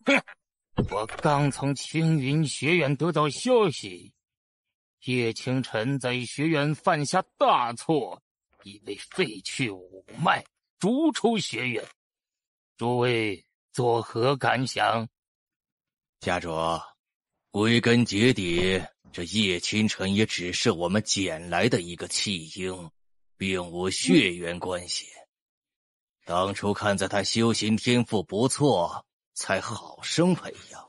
哼！我刚从青云学院得到消息，叶清晨在学院犯下大错，已被废去五脉，逐出学院。诸位作何感想？家主，归根结底，这叶清晨也只是我们捡来的一个弃婴，并无血缘关系。当初看在他修行天赋不错，才好生培养。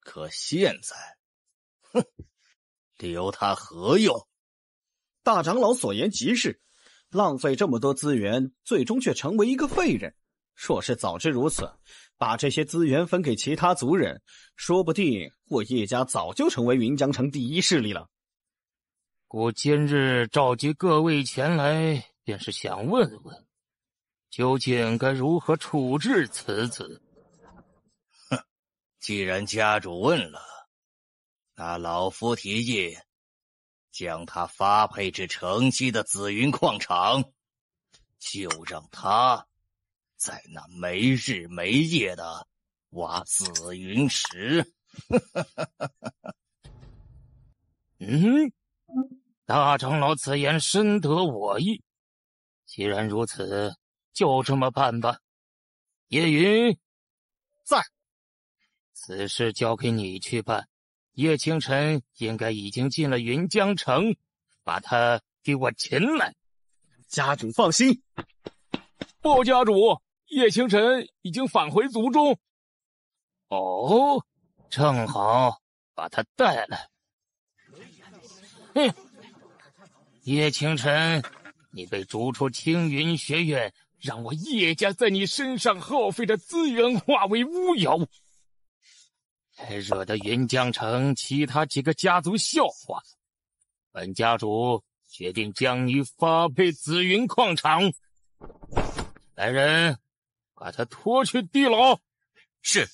可现在，哼，留他何用？大长老所言极是，浪费这么多资源，最终却成为一个废人。若是早知如此，把这些资源分给其他族人，说不定我叶家早就成为云江城第一势力了。故今日召集各位前来，便是想问问，究竟该如何处置此子？哼，既然家主问了，那老夫提议，将他发配至城西的紫云矿场，就让他在那没日没夜的挖紫云石。大长老此言深得我意。既然如此，就这么办吧。叶云在，此事交给你去办。叶清晨应该已经进了云江城，把他给我擒来。家主放心。报家主，叶清晨已经返回族中。哦，正好把他带来。哼，叶清晨，你被逐出青云学院，让我叶家在你身上耗费的资源化为乌有，还惹得云江城其他几个家族笑话。本家主决定将你发配紫云矿场。来人，把他拖去地牢。是。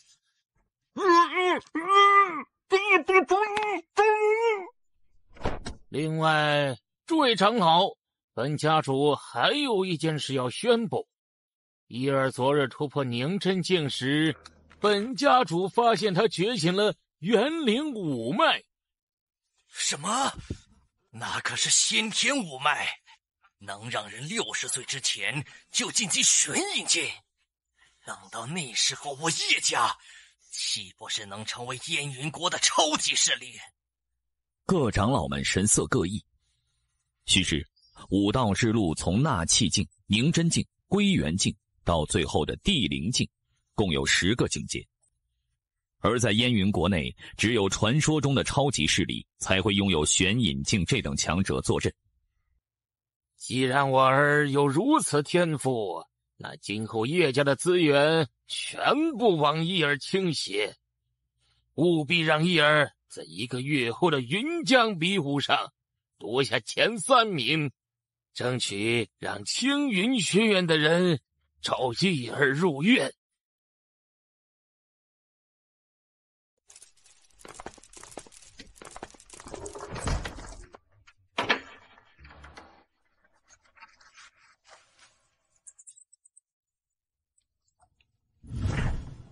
另外，诸位长老，本家主还有一件事要宣布。伊尔昨日突破凝真境时，本家主发现他觉醒了元灵五脉。什么？那可是先天五脉，能让人60岁之前就晋级玄阴境。等到那时候，我叶家岂不是能成为燕云国的超级势力？各长老们神色各异。须知武道之路从纳气境、凝真境、归元境到最后的地灵境，共有10个境界。而在燕云国内，只有传说中的超级势力才会拥有玄隐境这等强者坐镇。既然我儿有如此天赋，那今后叶家的资源全部往伊儿倾斜，务必让伊儿在1个月后的云江比武上夺下前3名，争取让青云学院的人找伊儿入院。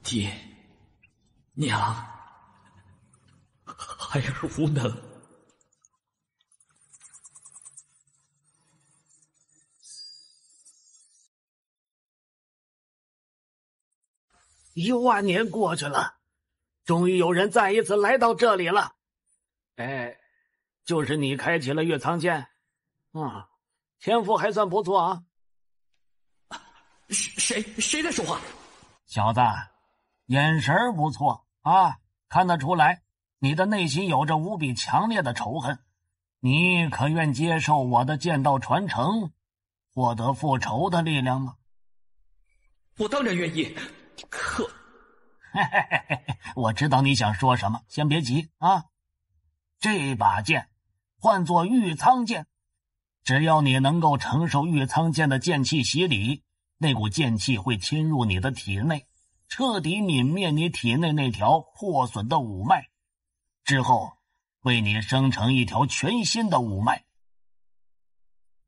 爹娘，孩儿无能。1万年过去了，终于有人再一次来到这里了。哎，就是你开启了月苍剑，天赋还算不错啊。谁在说话？小子，眼神不错啊，看得出来你的内心有着无比强烈的仇恨。你可愿接受我的剑道传承，获得复仇的力量吗？我当然愿意。可我知道你想说什么，先别急啊。这把剑唤作玉苍剑，只要你能够承受玉苍剑的剑气洗礼，那股剑气会侵入你的体内，彻底泯灭你体内那条破损的五脉，之后为你生成一条全新的五脉。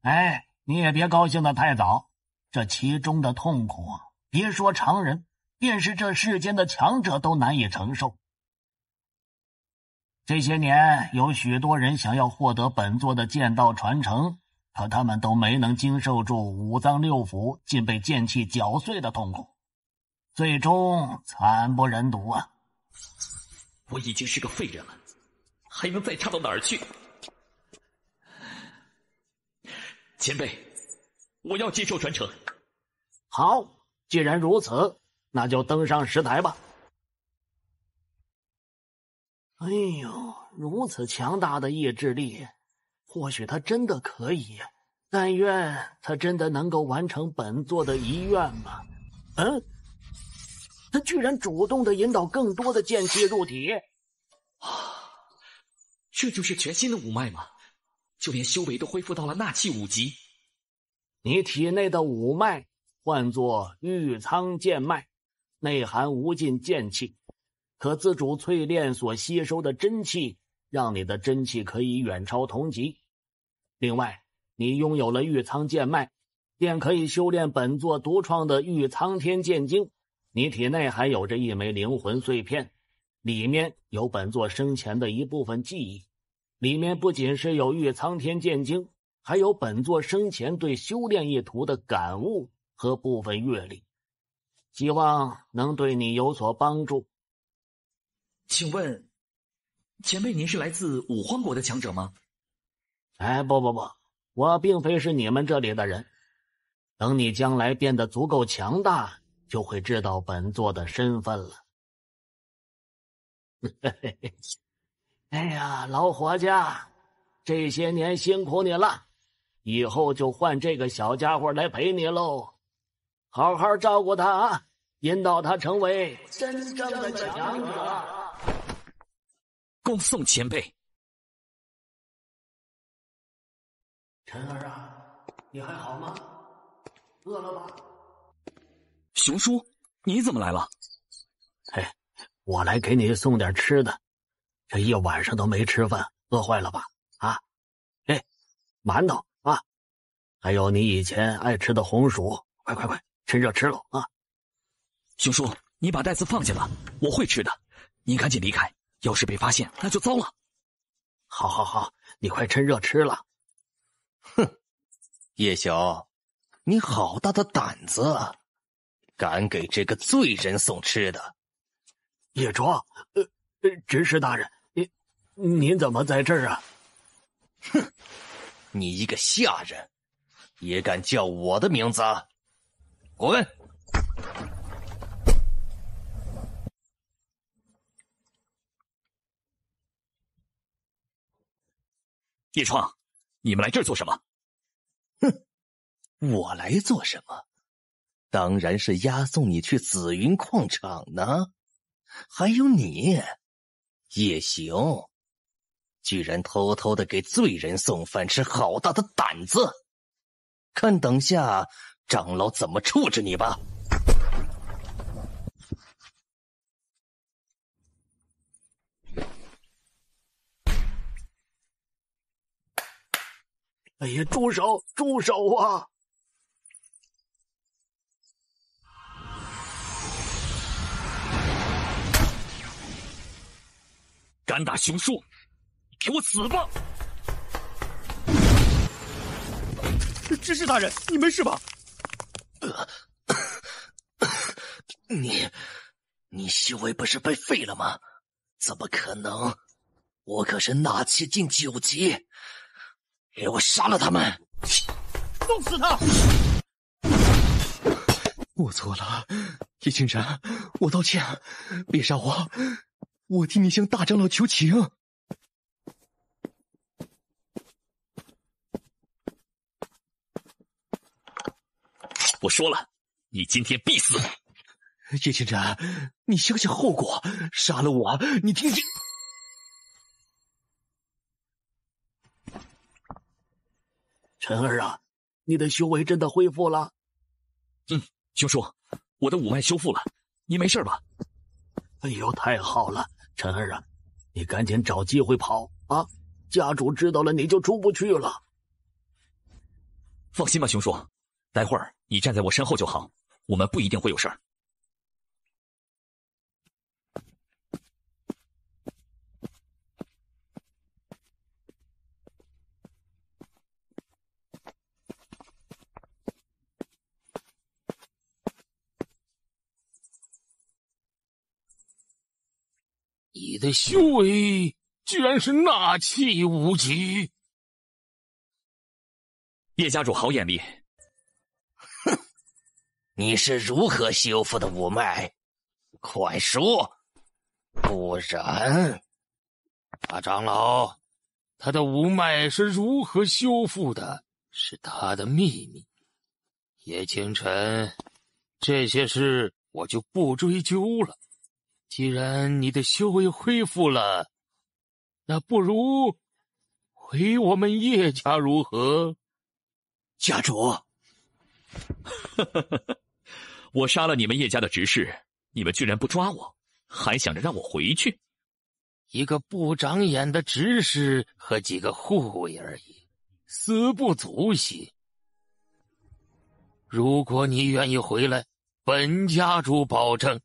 哎，你也别高兴得太早，这其中的痛苦别说常人，便是这世间的强者都难以承受。这些年，有许多人想要获得本座的剑道传承，可他们都没能经受住五脏六腑尽被剑气搅碎的痛苦，最终惨不忍睹啊！我已经是个废人了，还能再差到哪儿去？前辈，我要接受传承。好，既然如此，那就登上石台吧。哎呦，如此强大的意志力，或许他真的可以，但愿他真的能够完成本座的遗愿吧。他居然主动的引导更多的剑气入体。这就是全新的五脉吗？就连修为都恢复到了纳气5级。你体内的五脉唤作玉苍剑脉，内含无尽剑气，可自主淬炼所吸收的真气，让你的真气可以远超同级。另外，你拥有了玉苍剑脉，便可以修炼本座独创的玉苍天剑经。你体内还有着一枚灵魂碎片，里面有本座生前的一部分记忆。里面不仅是有玉苍天剑经，还有本座生前对修炼一途的感悟和部分阅历，希望能对你有所帮助。请问，前辈您是来自五荒国的强者吗？不，我并非是你们这里的人。等你将来变得足够强大，就会知道本座的身份了。哎呀，老伙计，这些年辛苦你了，以后就换这个小家伙来陪你喽。好好照顾他啊，引导他成为真正的强者。恭送前辈。晨儿啊，你还好吗？饿了吧？熊叔，你怎么来了？我来给你送点吃的。这一晚上都没吃饭，饿坏了吧？馒头啊，还有你以前爱吃的红薯，快，趁热吃了啊！熊叔，你把袋子放下吧，我会吃的。你赶紧离开，要是被发现，那就糟了。好，你快趁热吃了。哼，叶晓，你好大的胆子，敢给这个罪人送吃的！叶庄，执事大人，您怎么在这儿啊？哼，你一个下人，也敢叫我的名字？滚！叶窗，你们来这儿做什么？哼，我来做什么？当然是押送你去紫云矿场呢。还有你，叶行，居然偷偷的给罪人送饭吃，好大的胆子！看等下长老怎么处置你吧。哎呀，住手啊！敢打熊叔，给我死吧！执事大人，你没事吧？你修为不是被废了吗？怎么可能？我可是纳气境9级，给我杀了他们！弄死他！我错了，叶青山，我道歉，别杀我，我替你向大长老求情。我说了，你今天必死！叶青山，你想想后果，杀了我，你听听。晨儿啊，你的修为真的恢复了？熊叔，我的五脉修复了，你没事吧？哎呦，太好了，晨儿啊，你赶紧找机会跑啊！家主知道了你就出不去了。放心吧，熊叔，待会儿你站在我身后就好，我们不一定会有事儿。你的修为居然是纳气无极！叶家主好眼力。哼，你是如何修复的五脉？快说，不然……大长老，他的五脉是如何修复的，是他的秘密。叶清晨，这些事我就不追究了。既然你的修为恢复了，那不如回我们叶家如何？家主，我杀了你们叶家的执事，你们居然不抓我，还想着让我回去？一个不长眼的执事和几个护卫而已，死不足惜。如果你愿意回来，本家主保证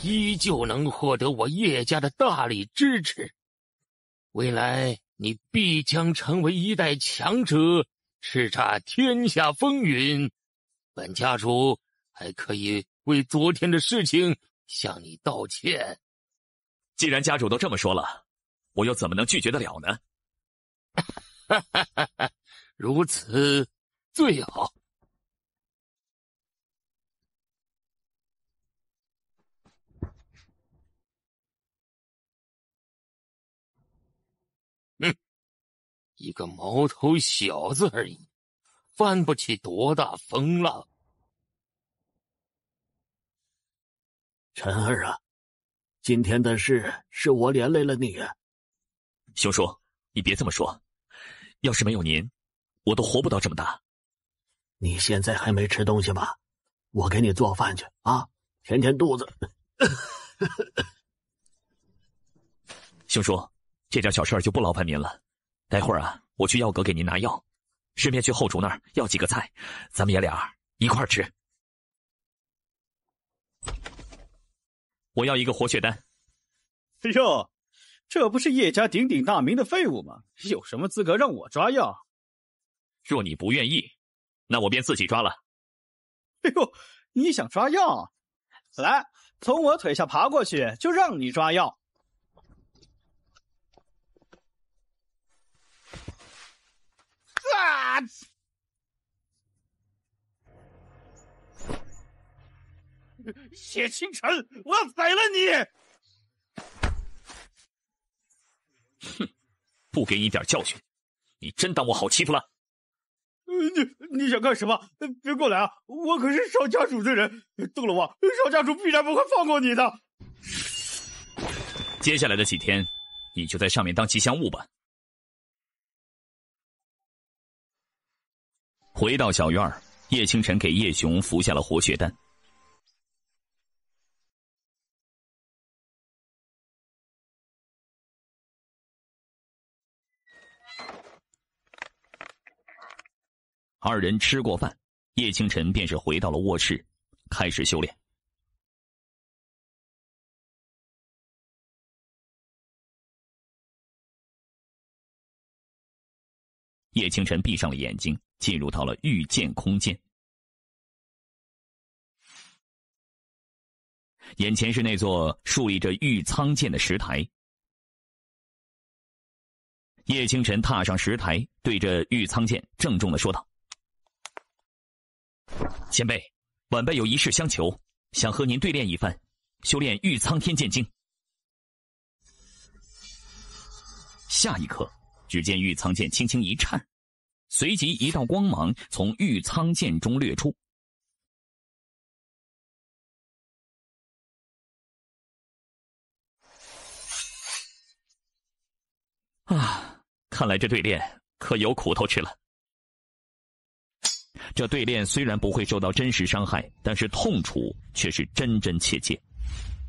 依旧能获得我叶家的大力支持。未来你必将成为一代强者，叱咤天下风云。本家主还可以为昨天的事情向你道歉。既然家主都这么说了，我又怎么能拒绝得了呢？如此最好。一个毛头小子而已，翻不起多大风浪。陈儿啊，今天的事是我连累了你啊。兄叔，你别这么说，要是没有您，我都活不到这么大。你现在还没吃东西吧？我给你做饭去啊，填填肚子。兄叔，这点小事就不劳烦您了。待会儿啊，我去药阁给您拿药，顺便去后厨那儿要几个菜，咱们爷俩一块儿吃。我要一个活血丹。哟，这不是叶家鼎鼎大名的废物吗？有什么资格让我抓药？若你不愿意，那我便自己抓了。哎呦，你想抓药？来，从我腿下爬过去，就让你抓药。啊！叶清晨，我要宰了你！哼，不给你点教训，你真当我好欺负了？你想干什么？别过来啊！我可是少家主的人，动了我，少家主必然不会放过你的。接下来的几天，你就在上面当吉祥物吧。回到小院，叶清晨给叶雄服下了活血丹。二人吃过饭，叶清晨便是回到了卧室，开始修炼。叶清晨闭上了眼睛，进入到了御剑空间。眼前是那座竖立着玉苍剑的石台。叶清晨踏上石台，对着玉苍剑郑重地说道：“前辈，晚辈有一事相求，想和您对练一番，修炼玉苍天剑经。”下一刻，只见玉苍剑轻轻一颤，随即一道光芒从玉苍剑中掠出。啊，看来这对练可有苦头吃了。这对练虽然不会受到真实伤害，但是痛楚却是真真切切。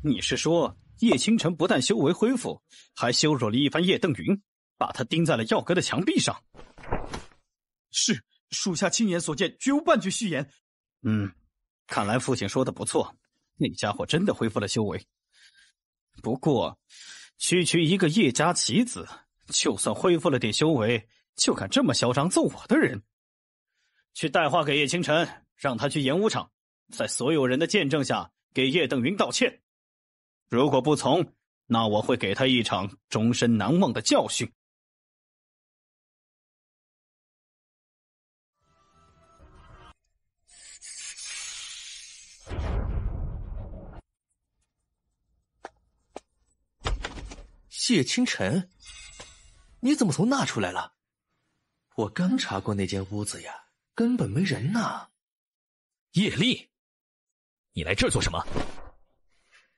你是说叶清晨不但修为恢复，还羞辱了一番叶邓云，把他钉在了药阁的墙壁上？是，属下亲眼所见，绝无半句虚言。看来父亲说的不错，那家伙真的恢复了修为。不过区区一个叶家棋子，就算恢复了点修为，就敢这么嚣张揍我的人。去带话给叶清晨，让他去演武场，在所有人的见证下给叶邓云道歉。如果不从，那我会给他一场终身难忘的教训。叶清晨，你怎么从那出来了？我刚查过那间屋子呀，根本没人呐。叶厉，你来这儿做什么？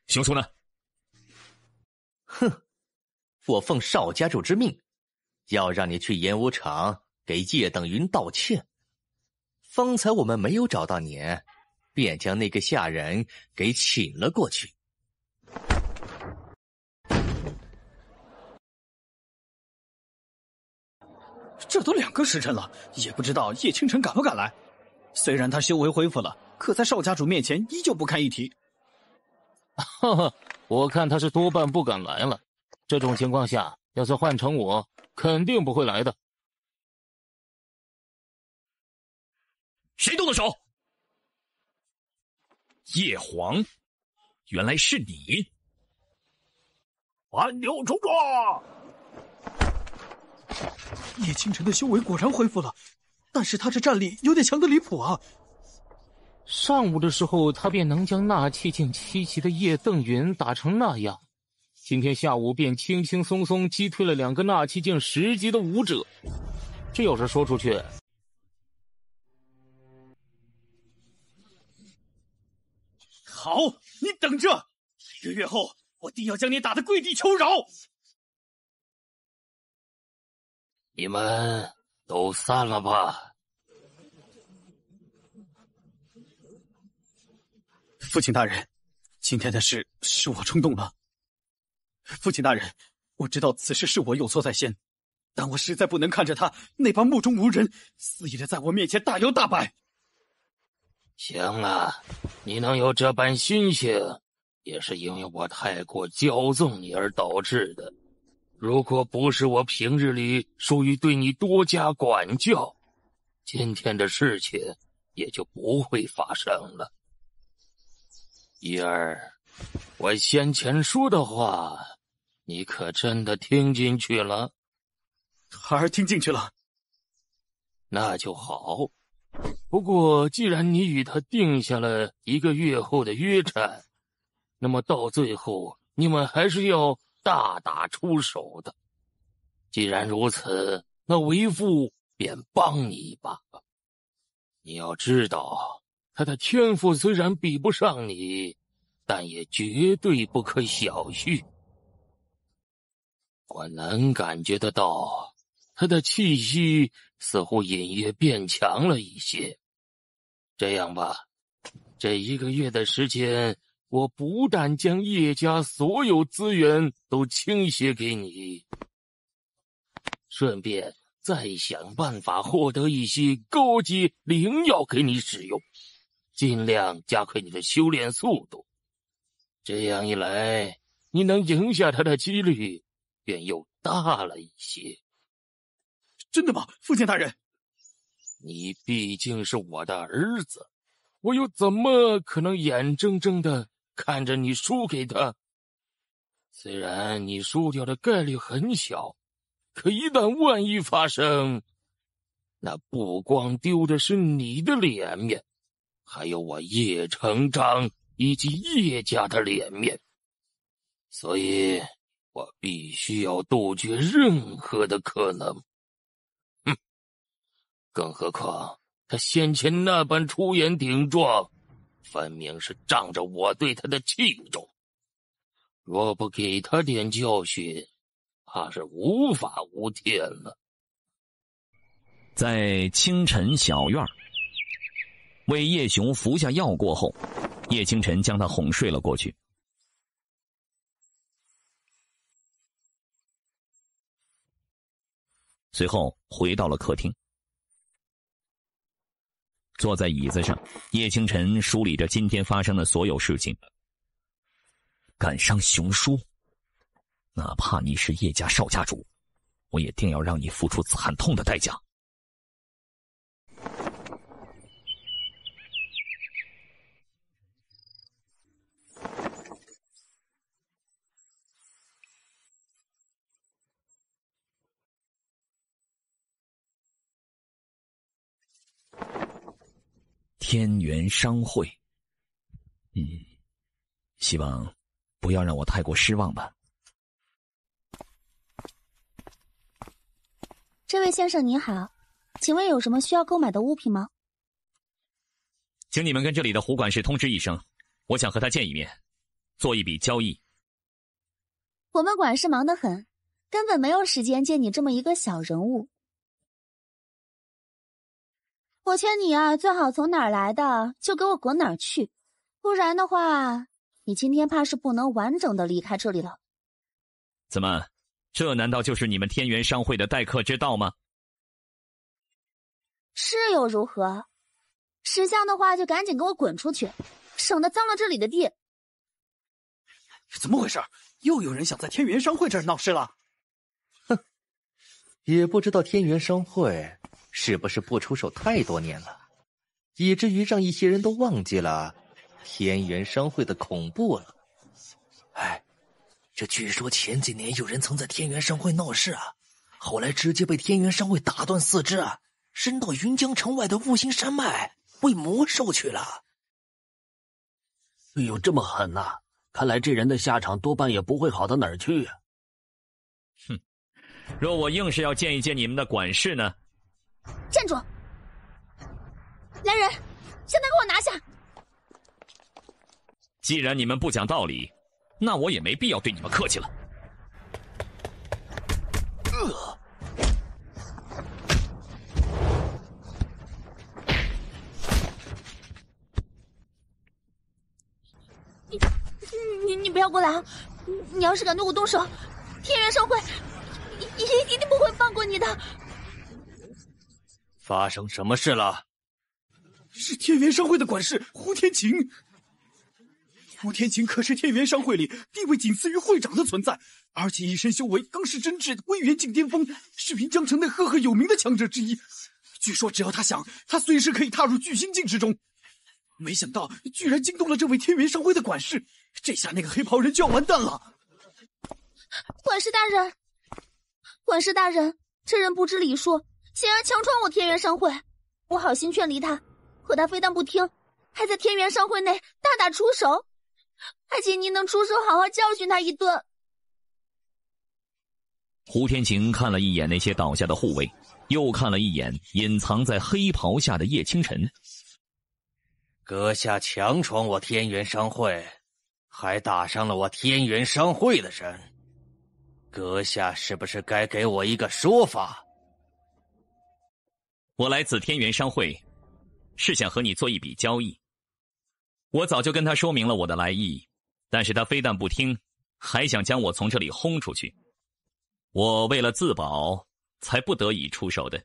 凶手呢？哼，我奉少家主之命，要让你去演武场给叶等云道歉。方才我们没有找到你，便将那个下人给请了过去。这都2个时辰了，也不知道叶清晨敢不敢来。虽然他修为恢复了，可在少家主面前依旧不堪一提。哈哈，我看他是多半不敢来了。这种情况下，要是换成我，肯定不会来的。谁动的手？叶皇，原来是你！还牛冲撞！叶清晨的修为果然恢复了，但是他这战力有点强得离谱啊！上午的时候，他便能将纳气境7级的叶邓云打成那样，今天下午便轻轻松松击退了2个纳气境10级的武者。这要是说出去，好，你等着，1个月后，我定要将你打得跪地求饶！你们都散了吧。父亲大人，今天的事是我冲动了。父亲大人，我知道此事是我有错在先，但我实在不能看着他那般目中无人，肆意的在我面前大摇大摆。行了，你能有这般心性，也是因为我太过骄纵你而导致的。如果不是我平日里疏于对你多加管教，今天的事情也就不会发生了。一儿，我先前说的话，你可真的听进去了？孩儿听进去了。那就好。不过既然你与他定下了1个月后的约战，那么到最后你们还是要大打出手的。既然如此，那为父便帮你一把吧。你要知道，他的天赋虽然比不上你，但也绝对不可小觑。我能感觉得到，他的气息似乎隐约变强了一些。这样吧，这1个月的时间，我不但将叶家所有资源都倾斜给你，顺便再想办法获得一些高级灵药给你使用，尽量加快你的修炼速度。这样一来，你能赢下他的几率便又大了一些。真的吗，父亲大人？你毕竟是我的儿子，我又怎么可能眼睁睁的看着你输给他？虽然你输掉的概率很小，可一旦万一发生，那不光丢的是你的脸面，还有我叶成章以及叶家的脸面。所以我必须要杜绝任何的可能。更何况他先前那般出言顶撞，分明是仗着我对他的器重。若不给他点教训，怕是无法无天了。在清晨小院，为叶雄服下药过后，叶清晨将他哄睡了过去。随后回到了客厅，坐在椅子上，叶清晨梳理着今天发生的所有事情。敢伤熊叔，哪怕你是叶家少家主，我也定要让你付出惨痛的代价。天元商会。希望不要让我太过失望吧。这位先生您好，请问有什么需要购买的物品吗？请你们跟这里的胡管事通知一声，我想和他见一面，做一笔交易。我们管事忙得很，根本没有时间见你这么一个小人物。我劝你啊，最好从哪儿来的就给我滚哪儿去，不然的话，你今天怕是不能完整的离开这里了。怎么，这难道就是你们天元商会的待客之道吗？是又如何？识相的话就赶紧给我滚出去，省得脏了这里的地。怎么回事？又有人想在天元商会这儿闹事了？哼，也不知道天元商会是不是不出手太多年了，以至于让一些人都忘记了天元商会的恐怖了。哎，这据说前几年有人曾在天元商会闹事啊，后来直接被天元商会打断四肢啊，伸到云江城外的雾星山脉为魔兽去了。哎呦，这么狠呐！看来这人的下场多半也不会好到哪儿去啊。哼，若我硬是要见一见你们的管事呢？站住！来人，将他给我拿下！既然你们不讲道理，那我也没必要对你们客气了。你不要过来啊！你要是敢对我动手，天元商会一定不会放过你的。发生什么事了？是天元商会的管事胡天晴。胡天晴可是天元商会里地位仅次于会长的存在，而且一身修为更是真挚的归元境巅峰，是云江城内赫赫有名的强者之一。据说只要他想，他随时可以踏入巨星境之中。没想到居然惊动了这位天元商会的管事，这下那个黑袍人就要完蛋了。管事大人，管事大人，这人不知礼数，竟然强闯我天元商会，我好心劝离他，可他非但不听，还在天元商会内大打出手，还请您能出手好好教训他一顿。胡天晴看了一眼那些倒下的护卫，又看了一眼隐藏在黑袍下的叶清晨。阁下强闯我天元商会，还打伤了我天元商会的人，阁下是不是该给我一个说法？我来自天元商会，是想和你做一笔交易。我早就跟他说明了我的来意，但是他非但不听，还想将我从这里轰出去。我为了自保，才不得已出手的。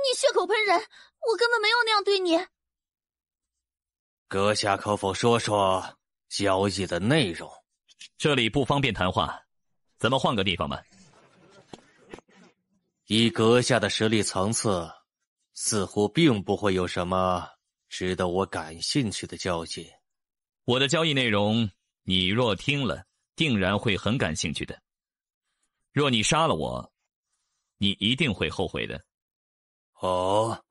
你血口喷人，我根本没有那样对你。阁下可否说说交易的内容？这里不方便谈话，咱们换个地方吧。以阁下的实力层次，似乎并不会有什么值得我感兴趣的交易。我的交易内容，你若听了，定然会很感兴趣的。若你杀了我，你一定会后悔的。哦，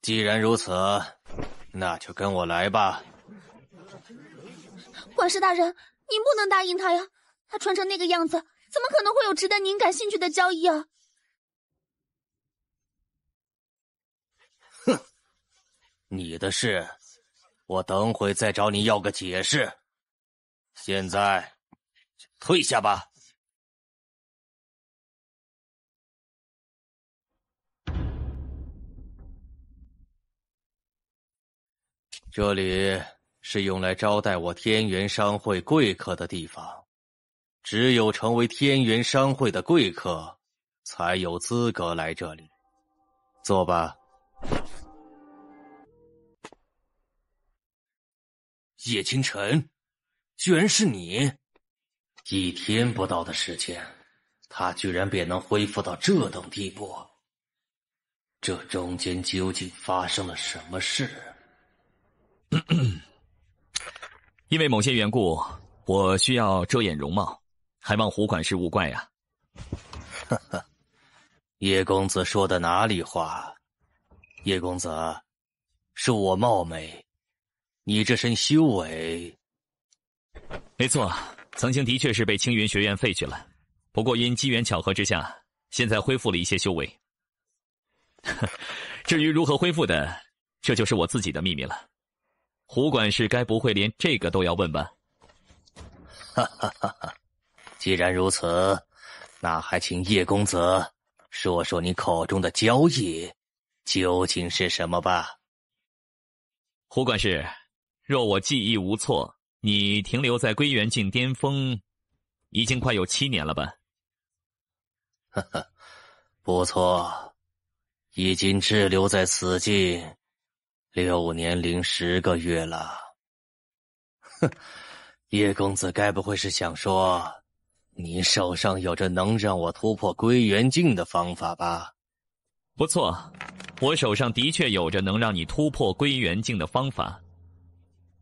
既然如此，那就跟我来吧。管事大人，您不能答应他呀，他穿成那个样子，怎么可能会有值得您感兴趣的交易啊？哼，你的事，我等会再找你要个解释。现在，退下吧。这里是用来招待我天元商会贵客的地方，只有成为天元商会的贵客，才有资格来这里。坐吧。叶清晨，居然是你！一天不到的时间，他居然便能恢复到这等地步，这中间究竟发生了什么事？因为某些缘故，我需要遮掩容貌，还望胡管事勿怪呀。哈哈，叶公子说的哪里话？叶公子，恕我冒昧，你这身修为……没错，曾经的确是被青云学院废去了，不过因机缘巧合之下，现在恢复了一些修为。至于如何恢复的，这就是我自己的秘密了。胡管事该不会连这个都要问吧？哈哈哈哈！既然如此，那还请叶公子说说你口中的交易究竟是什么吧。胡管事，若我记忆无错，你停留在归元境巅峰已经快有7年了吧？哈哈，不错，已经滞留在此境6年零10个月了。哼，叶公子该不会是想说你手上有着能让我突破归元境的方法吧？不错，我手上的确有着能让你突破归元境的方法。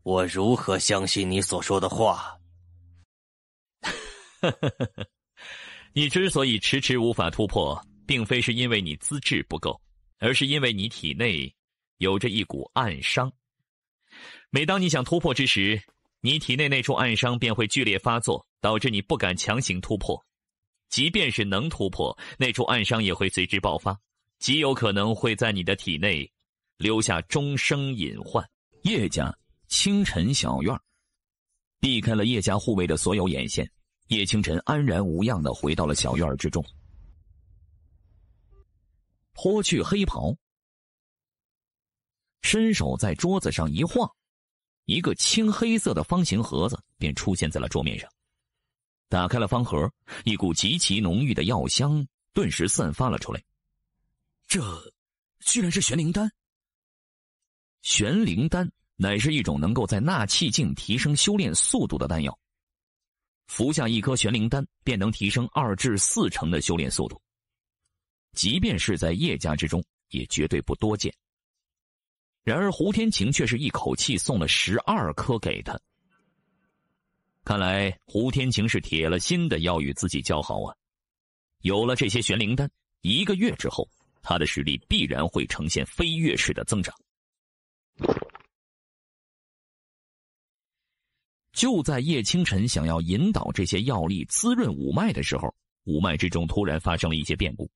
我如何相信你所说的话？你之所以迟迟无法突破，并非是因为你资质不够，而是因为你体内有着一股暗伤。每当你想突破之时，你体内那处暗伤便会剧烈发作，导致你不敢强行突破。即便是能突破，那处暗伤也会随之爆发，极有可能会在你的体内留下终生隐患。叶家清晨小院，避开了叶家护卫的所有眼线，叶清晨安然无恙地回到了小院之中，脱去黑袍，伸手在桌子上一晃，一个青黑色的方形盒子便出现在了桌面上。打开了方盒，一股极其浓郁的药香顿时散发了出来。这居然是玄灵丹。玄灵丹乃是一种能够在纳气境提升修炼速度的丹药，服下一颗玄灵丹便能提升2至4成的修炼速度，即便是在叶家之中也绝对不多见。然而胡天晴却是一口气送了12颗给他。看来胡天晴是铁了心的要与自己交好啊！有了这些玄灵丹，1个月之后，他的实力必然会呈现飞跃式的增长。就在叶清晨想要引导这些药力滋润五脉的时候，五脉之中突然发生了一些变故。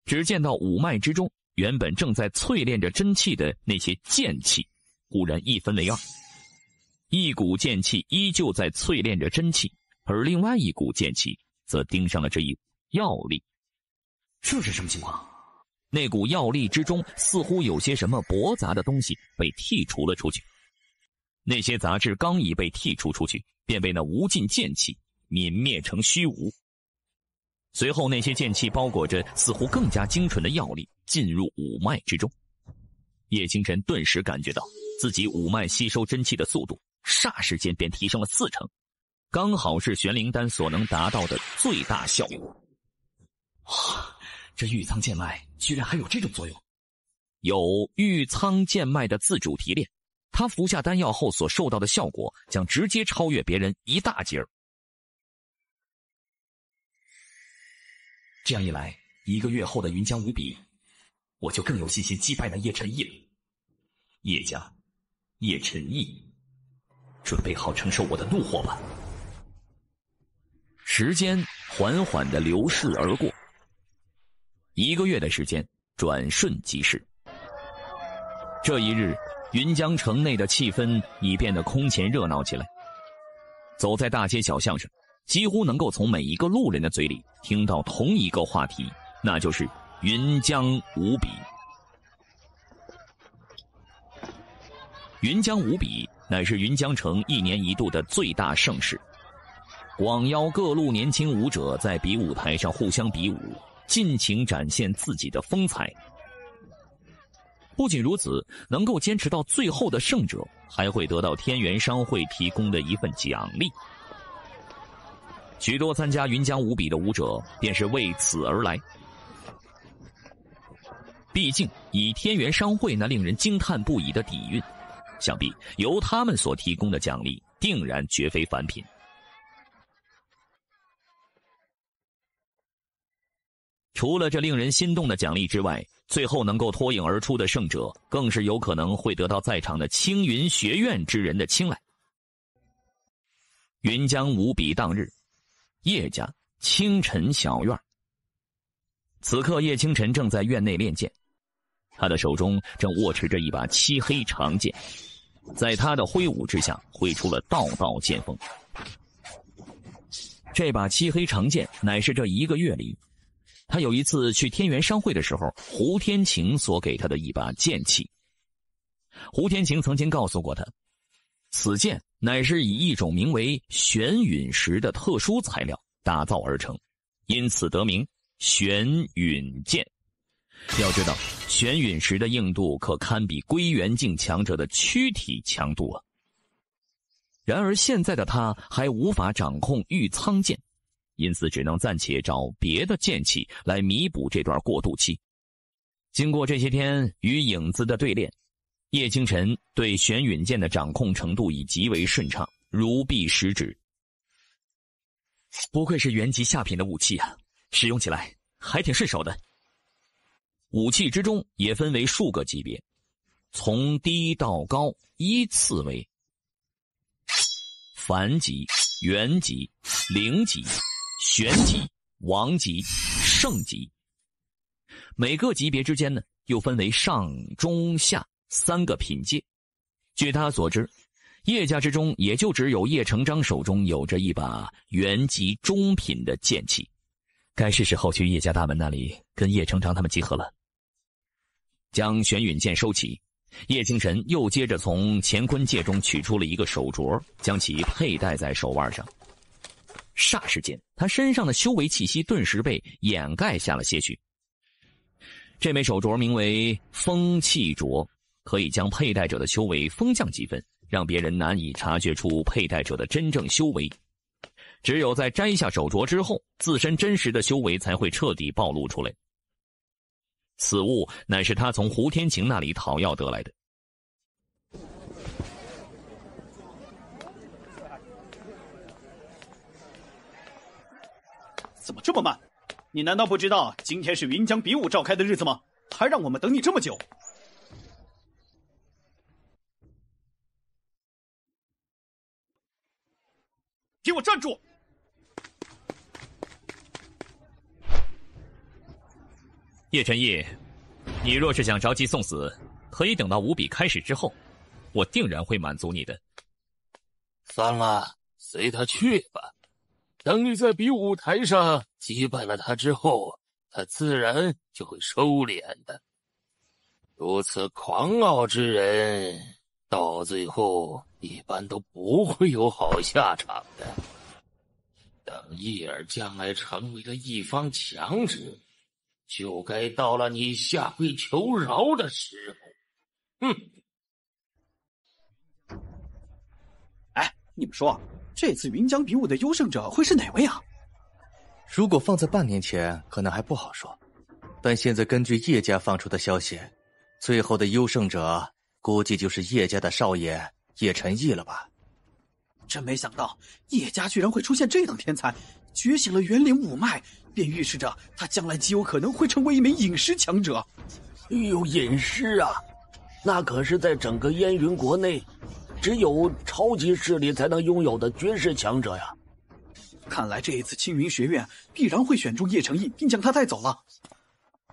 只见到五脉之中原本正在淬炼着真气的那些剑气，忽然一分为2。一股剑气依旧在淬炼着真气，而另外一股剑气则盯上了这一药力。这是什么情况？那股药力之中似乎有些什么驳杂的东西被剔除了出去。那些杂质刚一被剔除出去，便被那无尽剑气泯灭成虚无。随后那些剑气包裹着似乎更加精纯的药力进入五脉之中。叶清晨顿时感觉到自己五脉吸收真气的速度霎时间便提升了4成，刚好是玄灵丹所能达到的最大效用。哇，这玉苍剑脉居然还有这种作用！有玉苍剑脉的自主提炼，他服下丹药后所受到的效果将直接超越别人一大截儿。这样一来，1个月后的云江无比，我就更有信心击败那叶晨毅了。叶家，叶晨毅，准备好承受我的怒火吧。时间缓缓地流逝而过，1个月的时间转瞬即逝。这一日，云江城内的气氛已变得空前热闹起来。走在大街小巷上，几乎能够从每一个路人的嘴里听到同一个话题，那就是云江无比。云江无比乃是云江城1年1度的最大盛事，广邀各路年轻武者在比武台上互相比武，尽情展现自己的风采。不仅如此，能够坚持到最后的胜者还会得到天元商会提供的一份奖励。许多参加云江无比的武者便是为此而来。毕竟以天元商会那令人惊叹不已的底蕴，想必由他们所提供的奖励定然绝非凡品。除了这令人心动的奖励之外，最后能够脱颖而出的胜者，更是有可能会得到在场的青云学院之人的青睐。云江无比当日，叶家清晨小院。此刻叶清晨正在院内练剑，他的手中正握持着一把漆黑长剑，在他的挥舞之下挥出了道道剑锋。这把漆黑长剑乃是这1个月里他有一次去天元商会的时候，胡天晴所给他的一把剑器。胡天晴曾经告诉过他，此剑乃是以一种名为玄陨石的特殊材料打造而成，因此得名玄陨剑。要知道，玄陨石的硬度可堪比归元境强者的躯体强度啊。然而现在的他还无法掌控玉苍剑，因此只能暂且找别的剑器来弥补这段过渡期。经过这些天与影子的对练，叶清晨对玄陨剑的掌控程度已极为顺畅，如臂使指。不愧是元级下品的武器啊，使用起来还挺顺手的。武器之中也分为数个级别，从低到高依次为凡级、元级、灵级、玄级、王级、圣级。每个级别之间呢，又分为上、中、下3个品阶。据他所知，叶家之中也就只有叶成章手中有着一把元级中品的剑气。该是时候去叶家大门那里跟叶成章他们集合了。将玄陨剑收起，叶清晨又接着从乾坤戒中取出了一个手镯，将其佩戴在手腕上。霎时间，他身上的修为气息顿时被掩盖下了些许。这枚手镯名为风气镯，可以将佩戴者的修为风降几分，让别人难以察觉出佩戴者的真正修为。只有在摘下手镯之后，自身真实的修为才会彻底暴露出来。此物乃是他从胡天晴那里讨要得来的。怎么这么慢？你难道不知道今天是云江比武召开的日子吗？还让我们等你这么久？给我站住！叶晨义，你若是想着急送死，可以等到武比开始之后，我定然会满足你的。算了，随他去吧。等你在比武台上击败了他之后，他自然就会收敛的。如此狂傲之人，到最后一般都不会有好下场的。等叶儿将来成为了一方强者，就该到了你下跪求饶的时候。哎，你们说，这次云江比武的优胜者会是哪位啊？如果放在半年前，可能还不好说，但现在根据叶家放出的消息，最后的优胜者估计就是叶家的少爷叶晨义了吧？真没想到叶家居然会出现这等天才，觉醒了元灵五脉，便预示着他将来极有可能会成为一名隐师强者。哎呦，隐师啊，那可是在整个燕云国内只有超级势力才能拥有的绝世强者呀！看来这一次青云学院必然会选中叶成义，并将他带走了。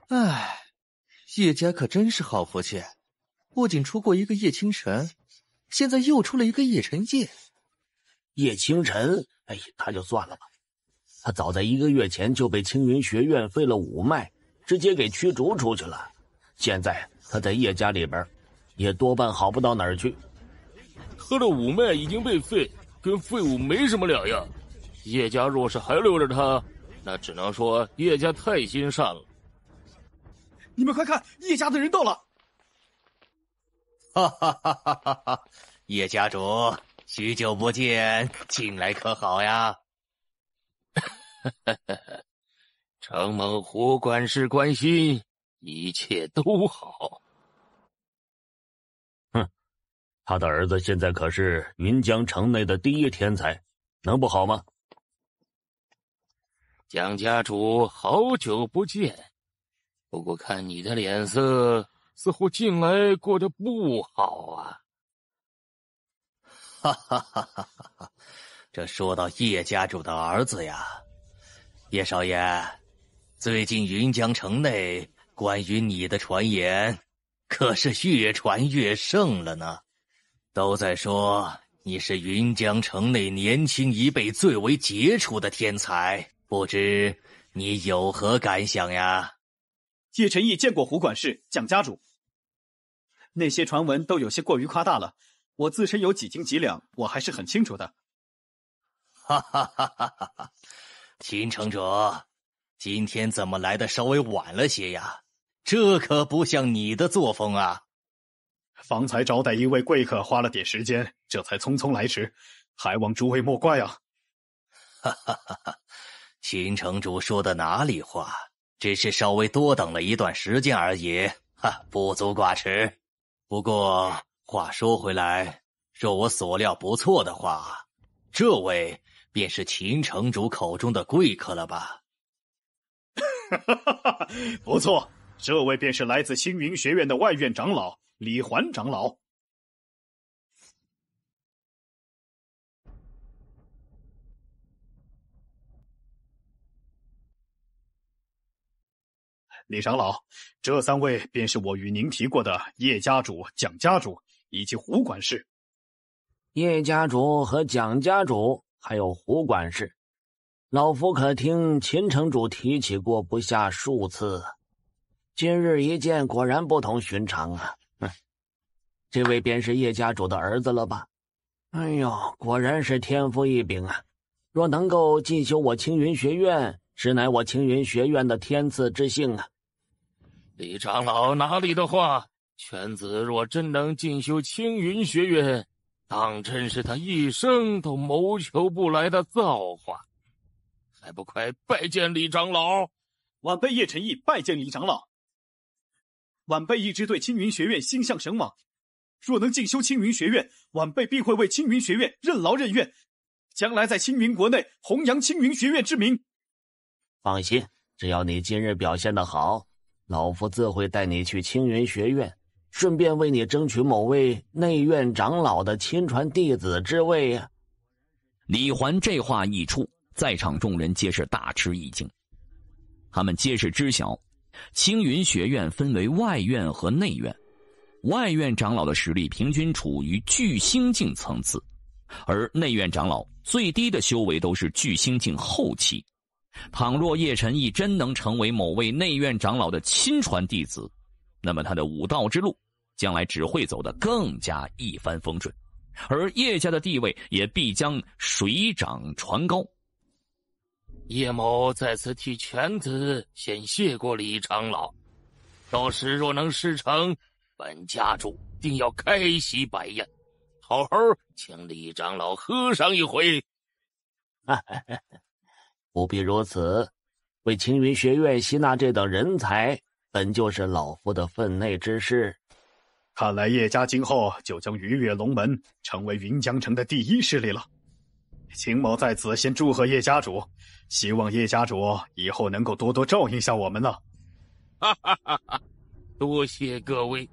唉，叶家可真是好福气，不仅出过一个叶清晨，现在又出了一个叶晨义。叶清晨，哎，他就算了吧，他早在1个月前就被青云学院废了五脉，直接给驱逐出去了。现在他在叶家里边，也多半好不到哪儿去。他的五脉已经被废，跟废物没什么两样。叶家若是还留着他，那只能说叶家太心善了。你们快看，叶家的人到了！哈哈哈哈哈哈！叶家主，许久不见，近来可好呀？承蒙胡管事关心，一切都好。他的儿子现在可是云江城内的第一天才，能不好吗？江家主，好久不见。不过看你的脸色，似乎近来过得不好啊。哈哈哈哈哈！这说到叶家主的儿子呀，叶少爷，最近云江城内关于你的传言可是越传越盛了呢，都在说你是云江城内年轻一辈最为杰出的天才，不知你有何感想呀？叶晨义见过胡管事、蒋家主，那些传闻都有些过于夸大了，我自身有几斤几两，我还是很清楚的。哈哈哈哈哈！秦城主，今天怎么来的稍微晚了些呀？这可不像你的作风啊！方才招待一位贵客花了点时间，这才匆匆来迟，还望诸位莫怪啊。哈哈哈哈！秦城主说的哪里话，只是稍微多等了一段时间而已，不足挂齿。不过话说回来，若我所料不错的话，这位便是秦城主口中的贵客了吧？不错，这位便是来自青云学院的外院长老李环长老。李长老，这三位便是我与您提过的叶家主、蒋家主以及胡管事。叶家主和蒋家主还有胡管事，老夫可听秦城主提起过不下数次，今日一见，果然不同寻常啊！这位便是叶家主的儿子了吧？哎呦，果然是天赋异禀啊！若能够进修我青云学院，实乃我青云学院的天赐之幸啊！李长老哪里的话，犬子若真能进修青云学院，当真是他一生都谋求不来的造化，还不快拜见李长老！晚辈叶晨义拜见李长老。晚辈一直对青云学院心向神往，若能进修青云学院，晚辈必会为青云学院任劳任怨，将来在青云国内弘扬青云学院之名。放心，只要你今日表现得好，老夫自会带你去青云学院，顺便为你争取某位内院长老的亲传弟子之位呀。李环这话一出，在场众人皆是大吃一惊。他们皆是知晓，青云学院分为外院和内院，外院长老的实力平均处于巨星境层次，而内院长老最低的修为都是巨星境后期。倘若叶晨义真能成为某位内院长老的亲传弟子，那么他的武道之路将来只会走得更加一帆风顺，而叶家的地位也必将水涨船高。叶某在此替犬子先谢过李长老，到时若能事成，本家主定要开席摆宴，好好请李长老喝上一回。不必如此，为青云学院吸纳这等人才，本就是老夫的分内之事。看来叶家今后就将鱼跃龙门，成为云江城的第一势力了。秦某在此先祝贺叶家主，希望叶家主以后能够多多照应下我们呢。哈哈哈哈！多谢各位。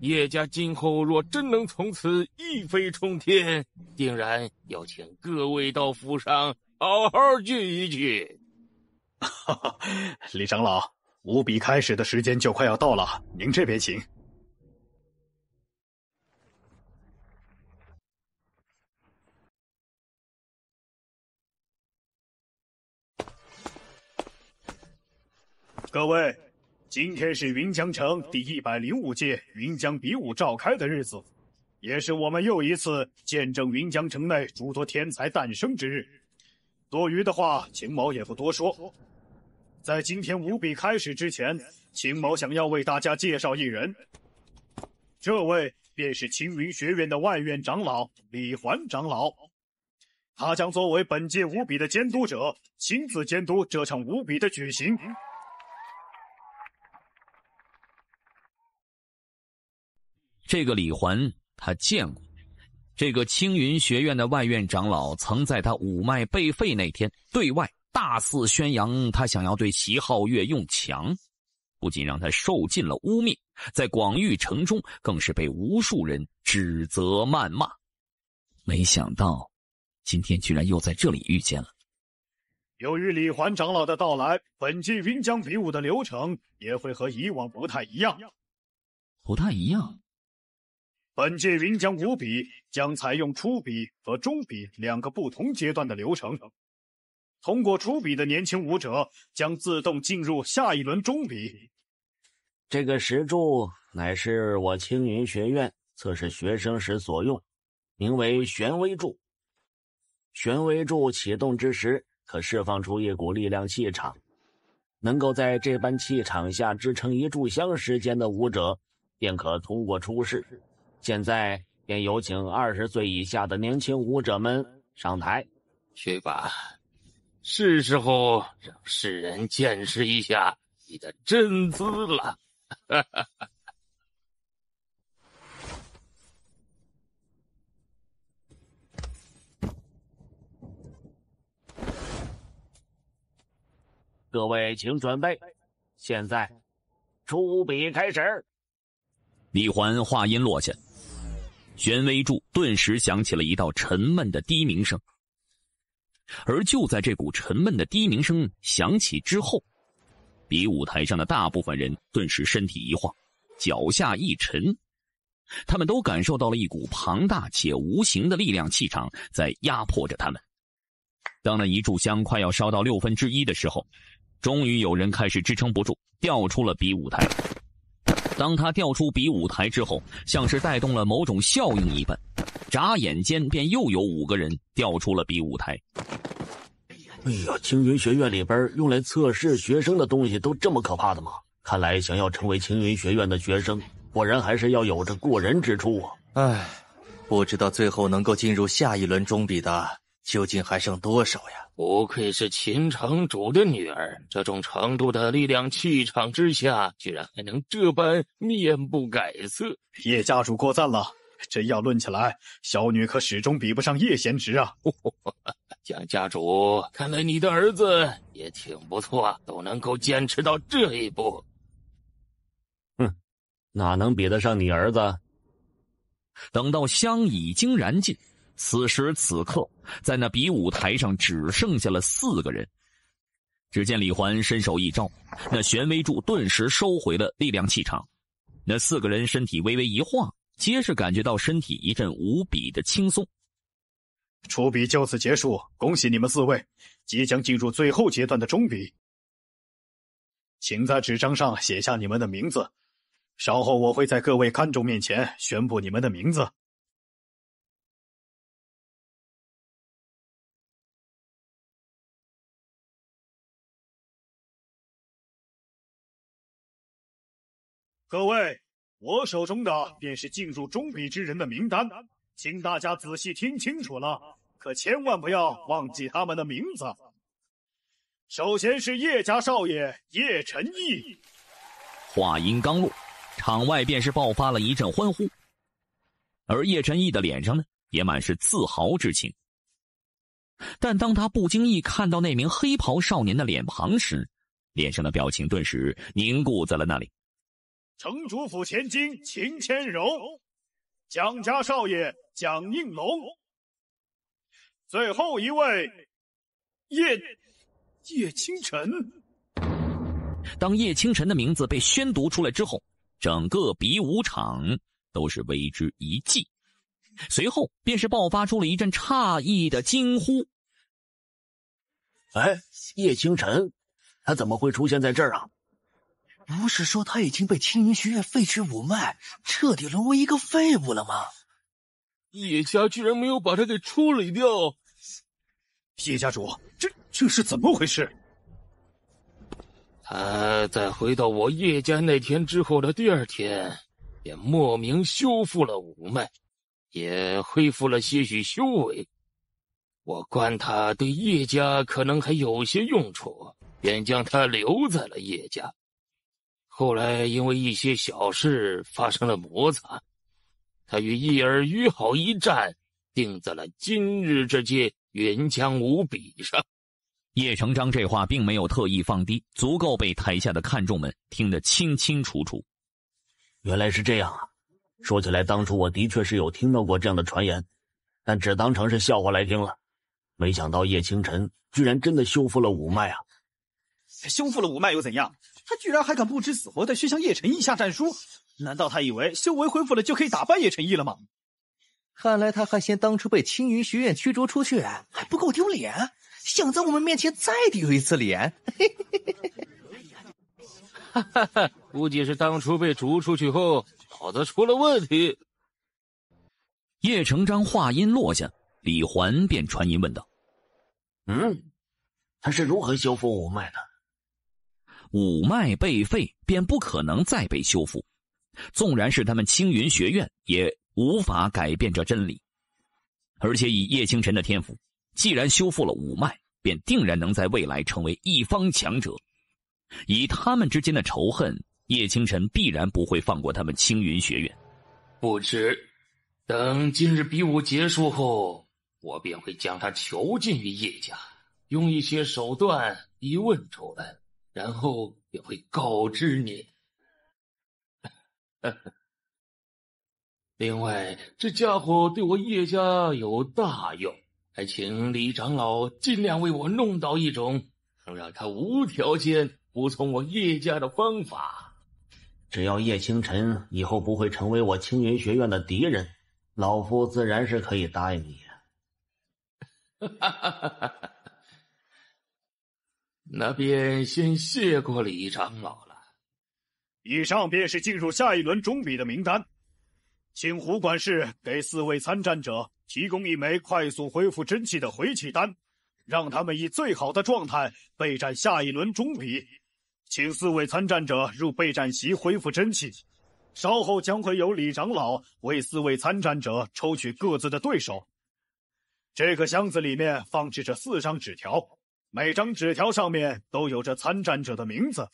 叶家今后若真能从此一飞冲天，定然要请各位到府上好好聚一聚。李长老，舞比开始的时间就快要到了，您这边请。各位，今天是云江城第105届云江比武召开的日子，也是我们又一次见证云江城内诸多天才诞生之日。多余的话，秦某也不多说。在今天舞比开始之前，秦某想要为大家介绍一人，这位便是青云学院的外院长老李环长老，他将作为本届舞比的监督者，亲自监督这场舞比的举行。这个李环他见过，这个青云学院的外院长老曾在他五脉被废那天对外大肆宣扬他想要对齐皓月用强，不仅让他受尽了污蔑，在广域城中更是被无数人指责谩骂。没想到今天居然又在这里遇见了。由于李环长老的到来，本届云江比武的流程也会和以往不太一样。不太一样？本届云江武比将采用初比和中比2个不同阶段的流程。通过初比的年轻武者将自动进入下一轮中比。这个石柱乃是我青云学院测试学生时所用，名为玄威柱。玄威柱启动之时，可释放出一股力量气场，能够在这般气场下支撑一炷香时间的武者，便可通过出世。现在便有请20岁以下的年轻武者们上台。去吧，是时候让世人见识一下你的真姿了。各位请准备，现在初比开始。李环话音落下，玄威柱顿时响起了一道沉闷的低鸣声。而就在这股沉闷的低鸣声响起之后，比武台上的大部分人顿时身体一晃，脚下一沉，他们都感受到了一股庞大且无形的力量气场在压迫着他们。当那一炷香快要烧到1/6的时候，终于有人开始支撑不住，掉出了比武台。当他掉出比武台之后，像是带动了某种效应一般，眨眼间便又有5个人掉出了比武台。哎呀，青云学院里边用来测试学生的东西都这么可怕的吗？看来想要成为青云学院的学生，果然还是要有着过人之处啊。唉，不知道最后能够进入下一轮中比的究竟还剩多少呀？不愧是秦城主的女儿，这种程度的力量气场之下，居然还能这般面不改色。叶家主过赞了，真要论起来，小女可始终比不上叶贤侄啊。蒋家主，看来你的儿子也挺不错，都能够坚持到这一步。哪能比得上你儿子？等到香已经燃尽，此时此刻，在那比武台上只剩下了4个人。只见李环伸手一招，那玄威柱顿时收回了力量气场。那4个人身体微微一晃，皆是感觉到身体一阵无比的轻松。初比就此结束，恭喜你们4位，即将进入最后阶段的中比。请在纸张上写下你们的名字，稍后我会在各位看众面前宣布你们的名字。各位，我手中的便是进入中比之人的名单，请大家仔细听清楚了，可千万不要忘记他们的名字。首先是叶家少爷叶晨义。话音刚落，场外便是爆发了一阵欢呼，而叶晨义的脸上呢，也满是自豪之情。但当他不经意看到那名黑袍少年的脸庞时，脸上的表情顿时凝固在了那里。城主府千金秦千柔，蒋家少爷蒋应龙，最后一位叶清晨。当叶清晨的名字被宣读出来之后，整个比武场都是为之一寂，随后便是爆发出了一阵诧异的惊呼。哎，叶清晨，他怎么会出现在这儿啊？不是说他已经被青云学院废止五脉，彻底沦为一个废物了吗？叶家居然没有把他给处理掉。叶家主，这是怎么回事？他在回到我叶家那天之后的第2天，便莫名修复了五脉，也恢复了些许修为。我观他对叶家可能还有些用处，便将他留在了叶家。后来因为一些小事发生了摩擦，他与叶儿约好一战，定在了今日这届云江五比上。叶成章这话并没有特意放低，足够被台下的看众们听得清清楚楚。原来是这样啊！说起来，当初我的确是有听到过这样的传言，但只当成是笑话来听了。没想到叶清晨居然真的修复了五脉啊！修复了五脉又怎样？他居然还敢不知死活的去向叶晨毅下战书？难道他以为修为恢复了就可以打败叶晨毅了吗？看来他还嫌当初被青云学院驱逐出去还不够丢脸，想在我们面前再丢一次脸。哈哈哈，估计是当初被逐出去后脑子出了问题。叶成章话音落下，李环便传音问道：他是如何修复五脉的？五脉被废便不可能再被修复，纵然是他们青云学院也无法改变这真理。而且以叶清晨的天赋，既然修复了五脉，便定然能在未来成为一方强者。以他们之间的仇恨，叶清晨必然不会放过他们青云学院。不迟，等今日比武结束后，我便会将他囚禁于叶家，用一些手段逼问出来，然后也会告知你。另外，这家伙对我叶家有大用，还请李长老尽量为我弄到一种能让他无条件服从我叶家的方法。只要叶清晨以后不会成为我青云学院的敌人，老夫自然是可以答应你的。那便先谢过李长老了。以上便是进入下一轮中比的名单，请胡管事给4位参战者提供一枚快速恢复真气的回气丹，让他们以最好的状态备战下一轮中比。请4位参战者入备战席恢复真气，稍后将会由李长老为4位参战者抽取各自的对手。这个箱子里面放置着4张纸条，每张纸条上面都有着参战者的名字。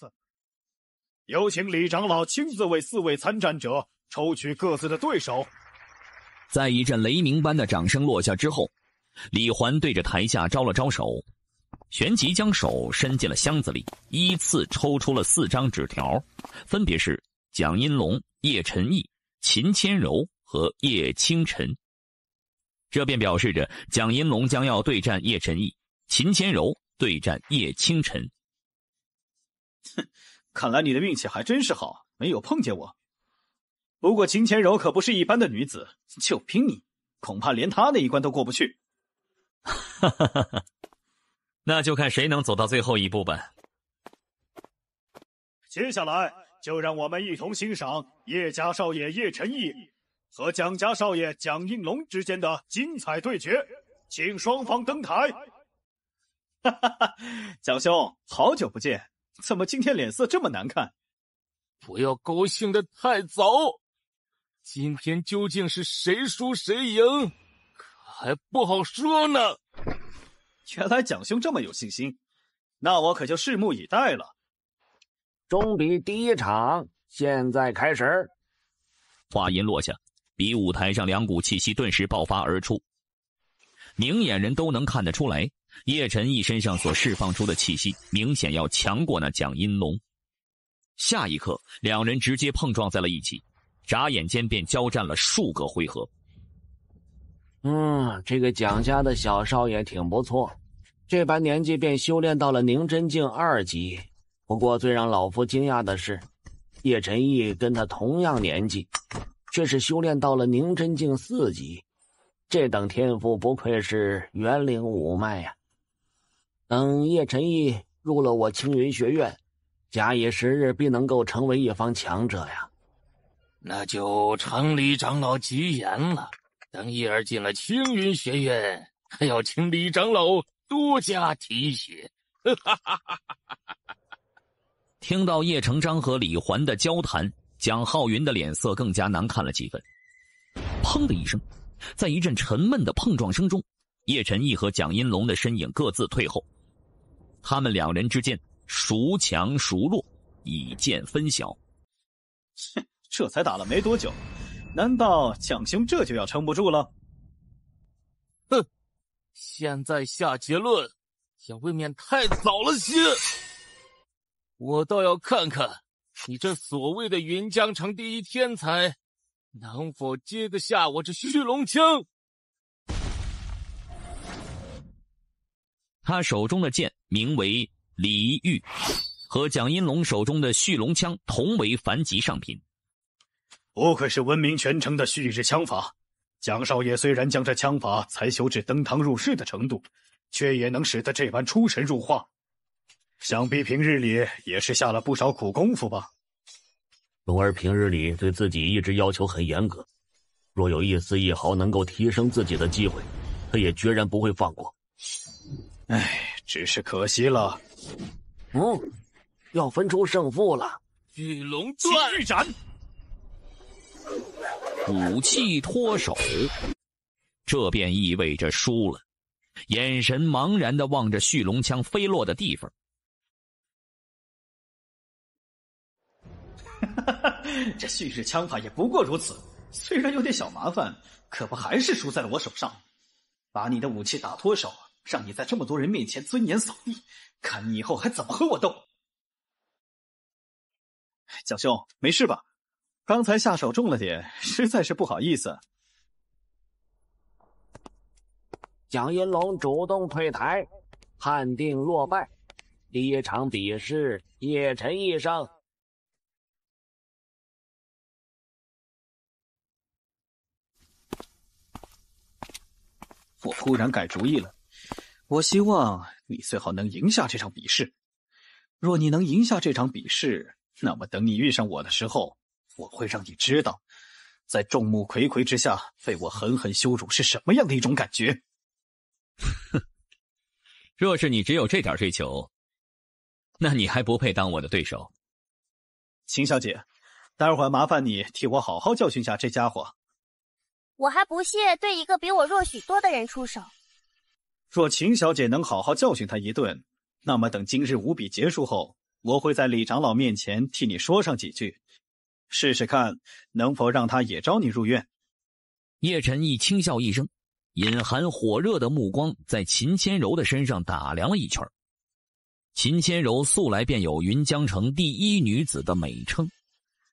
有请李长老亲自为4位参战者抽取各自的对手。在一阵雷鸣般的掌声落下之后，李环对着台下招了招手，旋即将手伸进了箱子里，依次抽出了4张纸条，分别是蒋阴龙、叶晨毅、秦千柔和叶清晨。这便表示着蒋阴龙将要对战叶晨毅，秦千柔对战叶清晨。哼，看来你的运气还真是好，没有碰见我。不过秦千柔可不是一般的女子，就凭你，恐怕连她那一关都过不去。哈哈哈哈，那就看谁能走到最后一步吧。接下来就让我们一同欣赏叶家少爷叶晨毅和蒋家少爷蒋应龙之间的精彩对决，请双方登台。哈哈哈，蒋兄，好久不见，怎么今天脸色这么难看？不要高兴得太早，今天究竟是谁输谁赢，可还不好说呢。原来蒋兄这么有信心，那我可就拭目以待了。中比第一场现在开始。话音落下，比武台上2股气息顿时爆发而出，明眼人都能看得出来，叶晨毅身上所释放出的气息明显要强过那蒋阴龙。下一刻，2人直接碰撞在了一起，眨眼间便交战了数个回合。这个蒋家的小少爷挺不错，这般年纪便修炼到了凝真境2级。不过最让老夫惊讶的是，叶晨毅跟他同样年纪，却是修炼到了凝真境4级。这等天赋不愧是元灵五脉呀！等叶晨毅入了我青云学院，假以时日必能够成为一方强者呀。那就承李长老吉言了，等叶儿进了青云学院，还要请李长老多加提携。听到叶成章和李环的交谈，蒋浩云的脸色更加难看了几分。砰的一声，在一阵沉闷的碰撞声中，叶晨毅和蒋阴龙的身影各自退后。他们2人之间孰强孰弱，已见分晓。这才打了没多久，难道蒋兄这就要撑不住了？哼，现在下结论，也未免太早了些。我倒要看看你这所谓的云江城第一天才能否接得下我这续龙枪。他手中的剑名为李玉，和蒋阴龙手中的续龙枪同为凡级上品。不愧是闻名全城的旭日枪法。蒋少爷虽然将这枪法才修至登堂入室的程度，却也能使得这般出神入化。想必平日里也是下了不少苦功夫吧？龙儿平日里对自己一直要求很严格，若有一丝一毫能够提升自己的机会，他也决然不会放过。唉，只是可惜了。要分出胜负了。巨龙奇遇斩，武器脱手，这便意味着输了。眼神茫然地望着续龙枪飞落的地方。这旭日枪法也不过如此，虽然有点小麻烦，可不还是输在了我手上。把你的武器打脱手，让你在这么多人面前尊严扫地，看你以后还怎么和我斗。蒋兄，没事吧？刚才下手重了点，实在是不好意思。蒋银龙主动退台，判定落败。第一场比试，叶晨一胜。我忽然改主意了，我希望你最好能赢下这场比试。若你能赢下这场比试，那么等你遇上我的时候，我会让你知道，在众目睽睽之下被我狠狠羞辱是什么样的一种感觉。若是你只有这点追求，那你还不配当我的对手。秦小姐，待会儿麻烦你替我好好教训下这家伙。我还不屑对一个比我弱许多的人出手。若秦小姐能好好教训他一顿，那么等今日舞比结束后，我会在李长老面前替你说上几句，试试看能否让他也招你入院。叶晨一轻笑一声，隐含火热的目光在秦千柔的身上打量了一圈。秦千柔素来便有云江城第一女子的美称，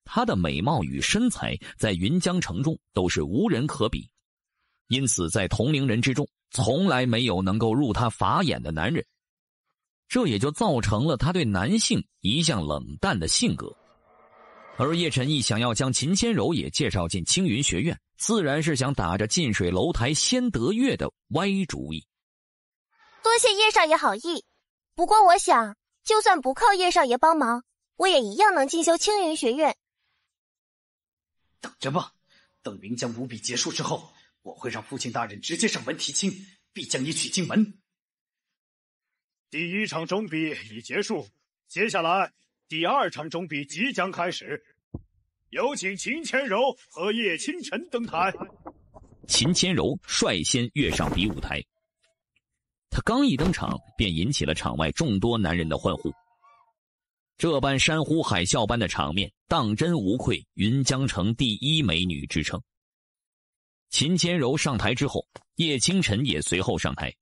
她的美貌与身材在云江城中都是无人可比，因此在同龄人之中从来没有能够入她法眼的男人，这也就造成了她对男性一向冷淡的性格。而叶晨一想要将秦千柔也介绍进青云学院，自然是想打着近水楼台先得月的歪主意。多谢叶少爷好意，不过我想就算不靠叶少爷帮忙，我也一样能进修青云学院。等着吧，等云江舞比结束之后，我会让父亲大人直接上门提亲，必将你娶进门。第一场中比已结束，接下来第二场中比即将开始，有请秦千柔和叶清晨登台。秦千柔率先跃上比武台，她刚一登场便引起了场外众多男人的欢呼。这般山呼海啸般的场面，当真无愧云江城第一美女之称。秦千柔上台之后，叶清晨也随后上台。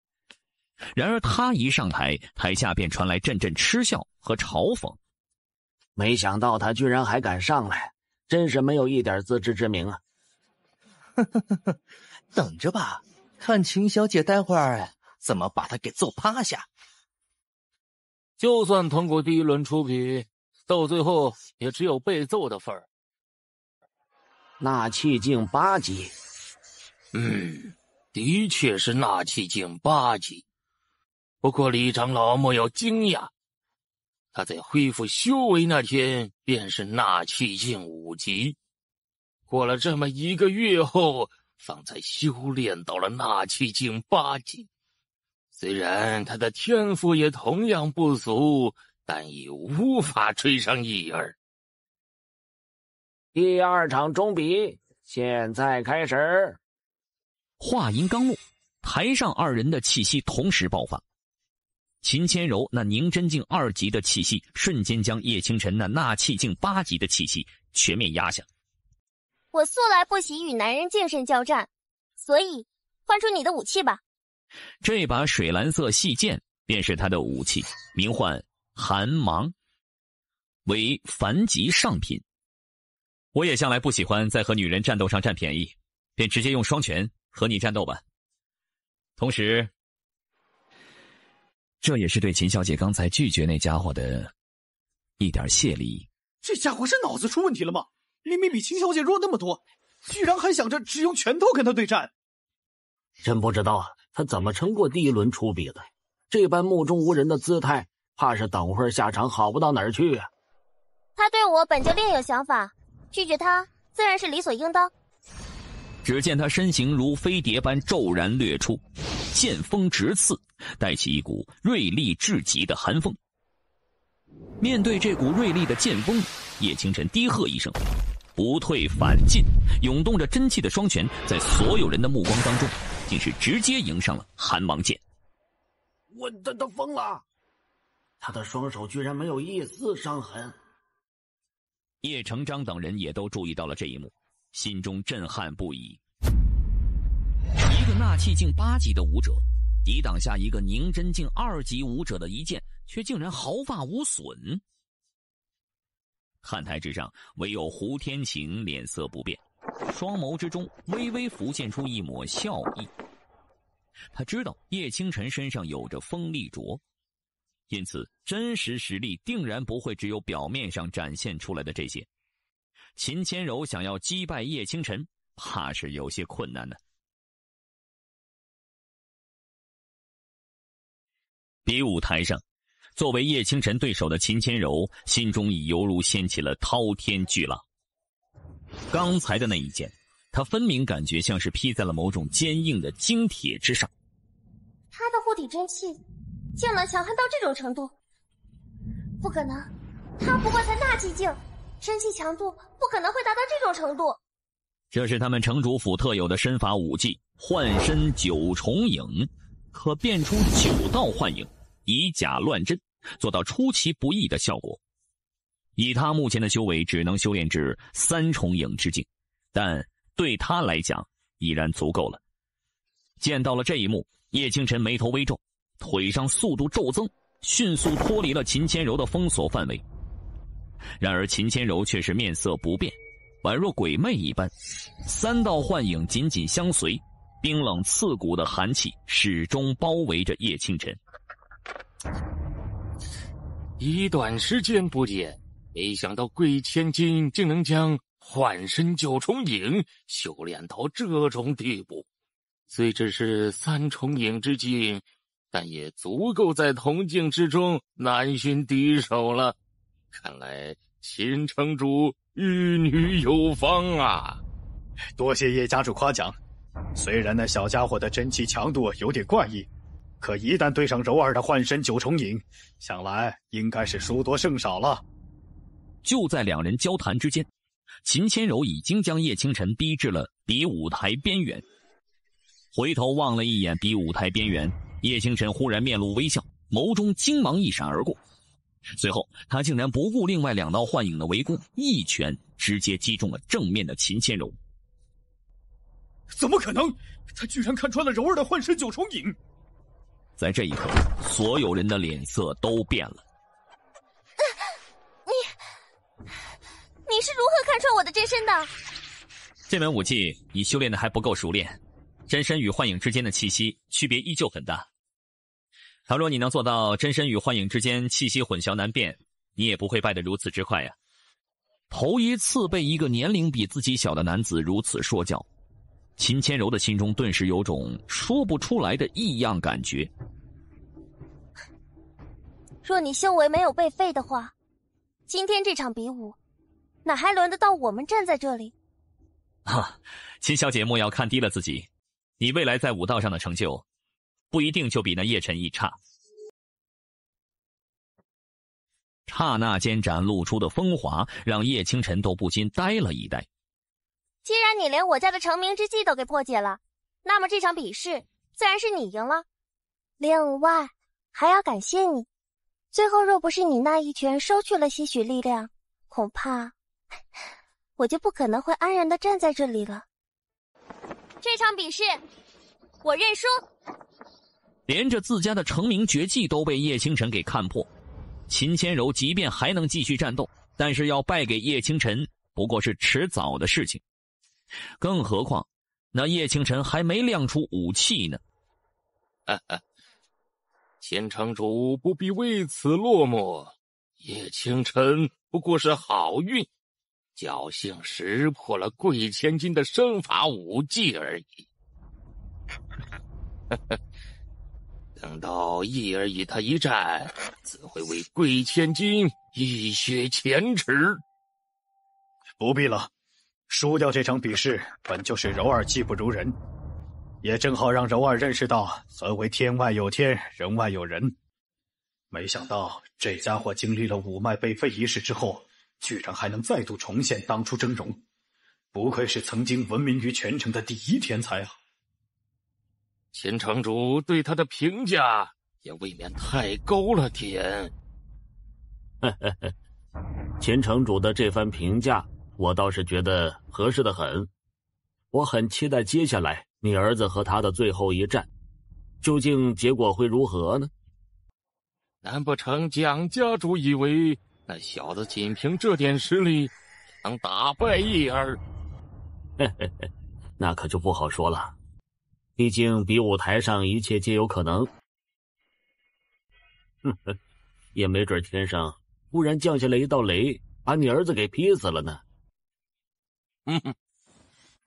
然而他一上台，台下便传来阵阵嗤笑和嘲讽。没想到他居然还敢上来，真是没有一点自知之明啊！等着吧，看秦小姐待会儿怎么把他给揍趴下。就算通过第一轮出比，到最后也只有被揍的份儿。纳气境8级，的确是纳气境8级。不过李长老莫要惊讶，他在恢复修为那天便是纳气境5级，过了这么1个月后，方才修炼到了纳气境8级。虽然他的天赋也同样不俗，但已无法追上一儿。第二场中比现在开始。话音刚落，台上二人的气息同时爆发。秦千柔那凝真境2级的气息瞬间将叶清晨那纳气境8级的气息全面压下。我素来不喜与男人近身交战，所以换出你的武器吧。这把水蓝色细剑便是他的武器，名唤寒芒，为凡级上品。我也向来不喜欢在和女人战斗上占便宜，便直接用双拳和你战斗吧。同时，这也是对秦小姐刚才拒绝那家伙的一点谢礼。这家伙是脑子出问题了吗？明明比秦小姐弱那么多，居然还想着只用拳头跟他对战。真不知道他怎么撑过第一轮出比的，这般目中无人的姿态，怕是等会儿下场好不到哪儿去啊。他对我本就另有想法，拒绝他自然是理所应当。只见他身形如飞碟般骤然掠出，剑锋直刺，带起一股锐利至极的寒风。面对这股锐利的剑锋，叶清晨低喝一声，不退反进，涌动着真气的双拳在所有人的目光当中竟是直接迎上了寒芒剑。他疯了，他的双手居然没有一丝伤痕。叶成章等人也都注意到了这一幕，心中震撼不已。一个纳气境8级的武者抵挡下一个凝真境2级武者的一剑，却竟然毫发无损。看台之上，唯有胡天晴脸色不变，双眸之中微微浮现出一抹笑意。他知道叶清晨身上有着锋利镯，因此真实实力定然不会只有表面上展现出来的这些。秦千柔想要击败叶清晨，怕是有些困难呢。比武台上，作为叶清晨对手的秦千柔心中已犹如掀起了滔天巨浪。刚才的那一剑，他分明感觉像是劈在了某种坚硬的精铁之上。他的护体真气竟能强悍到这种程度？不可能，他不过才纳气境，真气强度不可能会达到这种程度。这是他们城主府特有的身法武技幻身9重影，可变出9道幻影，以假乱真，做到出其不意的效果。以他目前的修为，只能修炼至3重影之境，但对他来讲已然足够了。见到了这一幕，叶清晨眉头微皱，腿上速度骤增，迅速脱离了秦千柔的封锁范围。然而秦千柔却是面色不变，宛若鬼魅一般，3道幻影紧紧相随，冰冷刺骨的寒气始终包围着叶清晨。一段时间不见，没想到贵千金竟能将幻身9重影修炼到这种地步。虽只是3重影之境，但也足够在同境之中难寻敌手了。看来秦城主玉女有方啊！多谢叶家主夸奖。虽然那小家伙的真气强度有点怪异，可一旦对上柔儿的幻身9重影，想来应该是输多胜少了。就在两人交谈之间，秦千柔已经将叶清晨逼至了比武台边缘。回头望了一眼比武台边缘，叶清晨忽然面露微笑，眸中精芒一闪而过。随后他竟然不顾另外2道幻影的围攻，一拳直接击中了正面的秦千柔。怎么可能？他居然看穿了柔儿的幻身9重影！在这一刻，所有人的脸色都变了。你是如何看穿我的真身的？这门武技你修炼的还不够熟练，真身与幻影之间的气息区别依旧很大。倘若你能做到真身与幻影之间气息混淆难辨，你也不会败得如此之快呀。头一次被一个年龄比自己小的男子如此说教，秦千柔的心中顿时有种说不出来的异样感觉。若你修为没有被废的话，今天这场比武哪还轮得到我们站在这里？秦小姐莫要看低了自己，你未来在武道上的成就不一定就比那叶晨一差。刹那间展露出的风华让叶清晨都不禁呆了一呆。既然你连我家的成名之计都给破解了，那么这场比试自然是你赢了。另外还要感谢你，最后若不是你那一拳收去了些许力量，恐怕我就不可能会安然地站在这里了。这场比试我认输。连着自家的成名绝技都被叶清晨给看破。秦千柔即便还能继续战斗，但是要败给叶清晨不过是迟早的事情。更何况那叶清晨还没亮出武器呢。秦城主不必为此落寞，叶清晨不过是好运，侥幸识破了贵千金的身法武技而已。等到叶儿与他一战，自会为贵千金一雪前耻。不必了，输掉这场比试本就是柔儿技不如人，也正好让柔儿认识到何为天外有天，人外有人。没想到这家伙经历了五脉被废一事之后，居然还能再度重现当初峥嵘，不愧是曾经闻名于全城的第一天才啊！秦城主对他的评价也未免太高了点。秦城主的这番评价，我倒是觉得合适的很。我很期待接下来你儿子和他的最后一战，究竟结果会如何呢？难不成蒋家主以为那小子仅凭这点实力能打败叶儿？那可就不好说了，毕竟比武台上一切皆有可能。也没准天上忽然降下来一道雷，把你儿子给劈死了呢。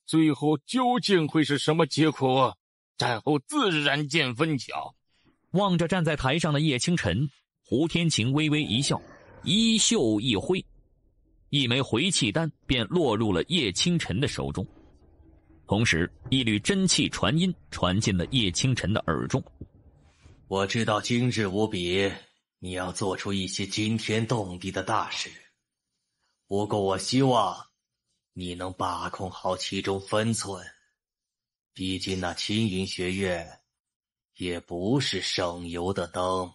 最后究竟会是什么结果？战后自然见分晓。望着站在台上的叶清晨，胡天晴微微一笑，衣袖一挥，一枚回气丹便落入了叶清晨的手中，同时一缕真气传音传进了叶清晨的耳中。我知道今日无比，你要做出一些惊天动地的大事，不过我希望你能把控好其中分寸，毕竟那青云学院也不是省油的灯。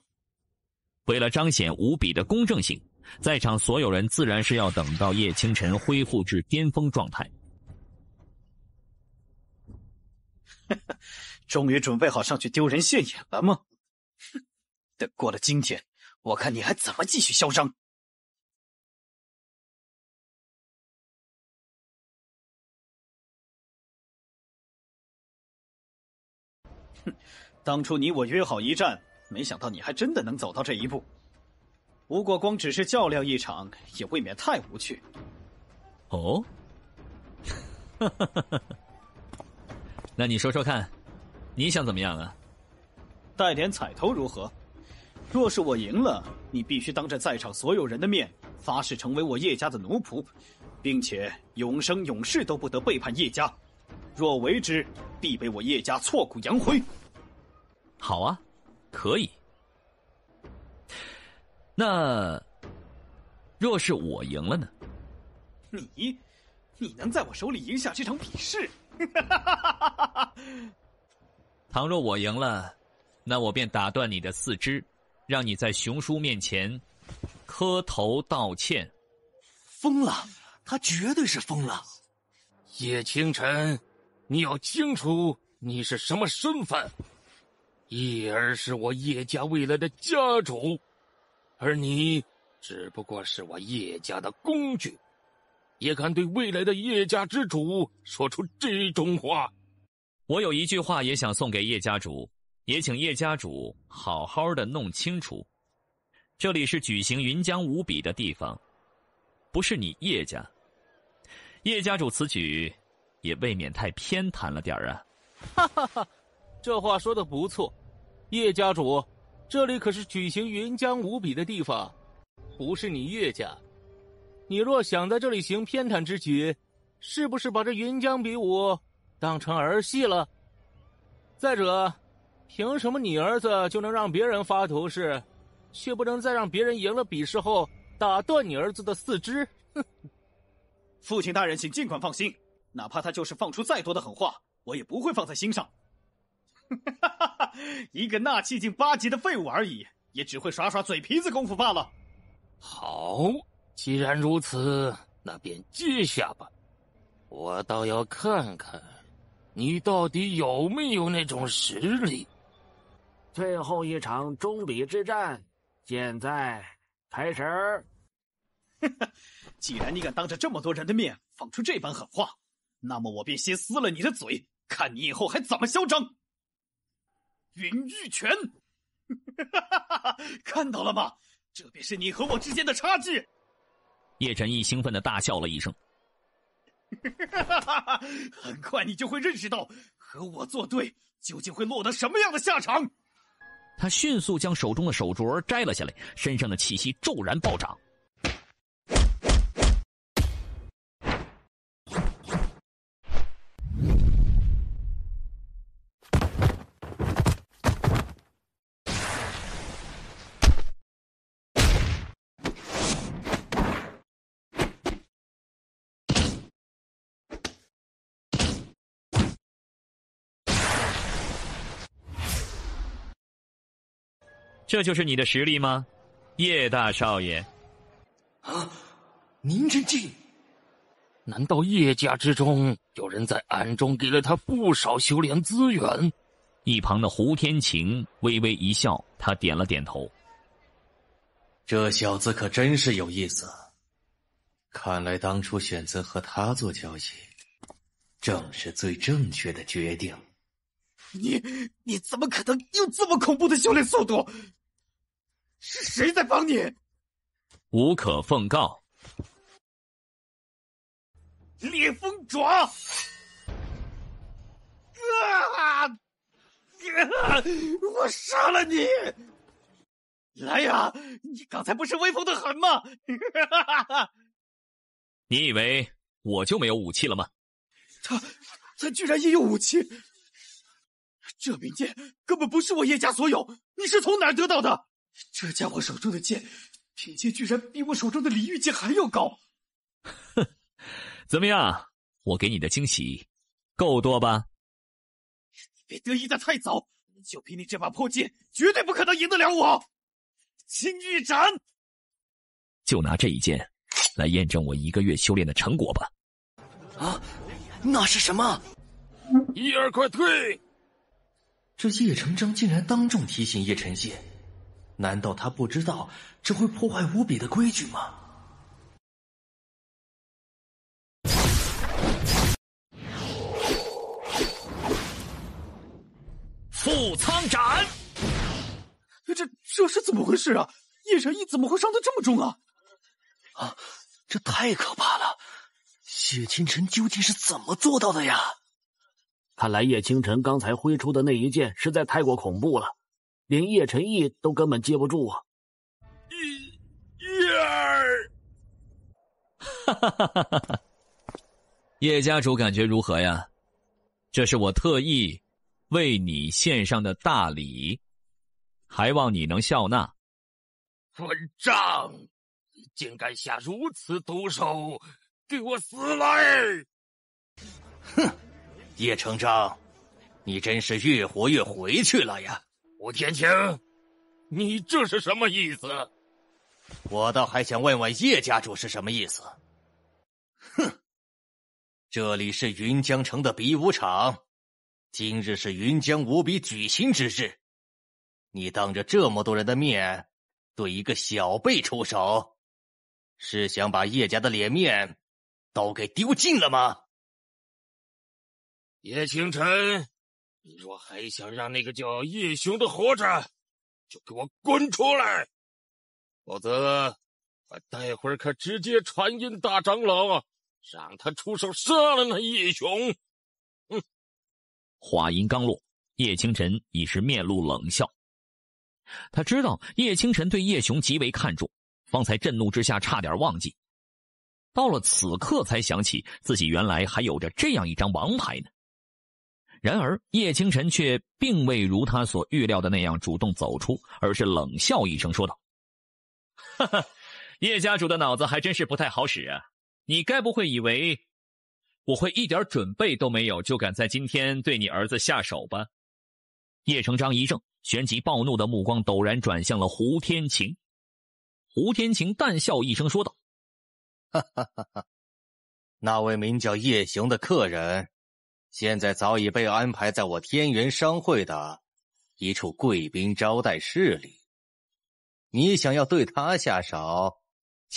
为了彰显无比的公正性，在场所有人自然是要等到叶清晨恢复至巅峰状态。终于准备好上去丢人现眼了吗？等过了今天，我看你还怎么继续嚣张。当初你我约好一战，没想到你还真的能走到这一步。不过光只是较量一场，也未免太无趣。哦，那你说说看，你想怎么样啊？带点彩头如何？若是我赢了，你必须当着在场所有人的面发誓成为我叶家的奴仆，并且永生永世都不得背叛叶家。若违之，必被我叶家挫骨扬灰。好啊，可以。那若是我赢了呢？你能在我手里赢下这场比试？倘若我赢了，那我便打断你的四肢，让你在熊叔面前磕头道歉。疯了，他绝对是疯了。叶清晨，你要清楚你是什么身份。叶儿是我叶家未来的家主，而你只不过是我叶家的工具，也敢对未来的叶家之主说出这种话。我有一句话也想送给叶家主，也请叶家主好好的弄清楚，这里是举行云江五比的地方，不是你叶家。叶家主此举也未免太偏袒了点啊。哈哈哈，这话说的不错，叶家主，这里可是举行云江五比的地方，不是你叶家。你若想在这里行偏袒之举，是不是把这云江比武当成儿戏了？再者，凭什么你儿子就能让别人发图示，却不能在让别人赢了比试后打断你儿子的四肢？父亲大人请尽管放心，哪怕他就是放出再多的狠话，我也不会放在心上。一个纳气境8级的废物而已，也只会耍耍嘴皮子功夫罢了。好，既然如此，那便接下吧。我倒要看看你到底有没有那种实力。最后一场终比之战，现在开始。既然你敢当着这么多人的面放出这般狠话，那么我便先撕了你的嘴，看你以后还怎么嚣张。云玉拳，看到了吗？这便是你和我之间的差距。叶晨毅兴奋地大笑了一声。很快你就会认识到，和我作对究竟会落得什么样的下场。他迅速将手中的手镯摘了下来，身上的气息骤然暴涨。这就是你的实力吗，叶大少爷？啊，宁真镜！难道叶家之中有人在暗中给了他不少修炼资源？一旁的胡天晴微微一笑，他点了点头。这小子可真是有意思，看来当初选择和他做交易，正是最正确的决定。你怎么可能有这么恐怖的修炼速度？是谁在帮你？无可奉告。烈风爪！我杀了你！来呀，你刚才不是威风的很吗？你以为我就没有武器了吗？他居然也有武器！这柄剑根本不是我叶家所有，你是从哪儿得到的？这家伙手中的剑品阶居然比我手中的李玉剑还要高。哼，怎么样？我给你的惊喜够多吧？你别得意的太早，就凭你这把破剑，绝对不可能赢得了我。青玉斩，就拿这一剑来验证我1个月修炼的成果吧。啊，那是什么？一儿快退！这叶成章竟然当众提醒叶晨燮，难道他不知道这会破坏无比的规矩吗？覆苍斩！这是怎么回事啊？叶晨毅怎么会伤得这么重啊？啊，这太可怕了！叶清晨究竟是怎么做到的呀？看来叶清晨刚才挥出的那一剑实在太过恐怖了，连叶晨毅都根本接不住啊！叶儿，哈哈哈哈哈！叶家主感觉如何呀？这是我特意为你献上的大礼，还望你能笑纳。混账！你竟敢下如此毒手，给我死来！哼！叶成章，你真是越活越回去了呀！吴天晴，你这是什么意思？我倒还想问问叶家主是什么意思。哼，这里是云江城的比武场，今日是云江无比举行之日，你当着这么多人的面对一个小辈出手，是想把叶家的脸面都给丢尽了吗？叶清晨，你若还想让那个叫叶雄的活着，就给我滚出来，否则我待会儿可直接传音大长老，让他出手杀了那叶雄。话音刚落，叶清晨已是面露冷笑。他知道叶清晨对叶雄极为看重，方才震怒之下差点忘记，到了此刻才想起自己原来还有着这样一张王牌呢。然而叶清晨却并未如他所预料的那样主动走出，而是冷笑一声说道：哈哈，叶家主的脑子还真是不太好使啊！你该不会以为我会一点准备都没有就敢在今天对你儿子下手吧？叶成章一怔，旋即暴怒的目光陡然转向了胡天晴。胡天晴淡笑一声说道：哈哈哈哈，那位名叫叶雄的客人现在早已被安排在我天元商会的一处贵宾招待室里。你想要对他下手，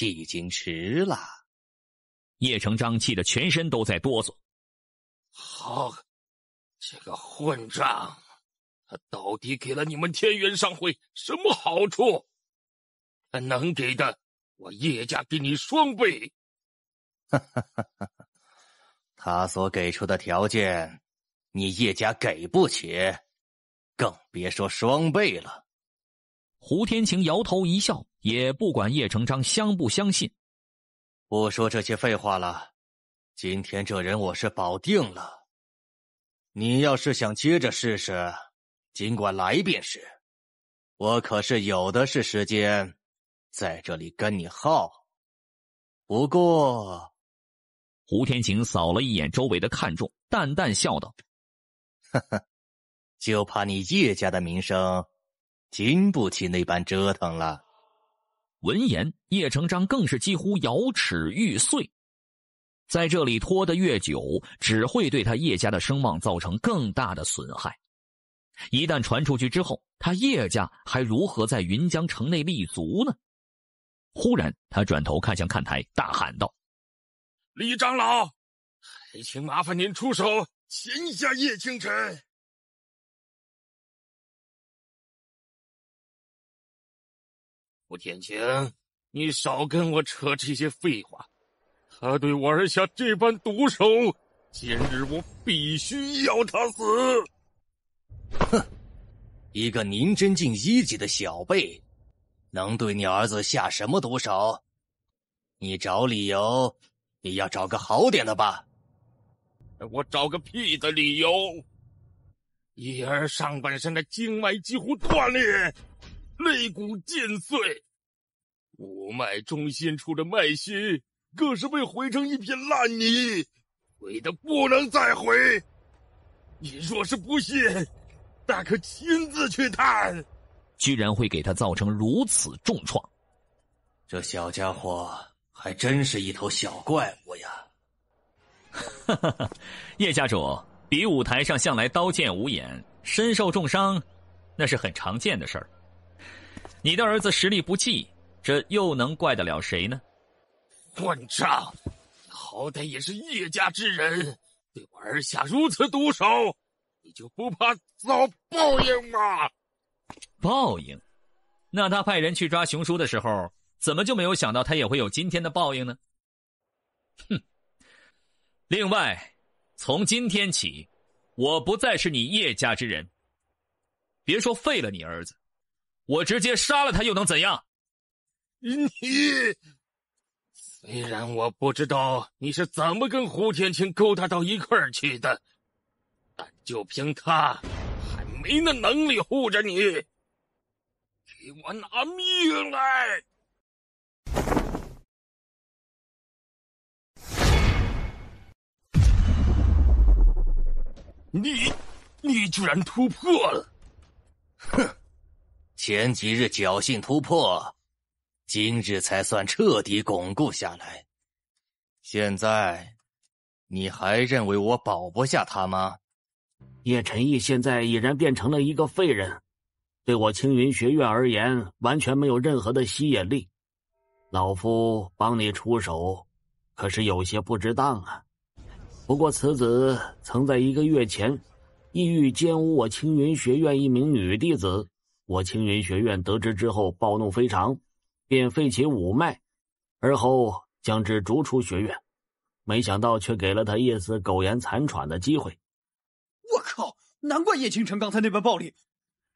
已经迟了。叶成章气得全身都在哆嗦。好，这个混账，他到底给了你们天元商会什么好处？他能给的，我叶家给你双倍。他所给出的条件，你叶家给不起，更别说双倍了。胡天晴摇头一笑，也不管叶成章相不相信。不说这些废话了，今天这人我是保定了。你要是想接着试试，尽管来便是。我可是有的是时间在这里跟你耗。不过，胡天晴扫了一眼周围的看众，淡淡笑道：“呵呵，就怕你叶家的名声经不起那般折腾了。”闻言，叶成章更是几乎咬齿欲碎。在这里拖得越久，只会对他叶家的声望造成更大的损害。一旦传出去之后，他叶家还如何在云江城内立足呢？忽然，他转头看向看台，大喊道：“李长老，还请麻烦您出手擒下叶清晨。”胡天晴，你少跟我扯这些废话。他对我儿下这般毒手，今日我必须要他死。哼，一个宁真境1级的小辈，能对你儿子下什么毒手？你找理由，也要找个好点的吧。我找个屁的理由！叶儿上半身的经脉几乎断裂，肋骨尽碎，五脉中心处的脉息更是被毁成一片烂泥，毁得不能再毁。你若是不信，大可亲自去探。居然会给他造成如此重创，这小家伙还真是一头小怪物呀！哈哈哈，叶家主，比武台上向来刀剑无眼，身受重伤，那是很常见的事儿。你的儿子实力不济，这又能怪得了谁呢？混账！好歹也是叶家之人，对我儿下如此毒手，你就不怕遭报应吗？报应？那他派人去抓熊叔的时候，怎么就没有想到他也会有今天的报应呢？哼！另外，从今天起，我不再是你叶家之人。别说废了你儿子，我直接杀了他又能怎样？你，虽然我不知道你是怎么跟胡天晴勾搭到一块儿去的，但就凭他还没那能力护着你，给我拿命来！你居然突破了！哼，前几日侥幸突破，今日才算彻底巩固下来。现在，你还认为我保不下他吗？叶晨毅现在已然变成了一个废人，对我青云学院而言，完全没有任何的吸引力。老夫帮你出手，可是有些不值当啊。不过此子曾在1个月前意欲奸污我青云学院一名女弟子，我青云学院得知之后暴怒非常，便废其五脉，而后将之逐出学院。没想到却给了他一丝苟延残喘的机会。我靠，难怪叶清晨刚才那般暴力，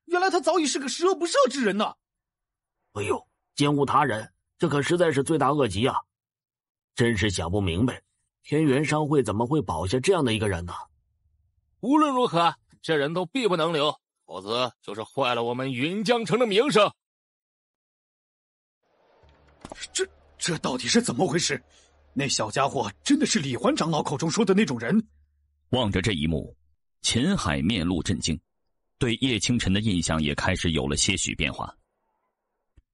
原来他早已是个十恶不赦之人呐！哎呦，奸污他人，这可实在是罪大恶极啊！真是想不明白，天元商会怎么会保下这样的一个人呢？无论如何，这人都必不能留，否则就是坏了我们云江城的名声。这到底是怎么回事？那小家伙真的是李环长老口中说的那种人？望着这一幕，秦海面露震惊，对叶清晨的印象也开始有了些许变化。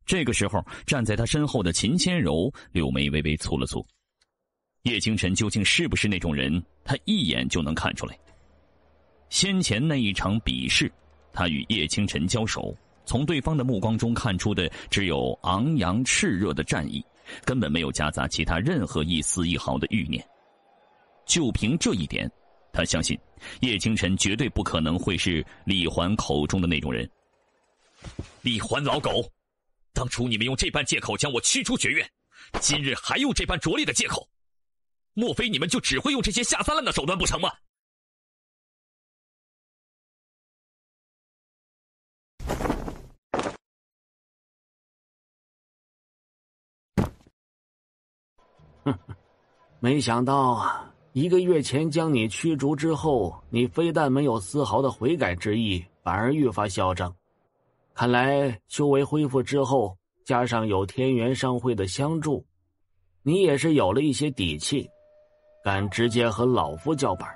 这个时候，站在他身后的秦千柔柳眉微微蹙了蹙。叶清晨究竟是不是那种人，他一眼就能看出来。先前那一场比试，他与叶清晨交手，从对方的目光中看出的只有昂扬炽热的战意，根本没有夹杂其他任何一丝一毫的欲念。就凭这一点，他相信叶清晨绝对不可能会是李环口中的那种人。李环老狗，当初你们用这般借口将我驱出学院，今日还用这般拙劣的借口，莫非你们就只会用这些下三滥的手段不成吗？没想到1个月前将你驱逐之后，你非但没有丝毫的悔改之意，反而愈发嚣张。看来修为恢复之后，加上有天元商会的相助，你也是有了一些底气，敢直接和老夫叫板。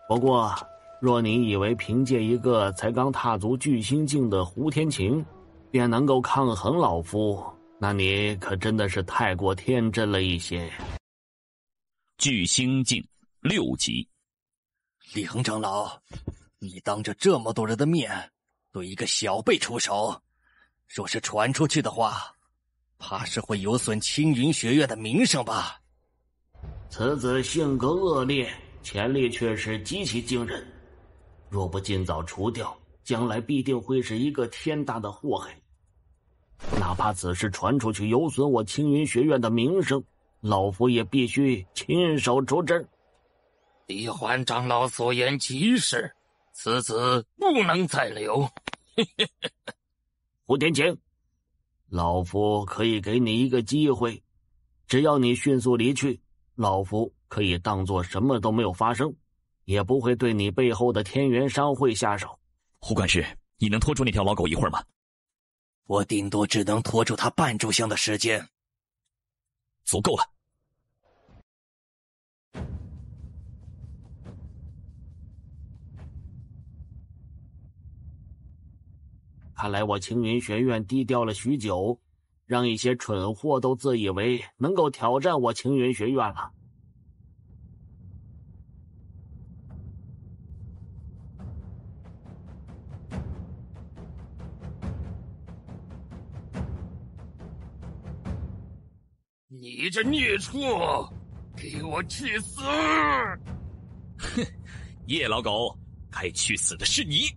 不过，若你以为凭借一个才刚踏足巨星境的胡天晴，便能够抗衡老夫，那你可真的是太过天真了一些。巨星境6级。李恒长老，你当着这么多人的面对一个小辈出手，若是传出去的话，怕是会有损青云学院的名声吧？此子性格恶劣，潜力却是极其惊人，若不尽早除掉，将来必定会是一个天大的祸害。哪怕此事传出去有损我青云学院的名声，老夫也必须亲手出阵。李环长老所言极是，此子不能再留。胡天晴，老夫可以给你一个机会，只要你迅速离去，老夫可以当作什么都没有发生，也不会对你背后的天元商会下手。胡管事，你能拖住那条老狗一会儿吗？我顶多只能拖住他半炷香的时间。足够了。看来我青云学院低调了许久，让一些蠢货都自以为能够挑战我青云学院了。你这孽畜，给我去死！哼，叶老狗，该去死的是你！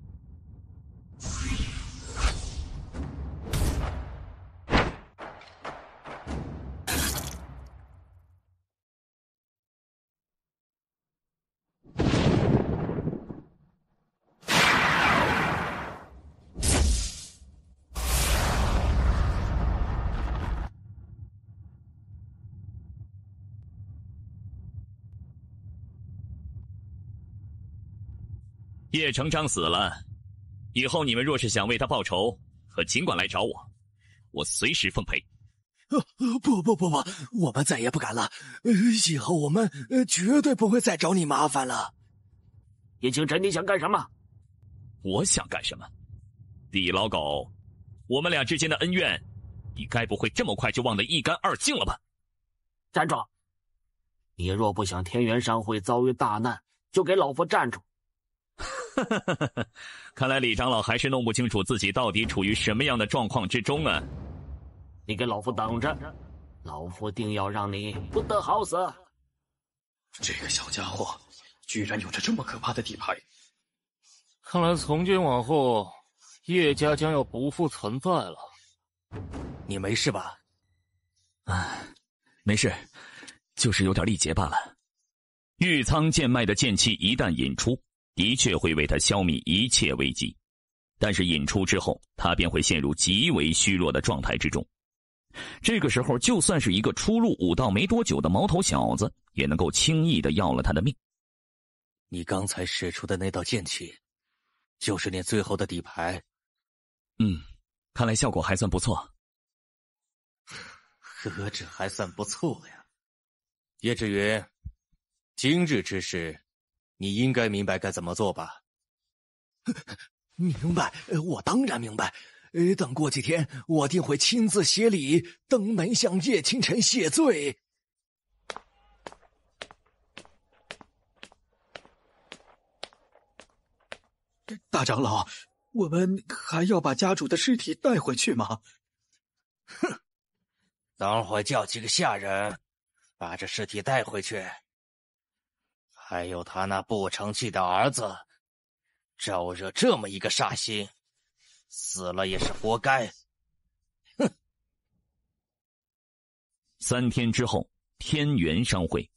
叶成章死了，以后你们若是想为他报仇，可尽管来找我，我随时奉陪。不，我们再也不敢了，以后我们绝对不会再找你麻烦了。叶清晨，你想干什么？我想干什么？李老狗，我们俩之间的恩怨，你该不会这么快就忘得一干二净了吧？站住！你若不想天元商会遭遇大难，就给老夫站住！看来李长老还是弄不清楚自己到底处于什么样的状况之中啊！你给老夫等着，老夫定要让你不得好死！这个小家伙居然有着这么可怕的底牌，看来从今往后，叶家将要不复存在了。你没事吧？没事，就是有点力竭罢了。玉苍剑脉的剑气一旦引出，的确会为他消弭一切危机，但是引出之后，他便会陷入极为虚弱的状态之中。这个时候，就算是一个初入武道没多久的毛头小子，也能够轻易的要了他的命。你刚才使出的那道剑气，就是你最后的底牌。看来效果还算不错。何止还算不错呀？叶志云，今日之事，你应该明白该怎么做吧？明白，我当然明白。等过几天，我定会亲自协礼登门向叶清晨谢罪。大长老，我们还要把家主的尸体带回去吗？哼，等会叫几个下人把这尸体带回去。还有他那不成器的儿子，招惹这么一个煞星，死了也是活该。哼！3天之后，天元商会。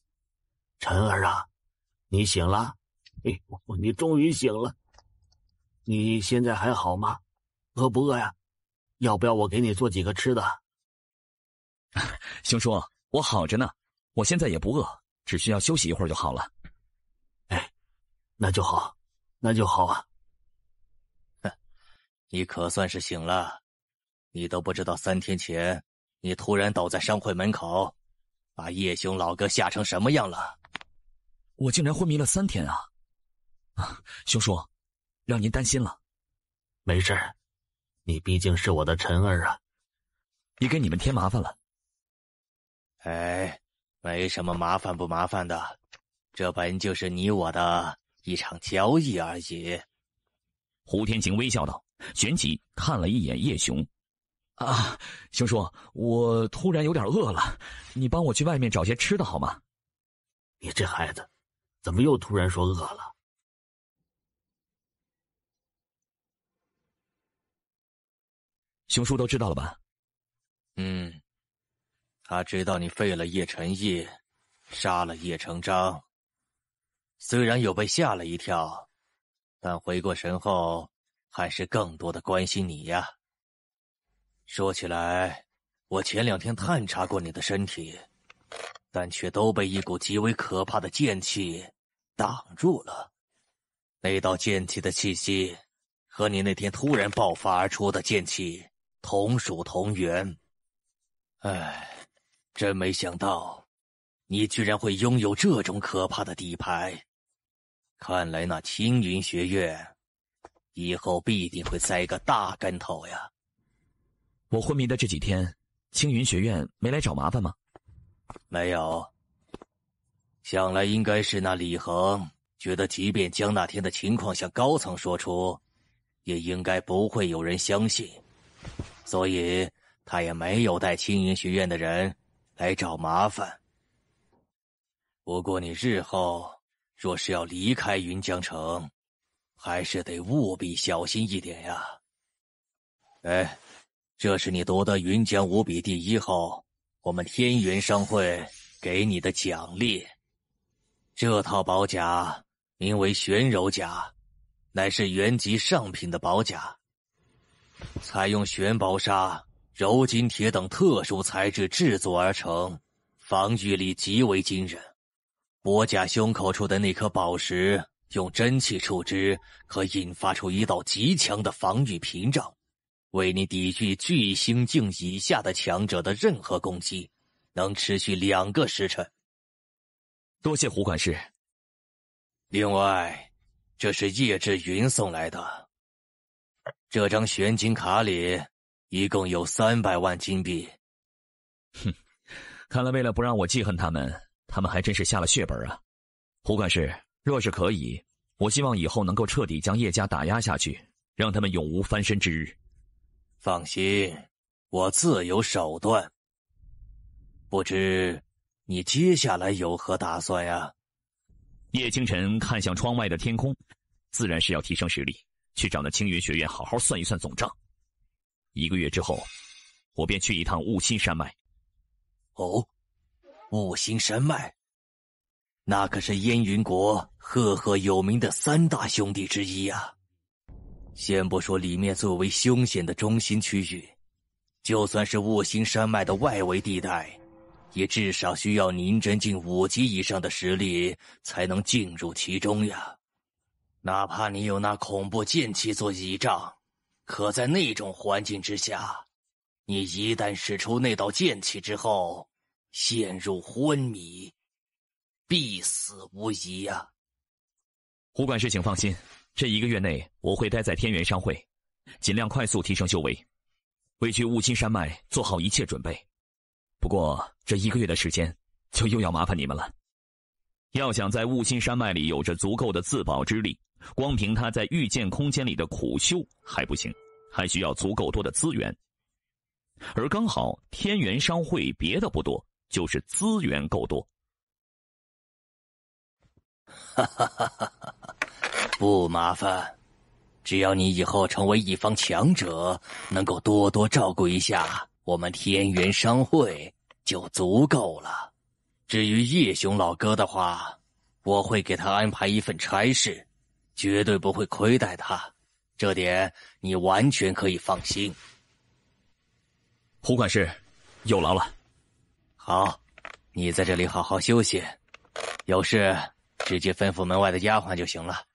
晨儿啊，你醒了？你终于醒了。你现在还好吗？饿不饿呀？要不要我给你做几个吃的？兄叔，我好着呢，我现在也不饿，只需要休息一会儿就好了。那就好，那就好啊。哼，你可算是醒了。你都不知道3天前你突然倒在商会门口，把叶兄老哥吓成什么样了。我竟然昏迷了3天啊！兄叔，让您担心了。没事，你毕竟是我的晨儿啊。也给你们添麻烦了。没什么麻烦不麻烦的，这本就是你我的一场交易而已。胡天晴微笑道，旋即看了一眼叶雄。兄叔，我突然有点饿了，你帮我去外面找些吃的好吗？你这孩子，怎么又突然说饿了？兄叔都知道了吧？他知道你废了叶晨义，杀了叶成章。虽然有被吓了一跳，但回过神后，还是更多的关心你呀。说起来，我前2天探查过你的身体，但却都被一股极为可怕的剑气挡住了。那道剑气的气息，和你那天突然爆发而出的剑气同属同源。真没想到，你居然会拥有这种可怕的底牌。看来那青云学院以后必定会栽个大跟头呀。我昏迷的这几天，青云学院没来找麻烦吗？没有，想来应该是那李恒觉得即便将那天的情况向高层说出，也应该不会有人相信，所以他也没有带青云学院的人来找麻烦。不过你日后若是要离开云江城，还是得务必小心一点呀。这是你夺得云江5比第1后，我们天元商会给你的奖励。这套宝甲名为玄柔甲，乃是原级上品的宝甲，采用玄宝砂、柔金铁等特殊材质制作而成，防御力极为惊人。薄甲胸口处的那颗宝石，用真气触之，可引发出一道极强的防御屏障，为你抵御巨星境以下的强者的任何攻击，能持续2个时辰。多谢胡管事。另外，这是叶志云送来的。这张玄金卡里一共有300万金币。看来为了不让我记恨他们还真是下了血本啊。胡管事，若是可以，我希望以后能够彻底将叶家打压下去，让他们永无翻身之日。放心，我自有手段。不知你接下来有何打算呀？叶清晨看向窗外的天空，自然是要提升实力，去找那青云学院好好算一算总账。1个月之后，我便去一趟雾心山脉。雾心山脉，那可是燕云国赫赫有名的3大兄弟之一啊。先不说里面最为凶险的中心区域，就算是雾心山脉的外围地带，也至少需要宁真境5级以上的实力才能进入其中呀。哪怕你有那恐怖剑气做倚仗，可在那种环境之下，你一旦使出那道剑气之后，陷入昏迷，必死无疑呀。胡管事请放心，这1个月内我会待在天元商会，尽量快速提升修为，为去雾心山脉做好一切准备。不过这1个月的时间就又要麻烦你们了。要想在雾心山脉里有着足够的自保之力，光凭他在御剑空间里的苦修还不行，还需要足够多的资源。而刚好天元商会别的不多，就是资源够多。哈哈哈哈哈！不麻烦，只要你以后成为一方强者，能够多多照顾一下我们天元商会，就足够了。至于叶雄老哥的话，我会给他安排一份差事，绝对不会亏待他，这点你完全可以放心。胡管事，有劳了。好，你在这里好好休息，有事直接吩咐门外的丫鬟就行了。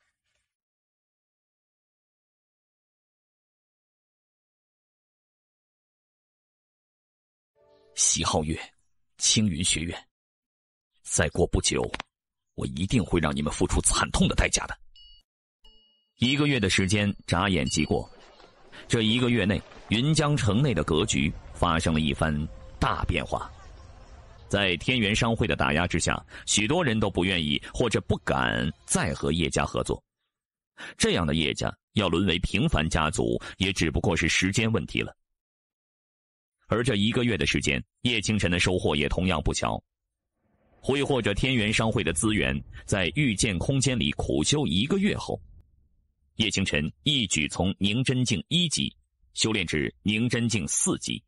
席皓月，青云学院，再过不久，我一定会让你们付出惨痛的代价的。1个月的时间眨眼即过，这1个月内，云江城内的格局发生了一番大变化。在天元商会的打压之下，许多人都不愿意或者不敢再和叶家合作。这样的叶家要沦为平凡家族，也只不过是时间问题了。而这1个月的时间，叶清晨的收获也同样不小。挥霍着天元商会的资源，在御剑空间里苦修1个月后，叶清晨一举从凝真境1级修炼至凝真境4级。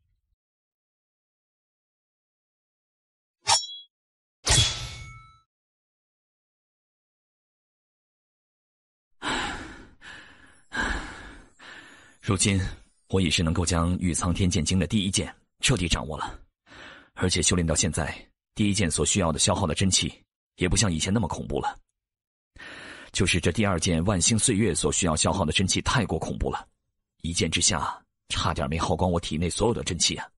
如今我已是能够将玉苍天剑经的第1剑彻底掌握了，而且修炼到现在，第1剑所需要的消耗的真气也不像以前那么恐怖了。就是这第2剑万星岁月所需要消耗的真气太过恐怖了，一剑之下差点没耗光我体内所有的真气啊！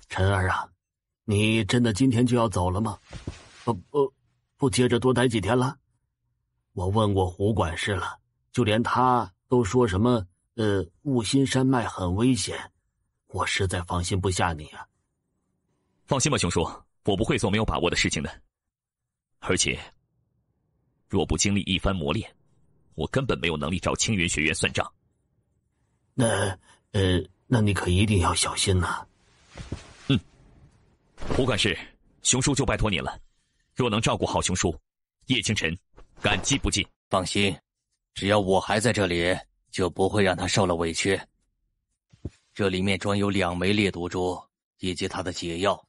晨儿啊，你真的今天就要走了吗？不接着多待几天了？我问过胡管事了，就连他都说什么雾心山脉很危险，我实在放心不下你啊。放心吧，熊叔，我不会做没有把握的事情的。而且，若不经历一番磨练，我根本没有能力找青云学院算账。那你可一定要小心呐。胡管事，熊叔就拜托你了。若能照顾好熊叔，叶清晨感激不尽。放心，只要我还在这里，就不会让他受了委屈。这里面装有2枚烈毒珠以及它的解药。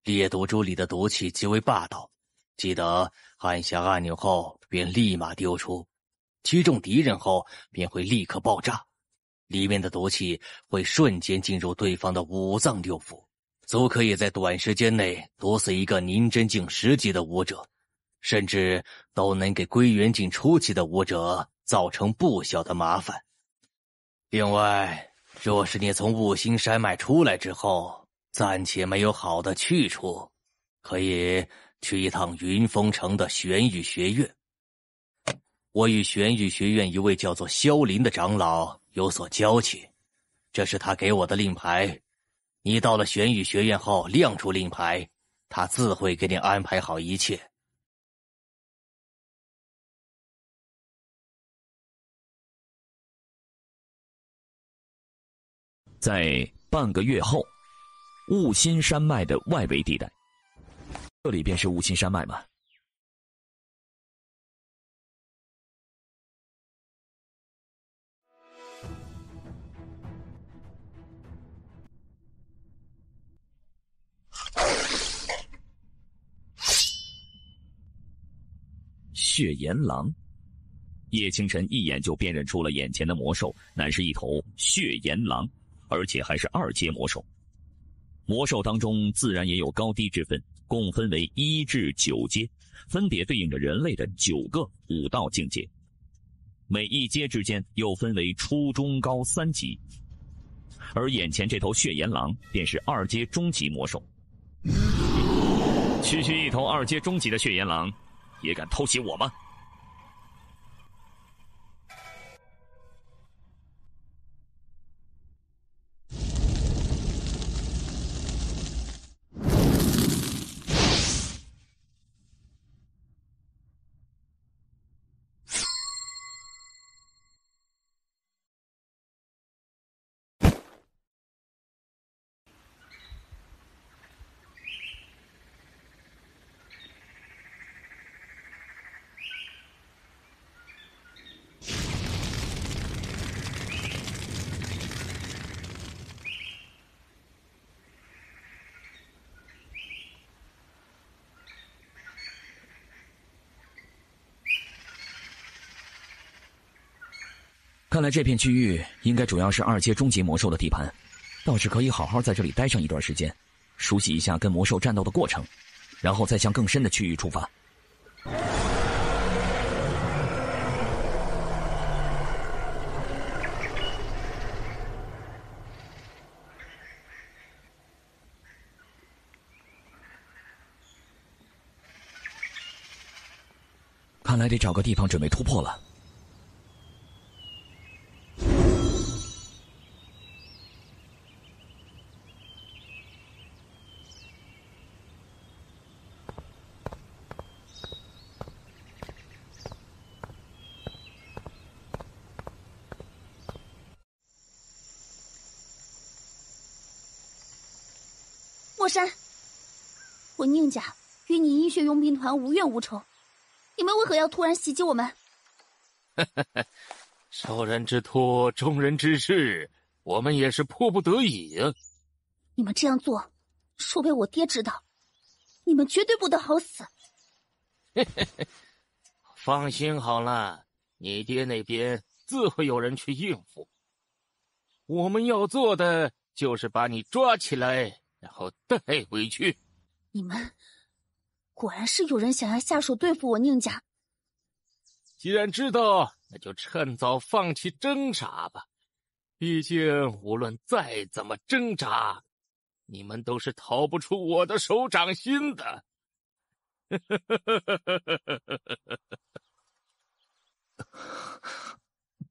烈毒珠里的毒气极为霸道，记得按下按钮后便立马丢出，击中敌人后便会立刻爆炸，里面的毒气会瞬间进入对方的5脏6腑，足可以在短时间内毒死一个凝真境10级的武者，甚至都能给归元境初期的武者造成不小的麻烦。另外，若是你从雾星山脉出来之后，暂且没有好的去处，可以去一趟云峰城的玄羽学院。我与玄羽学院一位叫做萧林的长老有所交情，这是他给我的令牌。你到了玄羽学院后亮出令牌，他自会给你安排好一切。在半个月后，雾心山脉的外围地带，这里便是雾心山脉吗？血炎狼，叶清晨一眼就辨认出了眼前的魔兽乃是一头血炎狼，而且还是2阶魔兽。魔兽当中自然也有高低之分，共分为1至9阶，分别对应着人类的9个武道境界。每一阶之间又分为初中高3级，而眼前这头血炎狼便是2阶中级魔兽。区区一头2阶中级的血炎狼，也敢偷袭我吗？看来这片区域应该主要是2阶终极魔兽的地盘，倒是可以好好在这里待上一段时间，熟悉一下跟魔兽战斗的过程，然后再向更深的区域出发。看来得找个地方准备突破了。莫山，我宁家与你阴血佣兵团无怨无仇，你们为何要突然袭击我们？受人之托，忠人之事，我们也是迫不得已呀。你们这样做，若被我爹知道，你们绝对不得好死。放心好了，你爹那边自会有人去应付。我们要做的就是把你抓起来，然后带回去。你们果然是有人想要下手对付我宁家。既然知道，那就趁早放弃挣扎吧。毕竟无论再怎么挣扎，你们都是逃不出我的手掌心的。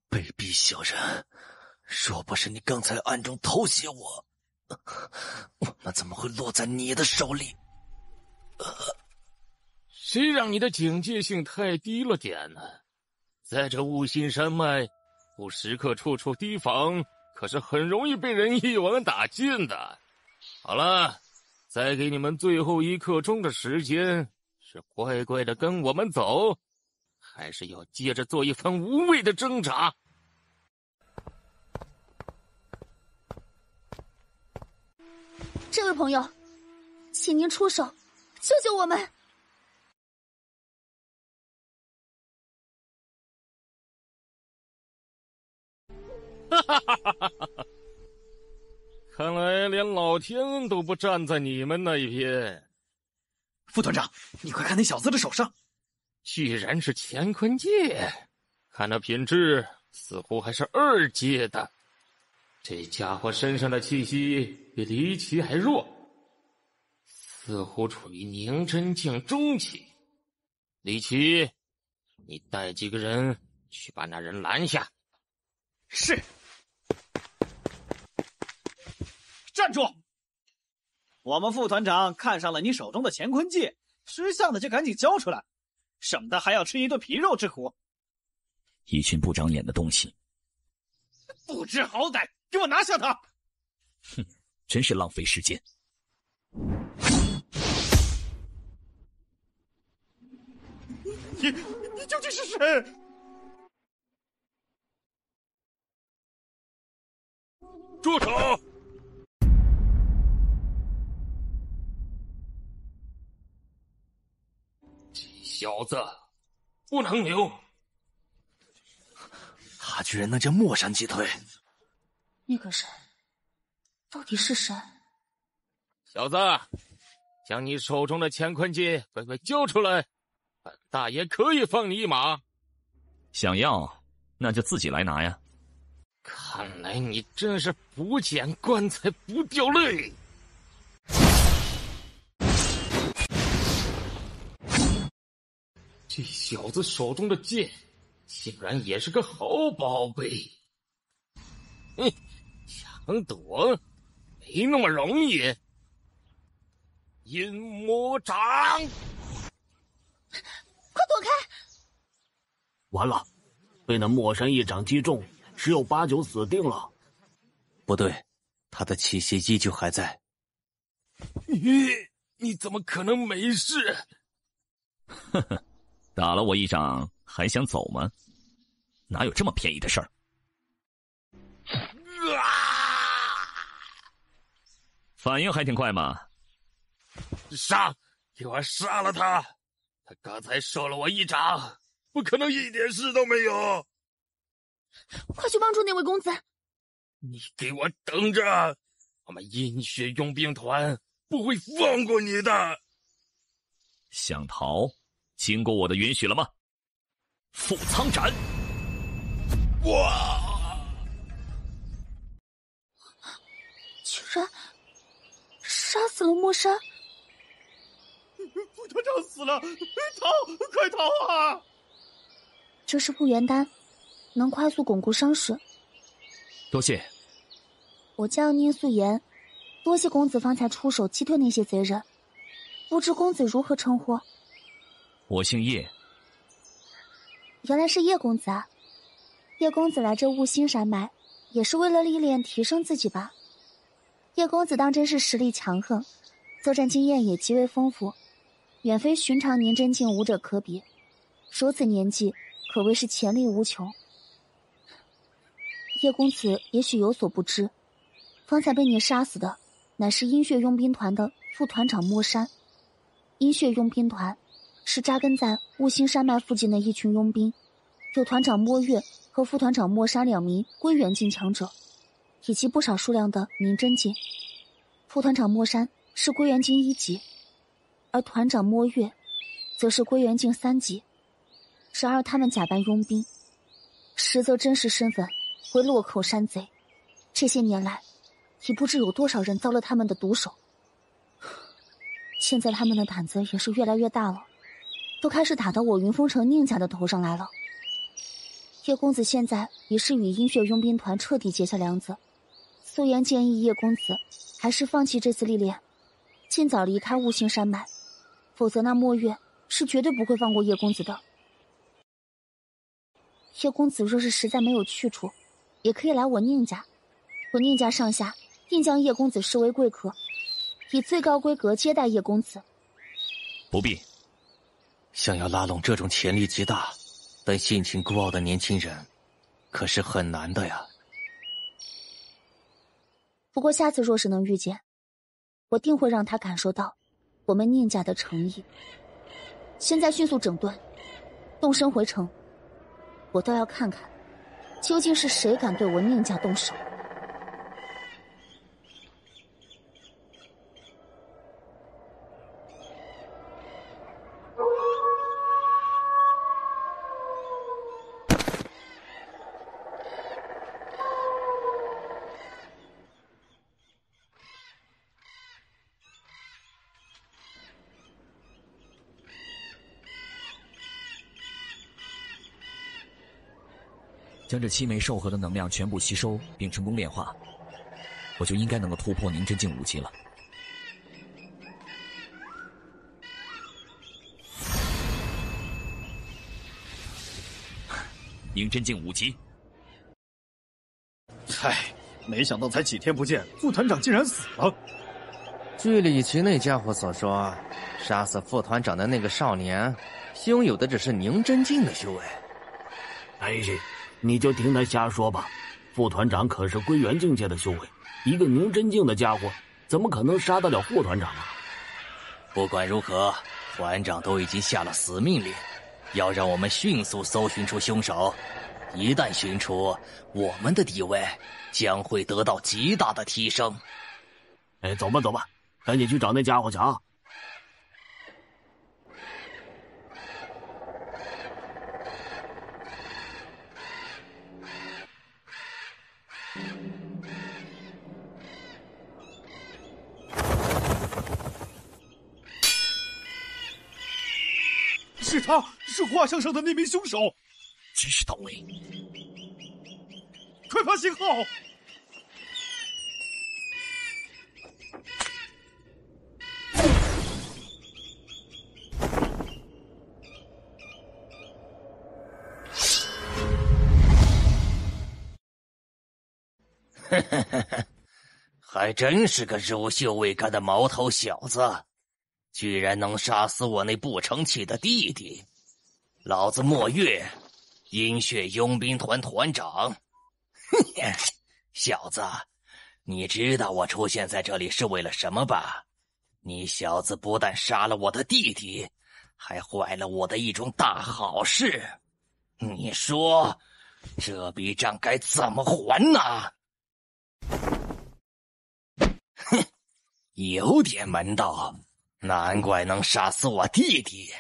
卑鄙小人，若不是你刚才暗中偷袭我，我们怎么会落在你的手里？谁让你的警戒性太低了点呢？在这雾心山脉，不时刻处处提防，可是很容易被人一网打尽的。好了，再给你们最后1刻钟的时间，是乖乖的跟我们走，还是要接着做一番无谓的挣扎？这位朋友，请您出手，救救我们！看来连老天都不站在你们那一边。副团长，你快看那小子的手上，既然是乾坤戒，看那品质似乎还是2阶的。这家伙身上的气息比离奇还弱，似乎处于凝真境中期。离奇，你带几个人去把那人拦下。是。站住！我们副团长看上了你手中的乾坤戒，识相的就赶紧交出来，省得还要吃一顿皮肉之苦。一群不长眼的东西，不知好歹，给我拿下他！哼，真是浪费时间。你究竟是谁？住手！小子，不能留！他居然能将墨山击退！那个人到底是谁？小子，将你手中的乾坤戒乖乖交出来，本大爷可以放你一马。想要，那就自己来拿呀。看来你真是不见棺材不掉泪。这小子手中的剑，竟然也是个好宝贝。抢夺没那么容易。阴魔掌，快躲开！完了，被那墨山一掌击中，只有8、9死定了。不对，他的气息依旧还在。你怎么可能没事？呵呵，打了我一掌还想走吗？哪有这么便宜的事儿？反应还挺快嘛。杀！给我杀了他！他刚才受了我一掌，不可能一点事都没有。快去帮助那位公子！你给我等着！我们阴血佣兵团不会放过你的！想逃，经过我的允许了吗？覆苍斩！哇！居然杀死了莫山！副团长死了，逃！快逃啊！这是复原丹，能快速巩固伤势。多谢。我叫宁素颜，多谢公子方才出手击退那些贼人。不知公子如何称呼？我姓叶。原来是叶公子啊！叶公子来这雾星山脉，也是为了历练提升自己吧？叶公子当真是实力强横，作战经验也极为丰富，远非寻常年真境武者可比。如此年纪，可谓是潜力无穷。叶公子也许有所不知，方才被你杀死的，乃是阴血佣兵团的副团长莫山。阴血佣兵团是扎根在雾星山脉附近的一群佣兵，有团长莫月和副团长莫山2名归元境强者，以及不少数量的明真境。副团长莫山是归元境1级，而团长莫月则是归元境3级。然而他们假扮佣兵，实则真实身份为落口山贼。这些年来，已不知有多少人遭了他们的毒手。现在他们的胆子也是越来越大了，都开始打到我云峰城宁家的头上来了。叶公子现在已是与阴血佣兵团彻底结下梁子，素颜建议叶公子还是放弃这次历练，尽早离开雾星山脉，否则那墨月是绝对不会放过叶公子的。叶公子若是实在没有去处，也可以来我宁家，我宁家上下定将叶公子视为贵客，以最高规格接待叶公子。不必。想要拉拢这种潜力极大但性情孤傲的年轻人，可是很难的呀。不过下次若是能遇见，我定会让他感受到我们宁家的诚意。现在迅速整顿，动身回城。我倒要看看，究竟是谁敢对我宁家动手。将这7枚兽核的能量全部吸收并成功炼化，我就应该能够突破凝真境5级了。凝真境5级。嗨，没想到才几天不见，副团长竟然死了。据李奇那家伙所说，杀死副团长的那个少年，拥有的只是凝真境的修为。哎，你就听他瞎说吧。副团长可是归元境界的修为，一个凝真境的家伙，怎么可能杀得了副团长啊？不管如何，团长都已经下了死命令，要让我们迅速搜寻出凶手。一旦寻出，我们的地位将会得到极大的提升。哎，走吧走吧，赶紧去找那家伙去啊！是他，是画像上的那名凶手，真是到位！快发信号！还真是个乳臭未干的毛头小子，居然能杀死我那不成器的弟弟！老子墨月，阴血佣兵团团长。小子，你知道我出现在这里是为了什么吧？你小子不但杀了我的弟弟，还坏了我的一桩大好事。你说，这笔账该怎么还呢？哼，有点门道，难怪能杀死我弟弟。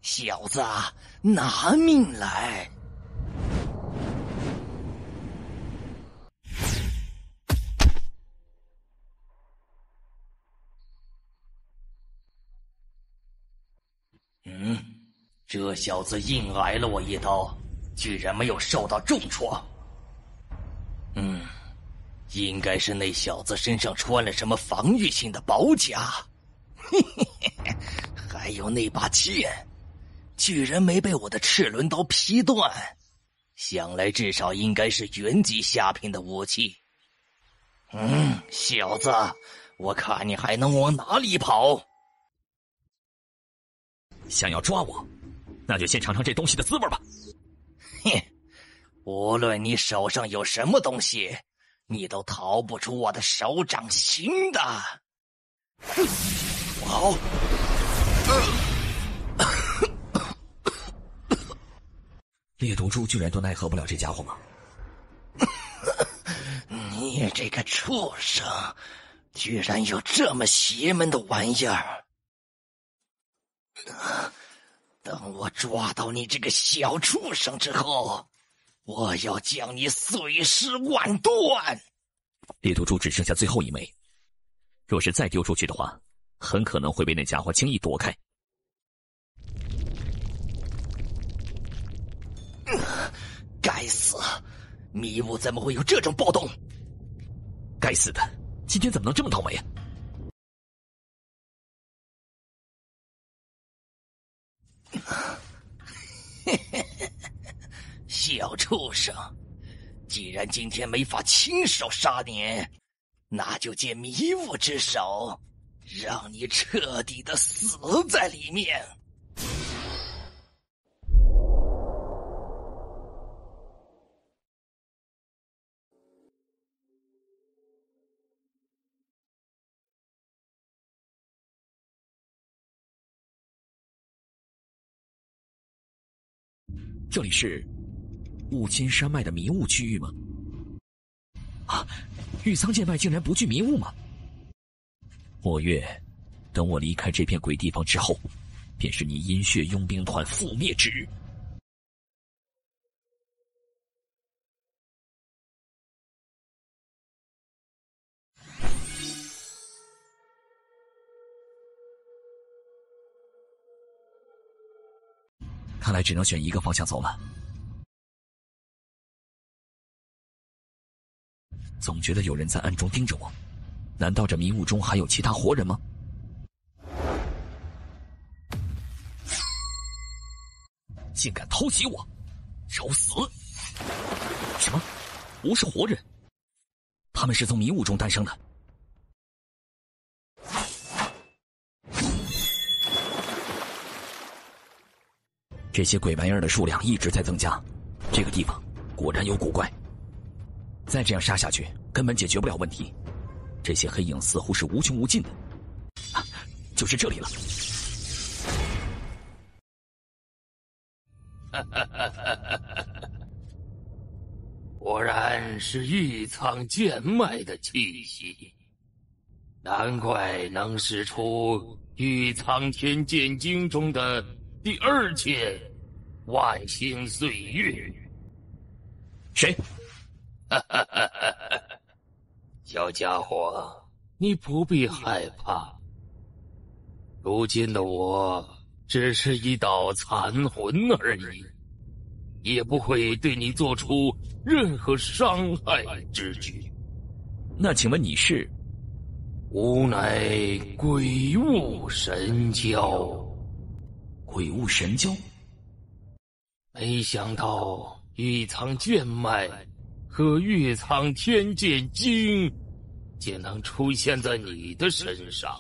小子，拿命来！这小子硬挨了我一刀，居然没有受到重创。应该是那小子身上穿了什么防御性的薄甲。还有那把剑，居然没被我的赤轮刀劈断，想来至少应该是原级下品的武器。小子，我看你还能往哪里跑？想要抓我，那就先尝尝这东西的滋味吧。无论你手上有什么东西，你都逃不出我的手掌心的。好。猎毒蛛居然都奈何不了这家伙吗？你这个畜生，居然有这么邪门的玩意儿！等我抓到你这个小畜生之后，我要将你碎尸万段！猎毒蛛只剩下最后一枚，若是再丢出去的话，很可能会被那家伙轻易躲开。该死！迷雾怎么会有这种暴动？该死的，今天怎么能这么倒霉啊？小畜生，既然今天没法亲手杀你，那就借迷雾之手，让你彻底的死在里面。这里是雾间山脉的迷雾区域吗？啊，玉苍剑脉竟然不惧迷雾吗？墨月，等我离开这片鬼地方之后，便是你阴血佣兵团覆灭之日。看来只能选一个方向走了。总觉得有人在暗中盯着我，难道这迷雾中还有其他活人吗？竟敢偷袭我，找死！什么？不是活人？他们是从迷雾中诞生的。这些鬼玩意儿的数量一直在增加，这个地方果然有古怪。再这样杀下去，根本解决不了问题。这些黑影似乎是无穷无尽的，啊，就是这里了。果然是玉苍剑脉的气息，难怪能使出玉苍天剑经中的第2剑万星岁月。谁？小家伙，你不必害怕。如今的我只是一道残魂而已，也不会对你做出任何伤害之举。那请问你是？吾乃鬼物神蛟。鬼物神蛟？没想到玉苍剑脉和玉苍天剑经竟能出现在你的身上，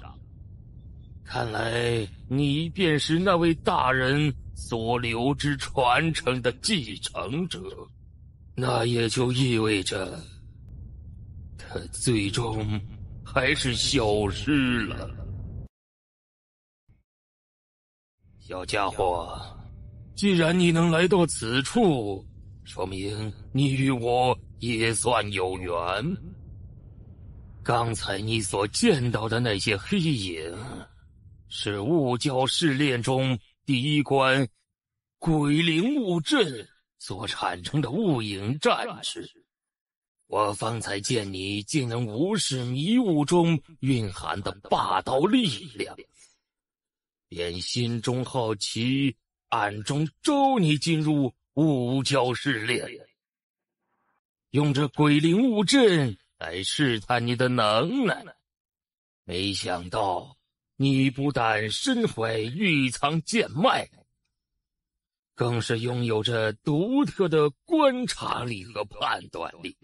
看来你便是那位大人所留之传承的继承者，那也就意味着他最终还是消失了。小家伙，既然你能来到此处，说明你与我也算有缘。刚才你所见到的那些黑影，是雾教试炼中第一关鬼灵雾阵所产生的雾影战士。我方才见你竟能无视迷雾中蕴含的霸道力量，便心中好奇，暗中招你进入雾教试炼，用这鬼灵雾阵来试探你的能耐。没想到你不但身怀玉苍剑脉，更是拥有着独特的观察力和判断力，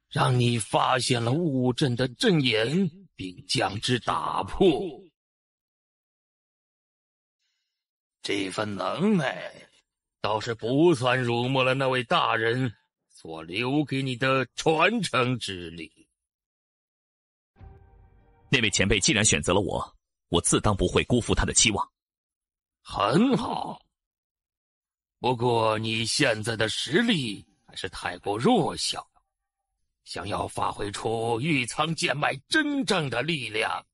让你发现了雾阵的阵眼，并将之打破。这份能耐倒是不算辱没了那位大人所留给你的传承之力。那位前辈既然选择了我，我自当不会辜负他的期望。很好，不过你现在的实力还是太过弱小，想要发挥出玉苍剑脉真正的力量，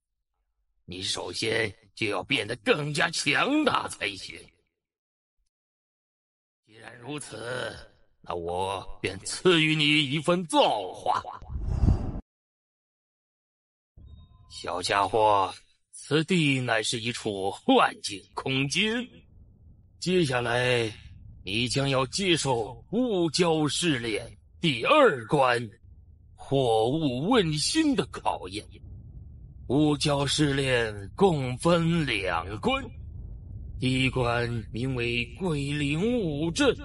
你首先就要变得更加强大才行。既然如此，那我便赐予你一份造化。小家伙，此地乃是一处幻境空间，接下来你将要接受雾教试炼第2关火雾问心的考验。雾教试炼共分2关，第一关名为鬼灵雾阵，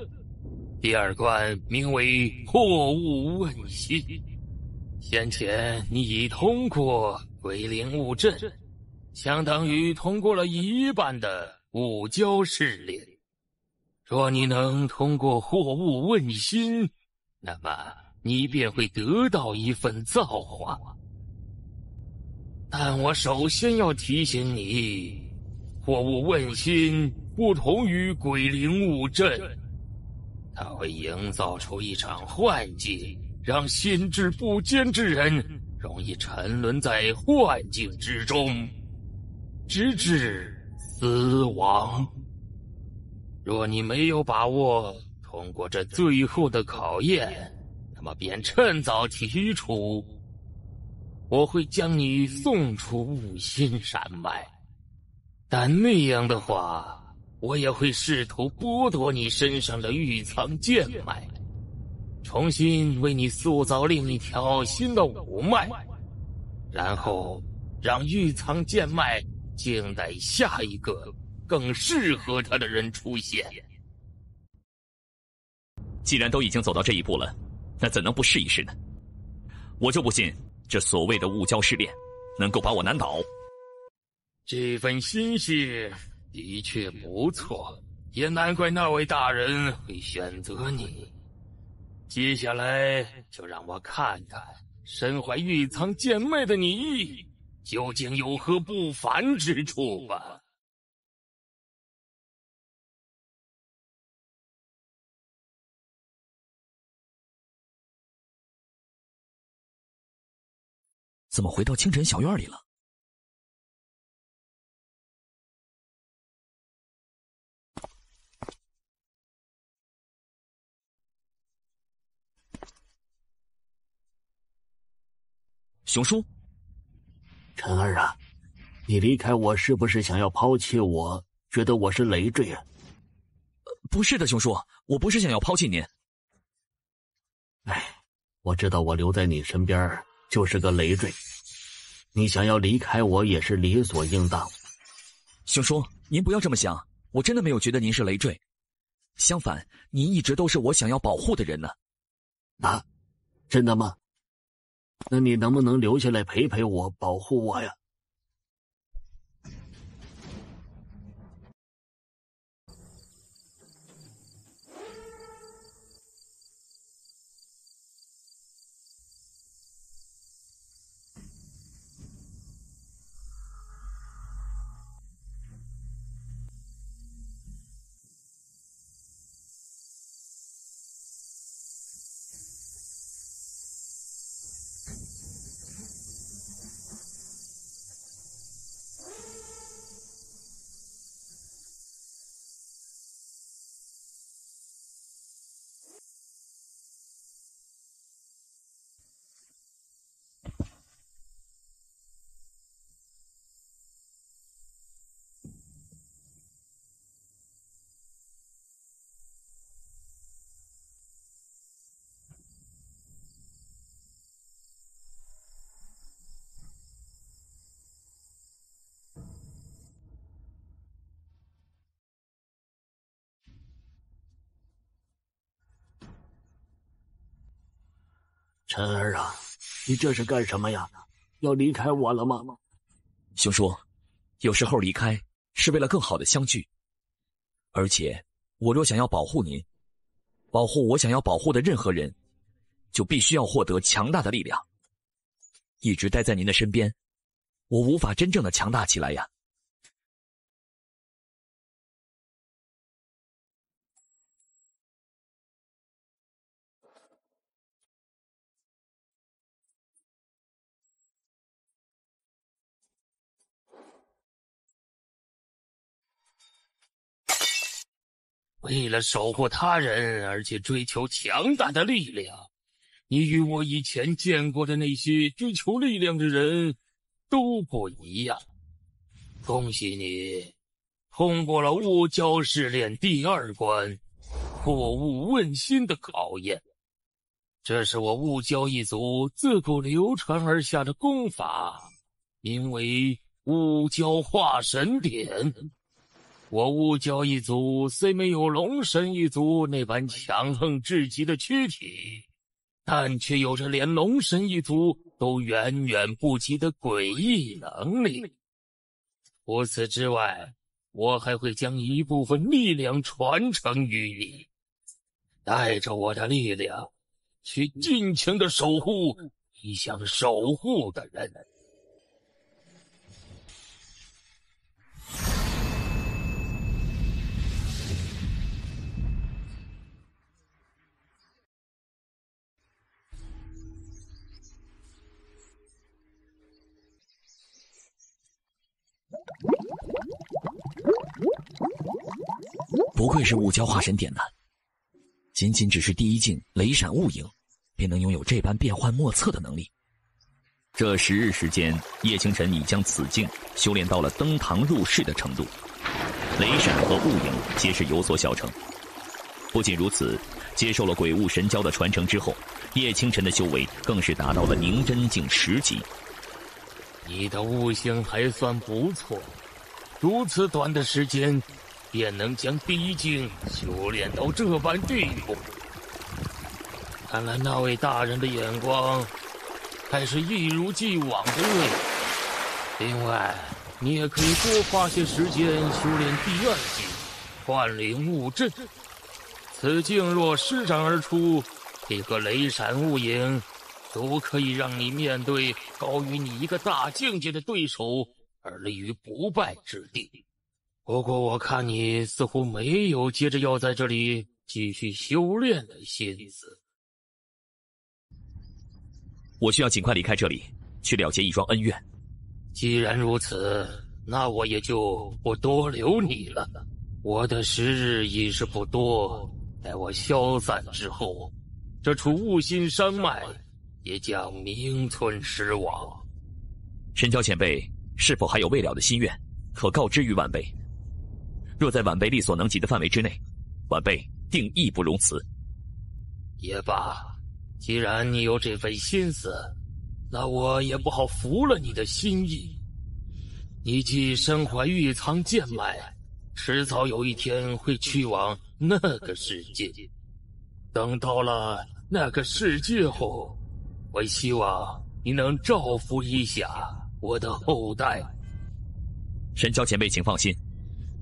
第2关名为破雾问心。先前你已通过鬼灵雾阵，相当于通过了一半的雾教试炼。若你能通过货物问心，那么你便会得到一份造化。但我首先要提醒你，货物问心不同于鬼灵雾阵，它会营造出一场幻境，让心智不坚之人容易沉沦在幻境之中，直至死亡。若你没有把握通过这最后的考验，那么便趁早提出，我会将你送出雾心山脉。但那样的话，我也会试图剥夺你身上的玉苍剑脉，重新为你塑造另一条新的五脉，然后让玉苍剑脉静待下一个更适合他的人出现。既然都已经走到这一步了，那怎能不试一试呢？我就不信这所谓的雾教试炼能够把我难倒。这份心血的确不错，也难怪那位大人会选择你。接下来就让我看看身怀玉苍剑脉的你究竟有何不凡之处吧。怎么回到清晨小院里了？熊叔，晨儿啊，你离开我是不是想要抛弃我，觉得我是累赘啊？不是的，熊叔，我不是想要抛弃您。哎，我知道我留在你身边就是个累赘，你想要离开我也是理所应当。熊叔，您不要这么想，我真的没有觉得您是累赘，相反，您一直都是我想要保护的人呢。啊，真的吗？那你能不能留下来陪陪我，保护我呀？晨儿啊，你这是干什么呀？要离开我了吗？兄说，有时候离开是为了更好的相聚。而且，我若想要保护您，保护我想要保护的任何人，就必须要获得强大的力量。一直待在您的身边，我无法真正的强大起来呀。为了守护他人，而且追求强大的力量，你与我以前见过的那些追求力量的人都不一样。恭喜你，通过了雾蛟试炼第2关破雾问心的考验。这是我雾蛟一族自古流传而下的功法，名为雾蛟化神典。我雾蛟一族虽没有龙神一族那般强横至极的躯体，但却有着连龙神一族都远远不及的诡异能力。除此之外，我还会将一部分力量传承于你，带着我的力量去尽情的守护你想守护的人。不愧是雾蛟化神典呐，仅仅只是第1境雷闪雾影，便能拥有这般变幻莫测的能力。这10日时间，叶清晨已将此境修炼到了登堂入室的程度，雷闪和雾影皆是有所小成。不仅如此，接受了鬼雾神交的传承之后，叶清晨的修为更是达到了凝真境10级。你的悟性还算不错，如此短的时间便能将第1境修炼到这般地步。看来那位大人的眼光还是一如既往的锐。另外，你也可以多花些时间修炼第2境幻灵雾阵。此境若施展而出，配合雷闪雾影，都可以让你面对高于你一个大境界的对手而立于不败之地。不过我看你似乎没有接着要在这里继续修炼的心思。我需要尽快离开这里，去了结一桩恩怨。既然如此，那我也就不多留你了。我的时日已是不多，待我消散之后，这处雾心山脉也将名存实亡。神交前辈是否还有未了的心愿，可告知于晚辈？若在晚辈力所能及的范围之内，晚辈定义不容辞。也罢，既然你有这份心思，那我也不好服了你的心意。你既身怀玉苍剑脉，迟早有一天会去往那个世界。等到了那个世界后，我希望你能照拂一下我的后代。神交前辈请放心，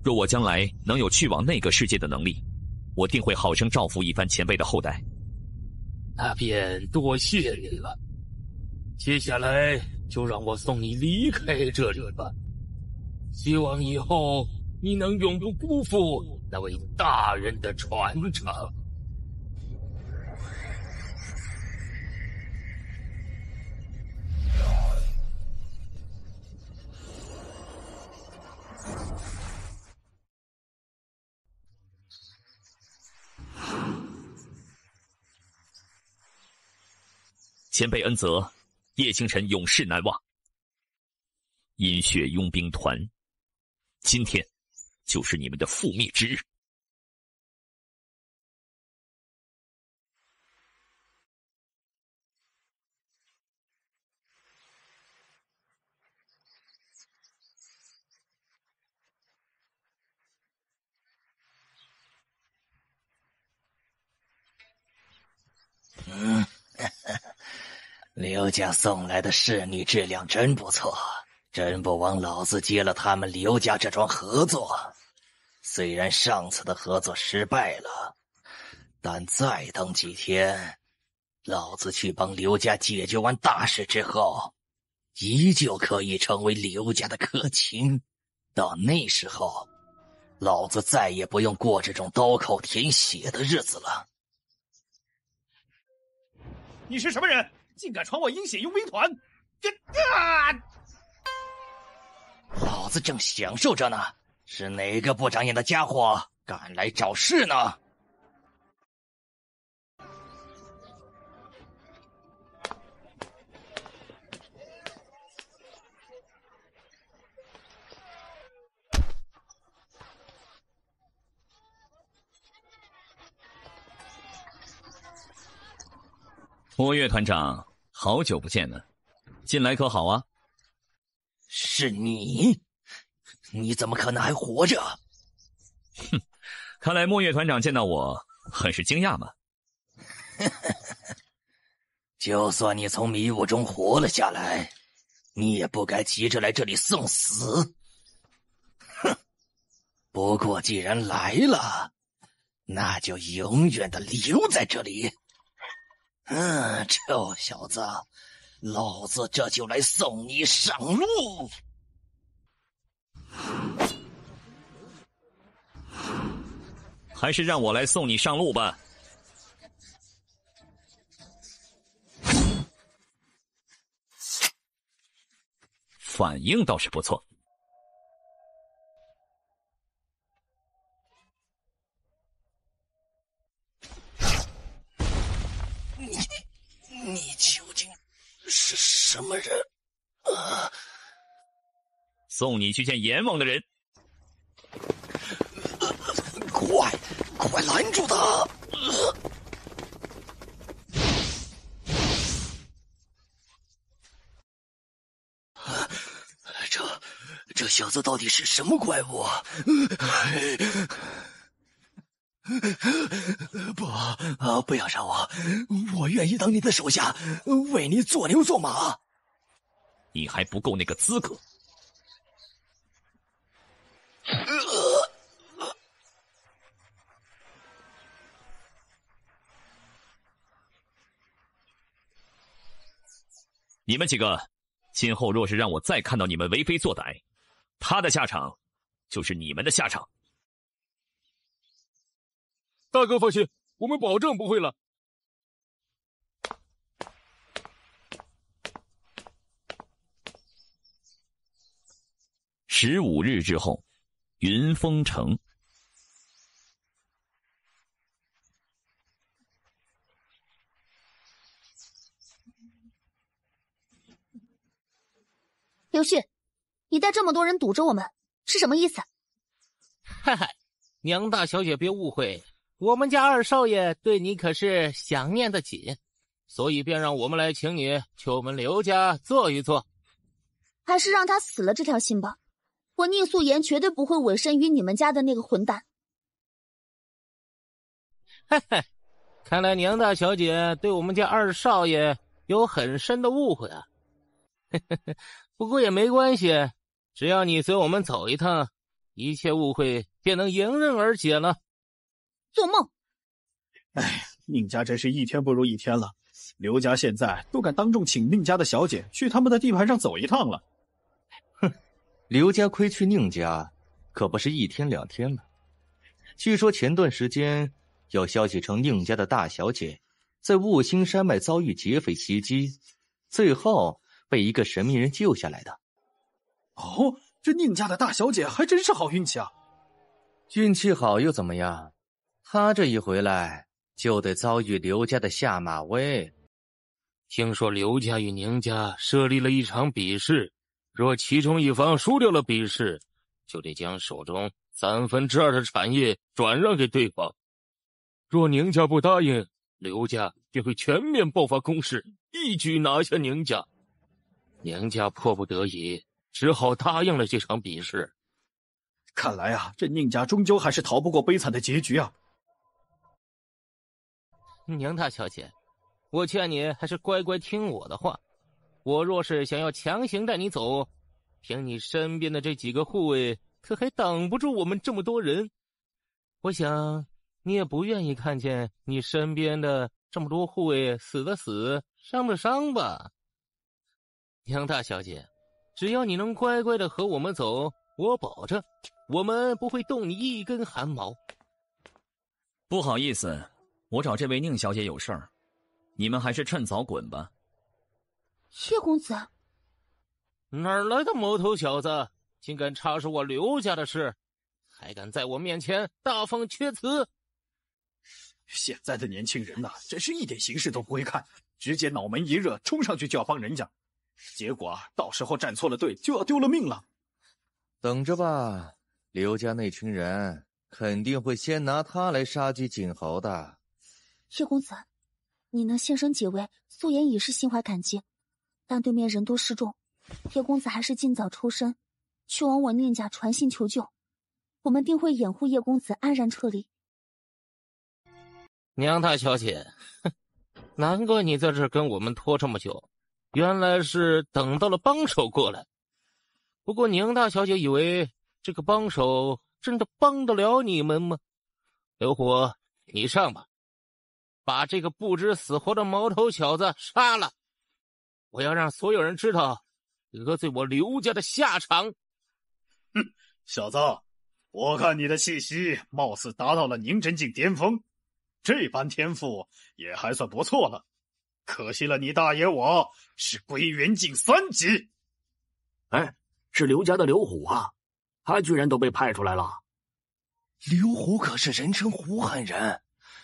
若我将来能有去往那个世界的能力，我定会好生照拂一番前辈的后代。那便多谢你了。接下来就让我送你离开这里吧。希望以后你能永不辜负那位大人的传承。前辈恩泽，叶清晨永世难忘。阴血佣兵团，今天就是你们的覆灭之日。刘家送来的侍女质量真不错，真不枉老子接了他们刘家这桩合作。虽然上次的合作失败了，但再等几天，老子去帮刘家解决完大事之后，依旧可以成为刘家的客卿。到那时候，老子再也不用过这种刀口舔血的日子了。你是什么人？竟敢闯我阴险佣兵团！老子正享受着呢，是哪个不长眼的家伙敢来找事呢？波月团长，好久不见了，近来可好啊？是你？你怎么可能还活着？哼，看来莫月团长见到我很是惊讶嘛。就算你从迷雾中活了下来，你也不该急着来这里送死。哼！不过既然来了，那就永远的留在这里。臭小子，老子这就来送你上路。还是让我来送你上路吧。反应倒是不错。你究竟是什么人？送你去见阎王的人。快拦住他！这小子到底是什么怪物？不要杀我！我愿意当你的手下，为你做牛做马。你还不够那个资格。你们几个，今后若是让我再看到你们为非作歹，他的下场就是你们的下场。大哥放心，我们保证不会了。15日之后，云峰城。刘旭，你带这么多人堵着我们，是什么意思？嗨嗨，娘大小姐别误会，我们家二少爷对你可是想念的紧，所以便让我们来请你去我们刘家坐一坐。还是让他死了这条心吧，我宁素颜绝对不会委身于你们家的那个混蛋。嘿嘿，看来娘大小姐对我们家二少爷有很深的误会啊。不过也没关系，只要你随我们走一趟，一切误会便能迎刃而解了。做梦！哎，宁家真是一天不如一天了。刘家现在都敢当众请宁家的小姐去他们的地盘上走一趟了。哼，刘家亏去宁家，可不是一天两天了。据说前段时间有消息称宁家的大小姐在雾星山脉遭遇劫匪袭击，最后被一个神秘人救下来的。哦，这宁家的大小姐还真是好运气啊！运气好又怎么样？她这一回来就得遭遇刘家的下马威。听说刘家与宁家设立了一场比试，若其中一方输掉了比试，就得将手中2/3的产业转让给对方。若宁家不答应，刘家便会全面爆发攻势，一举拿下宁家。宁家迫不得已，只好答应了这场比试。看来啊，这宁家终究还是逃不过悲惨的结局啊！宁大小姐，我劝你还是乖乖听我的话。我若是想要强行带你走，凭你身边的这几个护卫，可还挡不住我们这么多人。我想你也不愿意看见你身边的这么多护卫死的死，伤的伤吧？杨大小姐，只要你能乖乖的和我们走，我保证我们不会动你一根汗毛。不好意思，我找这位宁小姐有事儿，你们还是趁早滚吧。叶公子，哪儿来的毛头小子，竟敢插手我刘家的事，还敢在我面前大放厥词！现在的年轻人呐，真是一点形势都不会看，直接脑门一热，冲上去就要帮人家，结果到时候站错了队，就要丢了命了。等着吧，刘家那群人肯定会先拿他来杀鸡儆猴的。叶公子，你能现身解围，素颜已是心怀感激，但对面人多势众，叶公子还是尽早抽身，去往我宁家传信求救，我们定会掩护叶公子安然撤离。娘大小姐，难怪你在这儿跟我们拖这么久，原来是等到了帮手过来。不过宁大小姐以为这个帮手真的帮得了你们吗？刘虎，你上吧，把这个不知死活的毛头小子杀了，我要让所有人知道得罪我刘家的下场。哼，小子，我看你的气息貌似达到了宁真境巅峰，这般天赋也还算不错了，可惜了你大爷我是归元境3级。哎，是刘家的刘虎啊，他居然都被派出来了。刘虎可是人称胡汉人，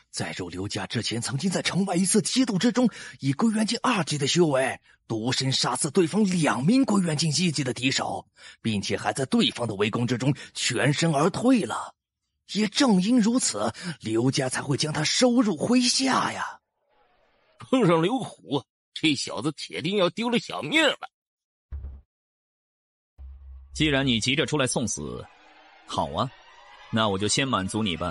在入刘家之前曾经在城外一次激斗之中，以归元境2级的修为独身杀死对方2名归元境1级的敌手，并且还在对方的围攻之中全身而退了。也正因如此，刘家才会将他收入麾下呀。碰上刘虎，这小子铁定要丢了小命了。既然你急着出来送死，好啊，那我就先满足你吧。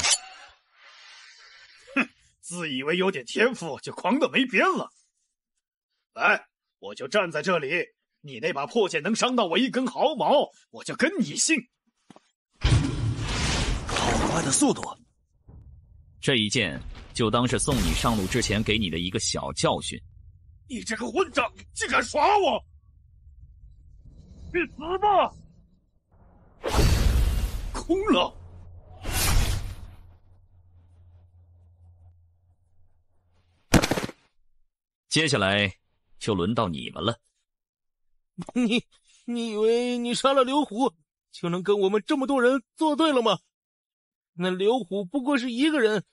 哼，自以为有点天赋就狂得没边了。来，我就站在这里，你那把破剑能伤到我一根毫毛，我就跟你姓。好快的速度！这一剑就当是送你上路之前给你的一个小教训。你这个混账，竟敢耍我！去死吧！空了。接下来就轮到你们了。你以为你杀了刘虎就能跟我们这么多人作对了吗？那刘虎不过是一个人，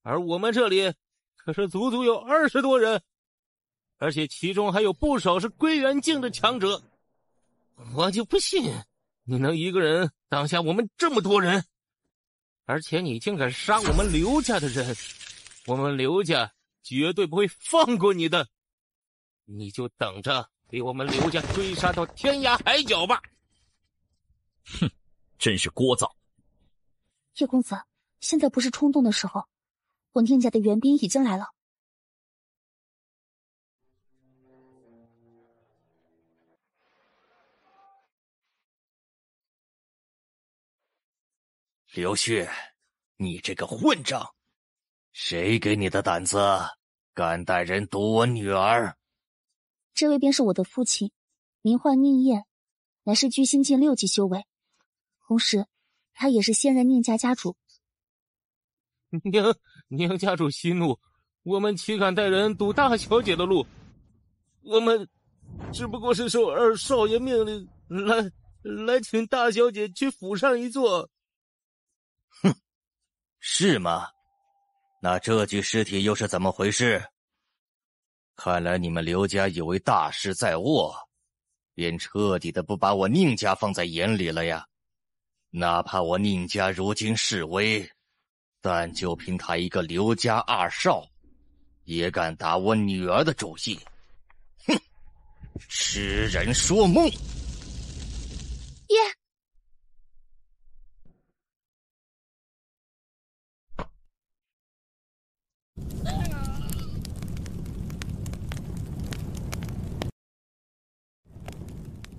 而我们这里可是足足有20多人，而且其中还有不少是归元境的强者。我就不信你能一个人挡下我们这么多人，而且你竟敢杀我们刘家的人，我们刘家绝对不会放过你的，你就等着被我们刘家追杀到天涯海角吧！哼，真是聒噪。叶公子，现在不是冲动的时候，我宁家的援兵已经来了。刘旭，你这个混账！谁给你的胆子，敢带人夺我女儿？这位便是我的父亲，名唤宁燕，乃是居心境6级修为，同时他也是现任宁家家主。宁家主息怒，我们岂敢带人堵大小姐的路？我们只不过是受二少爷命令来请大小姐去府上一坐。哼，是吗？那这具尸体又是怎么回事？看来你们刘家以为大事在握，便彻底的不把我宁家放在眼里了呀。哪怕我宁家如今示威，但就凭他一个刘家2少，也敢打我女儿的主意。哼，痴人说梦。爷，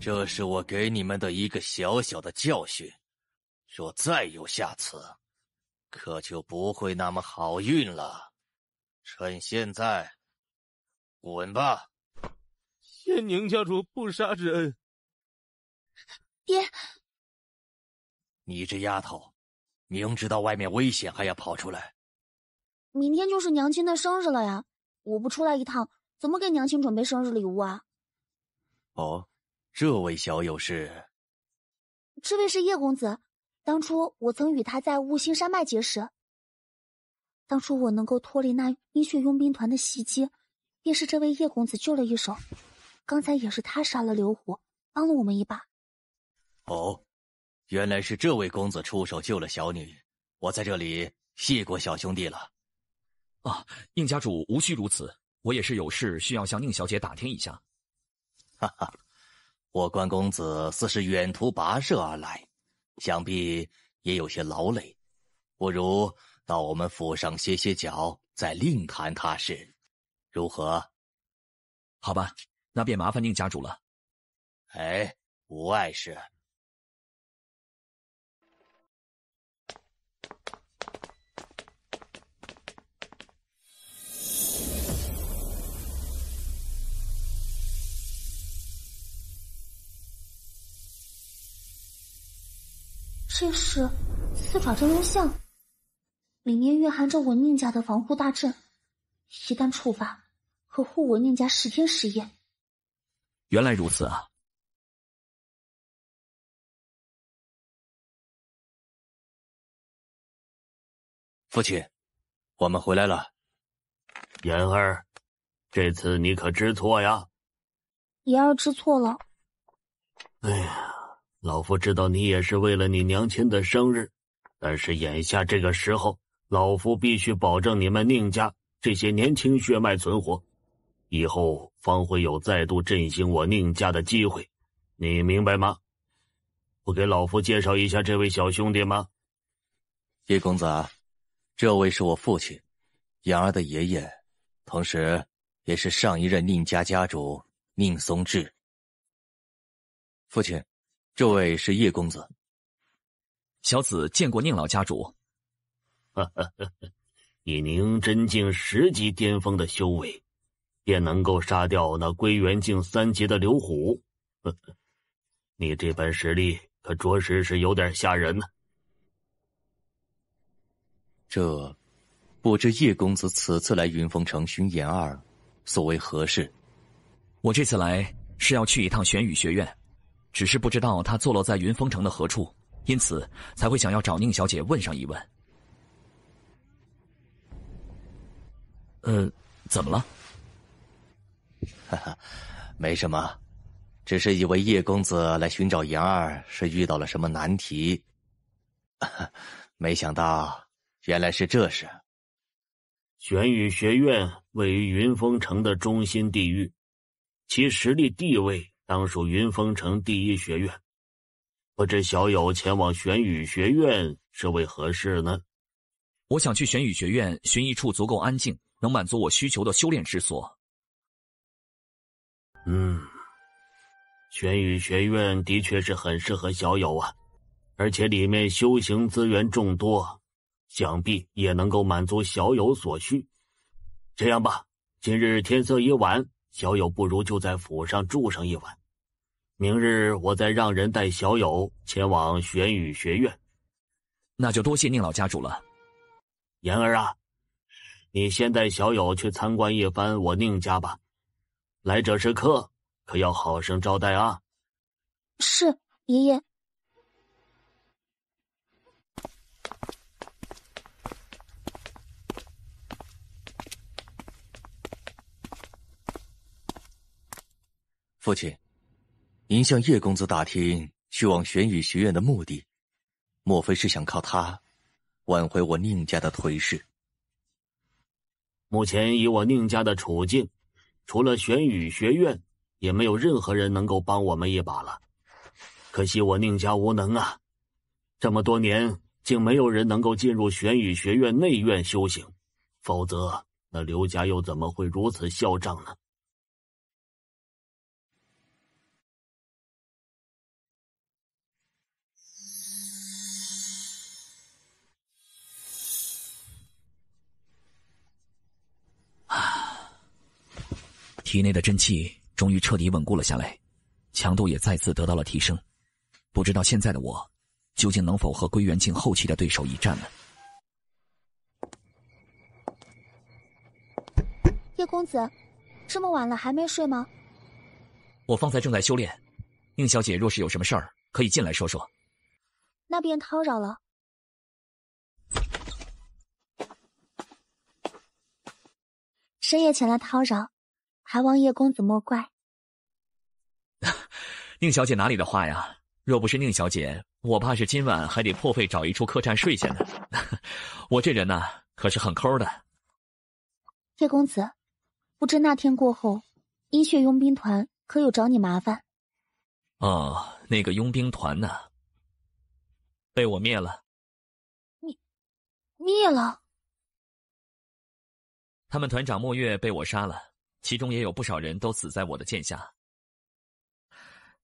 这是我给你们的一个小小的教训，若再有下次，可就不会那么好运了。趁现在，滚吧！谢宁家主不杀之恩。爹，你这丫头，明知道外面危险还要跑出来。明天就是娘亲的生日了呀，我不出来一趟，怎么给娘亲准备生日礼物啊？哦，这位小友是？这位是叶公子，当初我曾与他在雾星山脉结识。当初我能够脱离那冰雪佣兵团的袭击，便是这位叶公子救了一手。刚才也是他杀了刘虎，帮了我们一把。哦，原来是这位公子出手救了小女，我在这里谢过小兄弟了。啊，宁家主无需如此，我也是有事需要向宁小姐打听一下。哈哈，我关公子似是远途跋涉而来，想必也有些劳累，不如到我们府上歇歇脚，再另谈他事，如何？好吧，那便麻烦宁家主了。哎，无碍事。这是四爪真龙像，里面蕴含着我宁家的防护大阵，一旦触发，可护我宁家10天10夜。原来如此啊！父亲，我们回来了。言儿，这次你可知错呀？爷儿知错了。哎呀，老夫知道你也是为了你娘亲的生日，但是眼下这个时候，老夫必须保证你们宁家这些年轻血脉存活，以后方会有再度振兴我宁家的机会，你明白吗？不给老夫介绍一下这位小兄弟吗？叶公子，这位是我父亲，杨儿的爷爷，同时也是上一任宁家家主宁松志。父亲，这位是叶公子。小子见过宁老家主。以宁真境10级巅峰的修为，便能够杀掉那归元境3级的刘虎。你这般实力可着实是有点吓人呢。这不知叶公子此次来云峰城寻言儿，所为何事？我这次来是要去一趟玄宇学院，只是不知道他坐落在云峰城的何处，因此才会想要找宁小姐问上一问。怎么了？哈哈，没什么，只是以为叶公子来寻找言儿是遇到了什么难题，没想到原来是这事。玄宇学院位于云峰城的中心地域，其实力地位当属云峰城第一学院。不知小友前往玄宇学院是为何事呢？我想去玄宇学院寻一处足够安静，能满足我需求的修炼之所。玄宇学院的确是很适合小友啊，而且里面修行资源众多，想必也能够满足小友所需。这样吧，今日天色已晚，小友不如就在府上住上一晚，明日我再让人带小友前往玄宇学院。那就多谢宁老家主了。言儿啊，你先带小友去参观一番我宁家吧，来者是客，可要好生招待啊。是，爷爷。父亲，您向叶公子打听去往玄宇学院的目的，莫非是想靠他挽回我宁家的颓势？目前以我宁家的处境，除了玄宇学院，也没有任何人能够帮我们一把了。可惜我宁家无能啊，这么多年竟没有人能够进入玄宇学院内院修行，否则那刘家又怎么会如此嚣张呢？体内的真气终于彻底稳固了下来，强度也再次得到了提升。不知道现在的我，究竟能否和归元境后期的对手一战呢？叶公子，这么晚了还没睡吗？我方才正在修炼，宁小姐若是有什么事儿，可以进来说说。那便叨扰了。深夜前来叨扰，还望叶公子莫怪。宁小姐哪里的话呀？若不是宁小姐，我怕是今晚还得破费找一处客栈睡下呢。我这人呢，可是很抠的。叶公子，不知那天过后，阴血佣兵团可有找你麻烦？哦，那个佣兵团呢，被我灭了。灭了？他们团长莫月被我杀了，其中也有不少人都死在我的剑下，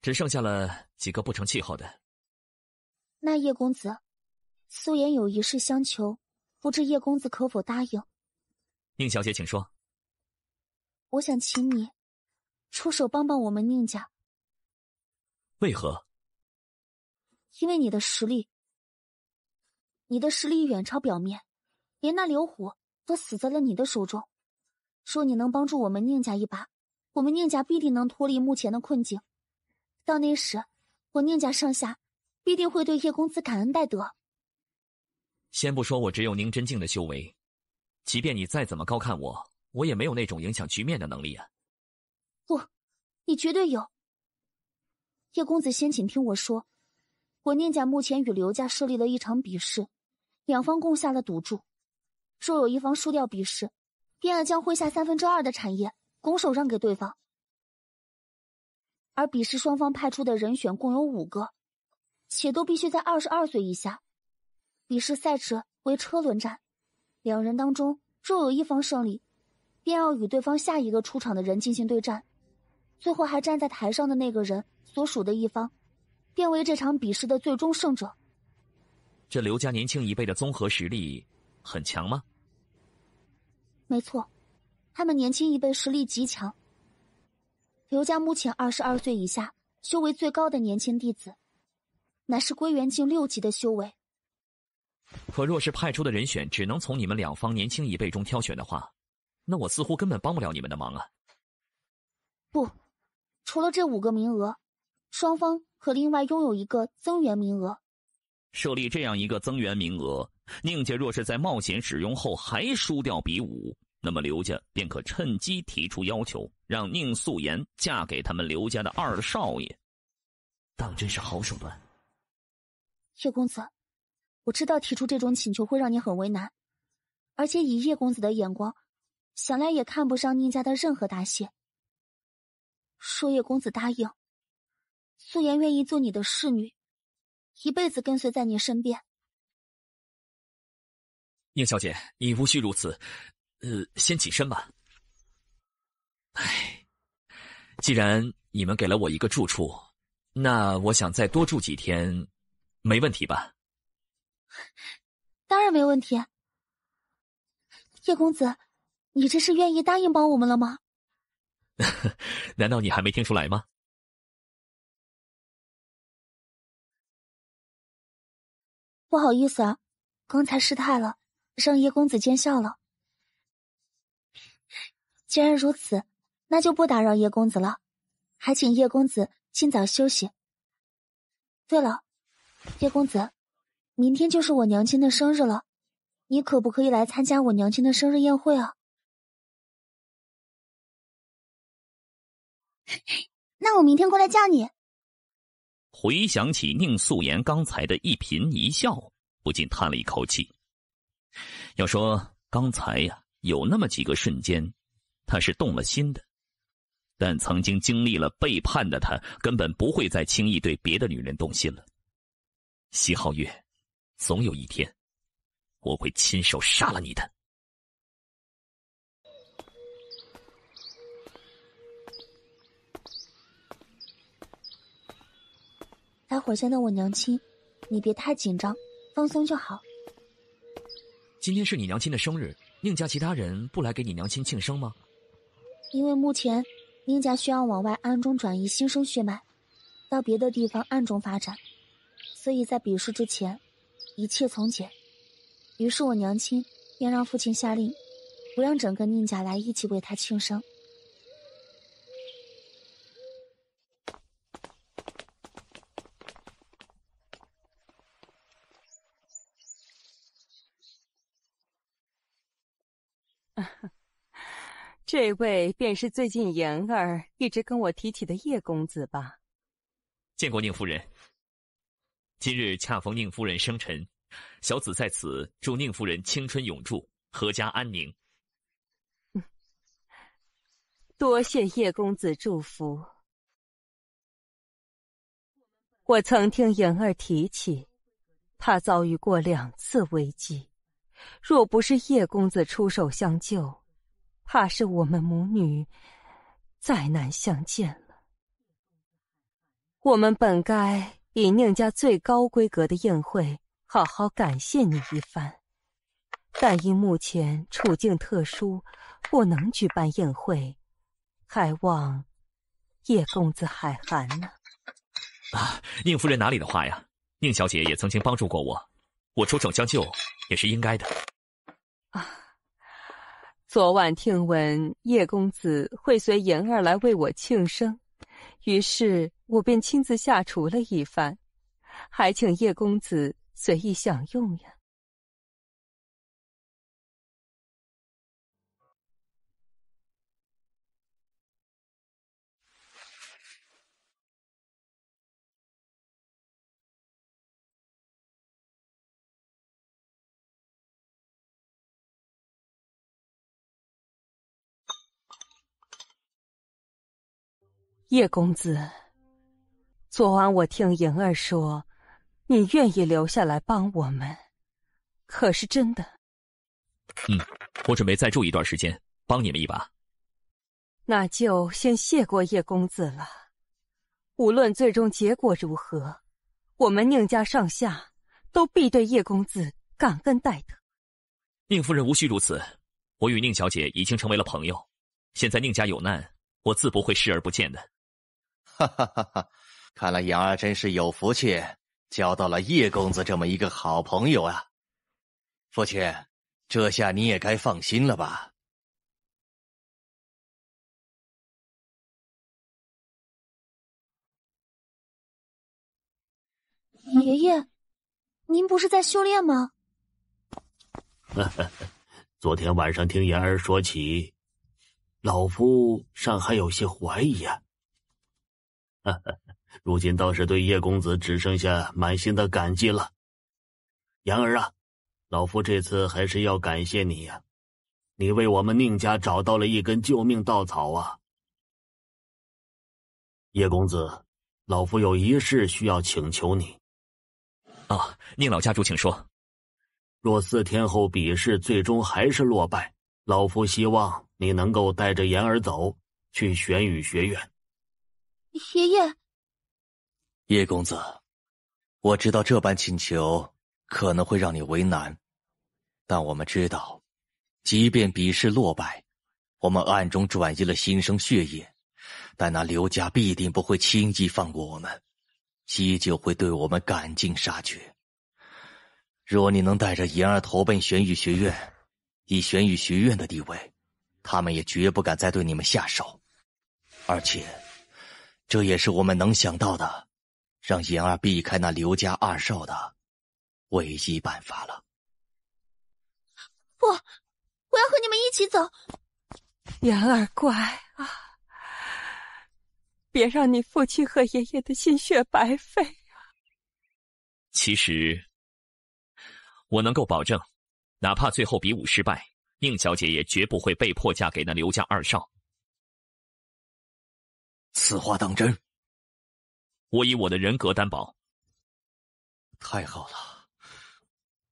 只剩下了几个不成气候的。那叶公子，素颜有一事相求，不知叶公子可否答应？宁小姐请说。我想请你出手帮帮我们宁家。为何？因为你的实力远超表面，连那刘虎都死在了你的手中。说你能帮助我们宁家一把，我们宁家必定能脱离目前的困境。到那时，我宁家上下必定会对叶公子感恩戴德。先不说我只有宁真境的修为，即便你再怎么高看我，我也没有那种影响局面的能力啊。不，你绝对有。叶公子先请听我说，我宁家目前与刘家设立了一场比试，两方共下了赌注，若有一方输掉比试，便要将麾下2/3的产业拱手让给对方。而比试双方派出的人选共有5个，且都必须在22岁以下。比试赛制为车轮战，两人当中若有一方胜利，便要与对方下一个出场的人进行对战，最后还站在台上的那个人所属的一方，便为这场比试的最终胜者。这刘家年轻一辈的综合实力很强吗？没错，他们年轻一辈实力极强。刘家目前22岁以下修为最高的年轻弟子，乃是归元境6级的修为。可若是派出的人选只能从你们两方年轻一辈中挑选的话，那我似乎根本帮不了你们的忙啊。不，除了这5个名额，双方可另外拥有一个增援名额。设立这样一个增援名额，宁家若是在冒险使用后还输掉比武，那么刘家便可趁机提出要求，让宁素颜嫁给他们刘家的2少爷。当真是好手段。叶公子，我知道提出这种请求会让你很为难，而且以叶公子的眼光，想来也看不上宁家的任何大谢。说叶公子答应，素颜愿意做你的侍女，一辈子跟随在你身边。宁小姐，你无需如此，先起身吧。唉，既然你们给了我一个住处，那我想再多住几天，没问题吧？当然没问题。叶公子，你这是愿意答应帮我们了吗？难道你还没听出来吗？不好意思啊，刚才失态了，让叶公子见笑了。既然如此，那就不打扰叶公子了，还请叶公子尽早休息。对了，叶公子，明天就是我娘亲的生日了，你可不可以来参加我娘亲的生日宴会啊？那我明天过来叫你。回想起宁素颜刚才的一颦一笑，不禁叹了一口气。要说刚才呀，有那么几个瞬间，他是动了心的，但曾经经历了背叛的他，根本不会再轻易对别的女人动心了。席皓月，总有一天，我会亲手杀了你的。待会儿见到我娘亲，你别太紧张，放松就好。今天是你娘亲的生日，宁家其他人不来给你娘亲庆生吗？因为目前宁家需要往外暗中转移新生血脉，到别的地方暗中发展，所以在比试之前，一切从简。于是我娘亲便让父亲下令，不让整个宁家来一起为他庆生。这位便是最近言儿一直跟我提起的叶公子吧？见过宁夫人。今日恰逢宁夫人生辰，小子在此祝宁夫人青春永驻，阖家安宁。多谢叶公子祝福。我曾听言儿提起，他遭遇过2次危机，若不是叶公子出手相救，怕是我们母女再难相见了。我们本该以宁家最高规格的宴会好好感谢你一番，但因目前处境特殊，不能举办宴会，还望叶公子海涵呢。宁夫人哪里的话呀？宁小姐也曾经帮助过我，我出手相救也是应该的。昨晚听闻叶公子会随言儿来为我庆生，于是我便亲自下厨了一番，还请叶公子随意享用呀。叶公子，昨晚我听莹儿说，你愿意留下来帮我们，可是真的？我准备再住一段时间，帮你们一把。那就先谢过叶公子了。无论最终结果如何，我们宁家上下都必对叶公子感恩戴德。宁夫人无需如此，我与宁小姐已经成为了朋友，现在宁家有难，我自不会视而不见的。哈哈哈哈！看来杨儿真是有福气，交到了叶公子这么一个好朋友啊。父亲，这下你也该放心了吧？爷爷，您不是在修炼吗？昨天晚上听言儿说起，老夫尚还有些怀疑啊。如今倒是对叶公子只剩下满心的感激了。言儿啊，老夫这次还是要感谢你呀，你为我们宁家找到了一根救命稻草啊。叶公子，老夫有一事需要请求你。宁老家主请说。若4天后比试最终还是落败，老夫希望你能够带着言儿走，去玄羽学院。爷爷，叶公子，我知道这般请求可能会让你为难，但我们知道，即便比试落败，我们暗中转移了新生血液，但那刘家必定不会轻易放过我们，依旧会对我们赶尽杀绝。若你能带着言儿投奔玄羽学院，以玄羽学院的地位，他们也绝不敢再对你们下手。而且这也是我们能想到的让言儿避开那刘家2少的唯一办法了。不，我要和你们一起走。言儿乖啊，别让你父亲和爷爷的心血白费啊。其实我能够保证，哪怕最后比武失败，宁小姐也绝不会被迫嫁给那刘家2少。此话当真？我以我的人格担保。太好了，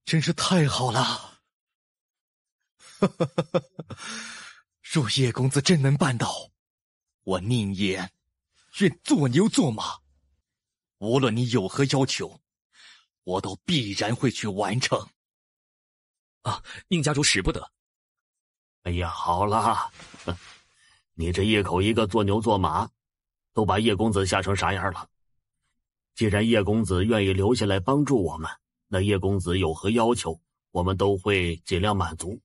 真是太好了！若叶公子真能办到，我宁言愿做牛做马，无论你有何要求，我都必然会去完成。宁家主使不得。哎呀，好了，你这叶口一个做牛做马，都把叶公子吓成啥样了？既然叶公子愿意留下来帮助我们，那叶公子有何要求，我们都会尽量满足。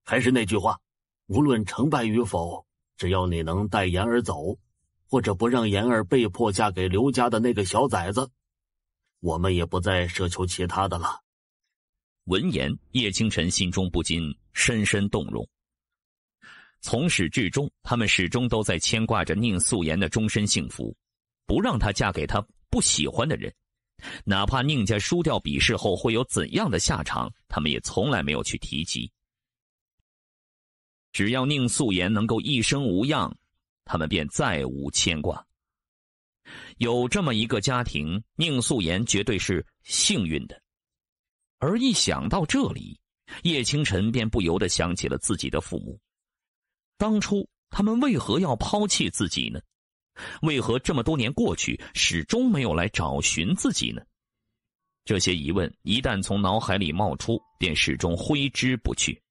还是那句话，无论成败与否，只要你能带妍儿走，或者不让妍儿被迫嫁给刘家的那个小崽子，我们也不再奢求其他的了。闻言，叶清晨心中不禁深深动容。从始至终，他们始终都在牵挂着宁素颜的终身幸福，不让她嫁给他不喜欢的人。哪怕宁家输掉比试后会有怎样的下场，他们也从来没有去提及。只要宁素颜能够一生无恙，他们便再无牵挂。有这么一个家庭，宁素颜绝对是幸运的。而一想到这里，叶清晨便不由得想起了自己的父母。当初他们为何要抛弃自己呢？为何这么多年过去，始终没有来找寻自己呢？这些疑问一旦从脑海里冒出，便始终挥之不去。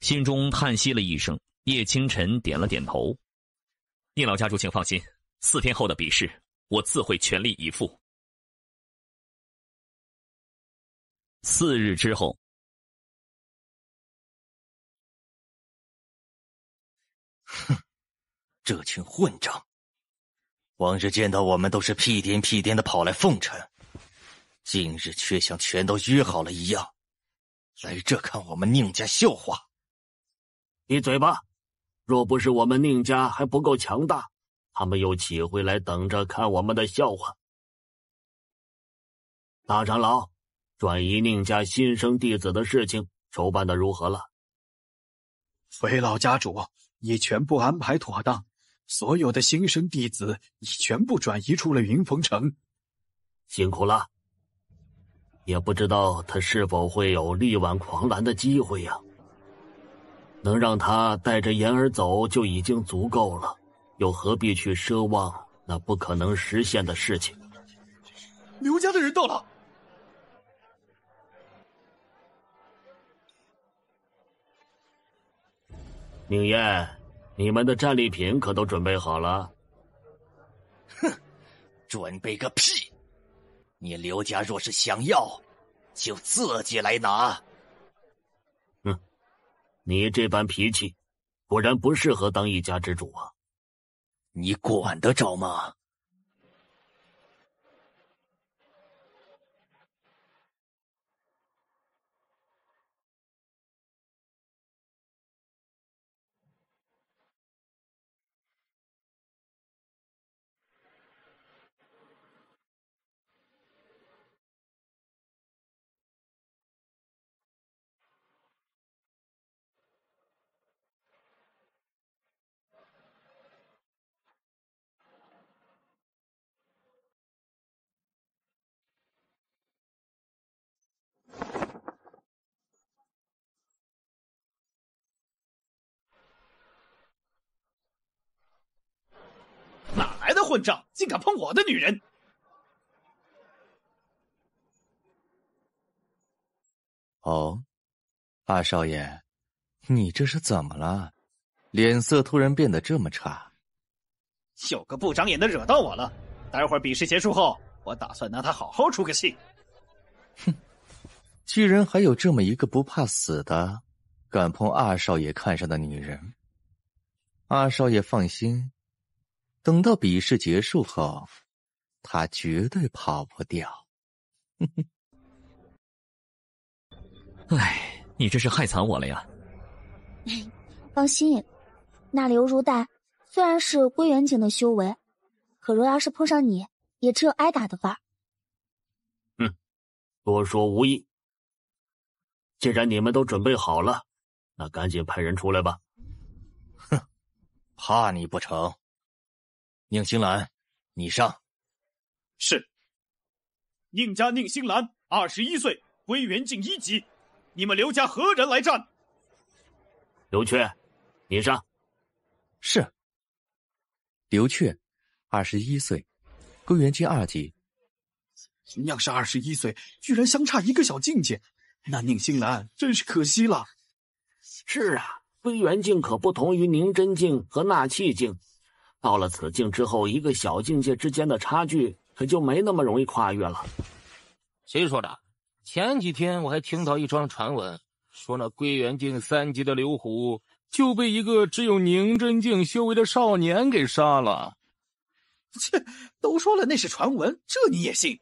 心中叹息了一声，叶清晨点了点头。宁老家主请放心，4天后的比试，我自会全力以赴。4日之后，哼，这群混账！往日见到我们都是屁颠屁颠的跑来奉承，今日却像全都约好了一样，来这看我们宁家笑话。闭嘴吧！若不是我们宁家还不够强大，他们又岂会来等着看我们的笑话？大长老，转移宁家新生弟子的事情筹办的如何了？回老家主已全部安排妥当，所有的新生弟子已全部转移出了云峰城。辛苦了。也不知道他是否会有力挽狂澜的机会呀。能让他带着妍儿走就已经足够了，又何必去奢望那不可能实现的事情？刘家的人到了。宁燕，你们的战利品可都准备好了？哼，准备个屁！你刘家若是想要，就自己来拿。你这般脾气，果然不适合当一家之主啊！你管得着吗？哪来的混账，竟敢碰我的女人！哦，二少爷，你这是怎么了？脸色突然变得这么差？有个不长眼的惹到我了，待会儿比试结束后，我打算拿他好好出个气。哼，居然还有这么一个不怕死的，敢碰二少爷看上的女人。二少爷放心，等到比试结束后，他绝对跑不掉。唉，你这是害惨我了呀！放心，那刘如黛虽然是归元境的修为，可若要是碰上你，也只有挨打的份儿。多说无益。既然你们都准备好了，那赶紧派人出来吧。哼，怕你不成？宁星兰，你上。是。宁家宁星兰，21岁，归元境1级。你们刘家何人来战？刘雀，你上。是。刘雀，21岁，归元境2级。同样是21岁，居然相差一个小境界，那宁星兰真是可惜了。是啊，归元境可不同于凝真境和纳气境，到了此境之后，一个小境界之间的差距可就没那么容易跨越了。谁说的？前几天我还听到一桩传闻，说那归元境3级的刘虎就被一个只有凝真境修为的少年给杀了。切，都说了那是传闻，这你也信？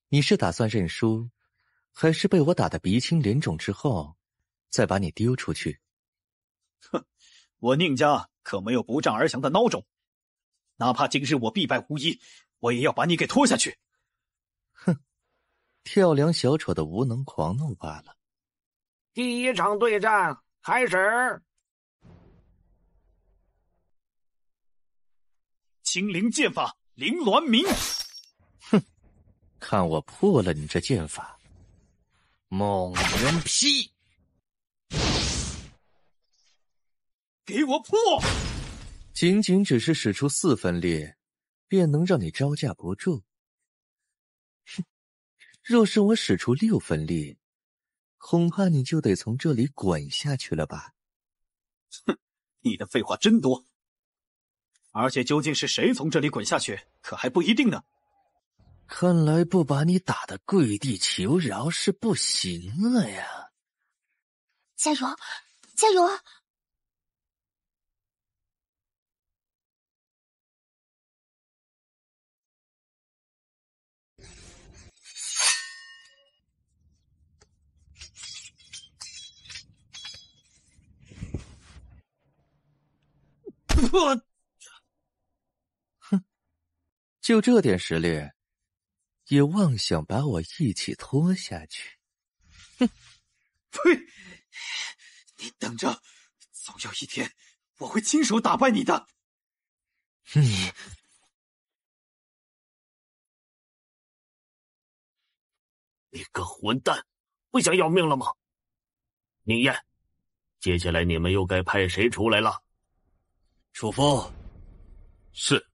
你是打算认输，还是被我打得鼻青脸肿之后，再把你丢出去？哼，我宁家可没有不战而降的孬种，哪怕今日我必败无疑，我也要把你给拖下去。哼，跳梁小丑的无能狂怒罢了。第一场对战开始。青灵剑法，凌鸾鸣。哼，看我破了你这剑法。梦魇劈，给我破！仅仅只是使出4分力，便能让你招架不住。哼，若是我使出6分力，恐怕你就得从这里滚下去了吧？哼，你的废话真多。而且究竟是谁从这里滚下去，可还不一定呢。看来不把你打得跪地求饶是不行了呀！加油，加油啊！我，哼，就这点实力，也妄想把我一起拖下去？哼！呸！你等着，总有一天我会亲手打败你的。你个混蛋，不想要命了吗？宁燕，接下来你们又该派谁出来了？楚风，是。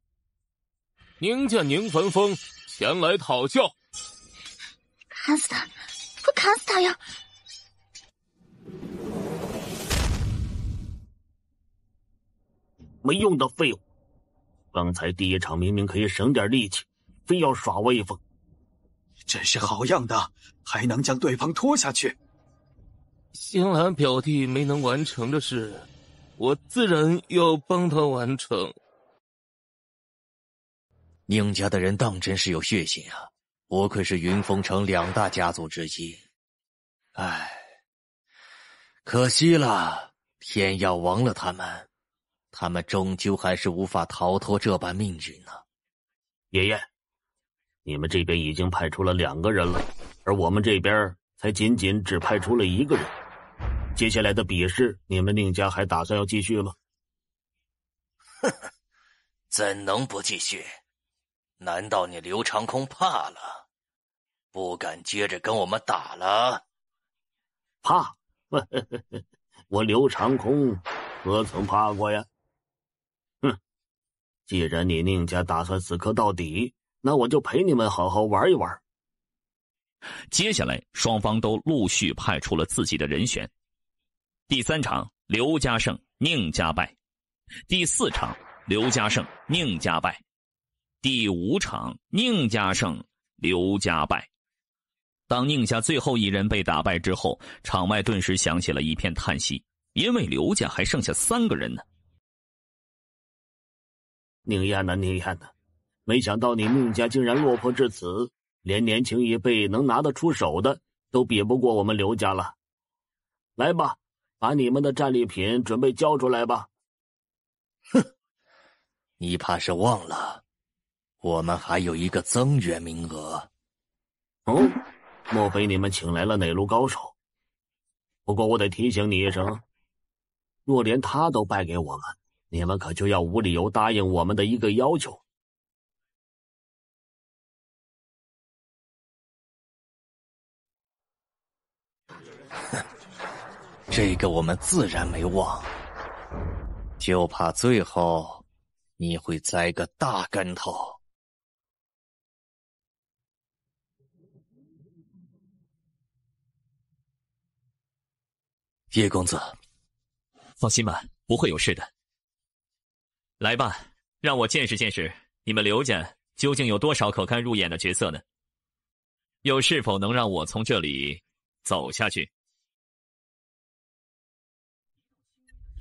宁家宁凡风前来讨教。砍死他！快砍死他呀！没用的废物！刚才第一场明明可以省点力气，非要耍威风，真是好样的，还能将对方拖下去。星兰表弟没能完成的事，我自然要帮他完成。宁家的人当真是有血性啊，不愧是云峰城2大家族之一。唉，可惜了，天要亡了他们终究还是无法逃脱这般命运呢。爷爷，你们这边已经派出了2个人了，而我们这边才仅仅只派出了1个人。接下来的比试，你们宁家还打算要继续吗？呵呵，怎能不继续？难道你刘长空怕了，不敢接着跟我们打了？怕？我刘长空何曾怕过呀？哼！既然你宁家打算死磕到底，那我就陪你们好好玩一玩。接下来，双方都陆续派出了自己的人选。第3场，刘家胜，宁家败；第4场，刘家胜，宁家败；第5场，宁家胜，刘家败。当宁家最后一人被打败之后，场外顿时响起了一片叹息，因为刘家还剩下3个人呢。宁燕呐，宁燕呐，没想到你宁家竟然落魄至此，连年轻一辈能拿得出手的都比不过我们刘家了。来吧，把你们的战利品准备交出来吧。哼，你怕是忘了，我们还有一个增援名额。哦，莫非你们请来了哪路高手？不过我得提醒你一声，若连他都败给我们，你们可就要无理由答应我们的一个要求。哼，这个我们自然没忘，就怕最后你会栽个大跟头。叶公子，放心吧，不会有事的。来吧，让我见识见识你们刘家究竟有多少可堪入眼的角色呢？又是否能让我从这里走下去？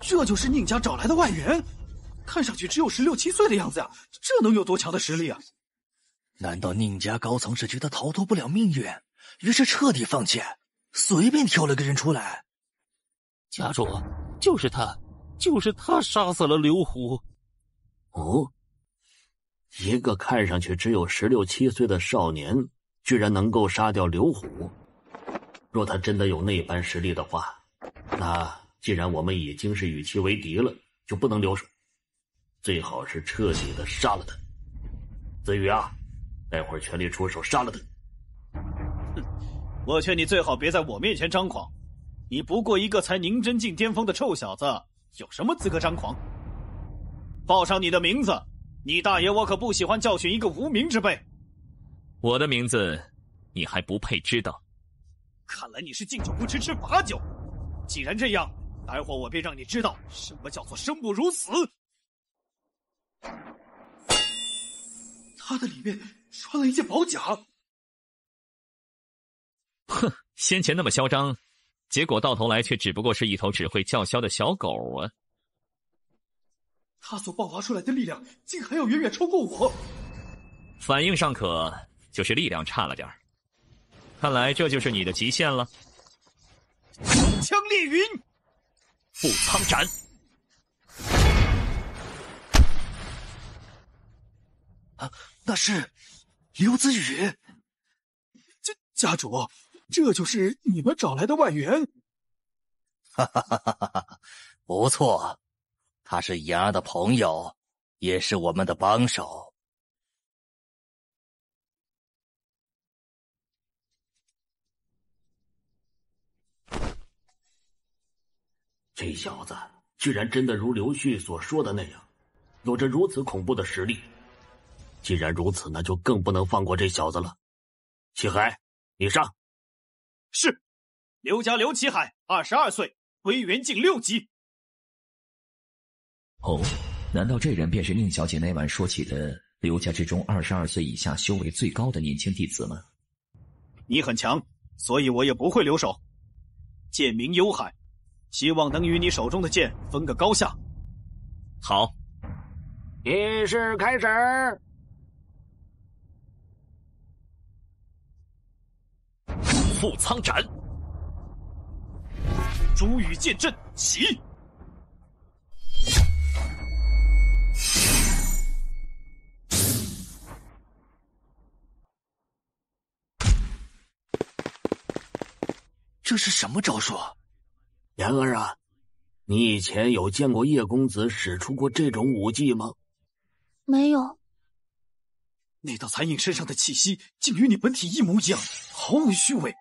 这就是宁家找来的外援，看上去只有16、17岁的样子呀，这能有多强的实力啊？难道宁家高层是觉得逃脱不了命运，于是彻底放弃，随便挑了个人出来？家主，就是他杀死了刘虎。哦，一个看上去只有16、17岁的少年，居然能够杀掉刘虎。若他真的有那般实力的话，那既然我们已经是与其为敌了，就不能留手，最好是彻底的杀了他。子羽啊，待会儿全力出手杀了他。我劝你最好别在我面前张狂，你不过一个才宁真境巅峰的臭小子，有什么资格张狂？报上你的名字，你大爷我可不喜欢教训一个无名之辈。我的名字你还不配知道。看来你是敬酒不吃吃罚酒，既然这样，待会儿我便让你知道什么叫做生不如死。他的里面穿了一件宝甲。哼，先前那么嚣张，结果到头来却只不过是一头只会叫嚣的小狗啊！他所爆发出来的力量，竟还要远远超过我。反应尚可，就是力量差了点儿。看来这就是你的极限了。手枪烈云，步苍斩。啊，那是刘子羽。家主，这就是你们找来的外援。哈哈哈哈哈！不错，他是妍儿的朋友，也是我们的帮手。这小子居然真的如刘旭所说的那样，有着如此恐怖的实力。既然如此，那就更不能放过这小子了。启海，你上。是，刘家刘启海，22岁，归元境6级。哦，难道这人便是宁小姐那晚说起的刘家之中22岁以下修为最高的年轻弟子吗？你很强，所以我也不会留手。剑名幽海，希望能与你手中的剑分个高下。好，仪式开始。步苍斩，朱羽剑阵起。这是什么招数？妍儿啊，你以前有见过叶公子使出过这种武技吗？没有。那道残影身上的气息竟与你本体一模一样，毫无虚伪。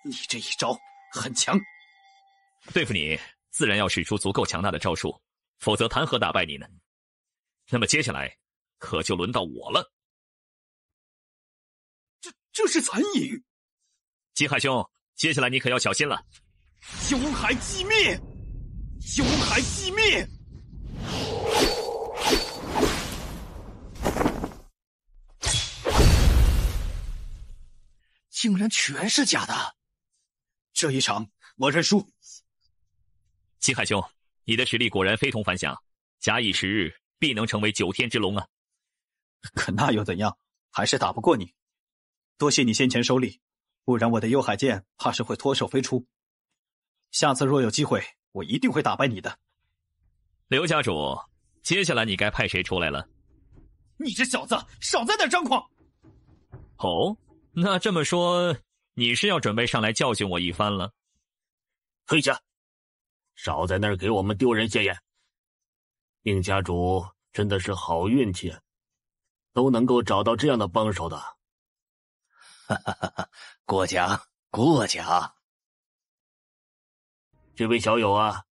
你这一招很强。对付你，自然要使出足够强大的招数，否则谈何打败你呢？那么接下来，可就轮到我了。这是残影。姬海兄，接下来你可要小心了。幽海寂灭，幽海寂灭。竟然全是假的！这一场我认输。姬海兄，你的实力果然非同凡响，假以时日，必能成为9天之龙啊！可那又怎样？还是打不过你。多谢你先前收力，不然我的幽海剑怕是会脱手飞出。下次若有机会，我一定会打败你的。刘家主，接下来你该派谁出来了？你这小子少在那张狂！哦，那这么说，你是要准备上来教训我一番了？退下，少在那儿给我们丢人现眼。宁家主真的是好运气，都能够找到这样的帮手的。哈哈哈哈，过奖过奖。这位小友啊，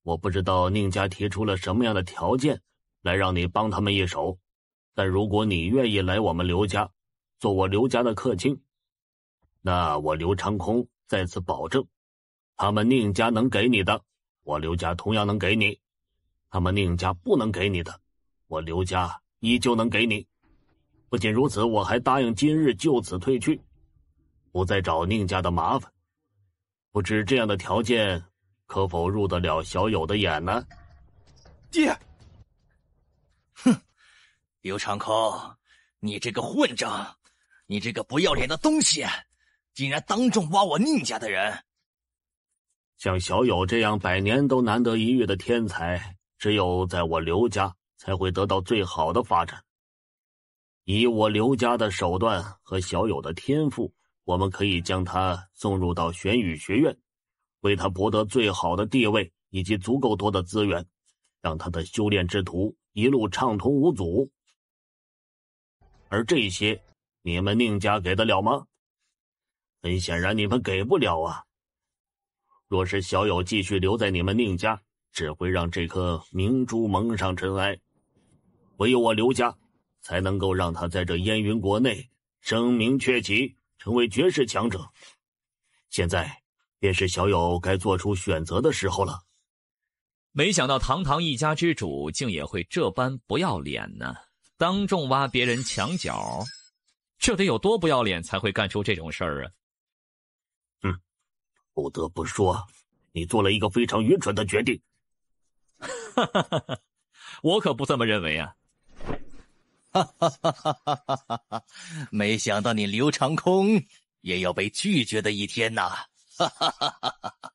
我不知道宁家提出了什么样的条件来让你帮他们一手，但如果你愿意来我们刘家做我刘家的客卿，那我刘长空在此保证，他们宁家能给你的，我刘家同样能给你；他们宁家不能给你的，我刘家依旧能给你。不仅如此，我还答应今日就此退去，不再找宁家的麻烦。不知这样的条件可否入得了小友的眼呢？爹，哼，刘长空，你这个混账，你这个不要脸的东西，竟然当众挖我宁家的人！像小友这样百年都难得一遇的天才，只有在我刘家才会得到最好的发展。以我刘家的手段和小友的天赋，我们可以将他送入到玄羽学院，为他博得最好的地位以及足够多的资源，让他的修炼之途一路畅通无阻。而这些，你们宁家给得了吗？很显然你们给不了啊。若是小友继续留在你们宁家，只会让这颗明珠蒙上尘埃。唯有我刘家才能够让他在这燕云国内声名鹊起，成为绝世强者。现在便是小友该做出选择的时候了。没想到堂堂一家之主竟也会这般不要脸呢，当众挖别人墙角，这得有多不要脸才会干出这种事儿啊。不得不说，你做了一个非常愚蠢的决定。哈哈哈哈，我可不这么认为啊。哈哈哈哈哈哈！没想到你刘长空也有被拒绝的一天呐！哈哈哈哈哈哈！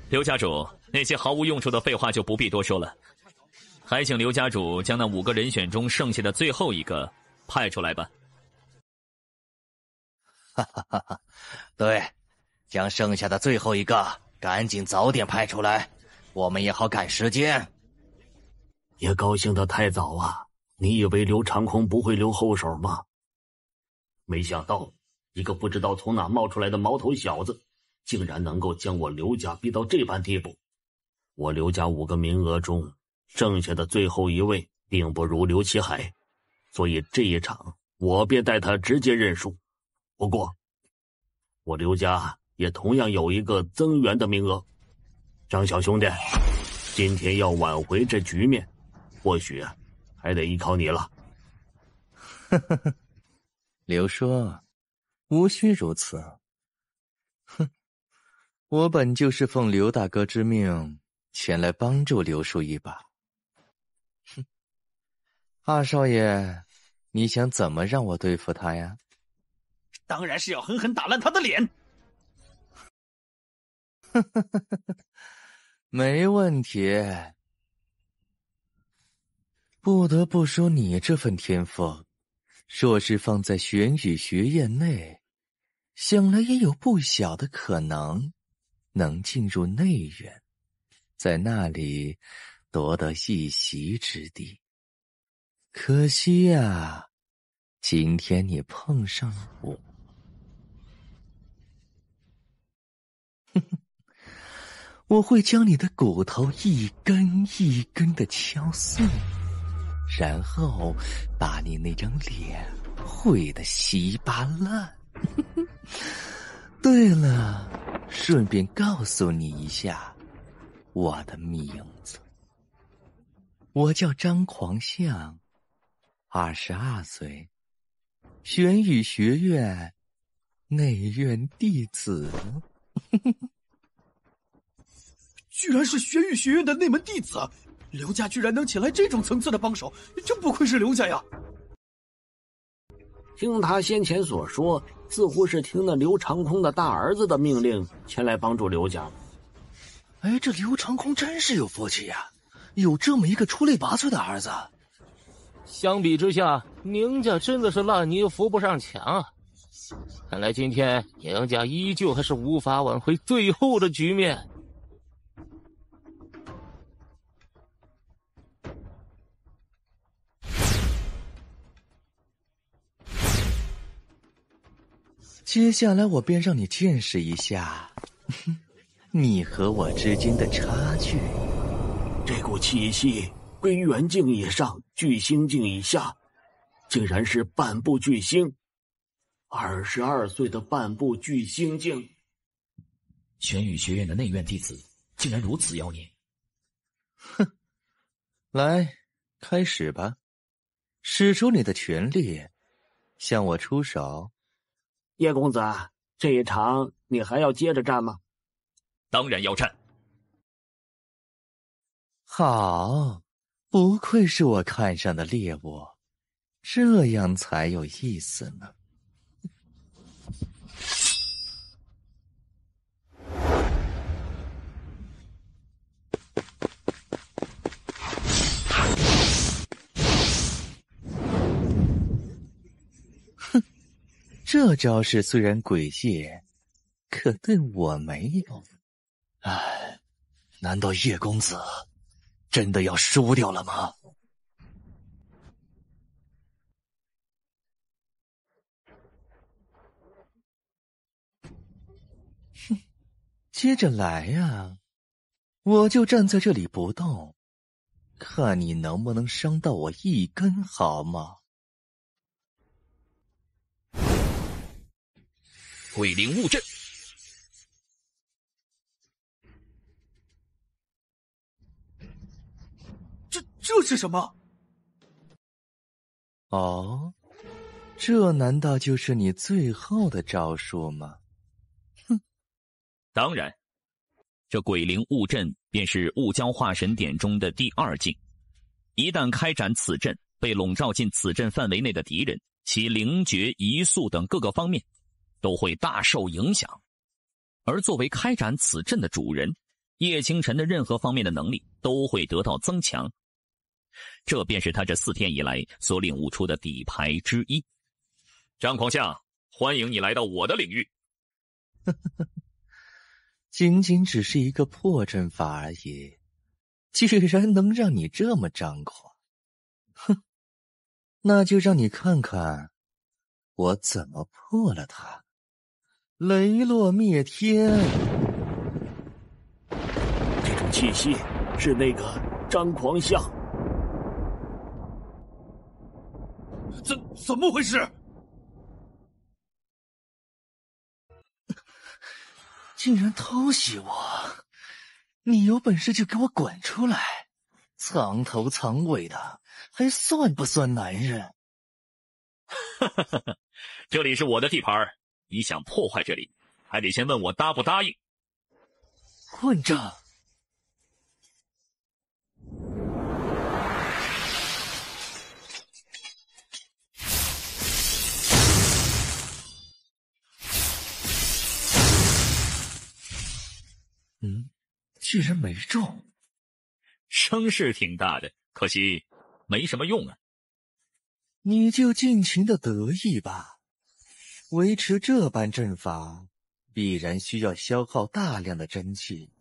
刘家主，那些毫无用处的废话就不必多说了，还请刘家主将那5个人选中剩下的最后一个派出来吧。哈哈哈哈！对，将剩下的最后一个赶紧早点派出来，我们也好赶时间。也高兴得太早啊！你以为刘长空不会留后手吗？没想到一个不知道从哪冒出来的毛头小子，竟然能够将我刘家逼到这般地步。我刘家5个名额中，剩下的最后一位并不如刘奇海，所以这一场我便带他直接认输。不过我刘家也同样有一个增援的名额。张小兄弟，今天要挽回这局面，或许还得依靠你了。呵呵呵，刘叔，无需如此。哼，我本就是奉刘大哥之命前来帮助刘叔一把。哼，二少爷，你想怎么让我对付他呀？当然是要狠狠打烂他的脸。呵呵呵呵，没问题。不得不说，你这份天赋，若是放在玄羽学院内，想来也有不小的可能，能进入内院，在那里夺得一席之地。可惜呀，今天你碰上了我。哼哼，我会将你的骨头一根一根的敲碎，然后把你那张脸毁得稀巴烂。对了，顺便告诉你一下我的名字，我叫张狂相，22岁，玄羽学院内院弟子。居然是玄羽学院的内门弟子，刘家居然能请来这种层次的帮手，真不愧是刘家呀！听他先前所说，似乎是听了刘长空的大儿子的命令前来帮助刘家。哎，这刘长空真是有福气呀，有这么一个出类拔萃的儿子。相比之下，宁家真的是烂泥扶不上墙啊！看来今天宁家依旧还是无法挽回最后的局面。接下来我便让你见识一下你和我之间的差距。这股气息归元境以上，巨星境以下，竟然是半步巨星。22岁的半步巨星境，玄宇学院的内院弟子竟然如此妖孽。哼，来，开始吧，使出你的全力，向我出手。叶公子，这一场你还要接着战吗？当然要战。好，不愧是我看上的猎物，这样才有意思呢。哼，这招式虽然诡异，可对我没用。唉，难道叶公子真的要输掉了吗？哼，接着来呀，我就站在这里不动，看你能不能伤到我一根毫毛。鬼灵物阵。这是什么？哦，这难道就是你最后的招数吗？哼，当然，这鬼灵物阵便是雾蛟化神典中的第2境。一旦开展此阵，被笼罩进此阵范围内的敌人，其灵觉、移速等各个方面都会大受影响。而作为开展此阵的主人，叶清晨的任何方面的能力都会得到增强。这便是他这4天以来所领悟出的底牌之一。张狂相，欢迎你来到我的领域。仅仅只是一个破阵法而已，居然能让你这么张狂。哼，那就让你看看我怎么破了它。雷落灭天，这种气息是那个张狂相。怎么回事？竟然偷袭我！你有本事就给我滚出来！藏头藏尾的，还算不算男人？这里是我的地盘，你想破坏这里，还得先问我答不答应。混账！居然没中，声势挺大的，可惜没什么用啊。你就尽情的得意吧。维持这般阵法，必然需要消耗大量的真气。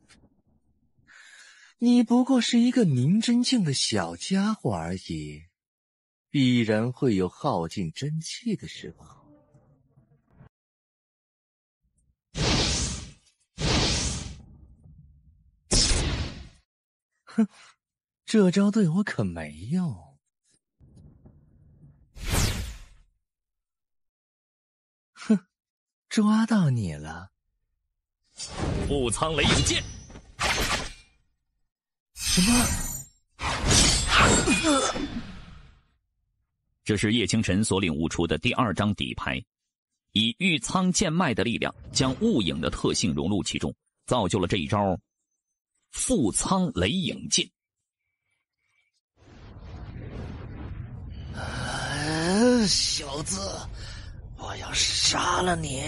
你不过是一个凝真境的小家伙而已，必然会有耗尽真气的时候。哼，这招对我可没用。哼，抓到你了！雾苍雷影剑。什么？这是叶清晨所领悟出的第2张底牌，以玉苍剑脉的力量将雾影的特性融入其中，造就了这一招覆苍雷影剑。小子，我要杀了你！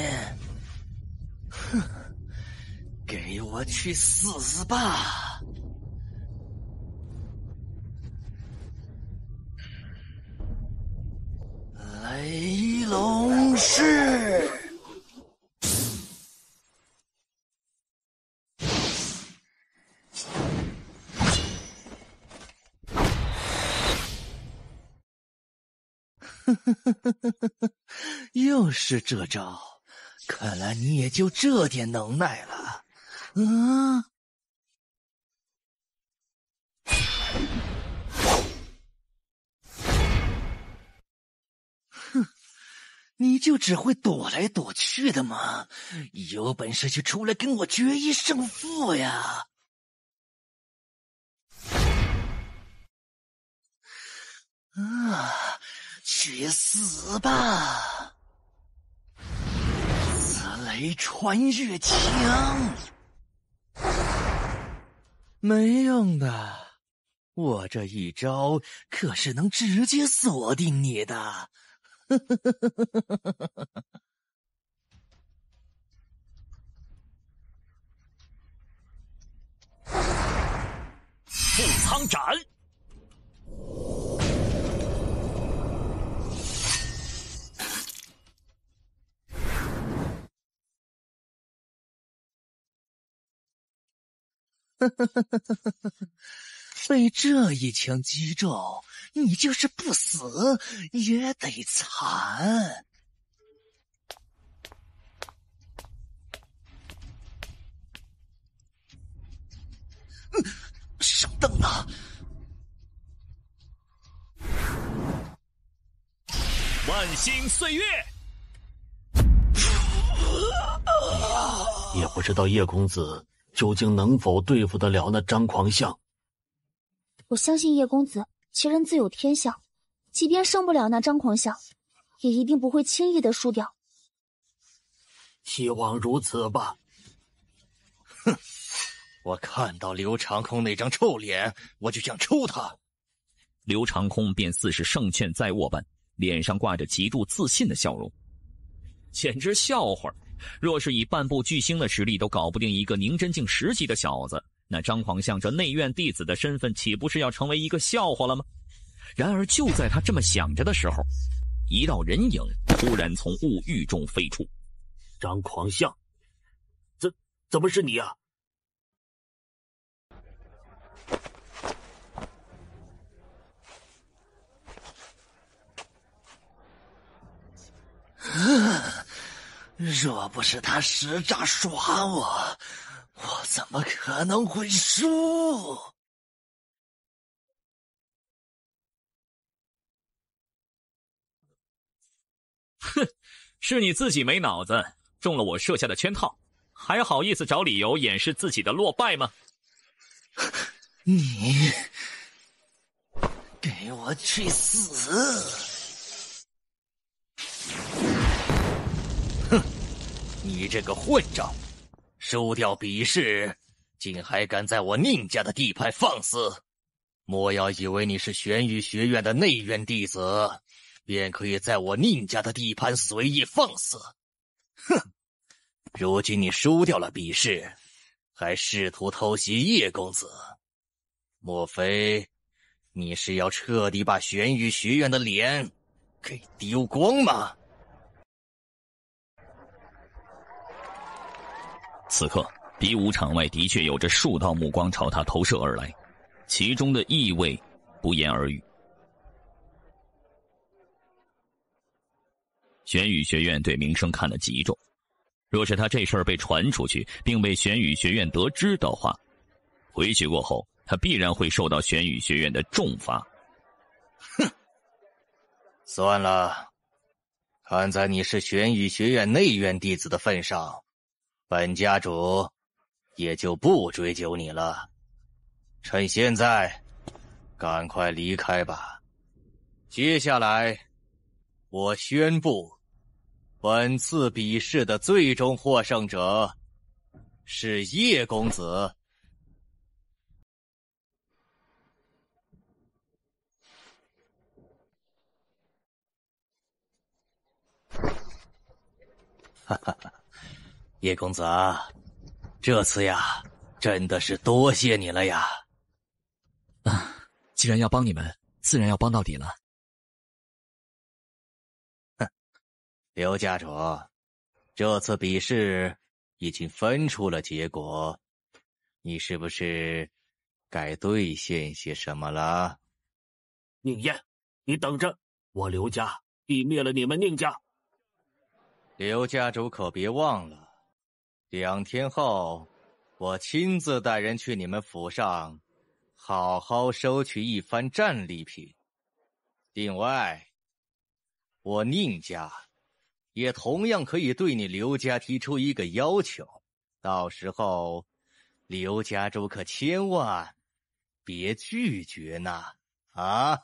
哼，给我去死吧！雷龙式。又是这招，看来你也就这点能耐了。哼，你就只会躲来躲去的吗？有本事就出来跟我决一胜负呀！去死吧！紫雷穿越枪，没用的，我这一招可是能直接锁定你的。腹仓斩。被这一枪击中，你就是不死也得惨。上灯了！万星岁月。也不知道叶公子究竟能否对付得了那张狂相。我相信叶公子，其人自有天相，即便胜不了那张狂相，也一定不会轻易的输掉。希望如此吧。哼，我看到刘长空那张臭脸，我就想抽他。刘长空便似是胜券在握般，脸上挂着极度自信的笑容。简直笑话！若是以半步巨星的实力都搞不定一个宁真境10级的小子，那张狂相这内院弟子的身份岂不是要成为一个笑话了吗？然而就在他这么想着的时候，一道人影突然从雾域中飞出。张狂相，怎么是你啊？若不是他使诈耍我，我怎么可能会输？哼，是你自己没脑子，中了我设下的圈套，还好意思找理由掩饰自己的落败吗？你给我去死！哼，你这个混账，输掉比试，竟还敢在我宁家的地盘放肆！莫要以为你是玄宇学院的内院弟子，便可以在我宁家的地盘随意放肆。哼！如今你输掉了比试，还试图偷袭叶公子，莫非你是要彻底把玄宇学院的脸给丢光吗？此刻，比武场外的确有着数道目光朝他投射而来，其中的意味不言而喻。玄宇学院对名声看得极重，若是他这事儿被传出去，并被玄宇学院得知的话，回去过后，他必然会受到玄宇学院的重罚。哼，算了，看在你是玄宇学院内院弟子的份上，本家主也就不追究你了。趁现在，赶快离开吧。接下来，我宣布，本次比试的最终获胜者是叶公子。哈哈哈，叶公子啊，这次呀，真的是多谢你了呀！既然要帮你们，自然要帮到底了。哼，刘家主，这次比试已经分出了结果，你是不是该兑现些什么了？宁燕，你等着，我刘家必灭了你们宁家。刘家主可别忘了，2天后，我亲自带人去你们府上，好好收取一番战利品。另外，我宁家也同样可以对你刘家提出一个要求，到时候刘家主可千万别拒绝呢！啊！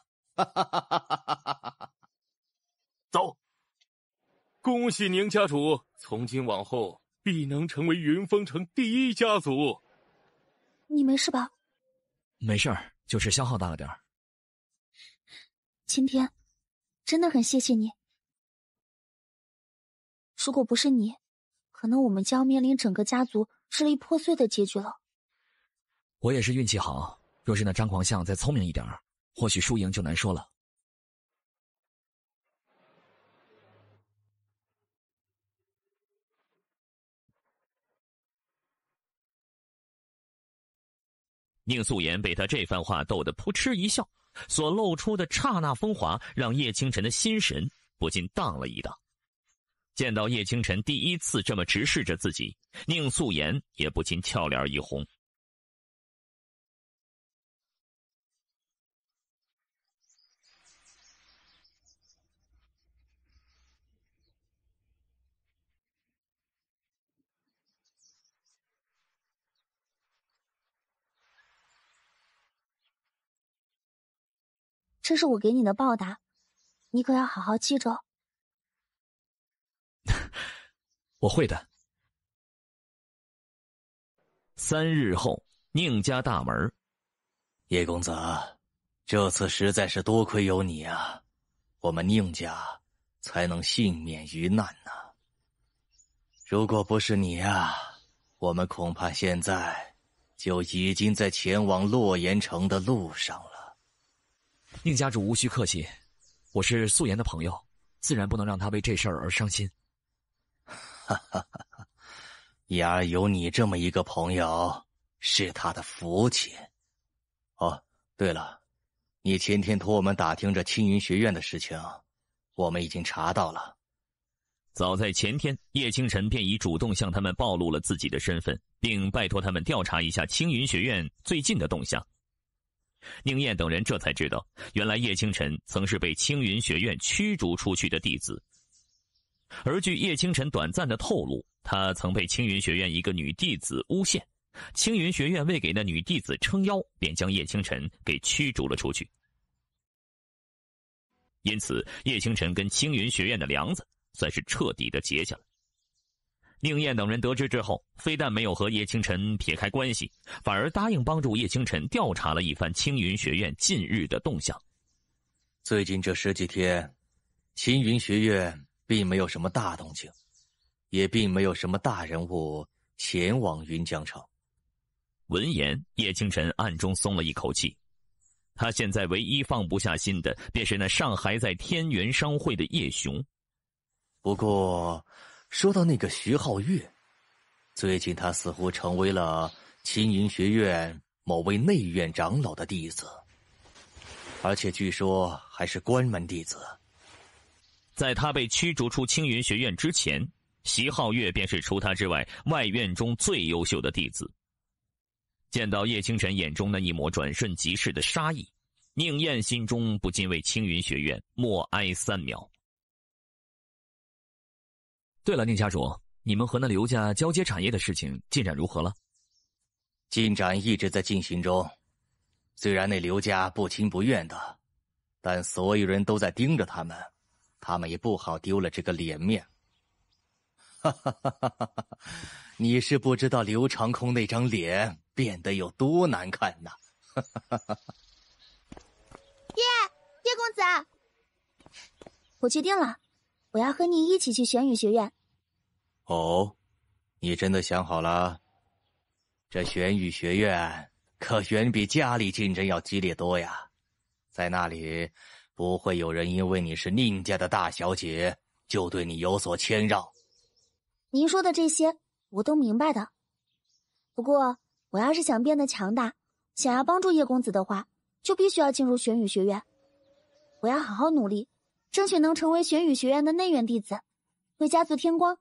走！恭喜宁家主，从今往后必能成为云峰城第一家族。你没事吧？没事儿，就是消耗大了点儿。今天真的很谢谢你。如果不是你，可能我们将面临整个家族支离破碎的结局了。我也是运气好，若是那张狂相再聪明一点，或许输赢就难说了。宁素颜被他这番话逗得扑哧一笑，所露出的刹那风华让叶清晨的心神不禁荡了一荡。见到叶清晨第一次这么直视着自己，宁素颜也不禁俏脸一红。这是我给你的报答，你可要好好记着。我会的。3日后，宁家大门。叶公子，这次实在是多亏有你啊，我们宁家才能幸免于难呢。如果不是你啊，我们恐怕现在就已经在前往洛阳城的路上了。宁家主无需客气，我是素颜的朋友，自然不能让他为这事儿而伤心。哈哈哈！雅儿有你这么一个朋友，是他的福气。哦，对了，你前天托我们打听着青云学院的事情，我们已经查到了。早在前天，叶清晨便已主动向他们暴露了自己的身份，并拜托他们调查一下青云学院最近的动向。宁燕等人这才知道，原来叶清晨曾是被青云学院驱逐出去的弟子。而据叶清晨短暂的透露，他曾被青云学院一个女弟子诬陷，青云学院为给那女弟子撑腰，便将叶清晨给驱逐了出去。因此，叶清晨跟青云学院的梁子算是彻底的结下了。宁燕等人得知之后，非但没有和叶清晨撇开关系，反而答应帮助叶清晨调查了一番青云学院近日的动向。最近这10几天，青云学院并没有什么大动静，也并没有什么大人物前往云江城。闻言，叶清晨暗中松了一口气。他现在唯一放不下心的，便是那尚还在天元商会的叶雄。不过说到那个徐皓月，最近他似乎成为了青云学院某位内院长老的弟子，而且据说还是关门弟子。在他被驱逐出青云学院之前，徐皓月便是除他之外外院中最优秀的弟子。见到叶清晨眼中那一抹转瞬即逝的杀意，宁燕心中不禁为青云学院默哀3秒。对了，宁家主，你们和那刘家交接产业的事情进展如何了？进展一直在进行中，虽然那刘家不情不愿的，但所有人都在盯着他们，他们也不好丢了这个脸面。哈哈哈哈哈！你是不知道刘长空那张脸变得有多难看呐！哈哈哈哈！叶公子，我决定了，我要和你一起去玄宇学院。哦，你真的想好了？这玄宇学院可远比家里竞争要激烈多呀，在那里不会有人因为你是宁家的大小姐就对你有所谦让。您说的这些我都明白的，不过我要是想变得强大，想要帮助叶公子的话，就必须要进入玄宇学院。我要好好努力，争取能成为玄宇学院的内院弟子，为家族添光。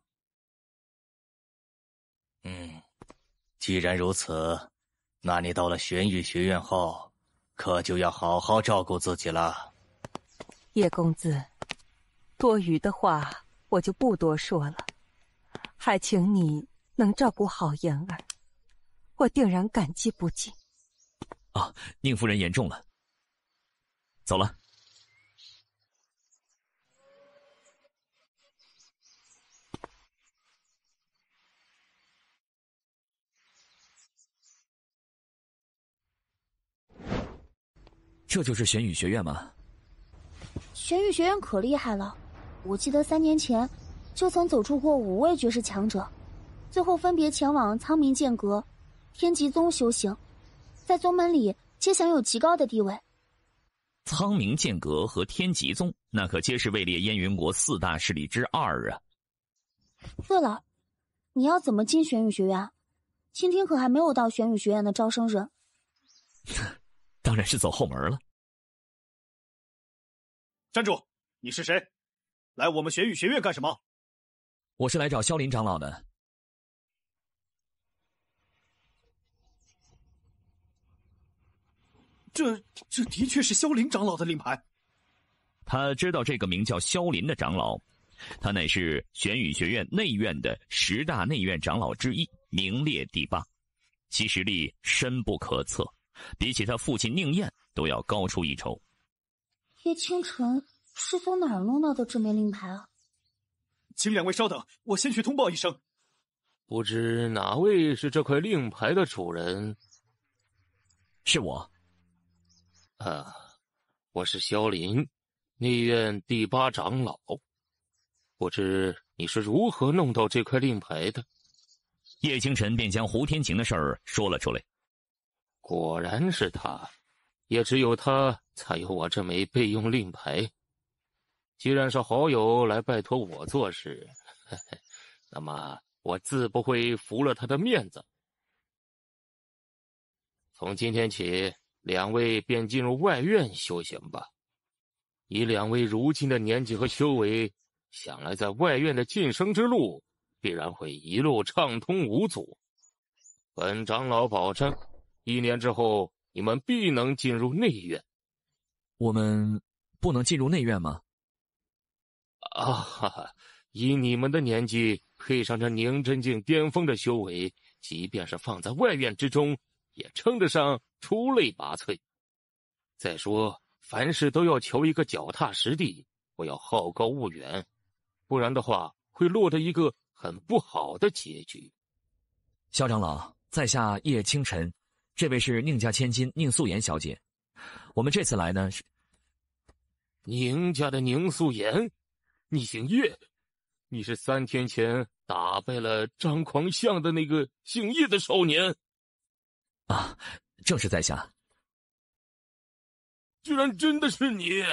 既然如此，那你到了玄宇学院后，可就要好好照顾自己了。叶公子，多余的话我我就不多说了，还请你能照顾好言儿，我定然感激不尽。啊，宁夫人言重了。走了。这就是玄羽学院吗？玄羽学院可厉害了，我记得3年前就曾走出过5位绝世强者，最后分别前往苍冥剑阁、天极宗修行，在宗门里皆享有极高的地位。苍冥剑阁和天极宗，那可皆是位列燕云国4大势力之2啊。对了，你要怎么进玄羽学院？今天可还没有到玄羽学院的招生日。当然是走后门了。站住！你是谁？来我们玄羽学院干什么？我是来找萧林长老的。这的确是萧林长老的令牌。他知道这个名叫萧林的长老，他乃是玄羽学院内院的10大内院长老之一，名列第8，其实力深不可测，比起他父亲宁燕都要高出一筹。叶清晨是从哪儿弄到的这枚令牌啊？请2位稍等，我先去通报一声。不知哪位是这块令牌的主人？是我。我是萧林，内院第8长老。不知你是如何弄到这块令牌的？叶清晨便将胡天晴的事儿说了出来。果然是他，也只有他才有我这枚备用令牌。既然是好友来拜托我做事，那么我自不会服了他的面子。从今天起，2位便进入外院修行吧。以2位如今的年纪和修为，想来在外院的晋升之路必然会一路畅通无阻。本长老保证，1年之后你们必能进入内院。我们不能进入内院吗？以你们的年纪，配上这宁真境巅峰的修为，即便是放在外院之中，也称得上出类拔萃。再说，凡事都要求一个脚踏实地，不要好高骛远，不然的话会落得一个很不好的结局。萧长老，在下叶清晨，这位是宁家千金宁素颜小姐。我们这次来呢是宁家的宁素颜，你姓叶，你是3天前打败了张狂相的那个姓叶的少年啊？正是在下。居然真的是你！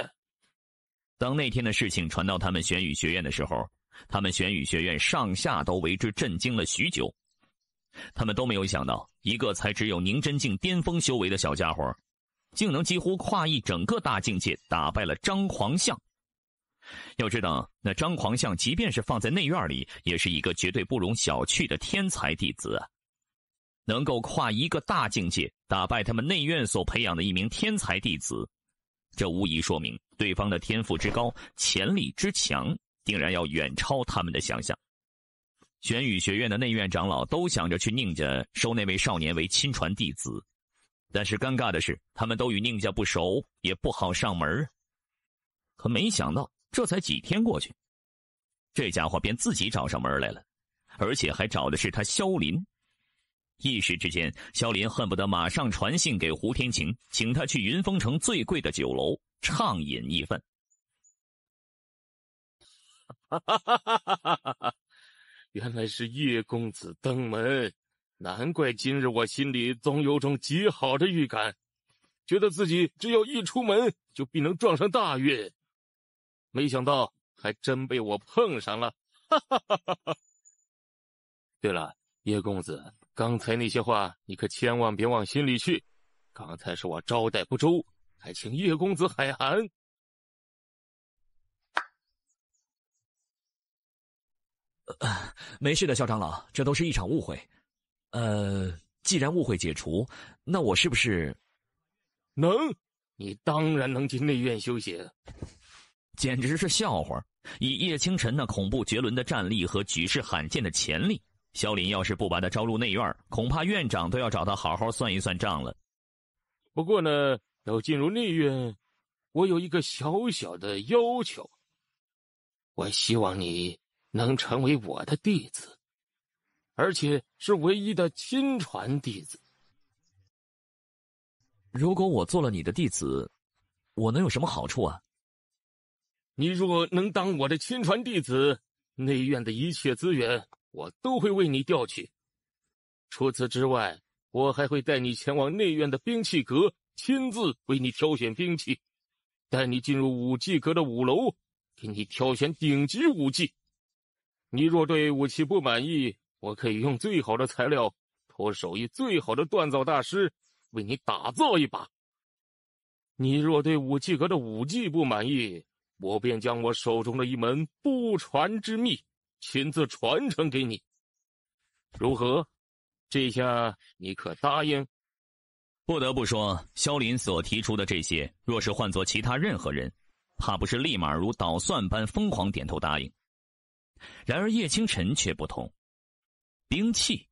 当那天的事情传到他们玄羽学院的时候，他们玄羽学院上下都为之震惊了许久。他们都没有想到，一个才只有宁真境巅峰修为的小家伙，竟能几乎跨越整个大境界，打败了张狂相。要知道，那张狂相即便是放在内院里，也是一个绝对不容小觑的天才弟子啊！能够跨一个大境界，打败他们内院所培养的一名天才弟子，这无疑说明对方的天赋之高，潜力之强，定然要远超他们的想象。玄羽学院的内院长老都想着去宁家收那位少年为亲传弟子，但是尴尬的是，他们都与宁家不熟，也不好上门。可没想到，这才几天过去，这家伙便自己找上门来了，而且还找的是他萧林。一时之间，萧林恨不得马上传信给胡天晴，请他去云峰城最贵的酒楼畅饮一番。原来是叶公子登门，难怪今日我心里总有种极好的预感，觉得自己只要一出门就必能撞上大运。没想到还真被我碰上了。对了，叶公子，刚才那些话你可千万别往心里去，刚才是我招待不周，还请叶公子海涵。没事的，萧长老，这都是一场误会。既然误会解除，那我是不是能？你当然能进内院修行。简直是笑话。以叶清晨那恐怖绝伦的战力和举世罕见的潜力，萧林要是不把他招入内院，恐怕院长都要找他好好算一算账了。不过呢，要进入内院，我有一个小小的要求。我希望你能成为我的弟子，而且是唯一的亲传弟子。如果我做了你的弟子，我能有什么好处啊？你若能当我的亲传弟子，内院的一切资源我都会为你调取。除此之外，我还会带你前往内院的兵器阁，亲自为你挑选兵器，带你进入武技阁的5楼，给你挑选顶级武技。你若对武器不满意，我可以用最好的材料，托手艺最好的锻造大师为你打造一把。你若对武技阁的武技不满意，我便将我手中的一门不传之秘亲自传承给你。如何？这下你可答应？不得不说，萧林所提出的这些，若是换作其他任何人，怕不是立马如捣蒜般疯狂点头答应。然而叶清晨却不同。兵器，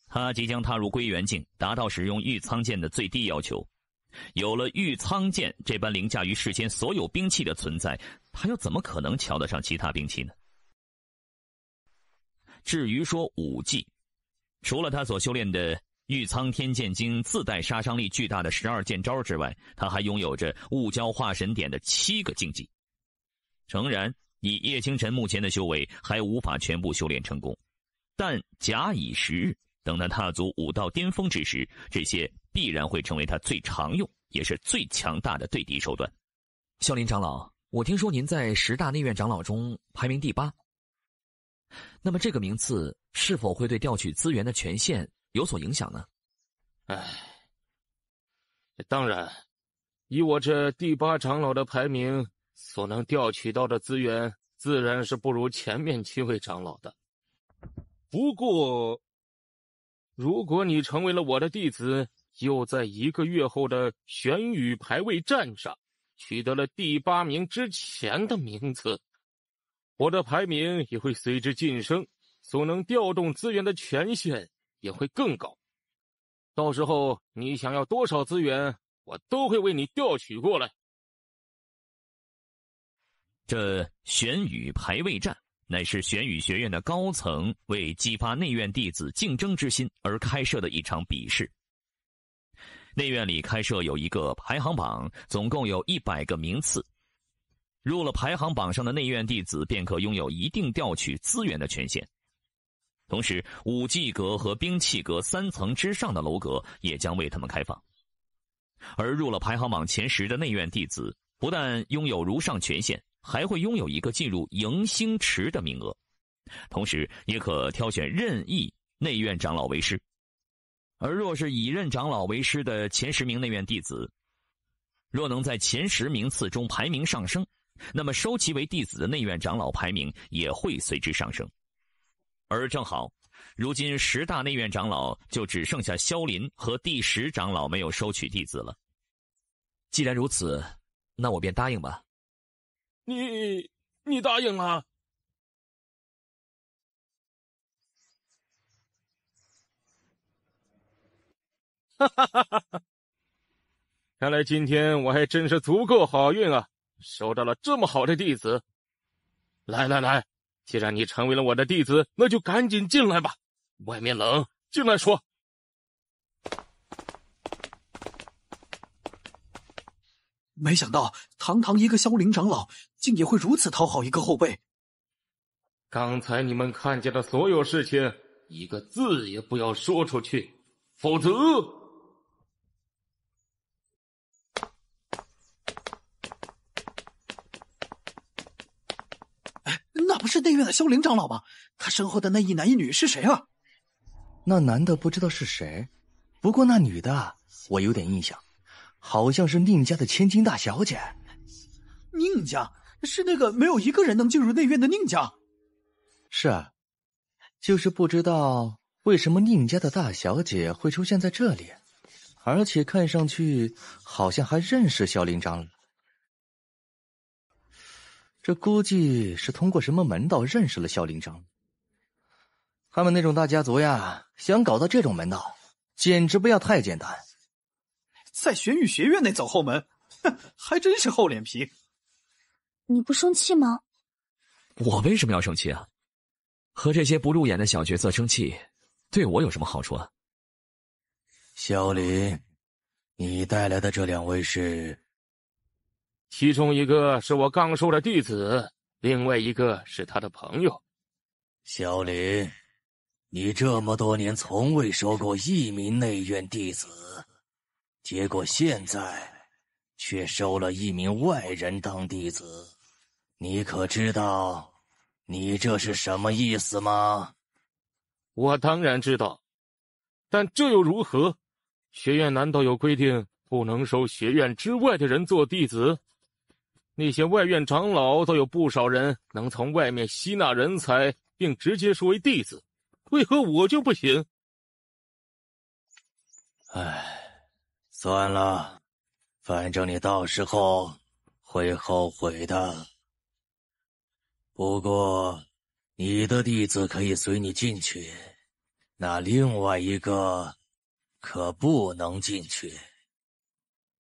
他即将踏入归元境，达到使用玉苍剑的最低要求。有了玉苍剑这般凌驾于世间所有兵器的存在，他又怎么可能瞧得上其他兵器呢？至于说武技，除了他所修炼的玉苍天剑经自带杀伤力巨大的12剑招之外，他还拥有着雾蛟化神典的7个禁忌。诚然，以叶清晨目前的修为，还无法全部修炼成功，但假以时日，等他踏足武道巅峰之时，这些必然会成为他最常用也是最强大的对敌手段。萧林长老，我听说您在10大内院长老中排名第8，那么这个名次是否会对调取资源的权限有所影响呢？当然，以我这第8长老的排名，所能调取到的资源自然是不如前面7位长老的。不过如果你成为了我的弟子，又在1个月后的玄羽排位战上取得了第8名之前的名次，我的排名也会随之晋升，所能调动资源的权限也会更高。到时候你想要多少资源，我都会为你调取过来。这玄羽排位战乃是玄羽学院的高层为激发内院弟子竞争之心而开设的一场比试。内院里开设有一个排行榜，总共有100个名次。入了排行榜上的内院弟子便可拥有一定调取资源的权限。同时，武技阁和兵器阁3层之上的楼阁也将为他们开放。而入了排行榜前10的内院弟子，不但拥有如上权限，还会拥有一个进入迎星池的名额，同时也可挑选任意内院长老为师。而若是以任长老为师的前10名内院弟子，若能在前10名次中排名上升，那么收其为弟子的内院长老排名也会随之上升。而正好，如今10大内院长老就只剩下萧林和第10长老没有收取弟子了。既然如此，那我便答应吧。你答应了？哈哈哈哈哈！看来今天我还真是足够好运啊，收到了这么好的弟子。来来来，既然你成为了我的弟子，那就赶紧进来吧，外面冷，进来说。没想到堂堂一个萧凌长老，竟也会如此讨好一个后辈。刚才你们看见的所有事情，一个字也不要说出去，否则……那不是内院的萧凌长老吗？他身后的那一男一女是谁啊？那男的不知道是谁，不过那女的我有点印象，好像是宁家的千金大小姐。宁家？是那个没有一个人能进入内院的宁家？是啊，就是不知道为什么宁家的大小姐会出现在这里，而且看上去好像还认识萧凌长老。这估计是通过什么门道认识了萧灵章。他们那种大家族呀，想搞到这种门道，简直不要太简单。在玄宇学院内走后门，哼，还真是厚脸皮。你不生气吗？我为什么要生气啊？和这些不入眼的小角色生气，对我有什么好处啊？萧林，你带来的这2位是？其中一个是我刚收的弟子，另外一个是他的朋友。萧林，你这么多年从未收过1名内院弟子，结果现在却收了1名外人当弟子，你可知道你这是什么意思吗？我当然知道，但这又如何？学院难道有规定不能收学院之外的人做弟子？那些外院长老都有不少人能从外面吸纳人才，并直接收为弟子，为何我就不行？算了，反正你到时候会后悔的。不过，你的弟子可以随你进去，那另外一个可不能进去。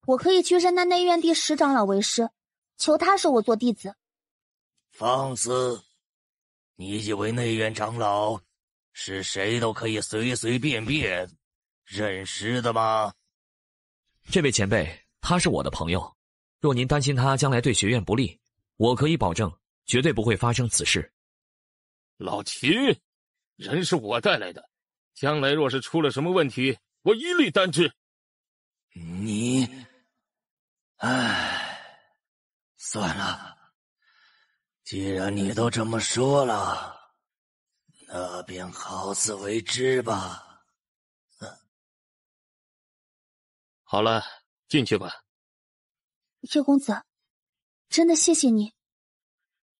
我可以去认那内院第10长老为师，求他收我做弟子。放肆！你以为内院长老是谁都可以随随便便认识的吗？这位前辈，他是我的朋友，若您担心他将来对学院不利，我可以保证绝对不会发生此事。老齐，人是我带来的，将来若是出了什么问题，我一律担之。你，算了，既然你都这么说了，那便好自为之吧。好了，进去吧。叶公子，真的谢谢你。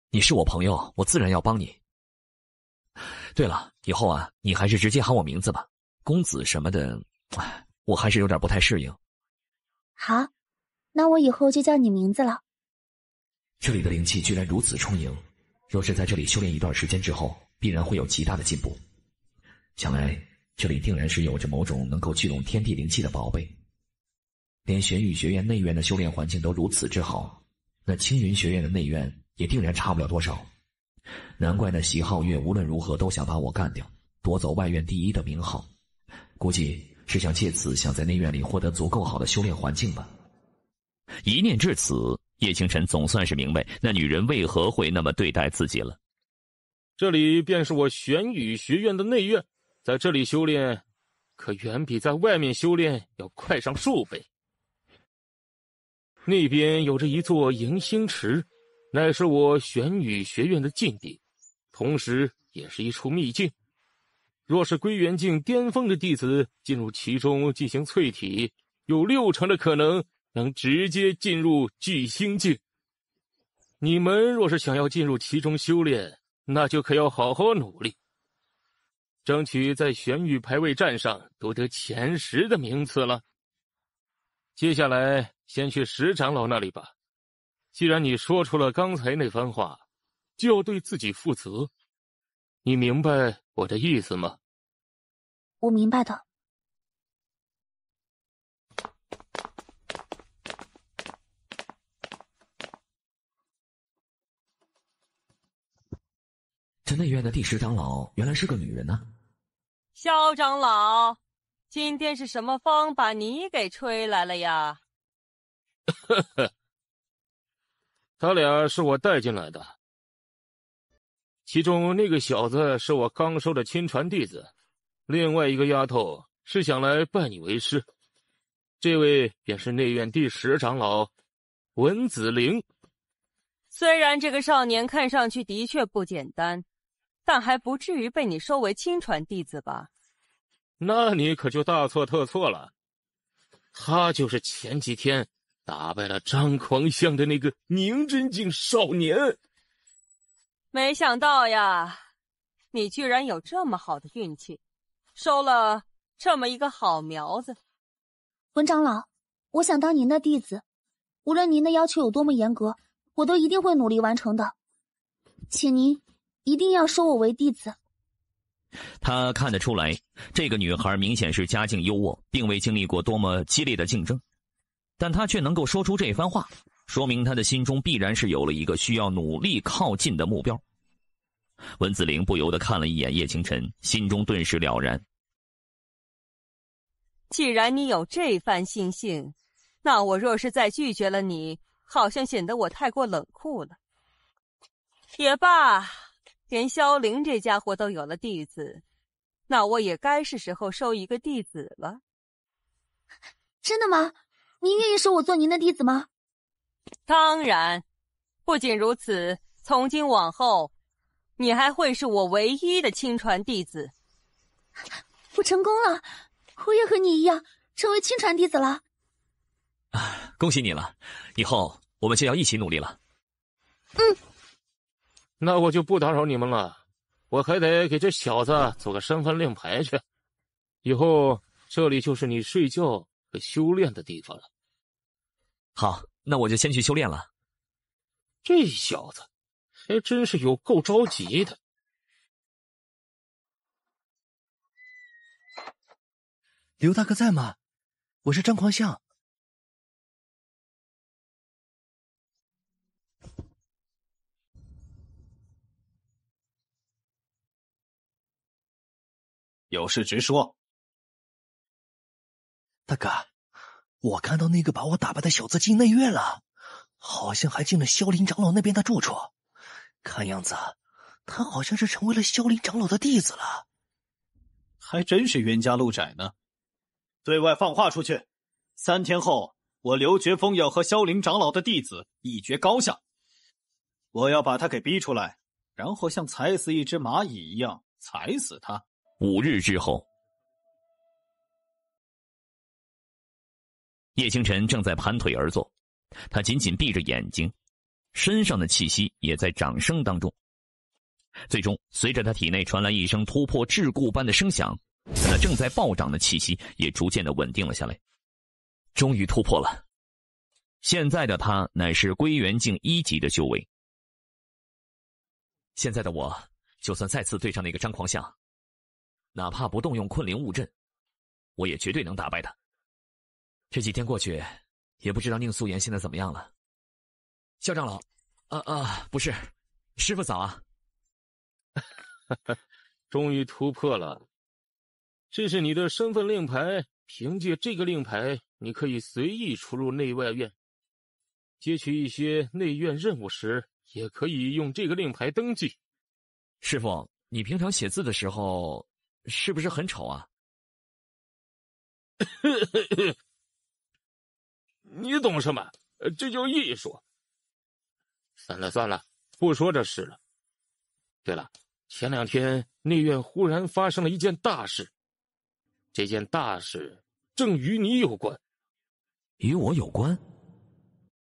你是我朋友，我自然要帮你。对了，以后啊，你还是直接喊我名字吧，公子什么的，我还是有点不太适应。好，那我以后就叫你名字了。这里的灵气居然如此充盈，若是在这里修炼一段时间之后，必然会有极大的进步。想来这里定然是有着某种能够聚拢天地灵气的宝贝。连玄宇学院内院的修炼环境都如此之好，那青云学院的内院也定然差不了多少。难怪那席皓月无论如何都想把我干掉，夺走外院第1的名号，估计是想借此想在内院里获得足够好的修炼环境吧。一念至此，叶清晨总算是明白那女人为何会那么对待自己了。这里便是我玄宇学院的内院，在这里修炼可远比在外面修炼要快上数倍。那边有着一座迎星池，乃是我玄宇学院的禁地，同时也是一处秘境。若是归元境巅峰的弟子进入其中进行淬体，有60%的可能能直接进入聚星境。你们若是想要进入其中修炼，那就可要好好努力，争取在玄宇排位战上夺得前10的名次了。接下来先去10长老那里吧。既然你说出了刚才那番话，就要对自己负责。你明白我的意思吗？我明白的。这内院的第10长老原来是个女人呢。萧长老，今天是什么风把你给吹来了呀？呵呵，他俩是我带进来的，其中那个小子是我刚收的亲传弟子，另外一个丫头是想来拜你为师。这位便是内院第10长老文子玲。虽然这个少年看上去的确不简单，但还不至于被你收为亲传弟子吧？那你可就大错特错了，他就是前几天打败了张狂相的那个宁真境少年。没想到呀，你居然有这么好的运气，收了这么一个好苗子。文长老，我想当您的弟子，无论您的要求有多么严格，我都一定会努力完成的，请您一定要收我为弟子。他看得出来，这个女孩明显是家境优渥，并未经历过多么激烈的竞争，但她却能够说出这番话，说明她的心中必然是有了一个需要努力靠近的目标。温子玲不由得看了一眼叶清晨，心中顿时了然。既然你有这番心性，那我若是再拒绝了你，好像显得我太过冷酷了。也罢，连萧凌这家伙都有了弟子，那我也该是时候收一个弟子了。真的吗？您愿意收我做您的弟子吗？当然，不仅如此，从今往后，你还会是我唯一的亲传弟子。我成功了，我也和你一样成为亲传弟子了。恭喜你了，以后我们就要一起努力了。那我就不打扰你们了，我还得给这小子做个身份令牌去。以后这里就是你睡觉和修炼的地方了。好，那我就先去修炼了。这小子还真是有够着急的。刘大哥在吗？我是张狂相。有事直说。大哥，我看到那个把我打败的小子进内院了，好像还进了萧林长老那边的住处。看样子，他好像是成为了萧林长老的弟子了。还真是冤家路窄呢。对外放话出去，3天后，我刘觉峰要和萧林长老的弟子一决高下。我要把他给逼出来，然后像踩死一只蚂蚁一样踩死他。5日之后，叶清晨正在盘腿而坐，他紧紧闭着眼睛，身上的气息也在涨升当中。最终，随着他体内传来一声突破桎梏般的声响，那正在暴涨的气息也逐渐的稳定了下来。终于突破了。现在的他乃是归元境1级的修为。现在的我，就算再次对上那个张狂相，哪怕不动用困灵物阵，我也绝对能打败他。这几天过去，也不知道宁素颜现在怎么样了。萧长老，不是，师傅早啊。终于突破了，这是你的身份令牌，凭借这个令牌，你可以随意出入内外院，接取一些内院任务时，也可以用这个令牌登记。师傅，你平常写字的时候，是不是很丑啊？你懂什么？这叫艺术。算了，不说这事了。对了，前2天内院忽然发生了一件大事，这件大事正与你有关。与我有关？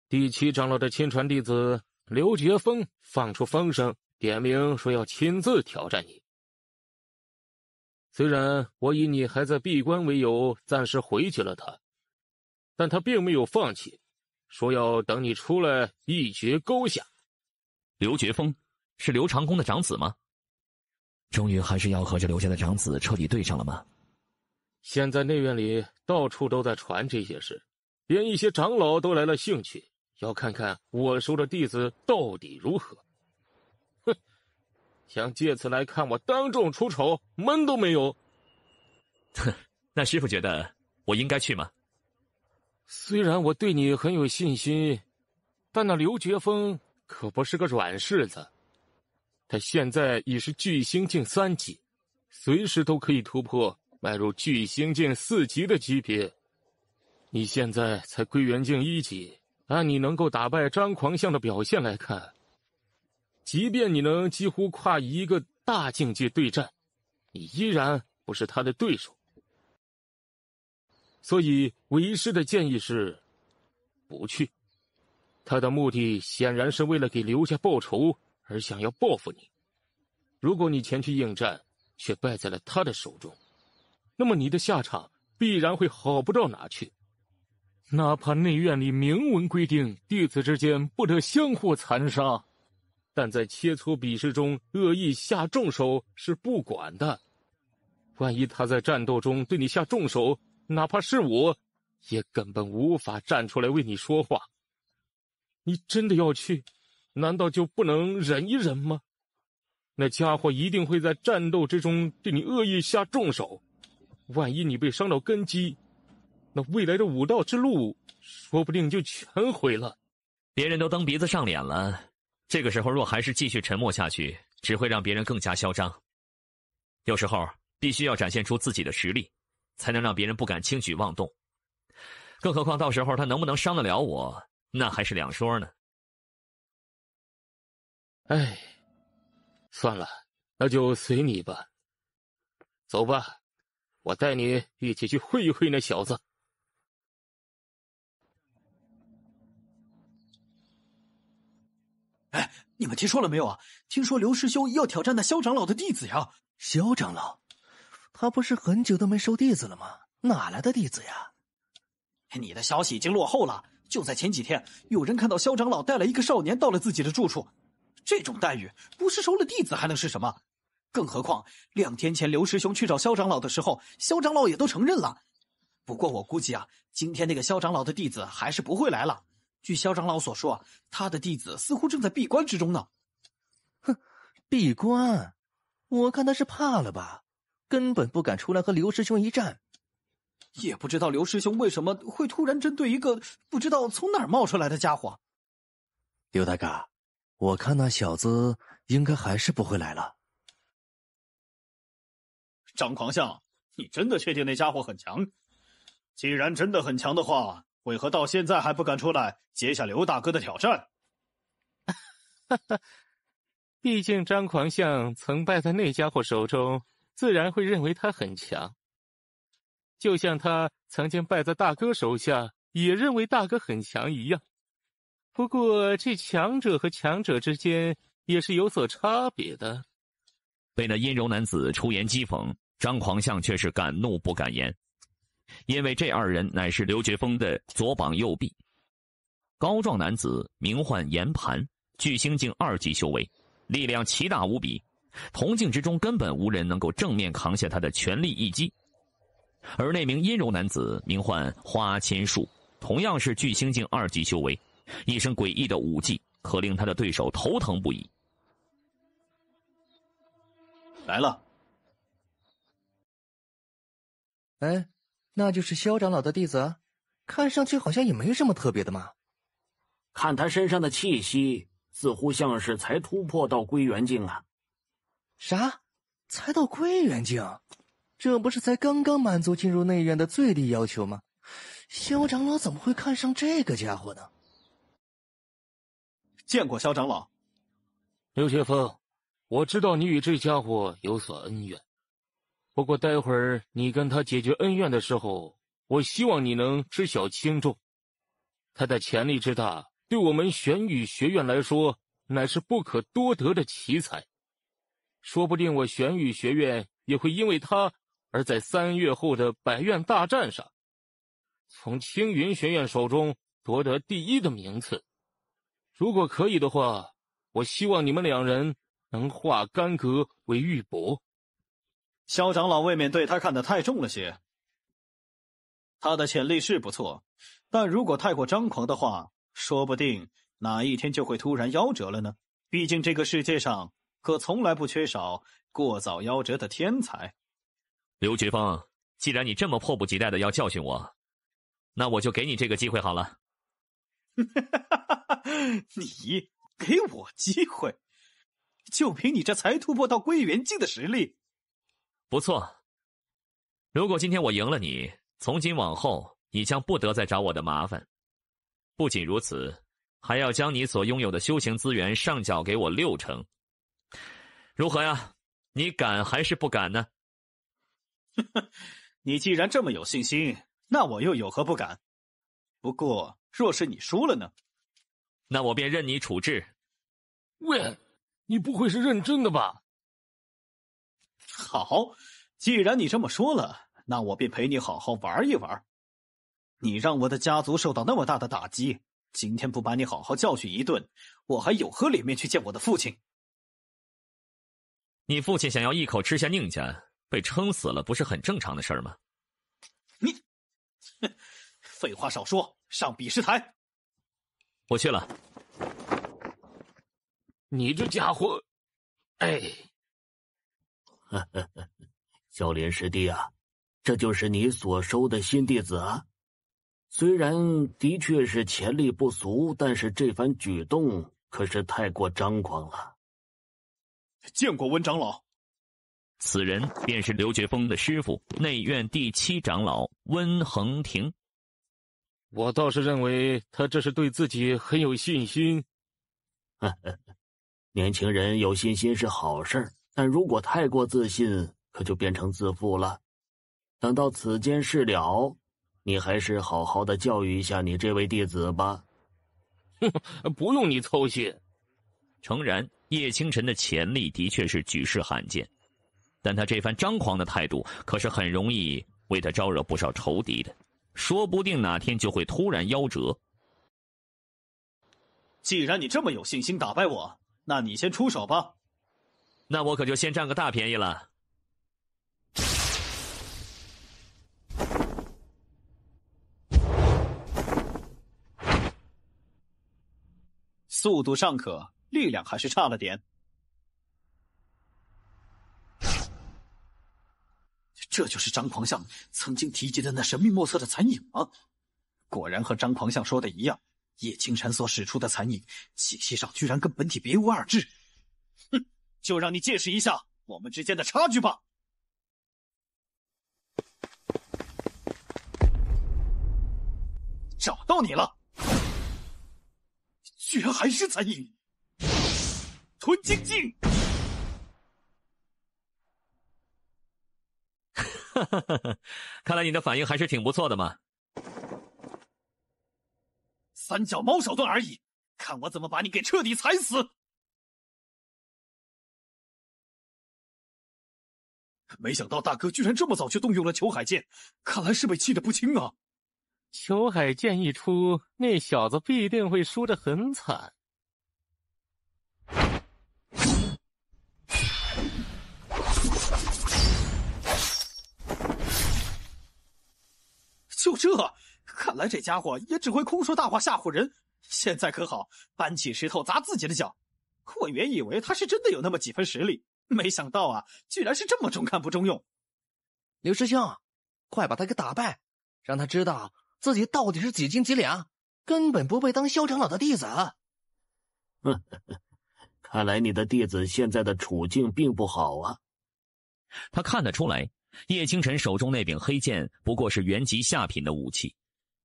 第7长老的亲传弟子刘杰峰放出风声，点名说要亲自挑战你。虽然我以你还在闭关为由，暂时回绝了他，但他并没有放弃，说要等你出来一决高下。刘杰峰是刘长公的长子吗？终于还是要和这刘家的长子彻底对上了吗？现在内院里到处都在传这些事，连一些长老都来了兴趣，要看看我收的弟子到底如何。哼，想借此来看我当众出丑，门都没有。哼，那师傅觉得我应该去吗？虽然我对你很有信心，但那刘觉峰可不是个软柿子。他现在已是巨星境3级，随时都可以突破，迈入巨星境4级的级别。你现在才归元境1级，按你能够打败张狂相的表现来看，即便你能几乎跨一个大境界对战，你依然不是他的对手。所以为师的建议是不去。他的目的显然是为了给刘家报仇，而想要报复你。如果你前去应战，却败在了他的手中，那么你的下场必然会好不到哪去。哪怕内院里明文规定弟子之间不得相互残杀，但在切磋比试中恶意下重手是不管的。万一他在战斗中对你下重手，哪怕是我，也根本无法站出来为你说话。你真的要去，难道就不能忍一忍吗？那家伙一定会在战斗之中对你恶意下重手，万一你被伤到根基，那未来的武道之路说不定就全毁了。别人都蹬鼻子上脸了，这个时候若还是继续沉默下去，只会让别人更加嚣张。有时候必须要展现出自己的实力，才能让别人不敢轻举妄动。更何况到时候他能不能伤得了我，那还是两说呢。哎，算了，那就随你吧。走吧，我带你一起去会一会那小子。哎，你们听说了没有啊？听说刘师兄要挑战那萧长老的弟子呀！萧长老，他不是很久都没收弟子了吗？哪来的弟子呀？你的消息已经落后了。就在前几天，有人看到萧长老带了一个少年到了自己的住处。这种待遇，不是收了弟子还能是什么？更何况2天前刘师兄去找萧长老的时候，萧长老也都承认了。不过我估计啊，今天那个萧长老的弟子还是不会来了。据萧长老所说，他的弟子似乎正在闭关之中呢。哼，闭关？我看他是怕了吧，根本不敢出来和刘师兄一战。也不知道刘师兄为什么会突然针对一个不知道从哪儿冒出来的家伙。刘大哥，我看那小子应该还是不会来了。张狂相，你真的确定那家伙很强？既然真的很强的话，为何到现在还不敢出来接下刘大哥的挑战？毕竟张狂相曾败在那家伙手中，自然会认为他很强。就像他曾经败在大哥手下，也认为大哥很强一样。不过这强者和强者之间也是有所差别的。被那阴柔男子出言讥讽，张狂相却是敢怒不敢言，因为这二人乃是刘觉峰的左膀右臂。高壮男子名唤严盘，巨星境2级修为，力量奇大无比，同境之中根本无人能够正面扛下他的全力一击。而那名阴柔男子名唤花千树，同样是巨星境2级修为，一身诡异的武技可令他的对手头疼不已。来了。哎，那就是萧长老的弟子，看上去好像也没什么特别的嘛。看他身上的气息，似乎像是才突破到归元境啊。啥？才到归元境？这不是才刚刚满足进入内院的最低要求吗？萧长老怎么会看上这个家伙呢？见过萧长老。刘学峰，我知道你与这家伙有所恩怨，不过待会儿你跟他解决恩怨的时候，我希望你能知晓轻重。他的潜力之大，对我们玄宇学院来说，乃是不可多得的奇才。说不定我玄宇学院也会因为他而在3月后的百院大战上，从青云学院手中夺得第1的名次。如果可以的话，我希望你们2人能化干戈为玉帛。萧长老未免对他看得太重了些。他的潜力是不错，但如果太过张狂的话，说不定哪一天就会突然夭折了呢。毕竟这个世界上可从来不缺少过早夭折的天才。刘觉峰，既然你这么迫不及待的要教训我，那我就给你这个机会好了。你给我机会？就凭你这才突破到归元境的实力？不错。如果今天我赢了你，从今往后你将不得再找我的麻烦。不仅如此，还要将你所拥有的修行资源上缴给我6成。如何呀？你敢还是不敢呢？你既然这么有信心，那我又有何不敢？不过若是你输了呢？那我便任你处置。喂，你不会是认真的吧？好，既然你这么说了，那我便陪你好好玩一玩。你让我的家族受到那么大的打击，今天不把你好好教训一顿，我还有何脸面去见我的父亲？你父亲想要一口吃下宁家，被撑死了，不是很正常的事儿吗？你，废话少说，上比试台。我去了。你这家伙，哎，萧林师弟啊，这就是你所收的新弟子啊。虽然的确是潜力不俗，但是这番举动可是太过张狂了。见过温长老。此人便是刘觉峰的师傅，内院第7长老温恒庭。我倒是认为他这是对自己很有信心。年轻人有信心是好事，但如果太过自信，可就变成自负了。等到此间事了，你还是好好的教育一下你这位弟子吧。不用你操心。诚然，叶清晨的潜力的确是举世罕见，但他这番张狂的态度可是很容易为他招惹不少仇敌的，说不定哪天就会突然夭折。既然你这么有信心打败我，那你先出手吧。那我可就先占个大便宜了。速度尚可，力量还是差了点。这就是张狂相曾经提及的那神秘莫测的残影吗？果然和张狂相说的一样，叶清晨所使出的残影气息上居然跟本体别无二致。哼，就让你见识一下我们之间的差距吧。找到你了，居然还是残影！吞金镜！看来你的反应还是挺不错的嘛。三脚猫手段而已，看我怎么把你给彻底踩死！没想到大哥居然这么早就动用了裘海剑，看来是被气得不轻啊！裘海剑一出，那小子必定会输得很惨。就这，看来这家伙也只会空说大话吓唬人。现在可好，搬起石头砸自己的脚。我原以为他是真的有那么几分实力，没想到啊，居然是这么中看不中用。刘师兄，快把他给打败，让他知道自己到底是几斤几两，根本不配当萧长老的弟子。看来你的弟子现在的处境并不好啊。他看得出来，叶清晨手中那柄黑剑不过是原级下品的武器，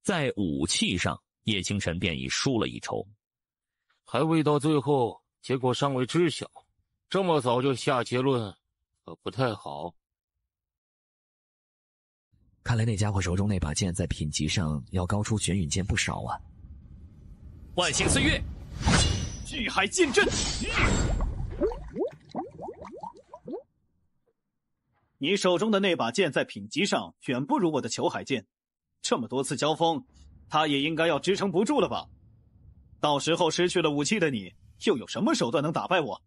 在武器上，叶清晨便已输了一筹。还未到最后，结果尚未知晓，这么早就下结论，可不太好。看来那家伙手中那把剑在品级上要高出玄陨剑不少啊！万星岁月，巨海剑阵。你手中的那把剑在品级上远不如我的裘海剑，这么多次交锋，他也应该要支撑不住了吧？到时候失去了武器的你，又有什么手段能打败我？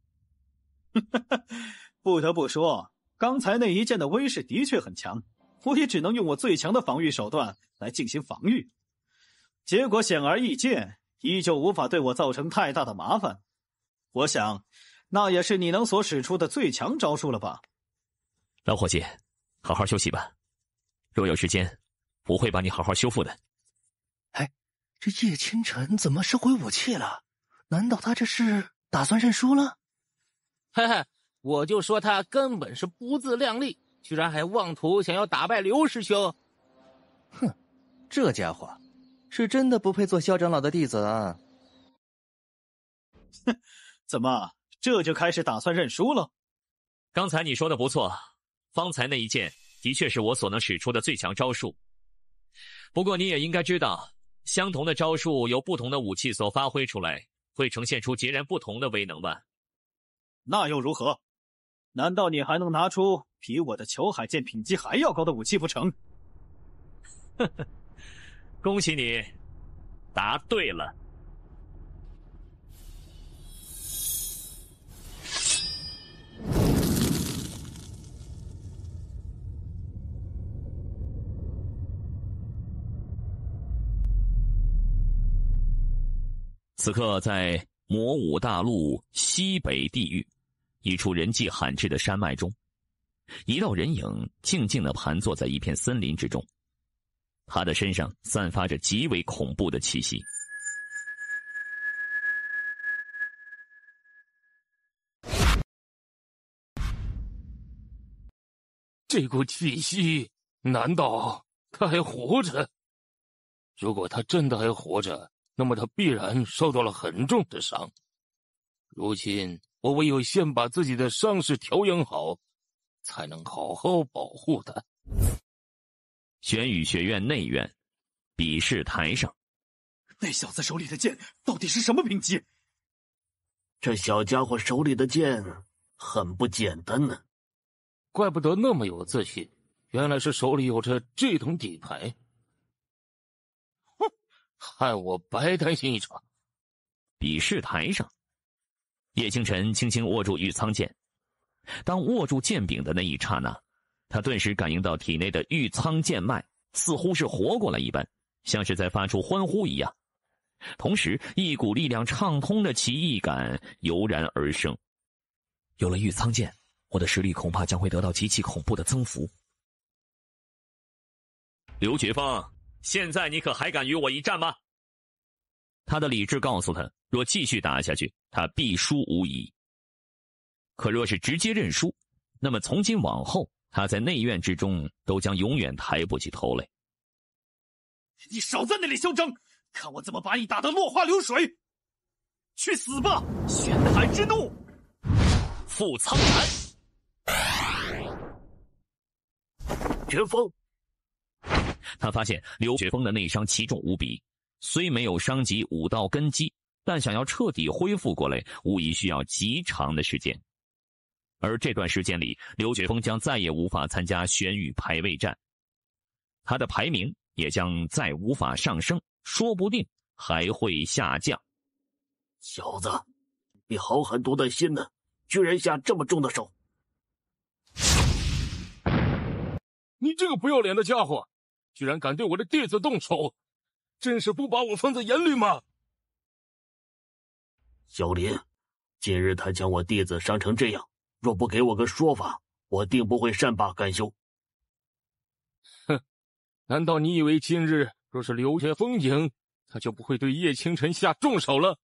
不得不说，刚才那一剑的威势的确很强，我也只能用我最强的防御手段来进行防御，结果显而易见，依旧无法对我造成太大的麻烦。我想，那也是你能所使出的最强招数了吧？老伙计，好好休息吧，若有时间，我会把你好好修复的。哎，这叶清晨怎么收回武器了？难道他这是打算认输了？嘿嘿，我就说他根本是不自量力，居然还妄图想要打败刘师兄。哼，这家伙是真的不配做萧长老的弟子啊！哼，怎么这就开始打算认输了？刚才你说的不错，方才那一剑的确是我所能使出的最强招数。不过你也应该知道，相同的招数由不同的武器所发挥出来，会呈现出截然不同的威能吧？那又如何？难道你还能拿出比我的裘海剑品级还要高的武器不成？恭喜你，答对了。此刻，在魔武大陆西北地域，一处人迹罕至的山脉中，一道人影静静地盘坐在一片森林之中，他的身上散发着极为恐怖的气息。这股气息，难道他还活着？如果他真的还活着，那么他必然受到了很重的伤。如今我唯有先把自己的伤势调养好，才能好好保护他。玄宇学院内院，比试台上，那小子手里的剑到底是什么兵器？这小家伙手里的剑很不简单呢。怪不得那么有自信，原来是手里有着这等底牌。哼，害我白担心一场。比试台上，叶清晨轻轻握住玉苍剑，当握住剑柄的那一刹那，他顿时感应到体内的玉苍剑脉似乎是活过来一般，像是在发出欢呼一样。同时，一股力量畅通的奇异感油然而生。有了玉苍剑，我的实力恐怕将会得到极其恐怖的增幅。刘觉峰，现在你可还敢与我一战吗？他的理智告诉他，若继续打下去，他必输无疑。可若是直接认输，那么从今往后，他在内院之中都将永远抬不起头来。你少在那里嚣张，看我怎么把你打得落花流水！去死吧，玄海之怒！复苍潭。绝风，他发现刘绝风的内伤奇重无比，虽没有伤及武道根基，但想要彻底恢复过来，无疑需要极长的时间。而这段时间里，刘绝风将再也无法参加玄宇排位战，他的排名也将再无法上升，说不定还会下降。小子，你好狠毒的心呢，居然下这么重的手！你这个不要脸的家伙，居然敢对我的弟子动手，真是不把我放在眼里吗？小林，今日他将我弟子伤成这样，若不给我个说法，我定不会善罢甘休。哼，难道你以为今日若是刘绝风赢，他就不会对叶清晨下重手了？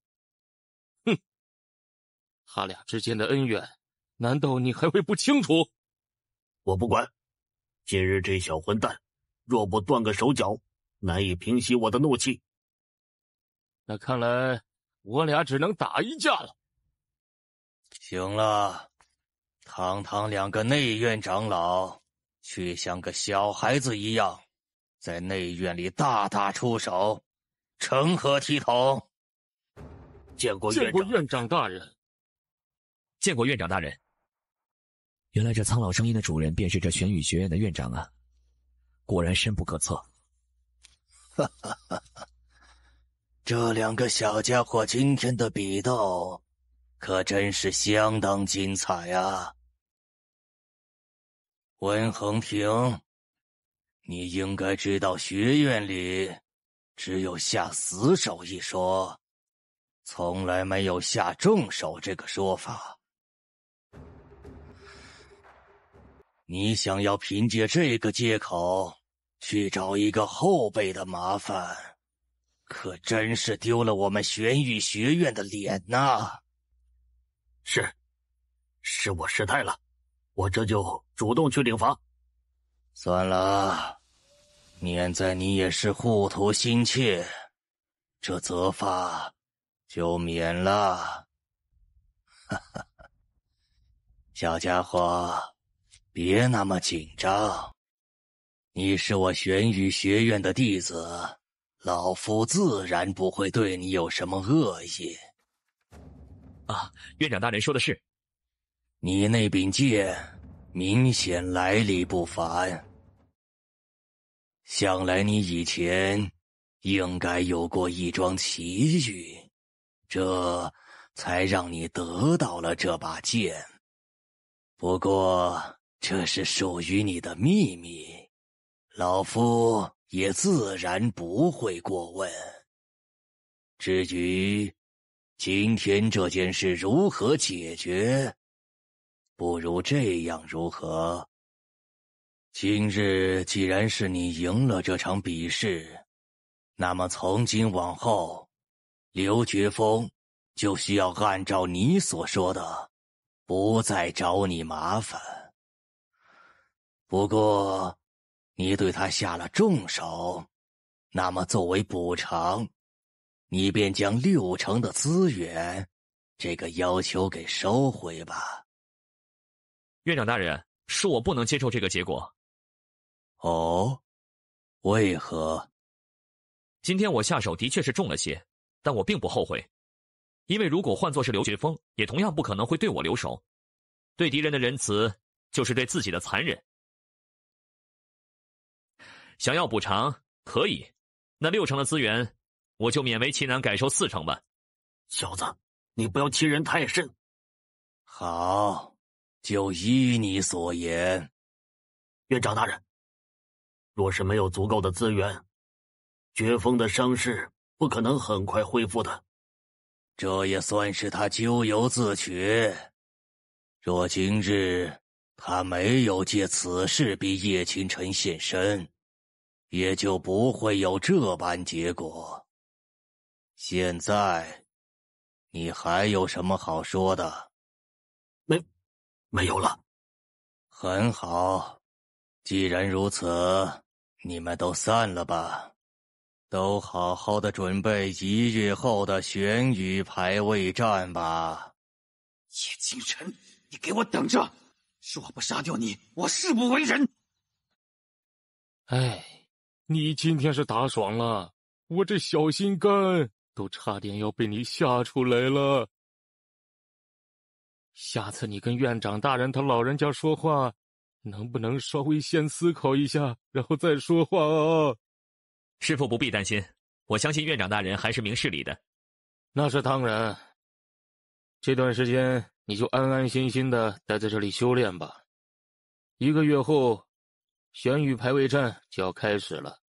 哼，他俩之间的恩怨，难道你还会不清楚？我不管，今日这小混蛋，若不断个手脚，难以平息我的怒气。那看来我俩只能打一架了。行了，堂堂两个内院长老，却像个小孩子一样，在内院里大打出手，成何体统？见过院长大人。见过院长大人。原来这苍老声音的主人便是这玄宇学院的院长啊，果然深不可测。哈哈哈哈，这两个小家伙今天的比斗可真是相当精彩啊！温恒庭，你应该知道学院里只有下死手一说，从来没有下重手这个说法。你想要凭借这个借口去找一个后辈的麻烦，可真是丢了我们玄宇学院的脸呐！是我失态了，我这就主动去领罚。算了，念在你也是护徒心切，这责罚就免了。哈哈，小家伙，别那么紧张，你是我玄宇学院的弟子，老夫自然不会对你有什么恶意。啊，院长大人说的是。你那柄剑明显来历不凡，想来你以前应该有过一桩奇遇，这才让你得到了这把剑。不过这是属于你的秘密，老夫也自然不会过问。至于今天这件事如何解决，不如这样如何？今日既然是你赢了这场比试，那么从今往后，刘觉峰就需要按照你所说的，不再找你麻烦。不过你对他下了重手，那么作为补偿，你便将60%的资源这个要求给收回吧。院长大人，是我不能接受这个结果。哦，为何？今天我下手的确是重了些，但我并不后悔，因为如果换作是刘觉峰，也同样不可能会对我留手。对敌人的仁慈，就是对自己的残忍。想要补偿可以，那60%的资源，我就勉为其难改收40%吧。小子，你不要欺人太甚。好，就依你所言。院长大人，若是没有足够的资源，绝峰的伤势不可能很快恢复的。这也算是他咎由自取。若今日他没有借此事逼叶清晨现身，也就不会有这般结果。现在你还有什么好说的？没有了。很好，既然如此，你们都散了吧，都好好的准备1月后的玄羽排位战吧。叶清晨，你给我等着！若不杀掉你，我誓不为人。哎，你今天是打爽了，我这小心肝都差点要被你吓出来了。下次你跟院长大人他老人家说话，能不能稍微先思考一下，然后再说话啊？师父不必担心，我相信院长大人还是明事理的。那是当然。这段时间你就安安心心的待在这里修炼吧。1个月后，玄羽排位战就要开始了。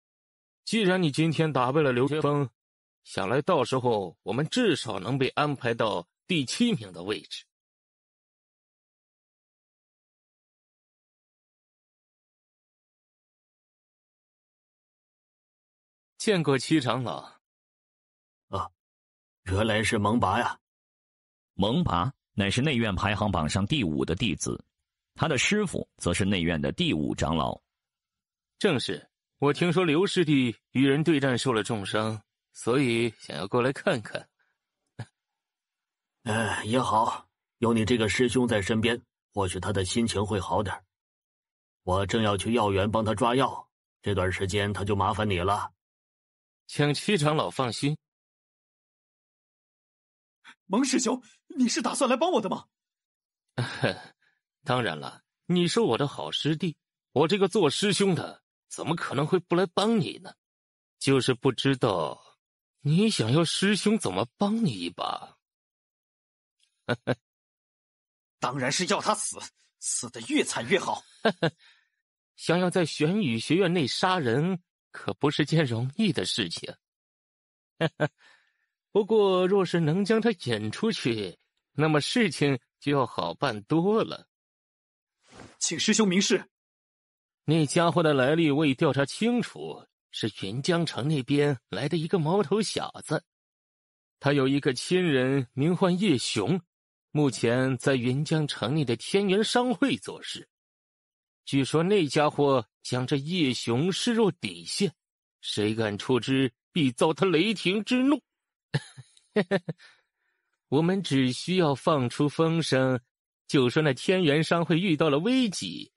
既然你今天打败了刘觉峰，想来到时候我们至少能被安排到第7名的位置。见过七长老。啊，原来是蒙拔呀。蒙拔乃是内院排行榜上第5的弟子，他的师父则是内院的第5长老。正是，我听说刘师弟与人对战受了重伤，所以想要过来看看。也好，有你这个师兄在身边，或许他的心情会好点。我正要去药园帮他抓药，这段时间他就麻烦你了。请七长老放心。蒙师兄，你是打算来帮我的吗？当然了，你是我的好师弟，我这个做师兄的怎么可能会不来帮你呢？就是不知道你想要师兄怎么帮你一把。当然是要他死，死得越惨越好。想要在玄羽学院内杀人，可不是件容易的事情。不过若是能将他引出去，那么事情就要好办多了。请师兄明示。那家伙的来历我已调查清楚，是云江城那边来的一个毛头小子。他有一个亲人名唤叶雄，目前在云江城内的天元商会做事。据说那家伙将这叶雄视若底线，谁敢出之，必遭他雷霆之怒。我们只需要放出风声，就说那天元商会遇到了危机。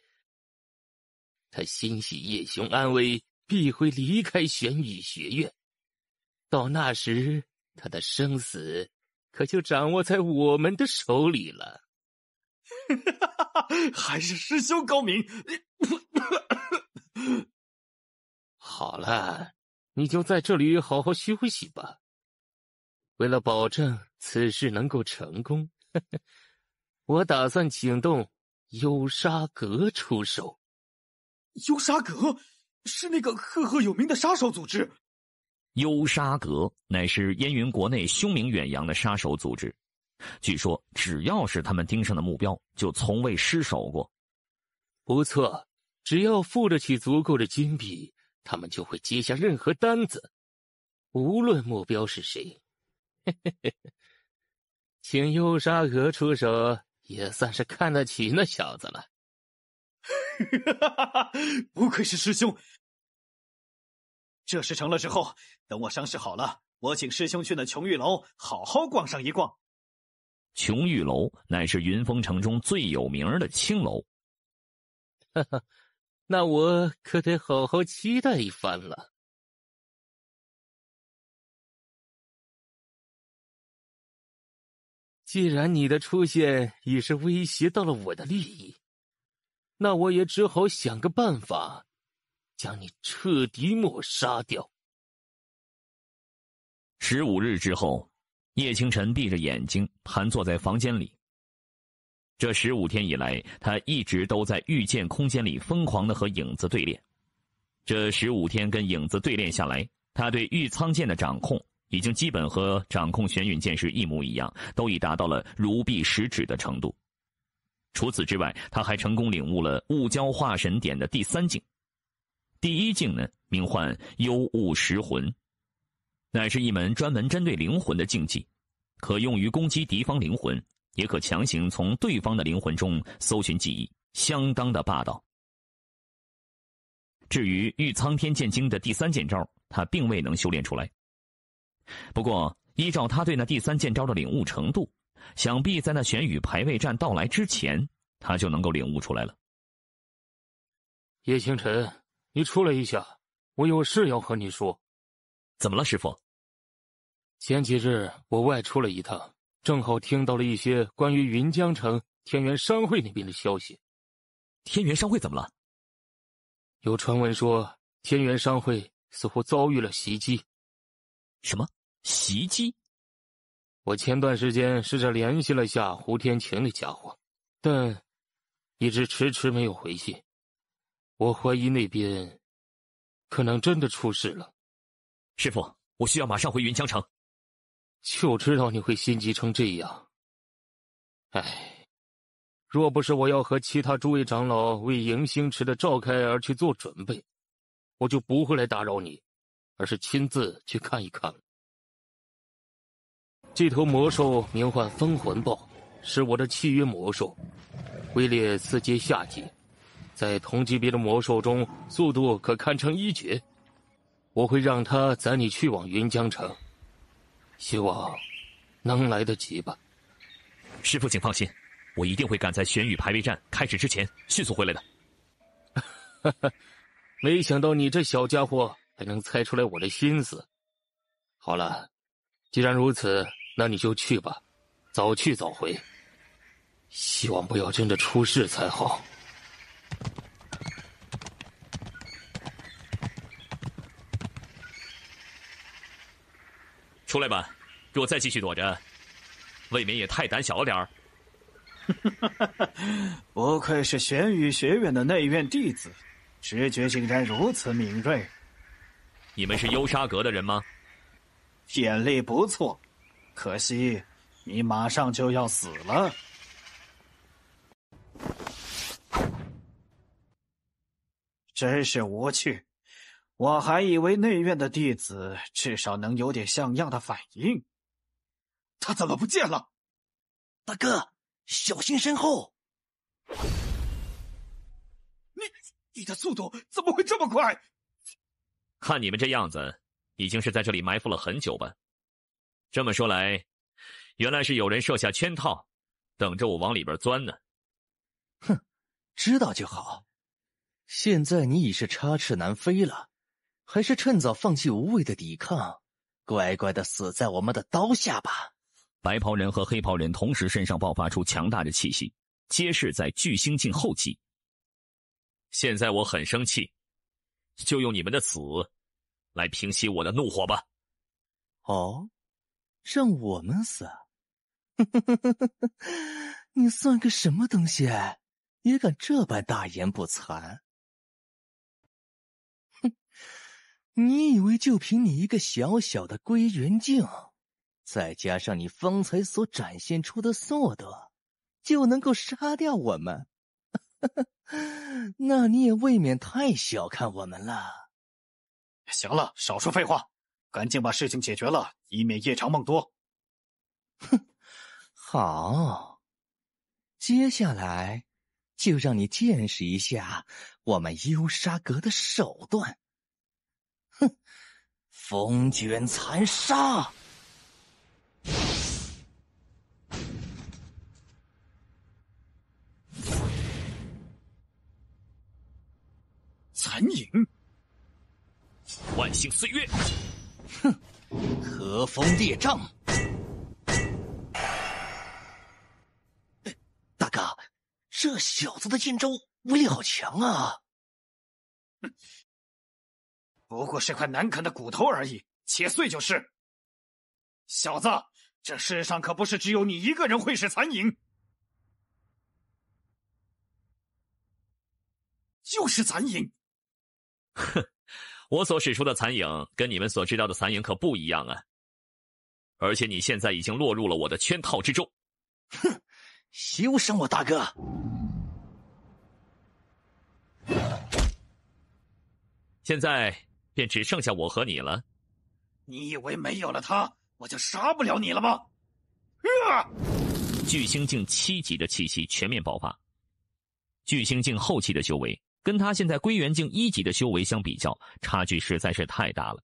他欣喜叶雄安危，必会离开玄羽学院。到那时，他的生死可就掌握在我们的手里了。还是师兄高明。好了，你就在这里好好休息吧。为了保证此事能够成功，我打算请动幽沙阁出手。幽沙阁是那个赫赫有名的杀手组织。幽沙阁乃是燕云国内凶名远扬的杀手组织，据说只要是他们盯上的目标，就从未失手过。不错，只要付得起足够的金币，他们就会接下任何单子，无论目标是谁。请幽沙阁出手，也算是看得起那小子了。不愧是师兄。这事成了之后，等我伤势好了，我请师兄去那琼玉楼好好逛上一逛。琼玉楼乃是云峰城中最有名的青楼。哈哈，那我可得好好期待一番了。既然你的出现已是威胁到了我的利益，那我也只好想个办法，将你彻底抹杀掉。15日之后，叶清晨闭着眼睛盘坐在房间里。这15天以来，他一直都在御剑空间里疯狂地和影子对练。这15天跟影子对练下来，他对御苍剑的掌控已经基本和掌控玄陨剑时一模一样，都已达到了如臂使指的程度。除此之外，他还成功领悟了雾蛟化神典的第3境。第1境呢，名唤幽雾食魂，乃是一门专门针对灵魂的境技，可用于攻击敌方灵魂，也可强行从对方的灵魂中搜寻记忆，相当的霸道。至于御苍天剑经的第3剑招，他并未能修炼出来。不过依照他对那第3剑招的领悟程度，想必在那玄羽排位战到来之前，他就能够领悟出来了。叶清晨，你出来一下，我有事要和你说。怎么了，师父？前几日我外出了一趟，正好听到了一些关于云江城天元商会那边的消息。天元商会怎么了？有传闻说天元商会似乎遭遇了袭击。什么？袭击？我前段时间试着联系了下胡天晴那家伙，但一直迟迟没有回信。我怀疑那边可能真的出事了。师父，我需要马上回云江城。就知道你会心急成这样。唉，若不是我要和其他诸位长老为迎星池的召开而去做准备，我就不会来打扰你，而是亲自去看一看。这头魔兽名唤风魂豹，是我的契约魔兽，位列4阶下级，在同级别的魔兽中速度可堪称1绝。我会让它载你去往云江城，希望能来得及吧。师父请放心，我一定会赶在玄羽排位战开始之前迅速回来的。没想到你这小家伙还能猜出来我的心思。好了，既然如此，那你就去吧，早去早回，希望不要真的出事才好。出来吧，若再继续躲着，未免也太胆小了点儿。不愧是玄羽学院的内院弟子，直觉竟然如此敏锐。你们是幽沙阁的人吗？眼力不错，可惜你马上就要死了。真是无趣，我还以为内院的弟子至少能有点像样的反应。他怎么不见了？大哥，小心身后！你的速度怎么会这么快？看你们这样子，已经是在这里埋伏了很久吧？这么说来，原来是有人设下圈套，等着我往里边钻呢。哼，知道就好。现在你已是插翅难飞了，还是趁早放弃无谓的抵抗，乖乖的死在我们的刀下吧。白袍人和黑袍人同时身上爆发出强大的气息，皆是在巨星境后期。现在我很生气，就用你们的死来平息我的怒火吧。哦，让我们死？你算个什么东西，也敢这般大言不惭？哼，你以为就凭你一个小小的归元境，再加上你方才所展现出的速度，就能够杀掉我们？那你也未免太小看我们了。行了，少说废话，赶紧把事情解决了，以免夜长梦多。哼，好，接下来就让你见识一下我们幽沙阁的手段。哼，风卷残杀！残影，万幸岁月，哼，和风列杖。大哥，这小子的剑招威力好强啊！不过是块难啃的骨头而已，切碎就是。小子，这世上可不是只有你一个人会使残影。就是残影。哼，我所使出的残影跟你们所知道的残影可不一样啊！而且你现在已经落入了我的圈套之中。哼，休伤我大哥！现在便只剩下我和你了。你以为没有了他，我就杀不了你了吗？巨星境7级的气息全面爆发。巨星境后期的修为跟他现在归元境1级的修为相比较，差距实在是太大了。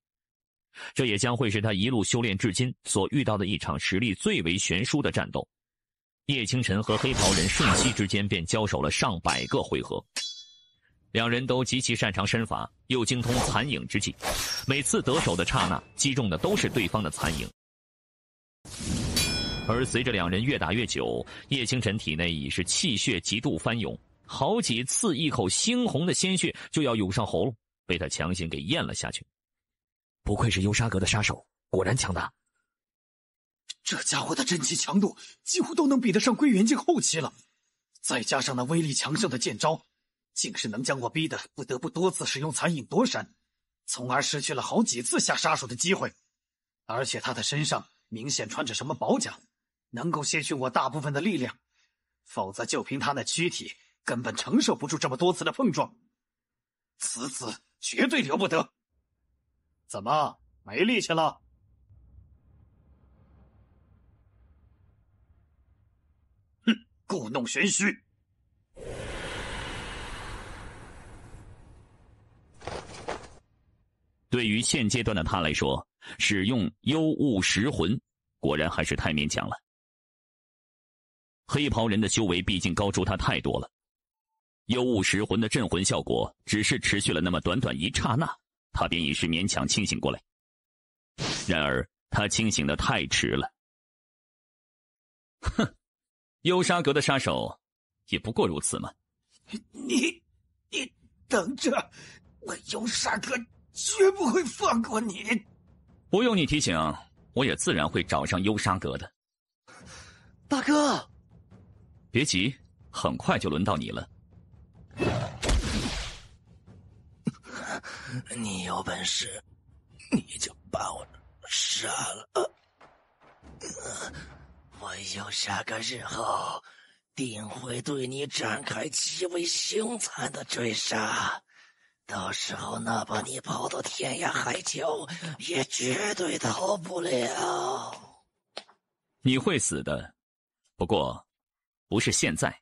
这也将会是他一路修炼至今所遇到的一场实力最为悬殊的战斗。叶清晨和黑袍人瞬息之间便交手了上百个回合，两人都极其擅长身法，又精通残影之技，每次得手的刹那击中的都是对方的残影。而随着两人越打越久，叶清晨体内已是气血极度翻涌，好几次一口猩红的鲜血就要涌上喉咙，被他强行给咽了下去。不愧是幽沙阁的杀手，果然强大。这家伙的真气强度几乎都能比得上归元境后期了，再加上那威力强盛的剑招，竟是能将我逼得不得不多次使用残影躲闪，从而失去了好几次下杀手的机会。而且他的身上明显穿着什么宝甲，能够卸去我大部分的力量，否则就凭他那躯体根本承受不住这么多次的碰撞。此子绝对留不得。怎么，没力气了？哼，故弄玄虚。对于现阶段的他来说，使用幽雾石魂果然还是太勉强了。黑袍人的修为毕竟高出他太多了，幽雾石魂的镇魂效果只是持续了那么短短一刹那，他便已是勉强清醒过来。然而他清醒得太迟了。哼，幽沙阁的杀手也不过如此嘛。你等着，我幽沙阁绝不会放过你。不用你提醒，我也自然会找上幽沙阁的。大哥，别急，很快就轮到你了。你有本事，你就把我杀了。我幽沙阁日后定会对你展开极为凶残的追杀，到时候哪怕你跑到天涯海角，也绝对逃不了。你会死的，不过不是现在。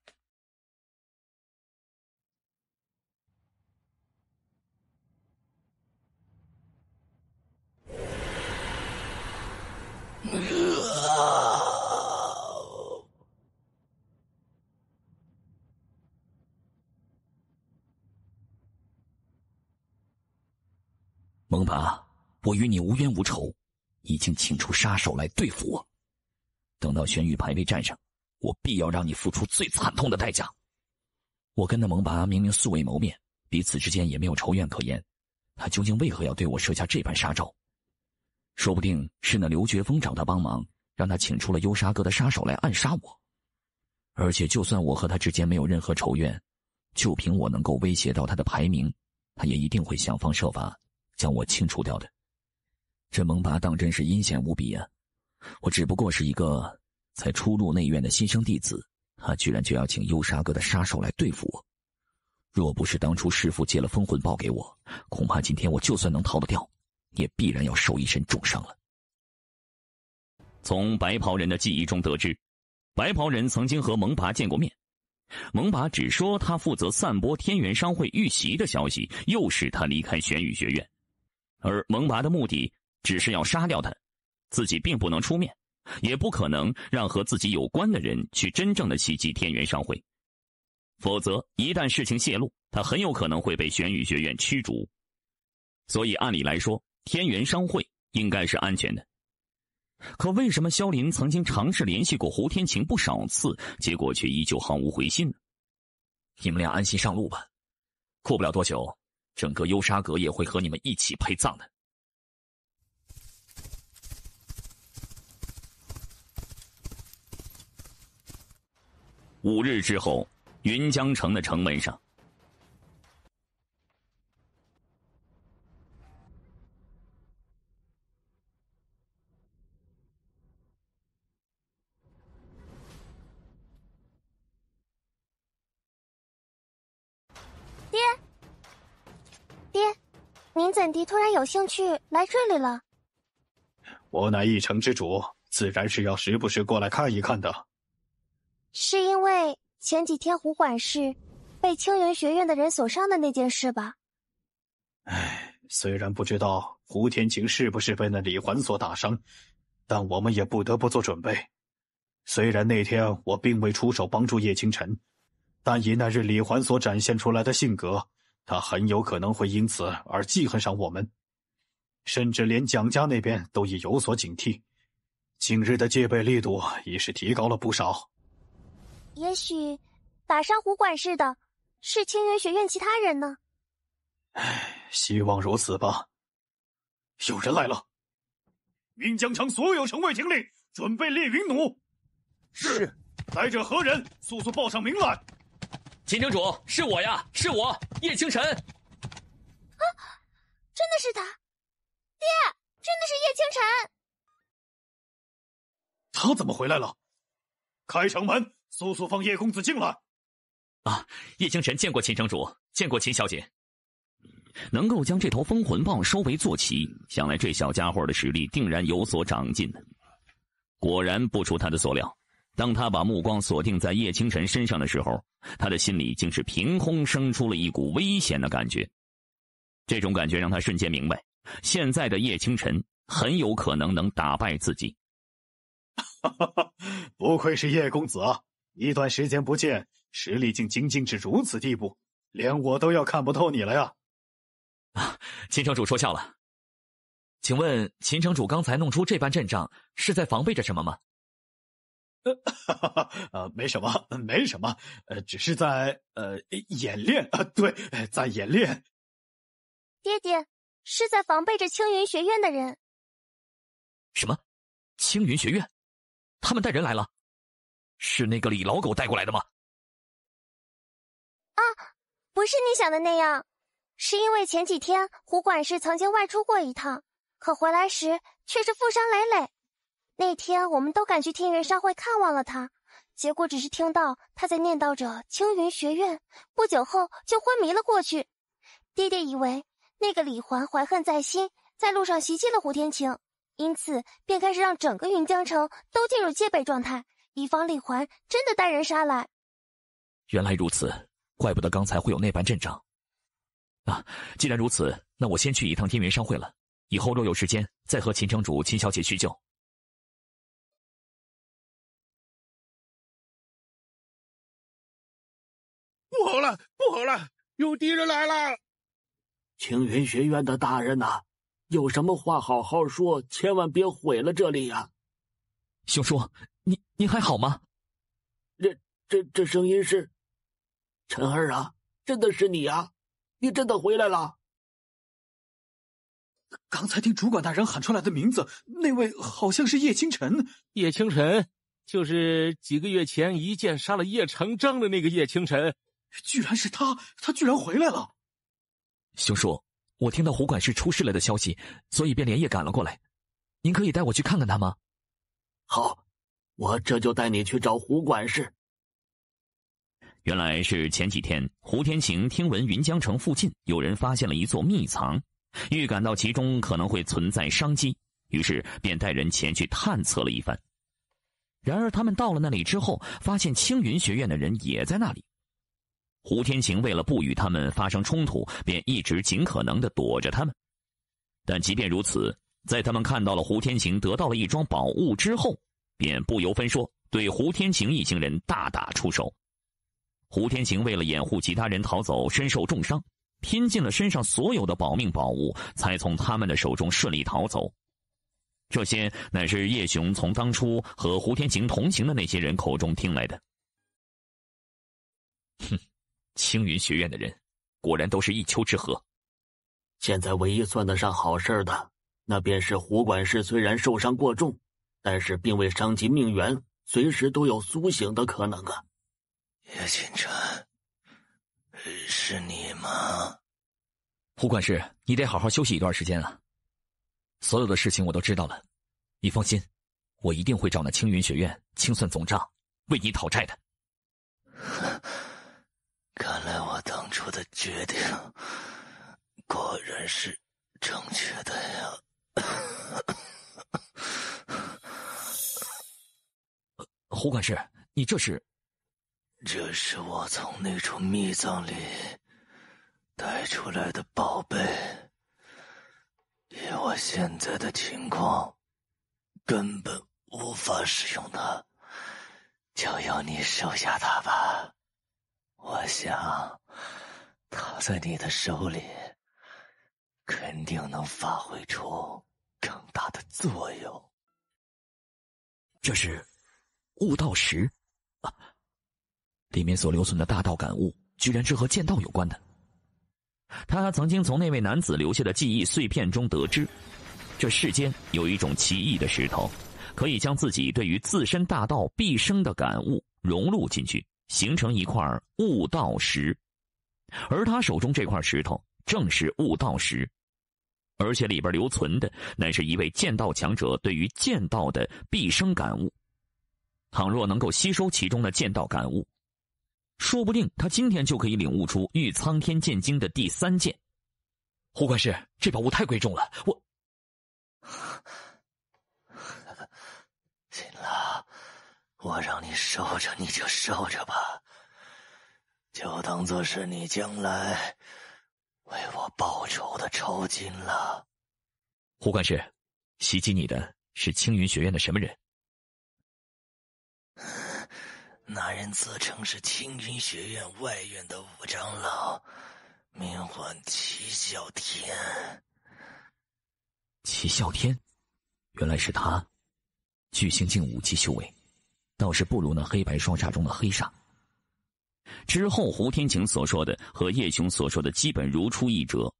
蒙拔，我与你无冤无仇，已经请出杀手来对付我。等到玄羽排位战上，我必要让你付出最惨痛的代价。我跟那蒙拔明明素未谋面，彼此之间也没有仇怨可言，他究竟为何要对我设下这般杀招？说不定是那刘觉峰找他帮忙，让他请出了幽沙阁的杀手来暗杀我。而且就算我和他之间没有任何仇怨，就凭我能够威胁到他的排名，他也一定会想方设法将我清除掉的。这蒙拔当真是阴险无比啊！我只不过是一个才初入内院的新生弟子，他居然就要请幽沙阁的杀手来对付我。若不是当初师父借了封魂豹给我，恐怕今天我就算能逃得掉，也必然要受一身重伤了。从白袍人的记忆中得知，白袍人曾经和蒙拔见过面，蒙拔只说他负责散播天元商会遇袭的消息，诱使他离开玄羽学院，而蒙拔的目的只是要杀掉他，自己并不能出面，也不可能让和自己有关的人去真正的袭击天元商会，否则一旦事情泄露，他很有可能会被玄羽学院驱逐。所以按理来说，天元商会应该是安全的。可为什么萧林曾经尝试联系过胡天晴不少次，结果却依旧毫无回信呢？你们俩安心上路吧，过不了多久，整个幽沙阁也会和你们一起陪葬的。5日之后，云江城的城门上，爹，您怎地突然有兴趣来这里了？我乃一城之主，自然是要时不时过来看一看的。是因为前几天胡管事被青云学院的人所伤的那件事吧？虽然不知道胡天晴是不是被那李环所打伤，但我们也不得不做准备。虽然那天我并未出手帮助叶清晨，但以那日李环所展现出来的性格，他很有可能会因此而记恨上我们，甚至连蒋家那边都已有所警惕。近日的戒备力度已是提高了不少。也许打伤胡管事的是青云学院其他人呢？希望如此吧。有人来了！云江城所有城卫听令，准备猎云弩。是。来者何人？速速报上名来。秦城主，是我呀，是我，叶清晨。啊，真的是他！爹，真的是叶清晨！他怎么回来了？开城门，速速放叶公子进来。啊，叶清晨见过秦城主，见过秦小姐。能够将这头封魂豹收为坐骑，想来这小家伙的实力定然有所长进呢。果然不出他的所料，当他把目光锁定在叶清晨身上的时候，他的心里竟是凭空生出了一股危险的感觉。这种感觉让他瞬间明白，现在的叶清晨很有可能能打败自己。不愧是叶公子啊，一段时间不见，实力竟精进至如此地步，连我都要看不透你了呀。秦城主说笑了。请问秦城主刚才弄出这般阵仗，是在防备着什么吗？没什么，没什么，只是在演练啊，对，在演练。爹爹是在防备着青云学院的人。什么？青云学院？他们带人来了？是那个李老狗带过来的吗？啊，不是你想的那样，是因为前几天胡管事曾经外出过一趟，可回来时却是负伤累累。那天我们都赶去天元商会看望了他，结果只是听到他在念叨着青云学院，不久后就昏迷了过去。爹爹以为那个李环怀恨在心，在路上袭击了胡天晴，因此便开始让整个云江城都进入戒备状态，以防李环真的带人杀来。原来如此，怪不得刚才会有那般阵仗。既然如此，那我先去一趟天元商会了，以后若有时间再和秦城主、秦小姐叙旧。不好了，不好了，有敌人来了！青云学院的大人呐，有什么话好好说，千万别毁了这里呀！兄叔，你还好吗？这声音是陈儿啊，真的是你啊！你真的回来了？刚才听主管大人喊出来的名字，那位好像是叶清晨。叶清晨，就是几个月前一剑杀了叶成章的那个叶清晨。居然是他，他居然回来了。兄叔，我听到胡管事出事了的消息，所以便连夜赶了过来。您可以带我去看看他吗？好，我这就带你去找胡管事。原来是前几天胡天晴听闻云江城附近有人发现了一座秘藏，预感到其中可能会存在商机，于是便带人前去探测了一番。然而他们到了那里之后，发现青云学院的人也在那里。胡天晴为了不与他们发生冲突，便一直尽可能地躲着他们。但即便如此，在他们看到了胡天晴得到了一桩宝物之后，便不由分说对胡天晴一行人大打出手。胡天晴为了掩护其他人逃走，身受重伤，拼尽了身上所有的保命宝物，才从他们的手中顺利逃走。这些乃是叶雄从当初和胡天晴同行的那些人口中听来的。哼，青云学院的人果然都是一丘之貉。现在唯一算得上好事的，那便是胡管事虽然受伤过重，但是并未伤及命源，随时都有苏醒的可能啊。叶清晨，是你吗？胡管事，你得好好休息一段时间啊。所有的事情我都知道了，你放心，我一定会找那青云学院清算总账，为你讨债的。看来我当初的决定果然是正确的呀。胡管事，你这是？这是我从那处秘藏里带出来的宝贝，以我现在的情况，根本无法使用它，就由你收下它吧。我想，它在你的手里，肯定能发挥出更大的作用。这是悟道石啊，里面所留存的大道感悟，居然是和剑道有关的。他曾经从那位男子留下的记忆碎片中得知，这世间有一种奇异的石头，可以将自己对于自身大道毕生的感悟融入进去，形成一块悟道石。而他手中这块石头正是悟道石，而且里边留存的乃是一位剑道强者对于剑道的毕生感悟。倘若能够吸收其中的剑道感悟，说不定他今天就可以领悟出御苍天剑经的第3剑。胡管事，这宝物太贵重了，行了，我让你收着你就收着吧，就当做是你将来为我报仇的酬金了。胡管事，袭击你的是青云学院的什么人？那人自称是青云学院外院的五长老，名唤齐啸天。齐啸天，原来是他。巨星境5级修为，倒是不如那黑白双煞中的黑煞。之后胡天晴所说的和叶雄所说的基本如出一辙。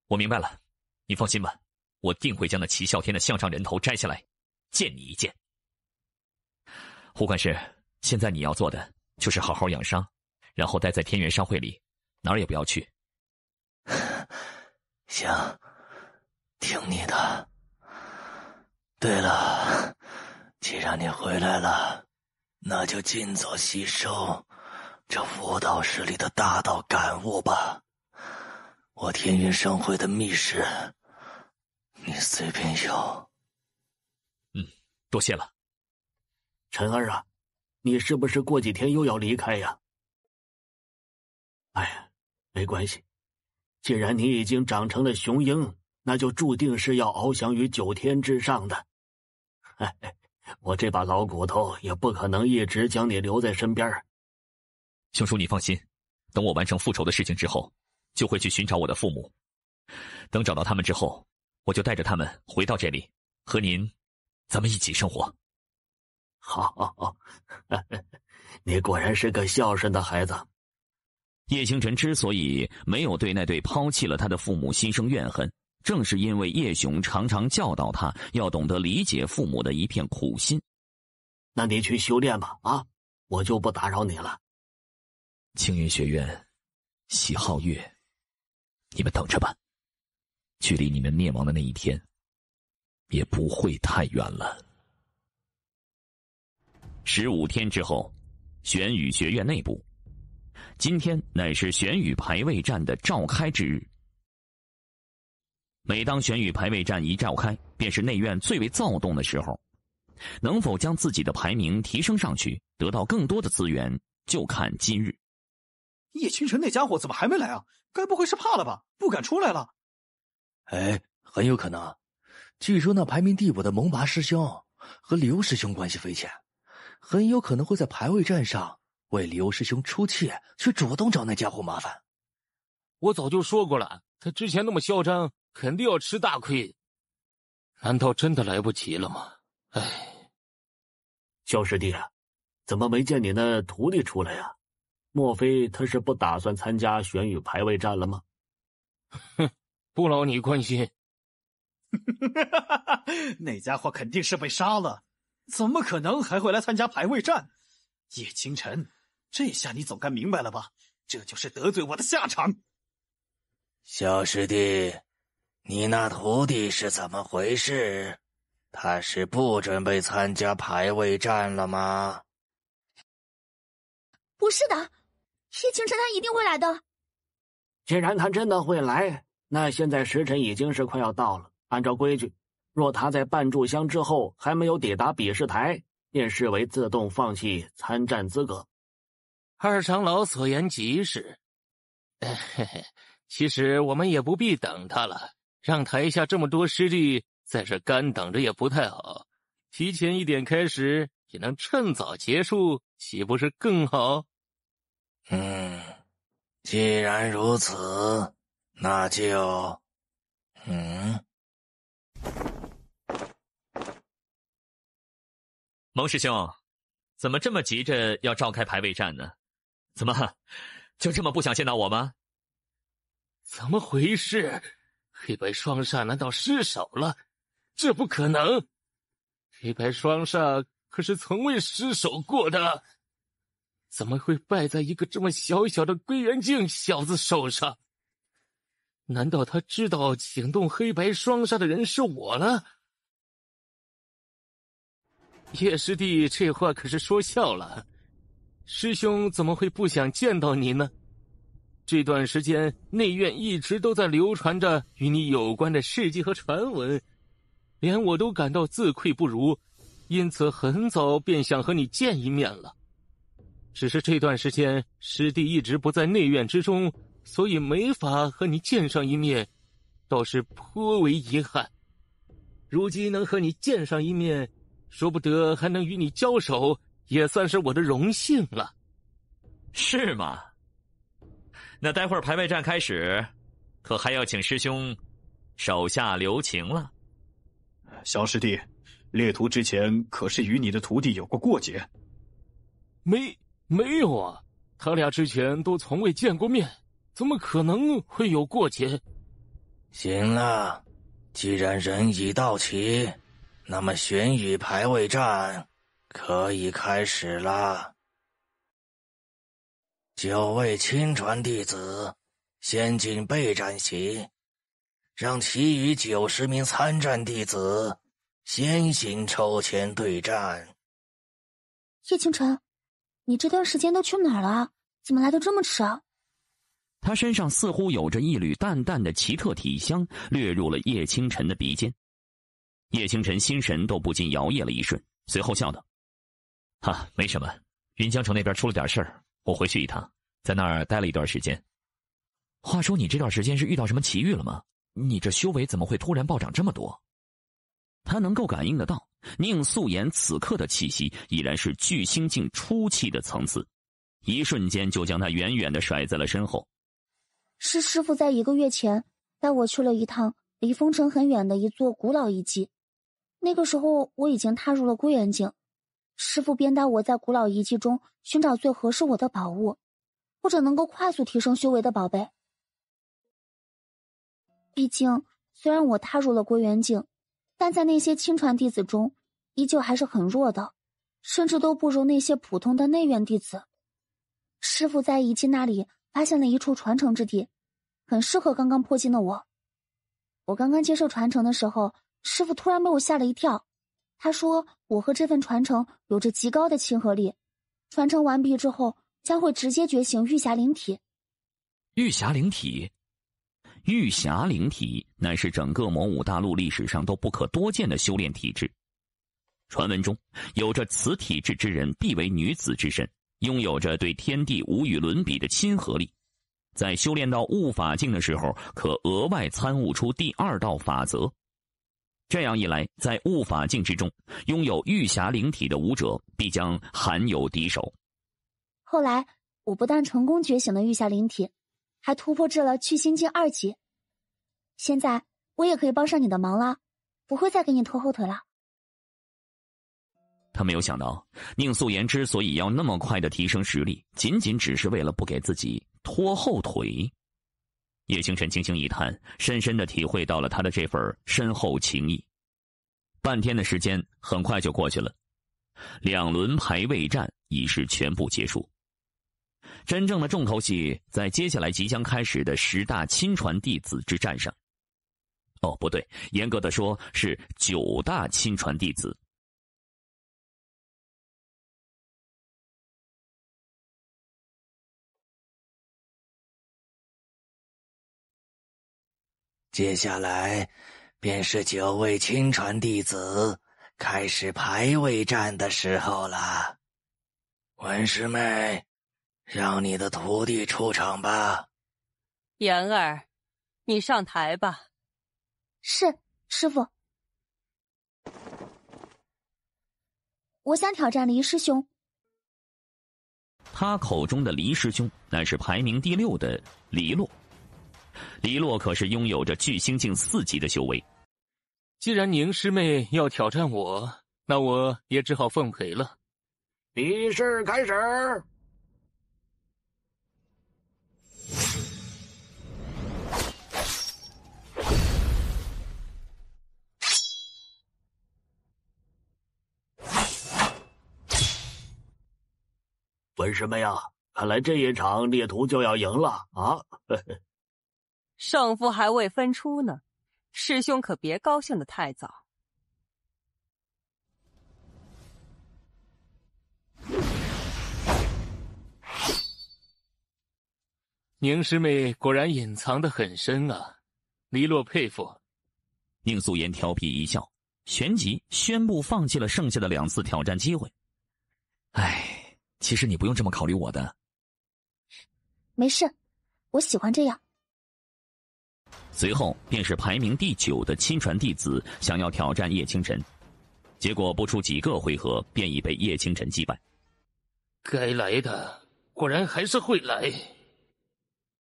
我明白了，你放心吧，我定会将那齐啸天的项上人头摘下来，见你一见。胡管事，现在你要做的就是好好养伤，然后待在天元商会里，哪儿也不要去。行，听你的。对了，既然你回来了，那就尽早吸收这悟道石里的大道感悟吧。我天元商会的密室，你随便用。多谢了。晨儿啊，你是不是过几天又要离开呀？哎呀，没关系，既然你已经长成了雄鹰，那就注定是要翱翔于9天之上的。我这把老骨头也不可能一直将你留在身边。兄叔，你放心，等我完成复仇的事情之后，就会去寻找我的父母。等找到他们之后，我就带着他们回到这里，和您，咱们一起生活。好，你果然是个孝顺的孩子。叶星辰之所以没有对那对抛弃了他的父母心生怨恨，正是因为叶雄常常教导他要懂得理解父母的一片苦心。那你去修炼吧，啊，我就不打扰你了。青云学院，喜皓月，你们等着吧，距离你们灭亡的那一天，也不会太远了。15天之后，玄羽学院内部，今天乃是玄羽排位战的召开之日。每当玄羽排位战一召开，便是内院最为躁动的时候。能否将自己的排名提升上去，得到更多的资源，就看今日。叶清晨那家伙怎么还没来啊？该不会是怕了吧，不敢出来了？哎，很有可能。据说那排名第5的蒙拔师兄和刘师兄关系匪浅，很有可能会在排位战上为刘师兄出气，去主动找那家伙麻烦。我早就说过了，他之前那么嚣张，肯定要吃大亏。难道真的来不及了吗？哎，萧师弟，怎么没见你那徒弟出来呀？莫非他是不打算参加玄羽排位战了吗？哼，不劳你关心。那家伙肯定是被杀了，怎么可能还会来参加排位战？叶清晨，这下你总该明白了吧？这就是得罪我的下场。小师弟，你那徒弟是怎么回事？他是不准备参加排位战了吗？不是的，叶清晨他一定会来的。既然他真的会来，那现在时辰已经是快要到了。按照规矩，若他在半炷香之后还没有抵达比试台，便视为自动放弃参战资格。二长老所言极是。其实我们也不必等他了，让台下这么多师弟在这干等着也不太好，提前一点开始，也能趁早结束，岂不是更好？既然如此，那就……蒙师兄，怎么这么急着要召开排位战呢？怎么，就这么不想见到我吗？怎么回事？黑白双煞难道失手了？这不可能！黑白双煞可是从未失手过的，怎么会败在一个这么小小的归元境小子手上？难道他知道请动黑白双煞的人是我了？叶师弟这话可是说笑了，师兄怎么会不想见到你呢？这段时间内院一直都在流传着与你有关的事迹和传闻，连我都感到自愧不如，因此很早便想和你见一面了。只是这段时间师弟一直不在内院之中，所以没法和你见上一面，倒是颇为遗憾。如今能和你见上一面，说不得还能与你交手，也算是我的荣幸了。是吗？那待会儿排位战开始，可还要请师兄手下留情了。小师弟，列图之前可是与你的徒弟有过过节？没有啊，他俩之前都从未见过面，怎么可能会有过节？行了，既然人已到齐，那么玄羽排位战可以开始了。9位亲传弟子先进备战席，让其余90名参战弟子先行抽签对战。叶清晨，你这段时间都去哪儿了？怎么来得这么迟啊？他身上似乎有着一缕淡淡的奇特体香，掠入了叶清晨的鼻尖。叶清晨心神都不禁摇曳了一瞬，随后笑道：“没什么，云江城那边出了点事儿，我回去一趟，在那儿待了一段时间。话说你这段时间是遇到什么奇遇了吗？你这修为怎么会突然暴涨这么多？”他能够感应得到，宁素颜此刻的气息已然是巨星境初期的层次，一瞬间就将他远远地甩在了身后。是师父在1个月前带我去了一趟离封城很远的一座古老遗迹，那个时候我已经踏入了归元境，师父便带我在古老遗迹中寻找最合适我的宝物，或者能够快速提升修为的宝贝。毕竟虽然我踏入了归元境，但在那些亲传弟子中，依旧还是很弱的，甚至都不如那些普通的内院弟子。师父在遗迹那里发现了一处传承之地，很适合刚刚破境的我。我刚刚接受传承的时候，师父突然被我吓了一跳。他说我和这份传承有着极高的亲和力，传承完毕之后将会直接觉醒玉匣灵体。玉匣灵体，玉匣灵体乃是整个魔武大陆历史上都不可多见的修炼体质。传闻中，有着此体质之人必为女子之身，拥有着对天地无与伦比的亲和力。在修炼到悟法境的时候，可额外参悟出第二道法则。这样一来，在悟法境之中，拥有玉匣灵体的武者必将罕有敌手。后来，我不但成功觉醒了玉匣灵体，还突破至了去心境2级。现在我也可以帮上你的忙啦，不会再给你拖后腿了。他没有想到，宁素颜之所以要那么快的提升实力，仅仅只是为了不给自己拖后腿。叶星辰轻轻一叹，深深地体会到了他的这份深厚情谊。半天的时间很快就过去了，2轮排位战已是全部结束。真正的重头戏在接下来即将开始的10大亲传弟子之战上。哦，不对，严格的说是9大亲传弟子。接下来便是9位亲传弟子开始排位战的时候了。文师妹，让你的徒弟出场吧。妍儿，你上台吧。是，师父。我想挑战黎师兄。他口中的黎师兄乃是排名第6的黎洛。黎洛可是拥有着巨星境4级的修为。既然宁师妹要挑战我，那我也只好奉陪了。比试开始。文师妹啊，看来这一场猎徒就要赢了啊！胜负还未分出呢，师兄可别高兴得太早。宁师妹果然隐藏得很深啊，黎洛佩服。宁素颜调皮一笑，旋即宣布放弃了剩下的2次挑战机会。唉，其实你不用这么考虑我的。没事，我喜欢这样。随后便是排名第9的亲传弟子想要挑战叶清晨，结果不出几个回合便已被叶清晨击败。该来的果然还是会来。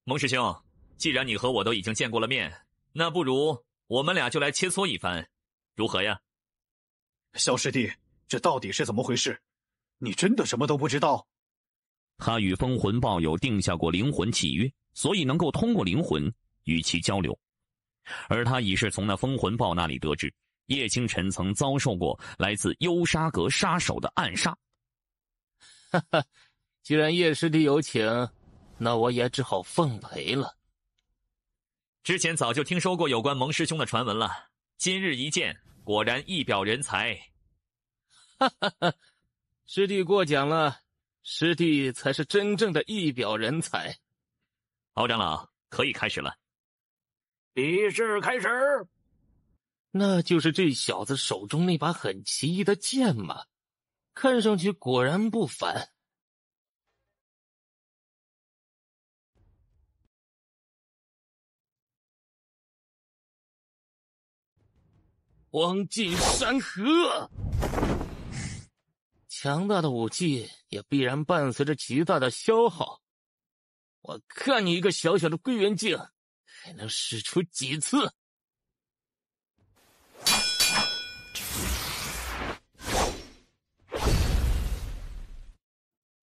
蒙师兄，既然你和我都已经见过了面，那不如我们俩就来切磋一番，如何呀？小师弟，这到底是怎么回事？你真的什么都不知道？他与封魂豹有定下过灵魂契约，所以能够通过灵魂与其交流。而他已是从那封魂豹那里得知，叶清晨曾遭受过来自幽沙阁杀手的暗杀。哈哈，既然叶师弟有请，那我也只好奉陪了。之前早就听说过有关蒙师兄的传闻了，今日一见，果然一表人才。哈哈哈，师弟过奖了，师弟才是真正的一表人才。敖长老，可以开始了。比试开始。那就是这小子手中那把很奇异的剑吗？看上去果然不凡。荒尽山河。强大的武器也必然伴随着极大的消耗。我看你一个小小的归元境还能使出几次？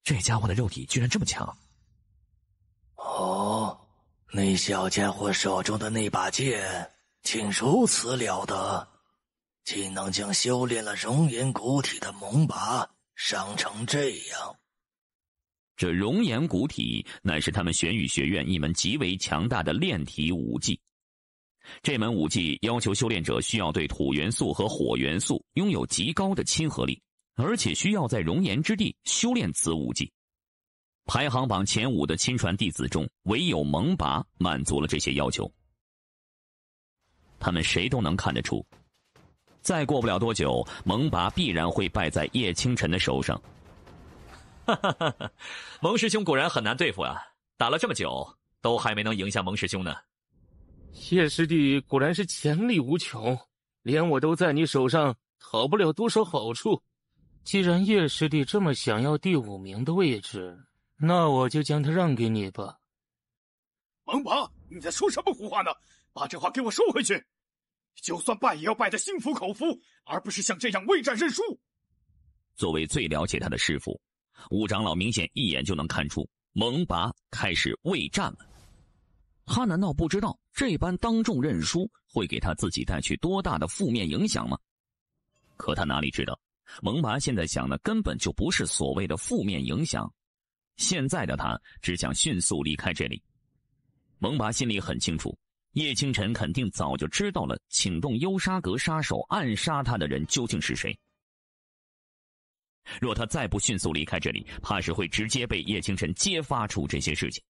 这家伙的肉体居然这么强！哦，那小家伙手中的那把剑竟如此了得，竟能将修炼了熔岩骨体的蒙拔伤成这样。这熔岩骨体乃是他们玄宇学院一门极为强大的炼体武技。这门武技要求修炼者需要对土元素和火元素拥有极高的亲和力，而且需要在熔岩之地修炼此武技。排行榜前5的亲传弟子中，唯有蒙拔满足了这些要求。他们谁都能看得出，再过不了多久，蒙拔必然会败在叶清晨的手上。哈哈哈哈，蒙师兄果然很难对付啊！打了这么久，都还没能赢下蒙师兄呢。叶师弟果然是潜力无穷，连我都在你手上讨不了多少好处。既然叶师弟这么想要第5名的位置，那我就将他让给你吧。蒙拔，你在说什么胡话呢？把这话给我收回去！就算败也要败得心服口服，而不是像这样畏战认输。作为最了解他的师父，武长老明显一眼就能看出蒙拔开始畏战了。他难道不知道这般当众认输会给他自己带去多大的负面影响吗？可他哪里知道，蒙拔现在想的根本就不是所谓的负面影响，现在的他只想迅速离开这里。蒙拔心里很清楚，叶清晨肯定早就知道了请动幽沙阁杀手暗杀他的人究竟是谁。若他再不迅速离开这里，怕是会直接被叶清晨揭发出这些事情。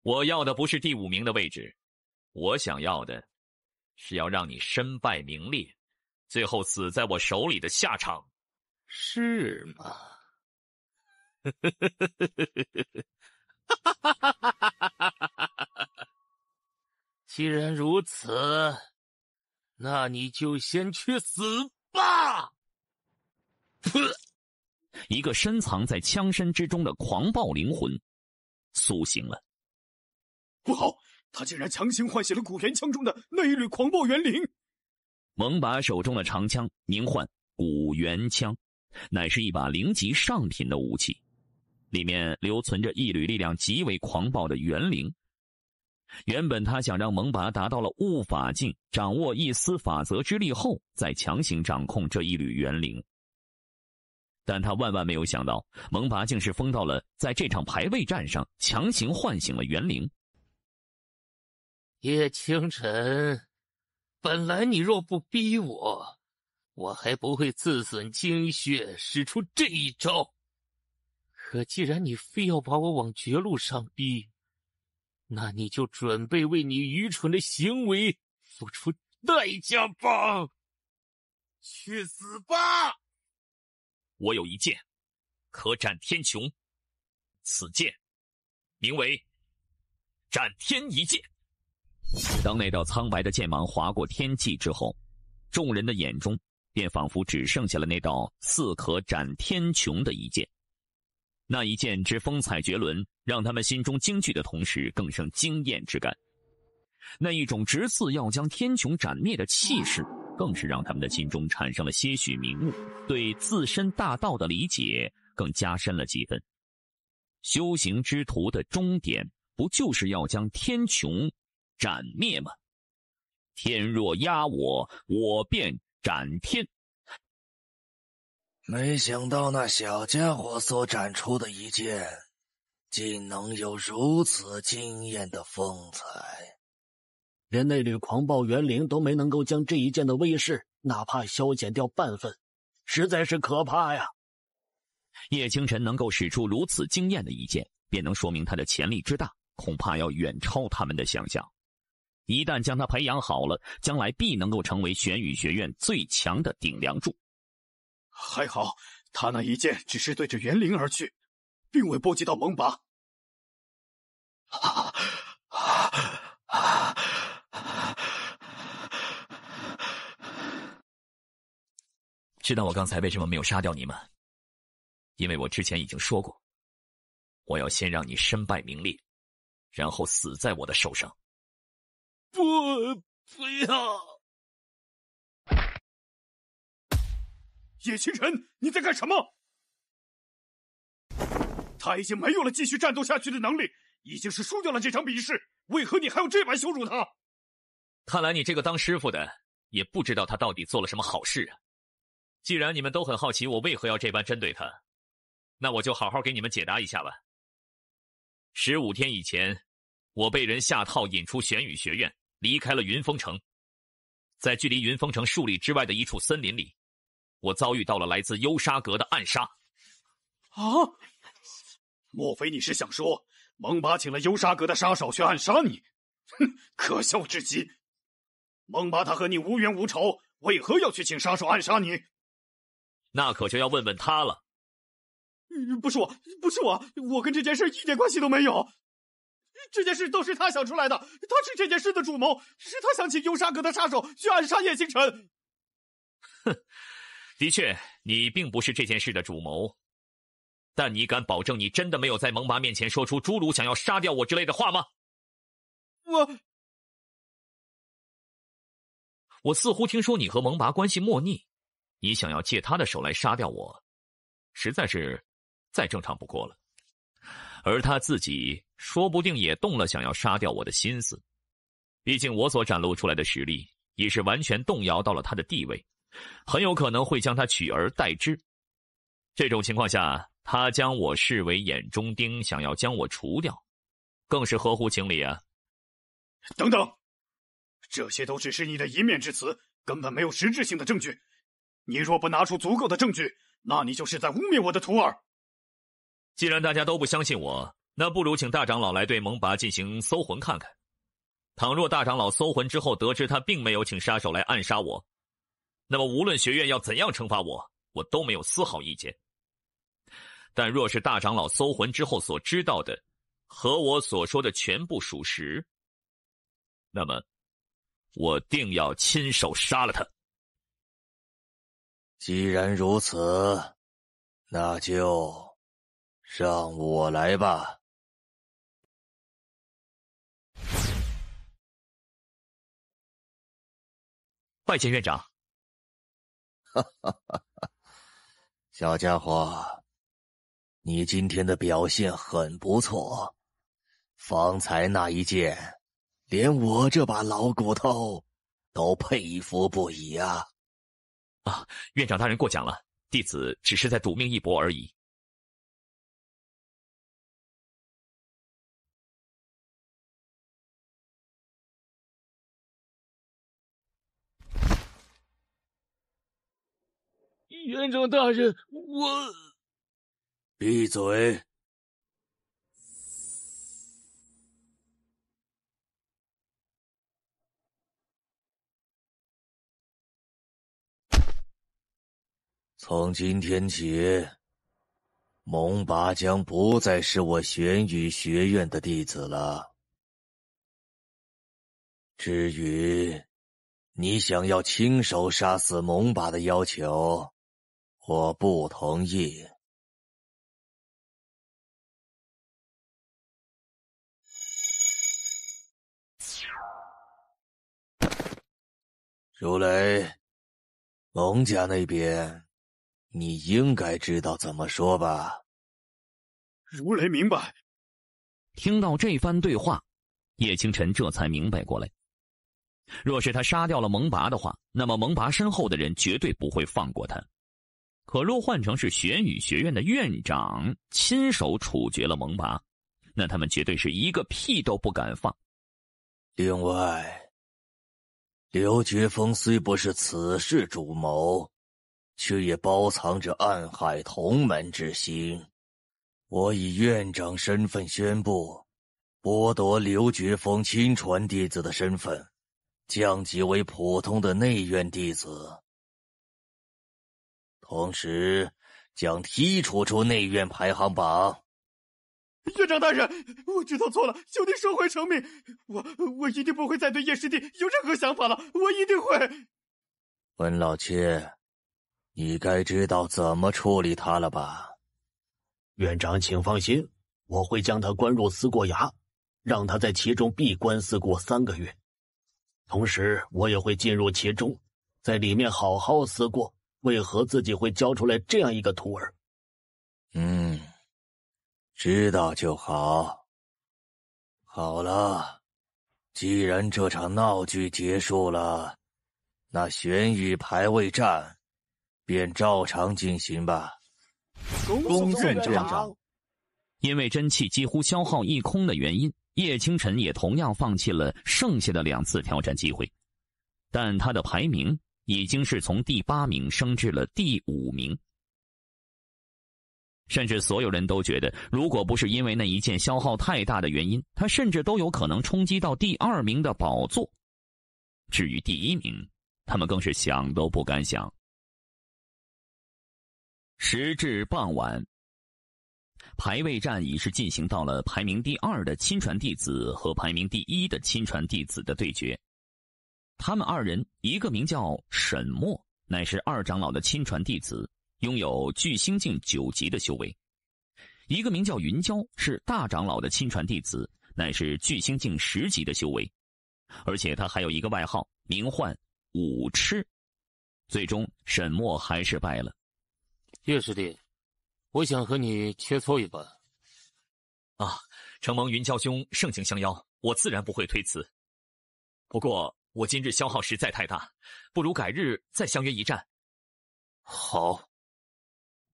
我要的不是第5名的位置，我想要的是要让你身败名裂，最后死在我手里的下场。是吗？既然如此，那你就先去死吧！一个深藏在枪身之中的狂暴灵魂苏醒了。不好，他竟然强行唤醒了古元枪中的那一缕狂暴元灵。蒙拔手中的长枪名唤古元枪，乃是一把灵级上品的武器，里面留存着一缕力量极为狂暴的元灵。原本他想让蒙拔达到了悟法境，掌握一丝法则之力后，再强行掌控这一缕元灵。但他万万没有想到，蒙拔竟是疯到了在这场排位战上强行唤醒了元灵。叶清晨，本来你若不逼我，我还不会自损精血使出这一招。可既然你非要把我往绝路上逼，那你就准备为你愚蠢的行为付出代价吧！去死吧！我有一剑，可斩天穹，此剑名为斩天一剑。当那道苍白的剑芒划过天际之后，众人的眼中便仿佛只剩下了那道似可斩天穹的一剑。那一剑之风采绝伦，让他们心中惊惧的同时更生惊艳之感。那一种直刺要将天穹斩灭的气势，更是让他们的心中产生了些许明悟，对自身大道的理解更加深了几分。修行之途的终点，不就是要将天穹斩灭吗？天若压我，我便斩天。没想到那小家伙所展出的一剑，竟能有如此惊艳的风采。连那缕狂暴元灵都没能够将这一剑的威势哪怕消减掉半分，实在是可怕呀！叶清晨能够使出如此惊艳的一剑，便能说明他的潜力之大，恐怕要远超他们的想象。一旦将他培养好了，将来必能够成为玄宇学院最强的顶梁柱。还好，他那一剑只是对着元灵而去，并未波及到蒙拔。知道我刚才为什么没有杀掉你吗？因为我之前已经说过，我要先让你身败名裂，然后死在我的手上。不要！叶清晨，你在干什么？他已经没有了继续战斗下去的能力，已经是输掉了这场比试，为何你还要这般羞辱他？看来你这个当师傅的也不知道他到底做了什么好事啊！既然你们都很好奇我为何要这般针对他，那我就好好给你们解答一下吧。15天以前，我被人下套引出玄羽学院，离开了云峰城。在距离云峰城数里之外的一处森林里，我遭遇到了来自幽沙阁的暗杀。啊！莫非你是想说蒙拔请了幽沙阁的杀手去暗杀你？哼，可笑至极！蒙拔他和你无冤无仇，为何要去请杀手暗杀你？那可就要问问他了。不是我，我跟这件事一点关系都没有。这件事都是他想出来的，他是这件事的主谋，是他想请幽沙阁的杀手去暗杀叶星辰。哼，的确，你并不是这件事的主谋，但你敢保证你真的没有在蒙拔面前说出诸如想要杀掉我之类的话吗？我似乎听说你和蒙拔关系莫逆，你想要借他的手来杀掉我，实在是再正常不过了。而他自己说不定也动了想要杀掉我的心思，毕竟我所展露出来的实力已是完全动摇到了他的地位，很有可能会将他取而代之。这种情况下，他将我视为眼中钉，想要将我除掉，更是合乎情理啊。等等，这些都只是你的一面之词，根本没有实质性的证据。你若不拿出足够的证据，那你就是在污蔑我的徒儿。既然大家都不相信我，那不如请大长老来对蒙拔进行搜魂看看。倘若大长老搜魂之后得知他并没有请杀手来暗杀我，那么无论学院要怎样惩罚我，我都没有丝毫意见。但若是大长老搜魂之后所知道的和我所说的全部属实，那么我定要亲手杀了他。既然如此，那就让我来吧。拜见院长。哈哈哈哈，小家伙，你今天的表现很不错，方才那一剑，连我这把老骨头都佩服不已啊！啊，院长大人过奖了，弟子只是在赌命一搏而已。院长大人，我……闭嘴！从今天起，蒙拔将不再是我玄羽学院的弟子了。至于你想要亲手杀死蒙拔的要求，我不同意。如雷，蒙家那边你应该知道怎么说吧？如雷明白。听到这番对话，叶清晨这才明白过来。若是他杀掉了蒙拔的话，那么蒙拔身后的人绝对不会放过他。可若换成是玄羽学院的院长亲手处决了蒙拔，那他们绝对是一个屁都不敢放。另外，刘觉峰虽不是此事主谋，却也包藏着暗害同门之心。我以院长身份宣布，剥夺刘觉峰亲传弟子的身份，降级为普通的内院弟子，同时将剔除出内院排行榜。院长大人，我知道错了，求您收回成命。我一定不会再对叶师弟有任何想法了，我一定会。温老切，你该知道怎么处理他了吧？院长请放心，我会将他关入思过崖，让他在其中闭关思过3个月。同时我也会进入其中，在里面好好思过为何自己会教出来这样一个徒儿。知道就好。好了，既然这场闹剧结束了，那玄羽排位战便照常进行吧。恭送院长。因为真气几乎消耗一空的原因，叶清晨也同样放弃了剩下的2次挑战机会，但他的排名已经是从第8名升至了第5名。甚至所有人都觉得，如果不是因为那一件消耗太大的原因，他甚至都有可能冲击到第2名的宝座。至于第1名，他们更是想都不敢想。时至傍晚，排位战已是进行到了排名第2的亲传弟子和排名第1的亲传弟子的对决。他们2人，一个名叫沈墨，乃是2长老的亲传弟子，拥有巨星境9级的修为；一个名叫云娇，是大长老的亲传弟子，乃是巨星境10级的修为。而且他还有一个外号，名唤武痴。最终沈墨还是败了。叶师弟，我想和你切磋一把。啊，承蒙云娇兄盛情相邀，我自然不会推辞。不过我今日消耗实在太大，不如改日再相约一战。好，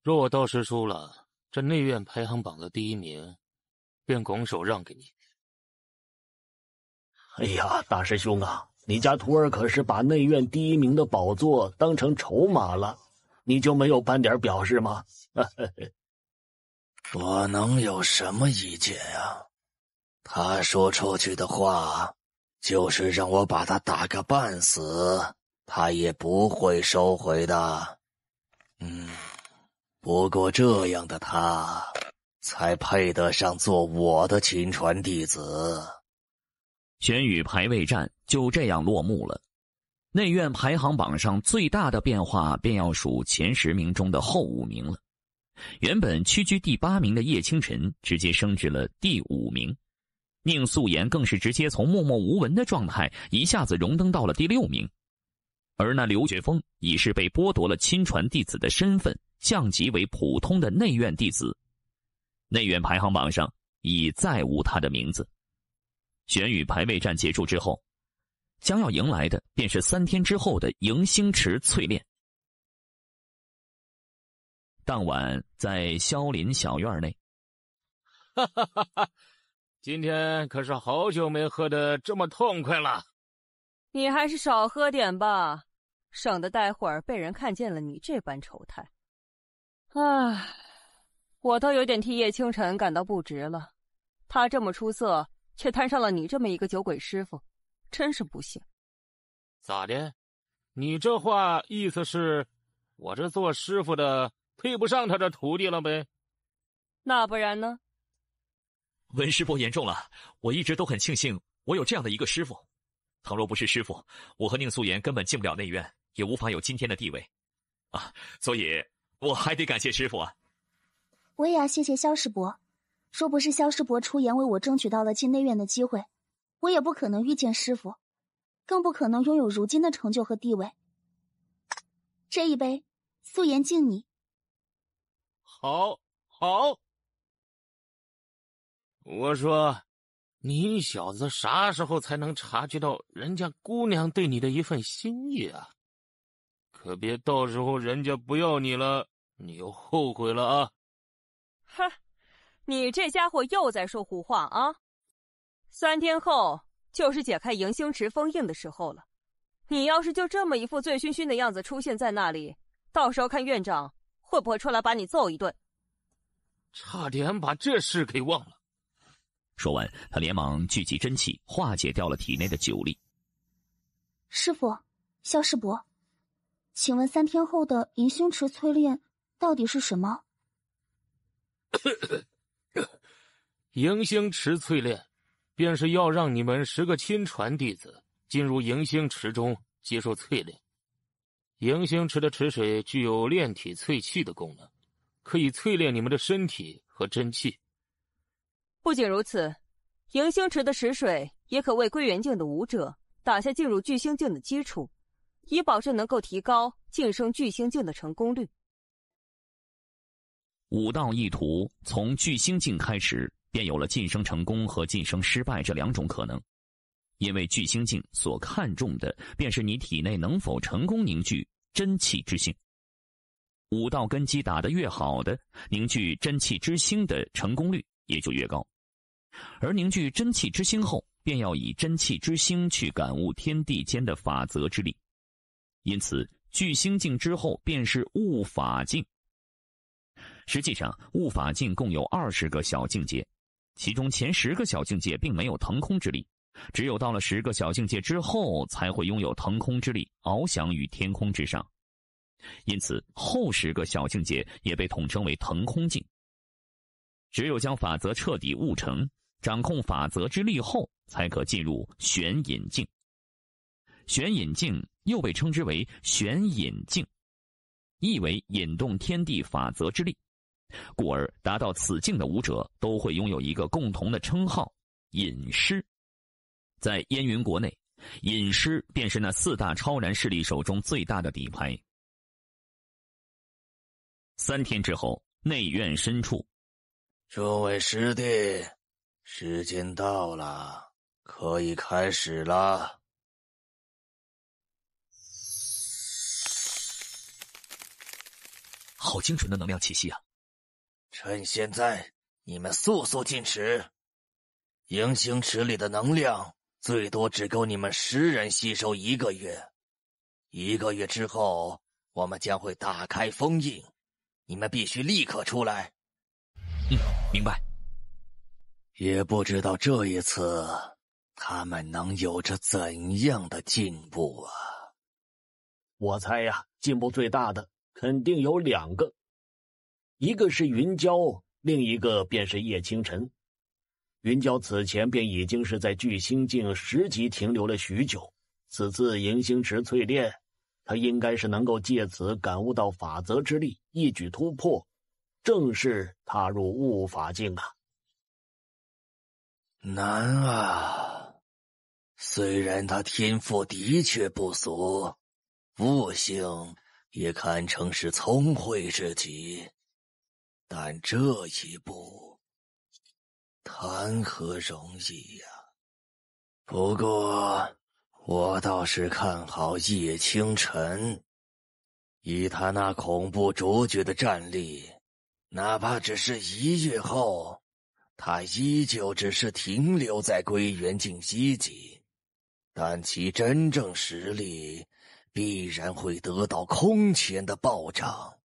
若我到时输了，这内院排行榜的第1名，便拱手让给你。哎呀，大师兄啊，你家徒儿可是把内院第1名的宝座当成筹码了，你就没有半点表示吗？我能有什么意见呀？他说出去的话，就是让我把他打个半死，他也不会收回的。不过这样的他，才配得上做我的亲传弟子。玄羽排位战就这样落幕了。内院排行榜上最大的变化便要数前10名中的后5名了。原本屈居第8名的叶清晨直接升至了第5名，宁素颜更是直接从默默无闻的状态一下子荣登到了第6名。而那刘觉峰已是被剥夺了亲传弟子的身份，降级为普通的内院弟子。内院排行榜上已再无他的名字。玄羽排位战结束之后，将要迎来的便是3天之后的迎星池淬炼。当晚在萧林小院内，哈哈哈哈！今天可是好久没喝得这么痛快了。你还是少喝点吧，省得待会儿被人看见了你这般丑态。唉，我都有点替叶清晨感到不值了。他这么出色，却摊上了你这么一个酒鬼师傅，真是不幸。咋的？你这话意思是，我这做师傅的配不上他这徒弟了呗？那不然呢？文师伯言重了，我一直都很庆幸我有这样的一个师傅。倘若不是师傅，我和宁素颜根本进不了内院，也无法有今天的地位啊！所以我还得感谢师傅啊！我也要谢谢萧师伯，若不是萧师伯出言为我争取到了进内院的机会，我也不可能遇见师傅，更不可能拥有如今的成就和地位。这一杯，素颜敬你。好，好。我说，你小子啥时候才能察觉到人家姑娘对你的一份心意啊？可别到时候人家不要你了，你又后悔了啊！哼，你这家伙又在说胡话啊！3天后就是解开迎星池封印的时候了，你要是就这么一副醉醺醺的样子出现在那里，到时候看院长会不会出来把你揍一顿。差点把这事给忘了。说完，他连忙聚集真气，化解掉了体内的酒力。师傅，萧师伯，请问3天后的迎星池淬炼到底是什么？迎星池淬炼，便是要让你们10个亲传弟子进入迎星池中接受淬炼。迎星池的池水具有炼体淬气的功能，可以淬炼你们的身体和真气。不仅如此，迎星池的池水也可为归元境的武者打下进入巨星境的基础，以保证能够提高晋升巨星境的成功率。武道一途从巨星境开始，便有了晋升成功和晋升失败这2种可能。因为聚星镜所看重的便是你体内能否成功凝聚真气之星。武道根基打得越好的，凝聚真气之星的成功率也就越高。而凝聚真气之星后，便要以真气之星去感悟天地间的法则之力。因此，聚星镜之后便是悟法镜。实际上，悟法镜共有20个小境界，其中前10个小境界并没有腾空之力，只有到了10个小境界之后，才会拥有腾空之力，翱翔于天空之上。因此，后10个小境界也被统称为腾空境。只有将法则彻底悟成，掌控法则之力后，才可进入玄隐境。玄隐境又被称之为玄隐境，意为引动天地法则之力。故而达到此境的武者都会拥有一个共同的称号——隐师。在燕云国内，隐师便是那4大超然势力手中最大的底牌。3天之后，内院深处，诸位师弟，时间到了，可以开始了。好精纯的能量气息啊！趁现在，你们速速进池。迎星池里的能量最多只够你们10人吸收1个月。1个月之后，我们将会打开封印，你们必须立刻出来。明白。也不知道这一次他们能有着怎样的进步啊！我猜呀，进步最大的肯定有2个，一个是云娇，另一个便是叶清晨。云娇此前便已经是在聚星境10级停留了许久，此次迎星池淬炼，他应该是能够借此感悟到法则之力，一举突破，正式踏入悟法境啊！难啊！虽然他天赋的确不俗，悟性也堪称是聪慧之极，但这一步谈何容易呀！不过我倒是看好叶清晨，以他那恐怖卓绝的战力，哪怕只是1月后，他依旧只是停留在归元境1级，但其真正实力必然会得到空前的暴涨。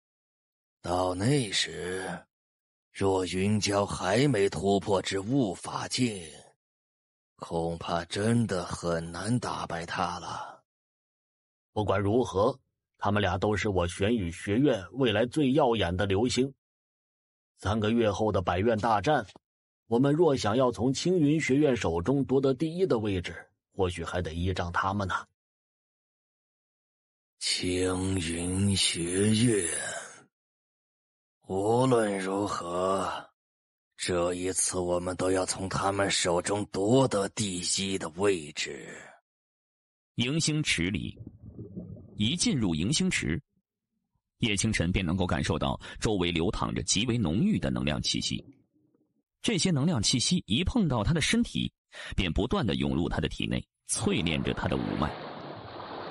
到那时，若云娇还没突破至悟法境，恐怕真的很难打败他了。不管如何，他们俩都是我玄宇学院未来最耀眼的流星。3个月后的百院大战，我们若想要从青云学院手中夺得第1的位置，或许还得依仗他们呢。青云学院，无论如何，这一次我们都要从他们手中夺得第1的位置。迎星池里，一进入迎星池，叶清晨便能够感受到周围流淌着极为浓郁的能量气息。这些能量气息一碰到他的身体，便不断地涌入他的体内，淬炼着他的五脉。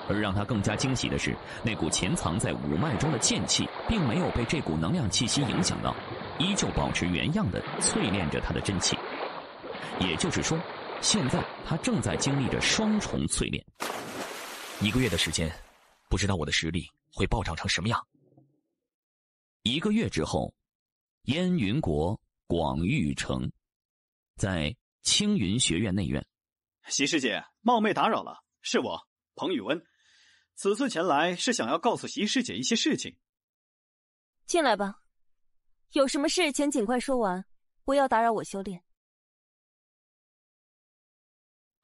而让他更加惊喜的是，那股潜藏在五脉中的剑气并没有被这股能量气息影响到，依旧保持原样的淬炼着他的真气。也就是说，现在他正在经历着双重淬炼。1个月的时间，不知道我的实力会暴涨成什么样。1个月之后，燕云国广域城，在青云学院内院。席师姐，冒昧打扰了，是我彭宇温。此次前来是想要告诉席师姐一些事情。进来吧，有什么事请尽快说完，不要打扰我修炼。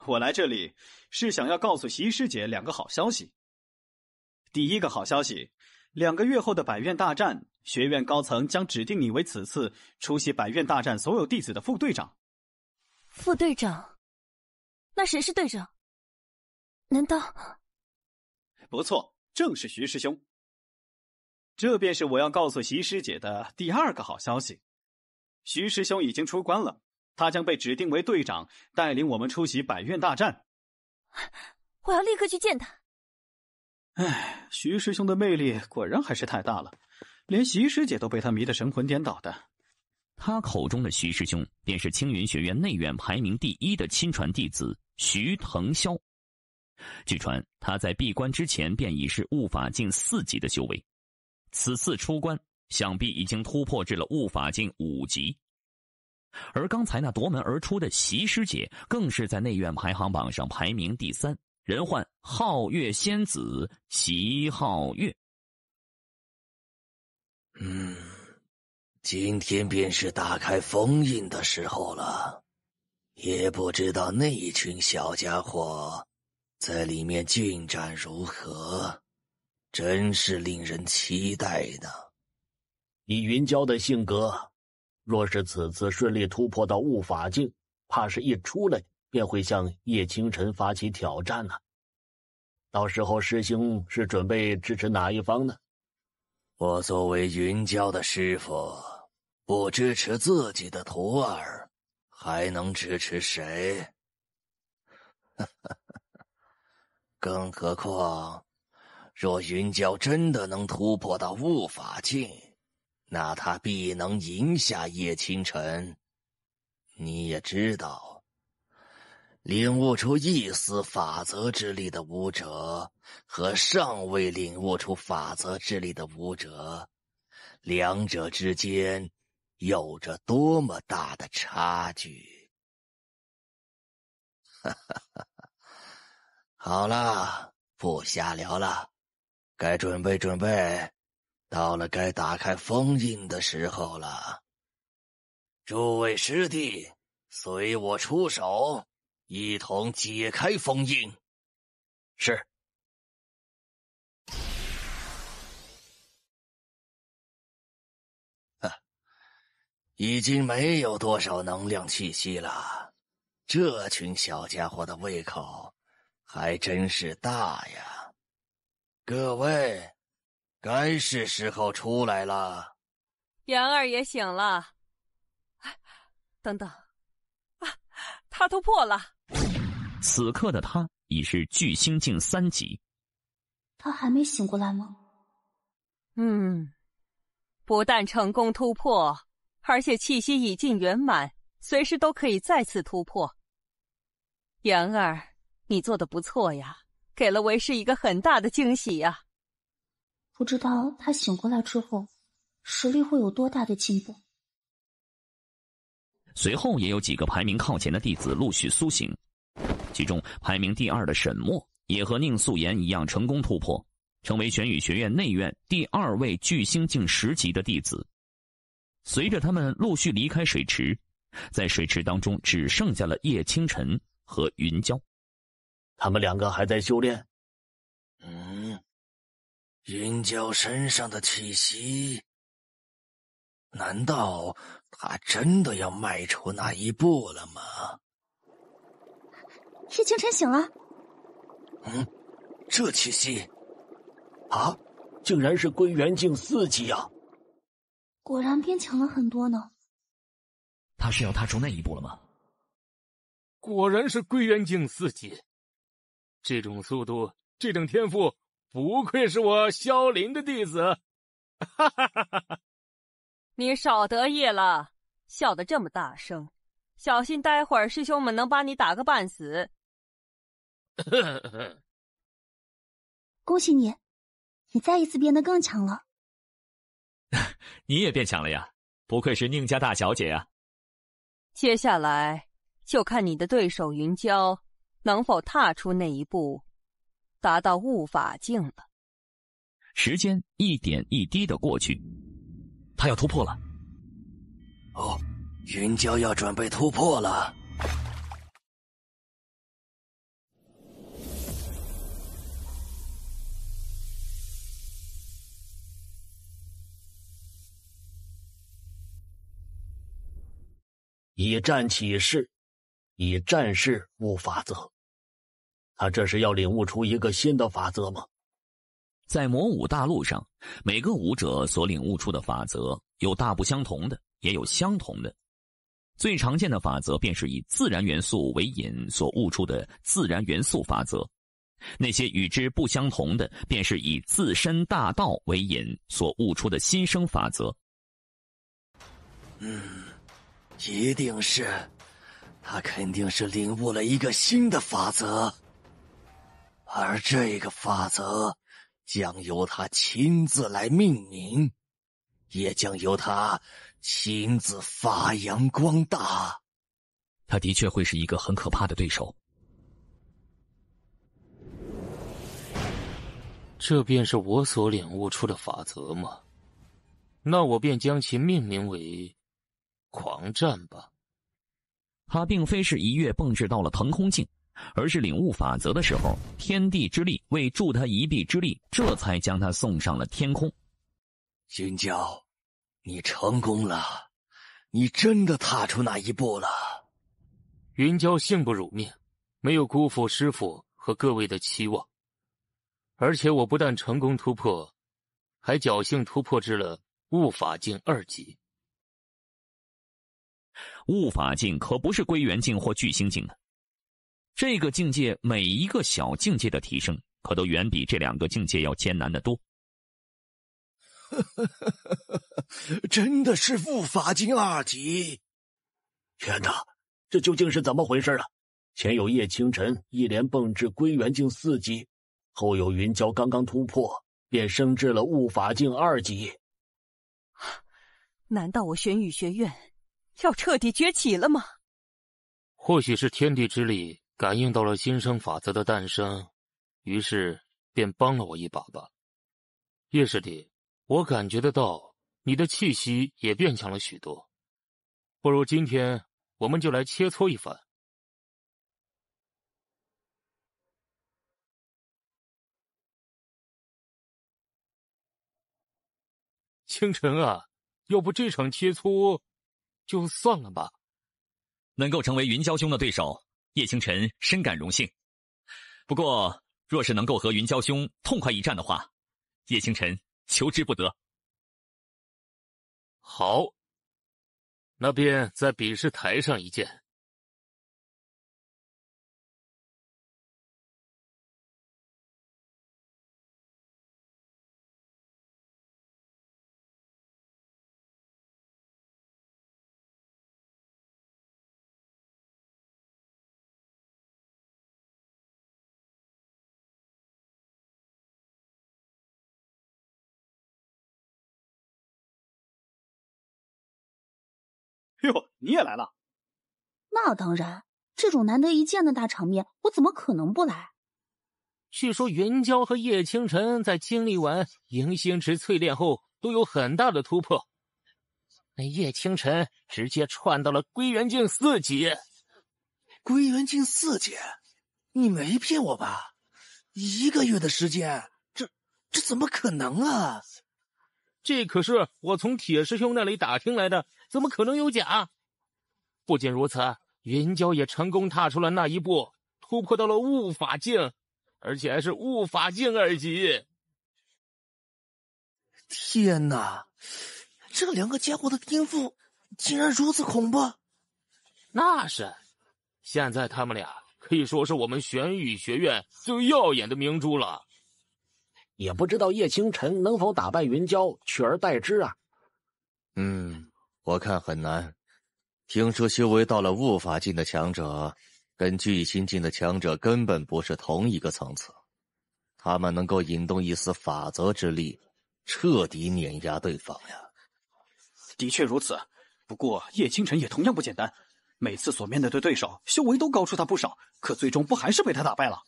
我来这里是想要告诉席师姐2个好消息。第1个好消息，2个月后的百院大战，学院高层将指定你为此次出席百院大战所有弟子的副队长。副队长？那谁是队长？难道……不错，正是徐师兄。这便是我要告诉席师姐的第2个好消息。徐师兄已经出关了，他将被指定为队长，带领我们出席百院大战。我要立刻去见他。哎，徐师兄的魅力果然还是太大了，连席师姐都被他迷得神魂颠倒的。他口中的徐师兄，便是青云学院内院排名第1的亲传弟子徐腾霄。据传，他在闭关之前便已是悟法境4级的修为，此次出关，想必已经突破至了悟法境5级。而刚才那夺门而出的席师姐，更是在内院排行榜上排名第3，人唤皓月仙子席皓月。今天便是打开封印的时候了，也不知道那一群小家伙在里面进展如何，真是令人期待呢。以云娇的性格，若是此次顺利突破到悟法境，怕是一出来便会向叶清晨发起挑战呢。到时候师兄是准备支持哪一方呢？我作为云娇的师傅，不支持自己的徒儿，还能支持谁？更何况，若云娇真的能突破到悟法境，那他必能赢下叶清晨。你也知道，领悟出一丝法则之力的武者和尚未领悟出法则之力的武者，两者之间有着多么大的差距。好了，不瞎聊了，该准备准备，到了该打开封印的时候了。诸位师弟，随我出手，一同解开封印。是。已经没有多少能量气息了，这群小家伙的胃口还真是大呀。各位，该是时候出来了。元儿也醒了。等等，他突破了。此刻的他已是巨星境3级。他还没醒过来吗？不但成功突破，而且气息已近圆满，随时都可以再次突破。元儿，你做得不错呀，给了为师一个很大的惊喜呀。不知道他醒过来之后，实力会有多大的进步。随后也有几个排名靠前的弟子陆续苏醒，其中排名第2的沈墨也和宁素颜一样成功突破，成为玄宇学院内院第2位巨星境10级的弟子。随着他们陆续离开水池，在水池当中只剩下了叶清晨和云娇。他们2个还在修炼。云娇身上的气息，难道他真的要迈出那一步了吗？叶清晨醒了。这气息啊，竟然是归元境4级啊！果然变强了很多呢。他是要踏出那一步了吗？果然是归元境4级，这种速度，这种天赋，不愧是我萧林的弟子。哈哈哈哈！你少得意了，笑得这么大声，小心待会儿师兄们能把你打个半死。恭喜你，你再一次变得更强了。你也变强了呀，不愧是宁家大小姐呀。接下来就看你的对手云娇能否踏出那一步，达到悟法境了。时间一点一滴的过去，他要突破了。云娇要准备突破了。以战起势，以战势悟法则。他这是要领悟出一个新的法则吗？在魔武大陆上，每个武者所领悟出的法则有大不相同的，也有相同的。最常见的法则便是以自然元素为引所悟出的自然元素法则，那些与之不相同的，便是以自身大道为引所悟出的新生法则。一定是，他肯定是领悟了一个新的法则，而这个法则将由他亲自来命名，也将由他亲自发扬光大。他的确会是一个很可怕的对手。这便是我所领悟出的法则吗？那我便将其命名为狂战吧。他并非是一跃蹦至到了腾空境，而是领悟法则的时候，天地之力为助他一臂之力，这才将他送上了天空。云娇，你成功了，你真的踏出那一步了。云娇幸不辱命，没有辜负师父和各位的期望。而且我不但成功突破，还侥幸突破至了悟法境2级。悟法境可不是归元境或巨星境的，这个境界每一个小境界的提升，可都远比这2个境界要艰难得多。真的是悟法境2级！天哪，这究竟是怎么回事啊？前有叶清晨一连蹦至归元境4级，后有云娇刚刚突破，便升至了悟法境2级。难道我玄羽学院要彻底崛起了吗？或许是天地之力感应到了新生法则的诞生，于是便帮了我一把吧。叶师弟，我感觉得到你的气息也变强了许多，不如今天我们就来切磋一番。清晨啊，要不这场切磋就算了吧。能够成为云霄兄的对手，叶清晨深感荣幸。不过，若是能够和云霄兄痛快一战的话，叶清晨求之不得。好，那便在比试台上一见。哟，你也来了？那当然，这种难得一见的大场面，我怎么可能不来？据说云娇和叶清晨在经历完迎星池淬炼后，都有很大的突破。那叶清晨直接窜到了归元境4级。归元境4级？你没骗我吧？1个月的时间，这怎么可能啊？这可是我从铁师兄那里打听来的，怎么可能有假？不仅如此，云娇也成功踏出了那一步，突破到了悟法境，而且还是悟法境2级。天哪，这2个家伙的天赋竟然如此恐怖！那是，现在他们俩可以说是我们玄羽学院最耀眼的明珠了。也不知道叶清晨能否打败云娇，取而代之啊？我看很难。听说修为到了悟法境的强者，跟巨星境的强者根本不是同一个层次。他们能够引动一丝法则之力，彻底碾压对方呀。的确如此，不过叶清晨也同样不简单，每次所面对的对手修为都高出他不少，可最终不还是被他打败了？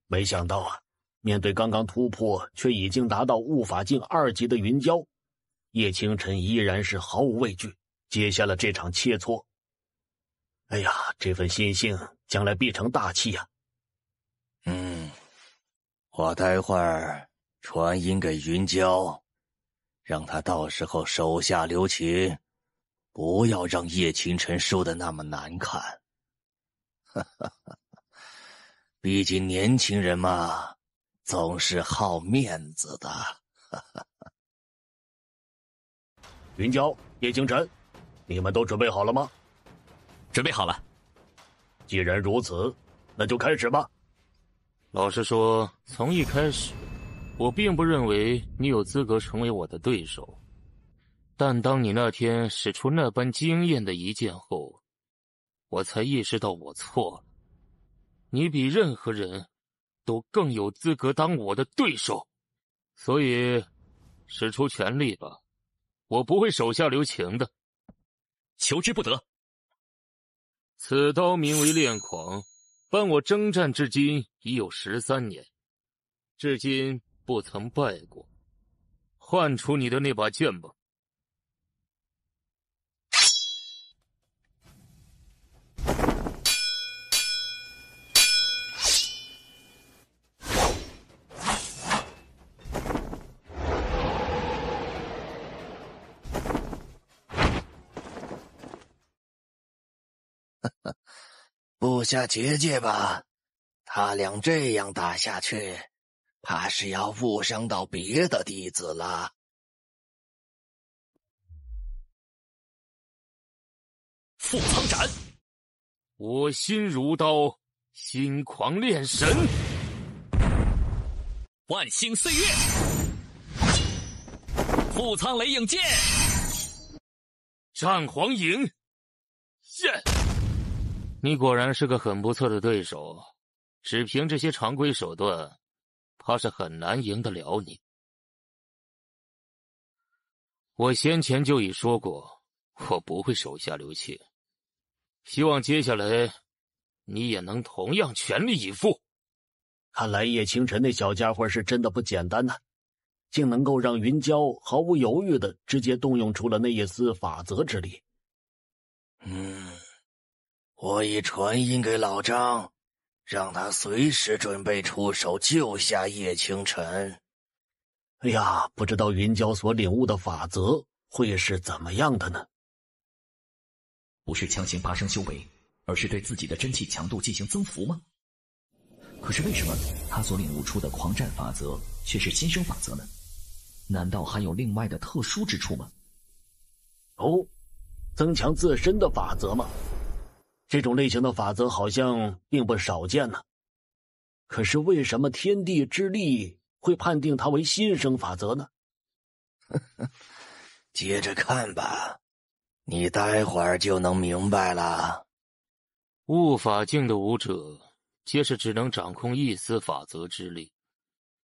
没想到啊，面对刚刚突破却已经达到悟法境2级的云娇，叶清晨依然是毫无畏惧，接下了这场切磋。哎呀，这份心性将来必成大器呀！我待会儿传音给云娇，让他到时候手下留情，不要让叶清晨输得那么难看。毕竟年轻人嘛，总是好面子的。云娇、叶清晨，你们都准备好了吗？准备好了。既然如此，那就开始吧。老实说，从一开始，我并不认为你有资格成为我的对手。但当你那天使出那般惊艳的一剑后，我才意识到我错了。你比任何人都更有资格当我的对手，所以使出全力吧，我不会手下留情的。求之不得。此刀名为炼狂，伴我征战至今已有13年，至今不曾败过。换出你的那把剑吧。布下结界吧，他俩这样打下去，怕是要误伤到别的弟子了。复苍斩，我心如刀，心狂炼神。万星岁月，复苍雷影剑，战皇影剑。你果然是个很不错的对手，只凭这些常规手段，怕是很难赢得了你。我先前就已说过，我不会手下留情，希望接下来你也能同样全力以赴。看来叶清晨那小家伙是真的不简单呐，竟能够让云娇毫无犹豫的直接动用出了那一丝法则之力。我已传音给老张，让他随时准备出手救下叶清晨。哎呀，不知道云娇所领悟的法则会是怎么样的呢？不是强行拔升修为，而是对自己的真气强度进行增幅吗？可是为什么他所领悟出的狂战法则却是新生法则呢？难道还有另外的特殊之处吗？哦，增强自身的法则吗？这种类型的法则好像并不少见呢。可是为什么天地之力会判定它为新生法则呢？接着看吧，你待会儿就能明白了。悟法境的武者，皆是只能掌控一丝法则之力。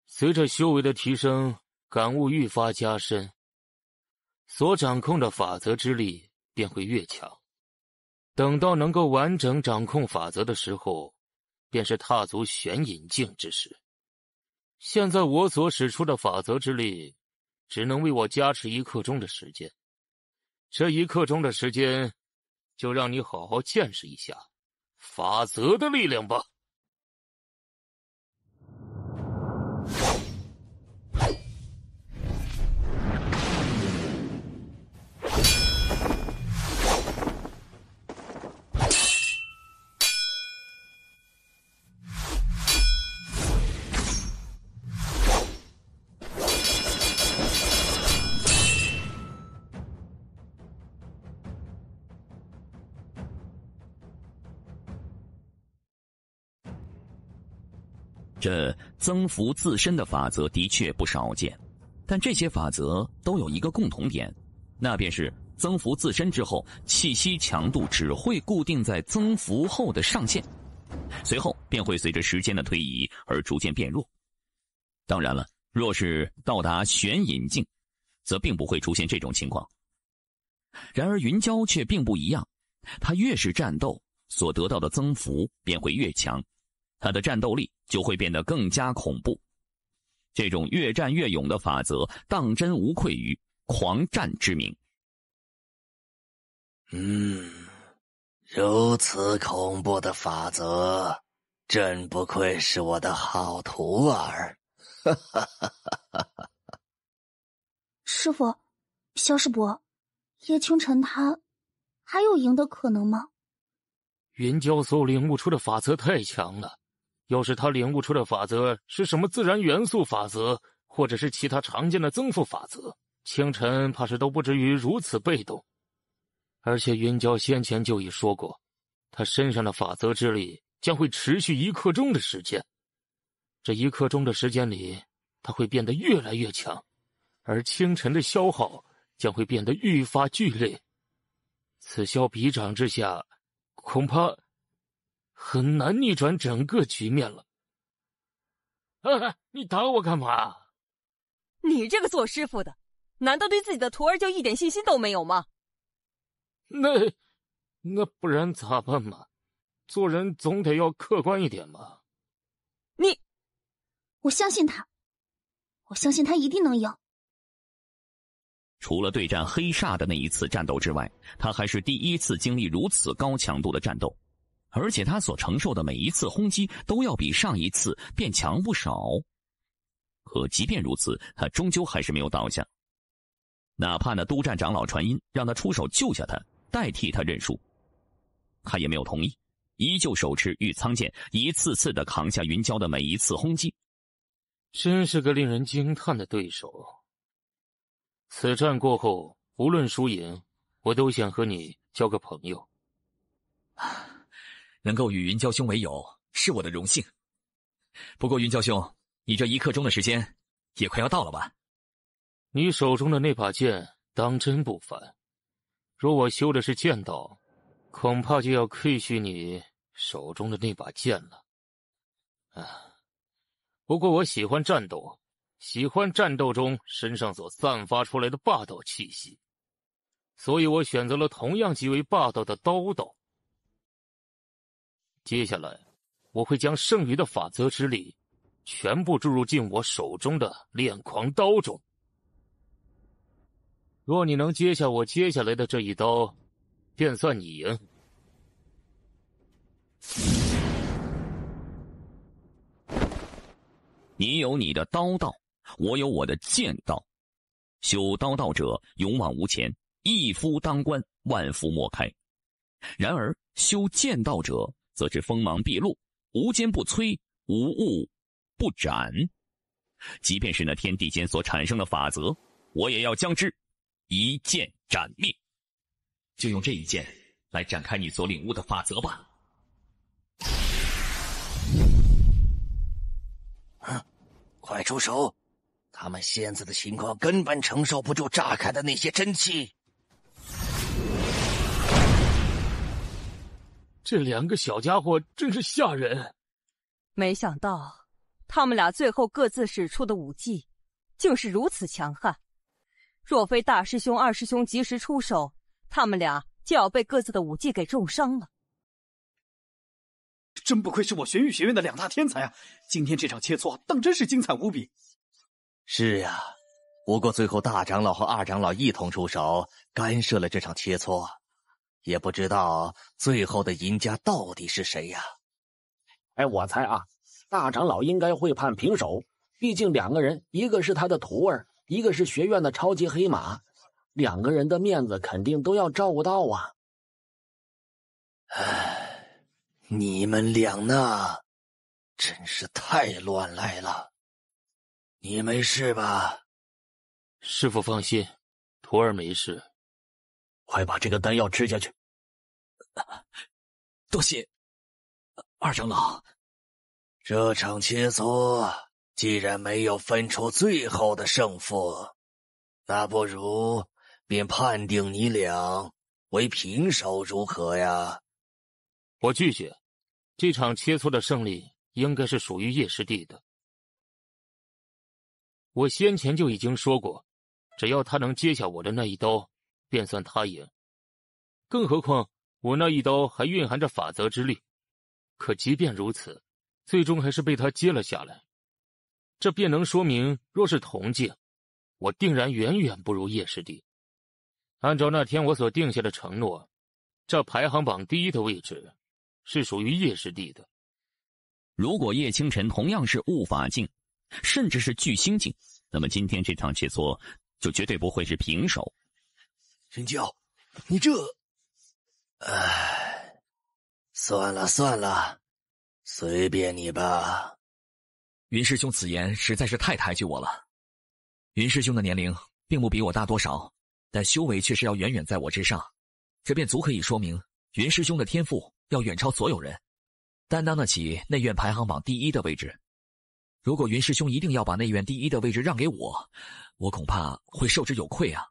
随着修为的提升，感悟愈发加深，所掌控的法则之力便会越强。等到能够完整掌控法则的时候，便是踏足玄隐境之时。现在我所使出的法则之力，只能为我加持1刻钟的时间。这1刻钟的时间，就让你好好见识一下法则的力量吧。这增幅自身的法则的确不少见，但这些法则都有一个共同点，那便是增幅自身之后，气息强度只会固定在增幅后的上限，随后便会随着时间的推移而逐渐变弱。当然了，若是到达玄隐境，则并不会出现这种情况。然而云娇却并不一样，她越是战斗，所得到的增幅便会越强，他的战斗力就会变得更加恐怖。这种越战越勇的法则，当真无愧于狂战之名。如此恐怖的法则，真不愧是我的好徒儿。师傅，萧师伯，叶清晨他还有赢的可能吗？云娇所领悟出的法则太强了，要是他领悟出的法则是什么自然元素法则，或者是其他常见的增幅法则，清晨怕是都不至于如此被动。而且云娇先前就已说过，他身上的法则之力将会持续1刻钟的时间。这1刻钟的时间里，他会变得越来越强，而清晨的消耗将会变得愈发剧烈。此消彼长之下，恐怕很难逆转整个局面了。你打我干嘛？你这个做师傅的，难道对自己的徒儿就一点信心都没有吗？那不然咋办嘛？做人总得要客观一点嘛。我相信他，我相信他一定能赢。除了对战黑煞的那一次战斗之外，他还是第一次经历如此高强度的战斗，而且他所承受的每一次轰击都要比上一次变强不少。可即便如此，他终究还是没有倒下。哪怕那督战长老传音让他出手救下他，代替他认输，他也没有同意，依旧手持玉苍剑，一次次地扛下云娇的每一次轰击。真是个令人惊叹的对手。此战过后，无论输赢，我都想和你交个朋友。能够与云娇兄为友，是我的荣幸。不过云娇兄，你这1刻钟的时间也快要到了吧？你手中的那把剑当真不凡，若我修的是剑道，恐怕就要窥去你手中的那把剑了。不过我喜欢战斗，喜欢战斗中身上所散发出来的霸道气息，所以我选择了同样极为霸道的刀道。接下来，我会将剩余的法则之力全部注入进我手中的炼狂刀中。若你能接下我接下来的这一刀，便算你赢。你有你的刀道，我有我的剑道。修刀道者勇往无前，一夫当关，万夫莫开。然而修剑道者则是锋芒毕露，无坚不摧，无物不斩。即便是那天地间所产生的法则，我也要将之一剑斩灭。就用这一剑来展开你所领悟的法则吧。快出手！他们现在的情况根本承受不住炸开的那些真气。这2个小家伙真是吓人。没想到他们俩最后各自使出的武技竟是如此强悍，若非大师兄二师兄及时出手，他们俩就要被各自的武技给重伤了。真不愧是我玄玉学院的2大天才啊！今天这场切磋当真是精彩无比。是呀，不过最后大长老和二长老一同出手干涉了这场切磋，也不知道最后的赢家到底是谁呀？我猜啊，大长老应该会判平手，毕竟2个人，一个是他的徒儿，一个是学院的超级黑马，2个人的面子肯定都要照顾到啊。你们俩呢，真是太乱来了。你没事吧？师父放心，徒儿没事。快把这个丹药吃下去。多谢二长老。这场切磋既然没有分出最后的胜负，那不如便判定你俩为平手如何呀？我拒绝。这场切磋的胜利应该是属于叶师弟的。我先前就已经说过，只要他能接下我的那一刀，便算他赢。更何况我那一刀还蕴含着法则之力，可即便如此，最终还是被他接了下来。这便能说明，若是同境，我定然远远不如叶师弟。按照那天我所定下的承诺，这排行榜第1的位置是属于叶师弟的。如果叶清晨同样是悟法境，甚至是巨星境，那么今天这场切磋就绝对不会是平手。陈教，你这……算了，随便你吧。云师兄此言实在是太抬举我了。云师兄的年龄并不比我大多少，但修为却是要远远在我之上。这便足可以说明云师兄的天赋要远超所有人，担当得起内院排行榜第1的位置。如果云师兄一定要把内院第1的位置让给我，我恐怕会受之有愧啊。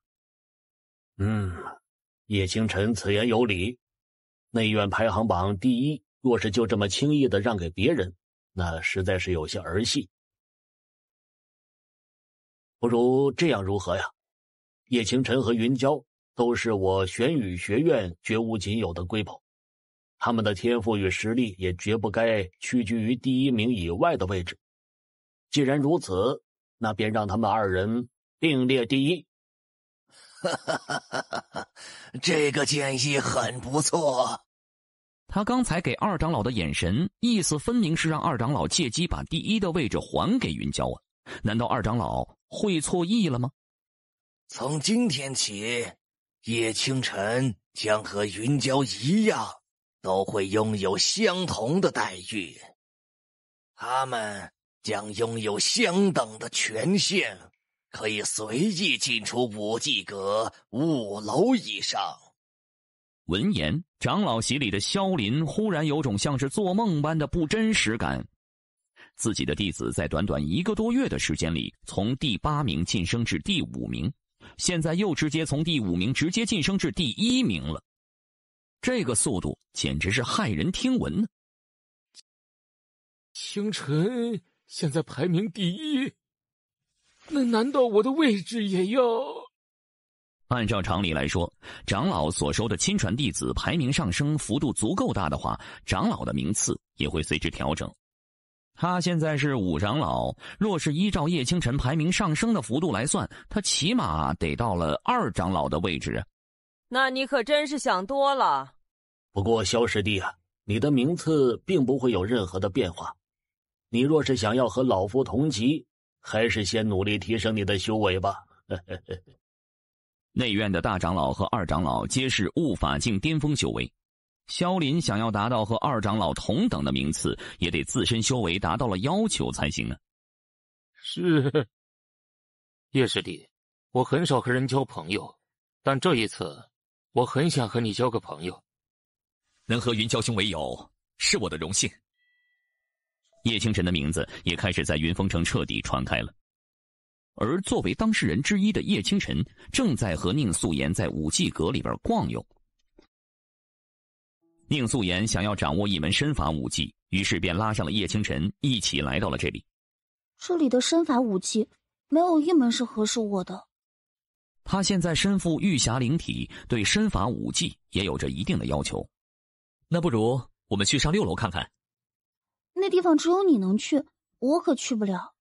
叶清晨此言有理，内院排行榜第1若是就这么轻易的让给别人，那实在是有些儿戏。不如这样如何呀？叶清晨和云娇都是我玄宇学院绝无仅有的瑰宝，他们的天赋与实力也绝不该屈居于第1名以外的位置。既然如此，那便让他们2人并列第1。这个建议很不错。他刚才给二长老的眼神，意思分明是让二长老借机把第1的位置还给云娇啊！难道二长老会错意了吗？从今天起，叶清晨将和云娇一样，都会拥有相同的待遇。他们将拥有相等的权限，可以随意进出5技阁5楼以上。闻言，长老席里的萧林忽然有种像是做梦般的不真实感。自己的弟子在短短1个多月的时间里，从第8名晋升至第5名，现在又直接从第5名直接晋升至第1名了。这个速度简直是骇人听闻呢！清晨现在排名第1，那难道我的位置也要？按照常理来说，长老所收的亲传弟子排名上升幅度足够大的话，长老的名次也会随之调整。他现在是5长老，若是依照叶清晨排名上升的幅度来算，他起码得到了2长老的位置啊。那你可真是想多了。不过萧师弟啊，你的名次并不会有任何的变化。你若是想要和老夫同级，还是先努力提升你的修为吧。内院的大长老和2长老皆是悟法境巅峰修为，萧林想要达到和2长老同等的名次，也得自身修为达到了要求才行啊。是，叶师弟，我很少和人交朋友，但这一次，我很想和你交个朋友。能和云娇兄为友，是我的荣幸。叶清晨的名字也开始在云峰城彻底传开了。而作为当事人之一的叶清晨，正在和宁素颜在5技阁里边逛悠。宁素颜想要掌握一门身法武技，于是便拉上了叶清晨，一起来到了这里。这里的身法武技没有一门是合适我的。他现在身负玉匣灵体，对身法武技也有着一定的要求。那不如我们去上6楼看看。那地方只有你能去，我可去不了。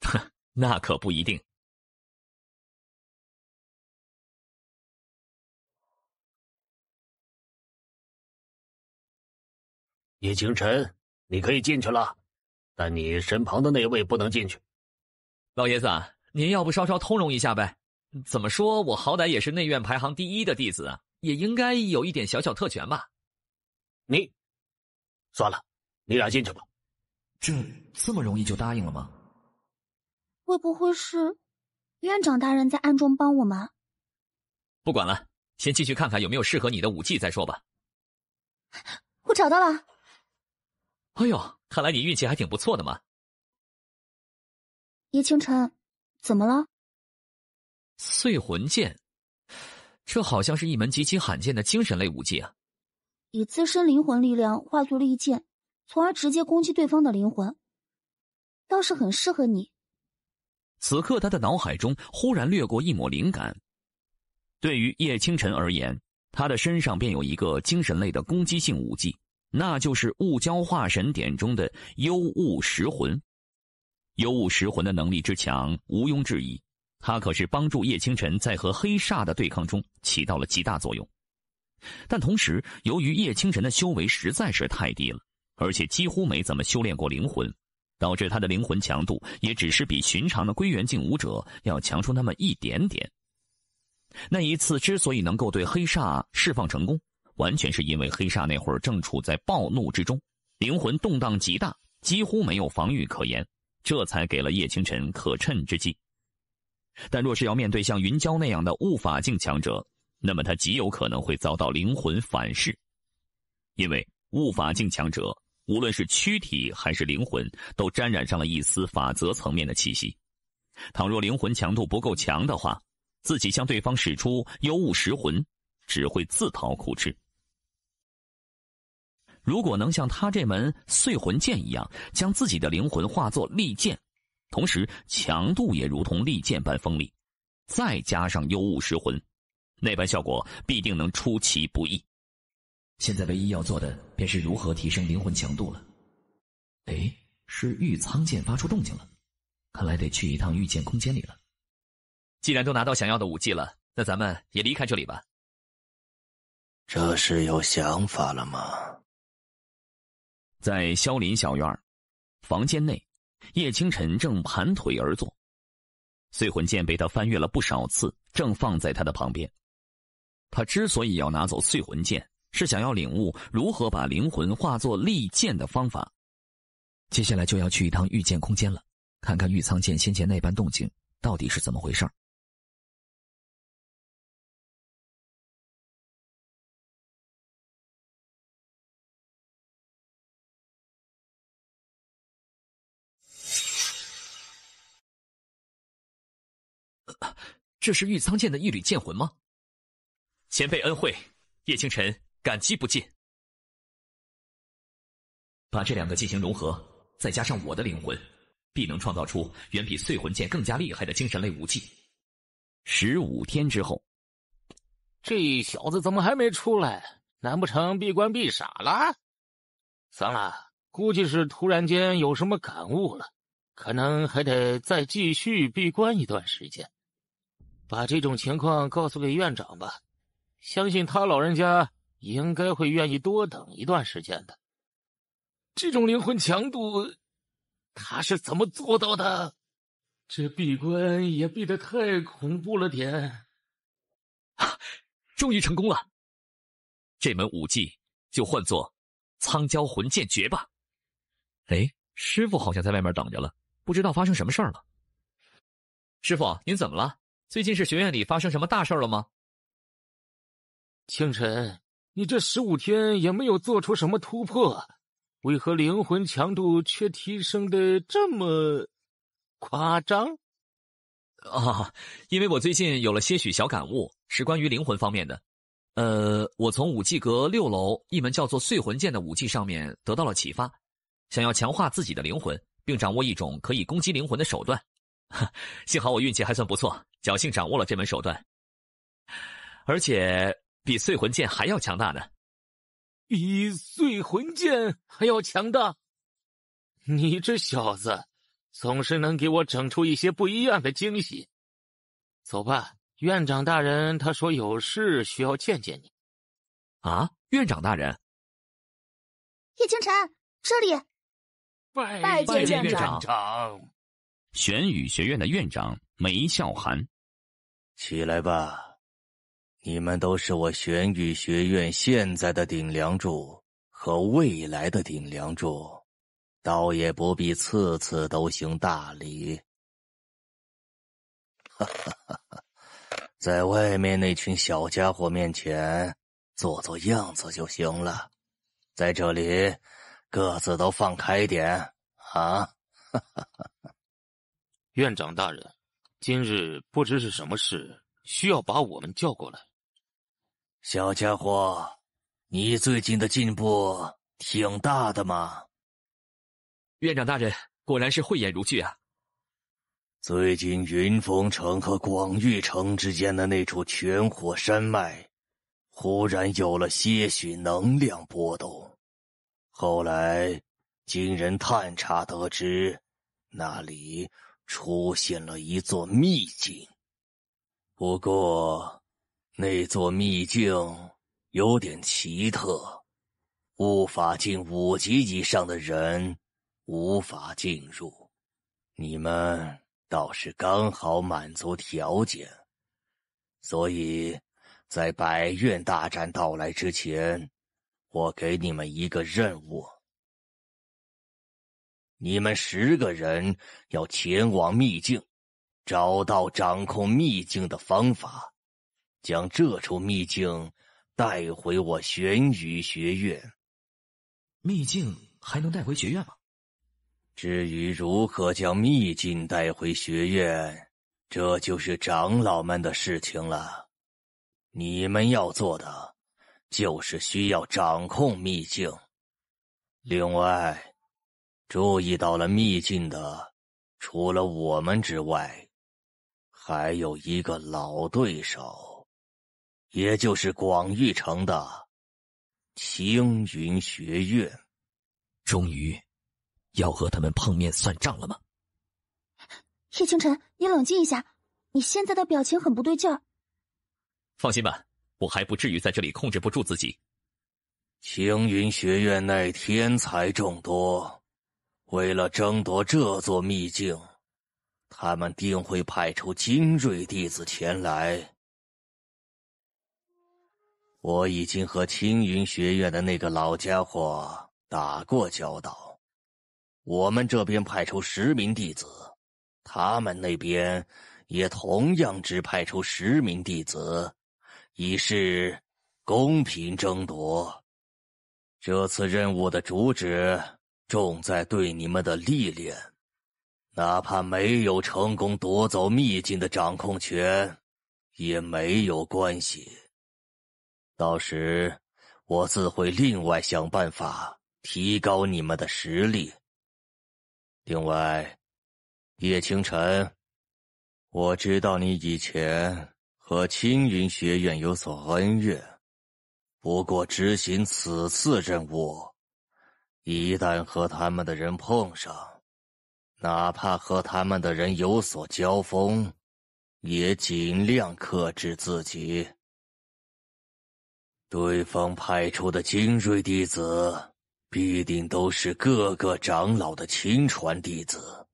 哼，那可不一定。叶清晨，你可以进去了，但你身旁的那位不能进去。老爷子，您要不稍稍通融一下呗？怎么说，我好歹也是内院排行第1的弟子啊，也应该有一点小小特权吧？算了，你俩进去吧。这么容易就答应了吗？会不会是院长大人在暗中帮我们？不管了，先进去看看有没有适合你的武技再说吧。我找到了。哎呦，看来你运气还挺不错的嘛。叶清晨，怎么了？碎魂剑，这好像是一门极其罕见的精神类武技啊。以自身灵魂力量化作利剑，从而直接攻击对方的灵魂，倒是很适合你。此刻他的脑海中忽然掠过一抹灵感。对于叶清晨而言，他的身上便有一个精神类的攻击性武技，那就是雾蛟化神典中的幽雾蚀魂。幽雾蚀魂的能力之强毋庸置疑，它可是帮助叶清晨在和黑煞的对抗中起到了极大作用。但同时，由于叶清晨的修为实在是太低了，而且几乎没怎么修炼过灵魂，导致他的灵魂强度也只是比寻常的归元境武者要强出那么一点点。那一次之所以能够对黑煞释放成功，完全是因为黑煞那会儿正处在暴怒之中，灵魂动荡极大，几乎没有防御可言，这才给了叶清晨可趁之机。但若是要面对像云娇那样的悟法境强者，那么他极有可能会遭到灵魂反噬。因为悟法境强者，无论是躯体还是灵魂，都沾染上了一丝法则层面的气息。倘若灵魂强度不够强的话，自己向对方使出幽雾蚀魂，只会自讨苦吃。如果能像他这门碎魂剑一样，将自己的灵魂化作利剑，同时强度也如同利剑般锋利，再加上幽雾蚀魂，那般效果必定能出其不意。现在唯一要做的便是如何提升灵魂强度了。哎，是玉苍剑发出动静了，看来得去一趟御剑空间里了。既然都拿到想要的武器了，那咱们也离开这里吧。这是有想法了吗？在萧林小院房间内，叶清晨正盘腿而坐，碎魂剑被他翻阅了不少次，正放在他的旁边。他之所以要拿走碎魂剑，是想要领悟如何把灵魂化作利剑的方法。接下来就要去一趟御剑空间了，看看玉苍剑先前那般动静到底是怎么回事。这是玉苍剑的一缕剑魂吗？前辈恩惠，叶清晨感激不尽。把这两个进行融合，再加上我的灵魂，必能创造出远比碎魂剑更加厉害的精神类武器。15天之后，这小子怎么还没出来？难不成闭关闭傻了？算了，估计是突然间有什么感悟了，可能还得再继续闭关一段时间。把这种情况告诉给院长吧，相信他老人家应该会愿意多等一段时间的。这种灵魂强度，他是怎么做到的？这闭关也闭得太恐怖了点。终于成功了！这门武技就唤作苍蛟魂剑诀吧。哎，师傅好像在外面等着了，不知道发生什么事儿了。师傅，您怎么了？最近是学院里发生什么大事了吗？清晨，你这15天也没有做出什么突破，为何灵魂强度却提升的这么夸张？因为我最近有了些许小感悟，是关于灵魂方面的。我从武技阁6楼一门叫做碎魂剑的武技上面得到了启发，想要强化自己的灵魂，并掌握一种可以攻击灵魂的手段。幸好我运气还算不错，侥幸掌握了这门手段，而且比碎魂剑还要强大呢。比碎魂剑还要强大？你这小子总是能给我整出一些不一样的惊喜。走吧，院长大人他说有事需要见见你。啊，院长大人？叶清晨，这里。拜见院长。玄宇学院的院长梅笑寒，起来吧，你们都是我玄宇学院现在的顶梁柱和未来的顶梁柱，倒也不必次次都行大礼。哈哈哈哈，在外面那群小家伙面前做做样子就行了，在这里个子都放开点啊！哈哈哈。院长大人，今日不知是什么事，需要把我们叫过来。小家伙，你最近的进步挺大的嘛。院长大人果然是慧眼如炬啊。最近云峰城和广域城之间的那处泉火山脉，忽然有了些许能量波动。后来经人探查得知，那里出现了一座秘境，不过那座秘境有点奇特，悟法境5级以上的人无法进入，你们倒是刚好满足条件，所以在百院大战到来之前，我给你们一个任务。你们10个人要前往秘境，找到掌控秘境的方法，将这处秘境带回我玄羽学院。秘境还能带回学院吗？至于如何将秘境带回学院，这就是长老们的事情了。你们要做的就是需要掌控秘境。另外，注意到了秘境的，除了我们之外，还有一个老对手，也就是广域城的青云学院。终于要和他们碰面算账了吗？叶清晨，你冷静一下，你现在的表情很不对劲儿。放心吧，我还不至于在这里控制不住自己。青云学院内天才众多，为了争夺这座秘境，他们定会派出精锐弟子前来。我已经和青云学院的那个老家伙打过交道，我们这边派出10名弟子，他们那边也同样只派出10名弟子，以示公平争夺。这次任务的主旨重在对你们的历练，哪怕没有成功夺走秘境的掌控权，也没有关系。到时我自会另外想办法提高你们的实力。另外，叶清晨，我知道你以前和青云学院有所恩怨，不过执行此次任务，一旦和他们的人碰上，哪怕和他们的人有所交锋，也尽量克制自己。对方派出的精锐弟子必定都是各个长老的亲传弟子。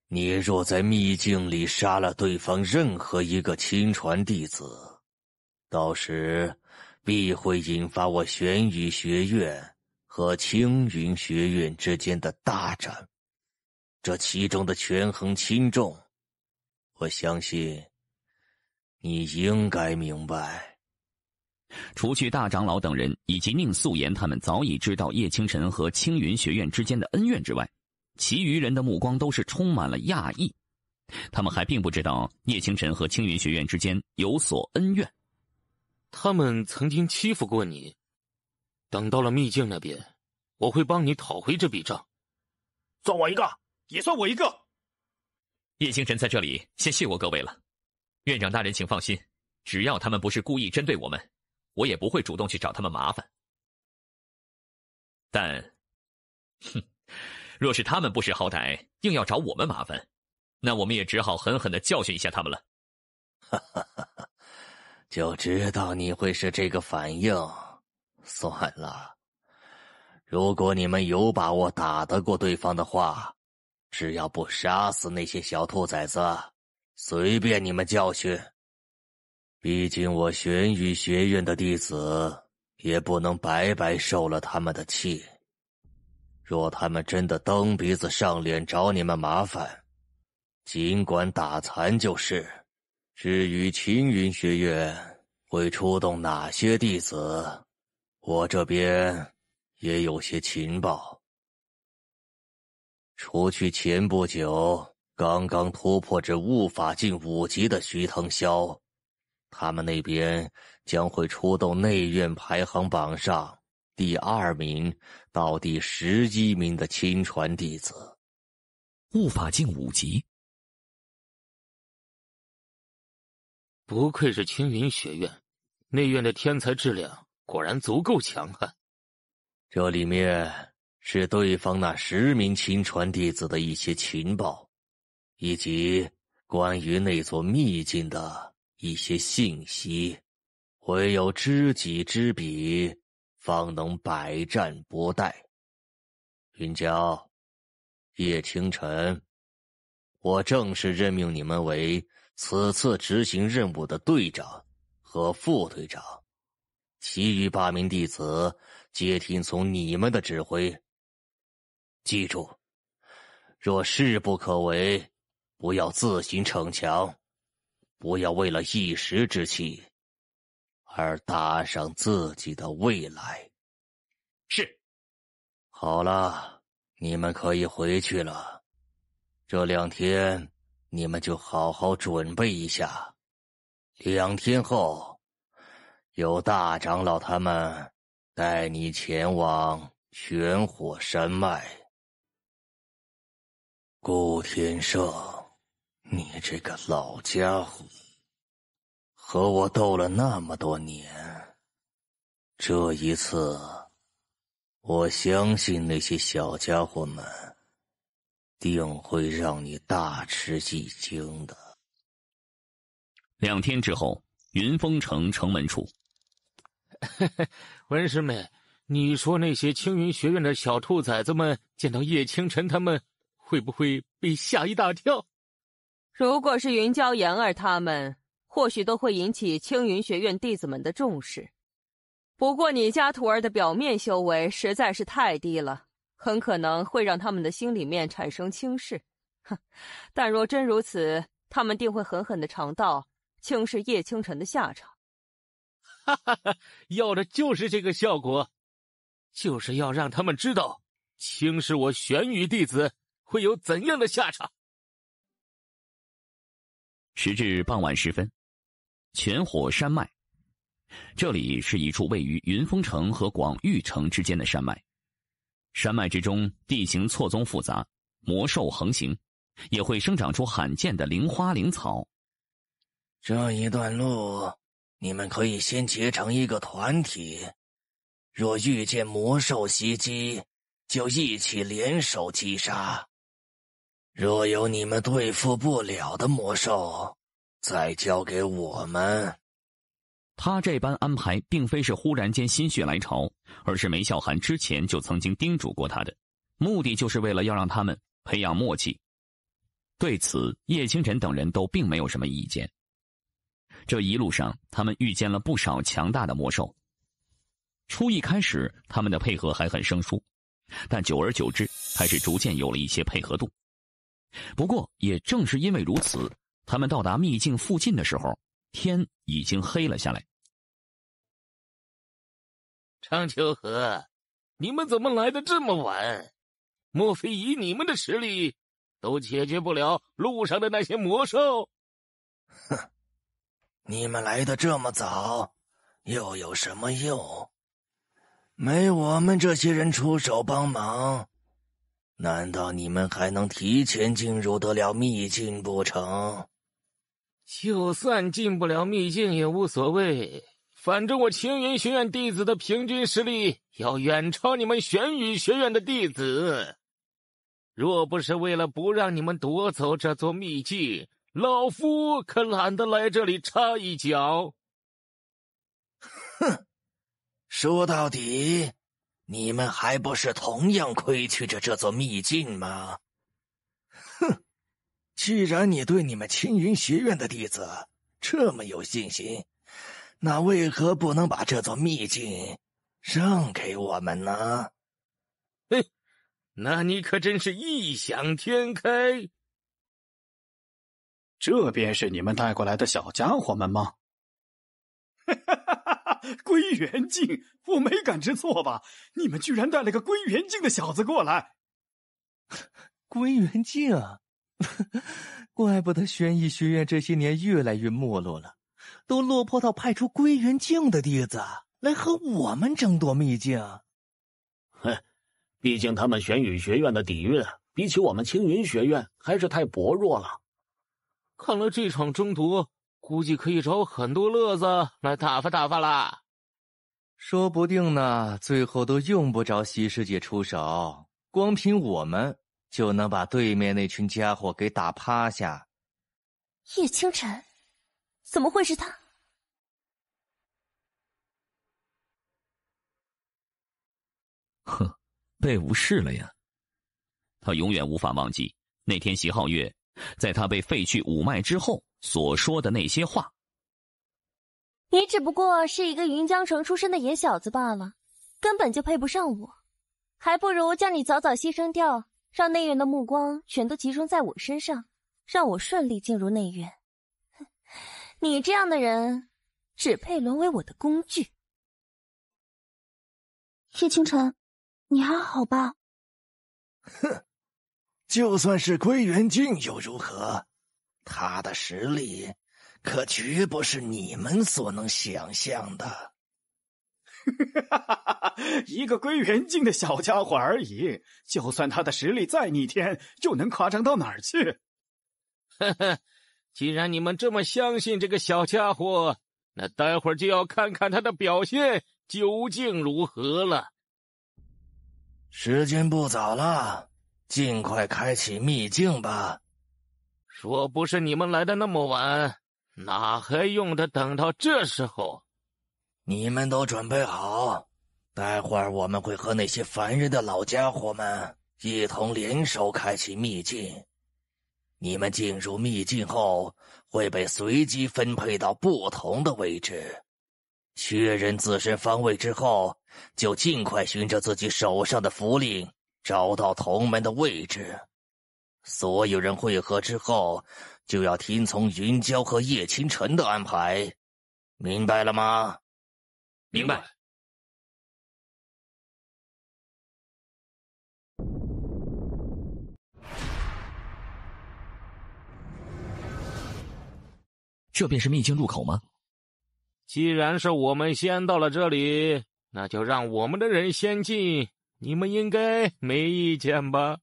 你若在秘境里杀了对方任何一个亲传弟子，到时必会引发我玄羽学院和青云学院之间的大战，这其中的权衡轻重，我相信你应该明白。除去大长老等人以及宁素颜他们早已知道叶清晨和青云学院之间的恩怨之外，其余人的目光都是充满了讶异。他们还并不知道叶清晨和青云学院之间有所恩怨。他们曾经欺负过你，等到了秘境那边，我会帮你讨回这笔账。算我一个，也算我一个。叶清晨在这里先谢过各位了，院长大人请放心，只要他们不是故意针对我们，我也不会主动去找他们麻烦。但，若是他们不识好歹，硬要找我们麻烦，那我们也只好狠狠地教训一下他们了。就知道你会是这个反应。算了，如果你们有把握打得过对方的话，只要不杀死那些小兔崽子，随便你们教训。毕竟我玄羽学院的弟子也不能白白受了他们的气。若他们真的蹬鼻子上脸找你们麻烦，尽管打残就是。至于青云学院会出动哪些弟子，我这边也有些情报。除去前不久刚刚突破至悟法境5级的徐腾霄，他们那边将会出动内院排行榜上第2名到第11名的亲传弟子。悟法境5级，不愧是青云学院，内院的天才质量果然足够强悍。这里面是对方那10名亲传弟子的一些情报，以及关于那座秘境的一些信息。唯有知己知彼，方能百战不殆。云娇、叶清晨，我正式任命你们为此次执行任务的队长和副队长，其余8名弟子皆听从你们的指挥。记住，若势不可为，不要自行逞强，不要为了一时之气而搭上自己的未来。是。好了，你们可以回去了。这2天你们就好好准备一下。2天后，由大长老他们带你前往玄火山脉。顾天胜，你这个老家伙，和我斗了那么多年，这一次，我相信那些小家伙们定会让你大吃一惊的。2天之后，云峰城城门处，文师妹，你说那些青云学院的小兔崽子们见到叶清晨他们，会不会被吓一大跳？如果是云娇言儿他们，或许都会引起青云学院弟子们的重视。不过你家徒儿的表面修为实在是太低了，很可能会让他们的心里面产生轻视。哼，但若真如此，他们定会狠狠地尝到轻视叶清晨的下场。哈哈哈，要的就是这个效果，就是要让他们知道轻视我玄羽弟子会有怎样的下场。时至傍晚时分，全火山脉，这里是一处位于云峰城和广域城之间的山脉。山脉之中地形错综复杂，魔兽横行，也会生长出罕见的灵花灵草。这一段路，你们可以先结成一个团体，若遇见魔兽袭击，就一起联手击杀。若有你们对付不了的魔兽，再交给我们。他这般安排并非是忽然间心血来潮，而是梅笑寒之前就曾经叮嘱过他的，目的就是为了要让他们培养默契。对此，叶清晨等人都并没有什么意见。这一路上，他们遇见了不少强大的魔兽。初一开始，他们的配合还很生疏，但久而久之，开始逐渐有了一些配合度。不过，也正是因为如此，他们到达秘境附近的时候，天已经黑了下来。长秋河，你们怎么来的这么晚？莫非以你们的实力，都解决不了路上的那些魔兽？哼，你们来的这么早，又有什么用？没我们这些人出手帮忙，难道你们还能提前进入得了秘境不成？就算进不了秘境也无所谓，反正我青云学院弟子的平均实力要远超你们玄羽学院的弟子。若不是为了不让你们夺走这座秘境，老夫可懒得来这里插一脚。哼，说到底，你们还不是同样亏缺着这座秘境吗？哼，既然你对你们青云学院的弟子这么有信心，那为何不能把这座秘境让给我们呢？嘿，那你可真是异想天开。这便是你们带过来的小家伙们吗？归元镜，我没感知错吧？你们居然带了个归元镜的小子过来！归元镜，怪不得玄翼学院这些年越来越没落了，都落魄到派出归元镜的弟子来和我们争夺秘境。哼，毕竟他们玄羽学院的底蕴比起我们青云学院还是太薄弱了。看了这场争夺，估计可以找很多乐子来打发打发啦。说不定呢，最后都用不着西师姐出手，光凭我们就能把对面那群家伙给打趴下。叶清晨，怎么会是他？哼，被无视了呀。他永远无法忘记那天席皓月在他被废去五脉之后所说的那些话。你只不过是一个云江城出身的野小子罢了，根本就配不上我，还不如将你早早牺牲掉，让内院的目光全都集中在我身上，让我顺利进入内院。你这样的人，只配沦为我的工具。叶倾城，你还好吧？哼，就算是归元境又如何？他的实力可绝不是你们所能想象的。一个归元境的小家伙而已，就算他的实力再逆天，又能夸张到哪儿去？呵呵，既然你们这么相信这个小家伙，那待会儿就要看看他的表现究竟如何了。时间不早了，尽快开启秘境吧。若不是你们来的那么晚，哪还用得等到这时候？你们都准备好，待会儿我们会和那些烦人的老家伙们一同联手开启秘境。你们进入秘境后，会被随机分配到不同的位置。确认自身方位之后，就尽快循着自己手上的符令找到同门的位置。所有人汇合之后，就要听从云娇和叶倾城的安排，明白了吗？明白。这便是秘境入口吗？既然是我们先到了这里，那就让我们的人先进，你们应该没意见吧？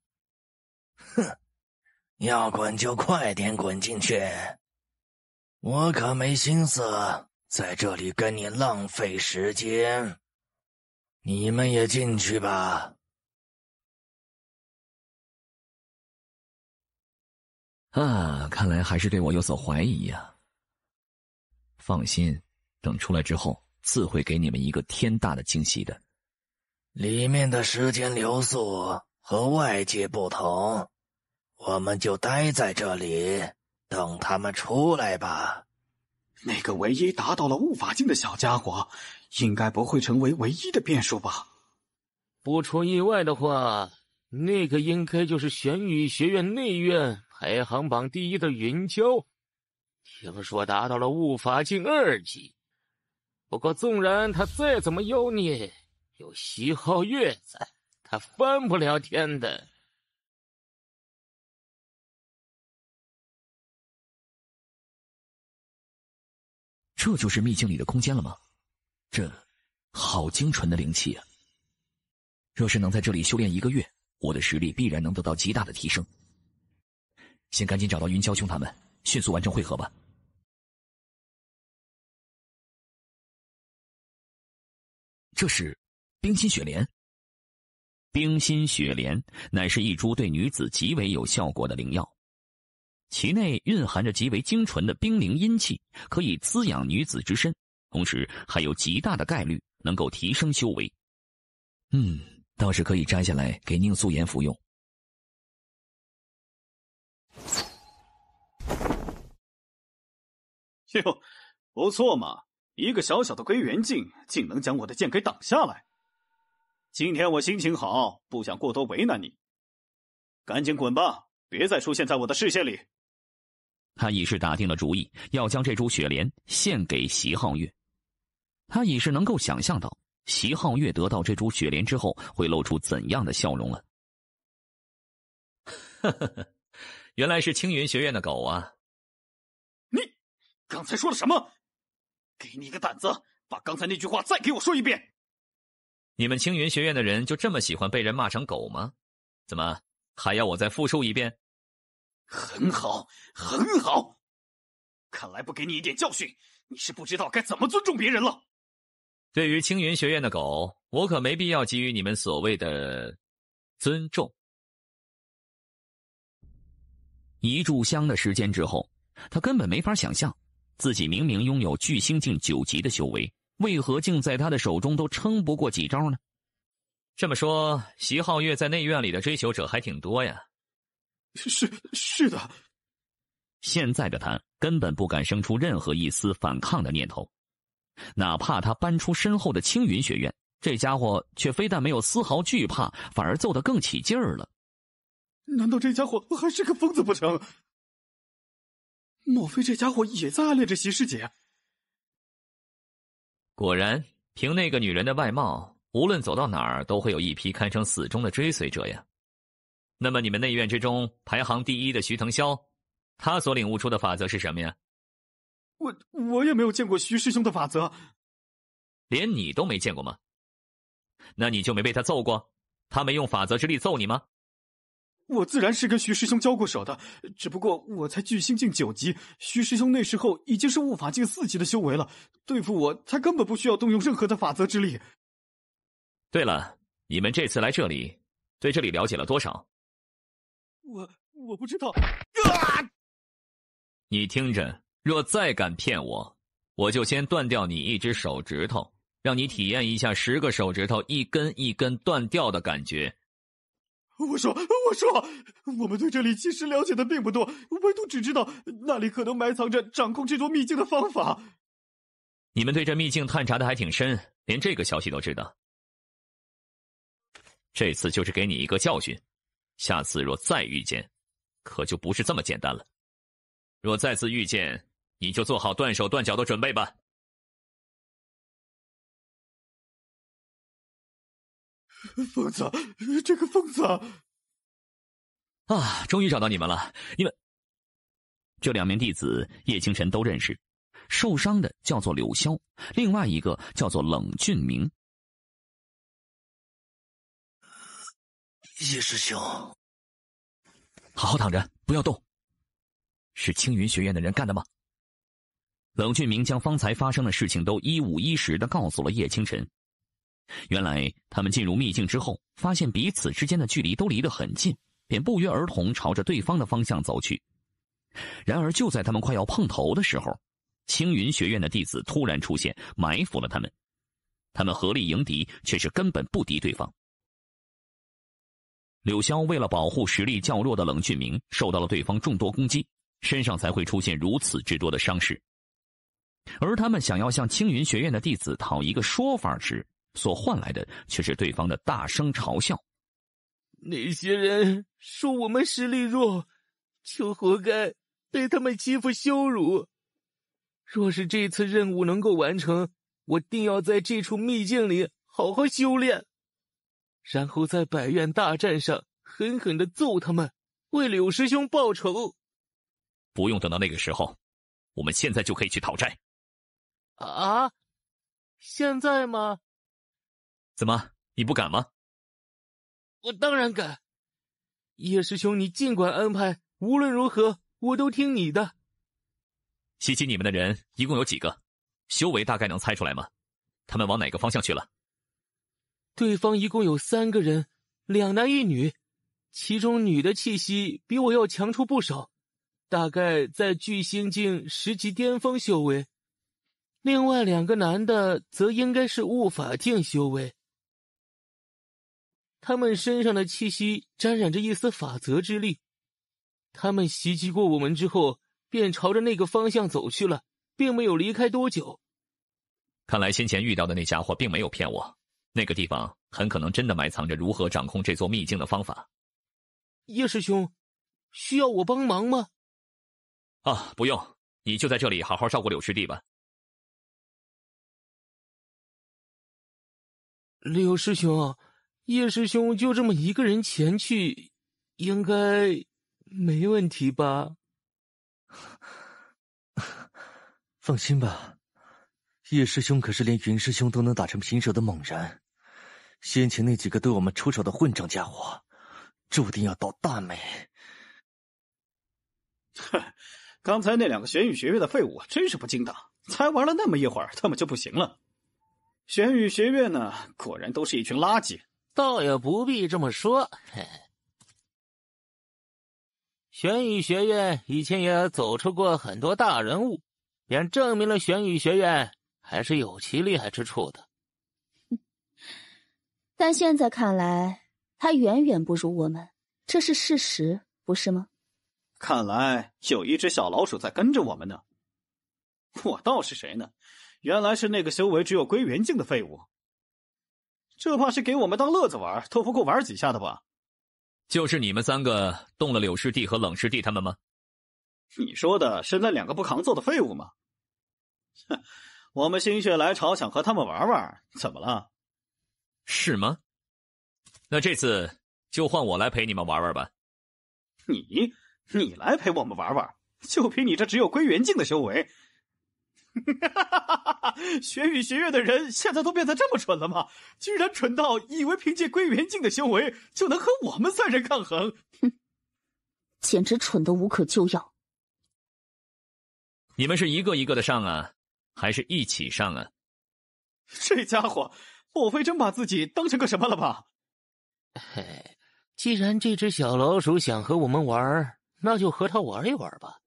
哼，要滚就快点滚进去，我可没心思在这里跟你浪费时间。你们也进去吧。啊，看来还是对我有所怀疑呀。放心，等出来之后，自会给你们一个天大的惊喜的。里面的时间流速和外界不同，我们就待在这里，等他们出来吧。那个唯一达到了悟法境的小家伙，应该不会成为唯一的变数吧？不出意外的话，那个应该就是玄宇学院内院排行榜第一的云娇。听说达到了悟法境2级，不过纵然他再怎么妖孽，有席皓月在，他翻不了天的。这就是秘境里的空间了吗？这好精纯的灵气啊！若是能在这里修炼1个月，我的实力必然能得到极大的提升。先赶紧找到云霄兄他们，迅速完成汇合吧。这是冰心雪莲。冰心雪莲乃是一株对女子极为有效果的灵药，其内蕴含着极为精纯的冰灵阴气，可以滋养女子之身，同时还有极大的概率能够提升修为。倒是可以摘下来给宁素颜服用。哟，不错嘛，一个小小的归元境，竟能将我的剑给挡下来。今天我心情好，不想过多为难你，赶紧滚吧，别再出现在我的视线里。他已是打定了主意，要将这株雪莲献给席皓月。他已是能够想象到席皓月得到这株雪莲之后会露出怎样的笑容了。原来是青云学院的狗啊！你刚才说了什么？给你个胆子，把刚才那句话再给我说一遍。你们青云学院的人就这么喜欢被人骂成狗吗？怎么还要我再复述一遍？很好，很好。看来不给你一点教训，你是不知道该怎么尊重别人了。对于青云学院的狗，我可没必要给予你们所谓的尊重。一炷香的时间之后，他根本没法想象，自己明明拥有巨星境9级的修为，为何竟在他的手中都撑不过几招呢？这么说，席皓月在内院里的追求者还挺多呀。是的。现在的他根本不敢生出任何一丝反抗的念头，哪怕他搬出身后的青云学院，这家伙却非但没有丝毫惧怕，反而揍得更起劲儿了。难道这家伙还是个疯子不成？莫非这家伙也在暗恋着席师姐？果然，凭那个女人的外貌，无论走到哪儿，都会有一批堪称死忠的追随者呀。那么你们内院之中排行第一的徐腾霄，他所领悟出的法则是什么呀？我也没有见过徐师兄的法则。连你都没见过吗？那你就没被他揍过？他没用法则之力揍你吗？我自然是跟徐师兄交过手的，只不过我才巨星境9级，徐师兄那时候已经是悟法境4级的修为了，对付我，他根本不需要动用任何的法则之力。对了，你们这次来这里，对这里了解了多少？我不知道。你听着，若再敢骗我，我就先断掉你一只手指头，让你体验一下10个手指头一根一根断掉的感觉。我说，我们对这里其实了解的并不多，唯独只知道那里可能埋藏着掌控这座秘境的方法。你们对这秘境探查的还挺深，连这个消息都知道。这次就是给你一个教训，下次若再遇见，可就不是这么简单了。若再次遇见，你就做好断手断脚的准备吧。疯子，这个疯子！啊，终于找到你们了！你们这2名弟子叶清晨都认识，受伤的叫做柳萧，另外一个叫做冷峻明。叶师兄，好好躺着，不要动。是青云学院的人干的吗？冷峻明将方才发生的事情都一五一十地告诉了叶清晨。原来他们进入秘境之后，发现彼此之间的距离都离得很近，便不约而同朝着对方的方向走去。然而就在他们快要碰头的时候，青云学院的弟子突然出现，埋伏了他们。他们合力迎敌，却是根本不敌对方。柳萧为了保护实力较弱的冷峻明，受到了对方众多攻击，身上才会出现如此之多的伤势。而他们想要向青云学院的弟子讨一个说法时，所换来的却是对方的大声嘲笑。那些人说我们实力弱，就活该被他们欺负羞辱。若是这次任务能够完成，我定要在这处秘境里好好修炼，然后在百院大战上狠狠地揍他们，为柳师兄报仇。不用等到那个时候，我们现在就可以去讨债。啊？现在吗？怎么，你不敢吗？我当然敢。叶师兄，你尽管安排，无论如何，我都听你的。袭击你们的人一共有几个？修为大概能猜出来吗？他们往哪个方向去了？对方一共有3个人，2男1女，其中女的气息比我要强出不少，大概在巨星境10级巅峰修为。另外2个男的则应该是悟法境修为。他们身上的气息沾染着一丝法则之力，他们袭击过我们之后，便朝着那个方向走去了，并没有离开多久。看来先前遇到的那家伙并没有骗我，那个地方很可能真的埋藏着如何掌控这座秘境的方法。叶师兄，需要我帮忙吗？啊，不用，你就在这里好好照顾柳师弟吧。柳师兄，叶师兄就这么一个人前去，应该没问题吧？放心吧，叶师兄可是连云师兄都能打成平手的猛人，先前那几个对我们出手的混账家伙，注定要倒大霉。哼，刚才那2个玄宇学院的废物真是不经当，才玩了那么一会儿，他们就不行了。玄宇学院呢，果然都是一群垃圾。倒也不必这么说。玄宇学院以前也走出过很多大人物，便证明了玄宇学院还是有其厉害之处的。但现在看来，他远远不如我们，这是事实，不是吗？看来有一只小老鼠在跟着我们呢。我倒是谁呢？原来是那个修为只有归元境的废物。这怕是给我们当乐子玩，都不够玩几下的吧？就是你们3个动了柳师弟和冷师弟他们吗？你说的是那2个不抗揍的废物吗？哼，我们心血来潮想和他们玩玩，怎么了？是吗？那这次就换我来陪你们玩玩吧。你来陪我们玩玩，就凭你这只有归元境的修为？玄宇学院的人现在都变得这么蠢了吗？居然蠢到以为凭借归元境的修为就能和我们3人抗衡？哼，简直蠢得无可救药。你们是一个一个的上啊，还是一起上啊？这家伙莫非真把自己当成个什么了吧？嘿，既然这只小老鼠想和我们玩，那就和它玩一玩吧。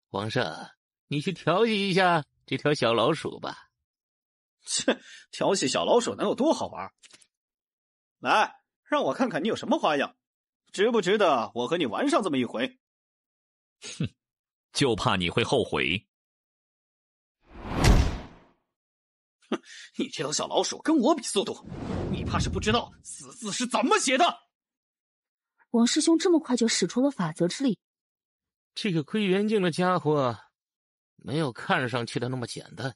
皇上，你去调戏一下这条小老鼠吧。切，调戏小老鼠能有多好玩？来，让我看看你有什么花样，值不值得我和你玩上这么一回？哼，就怕你会后悔。哼，你这条小老鼠跟我比速度，你怕是不知道死字是怎么写的。王师兄这么快就使出了法则之力，这个归元境的家伙没有看上去的那么简单，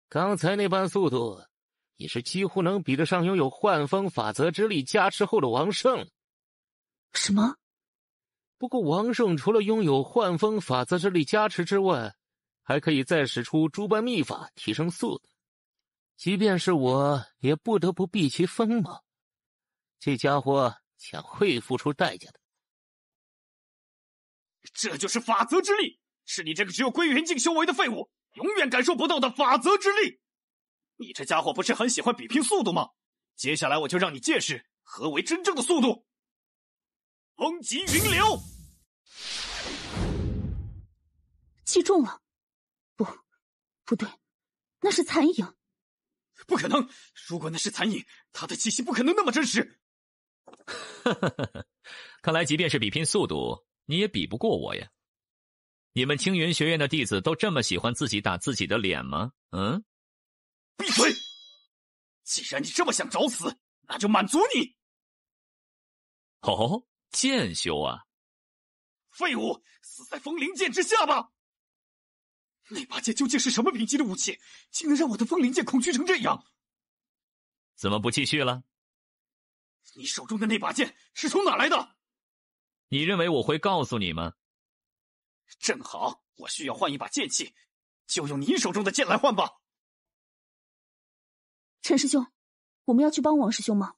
刚才那般速度也是几乎能比得上拥有幻风法则之力加持后的王胜。什么？不过王胜除了拥有幻风法则之力加持之外，还可以再使出诸般秘法提升速度，即便是我也不得不避其锋芒。这家伙将会付出代价的。这就是法则之力，是你这个只有归元境修为的废物永远感受不到的法则之力。你这家伙不是很喜欢比拼速度吗？接下来我就让你见识何为真正的速度。风急云流，击中了。不对，那是残影。不可能，如果那是残影，他的气息不可能那么真实。看来即便是比拼速度，你也比不过我呀。你们青云学院的弟子都这么喜欢自己打自己的脸吗？嗯？闭嘴！既然你这么想找死，那就满足你。哦，剑修啊！废物，死在风灵剑之下吧！那把剑究竟是什么品级的武器，竟能让我的风灵剑恐惧成这样？怎么不继续了？你手中的那把剑是从哪来的？你认为我会告诉你吗？正好，我需要换一把剑器，就用你手中的剑来换吧。陈师兄，我们要去帮王师兄吗？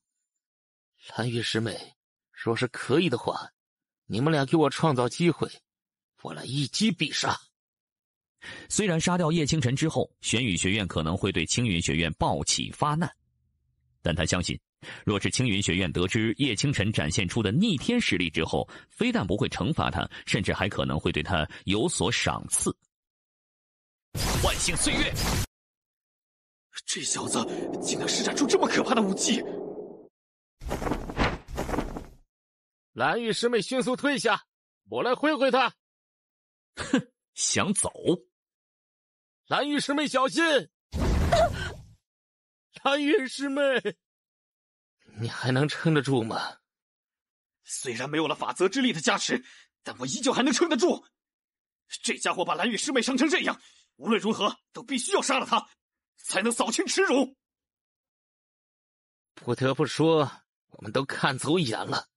蓝玉师妹，若是可以的话，你们俩给我创造机会，我来一击必杀。虽然杀掉叶清晨之后，玄宇学院可能会对青云学院暴起发难，但他相信，若是青云学院得知叶清晨展现出的逆天实力之后，非但不会惩罚他，甚至还可能会对他有所赏赐。唤醒岁月，这小子竟能施展出这么可怕的武器！蓝玉师妹迅速退下，我来会会他。哼，想走？蓝玉师妹小心！蓝玉师妹，你还能撑得住吗？虽然没有了法则之力的加持，但我依旧还能撑得住。这家伙把蓝玉师妹伤成这样，无论如何都必须要杀了他，才能扫清耻辱。不得不说，我们都看走眼了。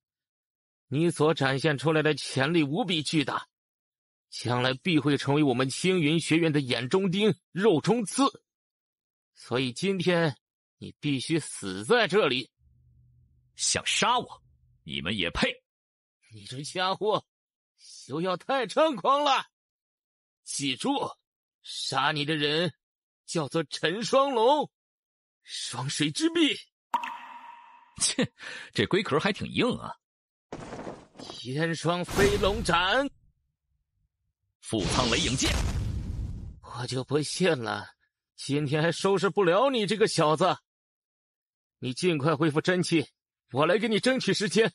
你所展现出来的潜力无比巨大，将来必会成为我们青云学院的眼中钉、肉中刺。所以今天你必须死在这里。想杀我，你们也配？你这家伙休要太猖狂了！记住，杀你的人叫做陈双龙，双水之臂。切，这龟壳还挺硬啊！天双飞龙斩，富苍雷影剑，我就不信了，今天还收拾不了你这个小子。你尽快恢复真气，我来给你争取时间。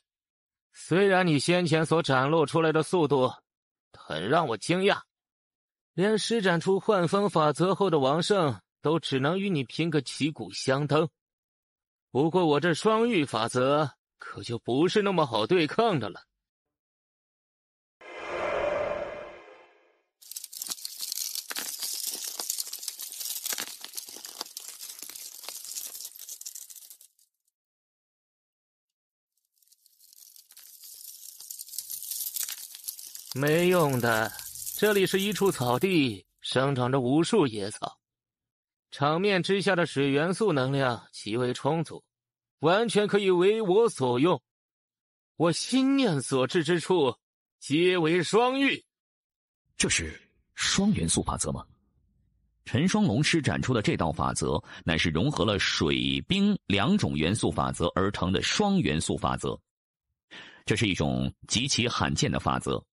虽然你先前所展露出来的速度很让我惊讶，连施展出幻风法则后的王胜都只能与你拼个旗鼓相当。不过我这双玉法则可就不是那么好对抗的了。没用的，这里是一处草地，生长着无数野草，场面之下的水元素能量极为充足，完全可以为我所用。我心念所至之处，皆为双玉。这是双元素法则吗？陈双龙施展出的这道法则，乃是融合了水、冰2种元素法则而成的双元素法则。这是一种极其罕见的法则。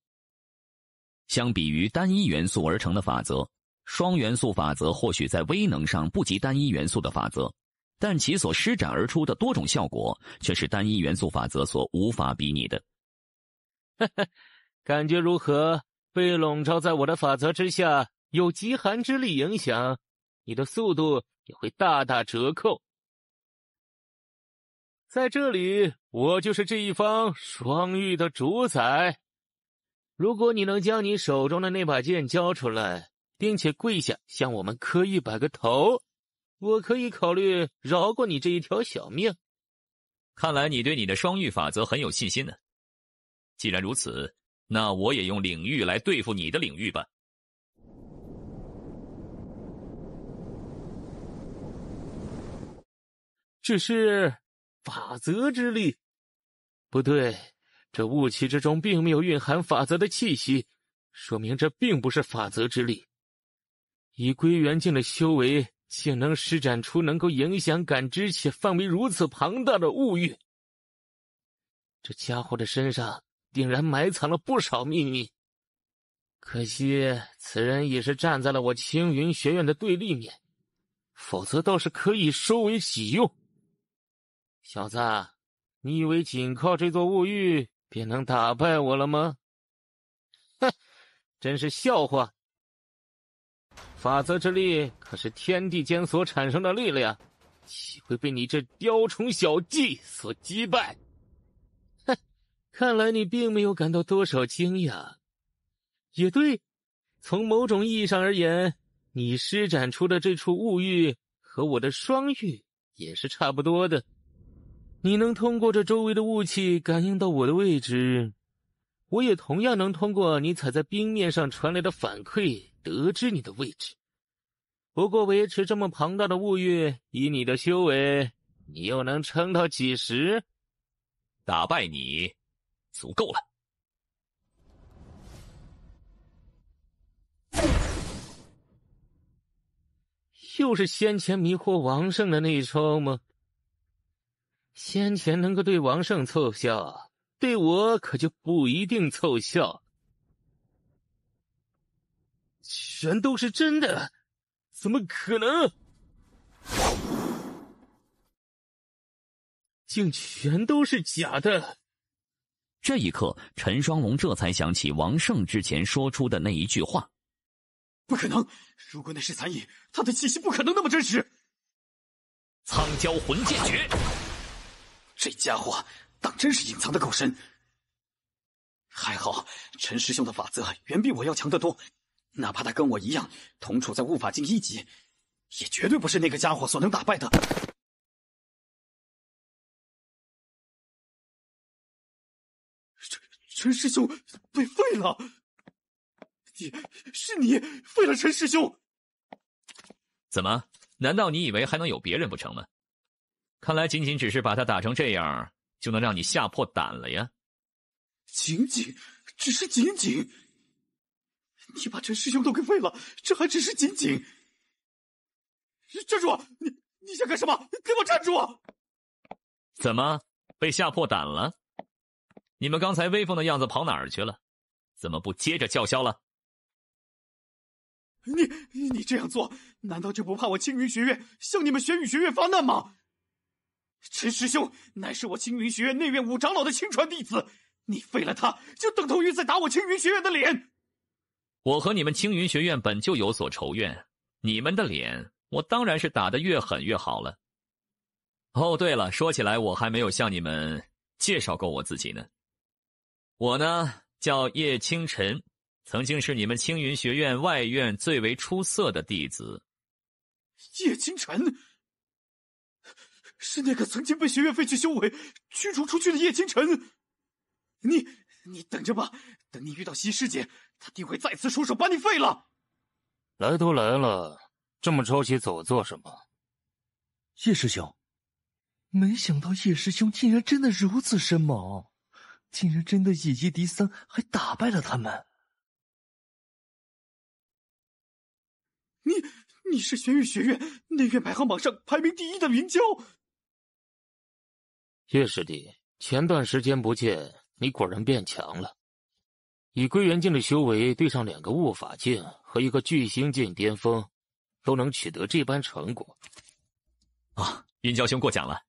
相比于单一元素而成的法则，双元素法则或许在威能上不及单一元素的法则，但其所施展而出的多种效果，却是单一元素法则所无法比拟的。感觉如何？被笼罩在我的法则之下，有极寒之力影响，你的速度也会大打折扣。在这里，我就是这一方双玉的主宰。如果你能将你手中的那把剑交出来，并且跪下向我们磕100个头，我可以考虑饶过你这一条小命。看来你对你的双玉法则很有信心呢。既然如此，那我也用领域来对付你的领域吧。这是法则之力？不对，这雾气之中并没有蕴含法则的气息，说明这并不是法则之力。以归元境的修为，竟能施展出能够影响感知且范围如此庞大的物欲。这家伙的身上定然埋藏了不少秘密，可惜此人也是站在了我青云学院的对立面，否则倒是可以收为己用。小子，你以为仅靠这座物欲便能打败我了吗？哼，真是笑话！法则之力可是天地间所产生的力量，岂会被你这雕虫小技所击败？哼，看来你并没有感到多少惊讶。也对，从某种意义上而言，你施展出的这处物欲和我的双玉也是差不多的。你能通过这周围的雾气感应到我的位置，我也同样能通过你踩在冰面上传来的反馈得知你的位置。不过维持这么庞大的物欲，以你的修为，你又能撑到几时？打败你足够了。又是先前迷惑王胜的那一招吗？先前能够对王胜凑效，对我可就不一定凑效。全都是真的，怎么可能？竟全都是假的！这一刻，陈双龙这才想起王胜之前说出的那一句话：不可能！如果那是残影，他的气息不可能那么真实。苍蛟魂剑诀，这家伙当真是隐藏的够深。还好，陈师兄的法则远比我要强得多，哪怕他跟我一样同处在雾法境1级，也绝对不是那个家伙所能打败的。陈师兄被废了！你废了陈师兄！怎么？难道你以为还能有别人不成吗？看来仅仅只是把他打成这样，就能让你吓破胆了呀？仅仅，只是仅仅。你把陈师兄都给废了，这还只是仅仅。站住！你想干什么？给我站住！怎么被吓破胆了？你们刚才威风的样子跑哪儿去了？怎么不接着叫嚣了？你这样做，难道就不怕我青云学院向你们玄羽学院发难吗？陈师兄乃是我青云学院内院5长老的亲传弟子，你废了他，就等同于在打我青云学院的脸。我和你们青云学院本就有所仇怨，你们的脸，我当然是打得越狠越好了。哦，对了，说起来，我还没有向你们介绍过我自己呢。我呢，叫叶清晨，曾经是你们青云学院外院最为出色的弟子。叶清晨，是那个曾经被学院废去修为、驱逐出去的叶清晨。你等着吧，等你遇到西师姐，她定会再次出手把你废了。来都来了，这么着急走做什么？叶师兄，没想到叶师兄竟然真的如此生猛，竟然真的以一敌三，还打败了他们。你是玄玉学院内院排行榜上排名第1的灵蛟。叶师弟，前段时间不见，你果然变强了。以归元境的修为对上2个悟法境和1个巨星境巅峰，都能取得这般成果。啊，云蛟兄过奖了。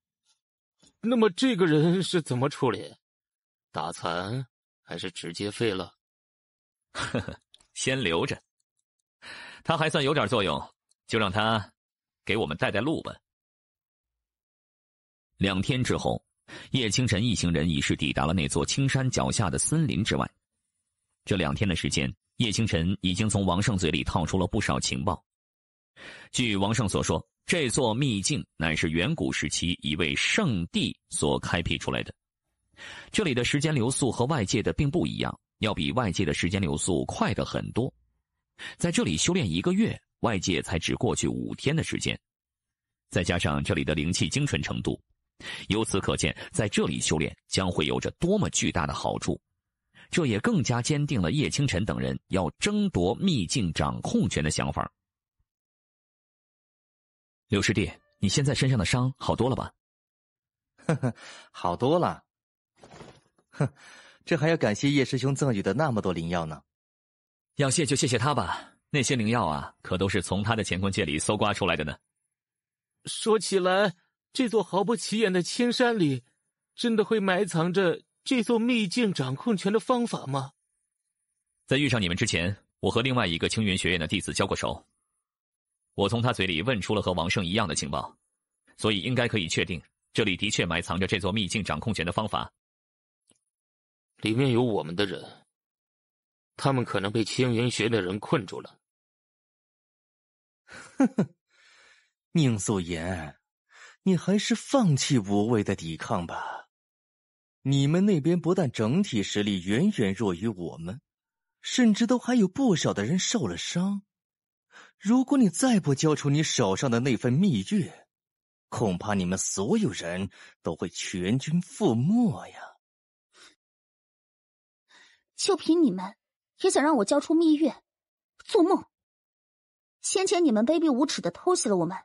那么这个人是怎么处理？打残还是直接废了？呵呵，先留着。他还算有点作用，就让他给我们带路吧。2天之后，叶清晨一行人已是抵达了那座青山脚下的森林之外。这2天的时间，叶清晨已经从王胜嘴里套出了不少情报。据王胜所说，这座秘境乃是远古时期一位圣帝所开辟出来的。这里的时间流速和外界的并不一样，要比外界的时间流速快得很多。在这里修炼1个月，外界才只过去5天的时间。再加上这里的灵气精纯程度，由此可见，在这里修炼将会有着多么巨大的好处。这也更加坚定了叶清晨等人要争夺秘境掌控权的想法。刘师弟，你现在身上的伤好多了吧？呵呵，好多了。哼，这还要感谢叶师兄赠予的那么多灵药呢。要谢就谢谢他吧，那些灵药啊，可都是从他的乾坤界里搜刮出来的呢。说起来，这座毫不起眼的青山里，真的会埋藏着这座秘境掌控权的方法吗？在遇上你们之前，我和另外1个青云学院的弟子交过手，我从他嘴里问出了和王胜一样的情报，所以应该可以确定，这里的确埋藏着这座秘境掌控权的方法。里面有我们的人，他们可能被青云学院的人困住了。呵呵，宁素颜，你还是放弃无谓的抵抗吧。你们那边不但整体实力远远弱于我们，甚至都还有不少的人受了伤。如果你再不交出你手上的那份秘月，恐怕你们所有人都会全军覆没呀。就凭你们也想让我交出蜜月？做梦！先前你们卑鄙无耻的偷袭了我们，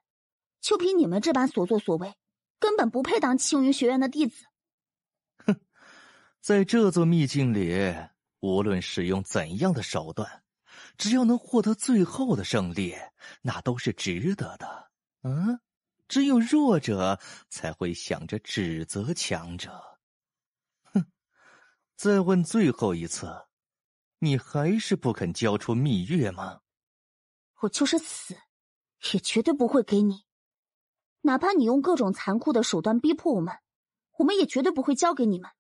就凭你们这般所作所为，根本不配当青云学院的弟子。哼，在这座秘境里，无论使用怎样的手段，只要能获得最后的胜利，那都是值得的。只有弱者才会想着指责强者。哼，再问最后一次，你还是不肯交出蜜月吗？我就是死，也绝对不会给你。哪怕你用各种残酷的手段逼迫我们，我们也绝对不会交给你们。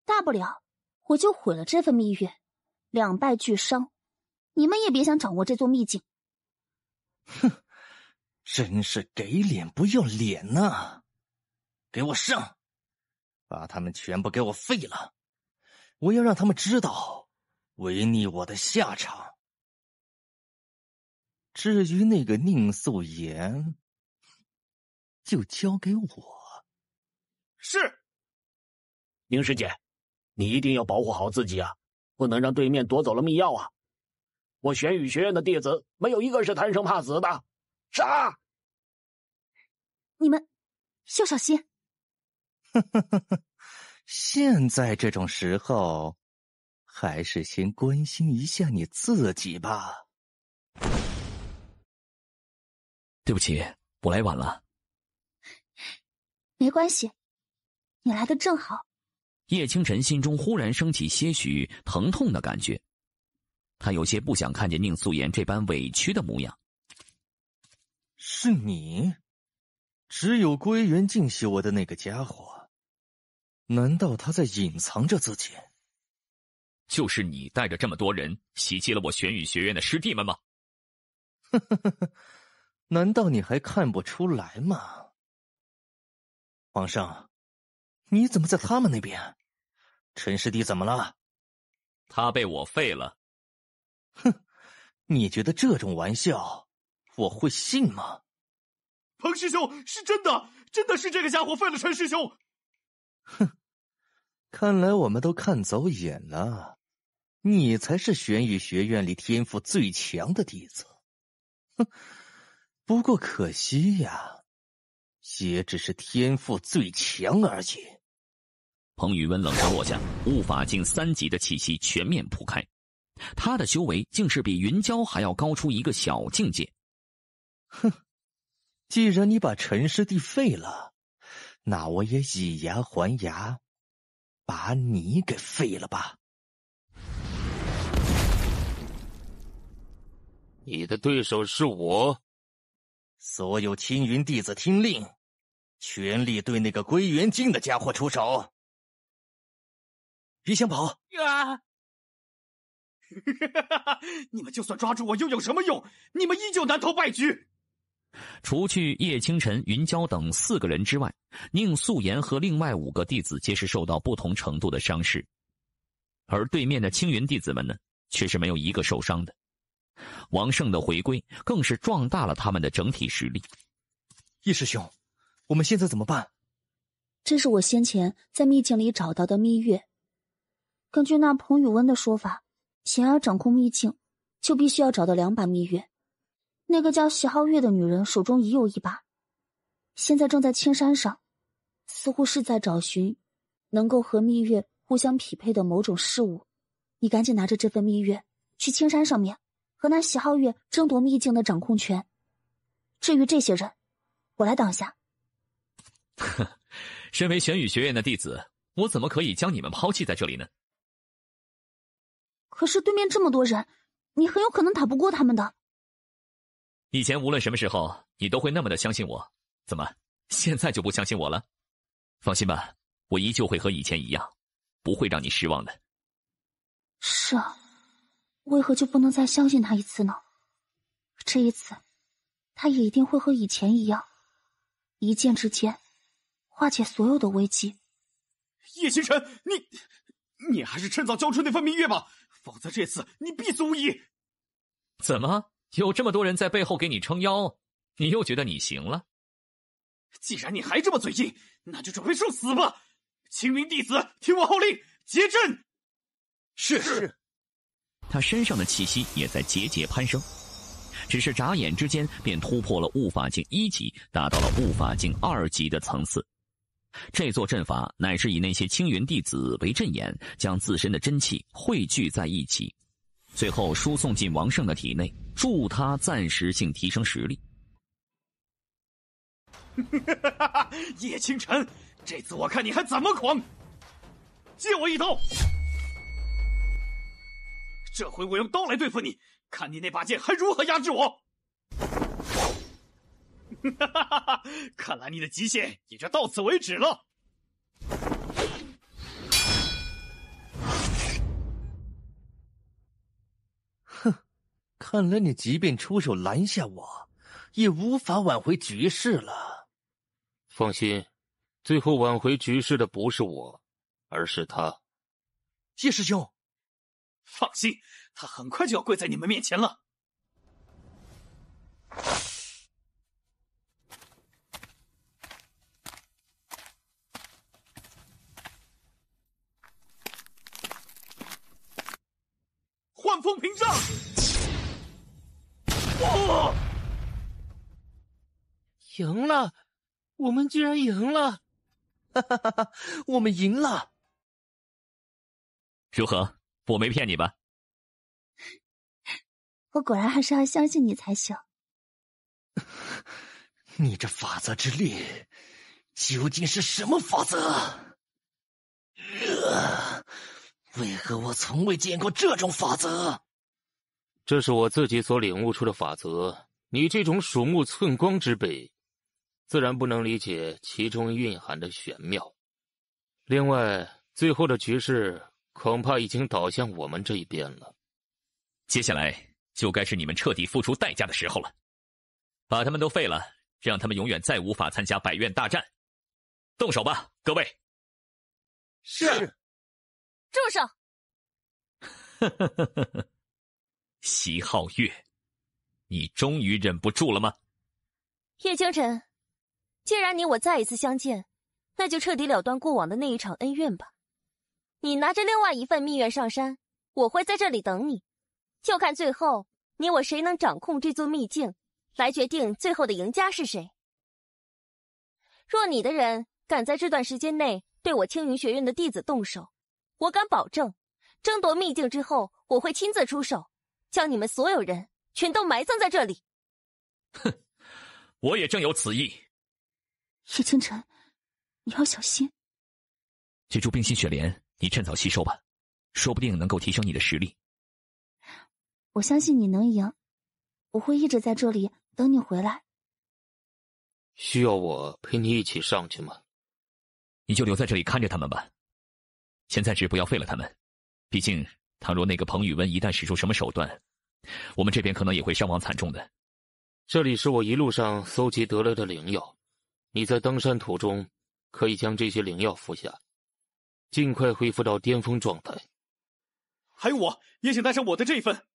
大不了，我就毁了这份蜜月，2败俱伤。你们也别想掌握这座秘境。哼，真是给脸不要脸呐！给我上，把他们全部给我废了！我要让他们知道违逆我的下场。至于那个宁素颜，就交给我。是。宁师姐，你一定要保护好自己啊，不能让对面夺走了秘药啊！我玄宇学院的弟子没有1个是贪生怕死的，杀！你们要小心。现在这种时候，还是先关心一下你自己吧。对不起，我来晚了。没关系，你来的正好。叶清晨心中忽然升起些许疼痛的感觉，他有些不想看见宁素颜这般委屈的模样。是你？只有归元境修为的那个家伙，难道他在隐藏着自己？就是你带着这么多人袭击了我玄宇学院的师弟们吗？难道你还看不出来吗？皇上，你怎么在他们那边？陈师弟怎么了？他被我废了。哼，你觉得这种玩笑我会信吗？彭师兄，是真的，真的是这个家伙废了陈师兄。哼，看来我们都看走眼了，你才是玄羽学院里天赋最强的弟子。哼，不过可惜呀，也只是天赋最强而已。彭宇温冷声落下，悟法境3级的气息全面铺开，他的修为竟是比云霄还要高出一个小境界。哼，既然你把陈师弟废了，那我也以牙还牙，把你给废了吧。你的对手是我。所有青云弟子听令，全力对那个归元境的家伙出手。别想跑！啊！你们就算抓住我又有什么用？你们依旧难逃败局。除去叶清晨、云霄等4个人之外，宁素颜和另外5个弟子皆是受到不同程度的伤势，而对面的青云弟子们呢，却是没有一个受伤的。王胜的回归更是壮大了他们的整体实力。叶师兄，我们现在怎么办？这是我先前在秘境里找到的秘月。根据那彭宇温的说法，想要掌控秘境，就必须要找到2把秘月。那个叫席皓月的女人手中已有1把，现在正在青山上，似乎是在找寻能够和秘月互相匹配的某种事物。你赶紧拿着这份秘月去青山上面和那席皓月争夺秘境的掌控权。至于这些人，我来挡下。身为玄羽学院的弟子，我怎么可以将你们抛弃在这里呢？可是对面这么多人，你很有可能打不过他们的。以前无论什么时候，你都会那么的相信我，怎么现在就不相信我了？放心吧，我依旧会和以前一样，不会让你失望的。是啊，为何就不能再相信他一次呢？这一次，他也一定会和以前一样，一剑之间化解所有的危机。叶星辰，你还是趁早交出那份秘月吧，否则这次你必死无疑。怎么？有这么多人在背后给你撑腰，你又觉得你行了？既然你还这么嘴硬，那就准备受死吧！青云弟子，听我号令，结阵！是。他身上的气息也在节节攀升，只是眨眼之间便突破了悟法境1级，达到了悟法境2级的层次。这座阵法乃是以那些青云弟子为阵眼，将自身的真气汇聚在一起，最后输送进王胜的体内，助他暂时性提升实力。叶清晨，这次我看你还怎么狂！借我一刀！这回我用刀来对付你，看你那把剑还如何压制我！看来你的极限也就到此为止了。哼，看来你即便出手拦下我，也无法挽回局势了。放心，最后挽回局势的不是我，而是他。叶师兄，放心，他很快就要跪在你们面前了。幻风屏障！哇！赢了！我们居然赢了！哈哈哈哈！我们赢了！如何？我没骗你吧？我果然还是要相信你才行。你这法则之力，究竟是什么法则？为何我从未见过这种法则？这是我自己所领悟出的法则。你这种鼠目寸光之辈，自然不能理解其中蕴含的玄妙。另外，最后的局势恐怕已经倒向我们这一边了。接下来就该是你们彻底付出代价的时候了。把他们都废了，让他们永远再无法参加百院大战。动手吧，各位！是。住手！席皓月，你终于忍不住了吗？叶清晨，既然你我再一次相见，那就彻底了断过往的那一场恩怨吧。你拿着另外一份密愿上山，我会在这里等你，就看最后你我谁能掌控这座秘境，来决定最后的赢家是谁。若你的人敢在这段时间内对我青云学院的弟子动手，我敢保证，争夺秘境之后，我会亲自出手，将你们所有人全都埋葬在这里。哼，我也正有此意。叶清晨，你要小心。这株冰心雪莲，你趁早吸收吧，说不定能够提升你的实力。我相信你能赢，我会一直在这里等你回来。需要我陪你一起上去吗？你就留在这里看着他们吧，先暂时不要废了他们。毕竟，倘若那个彭宇文一旦使出什么手段，我们这边可能也会伤亡惨重的。这里是我一路上搜集得来的灵药，你在登山途中可以将这些灵药服下，尽快恢复到巅峰状态。还有我也请带上我的这一份。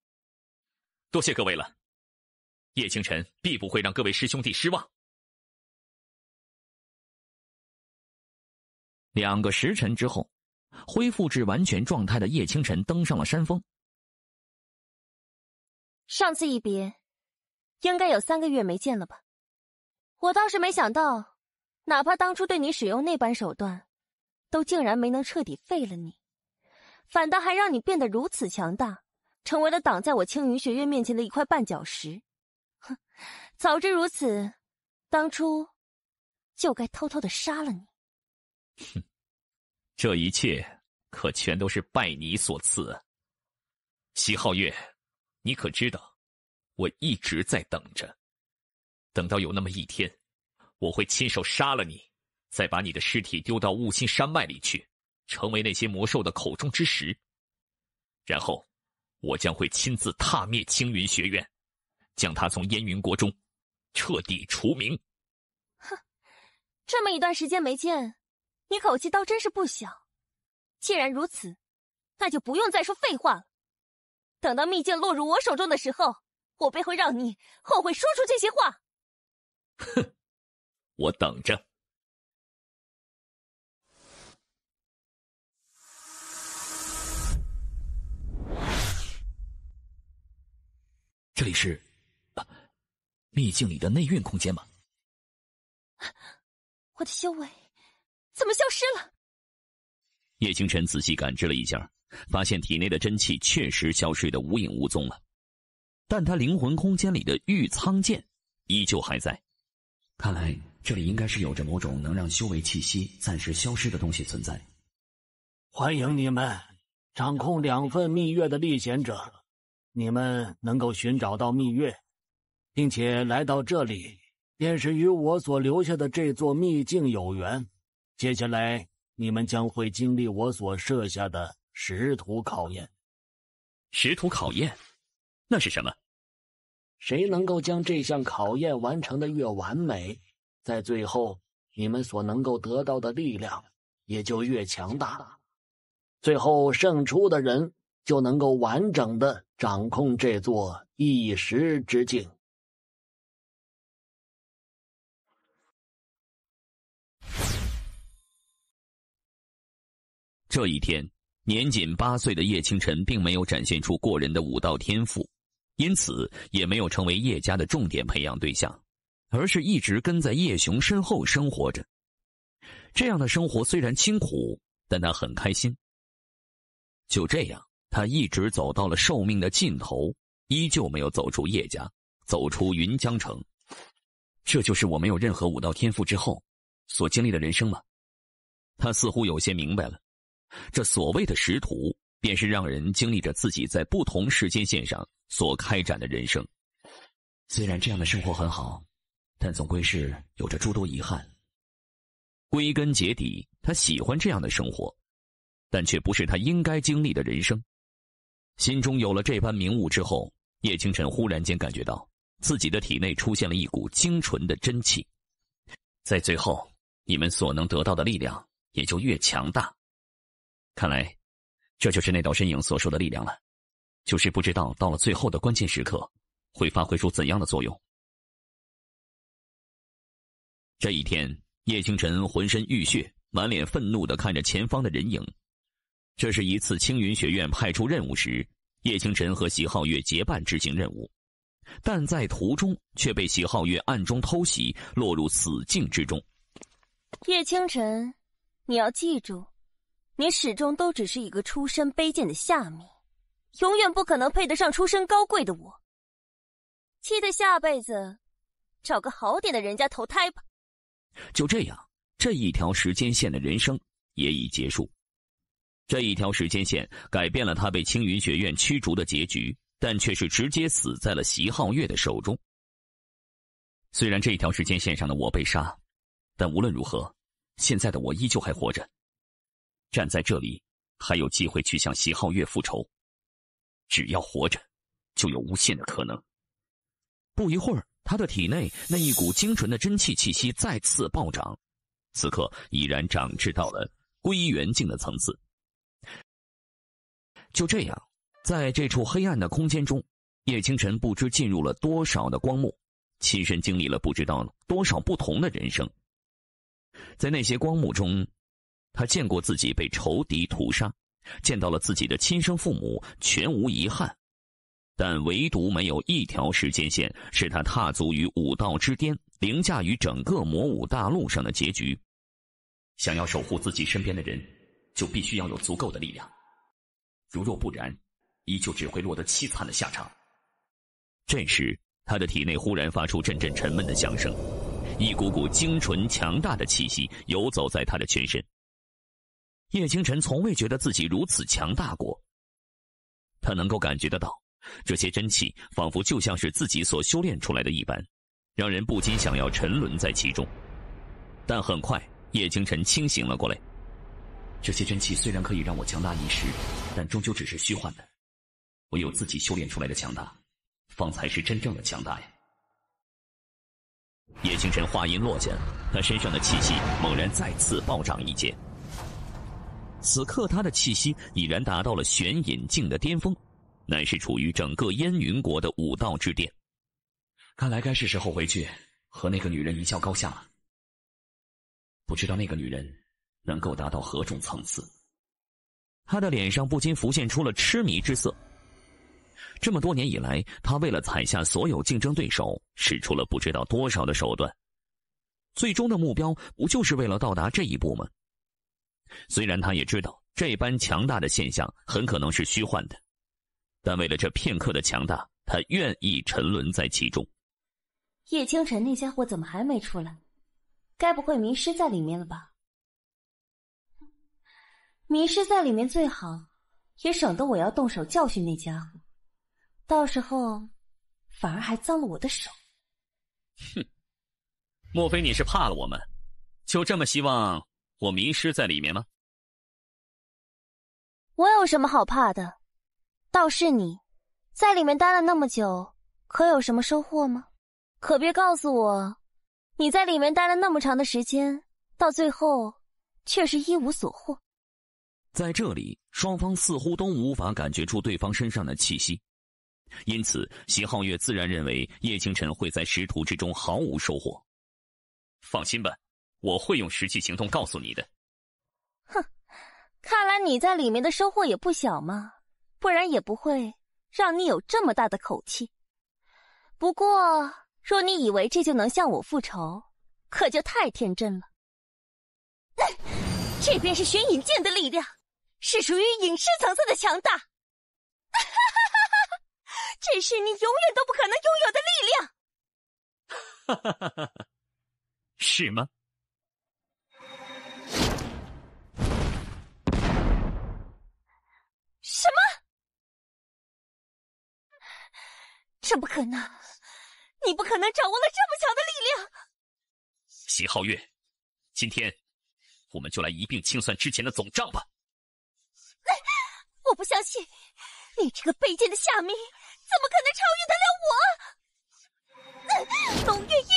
多谢各位了，叶清晨必不会让各位师兄弟失望。2个时辰之后，恢复至完全状态的叶清晨登上了山峰。上次一别，应该有3个月没见了吧？我倒是没想到，哪怕当初对你使用那般手段，都竟然没能彻底废了你，反倒还让你变得如此强大，成为了挡在我青云学院面前的一块绊脚石。哼，早知如此，当初就该偷偷的杀了你。哼，这一切可全都是拜你所赐啊！席皓月，你可知道，我一直在等着，等到有那么一天，我会亲手杀了你，再把你的尸体丢到雾心山脉里去，成为那些魔兽的口中之食。然后，我将会亲自踏灭青云学院，将它从燕云国中彻底除名。哼，这么一段时间没见，你口气倒真是不小。既然如此，那就不用再说废话了。等到秘境落入我手中的时候，我便会让你后悔说出这些话。哼，我等着。这里是秘境里的内蕴空间吗？我的修为怎么消失了？叶清晨仔细感知了一下，发现体内的真气确实消失得无影无踪了，但他灵魂空间里的玉苍剑依旧还在。看来这里应该是有着某种能让修为气息暂时消失的东西存在。欢迎你们，掌控2份秘月的历险者，你们能够寻找到秘月，并且来到这里，便是与我所留下的这座秘境有缘。接下来你们将会经历我所设下的识途考验。识途考验？那是什么？谁能够将这项考验完成的越完美，在最后你们所能够得到的力量也就越强大。最后胜出的人就能够完整的掌控这座一时之境。这一天，年仅8岁的叶清晨并没有展现出过人的武道天赋，因此也没有成为叶家的重点培养对象，而是一直跟在叶雄身后生活着。这样的生活虽然清苦，但他很开心。就这样，他一直走到了寿命的尽头，依旧没有走出叶家，走出云江城。这就是我没有任何武道天赋之后所经历的人生吗？他似乎有些明白了。这所谓的识途，便是让人经历着自己在不同时间线上所开展的人生。虽然这样的生活很好，但总归是有着诸多遗憾。归根结底，他喜欢这样的生活，但却不是他应该经历的人生。心中有了这般明悟之后，叶清晨忽然间感觉到自己的体内出现了一股精纯的真气，在最后，你们所能得到的力量也就越强大。看来，这就是那道身影所说的力量了。就是不知道到了最后的关键时刻，会发挥出怎样的作用。这一天，叶清晨浑身浴血，满脸愤怒地看着前方的人影。这是一次青云学院派出任务时，叶清晨和席皓月结伴执行任务，但在途中却被席皓月暗中偷袭，落入死境之中。叶清晨，你要记住，你始终都只是一个出身卑贱的下民，永远不可能配得上出身高贵的我。记得下辈子找个好点的人家投胎吧。就这样，这一条时间线的人生也已结束。这一条时间线改变了他被青云学院驱逐的结局，但却是直接死在了席皓月的手中。虽然这一条时间线上的我被杀，但无论如何，现在的我依旧还活着。站在这里，还有机会去向席皓月复仇。只要活着，就有无限的可能。不一会儿，他的体内那一股精纯的真气气息再次暴涨，此刻已然长至到了归元境的层次。就这样，在这处黑暗的空间中，叶清晨不知进入了多少的光幕，亲身经历了不知道多少不同的人生。在那些光幕中，他见过自己被仇敌屠杀，见到了自己的亲生父母全无遗憾，但唯独没有一条时间线是他踏足于武道之巅，凌驾于整个魔武大陆上的结局。想要守护自己身边的人，就必须要有足够的力量，如若不然，依旧只会落得凄惨的下场。这时，他的体内忽然发出阵阵沉闷的响声，一股股精纯强大的气息游走在他的全身。叶清晨从未觉得自己如此强大过，他能够感觉得到，这些真气仿佛就像是自己所修炼出来的一般，让人不禁想要沉沦在其中。但很快，叶清晨清醒了过来。这些真气虽然可以让我强大一时，但终究只是虚幻的。唯有自己修炼出来的强大，方才是真正的强大呀。叶清晨话音落下，他身上的气息猛然再次暴涨一阶。此刻他的气息已然达到了玄隐境的巅峰，乃是处于整个燕云国的武道之巅。看来该是时候回去和那个女人一较高下了。不知道那个女人能够达到何种层次。他的脸上不禁浮现出了痴迷之色。这么多年以来，他为了踩下所有竞争对手，使出了不知道多少的手段。最终的目标不就是为了到达这一步吗？虽然他也知道这般强大的现象很可能是虚幻的，但为了这片刻的强大，他愿意沉沦在其中。叶清晨那家伙怎么还没出来？该不会迷失在里面了吧？迷失在里面最好，也省得我要动手教训那家伙，到时候反而还脏了我的手。哼，莫非你是怕了我们，就这么希望我迷失在里面吗？我有什么好怕的？倒是你，在里面待了那么久，可有什么收获吗？可别告诉我，你在里面待了那么长的时间，到最后却是一无所获。在这里，双方似乎都无法感觉出对方身上的气息，因此席皓月自然认为叶清晨会在师徒之中毫无收获。放心吧，我会用实际行动告诉你的。哼，看来你在里面的收获也不小嘛，不然也不会让你有这么大的口气。不过，若你以为这就能向我复仇，可就太天真了。这便是玄隐境的力量，是属于隐士层次的强大。这是你永远都不可能拥有的力量。是吗？什么？这不可能！你不可能掌握了这么强的力量！席皓月，今天我们就来一并清算之前的总账吧。我不相信，你这个卑贱的下民，怎么可能超越得了我？龙月翼！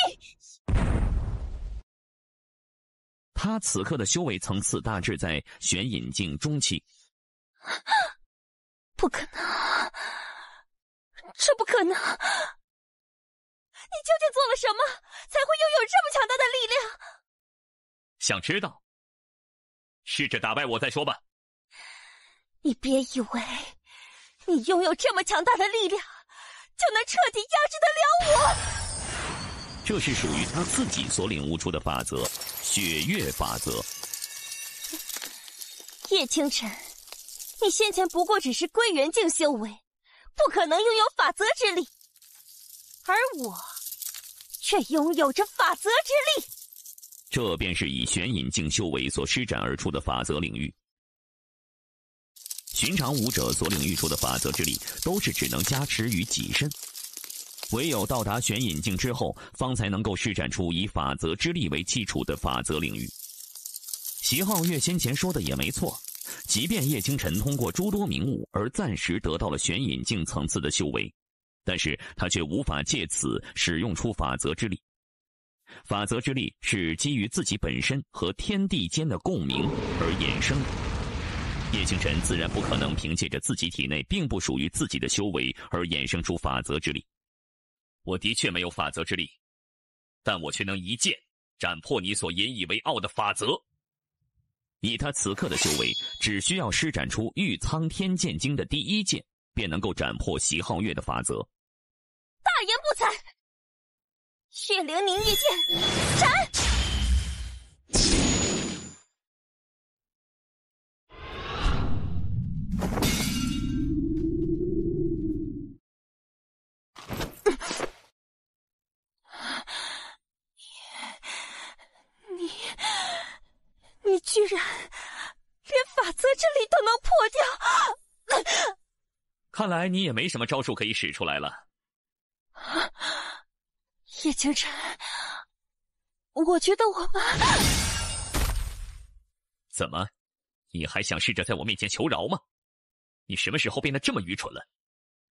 他此刻的修为层次大致在玄隐境中期。不可能！这不可能！你究竟做了什么，才会拥有这么强大的力量？想知道？试着打败我再说吧。你别以为你拥有这么强大的力量，就能彻底压制得了我。这是属于他自己所领悟出的法则——血月法则。叶清晨，你先前不过只是归元境修为，不可能拥有法则之力，而我却拥有着法则之力。这便是以玄隐境修为所施展而出的法则领域。寻常武者所领域出的法则之力，都是只能加持于己身，唯有到达玄隐境之后，方才能够施展出以法则之力为基础的法则领域。席皓月先前说的也没错，即便叶清晨通过诸多名物而暂时得到了玄隐境层次的修为，但是他却无法借此使用出法则之力。法则之力是基于自己本身和天地间的共鸣而衍生的，叶清晨自然不可能凭借着自己体内并不属于自己的修为而衍生出法则之力。我的确没有法则之力，但我却能一剑斩破你所引以为傲的法则。以他此刻的修为，只需要施展出玉苍天剑经的第一剑，便能够斩破席皓月的法则。大言不惭！血灵凝月剑，斩！你居然连法则之力都能破掉！看来你也没什么招数可以使出来了。叶清晨，我觉得我们……怎么？你还想试着在我面前求饶吗？你什么时候变得这么愚蠢了？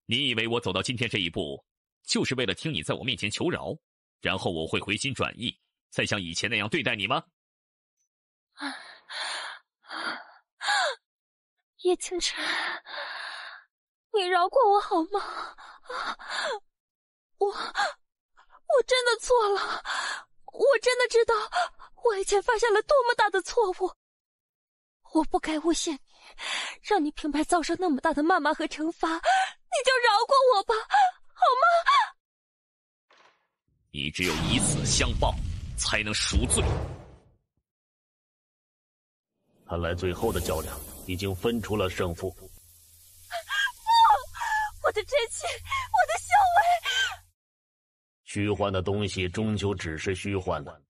你以为我走到今天这一步，就是为了听你在我面前求饶，然后我会回心转意，再像以前那样对待你吗？叶清晨，你饶过我好吗？我真的错了，我真的知道我以前犯下了多么大的错误，我不该诬陷你，让你平白遭受那么大的谩骂和惩罚，你就饶过我吧，好吗？你只有以死相报，才能赎罪。看来最后的较量已经分出了胜负。不，我的真气，我的修为。虚幻的东西终究只是虚幻的，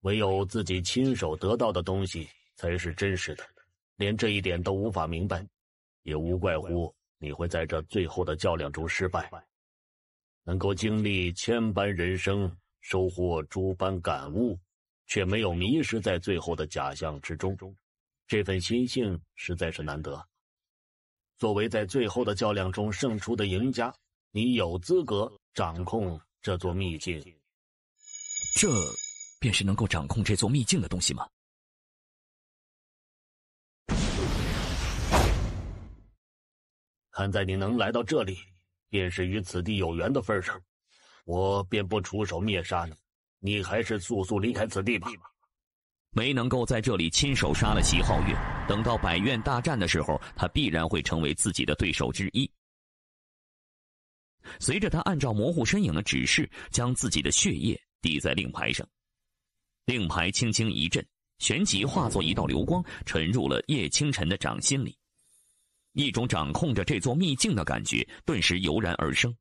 唯有自己亲手得到的东西才是真实的。连这一点都无法明白，也无怪乎你会在这最后的较量中失败。能够经历千般人生，收获诸般感悟，却没有迷失在最后的假象之中，这份心性实在是难得。作为在最后的较量中胜出的赢家，你有资格掌控这座秘境。这便是能够掌控这座秘境的东西吗？看在你能来到这里，便是与此地有缘的份上，我便不出手灭杀你，你还是速速离开此地吧。没能够在这里亲手杀了席皓月，等到百院大战的时候，他必然会成为自己的对手之一。随着他按照模糊身影的指示，将自己的血液滴在令牌上，令牌轻轻一震，旋即化作一道流光，沉入了叶清晨的掌心里。一种掌控着这座秘境的感觉顿时油然而生。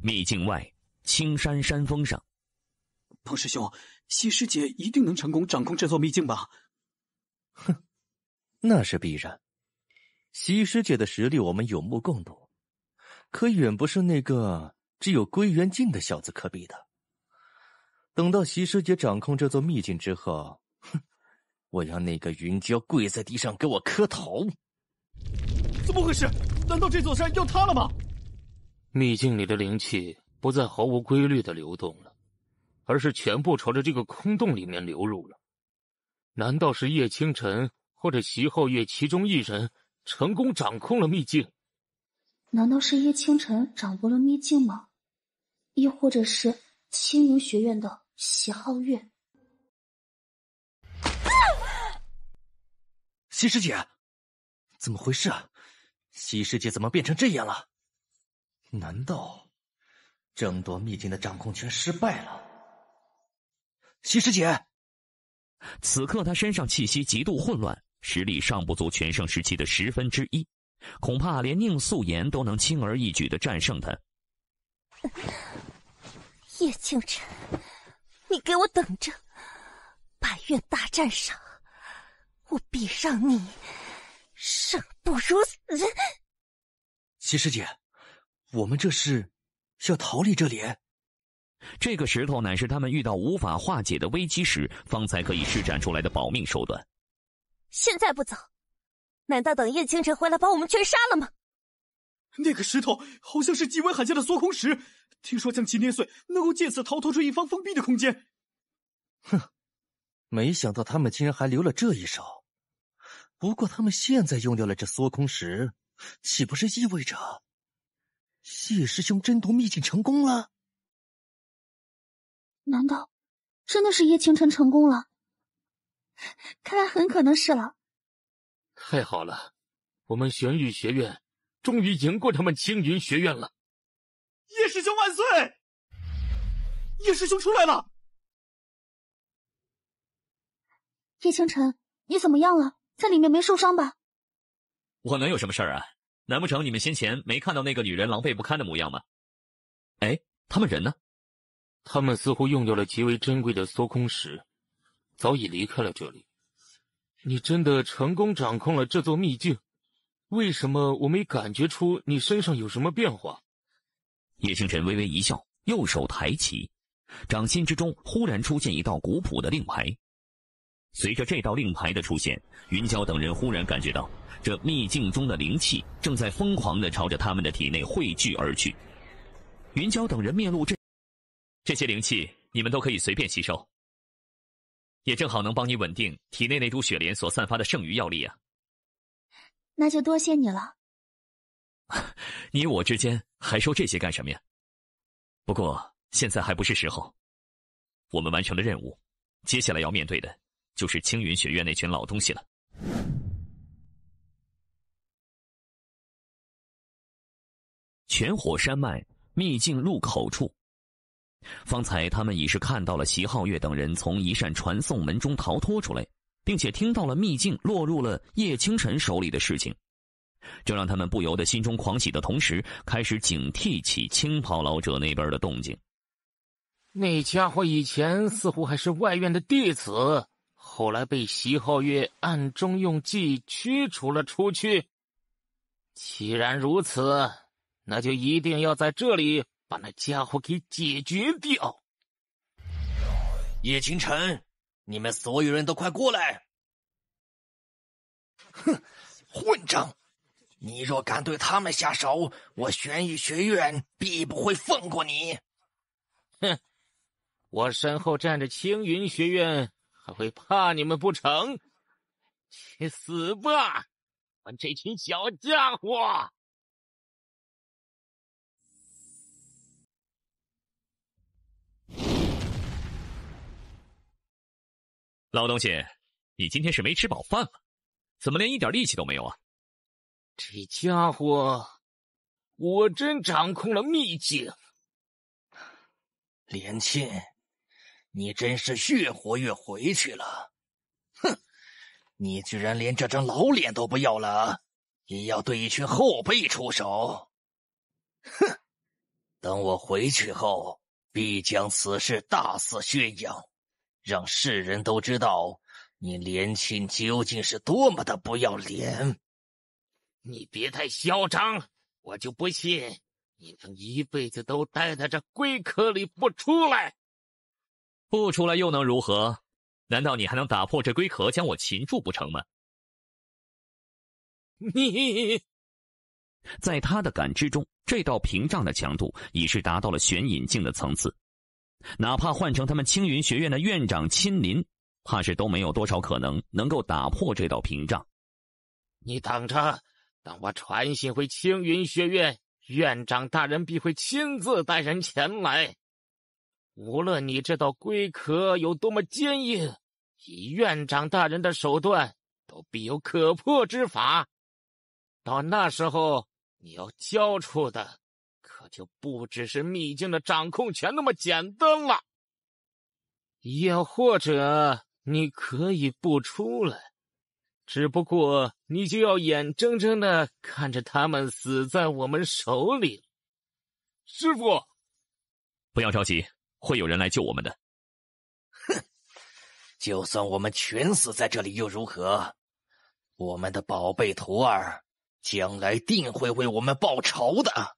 秘境外，青山山峰上，彭师兄，西师姐一定能成功掌控这座秘境吧？哼，那是必然。西师姐的实力我们有目共睹，可远不是那个只有归元境的小子可比的。等到西师姐掌控这座秘境之后，哼，我要那个云娇跪在地上给我磕头！怎么回事？难道这座山要塌了吗？秘境里的灵气不再毫无规律的流动了，而是全部朝着这个空洞里面流入了。难道是叶清晨或者席皓月其中一人成功掌控了秘境？难道是叶清晨掌握了秘境吗？亦或者是青云学院的席皓月？西师姐，怎么回事啊？西师姐怎么变成这样了？难道争夺秘境的掌控权失败了？西师姐，此刻他身上气息极度混乱，实力尚不足全盛时期的1/10，恐怕连宁素颜都能轻而易举地战胜他。叶清晨，你给我等着！百院大战上，我必让你生不如死！西师姐，我们这是要逃离这里？这个石头乃是他们遇到无法化解的危机时，方才可以施展出来的保命手段。现在不走，难道等叶清晨回来把我们全杀了吗？那个石头好像是极为罕见的缩空石，听说将其捏碎，能够借此逃脱出一方封闭的空间。哼，没想到他们竟然还留了这一手。不过他们现在用掉了这缩空石，岂不是意味着叶师兄争夺秘境成功了？难道真的是叶清晨成功了？看来很可能是了。太好了，我们玄玉学院终于赢过他们青云学院了！叶师兄万岁！叶师兄出来了！叶清晨，你怎么样了？在里面没受伤吧？我能有什么事儿啊？难不成你们先前没看到那个女人狼狈不堪的模样吗？哎，他们人呢？他们似乎用掉了极为珍贵的缩空石，早已离开了这里。你真的成功掌控了这座秘境，为什么我没感觉出你身上有什么变化？叶清晨微微一笑，右手抬起，掌心之中忽然出现一道古朴的令牌。随着这道令牌的出现，云霄等人忽然感觉到这秘境中的灵气正在疯狂地朝着他们的体内汇聚而去。云霄等人面露这些灵气你们都可以随便吸收，也正好能帮你稳定体内那株雪莲所散发的剩余药力啊。那就多谢你了。你我之间还说这些干什么呀？不过现在还不是时候，我们完成了任务，接下来要面对的就是青云学院那群老东西了。全火山脉秘境入口处，方才他们已是看到了席皓月等人从一扇传送门中逃脱出来，并且听到了秘境落入了叶清晨手里的事情，这让他们不由得心中狂喜的同时，开始警惕起青袍老者那边的动静。那家伙以前似乎还是外院的弟子，后来被席皓月暗中用计驱除了出去。既然如此，那就一定要在这里把那家伙给解决掉。叶清晨，你们所有人都快过来！哼，混账！你若敢对他们下手，我玄玉学院必不会放过你。哼，我身后站着青云学院，还会怕你们不成？去死吧，你们这群小家伙！老东西，你今天是没吃饱饭吗？怎么连一点力气都没有啊？这家伙果真掌控了秘境。连沁，你真是越活越回去了。哼，你居然连这张老脸都不要了，也要对一群后辈出手。哼，等我回去后，必将此事大肆宣扬，让世人都知道你连沁究竟是多么的不要脸。你别太嚣张，我就不信你能一辈子都待在这龟壳里不出来。不出来又能如何？难道你还能打破这龟壳将我擒住不成吗？你在他的感知中，这道屏障的强度已是达到了玄隐境的层次，哪怕换成他们青云学院的院长亲临，怕是都没有多少可能能够打破这道屏障。你等着，等我传信回青云学院，院长大人必会亲自带人前来。无论你这道龟壳有多么坚硬，以院长大人的手段，都必有可破之法。到那时候，你要交出的，可就不只是秘境的掌控权那么简单了。也或者，你可以不出来，只不过你就要眼睁睁的看着他们死在我们手里。师傅，不要着急，会有人来救我们的。哼，就算我们全死在这里又如何？我们的宝贝徒儿将来定会为我们报仇的。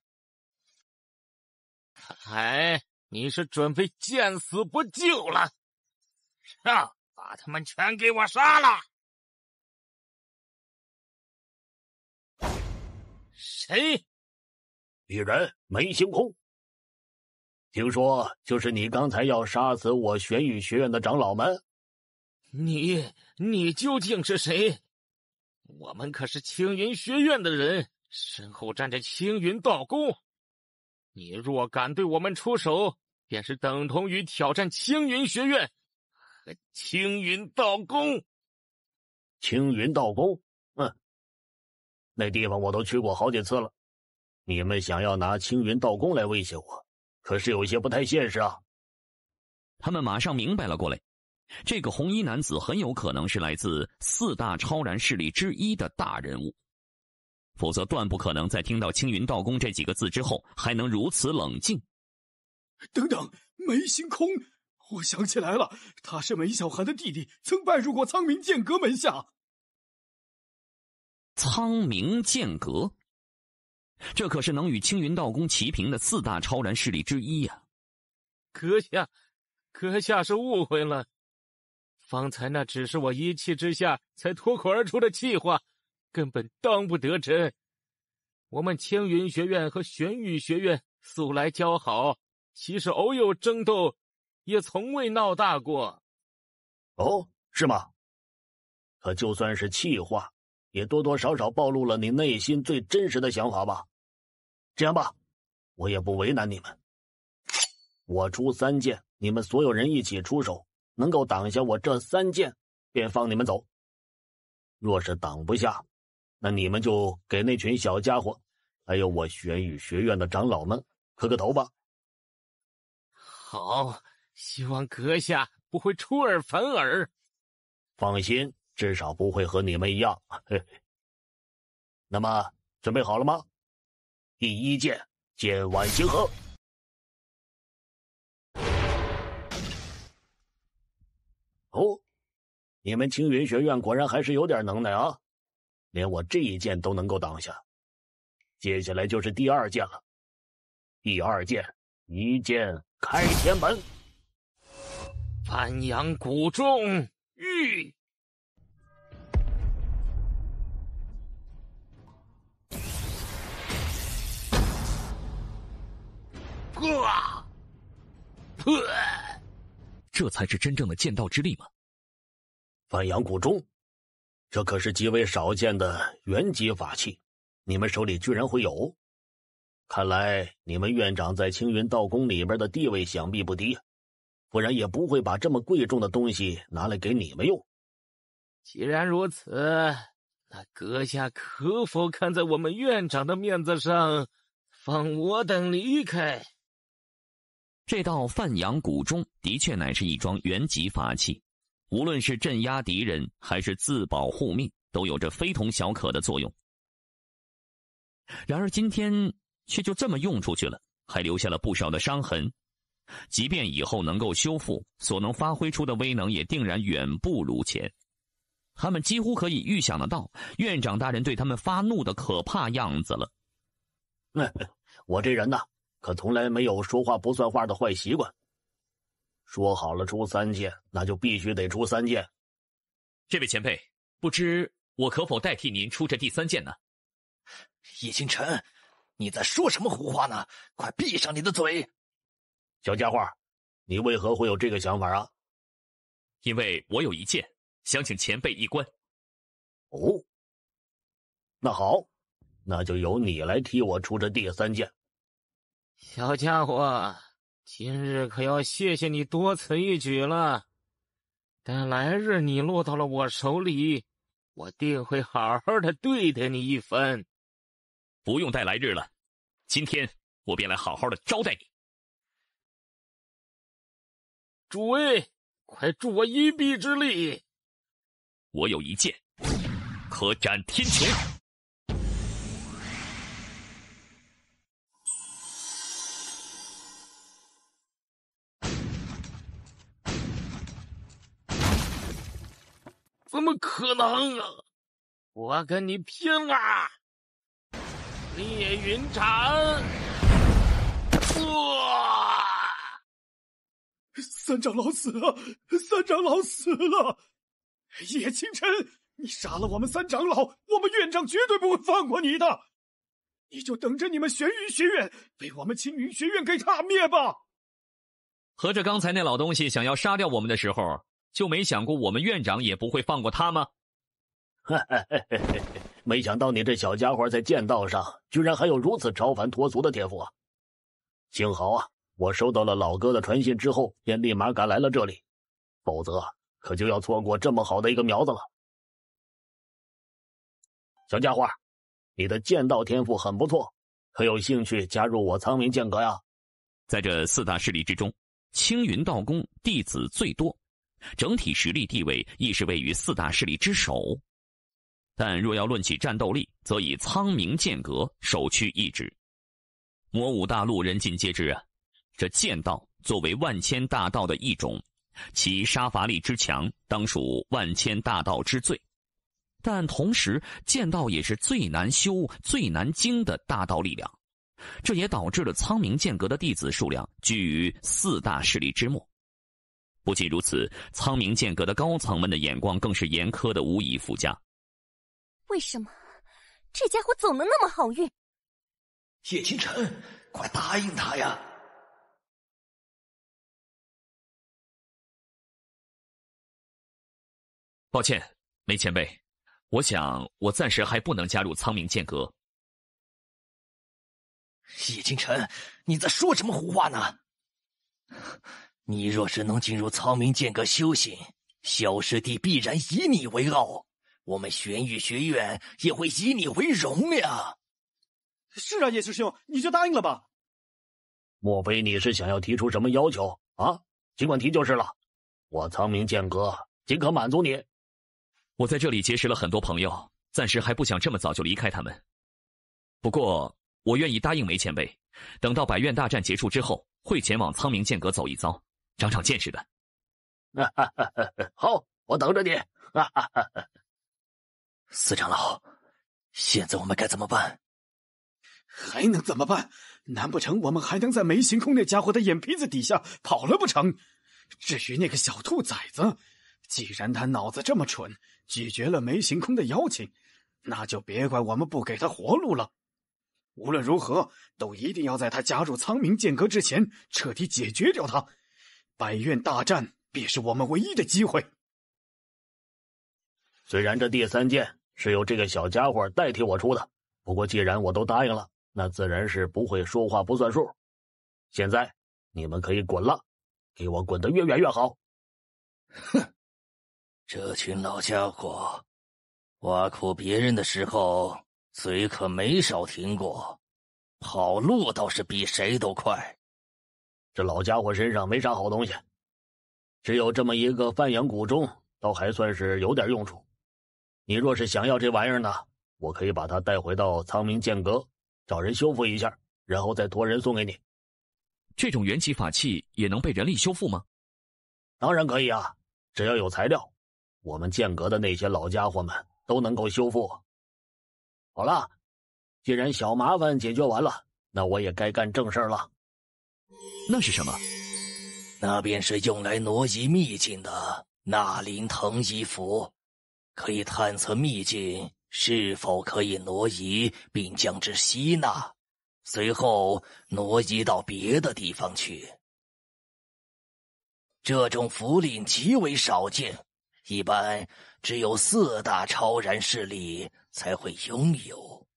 看来你是准备见死不救了。上，把他们全给我杀了！谁？鄙人梅星空。听说就是你刚才要杀死我玄宇学院的长老们？你究竟是谁？我们可是青云学院的人，身后站着青云道宫。你若敢对我们出手，便是等同于挑战青云学院和青云道宫。青云道宫？那地方我都去过好几次了。你们想要拿青云道宫来威胁我，可是有些不太现实啊。他们马上明白了过来，这个红衣男子很有可能是来自4大超然势力之一的大人物，否则断不可能在听到青云道宫这几个字之后还能如此冷静。等等，梅星空，我想起来了，他是梅小寒的弟弟，曾拜入过苍冥剑阁门下。苍冥剑阁，这可是能与青云道宫齐平的4大超然势力之一呀！阁下是误会了，方才那只是我一气之下才脱口而出的气话，根本当不得真。我们青云学院和玄宇学院素来交好，即使偶有争斗，也从未闹大过。哦，是吗？可就算是气话，也多多少少暴露了你内心最真实的想法吧。这样吧，我也不为难你们，我出3剑，你们所有人一起出手，能够挡下我这3剑，便放你们走。若是挡不下，那你们就给那群小家伙，还有我玄宇学院的长老们磕个头吧。好，希望阁下不会出尔反尔。放心，至少不会和你们一样。嘿嘿。那么，准备好了吗？第1剑，剑腕星河。哦，你们青云学院果然还是有点能耐啊，连我这一剑都能够挡下。接下来就是第2剑了。第2剑，一剑开天门。范阳谷中玉。这才是真正的剑道之力吗？范阳谷中，这可是极为少见的元级法器，你们手里居然会有？看来你们院长在青云道宫里边的地位想必不低，不然也不会把这么贵重的东西拿来给你们用。既然如此，那阁下可否看在我们院长的面子上，放我等离开？这道范阳谷中的确乃是一桩元级法器，无论是镇压敌人还是自保护命，都有着非同小可的作用。然而今天却就这么用出去了，还留下了不少的伤痕。即便以后能够修复，所能发挥出的威能也定然远不如前。他们几乎可以预想得到院长大人对他们发怒的可怕样子了。我这人呢，可从来没有说话不算话的坏习惯。说好了出3剑，那就必须得出3剑。这位前辈，不知我可否代替您出这第3剑呢？叶星辰，你在说什么胡话呢？快闭上你的嘴！小家伙，你为何会有这个想法啊？因为我有一剑，想请前辈一观。哦，那好，那就由你来替我出这第3剑。小家伙，今日可要谢谢你多此一举了。但来日你落到了我手里，我定会好好的对待你一番。不用待来日了，今天我便来好好的招待你。诸位，快助我一臂之力！我有一剑，可斩天穹。怎么可能啊！我跟你拼了！烈云斩！哇！三长老死了！三长老死了！叶清晨，你杀了我们三长老，我们院长绝对不会放过你的！你就等着你们玄云学院被我们青云学院给踏灭吧！合着刚才那老东西想要杀掉我们的时候，就没想过我们院长也不会放过他吗？没想到你这小家伙在剑道上居然还有如此超凡脱俗的天赋啊！幸好啊，我收到了老哥的传信之后，便立马赶来了这里，否则可就要错过这么好的一个苗子了。小家伙，你的剑道天赋很不错，可有兴趣加入我苍冥剑阁呀？在这4大势力之中，青云道宫弟子最多，整体实力地位亦是位于4大势力之首。但若要论起战斗力，则以苍冥剑阁首屈一指。魔武大陆人尽皆知啊，这剑道作为万千大道的一种，其杀伐力之强，当属万千大道之最。但同时，剑道也是最难修、最难精的大道力量，这也导致了苍冥剑阁的弟子数量居于4大势力之末。不仅如此，苍冥剑阁的高层们的眼光更是严苛的无以复加。为什么这家伙总能那么好运？叶清晨，快答应他呀！抱歉，梅前辈，我想我暂时还不能加入苍冥剑阁。叶清晨，你在说什么胡话呢？你若是能进入苍冥剑阁修行，小师弟必然以你为傲，我们玄玉学院也会以你为荣呀。是啊，叶师兄，你就答应了吧。莫非你是想要提出什么要求啊？尽管提就是了，我苍冥剑阁尽可满足你。我在这里结识了很多朋友，暂时还不想这么早就离开他们。不过我愿意答应梅前辈，等到百院大战结束之后，会前往苍冥剑阁走一遭，长长见识的。好，我等着你。四长老，现在我们该怎么办？还能怎么办？难不成我们还能在梅行空那家伙的眼皮子底下跑了不成？至于那个小兔崽子，既然他脑子这么蠢，拒绝了梅行空的邀请，那就别怪我们不给他活路了。无论如何，都一定要在他加入苍冥剑阁之前彻底解决掉他。百院大战便是我们唯一的机会。虽然这第3剑是由这个小家伙代替我出的，不过既然我都答应了，那自然是不会说话不算数。现在你们可以滚了，给我滚得越远越好。哼，这群老家伙，挖苦别人的时候嘴可没少停过，跑路倒是比谁都快。这老家伙身上没啥好东西，只有这么一个范阳古钟，倒还算是有点用处。你若是想要这玩意儿呢，我可以把它带回到苍冥剑阁，找人修复一下，然后再托人送给你。这种元气法器也能被人力修复吗？当然可以啊，只要有材料，我们剑阁的那些老家伙们都能够修复。好了，既然小麻烦解决完了，那我也该干正事了。那是什么？那便是用来挪移秘境的纳灵藤衣符，可以探测秘境是否可以挪移，并将之吸纳，随后挪移到别的地方去。这种符令极为少见，一般只有4大超然势力才会拥有。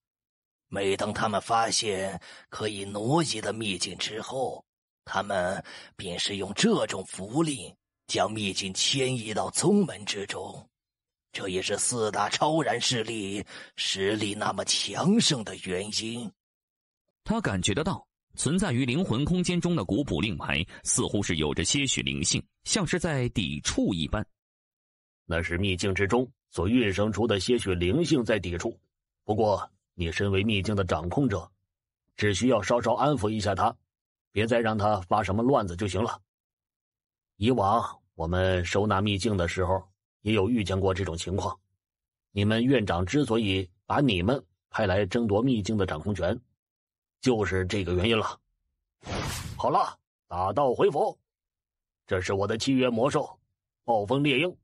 每当他们发现可以挪移的秘境之后，他们便是用这种符令将秘境迁移到宗门之中。这也是4大超然势力实力那么强盛的原因。他感觉得到，存在于灵魂空间中的古卜令牌似乎是有着些许灵性，像是在抵触一般。那是秘境之中所运生出的些许灵性在抵触。不过，你身为秘境的掌控者，只需要稍稍安抚一下他，别再让他发什么乱子就行了。以往我们收纳秘境的时候，也有遇见过这种情况。你们院长之所以把你们派来争夺秘境的掌控权，就是这个原因了。好了，打道回府。这是我的契约魔兽暴风猎鹰，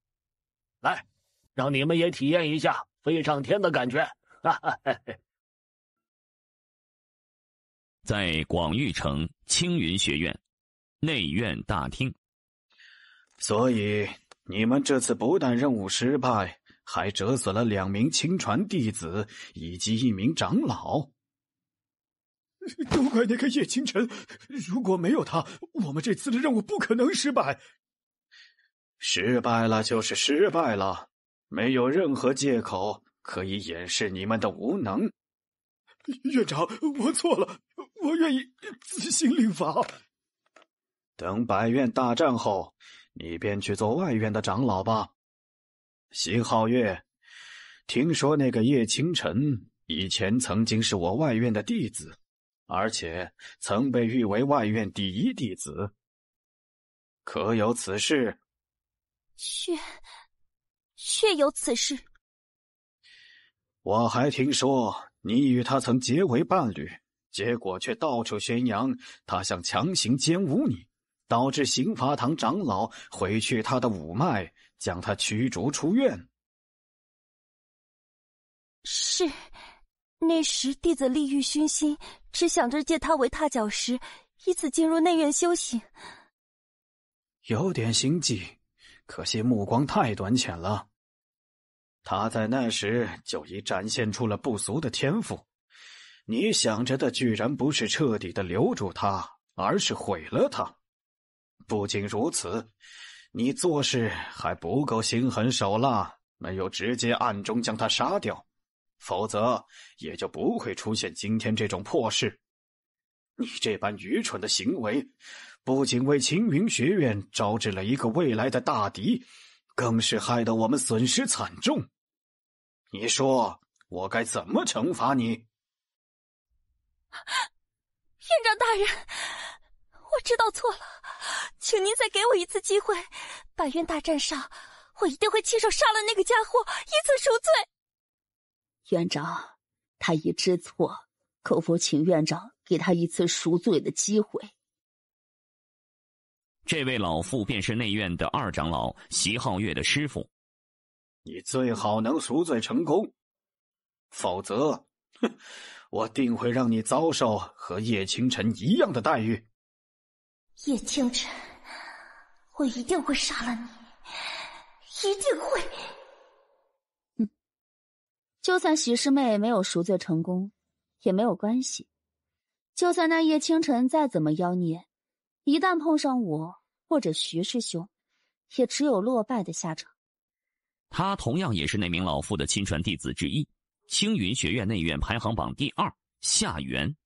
来，让你们也体验一下飞上天的感觉。在广域城青云学院内院大厅。所以你们这次不但任务失败，还折损了2名亲传弟子以及1名长老。都怪那个叶清晨，如果没有他，我们这次的任务不可能失败。失败了就是失败了，没有任何借口可以掩饰你们的无能。院长，我错了，我愿意自行领罚。等百院大战后，你便去做外院的长老吧。邢皓月，听说那个叶清晨以前曾经是我外院的弟子，而且曾被誉为外院第1弟子，可有此事？确有此事。我还听说你与他曾结为伴侣，结果却到处宣扬他想强行奸污你，导致刑法堂长老毁去他的五脉，将他驱逐出院。是，那时弟子利欲熏心，只想着借他为踏脚石，以此进入内院修行。有点心计，可惜目光太短浅了。他在那时就已展现出了不俗的天赋，你想着的居然不是彻底的留住他，而是毁了他。不仅如此，你做事还不够心狠手辣，没有直接暗中将他杀掉，否则也就不会出现今天这种破事。你这般愚蠢的行为，不仅为青云学院招致了一个未来的大敌，更是害得我们损失惨重。你说我该怎么惩罚你？院长大人，我知道错了，请您再给我一次机会。百院大战上，我一定会亲手杀了那个家伙，以此赎罪。院长，他已知错，可否请院长给他一次赎罪的机会？这位老妇便是内院的2长老席皓月的师傅。你最好能赎罪成功，否则，我定会让你遭受和叶清晨一样的待遇。叶清晨，我一定会杀了你，一定会。就算徐师妹没有赎罪成功，也没有关系。就算那叶清晨再怎么妖孽，一旦碰上我或者徐师兄，也只有落败的下场。他同样也是那名老妇的亲传弟子之一，青云学院内院排行榜第2，夏元。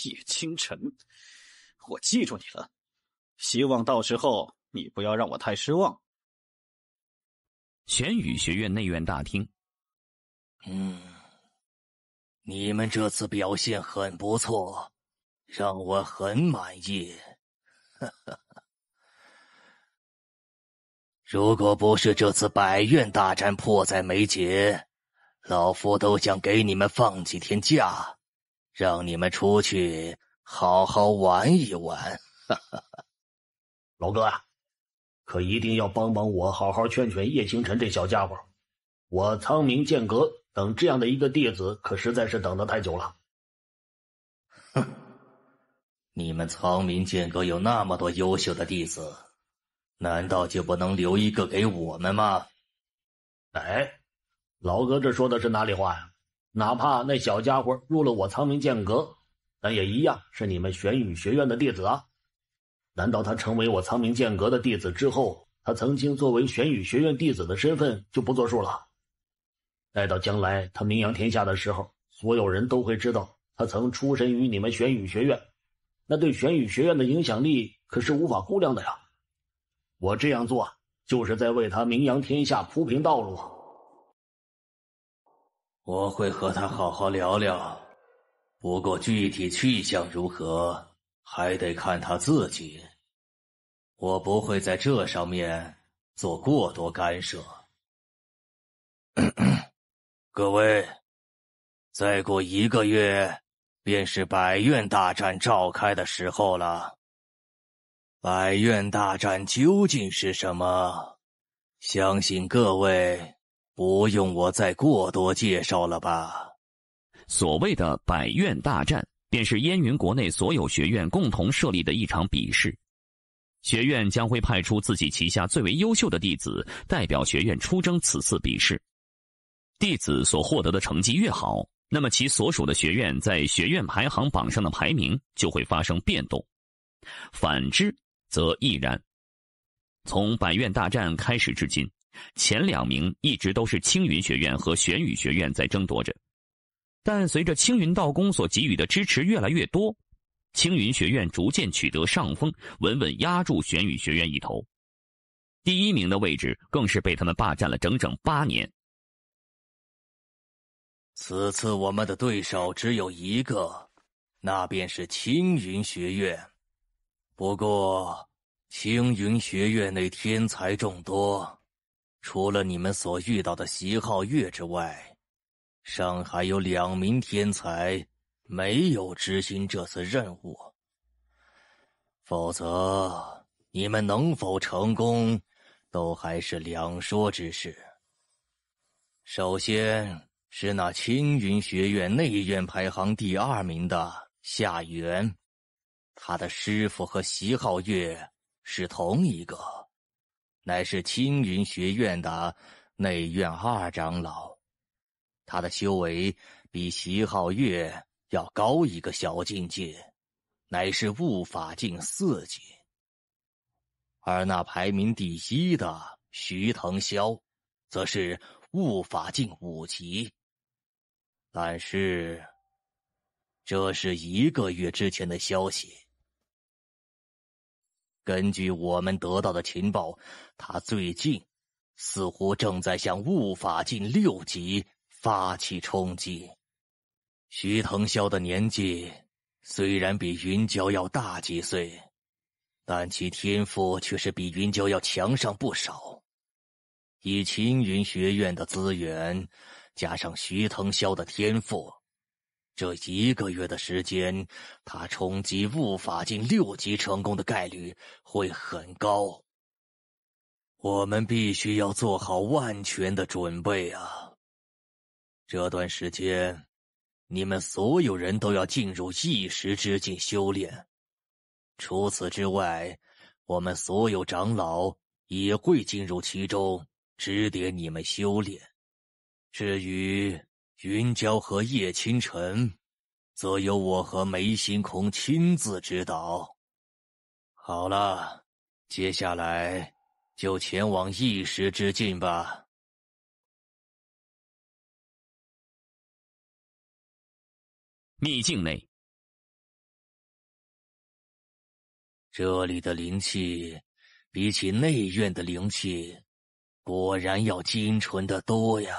叶清晨，我记住你了，希望到时候你不要让我太失望。玄宇学院内院大厅。你们这次表现很不错，让我很满意。如果不是这次百院大战迫在眉睫，老夫都想给你们放几天假，让你们出去好好玩一玩。老哥啊，可一定要帮帮我，好好劝劝叶清晨这小家伙。我苍冥剑阁等这样的一个弟子，可实在是等得太久了。你们苍冥剑阁有那么多优秀的弟子，难道就不能留一个给我们吗？哎，老哥这说的是哪里话呀？哪怕那小家伙入了我苍冥剑阁，但也一样是你们玄宇学院的弟子啊。难道他成为我苍冥剑阁的弟子之后，他曾经作为玄宇学院弟子的身份就不作数了？待到将来他名扬天下的时候，所有人都会知道他曾出身于你们玄宇学院，那对玄宇学院的影响力可是无法估量的呀。我这样做就是在为他名扬天下铺平道路。我会和他好好聊聊，不过具体去向如何，还得看他自己。我不会在这上面做过多干涉。各位，再过1个月，便是百院大战召开的时候了。百院大战究竟是什么？相信各位不用我再过多介绍了吧。所谓的百院大战，便是燕云国内所有学院共同设立的一场比试。学院将会派出自己旗下最为优秀的弟子，代表学院出征此次比试。弟子所获得的成绩越好，那么其所属的学院在学院排行榜上的排名就会发生变动。反之则亦然。从百院大战开始至今，前2名一直都是青云学院和玄宇学院在争夺着。但随着青云道宫所给予的支持越来越多，青云学院逐渐取得上风，稳稳压住玄宇学院一头。第1名的位置更是被他们霸占了整整8年。此次我们的对手只有一个，那便是青云学院。不过青云学院内天才众多，除了你们所遇到的席皓月之外，尚还有2名天才没有执行这次任务。否则你们能否成功，都还是两说之事。首先是那青云学院内院排行第2名的夏元，他的师父和席皓月是同一个，乃是青云学院的内院2长老。他的修为比席皓月要高一个小境界，乃是悟法境4级。而那排名第1的徐腾霄，则是悟法境5级。但是这是1个月之前的消息。根据我们得到的情报，他最近似乎正在向悟法境6级发起冲击。徐腾霄的年纪虽然比云娇要大几岁，但其天赋却是比云娇要强上不少。以青云学院的资源，加上徐腾霄的天赋，这1个月的时间，他冲击悟法境6级成功的概率会很高。我们必须要做好万全的准备啊！这段时间，你们所有人都要进入异识之境修炼。除此之外，我们所有长老也会进入其中，指点你们修炼。至于云娇和叶清晨，则由我和梅星空亲自指导。好了，接下来就前往异识之境吧。秘境内，这里的灵气比起内院的灵气，果然要精纯得多呀。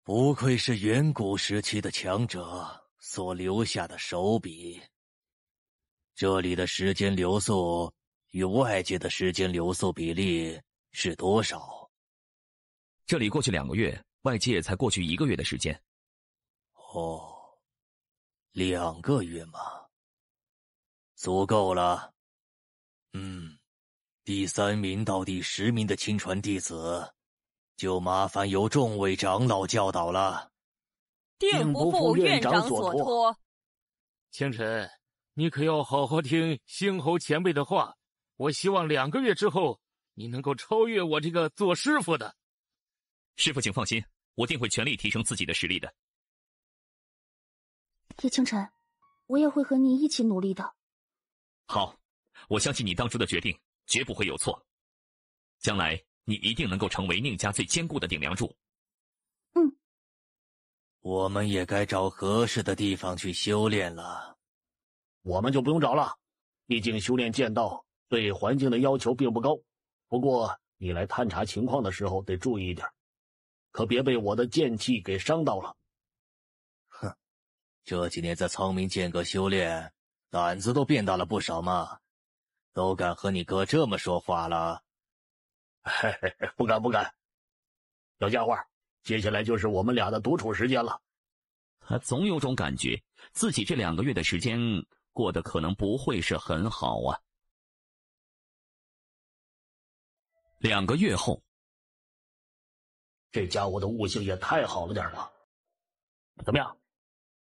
不愧是远古时期的强者所留下的手笔。这里的时间流速与外界的时间流速比例是多少？这里过去2个月，外界才过去1个月的时间。哦，2个月嘛，足够了。第3名到第10名的亲传弟子，就麻烦由众位长老教导了。定不负院长所托。清晨，你可要好好听星侯前辈的话。我希望2个月之后，你能够超越我这个做师傅的。师傅请放心，我定会全力提升自己的实力的。叶清晨，我也会和你一起努力的。好，我相信你当初的决定绝不会有错。将来你一定能够成为宁家最坚固的顶梁柱。我们也该找合适的地方去修炼了。我们就不用找了，毕竟修炼剑道对环境的要求并不高。不过你来探查情况的时候得注意一点，可别被我的剑气给伤到了。哼，这几年在苍冥剑阁修炼，胆子都变大了不少嘛，都敢和你哥这么说话了。嘿嘿嘿，不敢不敢。小家伙，接下来就是我们俩的独处时间了。他总有种感觉，自己这2个月的时间过得可能不会是很好啊。2个月后，这家伙的悟性也太好了点吧？怎么样，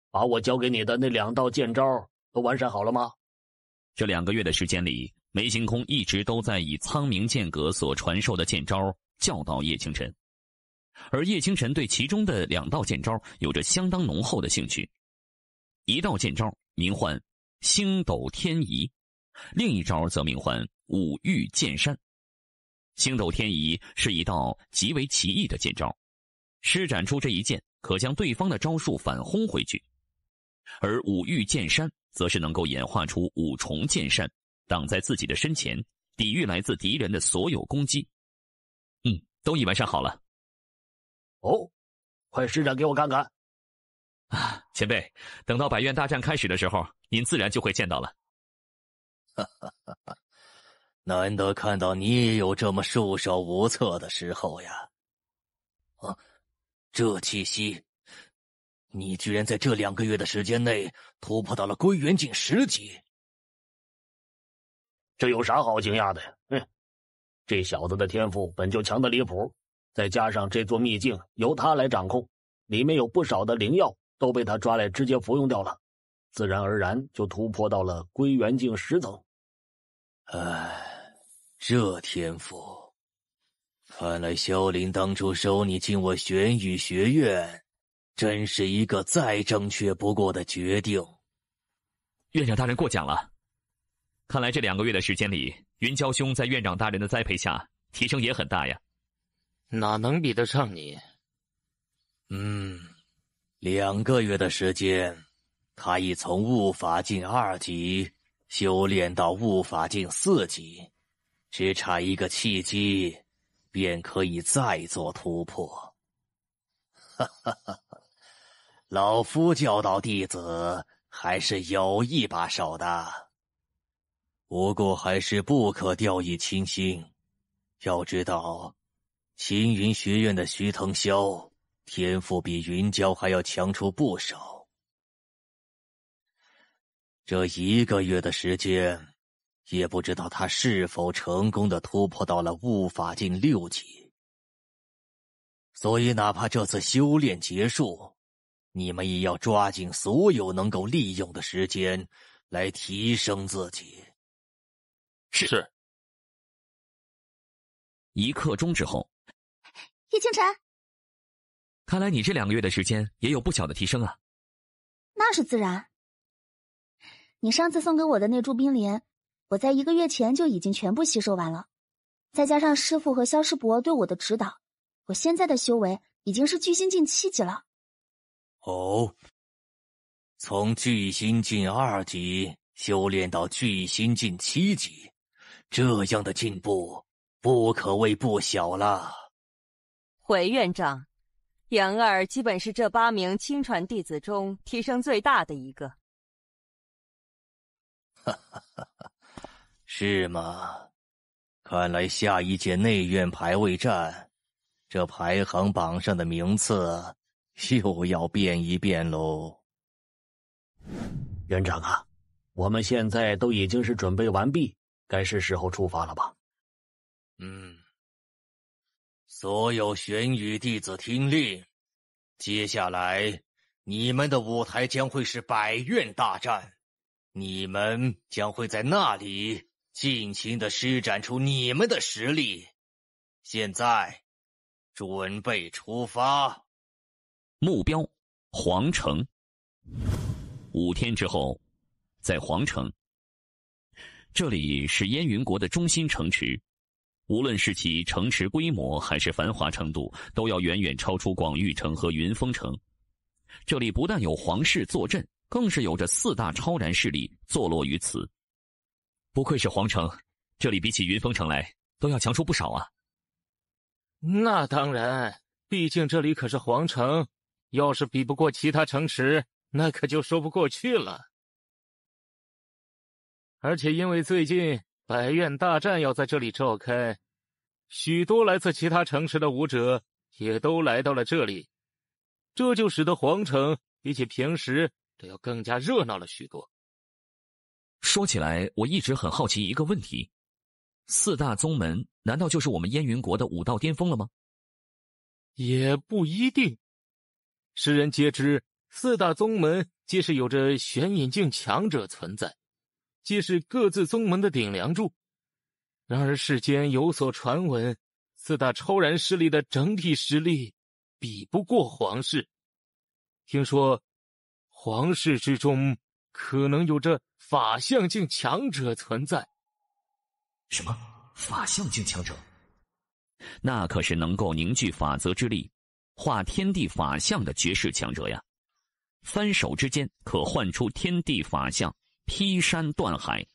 把我教给你的那2道剑招都完善好了吗？这2个月的时间里，梅星空一直都在以苍冥剑阁所传授的剑招教导叶清晨，而叶清晨对其中的2道剑招有着相当浓厚的兴趣。一道剑招名唤星斗天移，另一招则名唤五欲剑山。星斗天移是一道极为奇异的剑招，施展出这一剑可将对方的招数反轰回去，而五欲剑山则是能够演化出5重剑山，挡在自己的身前，抵御来自敌人的所有攻击。都已完善好了。哦，快施展给我看看。前辈，等到百院大战开始的时候，您自然就会见到了。难得看到你也有这么束手无策的时候呀！这气息，你居然在这2个月的时间内突破到了归元境10级，这有啥好惊讶的呀？这小子的天赋本就强得离谱，再加上这座秘境由他来掌控，里面有不少的灵药都被他抓来直接服用掉了，自然而然就突破到了归元境10层。这天赋，看来萧林当初收你进我玄羽学院，真是一个再正确不过的决定。院长大人过奖了。看来这2个月的时间里，云娇兄在院长大人的栽培下，提升也很大呀。哪能比得上你？2个月的时间，他已从悟法境2级修炼到悟法境4级，只差一个契机，便可以再做突破。老夫教导弟子还是有一把手的，不过还是不可掉以轻心。要知道，青云学院的徐腾霄天赋比云娇还要强出不少。这1个月的时间，也不知道他是否成功的突破到了悟法境6级。所以哪怕这次修炼结束，你们也要抓紧所有能够利用的时间来提升自己。是。1刻钟之后，叶清晨，看来你这2个月的时间也有不小的提升啊。那是自然。你上次送给我的那株冰莲，我在1个月前就已经全部吸收完了，再加上师父和萧师伯对我的指导，我现在的修为已经是聚心境7级了。从聚心境2级修炼到聚心境7级，这样的进步不可谓不小了。回院长，杨二基本是这8名亲传弟子中提升最大的一个。是吗？看来下一届内院排位战，这排行榜上的名次又要变一变喽。院长啊，我们现在都已经是准备完毕，该是时候出发了吧？所有玄羽弟子听令，接下来你们的舞台将会是百院大战，你们将会在那里尽情地施展出你们的实力。现在，准备出发。目标：皇城。5天之后，在皇城，这里是燕云国的中心城池，无论是其城池规模还是繁华程度，都要远远超出广域城和云峰城。这里不但有皇室坐镇，更是有着4大超然势力坐落于此。不愧是皇城，这里比起云峰城来都要强出不少啊。那当然，毕竟这里可是皇城，要是比不过其他城池，那可就说不过去了。而且因为最近百院大战要在这里召开，许多来自其他城市的武者也都来到了这里，这就使得皇城比起平时这要更加热闹了许多。说起来，我一直很好奇一个问题：4大宗门难道就是我们燕云国的武道巅峰了吗？也不一定。世人皆知，4大宗门皆是有着玄隐境强者存在，皆是各自宗门的顶梁柱。然而世间有所传闻，4大超然势力的整体实力比不过皇室。听说皇室之中可能有着法相境强者存在。什么？法相境强者？那可是能够凝聚法则之力，化天地法相的绝世强者呀！翻手之间可唤出天地法相，劈山断海。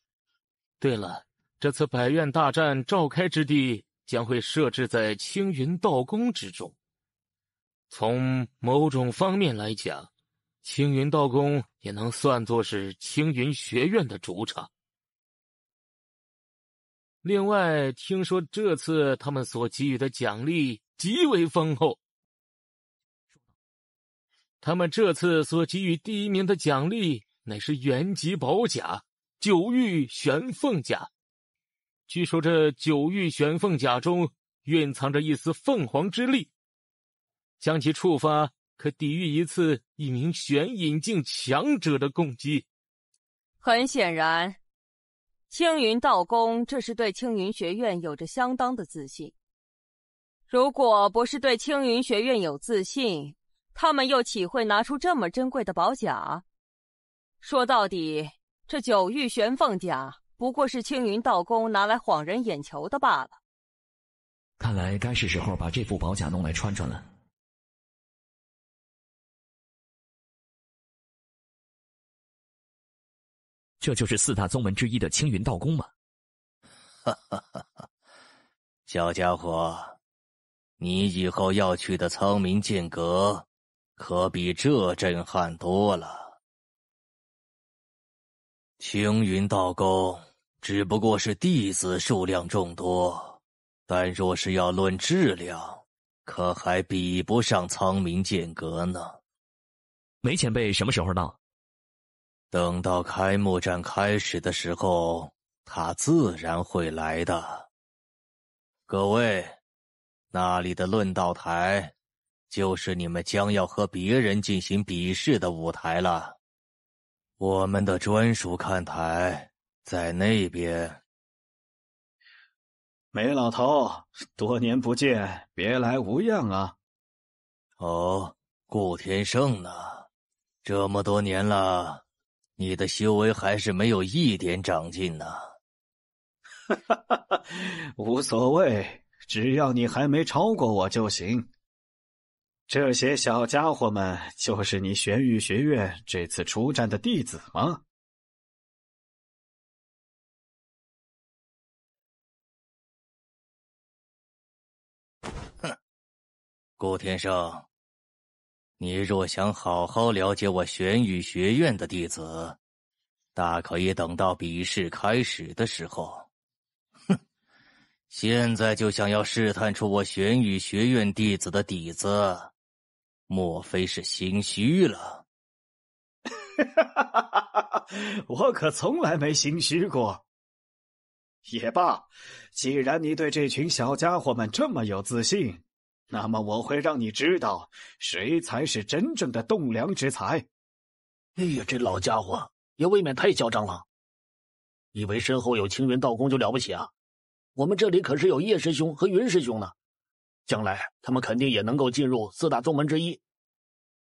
对了，这次百院大战召开之地将会设置在青云道宫之中。从某种方面来讲，青云道宫也能算作是青云学院的主场。另外，听说这次他们所给予的奖励极为丰厚。他们这次所给予第1名的奖励乃是原级宝甲9玉玄凤甲。据说这9玉玄凤甲中蕴藏着一丝凤凰之力，将其触发可抵御一次一名玄隐境强者的攻击。很显然，青云道宫这是对青云学院有着相当的自信。如果不是对青云学院有自信，他们又岂会拿出这么珍贵的宝甲？说到底，这9玉玄凤甲不过是青云道宫拿来晃人眼球的罢了。看来该是时候把这副宝甲弄来穿穿了。这就是4大宗门之一的青云道宫吗？哈哈哈哈！小家伙，你以后要去的苍冥剑阁，可比这震撼多了。青云道宫只不过是弟子数量众多，但若是要论质量，可还比不上苍冥剑阁呢。梅前辈什么时候到？等到开幕战开始的时候，他自然会来的。各位，那里的论道台，就是你们将要和别人进行比试的舞台了。我们的专属看台在那边。梅老头，多年不见，别来无恙啊。哦，顾天胜呢？这么多年了，你的修为还是没有一点长进呢。无所谓，只要你还没超过我就行。这些小家伙们就是你玄玉学院这次出战的弟子吗？哼，顾天胜，你若想好好了解我玄玉学院的弟子，大可以等到比试开始的时候。哼，现在就想要试探出我玄玉学院弟子的底子，莫非是心虚了？我可从来没心虚过。也罢，既然你对这群小家伙们这么有自信，那么我会让你知道谁才是真正的栋梁之才。哎呀，这老家伙也未免太嚣张了，以为身后有青云道宫就了不起啊？我们这里可是有叶师兄和云师兄呢，将来他们肯定也能够进入4大宗门之一。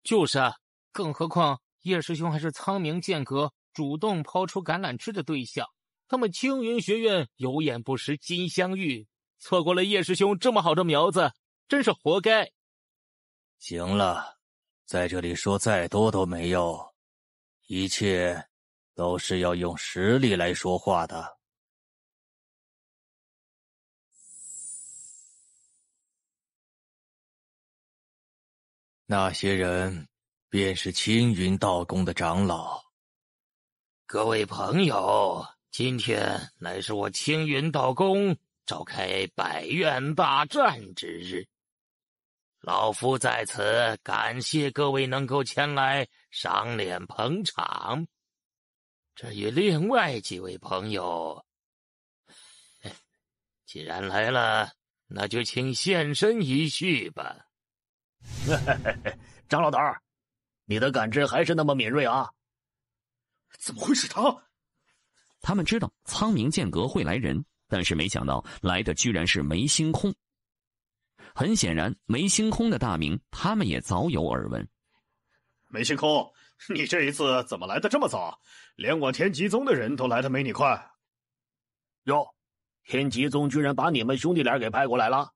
就是啊，更何况叶师兄还是苍冥剑阁主动抛出橄榄枝的对象，他们青云学院有眼不识金镶玉，错过了叶师兄这么好的苗子，真是活该。行了，在这里说再多都没用，一切都是要用实力来说话的。那些人便是青云道宫的长老。各位朋友，今天乃是我青云道宫召开百院大战之日，老夫在此感谢各位能够前来赏脸捧场。至于另外几位朋友，既然来了，那就请现身一叙吧。长老头儿，你的感知还是那么敏锐啊！怎么会是他？他们知道苍冥剑阁会来人，但是没想到来的居然是梅星空。很显然，梅星空的大名他们也早有耳闻。梅星空，你这一次怎么来的这么早？连我天极宗的人都来的没你快。哟，天极宗居然把你们兄弟俩给派过来了？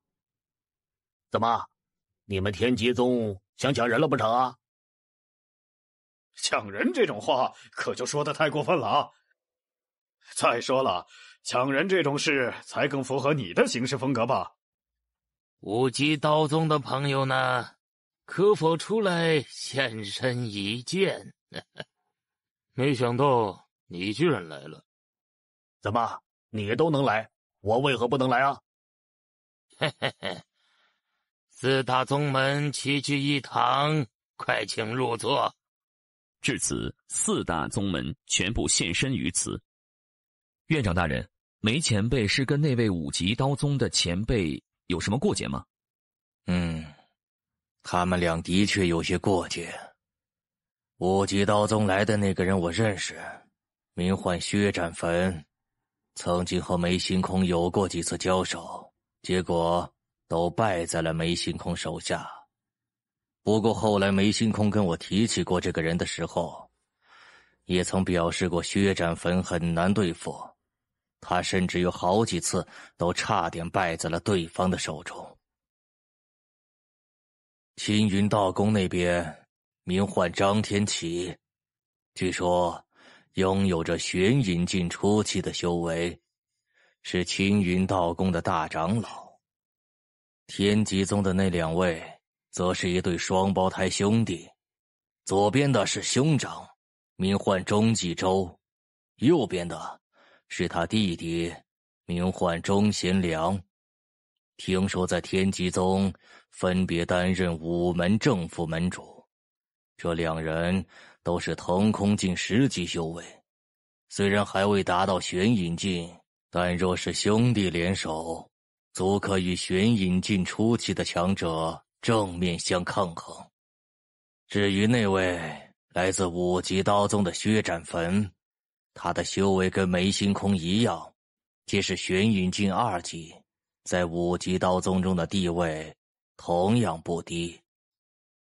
怎么，你们天极宗想抢人了不成啊？抢人这种话可就说的太过分了啊！再说了，抢人这种事才更符合你的行事风格吧？无极道宗的朋友呢，可否出来现身一见？没想到你居然来了。怎么，你都能来，我为何不能来啊？嘿嘿嘿，四大宗门齐聚一堂，快请入座。至此，四大宗门全部现身于此。院长大人，梅前辈是跟那位五极刀宗的前辈有什么过节吗？他们俩的确有些过节。五极刀宗来的那个人我认识，名唤薛斩坟，曾经和梅星空有过几次交手，结果都败在了梅星空手下。不过后来梅星空跟我提起过这个人的时候，也曾表示过薛斩坟很难对付，他甚至有好几次都差点败在了对方的手中。青云道宫那边名唤张天启，据说拥有着玄隐境初期的修为，是青云道宫的大长老。天极宗的那两位则是一对双胞胎兄弟，左边的是兄长，名唤钟继周，右边的是他弟弟，名唤钟贤良。听说在天极宗分别担任5门正副门主，这两人都是腾空境10级修为，虽然还未达到玄隐境，但若是兄弟联手，足可与玄隐境初期的强者正面相抗衡。至于那位来自五极刀宗的薛斩坟，他的修为跟梅星空一样，皆是玄隐境2级，在五极刀宗中的地位同样不低。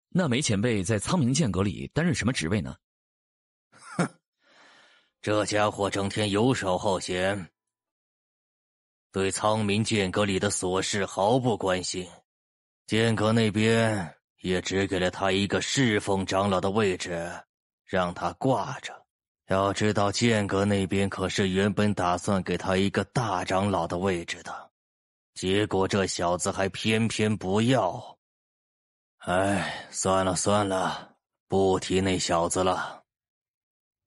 那梅前辈在苍冥剑阁里担任什么职位呢？这家伙整天游手好闲，对苍冥剑阁里的琐事毫不关心。剑阁那边也只给了他一个侍奉长老的位置，让他挂着。要知道剑阁那边可是原本打算给他一个大长老的位置的，结果这小子还偏偏不要。哎，算了算了，不提那小子了。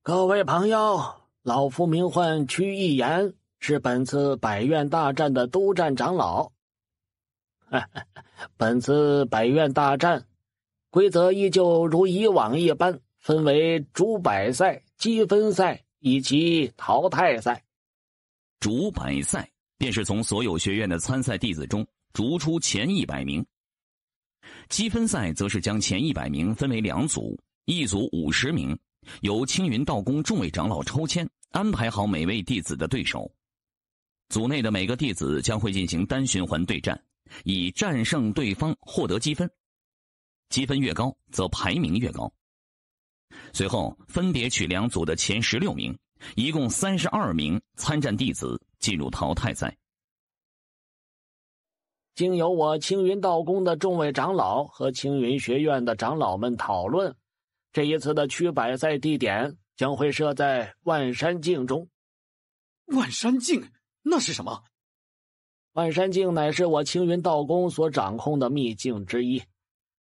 各位朋友，老夫名唤屈一言，是本次百院大战的督战长老。本次百院大战规则依旧如以往一般，分为主百赛、积分赛以及淘汰赛。主百赛便是从所有学院的参赛弟子中逐出前100名，积分赛则是将前100名分为2组，一组50名，由青云道宫众位长老抽签安排好每位弟子的对手。组内的每个弟子将会进行单循环对战，以战胜对方获得积分，积分越高则排名越高。随后分别取2组的前16名，一共32名参战弟子进入淘汰赛。经由我青云道宫的众位长老和青云学院的长老们讨论，这一次的区百赛地点将会设在万山境中。万山境那是什么？万山境乃是我青云道宫所掌控的秘境之一，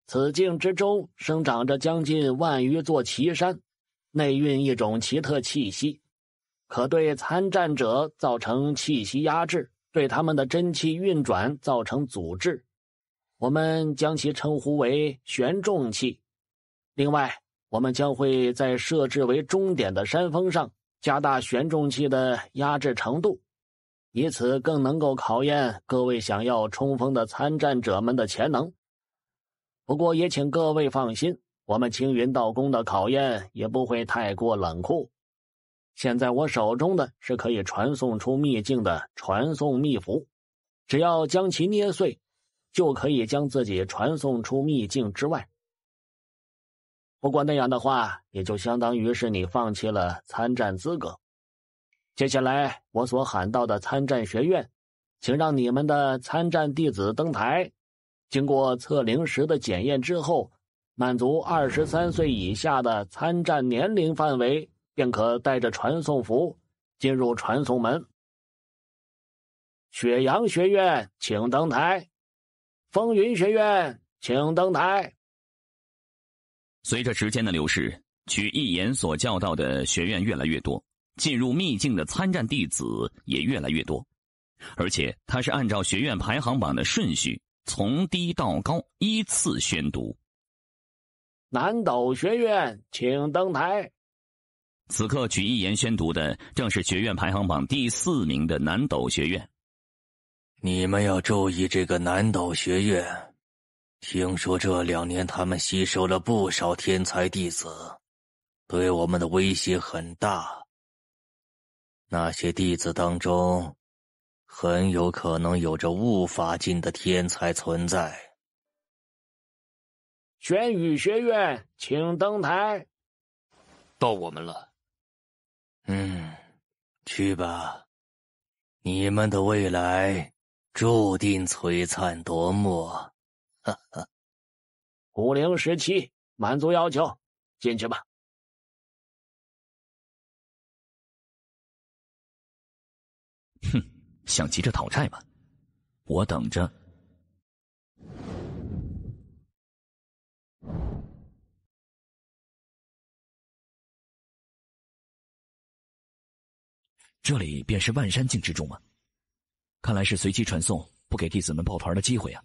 此境之中生长着将近10000余座奇山，内蕴一种奇特气息，可对参战者造成气息压制，对他们的真气运转造成阻滞。我们将其称呼为玄重气。另外，我们将会在设置为终点的山峰上加大玄重气的压制程度，以此更能够考验各位想要冲锋的参战者们的潜能。不过也请各位放心，我们青云道宫的考验也不会太过冷酷。现在我手中的是可以传送出秘境的传送秘符，只要将其捏碎，就可以将自己传送出秘境之外。不过那样的话，也就相当于是你放弃了参战资格。接下来我所喊到的参战学院，请让你们的参战弟子登台，经过测龄时的检验之后，满足23岁以下的参战年龄范围，便可带着传送符进入传送门。雪阳学院请登台，风云学院请登台。随着时间的流逝，取一言所教导的学院越来越多，进入秘境的参战弟子也越来越多，而且他是按照学院排行榜的顺序从低到高依次宣读。南斗学院请登台。此刻举一言宣读的正是学院排行榜第4名的南斗学院。你们要注意这个南斗学院，听说这2年他们吸收了不少天才弟子，对我们的威胁很大。那些弟子当中，很有可能有着无法境的天才存在。玄宇学院请登台。到我们了。去吧，你们的未来注定璀璨夺目。哈哈。5017满足要求，进去吧。哼，想急着讨债吗？我等着。这里便是万山境之中吗？看来是随机传送，不给弟子们抱团的机会啊。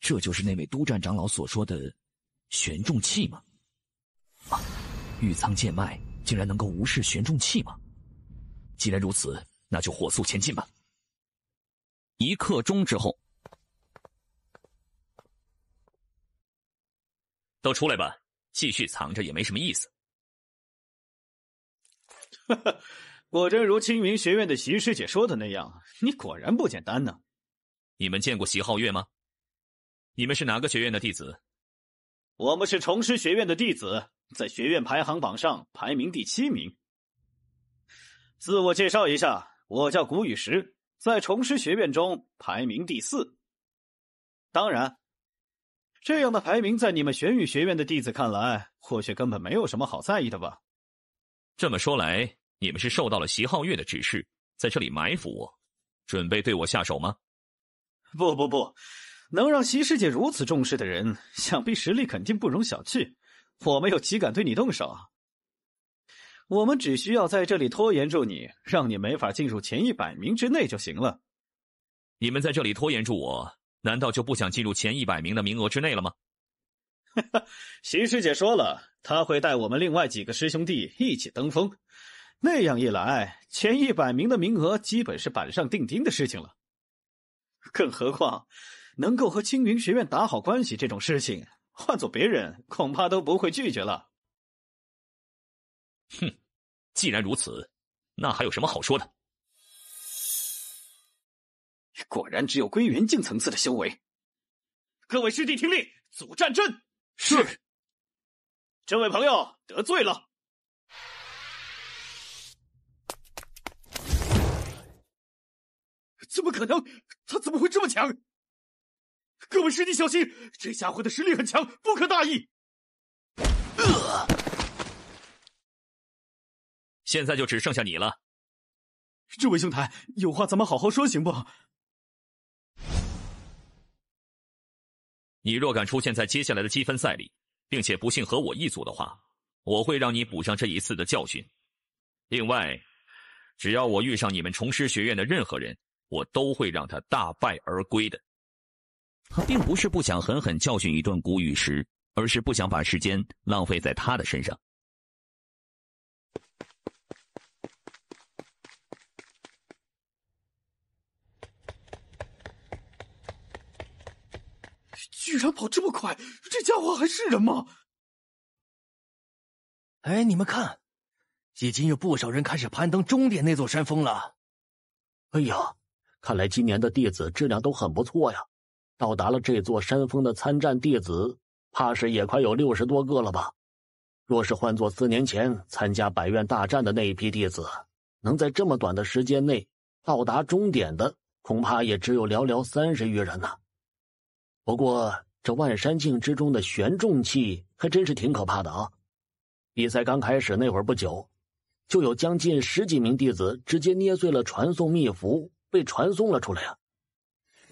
这就是那位督战长老所说的玄重气吗？啊，玉苍剑脉竟然能够无视玄重气吗？既然如此，那就火速前进吧。1刻钟之后，都出来吧，继续藏着也没什么意思。哈哈，果真如青云学院的席师姐说的那样，你果然不简单呢。你们见过席皓月吗？你们是哪个学院的弟子？我们是重师学院的弟子，在学院排行榜上排名第7名。自我介绍一下，我叫古雨石，在重师学院中排名第4。当然，这样的排名在你们玄宇学院的弟子看来，或许根本没有什么好在意的吧。这么说来，你们是受到了席皓月的指示，在这里埋伏我，准备对我下手吗？不，能让席师姐如此重视的人，想必实力肯定不容小觑。我们又岂敢对你动手？我们只需要在这里拖延住你，让你没法进入前100名之内就行了。你们在这里拖延住我，难道就不想进入前100名的名额之内了吗？席师姐说了，她会带我们另外几个师兄弟一起登峰，那样一来，前100名的名额基本是板上钉钉的事情了。更何况，能够和青云学院打好关系这种事情，换做别人恐怕都不会拒绝了。哼，既然如此，那还有什么好说的？果然只有归元境层次的修为。各位师弟听令，组战阵。是。这位朋友得罪了。怎么可能？他怎么会这么强？各位师弟小心，这家伙的实力很强，不可大意。现在就只剩下你了。这位兄台，有话咱们好好说，行不？你若敢出现在接下来的积分赛里，并且不幸和我一组的话，我会让你补上这一次的教训。另外，只要我遇上你们重师学院的任何人，我都会让他大败而归的。他并不是不想狠狠教训一顿古雨石，而是不想把时间浪费在他的身上。居然跑这么快，这家伙还是人吗？哎，你们看，已经有不少人开始攀登终点那座山峰了。哎呀，看来今年的弟子质量都很不错呀。到达了这座山峰的参战弟子，怕是也快有60多个了吧。若是换作4年前参加百院大战的那一批弟子，能在这么短的时间内到达终点的，恐怕也只有寥寥30余人呢。不过这万山境之中的玄重气还真是挺可怕的啊。比赛刚开始那会儿不久，就有将近10几名弟子直接捏碎了传送秘符，被传送了出来啊。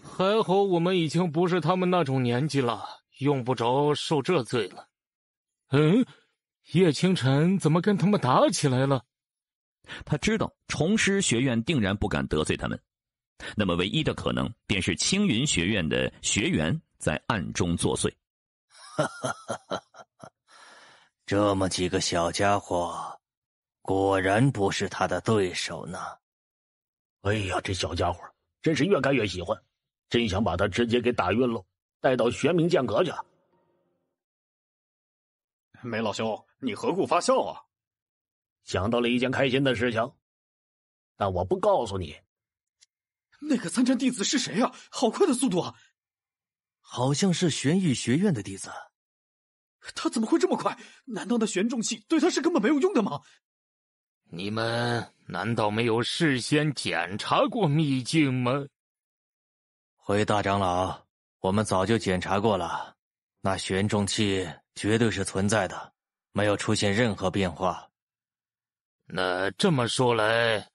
还好我们已经不是他们那种年纪了，用不着受这罪了。叶清晨怎么跟他们打起来了？他知道重师学院定然不敢得罪他们，那么唯一的可能便是青云学院的学员在暗中作祟。这么几个小家伙，果然不是他的对手呢。哎呀，这小家伙真是越干越喜欢，真想把他直接给打晕了，带到玄冥剑阁去。梅老兄，你何故发笑啊？想到了一件开心的事情，但我不告诉你。那个参战弟子是谁啊？好快的速度啊！好像是玄玉学院的弟子。他怎么会这么快？难道那玄重气对他是根本没有用的吗？你们难道没有事先检查过秘境吗？回大长老，我们早就检查过了，那玄重气绝对是存在的，没有出现任何变化。那这么说来，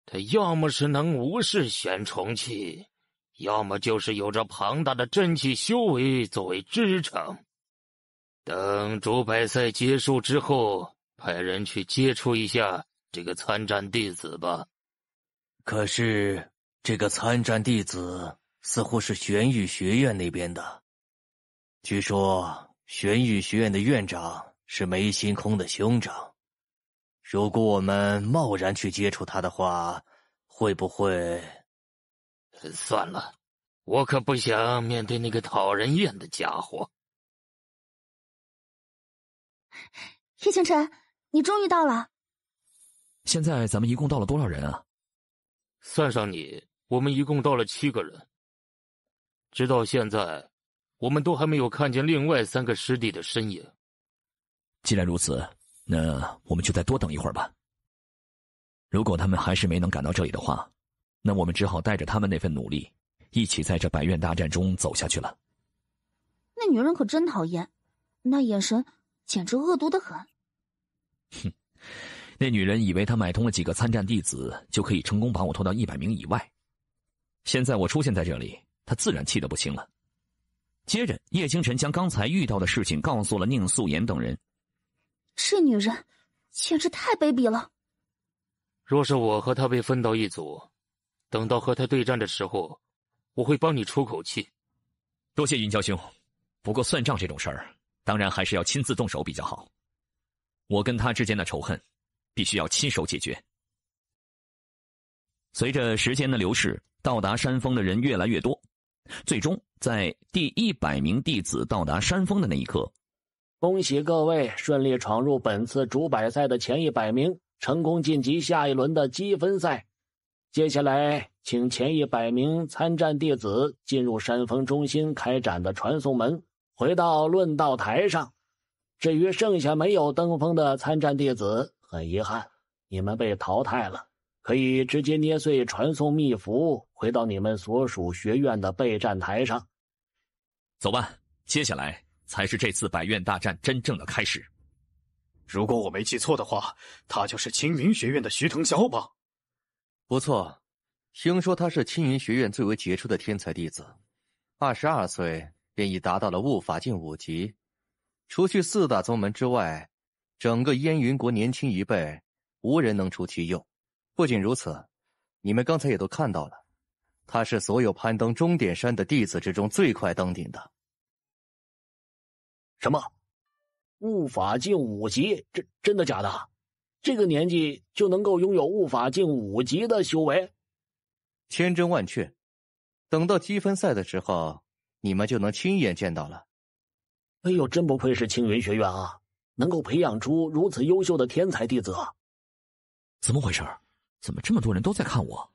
他要么是能无视玄重气，要么就是有着庞大的真气修为作为支撑。等主摆赛结束之后，派人去接触一下这个参战弟子吧。可是这个参战弟子似乎是玄玉学院那边的，据说玄玉学院的院长是梅星空的兄长。如果我们贸然去接触他的话，会不会……算了，我可不想面对那个讨人厌的家伙。叶清晨，你终于到了。现在咱们一共到了多少人啊？算上你，我们一共到了7个人。直到现在，我们都还没有看见另外3个师弟的身影。既然如此，那我们就再多等一会儿吧。如果他们还是没能赶到这里的话，那我们只好带着他们那份努力，一起在这百院大战中走下去了。那女人可真讨厌，那眼神简直恶毒得很。哼，那女人以为她买通了几个参战弟子，就可以成功把我拖到100名以外。现在我出现在这里，她自然气得不轻了。接着，叶清晨将刚才遇到的事情告诉了宁素颜等人。这女人简直太卑鄙了。若是我和她被分到一组，等到和她对战的时候，我会帮你出口气。多谢云娇兄，不过算账这种事儿，当然还是要亲自动手比较好。我跟他之间的仇恨，必须要亲手解决。随着时间的流逝，到达山峰的人越来越多，最终在第100名弟子到达山峰的那一刻，恭喜各位顺利闯入本次主摆赛的前100名，成功晋级下一轮的积分赛。接下来，请前100名参战弟子进入山峰中心开展的传送门，回到论道台上。至于剩下没有登封的参战弟子，很遗憾，你们被淘汰了，可以直接捏碎传送秘符，回到你们所属学院的备战台上。走吧，接下来才是这次百院大战真正的开始。如果我没记错的话，他就是青云学院的徐腾霄吧？不错，听说他是青云学院最为杰出的天才弟子，22岁便已达到了悟法境5级。除去4大宗门之外，整个燕云国年轻一辈无人能出其右。不仅如此，你们刚才也都看到了，他是所有攀登终点山的弟子之中最快登顶的。什么？悟法境5级？真的假的？这个年纪就能够拥有悟法境5级的修为？千真万确，等到积分赛的时候，你们就能亲眼见到了。哎呦，真不愧是青云学院啊，能够培养出如此优秀的天才弟子啊！怎么回事？怎么这么多人都在看我？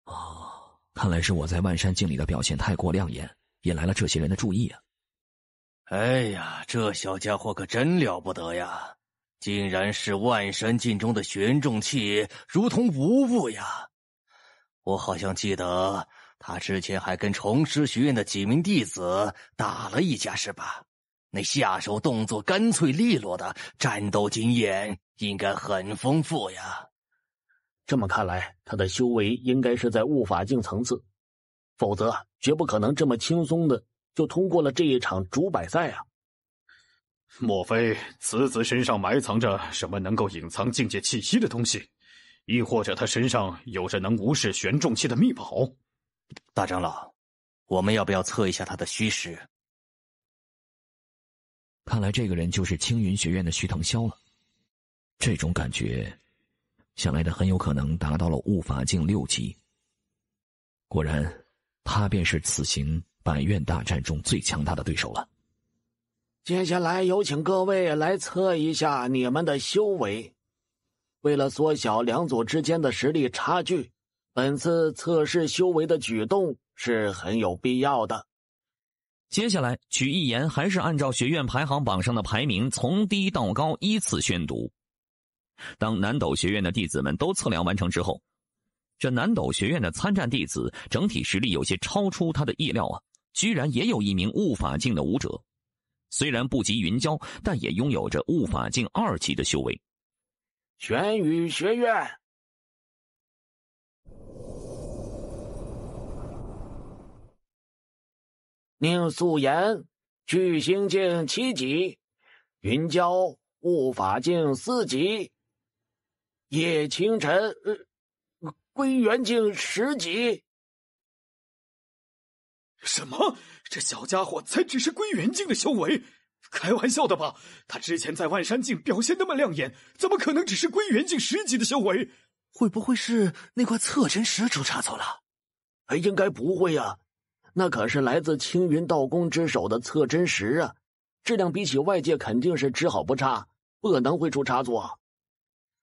哦，看来是我在万山境里的表现太过亮眼，引来了这些人的注意啊。哎呀，这小家伙可真了不得呀！竟然是万山境中的玄重器，如同无物呀！我好像记得他之前还跟重师学院的几名弟子打了一架，是吧？那下手动作干脆利落的，战斗经验应该很丰富呀。这么看来，他的修为应该是在悟法境层次，否则绝不可能这么轻松的就通过了这一场主百赛啊！莫非此子身上埋藏着什么能够隐藏境界气息的东西，亦或者他身上有着能无视玄重器的秘宝？大长老，我们要不要测一下他的虚实？看来这个人就是青云学院的徐腾霄了。这种感觉，想来他很有可能达到了悟法境6级。果然，他便是此行百院大战中最强大的对手了。接下来有请各位来测一下你们的修为。为了缩小两组之间的实力差距，本次测试修为的举动是很有必要的。接下来，曲一言还是按照学院排行榜上的排名从低到高依次宣读。当南斗学院的弟子们都测量完成之后，这南斗学院的参战弟子整体实力有些超出他的意料啊，居然也有一名悟法境的武者。虽然不及云霄，但也拥有着悟法境2级的修为。玄宇学院宁素颜巨星境7级，云娇悟法境4级，叶清晨归元境10级。什么？这小家伙才只是归元境的修为？开玩笑的吧？他之前在万山境表现那么亮眼，怎么可能只是归元境10级的修为？会不会是那块侧真石出差错了？应该不会呀，那可是来自青云道宫之手的侧真石啊，质量比起外界肯定是只好不差，不可能会出差错。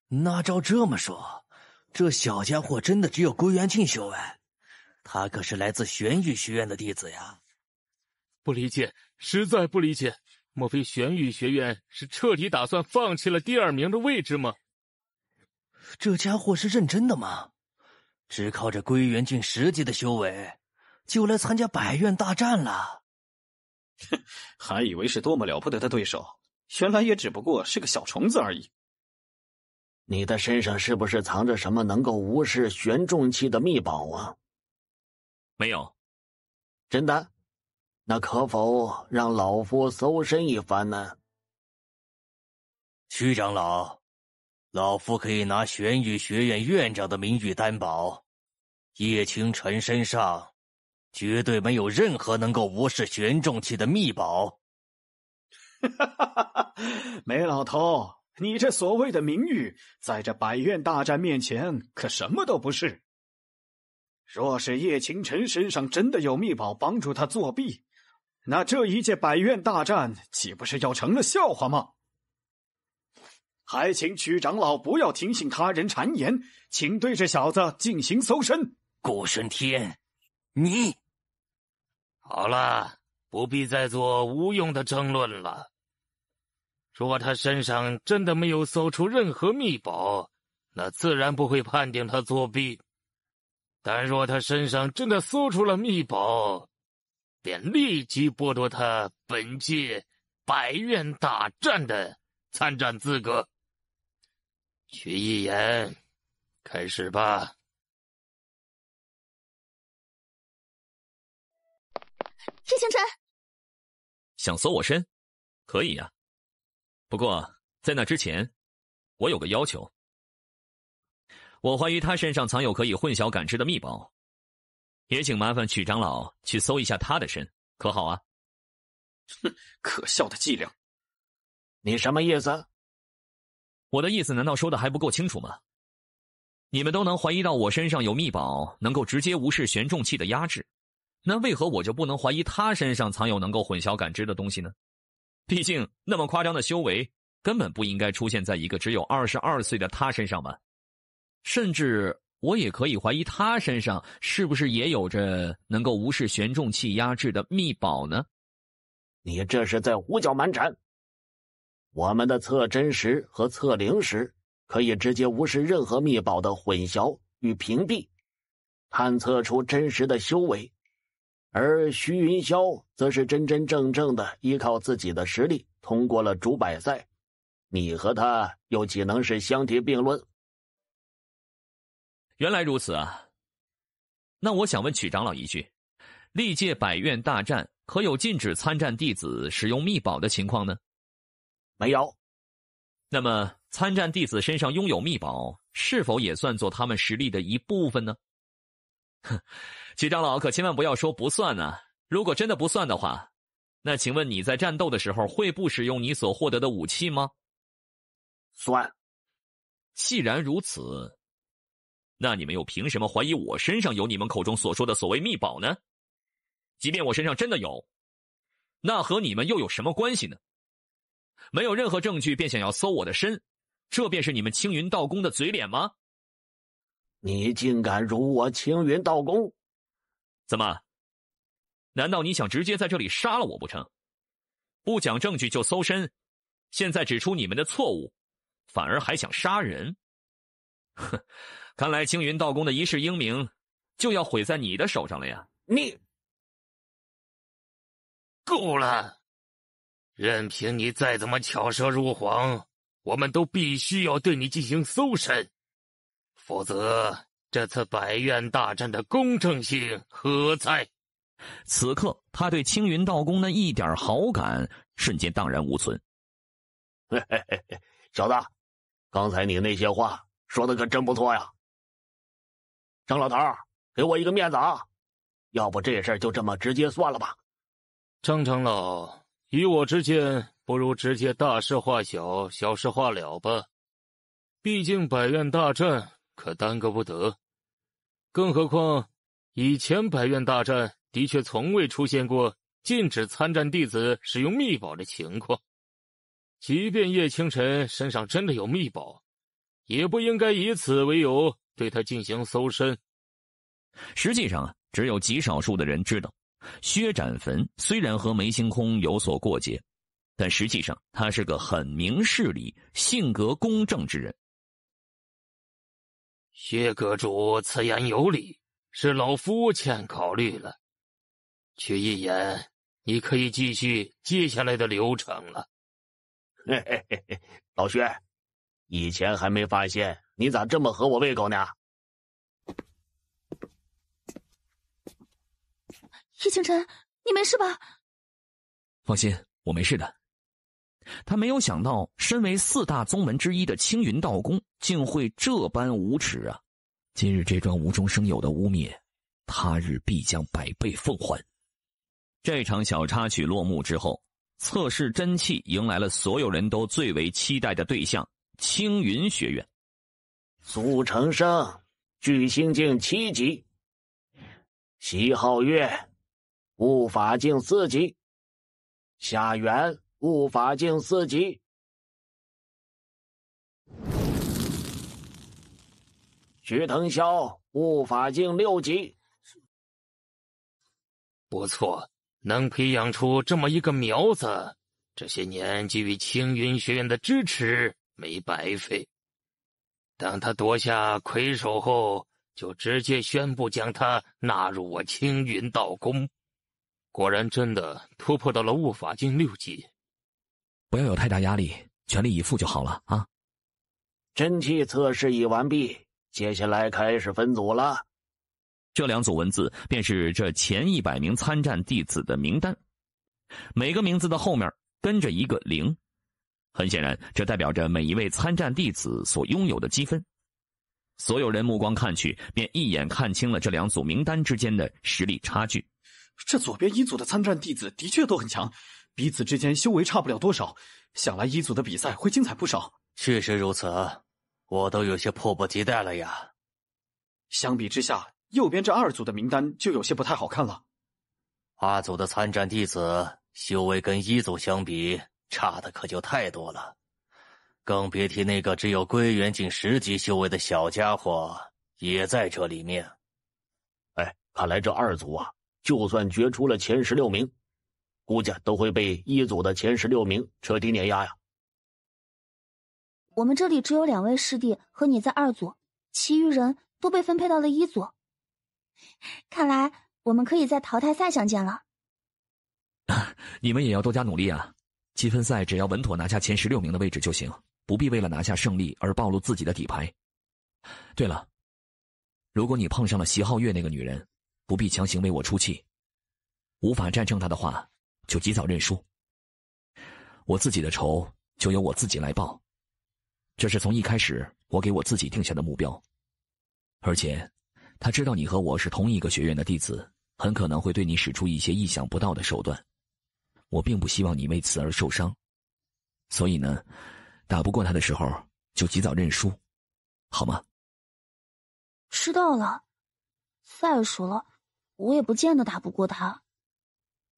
那照这么说，这小家伙真的只有归元境修为？他可是来自玄宇学院的弟子呀！不理解，实在不理解。莫非玄宇学院是彻底打算放弃了第2名的位置吗？这家伙是认真的吗？只靠着归元境10级的修为，就来参加百院大战了？还以为是多么了不得的对手，原来也只不过是个小虫子而已。你的身上是不是藏着什么能够无视玄重器的秘宝啊？没有。真的？那可否让老夫搜身一番呢？徐长老，老夫可以拿玄宇学院院长的名誉担保，叶清晨身上绝对没有任何能够无视玄重器的秘宝。梅老头，你这所谓的名誉，在这百院大战面前可什么都不是。若是叶清晨身上真的有秘宝帮助他作弊，那这一届百院大战岂不是要成了笑话吗？还请曲长老不要听信他人谗言，请对这小子进行搜身。顾顺天，你好了，不必再做无用的争论了。若他身上真的没有搜出任何秘宝，那自然不会判定他作弊。但若他身上真的搜出了秘宝，便立即剥夺他本届百院大战的参战资格。曲一言，开始吧。叶星辰，想搜我身，可以呀。不过在那之前，我有个要求。我怀疑他身上藏有可以混淆感知的秘宝，也请麻烦曲长老去搜一下他的身，可好啊？哼，可笑的伎俩！你什么意思？我的意思难道说的还不够清楚吗？你们都能怀疑到我身上有秘宝，能够直接无视玄重器的压制，那为何我就不能怀疑他身上藏有能够混淆感知的东西呢？毕竟那么夸张的修为根本不应该出现在一个只有22岁的他身上吧。甚至我也可以怀疑他身上是不是也有着能够无视玄重器压制的秘宝呢？你这是在胡搅蛮缠。我们的测真石和测灵石可以直接无视任何秘宝的混淆与屏蔽，探测出真实的修为。而徐云霄则是真真正正的依靠自己的实力通过了主百赛，你和他又岂能是相提并论？原来如此啊！那我想问曲长老一句，历届百院大战可有禁止参战弟子使用秘宝的情况呢？没有。那么参战弟子身上拥有秘宝，是否也算作他们实力的一部分呢？哼，曲长老可千万不要说不算啊！如果真的不算的话，那请问你在战斗的时候会不使用你所获得的武器吗？算。既然如此，那你们又凭什么怀疑我身上有你们口中所说的所谓秘宝呢？即便我身上真的有，那和你们又有什么关系呢？没有任何证据便想要搜我的身，这便是你们青云道宫的嘴脸吗？你竟敢辱我青云道宫！怎么？难道你想直接在这里杀了我不成？不讲证据就搜身，现在指出你们的错误，反而还想杀人？哼，看来青云道宫的一世英名就要毁在你的手上了呀！你够了！任凭你再怎么巧舌如簧，我们都必须要对你进行搜身，否则这次百院大战的公正性何在？此刻他对青云道宫的一点好感瞬间荡然无存。嘿嘿嘿嘿，小子，刚才你那些话说的可真不错呀！张老头，给我一个面子啊！要不这事儿就这么直接算了吧？张长老，以我之见，不如直接大事化小，小事化了吧。毕竟百院大战可耽搁不得，更何况以前百院大战的确从未出现过禁止参战弟子使用秘宝的情况。即便叶清晨身上真的有秘宝，也不应该以此为由对他进行搜身。实际上，只有极少数的人知道，薛斩坟虽然和梅星空有所过节，但实际上他是个很明事理、性格公正之人。薛阁主此言有理，是老夫欠考虑了。曲一言，你可以继续接下来的流程了。嘿嘿嘿嘿，老薛，以前还没发现你咋这么合我胃口呢？叶清晨，你没事吧？放心，我没事的。他没有想到，身为4大宗门之一的青云道宫，竟会这般无耻啊！今日这桩无中生有的污蔑，他日必将100倍奉还。这场小插曲落幕之后，测试真气迎来了所有人都最为期待的对象——青云学院。苏成生，巨星境7级，席皓月，悟法境4级，夏元，悟法境4级，徐腾霄，悟法境6级。不错，能培养出这么一个苗子，这些年给予青云学院的支持没白费。当他夺下魁首后，就直接宣布将他纳入我青云道宫。果然真的突破到了悟法境6级。不要有太大压力，全力以赴就好了啊！真气测试已完毕，接下来开始分组了。这2组文字便是这前100名参战弟子的名单，每个名字的后面跟着一个0。很显然，这代表着每一位参战弟子所拥有的积分。所有人目光看去，便一眼看清了这2组名单之间的实力差距。这左边一组的参战弟子的确都很强，彼此之间修为差不了多少，想来一组的比赛会精彩不少。确实如此，我都有些迫不及待了呀。相比之下，右边这2组的名单就有些不太好看了。2组的参战弟子修为跟1组相比，差的可就太多了，更别提那个只有归元境10级修为的小家伙也在这里面。看来这2组啊，就算决出了前16名，估计都会被1组的前16名彻底碾压呀。我们这里只有2位师弟和你在2组，其余人都被分配到了1组。看来我们可以在淘汰赛相见了。你们也要多加努力啊！积分赛只要稳妥拿下前16名的位置就行，不必为了拿下胜利而暴露自己的底牌。对了，如果你碰上了席皓月那个女人，不必强行为我出气，无法战胜她的话，就及早认输。我自己的仇就由我自己来报，这是从一开始我给我自己定下的目标。而且他知道你和我是同一个学院的弟子，很可能会对你使出一些意想不到的手段。我并不希望你为此而受伤，所以呢，打不过他的时候就及早认输，好吗？知道了。再说了，我也不见得打不过他。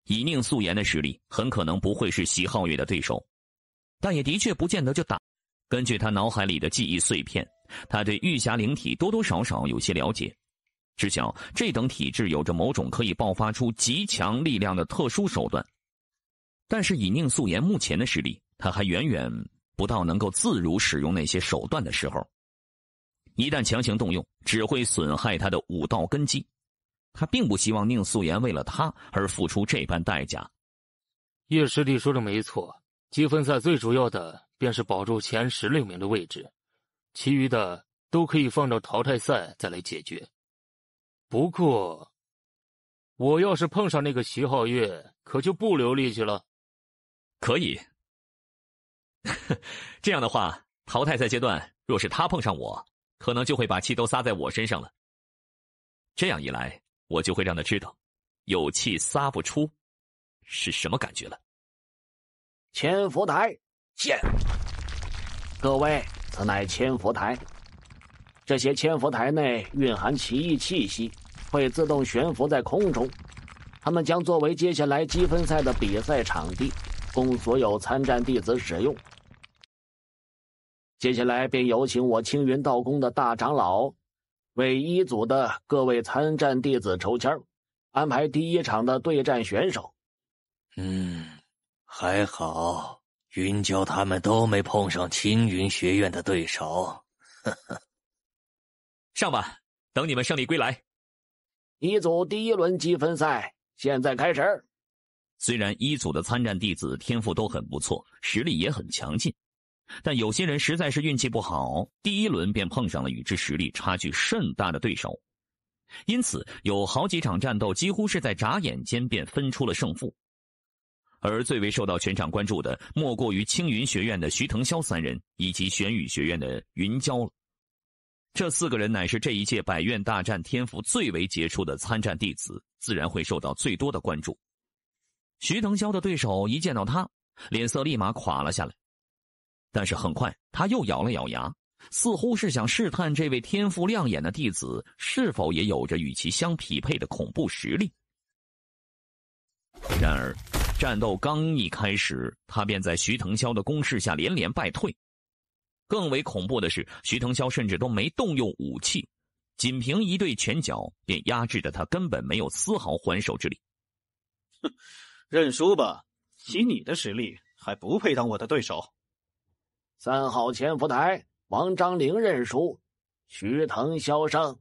以宁素颜的实力，很可能不会是席皓月的对手，但也的确不见得就打。根据他脑海里的记忆碎片，他对玉匣灵体多多少少有些了解，知晓这等体质有着某种可以爆发出极强力量的特殊手段。但是以宁素颜目前的实力，他还远远不到能够自如使用那些手段的时候。一旦强行动用，只会损害他的武道根基。他并不希望宁素颜为了他而付出这般代价。叶师弟说的没错，积分赛最主要的便是保住前16名的位置，其余的都可以放到淘汰赛再来解决。不过，我要是碰上那个席皓月，可就不留力气了。可以。这样的话，淘汰赛阶段若是他碰上我，可能就会把气都撒在我身上了。这样一来，我就会让他知道，有气撒不出是什么感觉了。千佛台见。各位，此乃千佛台。这些千佛台内蕴含奇异气息，会自动悬浮在空中。它们将作为接下来积分赛的比赛场地，供所有参战弟子使用。接下来便有请我青云道宫的大长老为1组的各位参战弟子抽签，安排第1场的对战选手。还好云娇他们都没碰上青云学院的对手。上吧，等你们胜利归来。1组第1轮积分赛现在开始。虽然1组的参战弟子天赋都很不错，实力也很强劲，但有些人实在是运气不好，第1轮便碰上了与之实力差距甚大的对手。因此有好几场战斗几乎是在眨眼间便分出了胜负。而最为受到全场关注的，莫过于青云学院的徐腾霄3人以及玄宇学院的云娇了。这4个人乃是这一届百院大战天赋最为杰出的参战弟子，自然会受到最多的关注。徐腾霄的对手一见到他，脸色立马垮了下来，但是很快他又咬了咬牙，似乎是想试探这位天赋亮眼的弟子是否也有着与其相匹配的恐怖实力。然而战斗刚一开始，他便在徐腾霄的攻势下连连败退。更为恐怖的是，徐腾霄甚至都没动用武器，仅凭一对拳脚便压制着他，根本没有丝毫还手之力。认输吧，以你的实力还不配当我的对手。3号潜伏台王章龄认输，徐腾萧胜。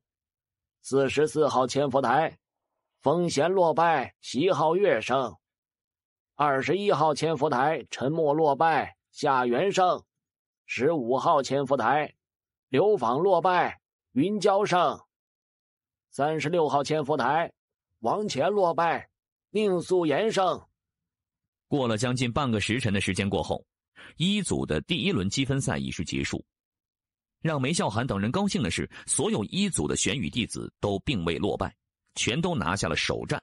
44号潜伏台风贤落败，席皓月胜。21号潜伏台沉默落败，夏元胜。15号潜伏台刘访落败，云娇胜。36号潜伏台王乾落败，宁素颜胜。过了将近半个时辰的时间过后，一组的第1轮积分赛已是结束。让梅孝涵等人高兴的是，所有一组的玄羽弟子都并未落败，全都拿下了首战。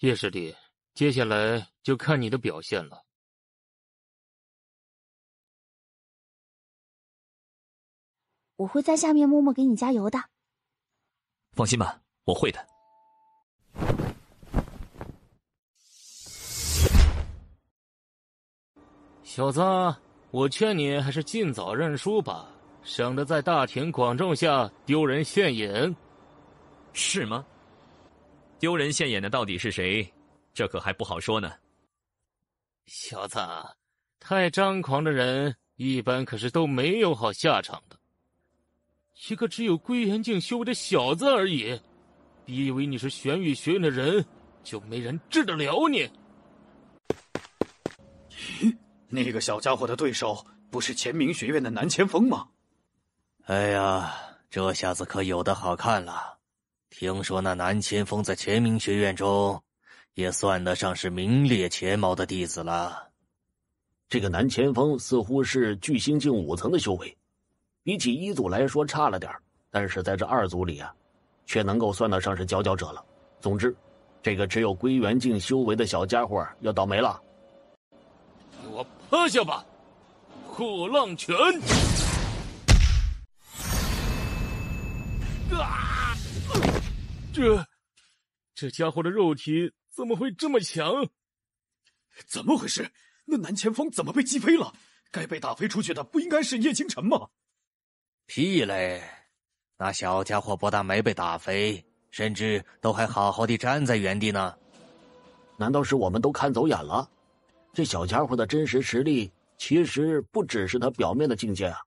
叶师弟，接下来就看你的表现了。我会在下面默默给你加油的。放心吧，我会的。小子，我劝你还是尽早认输吧，省得在大庭广众下丢人现眼。是吗？丢人现眼的到底是谁？这可还不好说呢。小子，太张狂的人一般可是都没有好下场的。一个只有归元境修为的小子而已，别以为你是玄羽学院的人，就没人治得了你。那个小家伙的对手不是乾明学院的南前锋吗？哎呀，这下子可有的好看了。听说那南前锋在乾明学院中也算得上是名列前茅的弟子了。这个南前锋似乎是巨星境5层的修为，比起一组来说差了点，但是在这2组里啊，却能够算得上是佼佼者了。总之，这个只有归元境修为的小家伙要倒霉了。给我趴下吧！破浪拳！啊！这家伙的肉体怎么会这么强？怎么回事？那南前锋怎么被击飞了？该被打飞出去的不应该是叶倾城吗？屁嘞！那小家伙不但没被打飞，甚至都还好好的站在原地呢。难道是我们都看走眼了？这小家伙的真实实力其实不只是他表面的境界啊。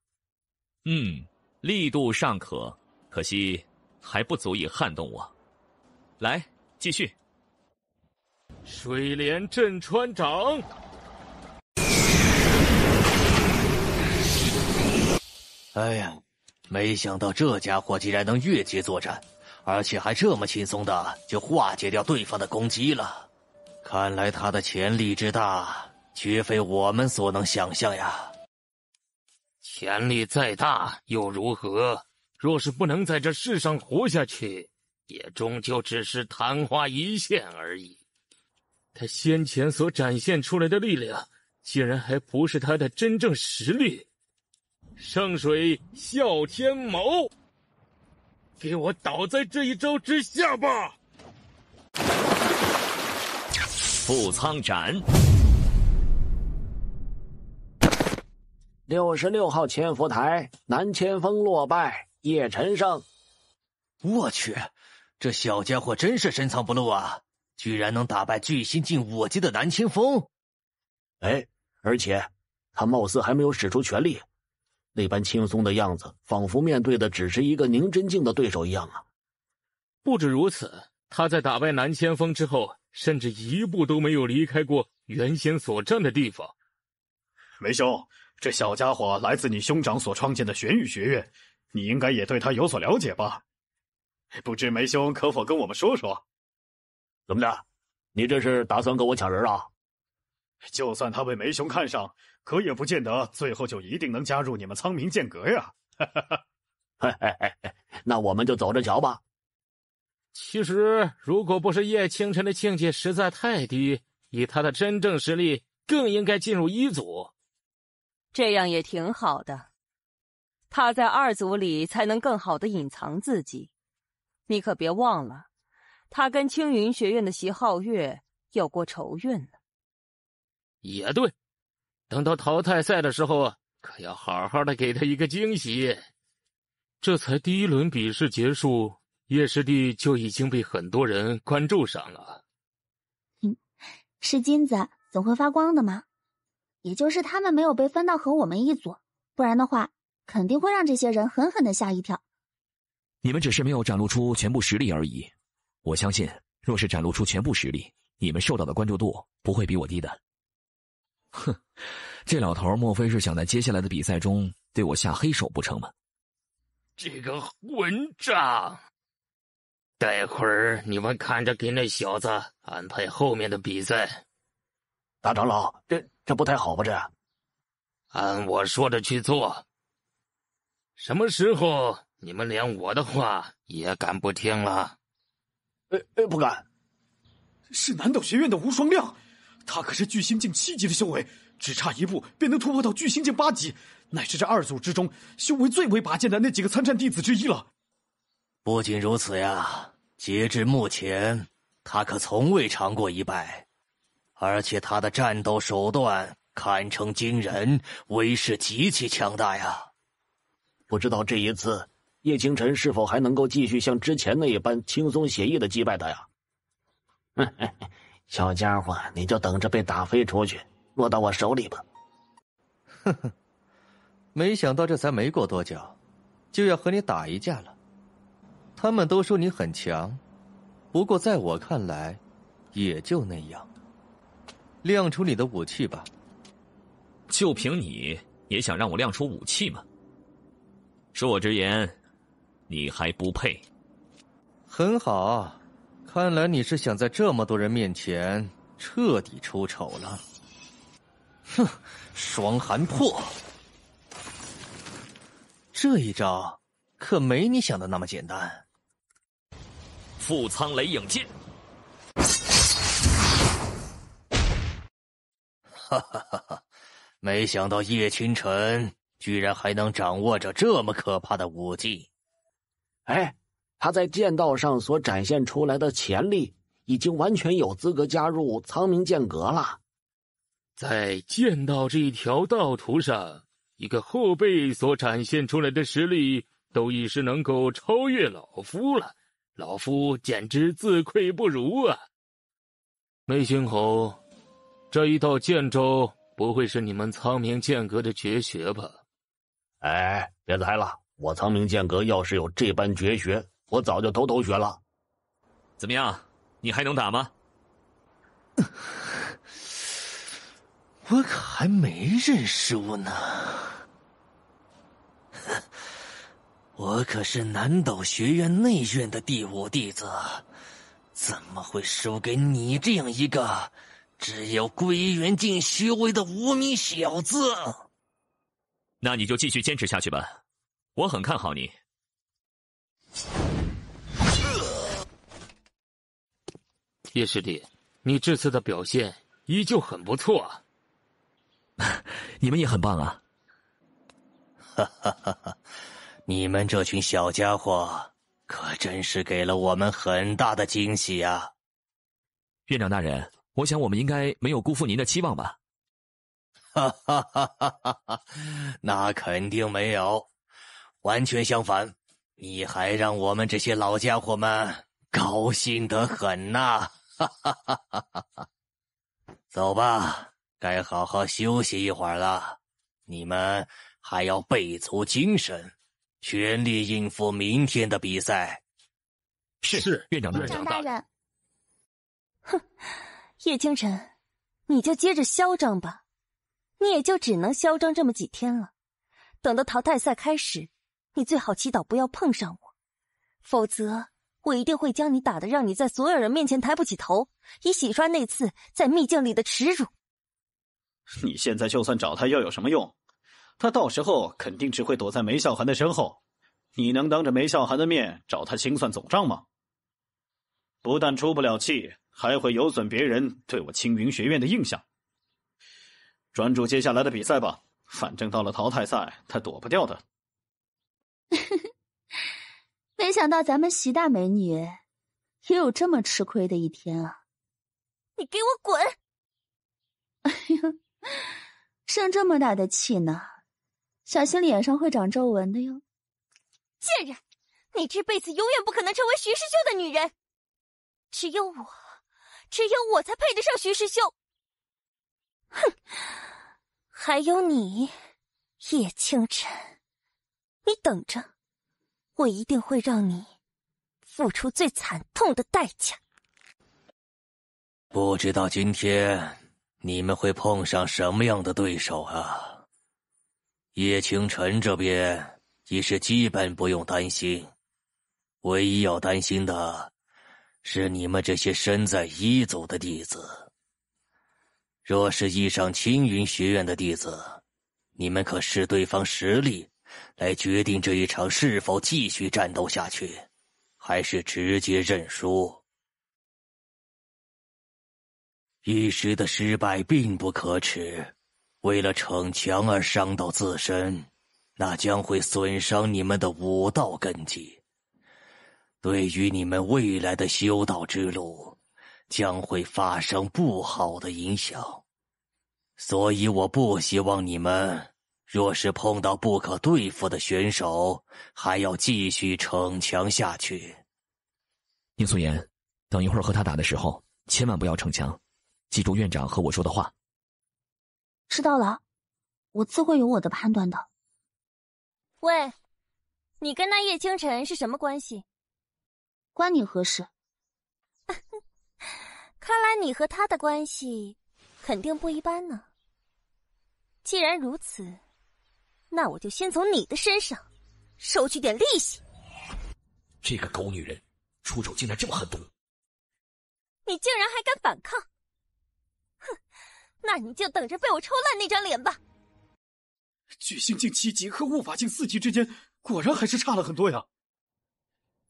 力度尚可，可惜还不足以撼动我。来，继续。水帘震穿掌！哎呀，没想到这家伙竟然能越阶作战，而且还这么轻松的就化解掉对方的攻击了。看来他的潜力之大，绝非我们所能想象呀。潜力再大又如何？若是不能在这世上活下去，也终究只是昙花一现而已。他先前所展现出来的力量，竟然还不是他的真正实力。圣水啸天矛，给我倒在这一招之下吧！覆苍斩。66号潜伏台南前锋落败，叶晨胜。我去，这小家伙真是深藏不露啊，居然能打败巨星境5级的南前锋。哎，而且他貌似还没有使出全力，那般轻松的样子，仿佛面对的只是一个宁真境的对手一样啊。不止如此，他在打败南前锋之后，甚至一步都没有离开过原先所站的地方。梅兄，这小家伙来自你兄长所创建的玄羽学院，你应该也对他有所了解吧？不知梅兄可否跟我们说说？怎么的？你这是打算跟我抢人啊？就算他被梅兄看上，可也不见得最后就一定能加入你们苍冥剑阁呀。那我们就走着瞧吧。其实，如果不是叶倾城的境界实在太低，以他的真正实力，更应该进入一组。这样也挺好的，他在2组里才能更好的隐藏自己。你可别忘了，他跟青云学院的席皓月有过仇怨呢。也对，等到淘汰赛的时候，可要好好的给他一个惊喜。这才第1轮比试结束，叶师弟就已经被很多人关注上了。是金子总会发光的吗？也就是他们没有被分到和我们一组，不然的话，肯定会让这些人狠狠的吓一跳。你们只是没有展露出全部实力而已。我相信，若是展露出全部实力，你们受到的关注度不会比我低的。哼，这老头莫非是想在接下来的比赛中对我下黑手不成吗？这个混账！待会儿你们看着给那小子安排后面的比赛。大长老，这不太好吧？这按我说的去做。什么时候你们连我的话也敢不听了？不敢。是南斗学院的无双亮，他可是巨星境7级的修为，只差一步便能突破到巨星境8级，乃是这2组之中修为最为拔尖的那几个参战弟子之一了。不仅如此呀，截至目前，他可从未尝过一败，而且他的战斗手段堪称惊人，威势极其强大呀。不知道这一次叶清晨是否还能够继续像之前那一般轻松写意的击败他呀？小家伙，你就等着被打飞出去，落到我手里吧。呵呵，没想到这才没过多久，就要和你打一架了。他们都说你很强，不过在我看来，也就那样。亮出你的武器吧。就凭你也想让我亮出武器吗？恕我直言，你还不配。很好，看来你是想在这么多人面前彻底出丑了。哼，双寒破，这一招可没你想的那么简单。富苍雷影剑，哈哈哈哈！没想到叶清晨居然还能掌握着这么可怕的武技。他在剑道上所展现出来的潜力，已经完全有资格加入苍冥剑阁了。在剑道这一条道途上，一个后辈所展现出来的实力，都已是能够超越老夫了。老夫简直自愧不如啊！梅星侯，这一道剑招不会是你们苍冥剑阁的绝学吧？别猜了，我苍冥剑阁要是有这般绝学，我早就偷学了。怎么样，你还能打吗？我可还没认输呢。我可是南斗学院内院的第5弟子，怎么会输给你这样一个只有归元境修为的无名小子？那你就继续坚持下去吧，我很看好你。叶师弟，你这次的表现依旧很不错啊。你们也很棒啊。哈哈哈哈！你们这群小家伙可真是给了我们很大的惊喜啊！院长大人，我想我们应该没有辜负您的期望吧？哈哈哈哈哈！那肯定没有，完全相反，你还让我们这些老家伙们高兴得很呐！哈哈哈哈哈！走吧，该好好休息一会儿了。你们还要备足精神，全力应付明天的比赛。是院长大人。哼，叶清晨，你就接着嚣张吧，你也就只能嚣张这么几天了。等到淘汰赛开始，你最好祈祷不要碰上我，否则我一定会将你打得让你在所有人面前抬不起头，以洗刷那次在秘境里的耻辱。你现在就算找他又有什么用？他到时候肯定只会躲在梅笑寒的身后，你能当着梅笑寒的面找他清算总账吗？不但出不了气，还会有损别人对我青云学院的印象。专注接下来的比赛吧，反正到了淘汰赛，他躲不掉的。没想到咱们习大美女也有这么吃亏的一天啊！你给我滚！哎呀，生这么大的气呢，小心脸上会长皱纹的哟。贱人，你这辈子永远不可能成为徐师兄的女人，只有我才配得上徐师兄。哼，还有你，叶清晨，你等着，我一定会让你付出最惨痛的代价。不知道今天你们会碰上什么样的对手啊？叶清晨这边也是基本不用担心，唯一要担心的是你们这些身在一族的弟子。若是遇上青云学院的弟子，你们可视对方实力来决定这一场是否继续战斗下去，还是直接认输。一时的失败并不可耻，为了逞强而伤到自身，那将会损伤你们的武道根基，对于你们未来的修道之路将会发生不好的影响。所以我不希望你们若是碰到不可对付的选手，还要继续逞强下去。宁素颜，等一会儿和他打的时候千万不要逞强，记住院长和我说的话。知道了，我自会有我的判断的。喂，你跟那叶清晨是什么关系？关你何事？看来你和他的关系肯定不一般呢。既然如此，那我就先从你的身上收取点利息。这个狗女人出手竟然这么狠毒，你竟然还敢反抗！哼，那你就等着被我抽烂那张脸吧。巨星境7级和悟法境4级之间果然还是差了很多呀。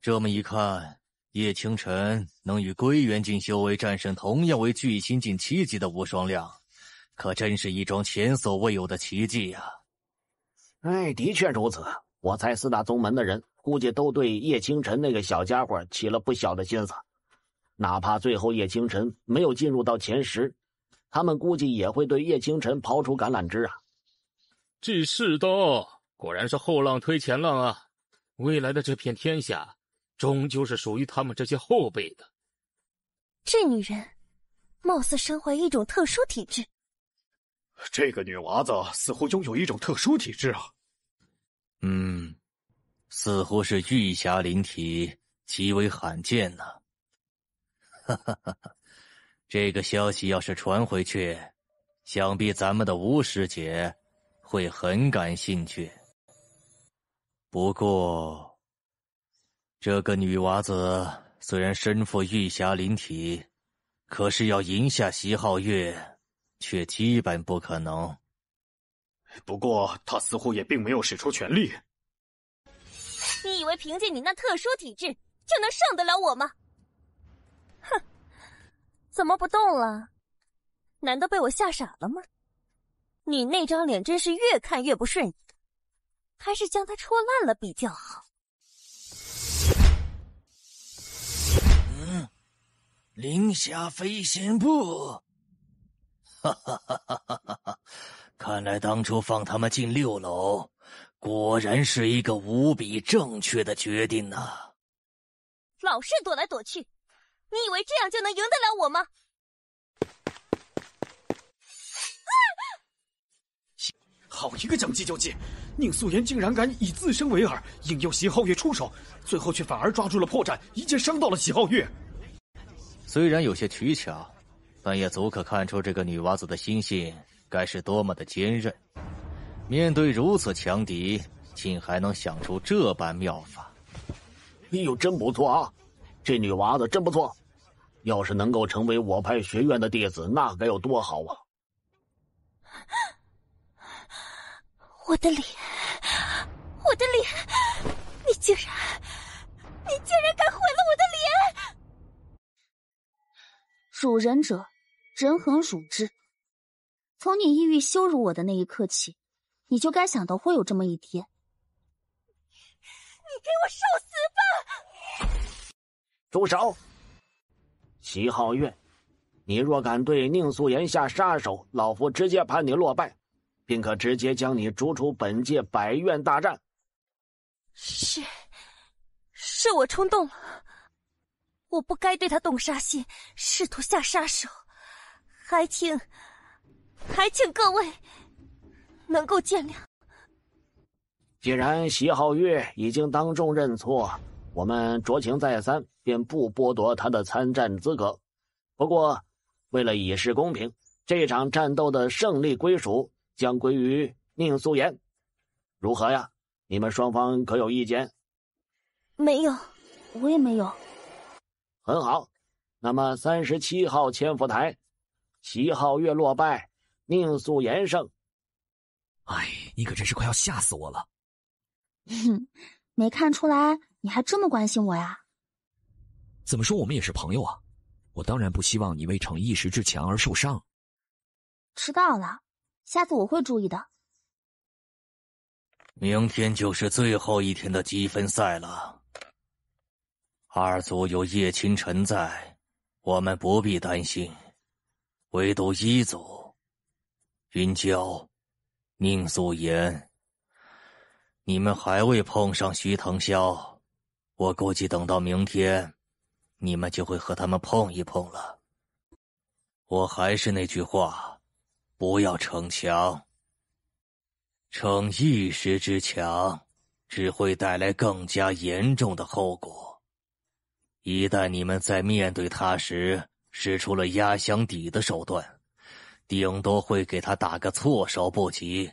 这么一看，叶清晨能与归元境修为战胜同样为巨星境7级的无双亮，可真是一桩前所未有的奇迹呀！哎，的确如此。我猜4大宗门的人估计都对叶清晨那个小家伙起了不小的心思，哪怕最后叶清晨没有进入到前10，他们估计也会对叶清晨抛出橄榄枝啊！这世道果然是后浪推前浪啊！未来的这片天下，终究是属于他们这些后辈的。这女人貌似身怀一种特殊体质。这个女娃子似乎拥有一种特殊体质啊。似乎是玉霞灵体，极为罕见呢。这个消息要是传回去，想必咱们的吴师姐会很感兴趣。不过，这个女娃子虽然身负玉霞灵体，可是要赢下席皓月，却基本不可能。不过她似乎也并没有使出全力。你以为凭借你那特殊体质就能上得了我吗？哼，怎么不动了？难道被我吓傻了吗？你那张脸真是越看越不顺眼，还是将它戳烂了比较好。灵霞飞仙步，看来当初放他们进6楼，果然是一个无比正确的决定啊！老是躲来躲去，你以为这样就能赢得了我吗？好一个讲计就计！宁素颜竟然敢以自身为饵，引诱席皓月出手，最后却反而抓住了破绽，一剑伤到了席皓月。虽然有些取巧，但也足可看出这个女娃子的心性该是多么的坚韧。面对如此强敌，竟还能想出这般妙法。哎呦，真不错啊！这女娃子真不错，要是能够成为我派学院的弟子，那该有多好啊！我的脸，我的脸！你竟然敢毁了我的脸！辱人者，人恒辱之。从你意欲羞辱我的那一刻起，你就该想到会有这么一天。你给我受死吧！住手！席皓月，你若敢对宁素颜下杀手，老夫直接判你落败，并可直接将你逐出本届百院大战。是我冲动了，我不该对他动杀心，试图下杀手。还请各位能够见谅。既然席皓月已经当众认错，我们酌情再三，便不剥夺他的参战资格。不过，为了以示公平，这场战斗的胜利归属将归于宁素颜。如何呀？你们双方可有意见？没有，我也没有。很好，那么37号千佛台，席皓月落败，宁素颜胜。哎，你可真是快要吓死我了。哼，没看出来你还这么关心我呀？怎么说我们也是朋友啊，我当然不希望你为逞一时之强而受伤。知道了，下次我会注意的。明天就是最后一天的积分赛了。二组有叶清晨在，我们不必担心。唯独一组，云娇、宁素颜，你们还未碰上徐腾霄，我估计等到明天，你们就会和他们碰一碰了。我还是那句话，不要逞强。逞一时之强，只会带来更加严重的后果。一旦你们在面对他时使出了压箱底的手段，顶多会给他打个措手不及，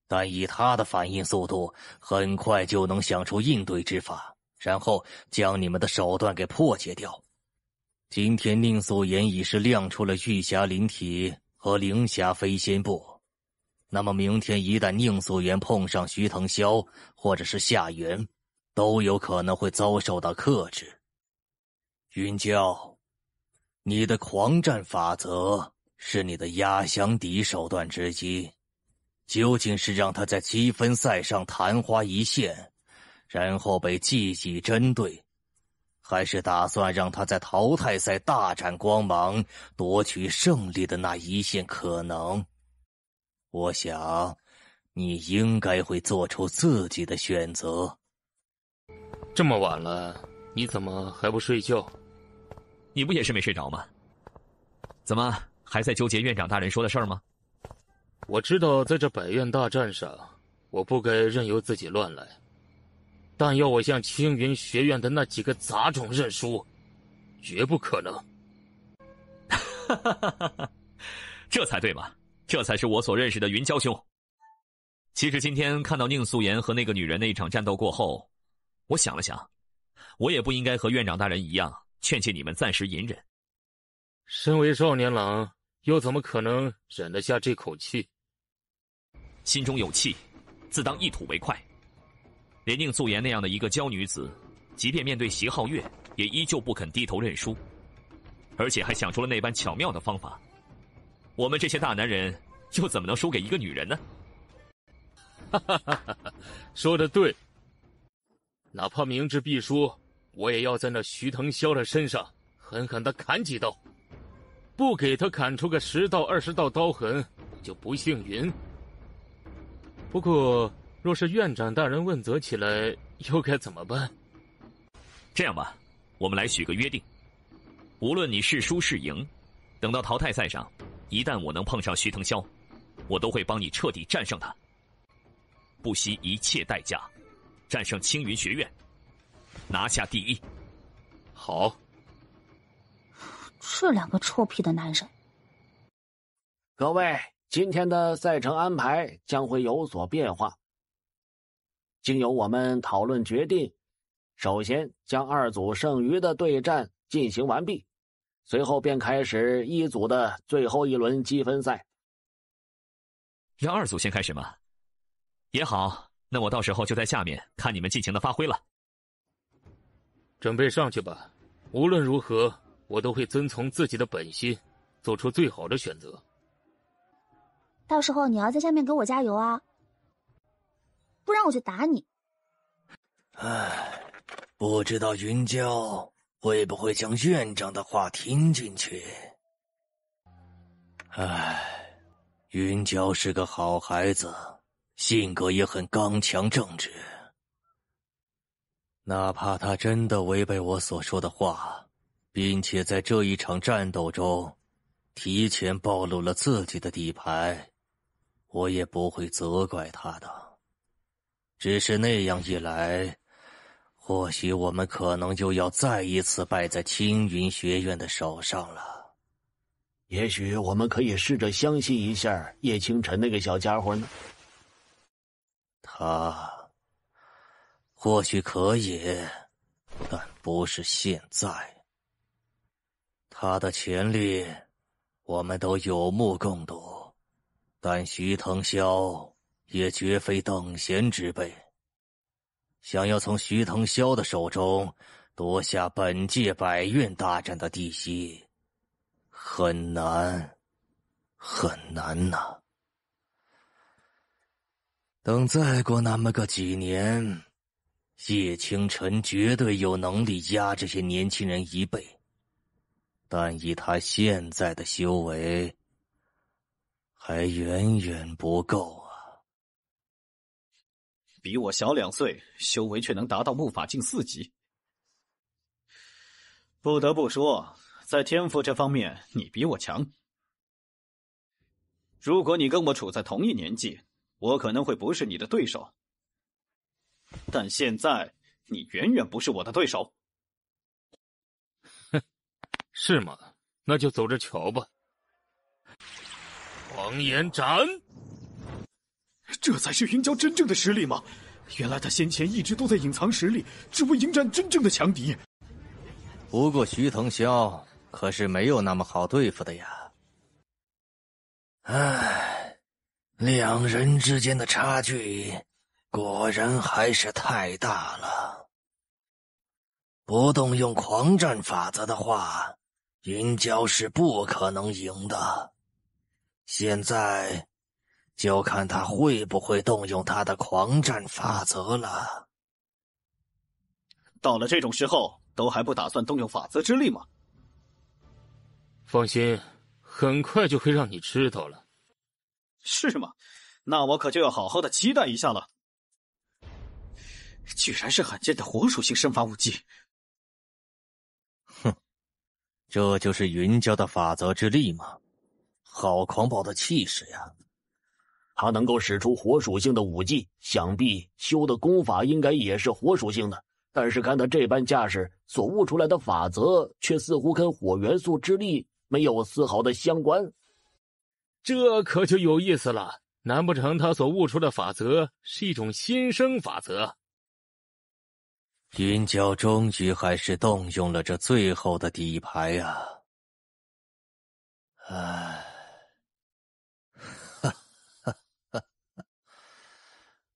但以他的反应速度，很快就能想出应对之法，然后将你们的手段给破解掉。今天宁素颜已是亮出了玉霞灵体和灵霞飞仙步，那么明天一旦宁素颜碰上徐腾霄或者是夏元，都有可能会遭受到克制。云娇，你的狂战法则是你的压箱底手段之一，究竟是让他在积分赛上昙花一现，然后被积极针对，还是打算让他在淘汰赛大展光芒，夺取胜利的那一线可能？我想，你应该会做出自己的选择。这么晚了，你怎么还不睡觉？你不也是没睡着吗？怎么还在纠结院长大人说的事儿吗？我知道在这百院大战上，我不该任由自己乱来，但要我向青云学院的那几个杂种认输，绝不可能。这才对嘛，这才是我所认识的云娇兄。其实今天看到宁素颜和那个女人那一场战斗过后，我想了想，我也不应该和院长大人一样劝诫你们暂时隐忍。身为少年郎，又怎么可能忍得下这口气？心中有气，自当一吐为快。连宁素颜那样的一个娇女子，即便面对席皓月，也依旧不肯低头认输，而且还想出了那般巧妙的方法。我们这些大男人，又怎么能输给一个女人呢？说得对，哪怕明知必输，我也要在那徐腾霄的身上狠狠地砍几刀，不给他砍出个10道20道刀痕，就不姓云。不过，若是院长大人问责起来，又该怎么办？这样吧，我们来许个约定，无论你是输是赢，等到淘汰赛上，一旦我能碰上徐腾霄，我都会帮你彻底战胜他，不惜一切代价战胜青云学院，拿下第一。好。这两个臭屁的男人。各位，今天的赛程安排将会有所变化，经由我们讨论决定，首先将2组剩余的对战进行完毕，随后便开始1组的最后一轮积分赛。让2组先开始吗？也好，那我到时候就在下面看你们尽情的发挥了。准备上去吧，无论如何，我都会遵从自己的本心，做出最好的选择。到时候你要在下面给我加油啊，不然我就打你。唉，不知道云娇会不会将院长的话听进去。唉，云娇是个好孩子，性格也很刚强正直。哪怕他真的违背我所说的话，并且在这一场战斗中提前暴露了自己的底牌，我也不会责怪他的。只是那样一来，或许我们可能就要再一次败在青云学院的手上了。也许我们可以试着相信一下叶清晨那个小家伙呢。他或许可以，但不是现在。他的潜力我们都有目共睹，但徐腾霄也绝非等闲之辈。想要从徐腾霄的手中夺下本届百院大战的帝玺，很难，很难呐。等再过那么个几年，叶清晨绝对有能力压这些年轻人一倍，但以他现在的修为，还远远不够啊。比我小2岁，修为却能达到木法境4级。不得不说，在天赋这方面，你比我强。如果你跟我处在同一年纪，我可能会不是你的对手。但现在，你远远不是我的对手。哼，是吗？那就走着瞧吧。狂炎斩！这才是云娇真正的实力吗？原来他先前一直都在隐藏实力，只为迎战真正的强敌。不过徐腾霄可是没有那么好对付的呀。唉，两人之间的差距果然还是太大了。不动用狂战法则的话，云娇是不可能赢的。现在就看他会不会动用他的狂战法则了。到了这种时候，都还不打算动用法则之力吗？放心，很快就会让你知道了。是吗？那我可就要好好的期待一下了。居然是罕见的火属性身法武技。哼，这就是云娇的法则之力吗？好狂暴的气势呀！他能够使出火属性的武技，想必修的功法应该也是火属性的。但是看他这般架势，所悟出来的法则却似乎跟火元素之力没有丝毫的相关。这可就有意思了，难不成他所悟出的法则是一种新生法则？云娇终于还是动用了这最后的底牌啊！唉，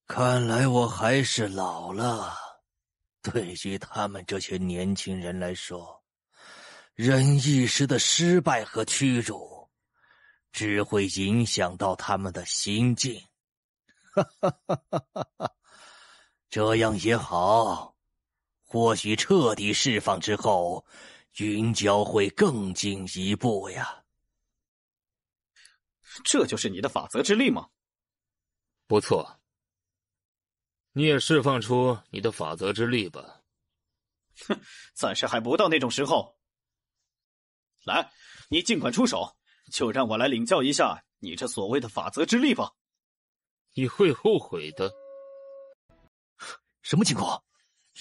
看来我还是老了。对于他们这些年轻人来说，忍一时的失败和屈辱，只会影响到他们的心境。这样也好，或许彻底释放之后，云娇会更进一步呀。这就是你的法则之力吗？不错。你也释放出你的法则之力吧。哼，暂时还不到那种时候。来，你尽管出手，就让我来领教一下你这所谓的法则之力吧。你会后悔的。什么情况？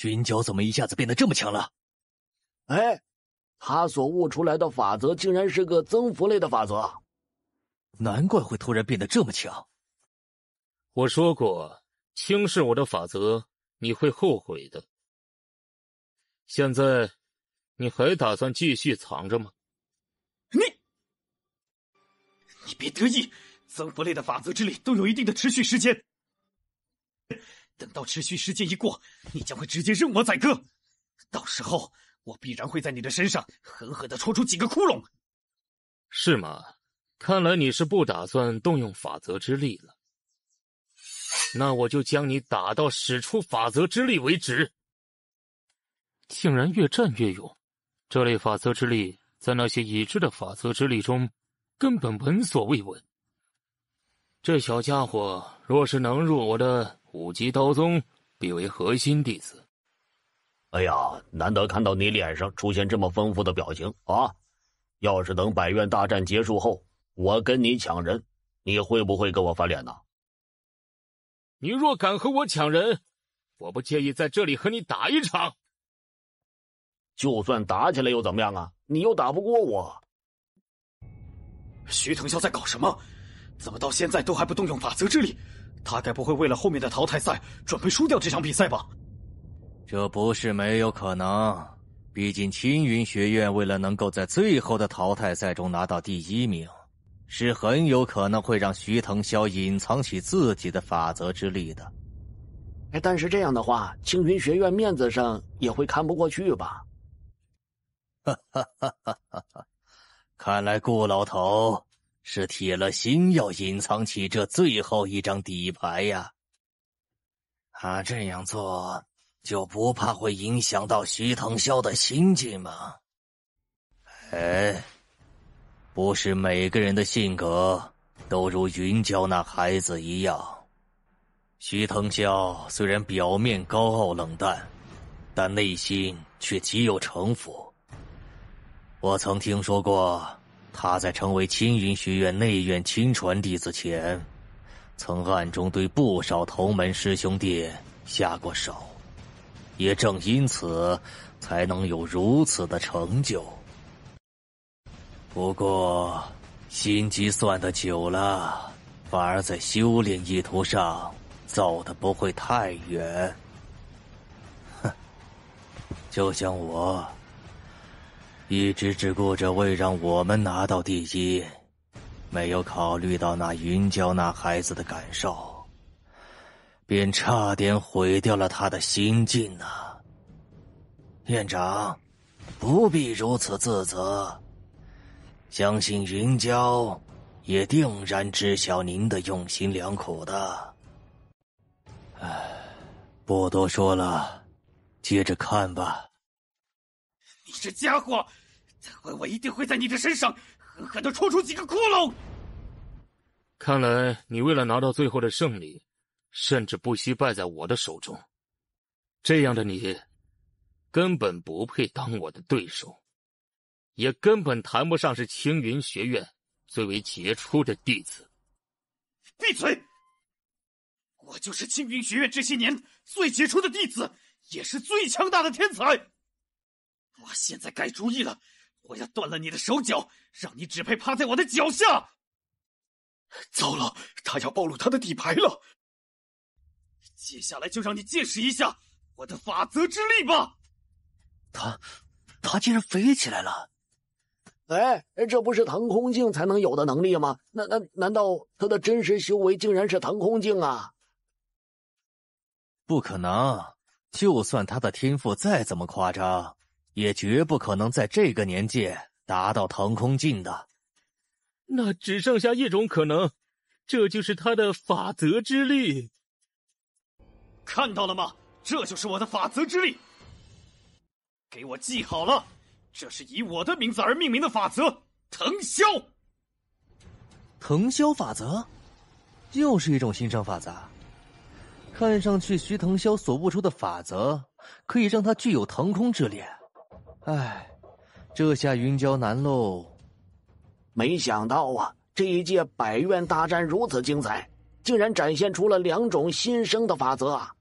云娇怎么一下子变得这么强了？哎，他所悟出来的法则竟然是个增幅类的法则，难怪会突然变得这么强。我说过，轻视我的法则，你会后悔的。现在，你还打算继续藏着吗？你别得意，增幅类的法则之力都有一定的持续时间。等到持续时间一过，你将会直接任我宰割。到时候，我必然会在你的身上狠狠地戳出几个窟窿。是吗？看来你是不打算动用法则之力了。那我就将你打到使出法则之力为止。竟然越战越勇，这类法则之力在那些已知的法则之力中根本闻所未闻。这小家伙若是能入我的5级刀宗，必为核心弟子。哎呀，难得看到你脸上出现这么丰富的表情啊！要是等百院大战结束后，我跟你抢人，你会不会跟我翻脸呢？你若敢和我抢人，我不介意在这里和你打一场。就算打起来又怎么样啊？你又打不过我。徐腾霄在搞什么？怎么到现在都还不动用法则之力？他该不会为了后面的淘汰赛准备输掉这场比赛吧？这不是没有可能，毕竟青云学院为了能够在最后的淘汰赛中拿到第1名，是很有可能会让徐腾霄隐藏起自己的法则之力的。但是这样的话，青云学院面子上也会看不过去吧？看来顾老头是铁了心要隐藏起这最后一张底牌呀。他这样做就不怕会影响到徐腾霄的心境吗？不是每个人的性格都如云娇那孩子一样。徐腾霄虽然表面高傲冷淡，但内心却极有城府。我曾听说过，他在成为青云学院内院亲传弟子前，曾暗中对不少同门师兄弟下过手，也正因此才能有如此的成就。不过心机算得久了，反而在修炼意图上走得不会太远。就像我一直只顾着为让我们拿到第1，没有考虑到那云娇那孩子的感受，便差点毁掉了他的心境啊。院长不必如此自责，相信云娇也定然知晓您的用心良苦的。不多说了，接着看吧。你这家伙，这回我一定会在你的身上狠狠地戳出几个窟窿。看来你为了拿到最后的胜利，甚至不惜败在我的手中。这样的你，根本不配当我的对手，也根本谈不上是青云学院最为杰出的弟子。闭嘴！我就是青云学院这些年最杰出的弟子，也是最强大的天才。我现在改主意了，我要断了你的手脚，让你只配趴在我的脚下。糟了，他要暴露他的底牌了。接下来就让你见识一下我的法则之力吧。他竟然飞起来了！这不是腾空镜才能有的能力吗？难道他的真实修为竟然是腾空镜啊？不可能，就算他的天赋再怎么夸张，也绝不可能在这个年纪达到腾空境的。那只剩下一种可能，这就是他的法则之力。看到了吗？这就是我的法则之力。给我记好了，这是以我的名字而命名的法则——腾霄。腾霄法则，又是一种新生法则。看上去徐腾霄所悟出的法则，可以让他具有腾空之力。这下云娇难喽。没想到啊，这一届百院大战如此精彩，竟然展现出了2种新生的法则啊！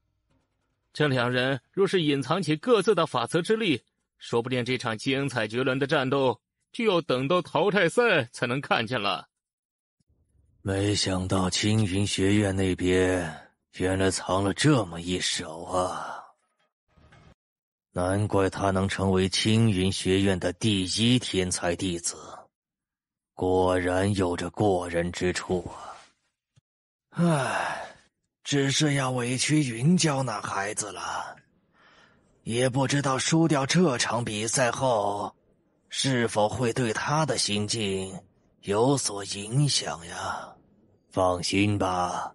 这2人若是隐藏起各自的法则之力，说不定这场精彩绝伦的战斗就要等到淘汰赛才能看见了。没想到青云学院那边原来藏了这么一手啊！难怪他能成为青云学院的第1天才弟子，果然有着过人之处啊！只是要委屈云娇那孩子了，也不知道输掉这场比赛后，是否会对他的心境有所影响呀？放心吧，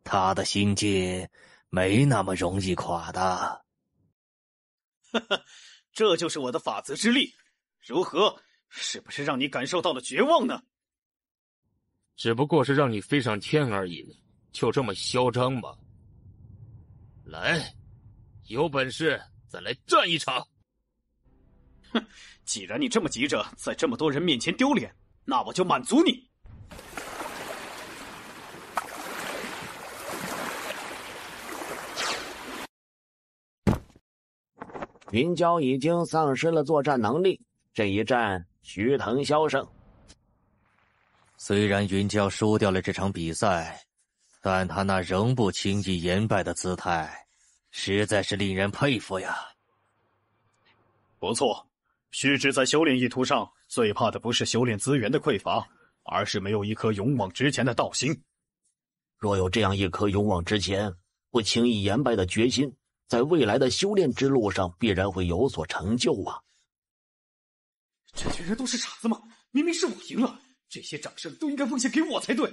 他的心境没那么容易垮的。这就是我的法则之力，如何？是不是让你感受到了绝望呢？只不过是让你飞上天而已，就这么嚣张吗？来，有本事再来战一场！哼，既然你这么急着在这么多人面前丢脸，那我就满足你。云娇已经丧失了作战能力，这一战徐腾萧胜。虽然云娇输掉了这场比赛，但他那仍不轻易言败的姿态，实在是令人佩服呀。不错，须知在修炼意图上，最怕的不是修炼资源的匮乏，而是没有一颗勇往直前的道心。若有这样一颗勇往直前、不轻易言败的决心，在未来的修炼之路上必然会有所成就啊！这群人都是傻子吗？明明是我赢了，这些掌声都应该奉献给我才对。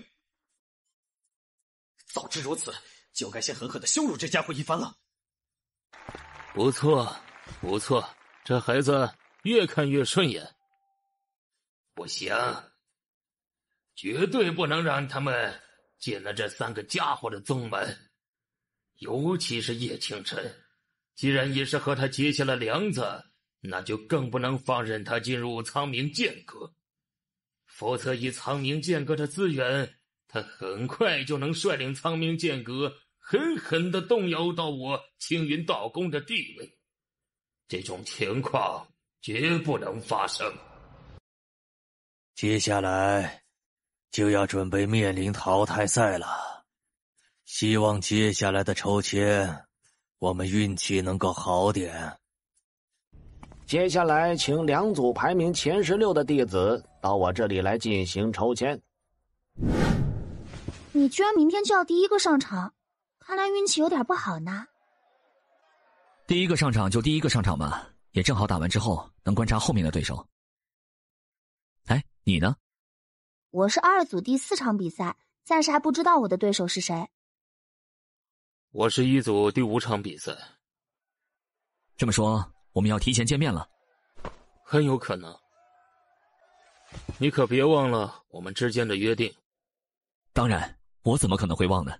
早知如此，就该先狠狠的羞辱这家伙一番了。不错，不错，这孩子越看越顺眼。不行，绝对不能让他们进了这3个家伙的宗门。尤其是叶倾城，既然也是和他结下了梁子，那就更不能放任他进入苍冥剑阁。否则以苍冥剑阁的资源，他很快就能率领苍冥剑阁狠狠地动摇到我青云道宫的地位。这种情况绝不能发生。接下来就要准备面临淘汰赛了，希望接下来的抽签我们运气能够好点。接下来请2组排名前16的弟子到我这里来进行抽签。你居然明天就要第一个上场，看来运气有点不好呢。第一个上场就第一个上场吧，也正好打完之后能观察后面的对手。哎，你呢？我是2组第4场比赛，暂时还不知道我的对手是谁。我是1组第5场比赛。这么说，我们要提前见面了？很有可能。你可别忘了我们之间的约定。当然，我怎么可能会忘呢？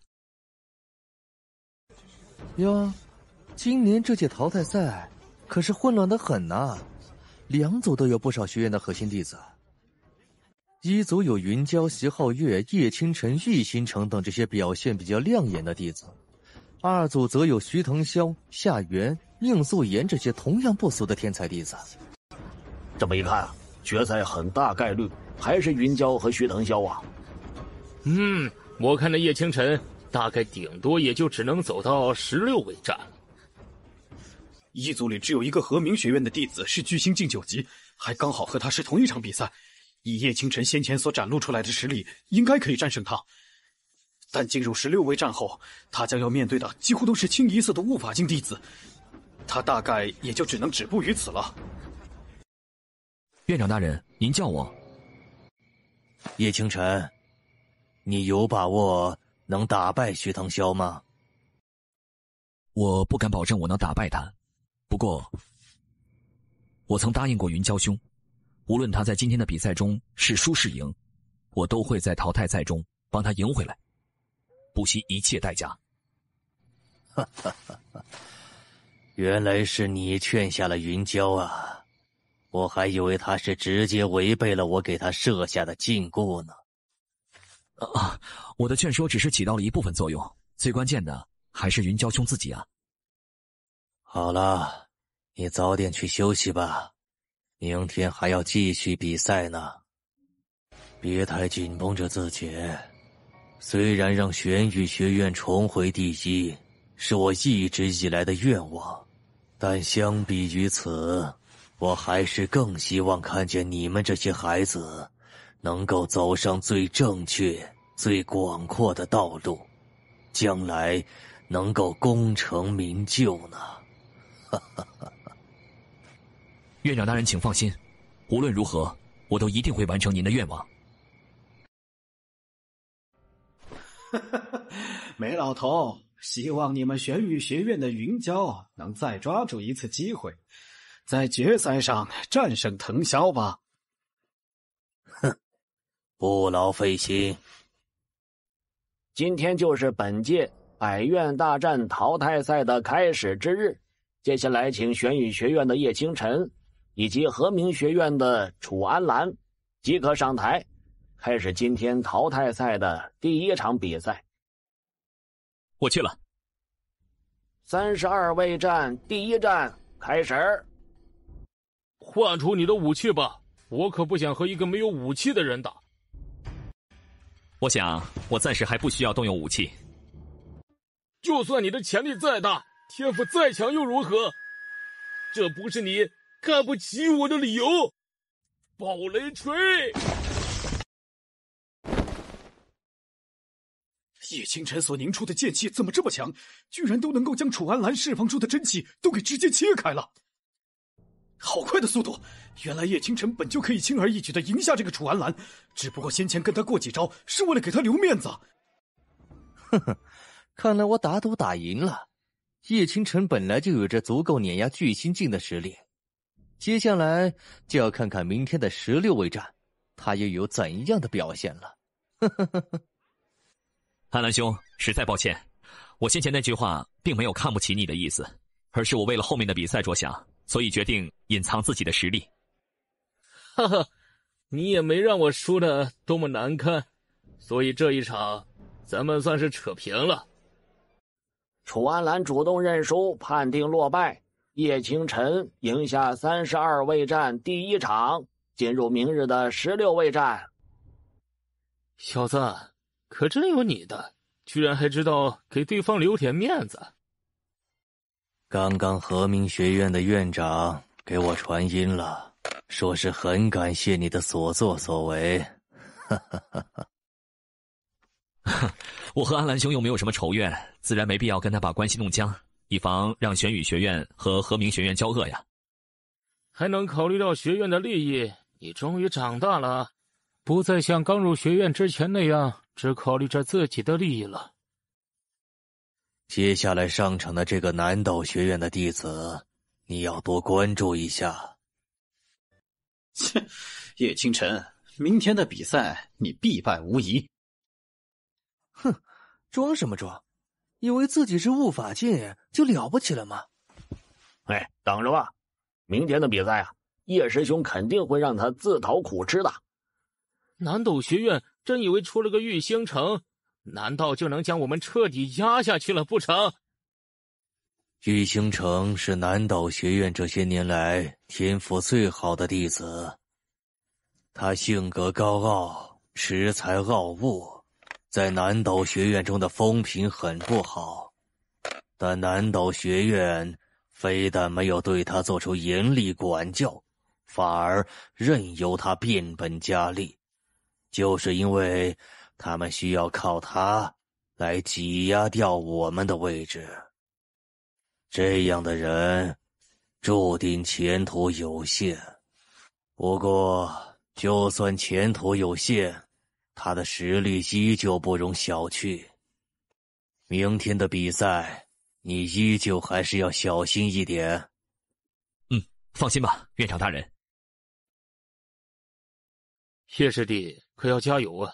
哟，今年这届淘汰赛可是混乱得很呐，2组都有不少学院的核心弟子。1组有云娇、席皓月、叶倾城、玉星城等这些表现比较亮眼的弟子，2组则有徐腾霄、夏元、宁素颜这些同样不俗的天才弟子。这么一看，决赛很大概率还是云娇和徐腾霄啊。我看那叶倾城大概顶多也就只能走到16位战了。1组里只有一个和明学院的弟子是巨星进9级，还刚好和他是同一场比赛。以叶倾城先前所展露出来的实力，应该可以战胜他。但进入16位战后，他将要面对的几乎都是清一色的悟法境弟子，他大概也就只能止步于此了。院长大人，您叫我。叶倾城，你有把握能打败徐腾霄吗？我不敢保证我能打败他，不过我曾答应过云娇兄，无论他在今天的比赛中是输是赢，我都会在淘汰赛中帮他赢回来，不惜一切代价。原来是你劝下了云娇啊，我还以为他是直接违背了我给他设下的禁锢呢。我的劝说只是起到了一部分作用，最关键的还是云娇兄自己啊。好了，你早点去休息吧，明天还要继续比赛呢。别太紧绷着自己，虽然让玄羽学院重回第一是我一直以来的愿望，但相比于此，我还是更希望看见你们这些孩子能够走上最正确、最广阔的道路，将来能够功成名就呢。院长大人请放心，无论如何我都一定会完成您的愿望。梅老头，希望你们玄羽学院的云娇能再抓住一次机会，在决赛上战胜腾霄吧。不劳费心。今天就是本届百院大战淘汰赛的开始之日，接下来请玄羽学院的叶倾城以及和明学院的楚安澜即可上台，开始今天淘汰赛的第1场比赛。我去了。32位战第1战，开始。换出你的武器吧，我可不想和一个没有武器的人打。我想，我暂时还不需要动用武器。就算你的潜力再大，天赋再强又如何？这不是你看不起我的理由。暴雷锤！叶清晨所凝出的剑气怎么这么强？居然都能够将楚安兰释放出的真气都给直接切开了！好快的速度！原来叶清晨本就可以轻而易举的赢下这个楚安兰，只不过先前跟他过几招是为了给他留面子。呵呵，看来我打赌打赢了。叶清晨本来就有着足够碾压巨星境的实力，接下来就要看看明天的16位战，他又有怎样的表现了。呵呵呵呵。安澜兄，实在抱歉，我先前那句话并没有看不起你的意思，而是我为了后面的比赛着想，所以决定隐藏自己的实力。哈哈，你也没让我输的多么难堪，所以这一场咱们算是扯平了。楚安兰主动认输，判定落败。叶清晨赢下32位战第1场，进入明日的16位战。小子，可真有你的，居然还知道给对方留点面子。刚刚和明学院的院长给我传音了，说是很感谢你的所作所为。哈哈哈哈。我和安澜兄又没有什么仇怨，自然没必要跟他把关系弄僵，以防让玄宇学院和和明学院交恶呀。还能考虑到学院的利益，你终于长大了，不再像刚入学院之前那样只考虑着自己的利益了。接下来上场的这个南斗学院的弟子，你要多关注一下。切，叶清晨，明天的比赛你必败无疑。哼，装什么装？以为自己是悟法境就了不起了吗？哎，等着吧，明天的比赛啊，叶师兄肯定会让他自讨苦吃的。南斗学院真以为出了个玉星城，难道就能将我们彻底压下去了不成？玉星城是南斗学院这些年来天赋最好的弟子，他性格高傲，恃才傲物，在南斗学院中的风评很不好，但南斗学院非但没有对他做出严厉管教，反而任由他变本加厉，就是因为他们需要靠他来挤压掉我们的位置。这样的人注定前途有限，不过就算前途有限，他的实力依旧不容小觑。明天的比赛，你依旧还是要小心一点。放心吧，院长大人。叶师弟可要加油啊，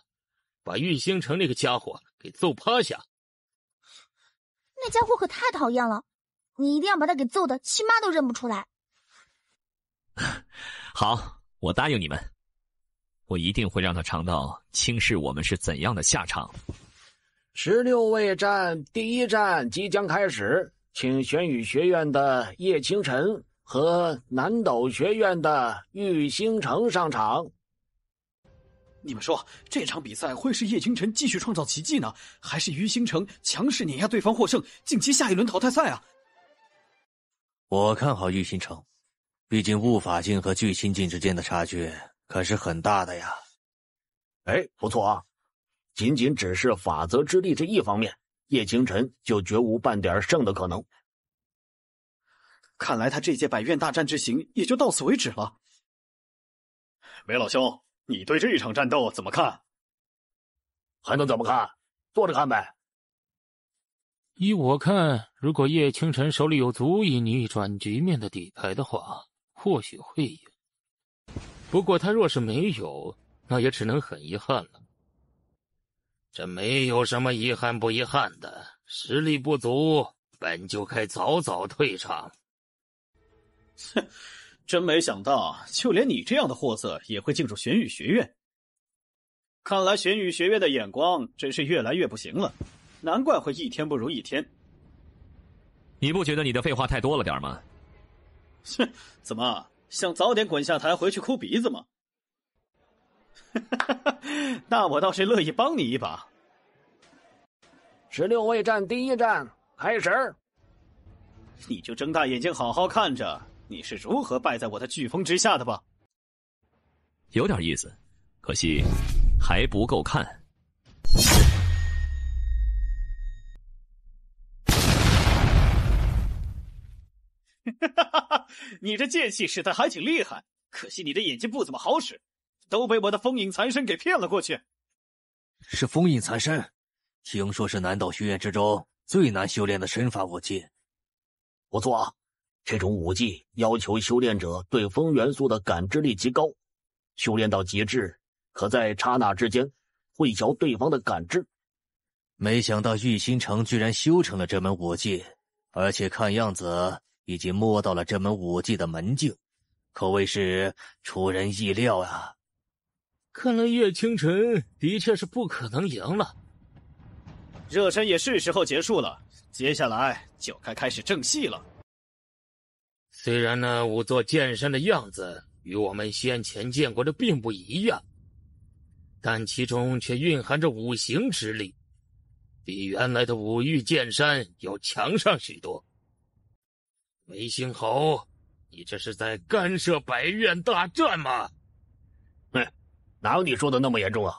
把玉星城那个家伙给揍趴下。那家伙可太讨厌了，你一定要把他给揍的亲妈都认不出来。好，我答应你们，我一定会让他尝到轻视我们是怎样的下场。16位战第1战即将开始，请玄宇学院的叶清晨和南斗学院的玉星城上场。你们说这场比赛会是叶清晨继续创造奇迹呢，还是于星城强势碾压对方获胜，晋级下一轮淘汰赛啊？我看好玉星城，毕竟悟法境和巨星境之间的差距可是很大的呀。哎，不错啊，仅仅只是法则之力这一方面，叶清晨就绝无半点胜的可能。看来他这届百院大战之行也就到此为止了。韦老兄，你对这一场战斗怎么看？还能怎么看？坐着看呗。依我看，如果叶清晨手里有足以逆转局面的底牌的话，或许会赢。不过他若是没有，那也只能很遗憾了。这没有什么遗憾不遗憾的，实力不足，本就该早早退场。哼，真没想到，就连你这样的货色也会进入玄宇学院。看来玄宇学院的眼光真是越来越不行了，难怪会一天不如一天。你不觉得你的废话太多了点吗？哼，怎么想早点滚下台回去哭鼻子吗？那我倒是乐意帮你一把。16位战第一战开始。你就睁大眼睛好好看着，你是如何败在我的飓风之下的吧。有点意思，可惜还不够看。你这剑气使得还挺厉害，可惜你的眼睛不怎么好使，都被我的风影残身给骗了过去。是风影残身，听说是南岛学院之中最难修炼的身法武技。不错啊，这种武技要求修炼者对风元素的感知力极高，修炼到极致，可在刹那之间混淆对方的感知。没想到玉星城居然修成了这门武技，而且看样子已经摸到了这门武技的门径，可谓是出人意料啊。看来叶清晨的确是不可能赢了。热身也是时候结束了，接下来就该开始正戏了。虽然那5座剑山的样子与我们先前见过的并不一样，但其中却蕴含着5行之力，比原来的5域剑山要强上许多。韦星侯，你这是在干涉百院大战吗？哪有你说的那么严重啊？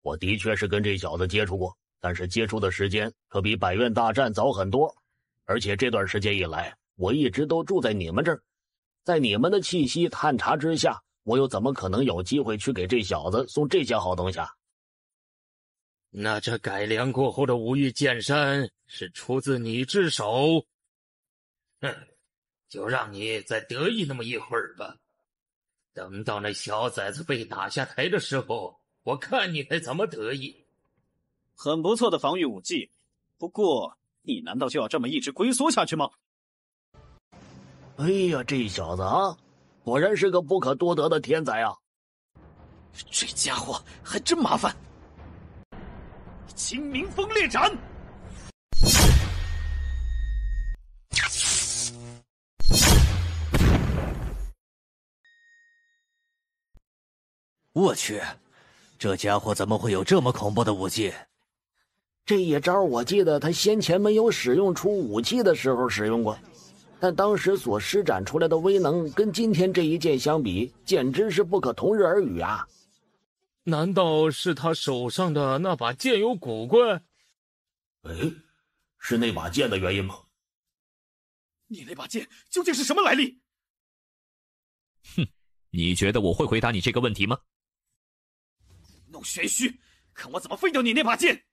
我的确是跟这小子接触过，但是接触的时间可比百院大战早很多，而且这段时间以来，我一直都住在你们这儿，在你们的气息探查之下，我又怎么可能有机会去给这小子送这些好东西啊？那这改良过后的5域剑山是出自你之手？哼，就让你再得意那么一会儿吧。等到那小崽子被打下台的时候，我看你还怎么得意。很不错的防御武技，不过你难道就要这么一直龟缩下去吗？哎呀，这小子啊，果然是个不可多得的天才啊！这家伙还真麻烦。清明风烈斩！我去，这家伙怎么会有这么恐怖的武技？这一招我记得他先前没有使用出武器的时候使用过，但当时所施展出来的威能跟今天这一剑相比，简直是不可同日而语啊！难道是他手上的那把剑有古怪？是那把剑的原因吗？你那把剑究竟是什么来历？哼，你觉得我会回答你这个问题吗？弄玄虚，看我怎么废掉你那把剑！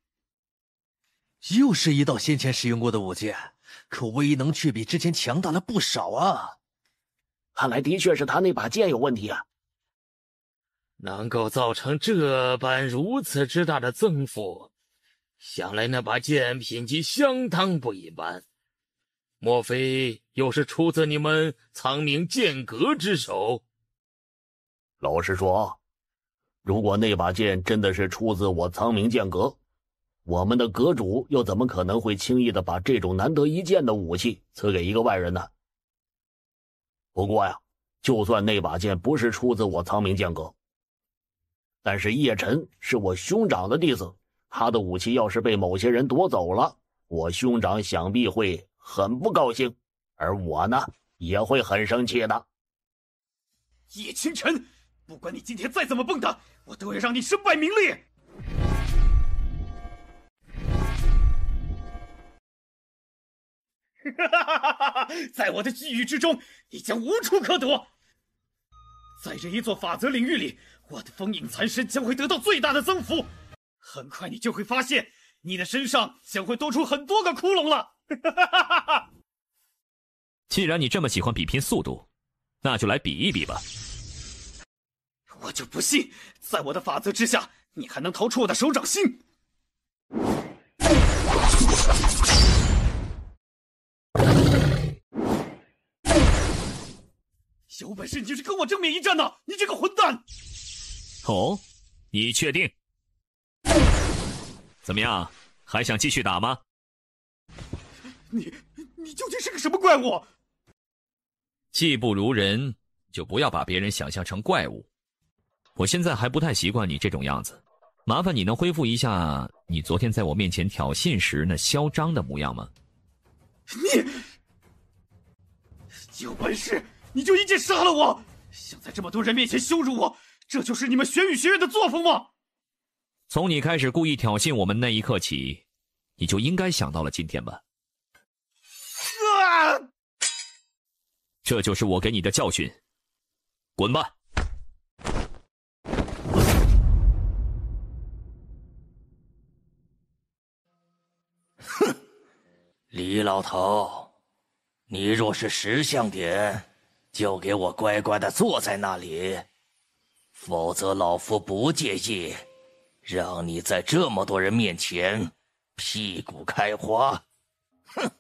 又是一道先前使用过的武技，可威能却比之前强大了不少啊！看来的确是他那把剑有问题啊！能够造成这般如此之大的增幅，想来那把剑品级相当不一般。莫非又是出自你们苍冥剑阁之手？老实说，如果那把剑真的是出自我苍冥剑阁，我们的阁主又怎么可能会轻易的把这种难得一见的武器赐给一个外人呢？不过呀，就算那把剑不是出自我苍冥剑阁，但是叶晨是我兄长的弟子，他的武器要是被某些人夺走了，我兄长想必会很不高兴，而我呢，也会很生气的。叶清晨，不管你今天再怎么蹦跶，我都要让你身败名裂！在我的际遇之中，你将无处可躲。在这一座法则领域里，我的风影残身将会得到最大的增幅。很快你就会发现，你的身上将会多出很多个窟窿了。既然你这么喜欢比拼速度，那就来比一比吧。我就不信，在我的法则之下，你还能逃出我的手掌心。有本事你就是跟我正面一战呐！你这个混蛋！哦，你确定？怎么样，还想继续打吗？你究竟是个什么怪物？技不如人，就不要把别人想象成怪物。我现在还不太习惯你这种样子，麻烦你能恢复一下你昨天在我面前挑衅时那嚣张的模样吗？你有本事你就一剑杀了我！想在这么多人面前羞辱我，这就是你们玄羽学院的作风吗？从你开始故意挑衅我们那一刻起，你就应该想到了今天吧。这就是我给你的教训，滚吧！哼，李老头，你若是识相点，就给我乖乖的坐在那里，否则老夫不介意让你在这么多人面前屁股开花。哼！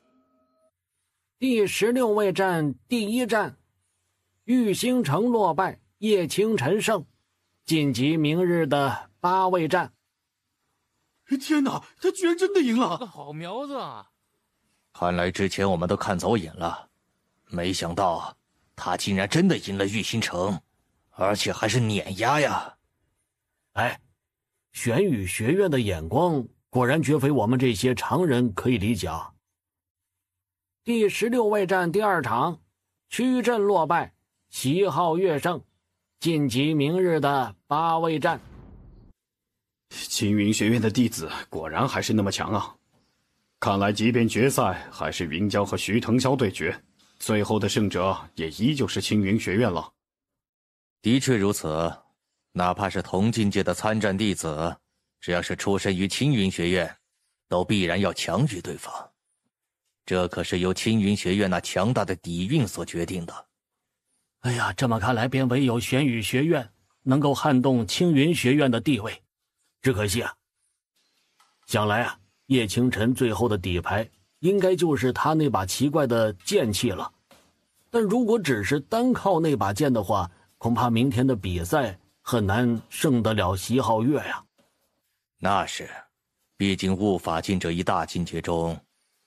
第16位战第1战，玉星城落败，叶清晨胜，晋级明日的8位战。天哪，他居然真的赢了！个好苗子啊！看来之前我们都看走眼了，没想到他竟然真的赢了玉星城，而且还是碾压呀！哎，玄羽学院的眼光果然绝非我们这些常人可以理解啊！第16位战第2场，曲镇落败，席皓月胜，晋级明日的8位战。青云学院的弟子果然还是那么强啊！看来即便决赛还是云娇和徐腾霄对决，最后的胜者也依旧是青云学院了。的确如此，哪怕是同境界的参战弟子，只要是出身于青云学院，都必然要强于对方。这可是由青云学院那强大的底蕴所决定的。哎呀，这么看来，便唯有玄羽学院能够撼动青云学院的地位。只可惜啊，想来啊，叶清晨最后的底牌应该就是他那把奇怪的剑气了。但如果只是单靠那把剑的话，恐怕明天的比赛很难胜得了席皓月呀。那是，毕竟悟法境这一大境界中，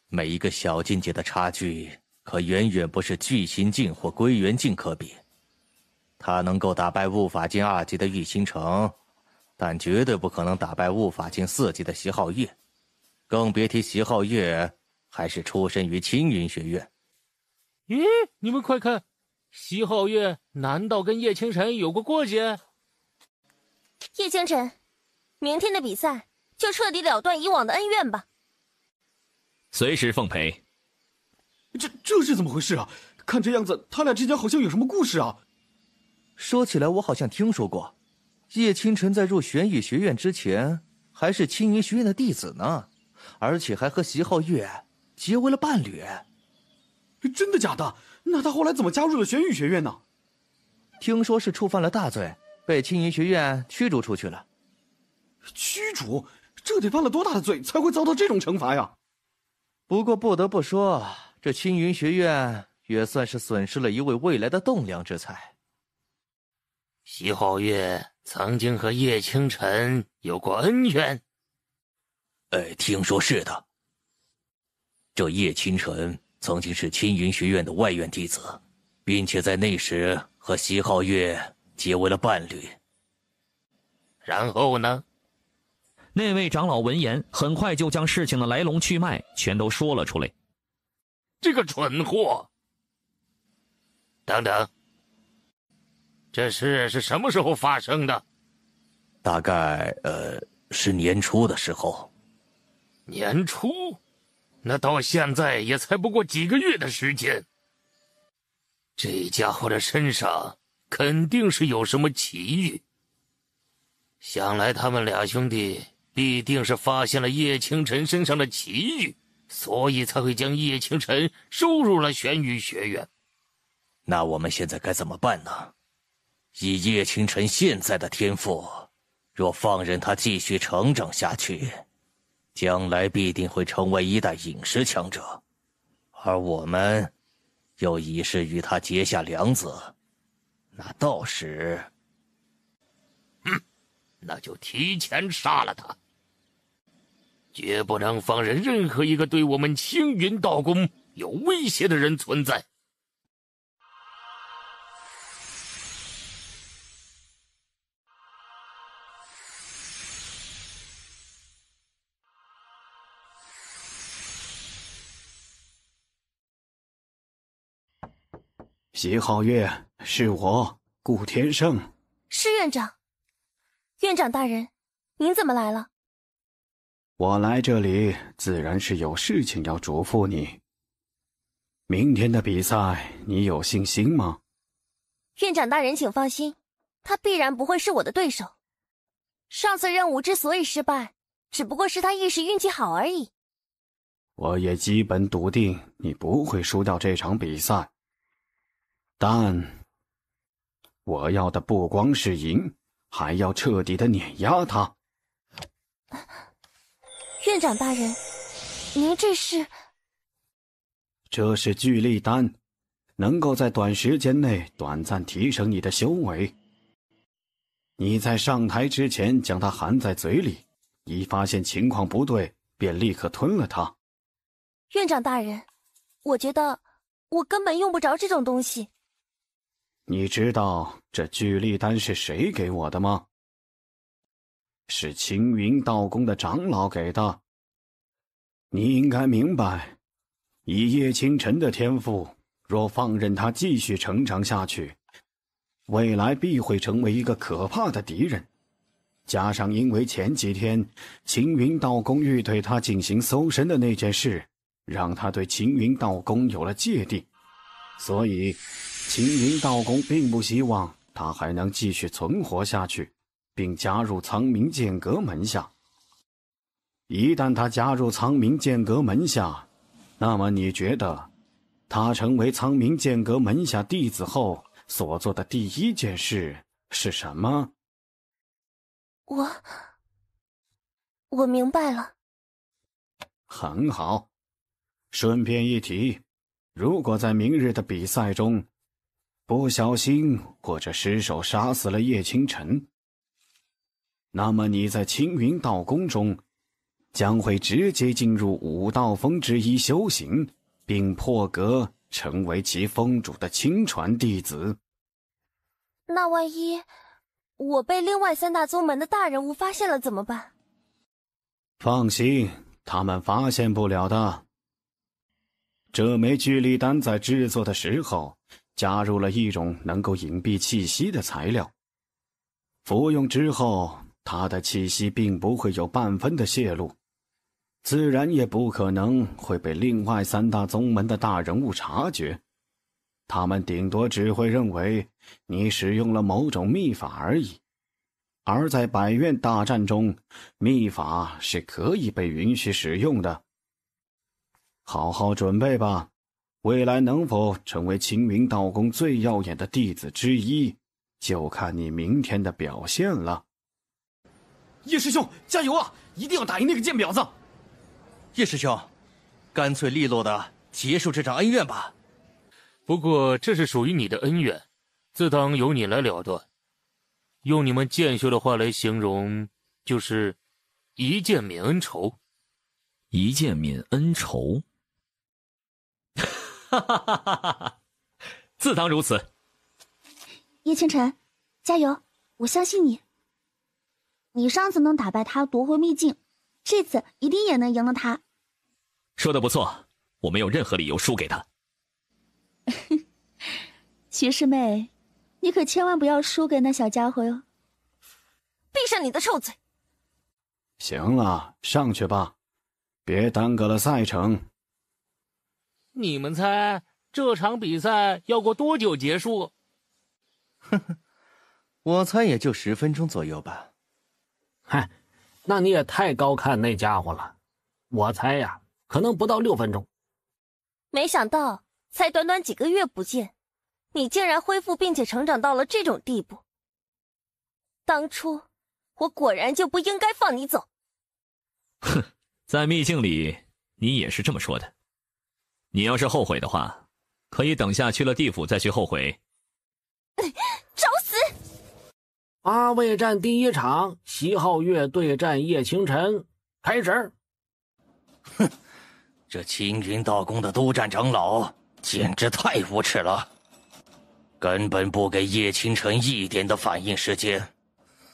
每一个小境界的差距可远远不是巨星境或归元境可比。他能够打败悟法境2级的玉星城，但绝对不可能打败悟法境4级的席皓月，更别提席皓月还是出身于青云学院。咦，你们快看，席皓月难道跟叶清晨有过过节？叶清晨，明天的比赛就彻底了断以往的恩怨吧。随时奉陪。这是怎么回事啊？看这样子，他俩之间好像有什么故事啊。说起来，我好像听说过，叶清晨在入玄羽学院之前，还是青云学院的弟子呢，而且还和席皓月结为了伴侣。真的假的？那他后来怎么加入了玄羽学院呢？听说是触犯了大罪，被青云学院驱逐出去了。驱逐？这得犯了多大的罪才会遭到这种惩罚呀？不过不得不说，这青云学院也算是损失了一位未来的栋梁之才。席皓月曾经和叶清晨有过恩怨。听说是的。这叶清晨曾经是青云学院的外院弟子，并且在那时和席皓月结为了伴侣。然后呢？那位长老闻言，很快就将事情的来龙去脉全都说了出来。这个蠢货！等等，这事是什么时候发生的？大概是年初的时候。年初？那到现在也才不过几个月的时间。这家伙的身上肯定是有什么奇遇。想来他们俩兄弟必定是发现了叶清晨身上的奇遇，所以才会将叶清晨收入了玄羽学院。那我们现在该怎么办呢？以叶清晨现在的天赋，若放任他继续成长下去，将来必定会成为一代影视强者，而我们又已是与他结下梁子，那到时……那就提前杀了他，绝不能放任任何一个对我们青云道宫有威胁的人存在。席皓月，是我顾天胜。是院长。院长大人，您怎么来了？我来这里自然是有事情要嘱咐你。明天的比赛，你有信心吗？院长大人请放心，他必然不会是我的对手。上次任务之所以失败，只不过是他一时运气好而已。我也基本笃定你不会输掉这场比赛，但我要的不光是赢，还要彻底的碾压他。院长大人，您这是？这是聚力丹，能够在短时间内短暂提升你的修为。你在上台之前将它含在嘴里，一发现情况不对，便立刻吞了它。院长大人，我觉得我根本用不着这种东西。你知道这聚力丹是谁给我的吗？是青云道宫的长老给的。你应该明白，以叶清晨的天赋，若放任他继续成长下去，未来必会成为一个可怕的敌人。加上因为前几天青云道宫欲对他进行搜身的那件事，让他对青云道宫有了芥蒂，所以青云道宫并不希望他还能继续存活下去，并加入苍冥剑阁门下。一旦他加入苍冥剑阁门下，那么你觉得他成为苍冥剑阁门下弟子后所做的第一件事是什么？我明白了。很好。顺便一提，如果在明日的比赛中不小心或者失手杀死了叶清晨，那么你在青云道宫中将会直接进入五道峰之一修行，并破格成为其峰主的亲传弟子。那万一我被另外3大宗门的大人物发现了怎么办？放心，他们发现不了的。这枚聚力丹在制作的时候加入了一种能够隐蔽气息的材料，服用之后，它的气息并不会有半分的泄露，自然也不可能会被另外3大宗门的大人物察觉。他们顶多只会认为你使用了某种秘法而已，而在百院大战中，秘法是可以被允许使用的。好好准备吧，未来能否成为青云道宫最耀眼的弟子之一，就看你明天的表现了。叶师兄，加油啊！一定要打赢那个贱婊子！叶师兄，干脆利落的结束这场恩怨吧。不过这是属于你的恩怨，自当由你来了断。用你们剑修的话来形容，就是一剑泯恩仇。一剑泯恩仇。哈哈哈哈哈！自当如此。叶清晨，加油！我相信你。你上次能打败他夺回秘境，这次一定也能赢了他。说得不错，我没有任何理由输给他。徐师妹，你可千万不要输给那小家伙哟！闭上你的臭嘴！行了，上去吧，别耽搁了赛程。你们猜这场比赛要过多久结束？呵呵，我猜也就10分钟左右吧。嗨，那你也太高看那家伙了。我猜呀，可能不到6分钟。没想到才短短几个月不见，你竟然恢复并且成长到了这种地步。当初我果然就不应该放你走。哼，在秘境里你也是这么说的。你要是后悔的话，可以等下去了地府再去后悔。找死！8位战第1场，席皓月对战叶清晨，开始。哼，这青云道宫的督战长老简直太无耻了，根本不给叶清晨一点的反应时间。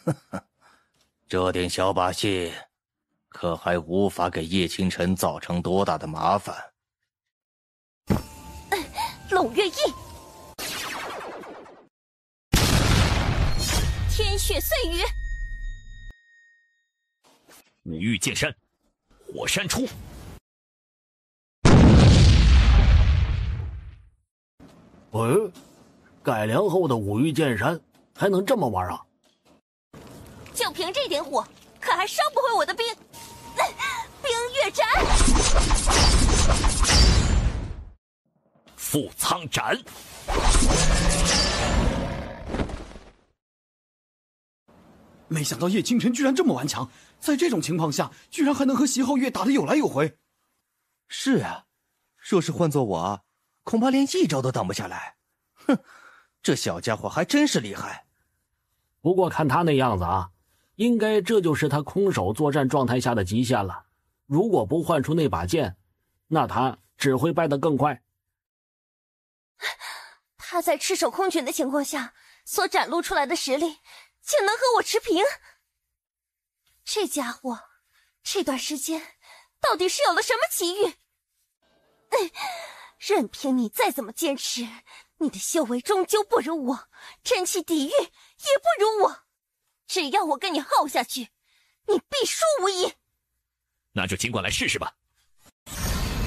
呵呵，这点小把戏，可还无法给叶清晨造成多大的麻烦。冷月翼，血碎雨。五欲剑山，火山出。改良后的五欲剑山还能这么玩啊？就凭这点火，可还烧不毁我的冰？冰月斩，覆苍斩。没想到叶倾城居然这么顽强，在这种情况下，居然还能和席皓月打得有来有回。是啊，若是换做我，恐怕连一招都挡不下来。哼，这小家伙还真是厉害。不过看他那样子啊，应该这就是他空手作战状态下的极限了。如果不换出那把剑，那他只会败得更快。他在赤手空拳的情况下所展露出来的实力，竟能和我持平。这家伙这段时间到底是有了什么奇遇？任凭你再怎么坚持，你的修为终究不如我，真气底蕴也不如我。只要我跟你耗下去，你必输无疑。那就尽管来试试吧。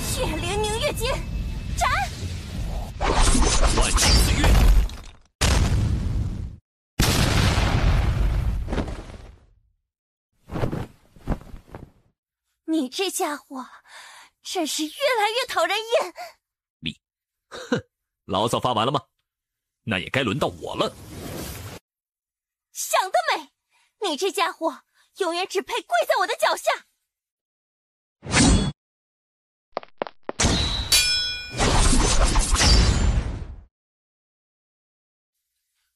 血灵凝月剑，斩！万星岁月。你这家伙真是越来越讨人厌。哼，牢骚发完了吗？那也该轮到我了。想得美！你这家伙永远只配跪在我的脚下。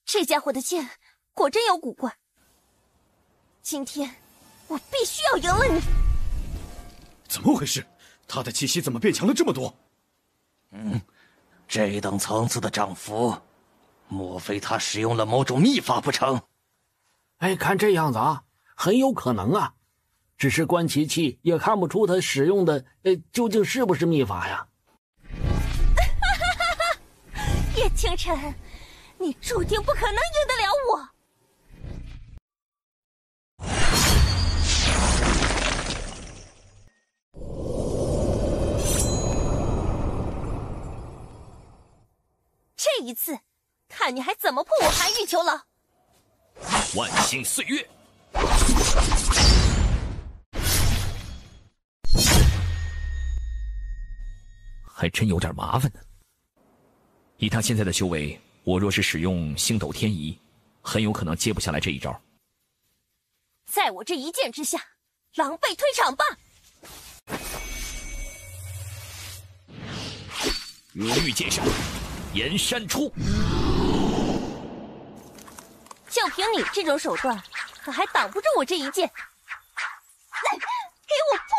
这家伙的剑果真有古怪。今天我必须要赢了你。怎么回事？他的气息怎么变强了这么多？这等层次的涨幅，莫非他使用了某种秘法不成？看这样子啊，很有可能啊。只是观其气也看不出他使用的究竟是不是秘法呀。叶倾城，你注定不可能赢得了我。这一次，看你还怎么破我寒玉囚牢！万星岁月，还真有点麻烦呢。以他现在的修为，我若是使用星斗天移，很有可能接不下来这一招。在我这一剑之下，狼狈退场吧！五欲剑山，岩山出。就凭你这种手段，可还挡不住我这一剑！给我破！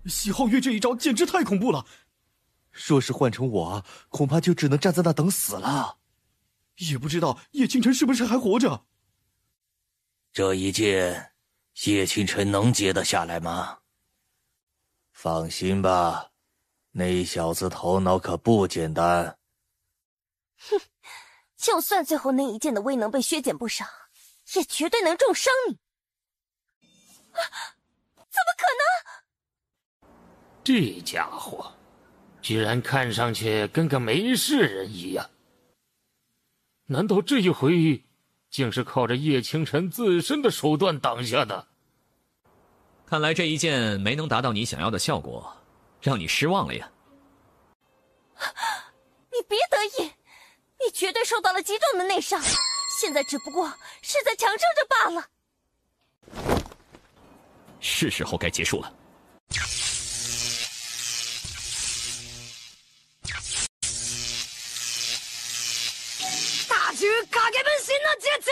席皓月这一招简直太恐怖了。若是换成我，恐怕就只能站在那等死了。也不知道叶倾城是不是还活着。这一剑，叶倾城能接得下来吗？放心吧，那小子头脑可不简单。哼，就算最后那一剑的威能被削减不少，也绝对能重伤你。怎么可能？这家伙居然看上去跟个没事人一样。难道这一回竟是靠着叶倾城自身的手段挡下的？看来这一剑没能达到你想要的效果，让你失望了呀。你别得意，你绝对受到了极重的内伤，现在只不过是在强撑着罢了。是时候该结束了。大举卡给本心的结局！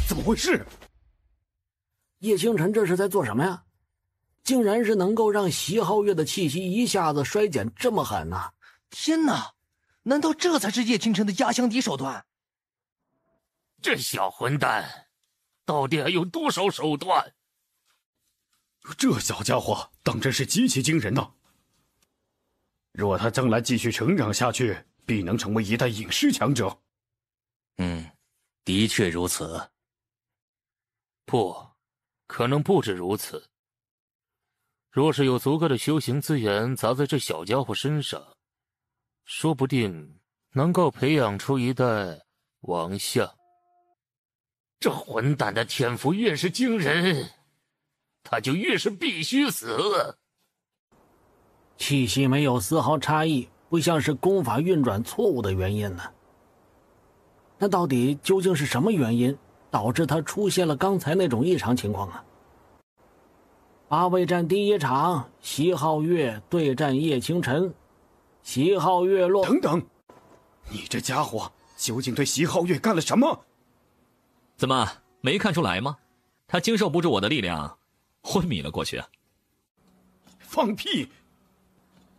怎么回事？叶倾城这是在做什么呀？竟然是能够让席皓月的气息一下子衰减这么狠呢？天哪！难道这才是叶倾城的压箱底手段？这小混蛋到底还有多少手段？这小家伙当真是极其惊人呐！若他将来继续成长下去，必能成为一代影视强者。的确如此。不，可能不止如此。若是有足够的修行资源砸在这小家伙身上，说不定能够培养出一代王相。这混蛋的天赋越是惊人，他就越是必须死。气息没有丝毫差异，不像是功法运转错误的原因呢。那到底究竟是什么原因导致他出现了刚才那种异常情况啊？8位战第一场，席皓月对战叶清晨，席皓月落。等等，你这家伙究竟对席皓月干了什么？怎么没看出来吗？他经受不住我的力量，昏迷了过去啊！放屁！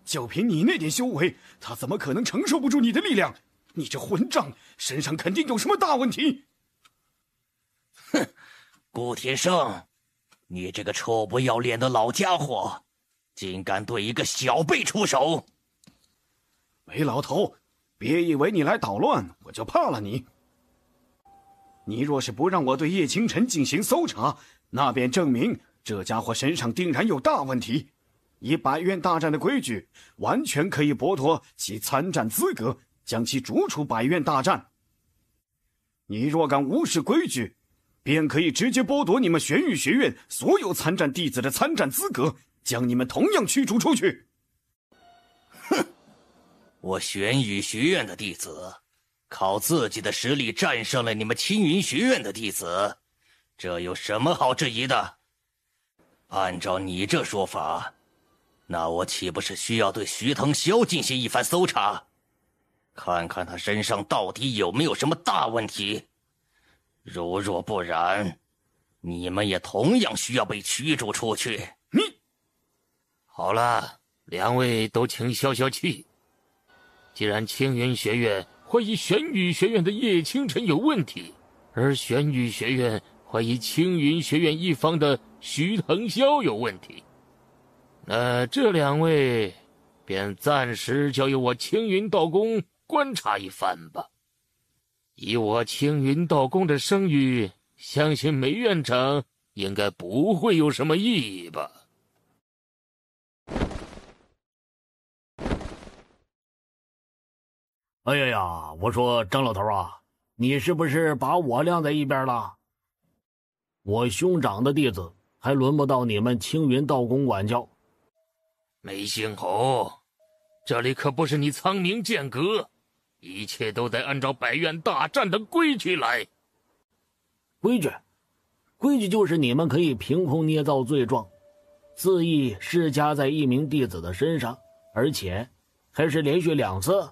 就凭你那点修为，他怎么可能承受不住你的力量？你这混账，身上肯定有什么大问题！哼，顾天生，你这个臭不要脸的老家伙，竟敢对一个小辈出手！韦老头，别以为你来捣乱，我就怕了你。你若是不让我对叶清晨进行搜查，那便证明这家伙身上定然有大问题。以百院大战的规矩，完全可以剥夺其参战资格，将其逐出百院大战。你若敢无视规矩，便可以直接剥夺你们玄玉学院所有参战弟子的参战资格，将你们同样驱逐出去。哼，我玄羽学院的弟子靠自己的实力战胜了你们青云学院的弟子，这有什么好质疑的？按照你这说法，那我岂不是需要对徐腾霄进行一番搜查，看看他身上到底有没有什么大问题？如若不然，你们也同样需要被驱逐出去。你好了，两位都请消消气。既然青云学院怀疑玄羽学院的叶清晨有问题，而玄羽学院怀疑青云学院一方的徐腾霄有问题，那这两位便暂时交由我青云道宫观察一番吧。以我青云道宫的声誉，相信梅院长应该不会有什么异议吧。哎呀呀，我说张老头啊，你是不是把我晾在一边了？我兄长的弟子还轮不到你们青云道宫管教。梅星侯，这里可不是你苍冥剑阁，一切都得按照百院大战的规矩来。规矩就是你们可以凭空捏造罪状，恣意施加在一名弟子的身上，而且还是连续2次。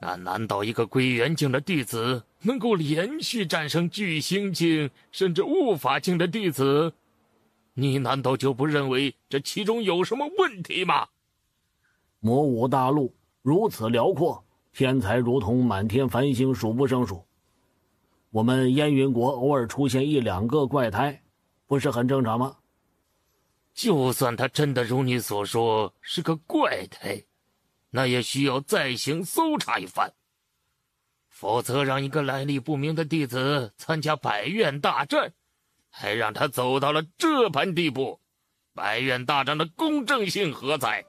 那难道一个归元境的弟子能够连续战胜巨星境甚至悟法境的弟子？你难道就不认为这其中有什么问题吗？魔武大陆如此辽阔，天才如同满天繁星，数不胜数。我们燕云国偶尔出现1、2个怪胎，不是很正常吗？就算他真的如你所说是个怪胎，那也需要再行搜查一番，否则让一个来历不明的弟子参加百院大战，还让他走到了这般地步，百院大战的公正性何在？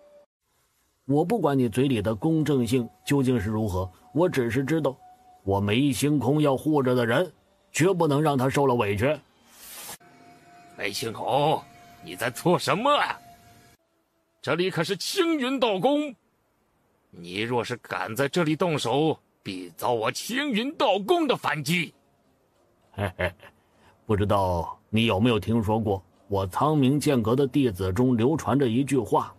我不管你嘴里的公正性究竟是如何，我只是知道，我梅星空要护着的人，绝不能让他受了委屈。梅星侯，你在做什么啊？这里可是青云道宫，你若是敢在这里动手，必遭我青云道宫的反击。嘿嘿，不知道你有没有听说过，我苍冥剑阁的弟子中流传着一句话：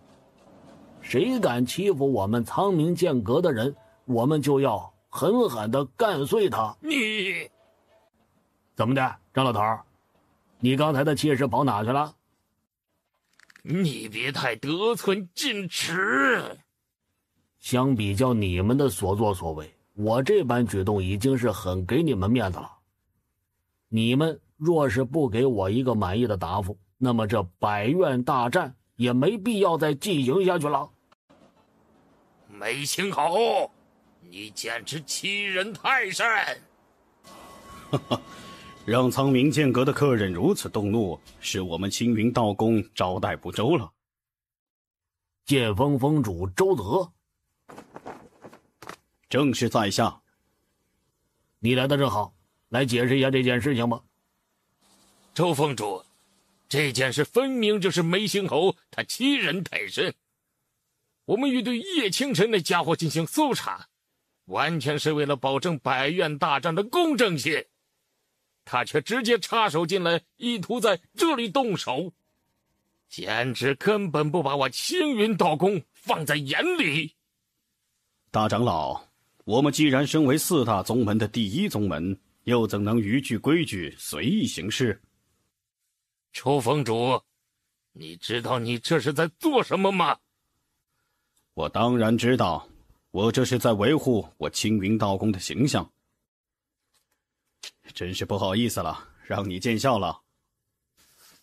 谁敢欺负我们苍冥剑阁的人，我们就要狠狠地干碎他。你怎么的，张老头，你刚才的气势跑哪去了？你别太得寸进尺。相比较你们的所作所为，我这般举动已经是很给你们面子了。你们若是不给我一个满意的答复，那么这百院大战也没必要再进行下去了。梅星侯，你简直欺人太甚！哈哈，让苍冥剑阁的客人如此动怒，是我们青云道宫招待不周了。剑锋峰主周泽，正是在下。你来的正好，来解释一下这件事情吧。周峰主，这件事分明就是梅星侯他欺人太甚。我们欲对叶清晨那家伙进行搜查，完全是为了保证百院大战的公正性。他却直接插手进来，意图在这里动手，简直根本不把我青云道宫放在眼里。大长老，我们既然身为4大宗门的第一宗门，又怎能逾矩规矩随意行事？周峰主，你知道你这是在做什么吗？我当然知道，我这是在维护我青云道宫的形象。真是不好意思了，让你见笑了。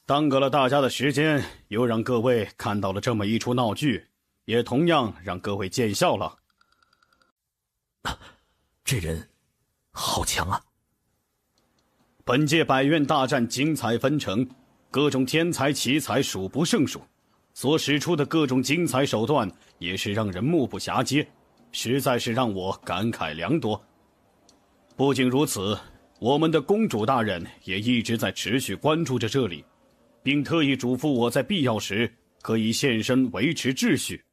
耽搁了大家的时间，又让各位看到了这么一出闹剧，也同样让各位见笑了。这人好强啊！本届百院大战精彩纷呈，各种天才奇才数不胜数，所使出的各种精彩手段也是让人目不暇接，实在是让我感慨良多。不仅如此，我们的公主大人也一直在持续关注着这里，并特意嘱咐我在必要时可以现身维持秩序。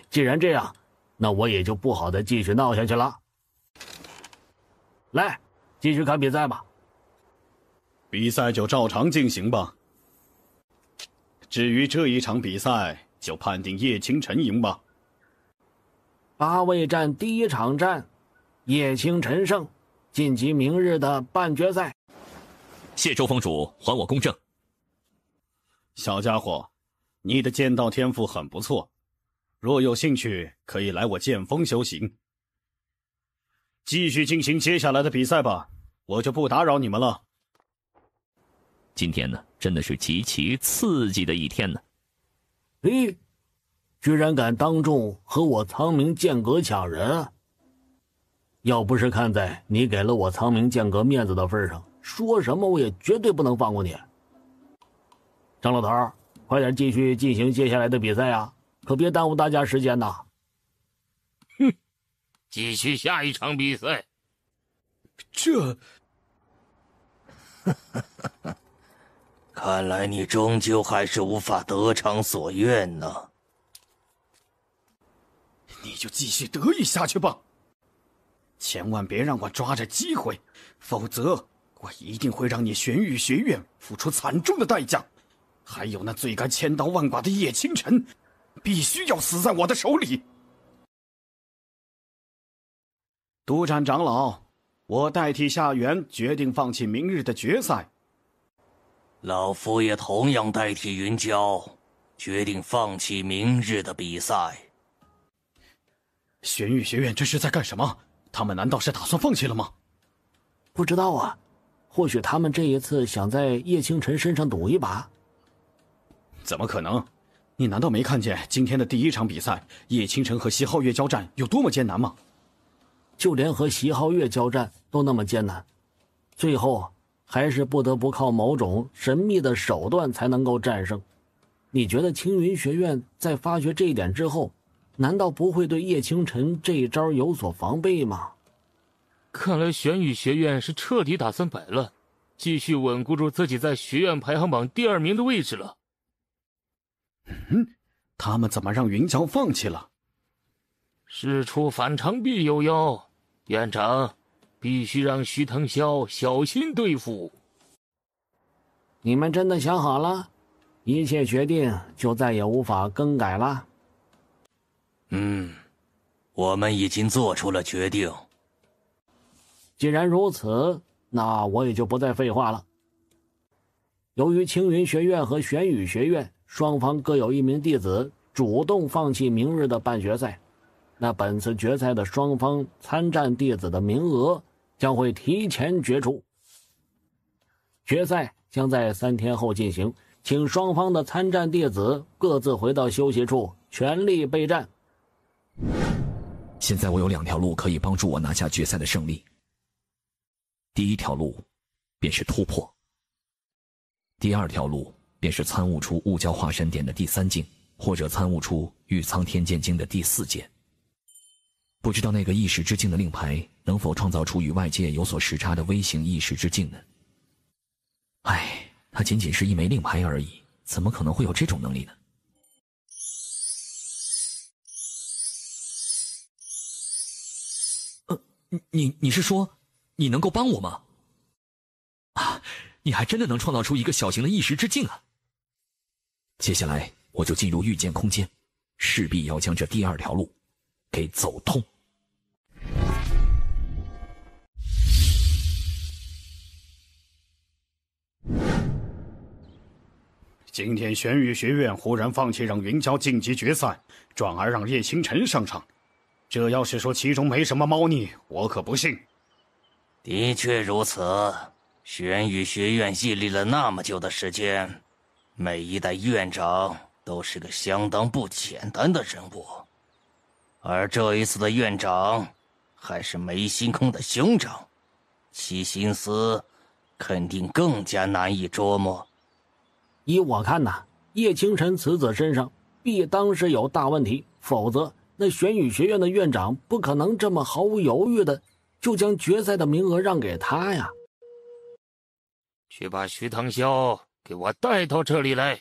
既然这样，那我也就不好再继续闹下去了。来，继续看比赛吧。比赛就照常进行吧。至于这一场比赛，就判定叶清晨赢吧。8位战第一场战，叶清晨胜，晋级明日的半决赛。谢周峰主，还我公正。小家伙，你的剑道天赋很不错，若有兴趣，可以来我剑锋修行。继续进行接下来的比赛吧，我就不打扰你们了。今天呢，真的是极其刺激的一天呢。咦，居然敢当众和我苍冥剑阁抢人！要不是看在你给了我苍冥剑阁面子的份上，说什么我也绝对不能放过你。张老头，快点继续进行接下来的比赛啊，可别耽误大家时间呐。哼，继续下一场比赛。这看来你终究还是无法得偿所愿呢。你就继续得意下去吧，千万别让我抓着机会，否则我一定会让你玄羽学院付出惨重的代价。还有那罪该千刀万剐的叶清晨，必须要死在我的手里。督战长老，我代替夏元决定放弃明日的决赛。老夫也同样代替云娇，决定放弃明日的比赛。玄羽学院这是在干什么？他们难道是打算放弃了吗？不知道啊，或许他们这一次想在叶清晨身上赌一把。怎么可能？你难道没看见今天的第一场比赛，叶清晨和席皓月交战有多么艰难吗？就连和席皓月交战都那么艰难，最后还是不得不靠某种神秘的手段才能够战胜。你觉得青云学院在发觉这一点之后，难道不会对叶清晨这一招有所防备吗？看来玄羽学院是彻底打算摆烂，继续稳固住自己在学院排行榜第2名的位置了。他们怎么让云娇放弃了？事出反常必有妖，院长必须让徐腾霄小心对付。你们真的想好了？一切决定就再也无法更改了？我们已经做出了决定。既然如此，那我也就不再废话了。由于青云学院和玄羽学院双方各有1名弟子主动放弃明日的半决赛，那本次决赛的双方参战弟子的名额将会提前决出。决赛将在3天后进行，请双方的参战弟子各自回到休息处，全力备战。现在我有2条路可以帮助我拿下决赛的胜利。第一条路便是突破，第2条路便是参悟出雾蛟化身点的第3境，或者参悟出玉苍天剑经的第4剑。不知道那个意识之境的令牌能否创造出与外界有所时差的微型意识之境呢？唉，它仅仅是一枚令牌而已，怎么可能会有这种能力呢？你是说你能够帮我吗？啊，你还真的能创造出一个小型的意识之境啊！接下来我就进入御剑空间，势必要将这第2条路给走通。今天玄羽学院忽然放弃让云霄晋级决赛，转而让叶清晨上场，这要是说其中没什么猫腻，我可不信。的确如此，玄羽学院屹立了那么久的时间，每一代院长都是个相当不简单的人物，而这一次的院长还是梅星空的兄长，其心思肯定更加难以捉摸。依我看呐，叶清晨此子身上必当是有大问题，否则那玄羽学院的院长不可能这么毫无犹豫的就将决赛的名额让给他呀。去把徐腾霄给我带到这里来。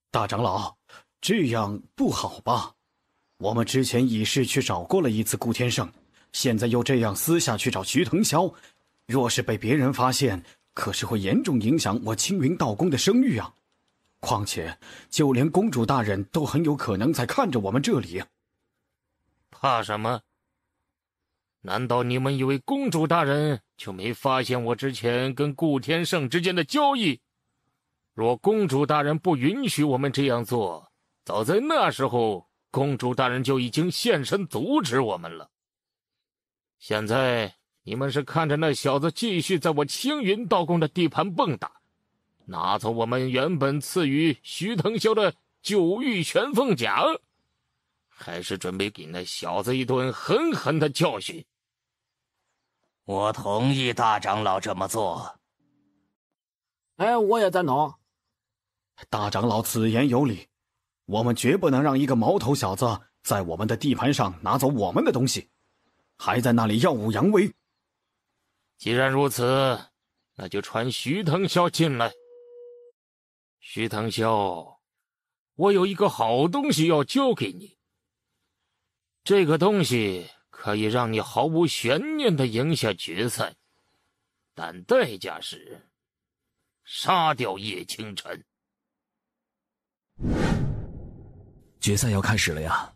大长老，这样不好吧？我们之前以事去找过了一次顾天胜，现在又这样私下去找徐腾霄，若是被别人发现，可是会严重影响我青云道宫的声誉啊！况且，就连公主大人都很有可能在看着我们这里。怕什么？难道你们以为公主大人就没发现我之前跟顾天胜之间的交易？若公主大人不允许我们这样做，早在那时候，公主大人就已经现身阻止我们了。现在你们是看着那小子继续在我青云道宫的地盘蹦跶，拿走我们原本赐予徐腾霄的九玉玄凤甲，还是准备给那小子一顿狠狠的教训？我同意大长老这么做。哎，我也赞同。大长老此言有理，我们绝不能让一个毛头小子在我们的地盘上拿走我们的东西，还在那里耀武扬威。既然如此，那就传徐腾霄进来。徐腾霄，我有一个好东西要交给你，这个东西可以让你毫无悬念地赢下决赛，但代价是杀掉叶清晨。决赛要开始了呀，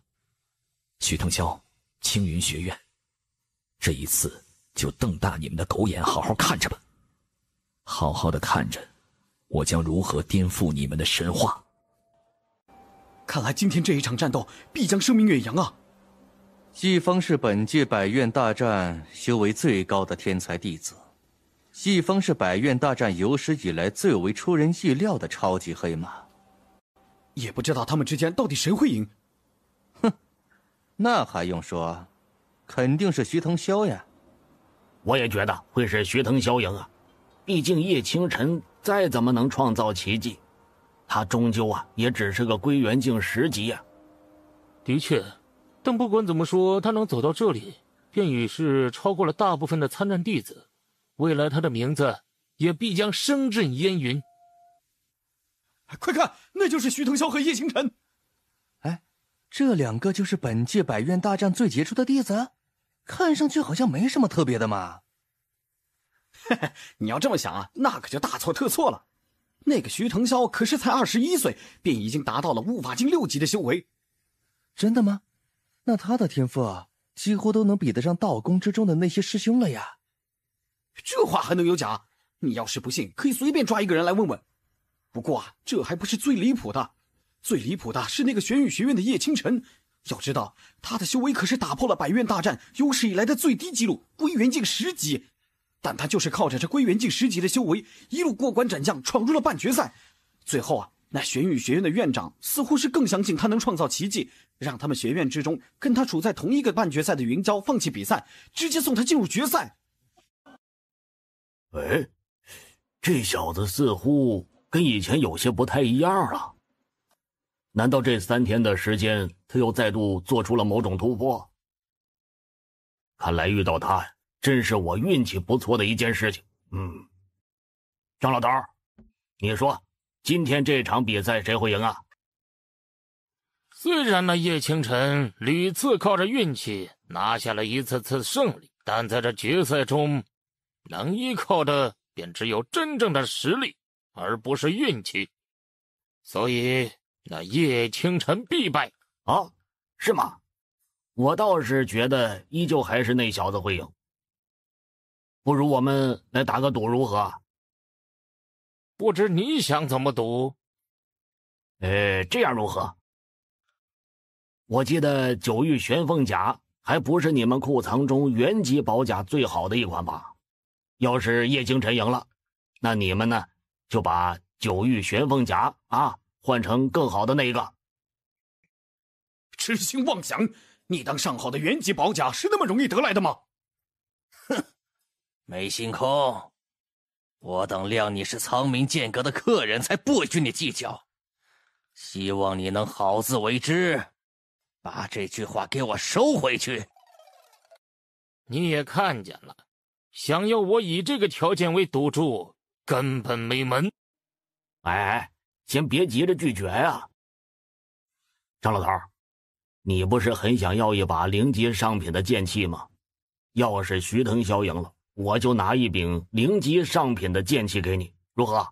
徐腾霄，青云学院，这一次就瞪大你们的狗眼，好好看着吧，好好的看着我将如何颠覆你们的神话。看来今天这一场战斗必将声名远扬啊！季方是本届百院大战修为最高的天才弟子，季方是百院大战有史以来最为出人意料的超级黑马。也不知道他们之间到底谁会赢。哼，那还用说，肯定是徐腾霄呀。我也觉得会是徐腾霄赢啊，毕竟叶清晨再怎么能创造奇迹，他终究也只是个归元境10级啊。的确，但不管怎么说，他能走到这里，便已是超过了大部分的参战弟子，未来他的名字也必将声震烟云。快看，那就是徐腾霄和叶清晨。哎，这2个就是本届百院大战最杰出的弟子，看上去好像没什么特别的嘛。嘿嘿，你要这么想啊，那可就大错特错了。那个徐腾霄可是才21岁，便已经达到了悟法境6级的修为。真的吗？那他的天赋几乎都能比得上道宫之中的那些师兄了呀。这话还能有假？你要是不信，可以随便抓一个人来问问。不过这还不是最离谱的，最离谱的是那个玄羽学院的叶清晨。要知道，他的修为可是打破了百院大战有史以来的最低纪录，归元境10级。但他就是靠着这归元境10级的修为，一路过关斩将，闯入了半决赛。最后那玄宇学院的院长似乎是更相信他能创造奇迹，让他们学院之中跟他处在同一个半决赛的云霄放弃比赛，直接送他进入决赛。哎，这小子似乎跟以前有些不太一样了。难道这3天的时间，他又再度做出了某种突破？看来遇到他，真是我运气不错的一件事情。张老头，你说今天这场比赛谁会赢啊？虽然那叶清晨屡次靠着运气拿下了一次次胜利，但在这决赛中，能依靠的便只有真正的实力，而不是运气。所以那叶清晨必败。啊，是吗？我倒是觉得依旧还是那小子会赢。不如我们来打个赌如何？不知你想怎么赌？这样如何？我记得九玉玄凤甲还不是你们库藏中原级宝甲最好的一款吧？要是叶清晨赢了，那你们呢就把九玉玄凤甲换成更好的那一个。痴心妄想！你当上好的原级宝甲是那么容易得来的吗？哼，没星空，我等谅你是苍冥剑阁的客人，才不与你计较。希望你能好自为之，把这句话给我收回去。你也看见了，想要我以这个条件为赌注，根本没门。哎，先别急着拒绝呀。张老头，你不是很想要一把0级上品的剑气吗？要是徐腾霄赢了，我就拿一柄0级上品的剑气给你，如何？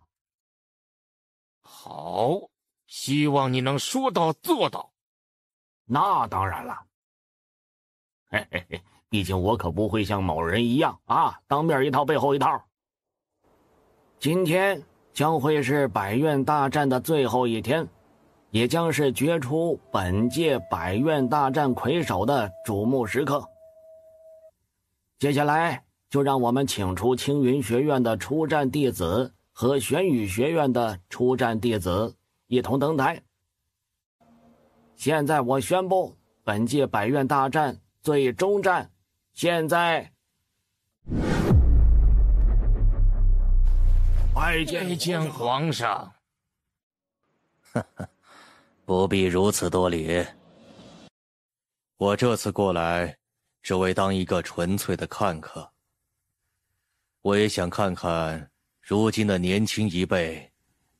好，希望你能说到做到。那当然了。嘿嘿嘿，毕竟我可不会像某人一样当面一套背后一套。今天将会是百院大战的最后一天，也将是决出本届百院大战魁首的瞩目时刻。接下来就让我们请出青云学院的出战弟子和玄宇学院的出战弟子一同登台。现在我宣布，本届百院大战最终战现在拜见皇上。呵呵，不必如此多礼。我这次过来，只为当一个纯粹的看客。我也想看看如今的年轻一辈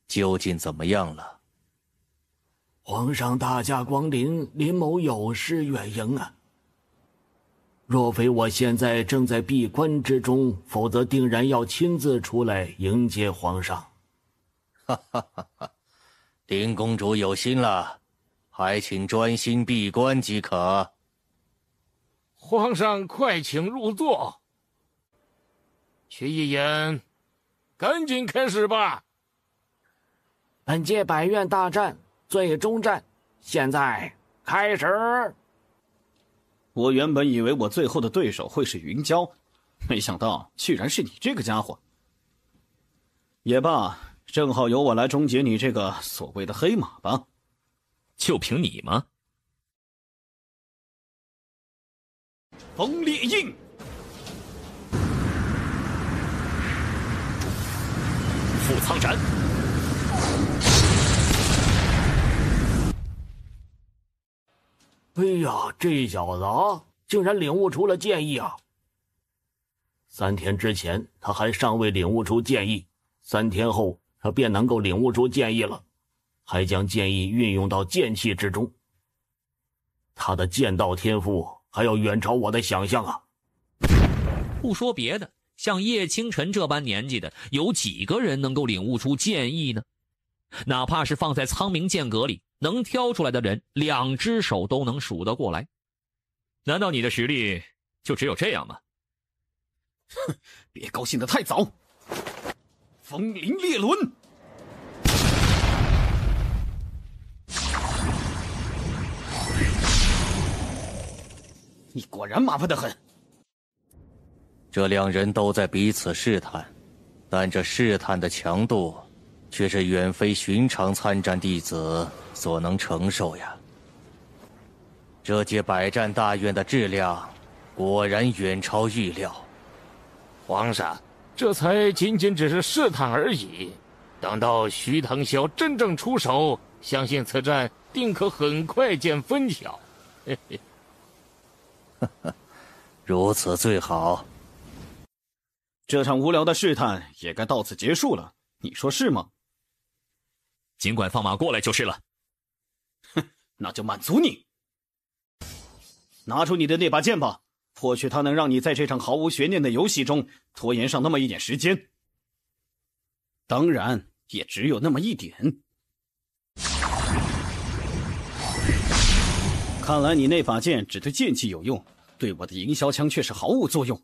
究竟怎么样了。皇上大驾光临，林某有失远迎啊。若非我现在正在闭关之中，否则定然要亲自出来迎接皇上。哈哈哈哈！林公主有心了，还请专心闭关即可。皇上快请入座。曲一言，赶紧开始吧。本届百院大战最终战现在开始。我原本以为我最后的对手会是云霄，没想到居然是你这个家伙。也罢，正好由我来终结你这个所谓的黑马吧。就凭你吗？风烈印，覆苍斩。哎呀，这小子竟然领悟出了剑意啊！3天之前他还尚未领悟出剑意，3天后他便能够领悟出剑意了，还将剑意运用到剑气之中。他的剑道天赋还要远超我的想象啊！不说别的，像叶清晨这般年纪的，有几个人能够领悟出剑意呢？哪怕是放在苍冥剑阁里，能挑出来的人2只手都能数得过来。难道你的实力就只有这样吗？哼，别高兴得太早。风灵裂轮，你果然麻烦得很。这2人都在彼此试探，但这试探的强度却是远非寻常参战弟子所能承受呀。这届百战大院的质量果然远超预料。皇上，这才仅仅只是试探而已，等到徐腾霄真正出手，相信此战定可很快见分晓。嘿嘿，如此最好。这场无聊的试探也该到此结束了，你说是吗？尽管放马过来就是了。哼，那就满足你。拿出你的那把剑吧，或许它能让你在这场毫无悬念的游戏中拖延上那么一点时间。当然，也只有那么一点。看来你那把剑只对剑技有用，对我的营销枪却是毫无作用。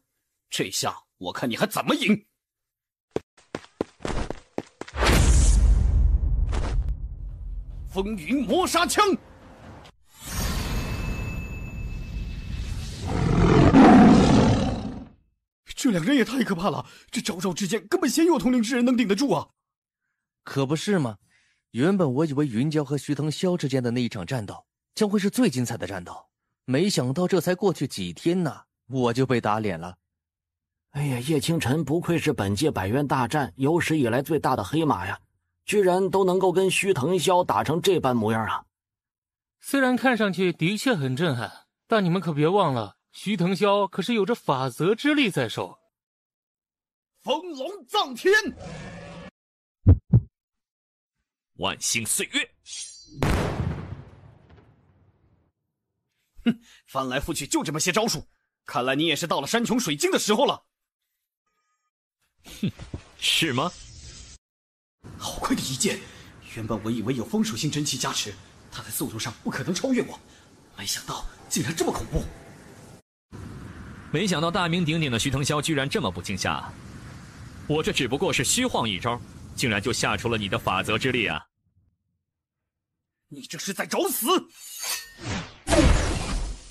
这下我看你还怎么赢！风云魔杀枪！这两人也太可怕了，这招招之间根本鲜有同龄之人能顶得住啊！可不是吗？原本我以为云娇和徐腾霄之间的那一场战斗将会是最精彩的战斗，没想到这才过去几天呢，我就被打脸了。哎呀，叶清晨不愧是本届百院大战有史以来最大的黑马呀，居然都能够跟徐腾霄打成这般模样啊！虽然看上去的确很震撼，但你们可别忘了，徐腾霄可是有着法则之力在手。风龙藏天，万星岁月。哼，翻来覆去就这么些招数，看来你也是到了山穷水尽的时候了。哼，是吗？好快的一剑！原本我以为有风属性真气加持，他在速度上不可能超越我，没想到竟然这么恐怖。没想到大名鼎鼎的徐腾霄居然这么不惊吓，我这只不过是虚晃一招，竟然就吓出了你的法则之力啊！你这是在找死！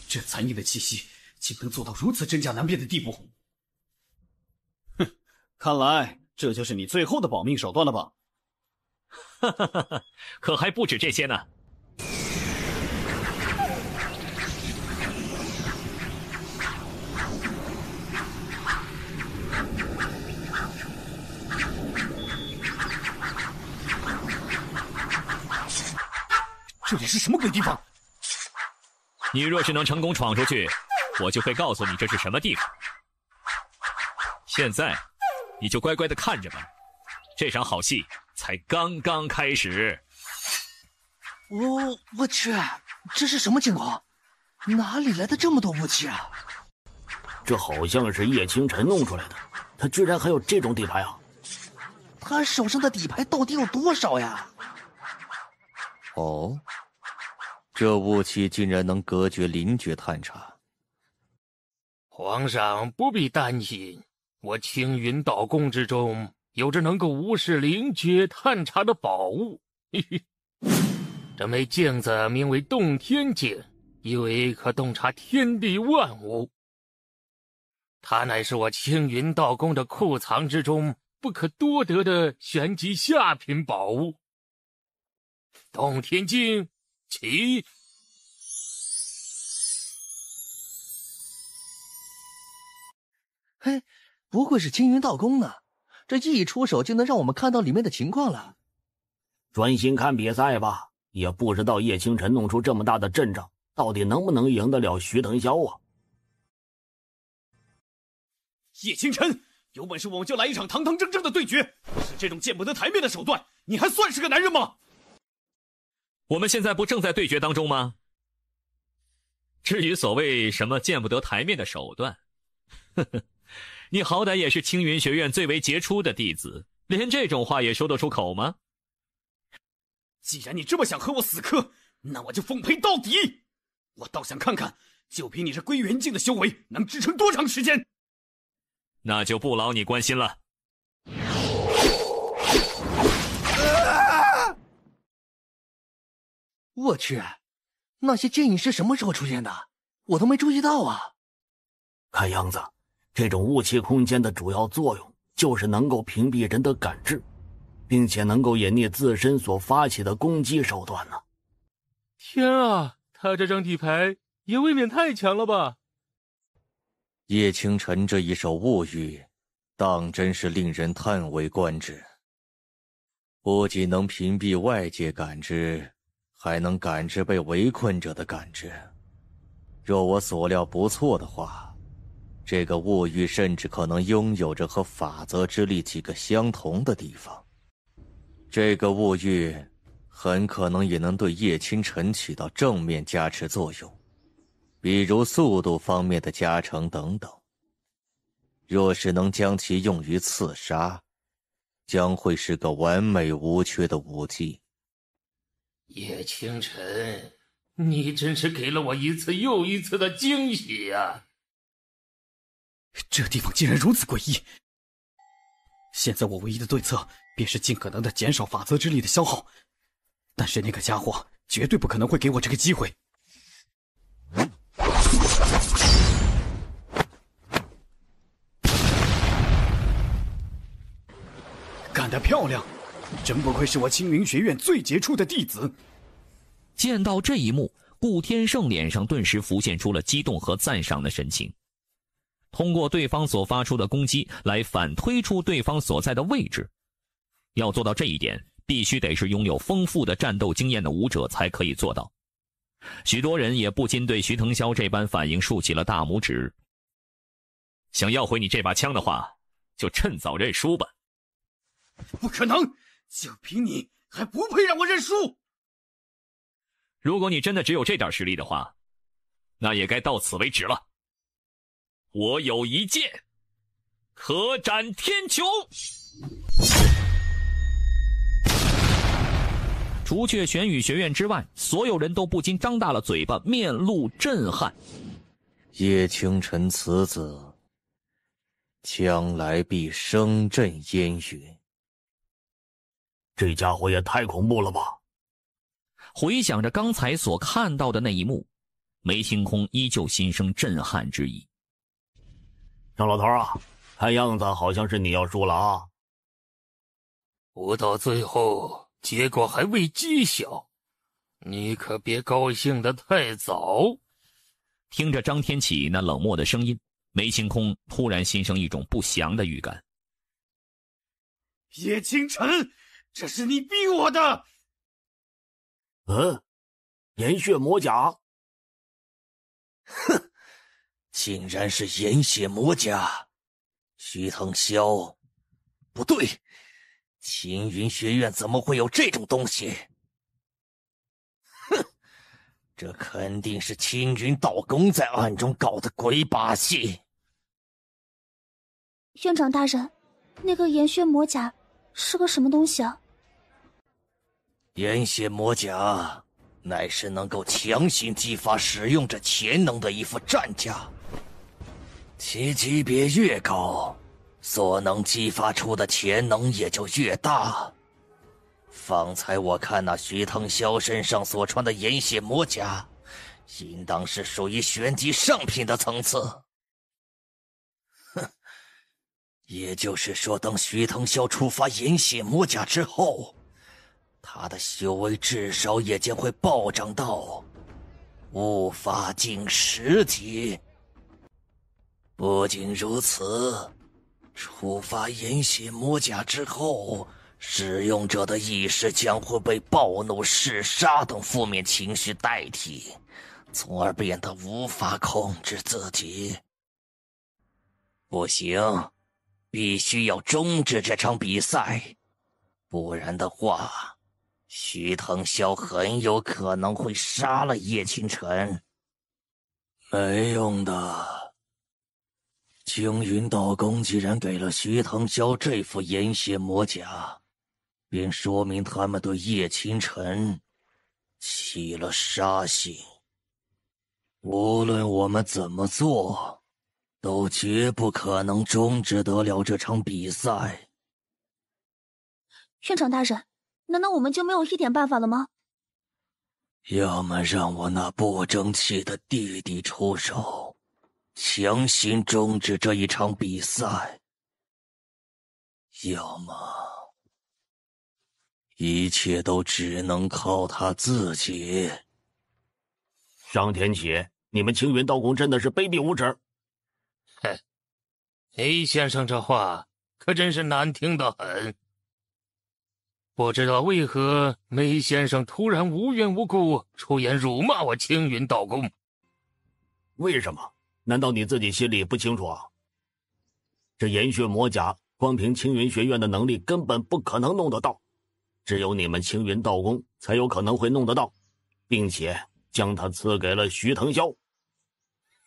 这残忍的气息竟能做到如此真假难辨的地步。哼，看来这就是你最后的保命手段了吧？哈哈哈哈，可还不止这些呢。这里是什么鬼地方？你若是能成功闯出去，我就会告诉你这是什么地方。现在，你就乖乖的看着吧，这场好戏才刚刚开始。我去，这是什么情况？哪里来的这么多武器啊？这好像是叶清晨弄出来的，他居然还有这种底牌啊！他手上的底牌到底有多少呀？哦，这武器竟然能隔绝灵觉探查。皇上不必担心，我青云道宫之中有着能够无视灵觉探查的宝物。嘿嘿，这枚镜子名为洞天镜，意为可洞察天地万物。它乃是我青云道宫的库藏之中不可多得的玄级下品宝物。洞天镜，起！嘿，不愧是青云道宫呢，这一出手就能让我们看到里面的情况了。专心看比赛吧，也不知道叶清晨弄出这么大的阵仗，到底能不能赢得了徐腾霄啊？叶清晨，有本事我们就来一场堂堂正正的对决，是这种见不得台面的手段，你还算是个男人吗？我们现在不正在对决当中吗？至于所谓什么见不得台面的手段，呵呵，你好歹也是青云学院最为杰出的弟子，连这种话也说得出口吗？既然你这么想和我死磕，那我就奉陪到底。我倒想看看，就凭你这归元境的修为，能支撑多长时间？那就不劳你关心了。我去，那些剑影是什么时候出现的？我都没注意到啊。看样子，这种雾气空间的主要作用就是能够屏蔽人的感知。并且能够隐匿自身所发起的攻击手段呢。天啊，他这张底牌也未免太强了吧！叶清晨这一手物欲，当真是令人叹为观止。不仅能屏蔽外界感知，还能感知被围困者的感知。若我所料不错的话，这个物欲甚至可能拥有着和法则之力几个相同的地方。这个物欲很可能也能对叶清晨起到正面加持作用，比如速度方面的加成等等。若是能将其用于刺杀，将会是个完美无缺的武器。叶清晨，你真是给了我一次又一次的惊喜啊！这地方竟然如此诡异。现在我唯一的对策便是尽可能的减少法则之力的消耗，但是那个家伙绝对不可能会给我这个机会。干得漂亮，真不愧是我青云学院最杰出的弟子。见到这一幕，顾天胜脸上顿时浮现出了激动和赞赏的神情。通过对方所发出的攻击来反推出对方所在的位置，要做到这一点，必须得是拥有丰富的战斗经验的武者才可以做到。许多人也不禁对徐腾霄这般反应竖起了大拇指。想要回你这把枪的话，就趁早认输吧。不可能，就凭你还不配让我认输。如果你真的只有这点实力的话，那也该到此为止了。我有一剑，可斩天穹。除却玄羽学院之外，所有人都不禁张大了嘴巴，面露震撼。叶清晨此子，将来必声震烟云。这家伙也太恐怖了吧！回想着刚才所看到的那一幕，梅清空依旧心生震撼之意。张老头啊，看样子好像是你要输了啊！不到最后，结果还未揭晓，你可别高兴得太早。听着张天启那冷漠的声音，梅清空突然心生一种不祥的预感。叶清晨，这是你逼我的！岩血魔甲。哼，竟然是岩血魔甲！徐腾霄，不对，青云学院怎么会有这种东西？哼，这肯定是青云道宫在暗中搞的鬼把戏。院长大人，那个岩血魔甲是个什么东西啊？岩血魔甲乃是能够强行激发使用者潜能的一副战甲，其级别越高，所能激发出的潜能也就越大。方才我看那徐腾霄身上所穿的岩血魔甲，应当是属于玄级上品的层次。哼，也就是说，等徐腾霄触发岩血魔甲之后，他的修为至少也将会暴涨到无法境10级。不仅如此，触发岩血魔甲之后，使用者的意识将会被暴怒、嗜杀等负面情绪代替，从而变得无法控制自己。不行，必须要终止这场比赛，不然的话，徐腾霄很有可能会杀了叶清晨。没用的，青云道宫既然给了徐腾霄这副岩血魔甲，便说明他们对叶清晨起了杀心。无论我们怎么做，都绝不可能终止得了这场比赛。院长大人，难道我们就没有一点办法了吗？要么让我那不争气的弟弟出手，强行终止这一场比赛，要么一切都只能靠他自己。上天启，你们青云道宫真的是卑鄙无耻！哼，A 先生这话可真是难听得很。不知道为何梅先生突然无缘无故出言辱骂我青云道宫？为什么？难道你自己心里不清楚啊？这岩血魔甲，光凭青云学院的能力根本不可能弄得到，只有你们青云道宫才有可能会弄得到，并且将它赐给了徐腾霄。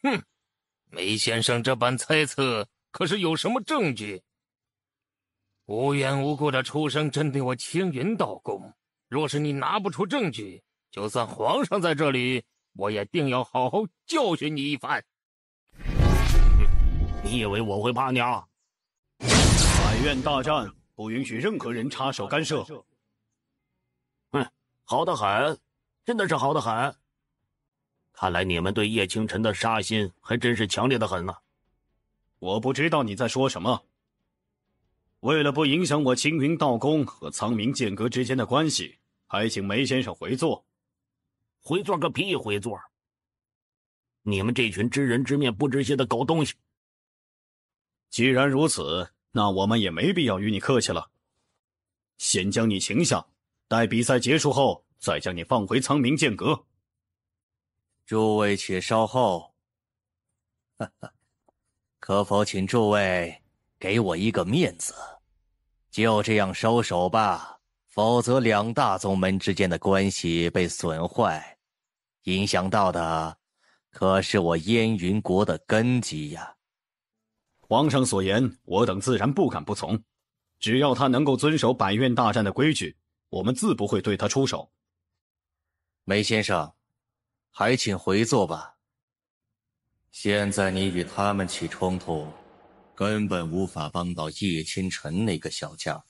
哼，梅先生这般猜测，可是有什么证据？无缘无故的出声针对我青云道宫，若是你拿不出证据，就算皇上在这里，我也定要好好教训你一番。你以为我会怕你啊？百院大战，不允许任何人插手干涉。好得很，真的是好得很。看来你们对叶清晨的杀心还真是强烈的很呢。我不知道你在说什么。为了不影响我青云道宫和苍冥剑阁之间的关系，还请梅先生回座。回座个屁回座！你们这群知人知面不知心的狗东西！既然如此，那我们也没必要与你客气了。先将你擒下，待比赛结束后，再将你放回苍冥剑阁。诸位且稍后。可否请诸位给我一个面子，就这样收手吧，否则两大宗门之间的关系被损坏，影响到的可是我燕云国的根基呀。皇上所言，我等自然不敢不从。只要他能够遵守百院大战的规矩，我们自不会对他出手。梅先生，还请回座吧。现在你与他们起冲突，根本无法帮到叶清晨那个小家伙。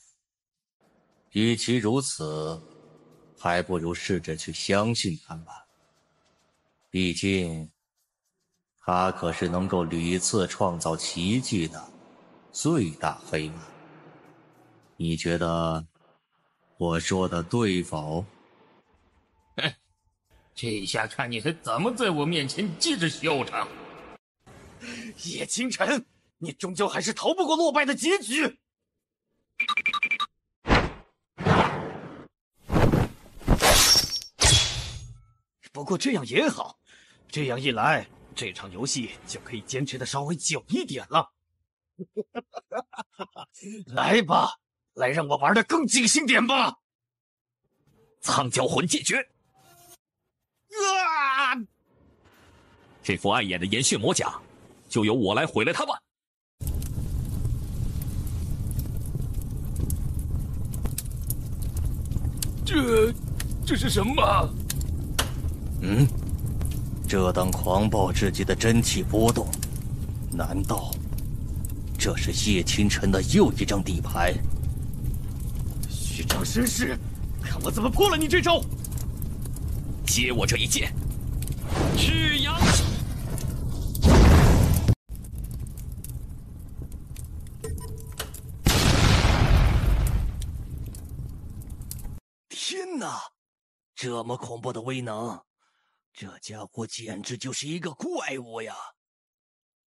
与其如此，还不如试着去相信他吧。毕竟他可是能够屡次创造奇迹的最大黑马。你觉得我说的对否？哼，这下看你还怎么在我面前接着嚣张。叶清晨，你终究还是逃不过落败的结局。不过这样也好，这样一来，这场游戏就可以坚持的稍微久一点了。来吧，来让我玩的更尽兴点吧！苍蛟魂剑诀。啊！这副碍眼的岩血魔甲，就由我来毁了它吧。这是什么？这等狂暴至极的真气波动，难道这是叶清晨的又一张底牌？虚张声势，看我怎么破了你这招！接我这一剑，赤阳！天哪，这么恐怖的威能！这家伙简直就是一个怪物呀！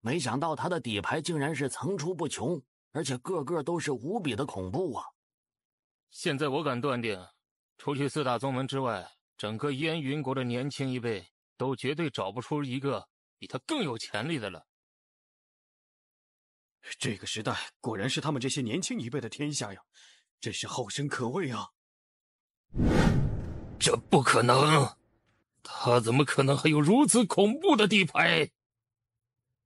没想到他的底牌竟然是层出不穷，而且个个都是无比的恐怖啊！现在我敢断定，除去四大宗门之外，整个燕云国的年轻一辈都绝对找不出一个比他更有潜力的了。这个时代果然是他们这些年轻一辈的天下呀，真是后生可畏啊！这不可能！他怎么可能还有如此恐怖的底牌？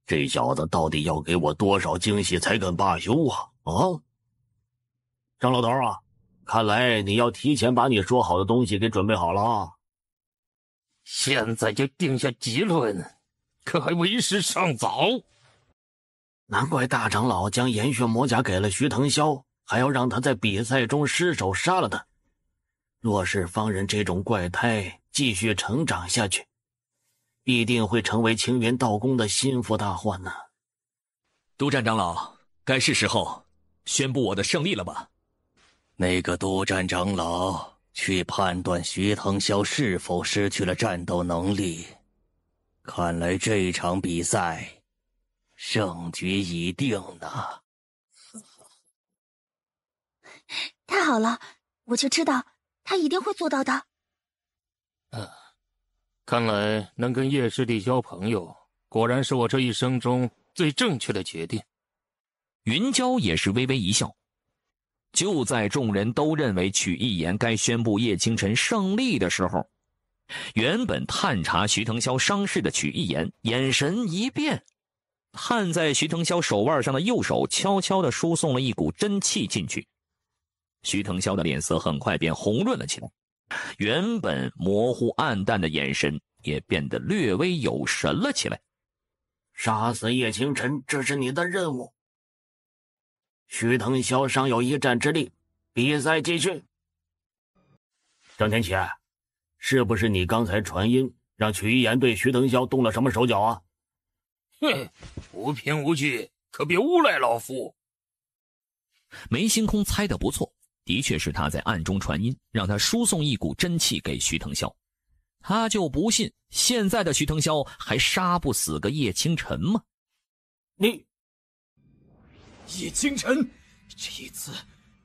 这小子到底要给我多少惊喜才肯罢休啊？啊，张老头啊，看来你要提前把你说好的东西给准备好了啊！现在就定下结论，可还为时尚早。难怪大长老将岩血魔甲给了徐腾霄，还要让他在比赛中失手杀了他。若是放任这种怪胎继续成长下去，必定会成为青云道宫的心腹大患呢。督战长老，该是时候宣布我的胜利了吧？那个督战长老去判断徐腾霄是否失去了战斗能力，看来这场比赛胜局已定呢。太好了，我就知道他一定会做到的。看来能跟叶师弟交朋友，果然是我这一生中最正确的决定。云娇也是微微一笑。就在众人都认为曲一言该宣布叶清晨胜利的时候，原本探查徐腾霄伤势的曲一言眼神一变，探在徐腾霄手腕上的右手悄悄地输送了一股真气进去。徐腾霄的脸色很快便红润了起来，原本模糊暗淡的眼神也变得略微有神了起来。杀死叶清晨，这是你的任务。徐腾霄尚有一战之力，比赛继续。张天启，是不是你刚才传音让曲一言对徐腾霄动了什么手脚啊？哼，无凭无据，可别诬赖老夫。梅星空猜得不错，的确是他在暗中传音，让他输送一股真气给徐腾霄。他就不信现在的徐腾霄还杀不死个叶清晨吗？你叶清晨，这一次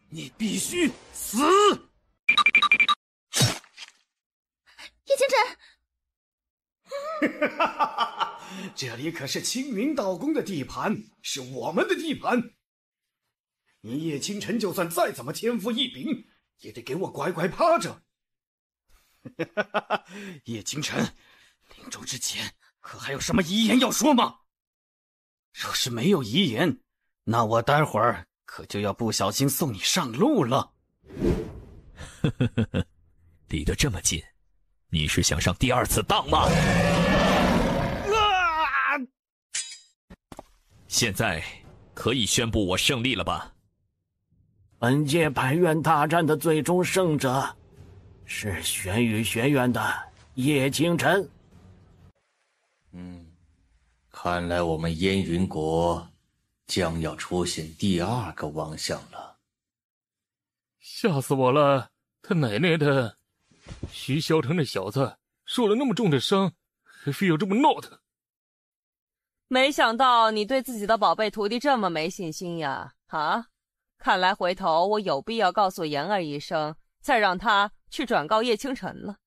你必须死！叶清晨，这里可是青云道宫的地盘，是我们的地盘。你叶清晨就算再怎么天赋异禀，也得给我乖乖趴着。叶清晨，临终之前可还有什么遗言要说吗？若是没有遗言，那我待会儿可就要不小心送你上路了。离得这么近，你是想上第二次当吗？现在可以宣布我胜利了吧？本届百院大战的最终胜者是玄宇学院的叶清晨。看来我们燕云国将要出现第二个王相了。吓死我了！他奶奶的，徐萧腾那小子受了那么重的伤，还非要这么闹腾。没想到你对自己的宝贝徒弟这么没信心呀！啊，看来回头我有必要告诉言儿一声，再让他去转告叶清晨了，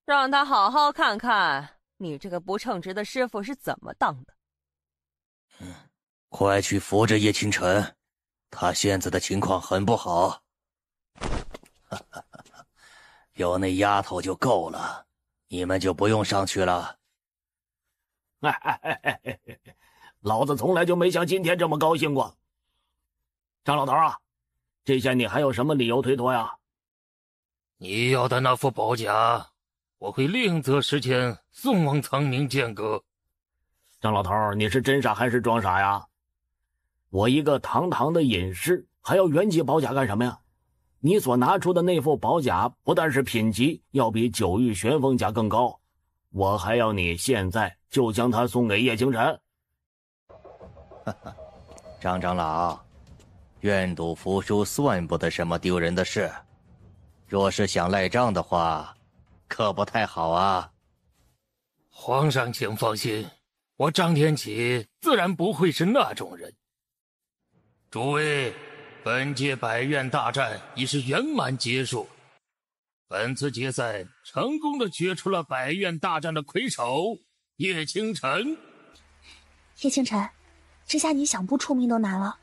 让他好好看看你这个不称职的师傅是怎么当的。快去扶着叶清晨，他现在的情况很不好。有那丫头就够了，你们就不用上去了。老子从来就没像今天这么高兴过。张老头啊，这下你还有什么理由推脱呀？你要的那副宝甲，我会另择时间送往苍冥剑阁。张老头，你是真傻还是装傻呀？我一个堂堂的隐士，还要原级宝甲干什么呀？你所拿出的那副宝甲不但是品级要比九域玄风甲更高，我还要你现在就将它送给叶清晨。张长老，愿赌服输算不得什么丢人的事，若是想赖账的话，可不太好啊。皇上请放心，我张天启自然不会是那种人。诸位，本届百院大战已是圆满结束，本次决赛成功的决出了百院大战的魁首叶清晨。叶清晨，这下你想不出名都难了。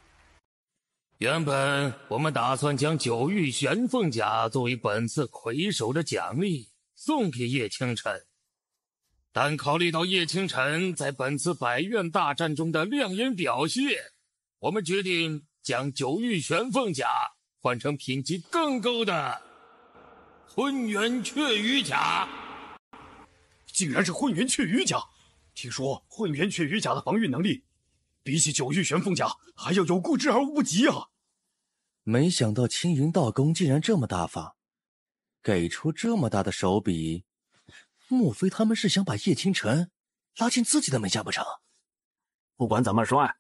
原本我们打算将九域玄凤甲作为本次魁首的奖励送给叶清晨，但考虑到叶清晨在本次百院大战中的亮眼表现，我们决定将九域玄凤甲换成品级更高的混元雀羽甲。竟然是混元雀羽甲！听说混元雀羽甲的防御能力比起九域玄凤甲还要有过之而无不及啊！没想到青云道宫竟然这么大方，给出这么大的手笔，莫非他们是想把叶清晨拉进自己的门下不成？不管怎么说，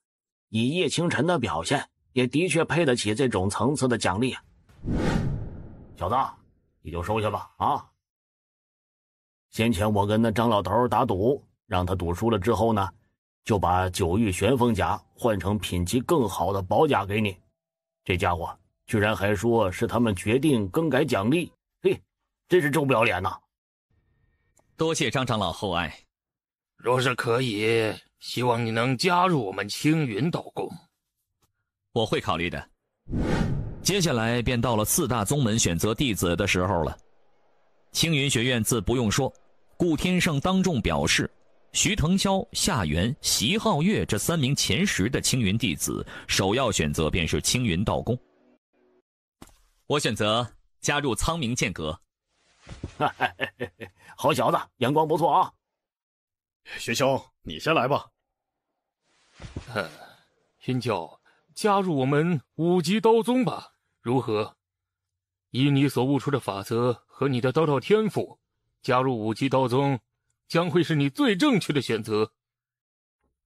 以叶清晨的表现，也的确配得起这种层次的奖励。小子，你就收下吧啊！先前我跟那张老头打赌，让他赌输了之后呢，就把九玉旋风甲换成品级更好的宝甲给你。这家伙居然还说是他们决定更改奖励，嘿，真是臭不要脸呐！多谢张长老厚爱。若是可以，希望你能加入我们青云道宫。我会考虑的。接下来便到了4大宗门选择弟子的时候了。青云学院自不用说，顾天胜当众表示，徐腾霄、夏元、席皓月这3名前10的青云弟子，首要选择便是青云道宫。我选择加入苍冥剑阁。好小子，眼光不错啊！徐兄，你先来吧。云教，加入我们5级刀宗吧，如何？以你所悟出的法则和你的刀道天赋，加入5级刀宗将会是你最正确的选择。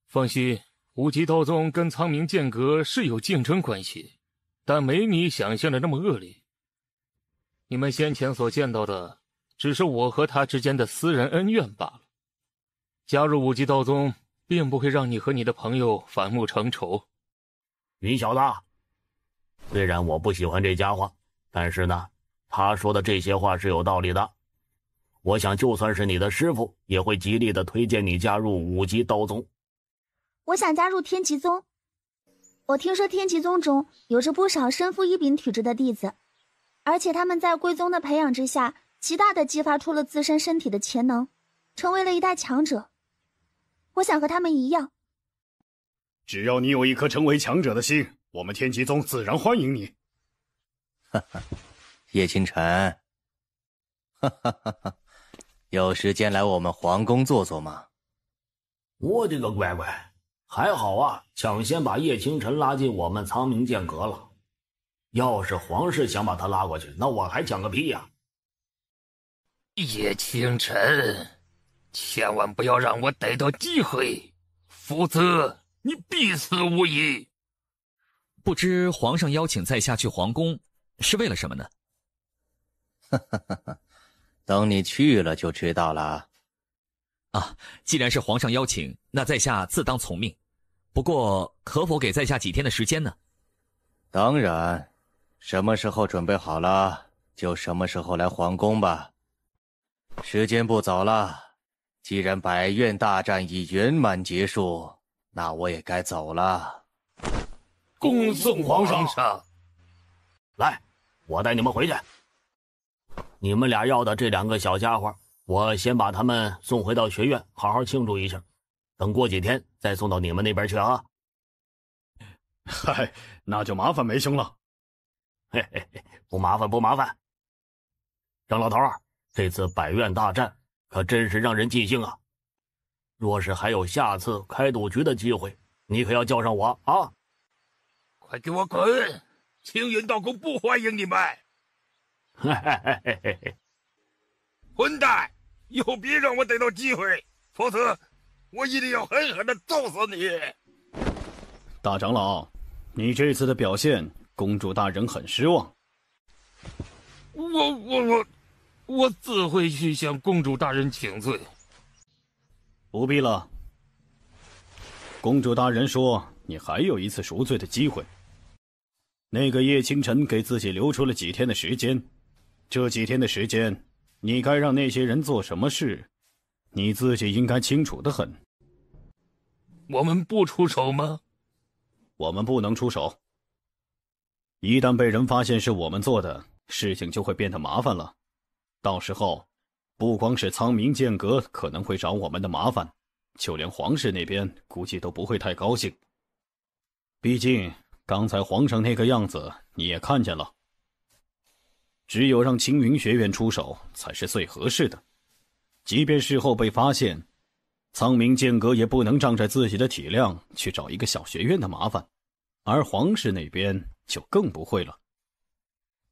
放心，5级刀宗跟苍冥剑阁是有竞争关系，但没你想象的那么恶劣。你们先前所见到的，只是我和他之间的私人恩怨罢了。加入5级道宗，并不会让你和你的朋友反目成仇。云小子，虽然我不喜欢这家伙，但是呢，他说的这些话是有道理的。我想就算是你的师傅，也会极力的推荐你加入5级刀宗。我想加入天极宗。我听说天极宗中有着不少身负异禀体质的弟子，而且他们在贵宗的培养之下，极大的激发出了自身身体的潜能，成为了一代强者。我想和他们一样。只要你有一颗成为强者的心，我们天极宗自然欢迎你。哈哈，叶清晨，哈哈哈哈，有时间来我们皇宫坐坐吗？我的个乖乖，还好啊，抢先把叶清晨拉进我们苍冥剑阁了。要是皇室想把他拉过去，那我还抢个屁呀！叶清晨，千万不要让我逮到机会，否则你必死无疑。不知皇上邀请在下去皇宫是为了什么呢？等你去了就知道了。啊，既然是皇上邀请，那在下自当从命。不过可否给在下几天的时间呢？当然，什么时候准备好了，就什么时候来皇宫吧。时间不早了，既然百院大战已圆满结束，那我也该走了。恭送皇上。来，我带你们回去。你们俩要的这2个小家伙，我先把他们送回到学院，好好庆祝一下。等过几天再送到你们那边去啊。嗨，那就麻烦梅兄了。嘿嘿嘿，不麻烦不麻烦。张老头儿，这次百院大战可真是让人尽兴啊！若是还有下次开赌局的机会，你可要叫上我啊！快给我滚！青云道宫不欢迎你们！嘿嘿嘿嘿嘿嘿！混蛋！以后别让我逮到机会，否则我一定要狠狠的揍死你！大长老，你这次的表现，公主大人很失望。我自会去向公主大人请罪。不必了。公主大人说你还有一次赎罪的机会。那个叶清晨给自己留出了几天的时间，这几天的时间，你该让那些人做什么事，你自己应该清楚得很。我们不出手吗？我们不能出手。一旦被人发现是我们做的，事情就会变得麻烦了。到时候，不光是苍冥剑阁可能会找我们的麻烦，就连皇室那边估计都不会太高兴。毕竟刚才皇上那个样子你也看见了。只有让青云学院出手才是最合适的。即便事后被发现，苍冥剑阁也不能仗着自己的体量去找一个小学院的麻烦，而皇室那边就更不会了。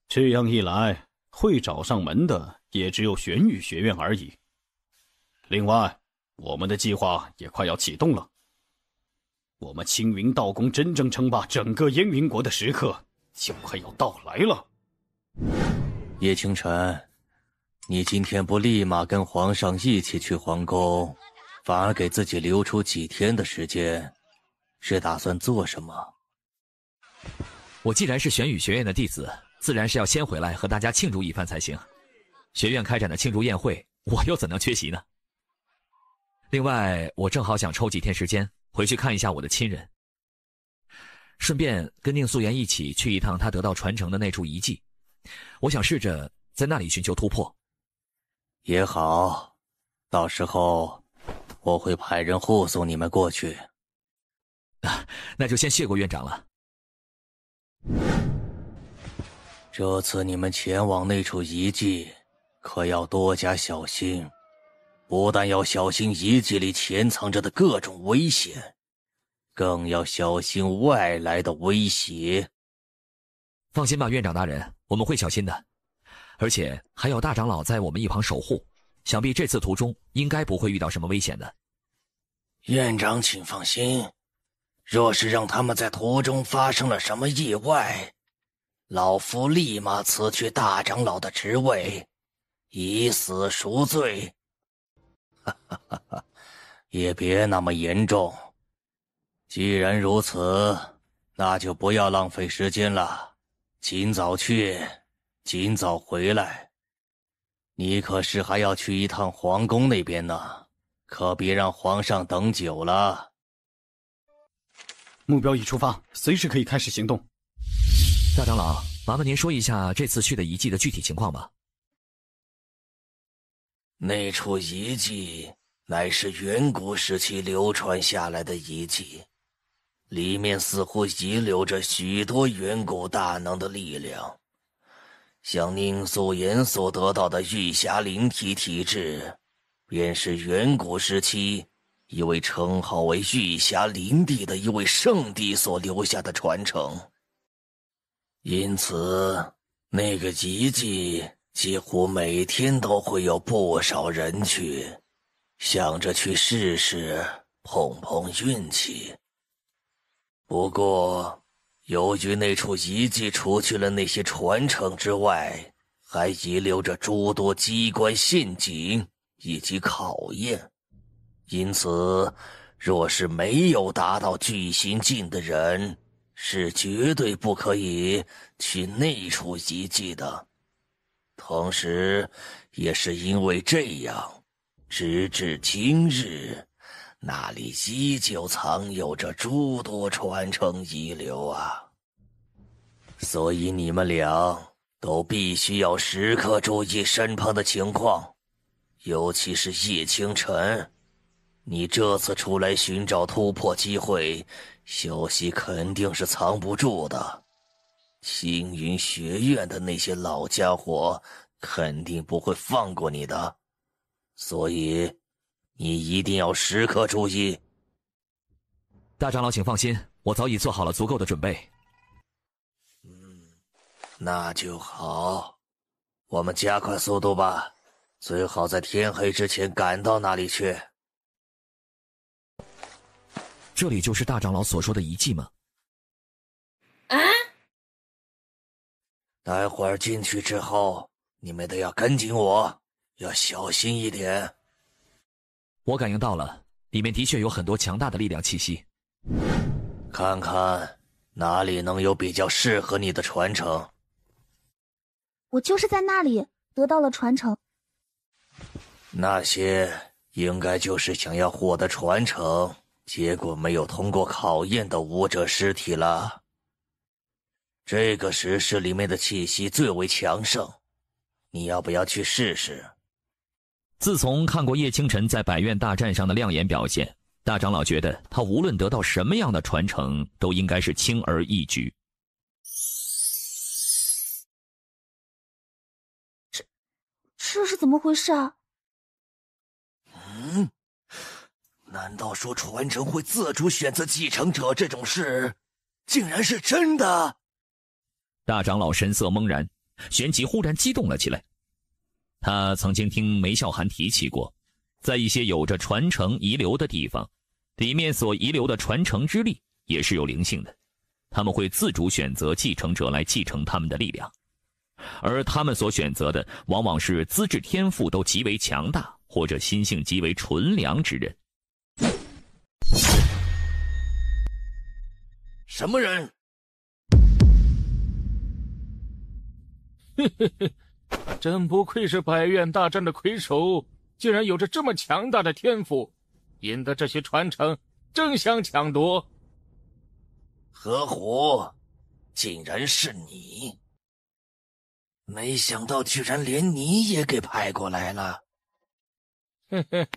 这样一来，会找上门的也只有玄羽学院而已。另外，我们的计划也快要启动了。我们青云道宫真正称霸整个燕云国的时刻就快要到来了。叶清晨，你今天不立马跟皇上一起去皇宫，反而给自己留出几天的时间，是打算做什么？我既然是玄宇学院的弟子，自然是要先回来和大家庆祝一番才行。学院开展的庆祝宴会，我又怎能缺席呢？另外，我正好想抽几天时间回去看一下我的亲人，顺便跟宁素颜一起去一趟他得到传承的那处遗迹。我想试着在那里寻求突破。也好，到时候我会派人护送你们过去。那就先谢过院长了。这次你们前往那处遗迹，可要多加小心。不但要小心遗迹里潜藏着的各种危险，更要小心外来的威胁。放心吧，院长大人，我们会小心的。而且还有大长老在我们一旁守护，想必这次途中应该不会遇到什么危险的。院长请放心，若是让他们在途中发生了什么意外，老夫立马辞去大长老的职位，以死赎罪。哈哈哈哈，也别那么严重。既然如此，那就不要浪费时间了，尽早去，尽早回来。你可是还要去一趟皇宫那边呢，可别让皇上等久了。目标已出发，随时可以开始行动。大长老，麻烦您说一下这次去的遗迹的具体情况吧。那处遗迹乃是远古时期流传下来的遗迹，里面似乎遗留着许多远古大能的力量。像宁素颜所得到的玉匣灵体体质，便是远古时期一位称号为玉匣灵帝的一位圣帝所留下的传承。因此，那个遗迹几乎每天都会有不少人去，想着去试试，碰碰运气。不过，由于那处遗迹除去了那些传承之外，还遗留着诸多机关陷阱以及考验，因此，若是没有达到巨星境的人，是绝对不可以去那处遗迹的。同时，也是因为这样，直至今日，那里依旧藏有着诸多传承遗留啊。所以你们俩都必须要时刻注意身旁的情况，尤其是叶清晨，你这次出来寻找突破机会，消息肯定是藏不住的。青云学院的那些老家伙肯定不会放过你的，所以你一定要时刻注意。大长老请放心，我早已做好了足够的准备。那就好，我们加快速度吧，最好在天黑之前赶到那里去。这里就是大长老所说的遗迹吗？啊！待会儿进去之后，你们都要跟紧我，要小心一点。我感应到了，里面的确有很多强大的力量气息。看看哪里能有比较适合你的传承。我就是在那里得到了传承。那些应该就是想要获得传承，结果没有通过考验的武者尸体了。这个石室里面的气息最为强盛，你要不要去试试？自从看过叶清晨在百院大战上的亮眼表现，大长老觉得他无论得到什么样的传承，都应该是轻而易举。这是怎么回事啊？难道说传承会自主选择继承者这种事，竟然是真的？大长老神色懵然，旋即忽然激动了起来。他曾经听梅笑寒提起过，在一些有着传承遗留的地方，里面所遗留的传承之力也是有灵性的，他们会自主选择继承者来继承他们的力量。而他们所选择的往往是资质天赋都极为强大或者心性极为纯良之人。什么人？嘿嘿嘿，真不愧是百院大战的魁首，竟然有着这么强大的天赋，引得这些传承争相抢夺。何虎，竟然是你！没想到居然连你也给派过来了。嘿嘿，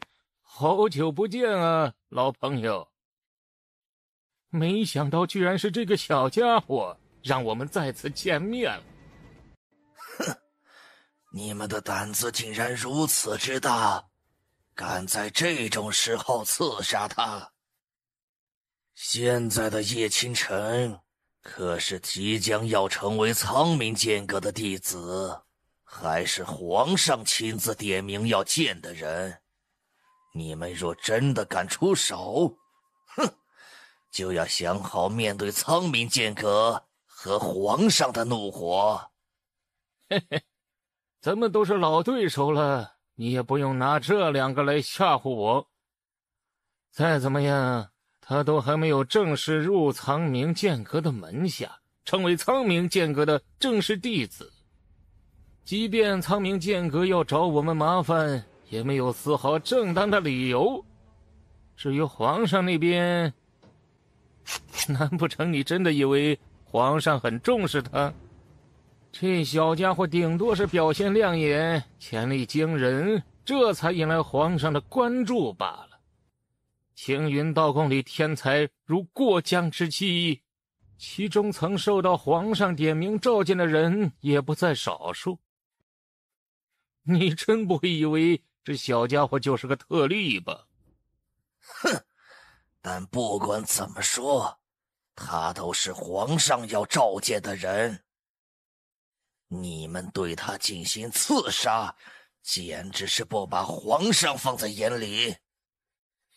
好久不见啊，老朋友。没想到居然是这个小家伙，让我们再次见面了。哼，你们的胆子竟然如此之大，敢在这种时候刺杀他。现在的叶清晨可是即将要成为苍冥剑阁的弟子，还是皇上亲自点名要见的人。你们若真的敢出手，哼，就要想好面对苍冥剑阁和皇上的怒火。嘿嘿，咱们都是老对手了，你也不用拿这两个来吓唬我。再怎么样，他都还没有正式入苍冥剑阁的门下，成为苍冥剑阁的正式弟子。即便苍冥剑阁要找我们麻烦，也没有丝毫正当的理由。至于皇上那边，难不成你真的以为皇上很重视他？这小家伙顶多是表现亮眼，潜力惊人，这才引来皇上的关注罢了。青云道宫里天才如过江之鲫，其中曾受到皇上点名召见的人也不在少数。你真不会以为这小家伙就是个特例吧？哼，但不管怎么说，他都是皇上要召见的人。你们对他进行刺杀，简直是不把皇上放在眼里。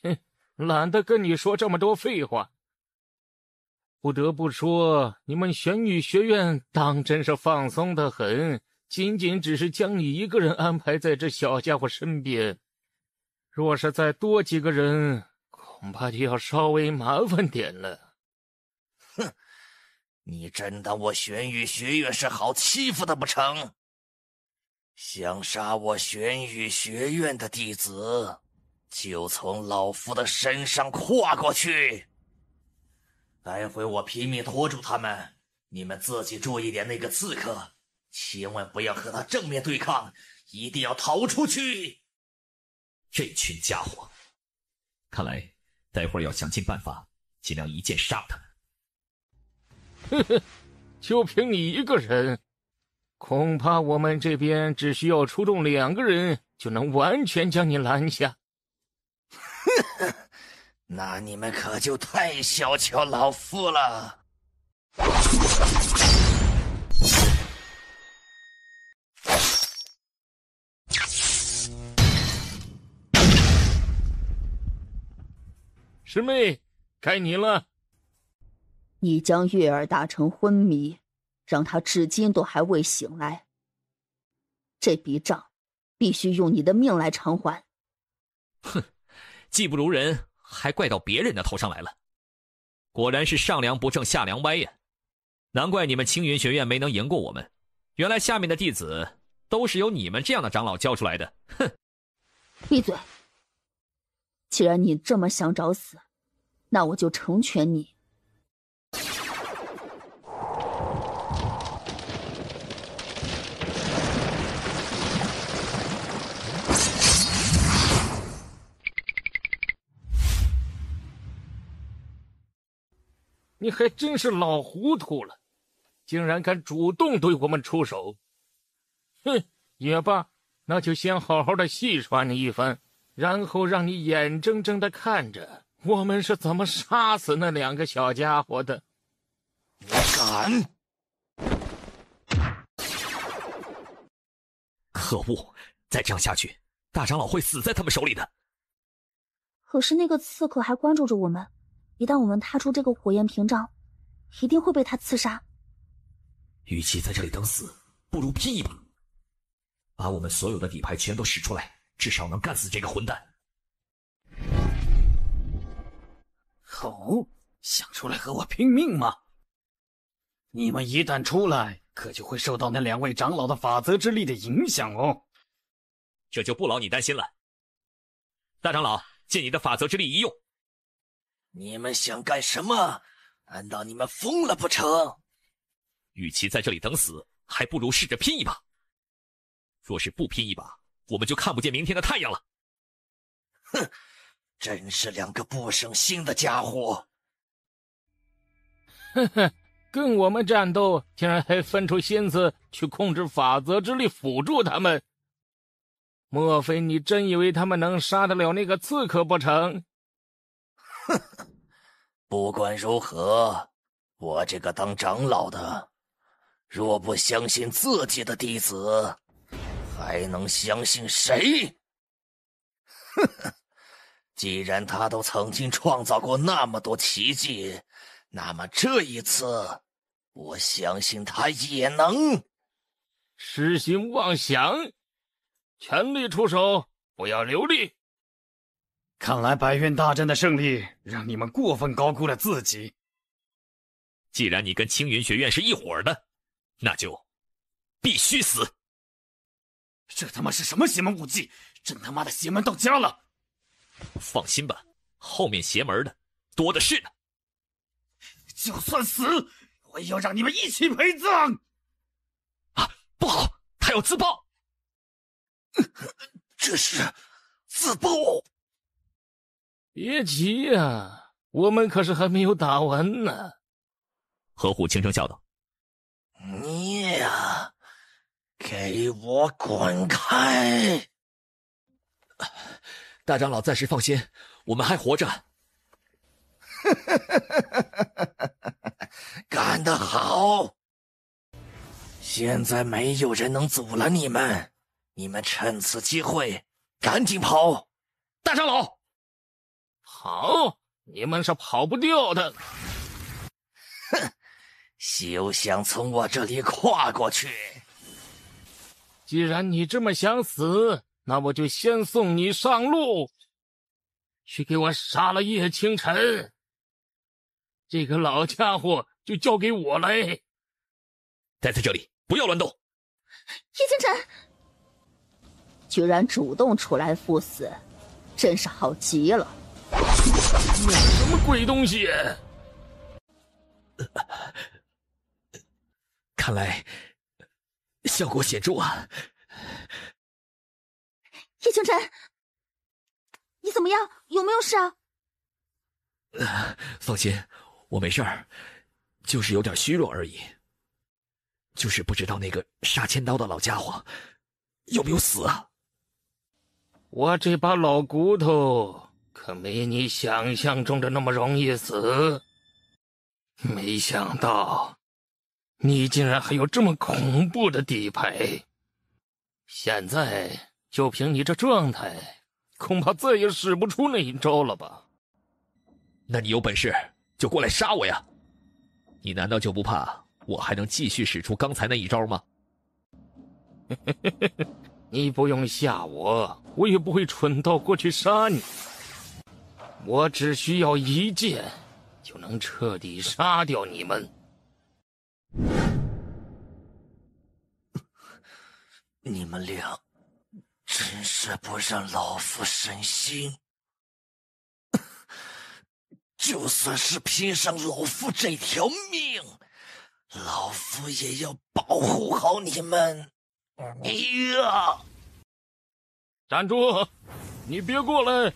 哼，懒得跟你说这么多废话。不得不说，你们玄羽学院当真是放松得很，仅仅只是将你一个人安排在这小家伙身边。若是再多几个人，恐怕就要稍微麻烦点了。哼，你真当我玄羽学院是好欺负的不成？想杀我玄羽学院的弟子，就从老夫的身上跨过去。待会我拼命拖住他们，你们自己注意点那个刺客，千万不要和他正面对抗，一定要逃出去。这群家伙，看来待会儿要想尽办法，尽量一剑杀他们。呵呵，就凭你一个人，恐怕我们这边只需要出动2个人，就能完全将你拦下。呵呵，那你们可就太小瞧老夫了。师妹，该你了。你将月儿打成昏迷，让他至今都还未醒来。这笔账必须用你的命来偿还。哼，技不如人，还怪到别人的头上来了。果然是上梁不正下梁歪呀！难怪你们青云学院没能赢过我们，原来下面的弟子都是由你们这样的长老教出来的。哼！闭嘴！既然你这么想找死，那我就成全你。你还真是老糊涂了，竟然敢主动对我们出手。哼，也罢，那就先好好的戏耍你一番，然后让你眼睁睁的看着我们是怎么杀死那2个小家伙的。你敢！可恶，再这样下去，大长老会死在他们手里的。可是那个刺客还关注着我们，一旦我们踏出这个火焰屏障，一定会被他刺杀。与其在这里等死，不如拼一把，把我们所有的底牌全都使出来，至少能干死这个混蛋。哦，想出来和我拼命吗？你们一旦出来，可就会受到那2位长老的法则之力的影响哦。这就不劳你担心了。大长老，借你的法则之力一用。你们想干什么？难道你们疯了不成？与其在这里等死，还不如试着拼一把。若是不拼一把，我们就看不见明天的太阳了。哼，真是2个不省心的家伙。哼哼，跟我们战斗，竟然还分出心思去控制法则之力辅助他们。莫非你真以为他们能杀得了那个刺客不成？哼，不管如何，我这个当长老的，若不相信自己的弟子，还能相信谁？哼哼，既然他都曾经创造过那么多奇迹，那么这一次，我相信他也能。痴心妄想，全力出手，不要留力。看来百院大战的胜利让你们过分高估了自己。既然你跟青云学院是一伙的，那就必须死。这他妈是什么邪门武技？真他妈的邪门到家了！放心吧，后面邪门的多的是呢。就算死，我也要让你们一起陪葬！啊，不好，他要自爆！这是自爆！别急呀，我们可是还没有打完呢。何虎轻声笑道：“你呀，给我滚开！”大长老暂时放心，我们还活着。干得好！现在没有人能阻拦你们，你们趁此机会赶紧跑！大长老，好，你们是跑不掉的。哼，休想从我这里跨过去！既然你这么想死，那我就先送你上路，去给我杀了叶清晨。这个老家伙就交给我来。待在这里，不要乱动。叶清晨居然主动出来赴死，真是好极了。什么鬼东西？看来效果显著啊！叶清晨，你怎么样？有没有事啊？放心，我没事儿，就是有点虚弱而已。就是不知道那个杀千刀的老家伙有没有死啊？我这把老骨头可没你想象中的那么容易死。没想到你竟然还有这么恐怖的底牌，现在就凭你这状态，恐怕再也使不出那一招了吧？那你有本事就过来杀我呀！你难道就不怕我还能继续使出刚才那一招吗？你不用吓我，我也不会蠢到过去杀你。我只需要一剑，就能彻底杀掉你们。你们俩真是不让老夫省心。就算是拼上老夫这条命，老夫也要保护好你们。呀！站住！你别过来！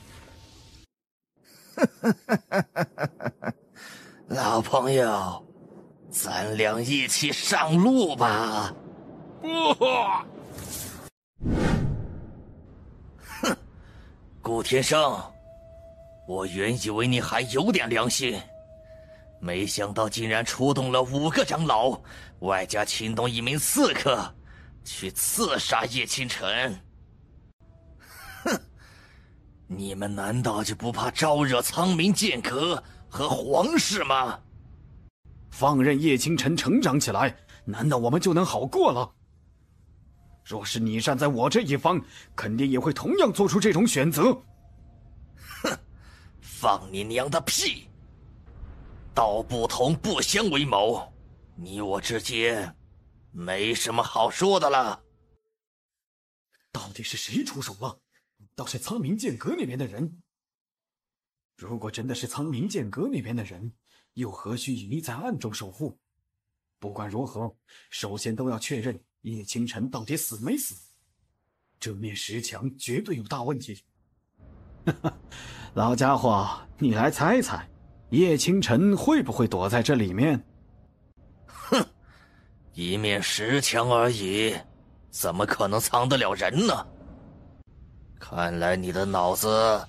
老朋友，咱俩一起上路吧。不！哼，顾天生，我原以为你还有点良心，没想到竟然出动了5个长老，外加请动1名刺客，去刺杀叶清晨。哼，你们难道就不怕招惹苍冥剑阁和皇室吗？放任叶清晨成长起来，难道我们就能好过了？若是你站在我这一方，肯定也会同样做出这种选择。哼，放你娘的屁！道不同不相为谋，你我之间没什么好说的了。到底是谁出手了？倒是苍冥剑阁那边的人。如果真的是苍冥剑阁那边的人，又何须隐匿在暗中守护？不管如何，首先都要确认叶清晨到底死没死。这面石墙绝对有大问题。老家伙，你来猜猜，叶清晨会不会躲在这里面？哼，一面石墙而已，怎么可能藏得了人呢？看来你的脑子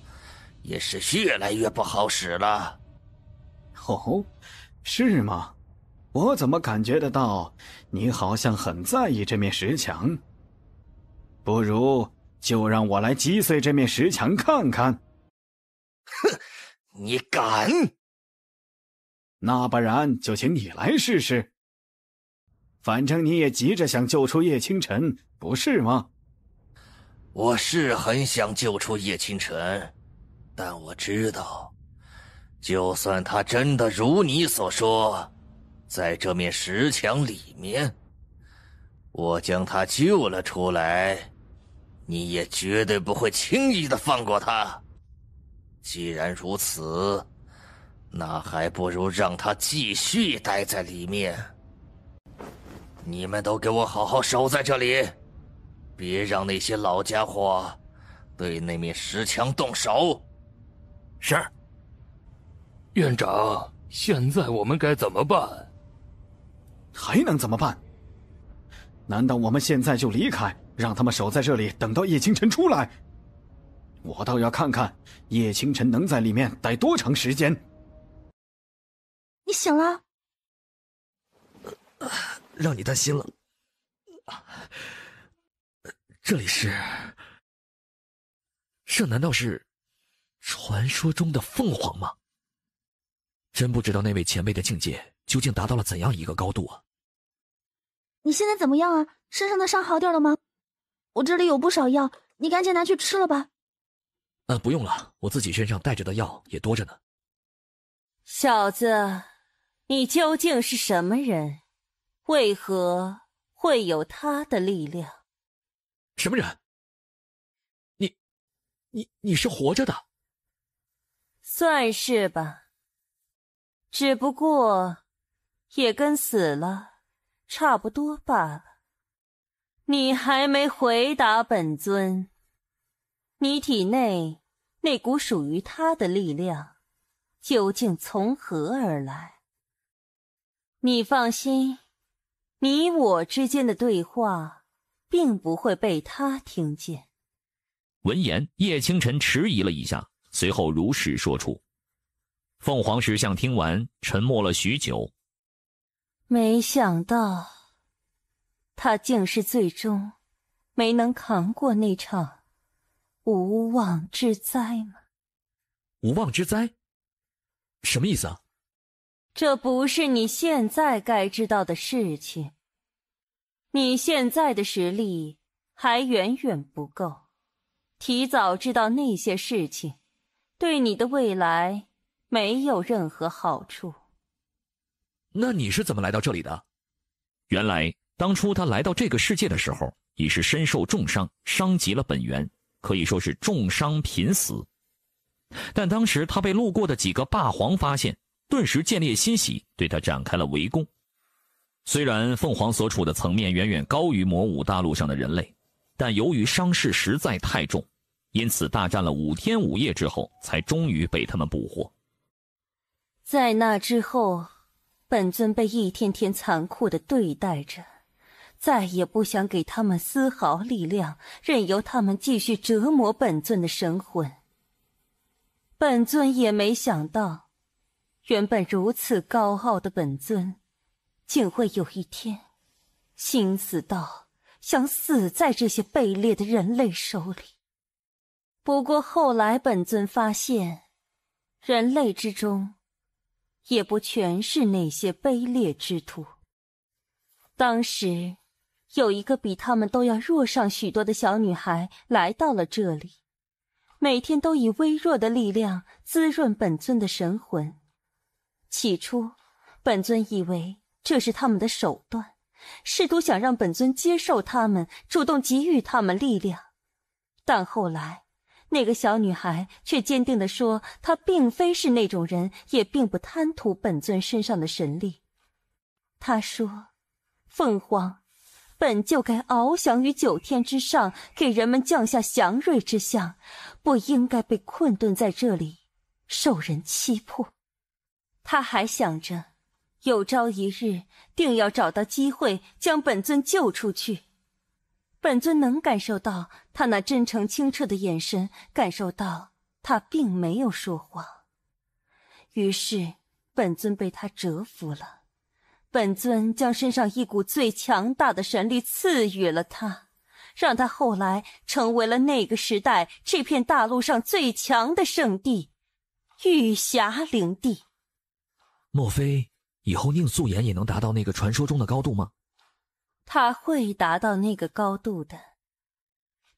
也是越来越不好使了。哦，是吗？我怎么感觉得到你好像很在意这面石墙？不如就让我来击碎这面石墙看看。哼，你敢？那不然就请你来试试。反正你也急着想救出叶清晨，不是吗？我是很想救出叶清晨，但我知道，就算他真的如你所说，在这面石墙里面，我将他救了出来，你也绝对不会轻易的放过他。既然如此，那还不如让他继续待在里面。你们都给我好好守在这里，别让那些老家伙对那面石墙动手。是。院长，现在我们该怎么办？还能怎么办？难道我们现在就离开，让他们守在这里，等到叶清晨出来？我倒要看看叶清晨能在里面待多长时间。你醒了？让你担心了。这里是……这难道是传说中的凤凰吗？真不知道那位前辈的境界究竟达到了怎样一个高度啊！你现在怎么样啊？身上的伤好点了吗？我这里有不少药，你赶紧拿去吃了吧。不用了，我自己身上带着的药也多着呢。小子，你究竟是什么人？为何会有他的力量？什么人？你是活着的？算是吧。只不过也跟死了差不多罢了。你还没回答本尊，你体内那股属于他的力量究竟从何而来？你放心，你我之间的对话并不会被他听见。闻言，叶清晨迟疑了一下，随后如实说出。凤凰石像听完，沉默了许久。没想到，他竟是最终没能扛过那场无妄之灾吗？无妄之灾？什么意思啊？这不是你现在该知道的事情。你现在的实力还远远不够，提早知道那些事情，对你的未来没有任何好处。那你是怎么来到这里的？原来当初他来到这个世界的时候，已是身受重伤，伤及了本源，可以说是重伤濒死。但当时他被路过的几个霸皇发现，顿时见猎欣喜，对他展开了围攻。虽然凤凰所处的层面远远高于魔武大陆上的人类，但由于伤势实在太重，因此大战了5天5夜之后，才终于被他们捕获。在那之后，本尊被一天天残酷地对待着，再也不想给他们丝毫力量，任由他们继续折磨本尊的神魂。本尊也没想到，原本如此高傲的本尊，竟会有一天心死到想死在这些卑劣的人类手里。不过后来本尊发现，人类之中也不全是那些卑劣之徒。当时有一个比他们都要弱上许多的小女孩来到了这里，每天都以微弱的力量滋润本尊的神魂。起初，本尊以为这是他们的手段，试图想让本尊接受他们，主动给予他们力量。但后来，那个小女孩却坚定地说，她并非是那种人，也并不贪图本尊身上的神力。她说，凤凰本就该翱翔于9天之上，给人们降下祥瑞之象，不应该被困顿在这里，受人欺迫。他还想着，有朝一日定要找到机会将本尊救出去。本尊能感受到他那真诚清澈的眼神，感受到他并没有说谎。于是本尊被他折服了。本尊将身上一股最强大的神力赐予了他，让他后来成为了那个时代这片大陆上最强的圣地——玉霞灵地。莫非以后宁素颜也能达到那个传说中的高度吗？他会达到那个高度的。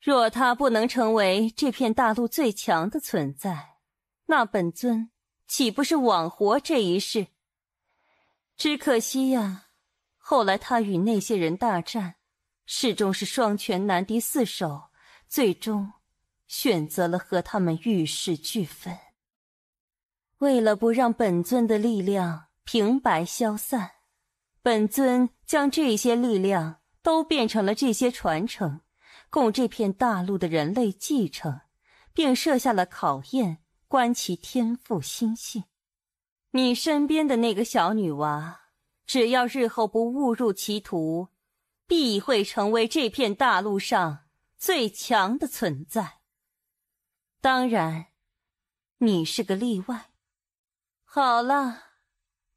若他不能成为这片大陆最强的存在，那本尊岂不是枉活这一世？只可惜呀，后来他与那些人大战，始终是双拳难敌4手，最终选择了和他们与世俱焚。为了不让本尊的力量平白消散，本尊将这些力量都变成了这些传承，供这片大陆的人类继承，并设下了考验，观其天赋心性。你身边的那个小女娃，只要日后不误入歧途，必会成为这片大陆上最强的存在。当然，你是个例外。好了，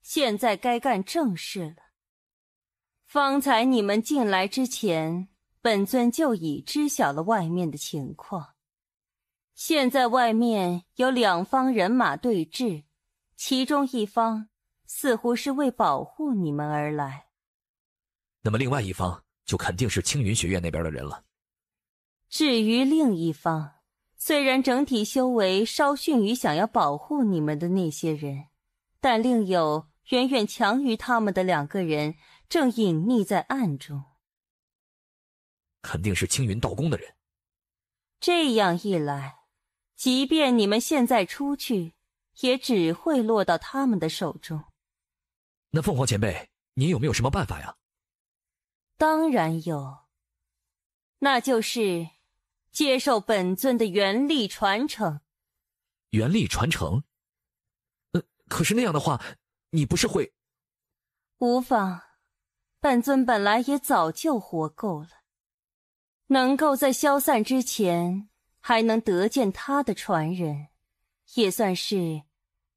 现在该干正事了。方才你们进来之前，本尊就已知晓了外面的情况。现在外面有2方人马对峙，其中一方似乎是为保护你们而来。那么另外一方就肯定是青云学院那边的人了。至于另一方，虽然整体修为稍逊于想要保护你们的那些人，但另有远远强于他们的2个人正隐匿在暗中。肯定是青云道宫的人。这样一来，即便你们现在出去，也只会落到他们的手中。那凤凰前辈，您有没有什么办法呀？当然有，那就是接受本尊的元力传承。元力传承？可是那样的话，你不是会……无妨，本尊本来也早就活够了，能够在消散之前还能得见他的传人，也算是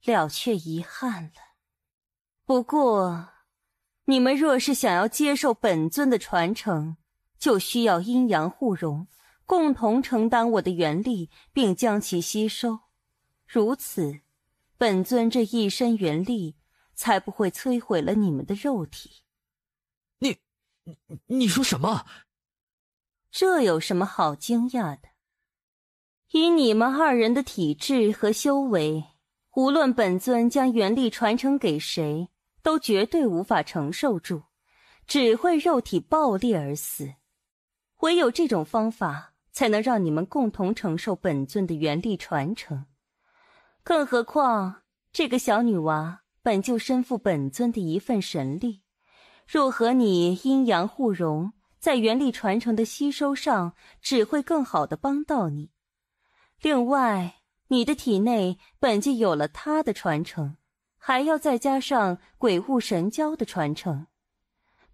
了却遗憾了。不过，你们若是想要接受本尊的传承，就需要阴阳互融，共同承担我的元力，并将其吸收。如此，本尊这一身元力才不会摧毁了你们的肉体。你说什么？这有什么好惊讶的？以你们2人的体质和修为，无论本尊将元力传承给谁，都绝对无法承受住，只会肉体爆裂而死。唯有这种方法，才能让你们共同承受本尊的元力传承。更何况，这个小女娃本就身负本尊的一份神力，若和你阴阳互融，在元力传承的吸收上，只会更好地帮到你。另外，你的体内本就有了她的传承，还要再加上鬼物神交的传承。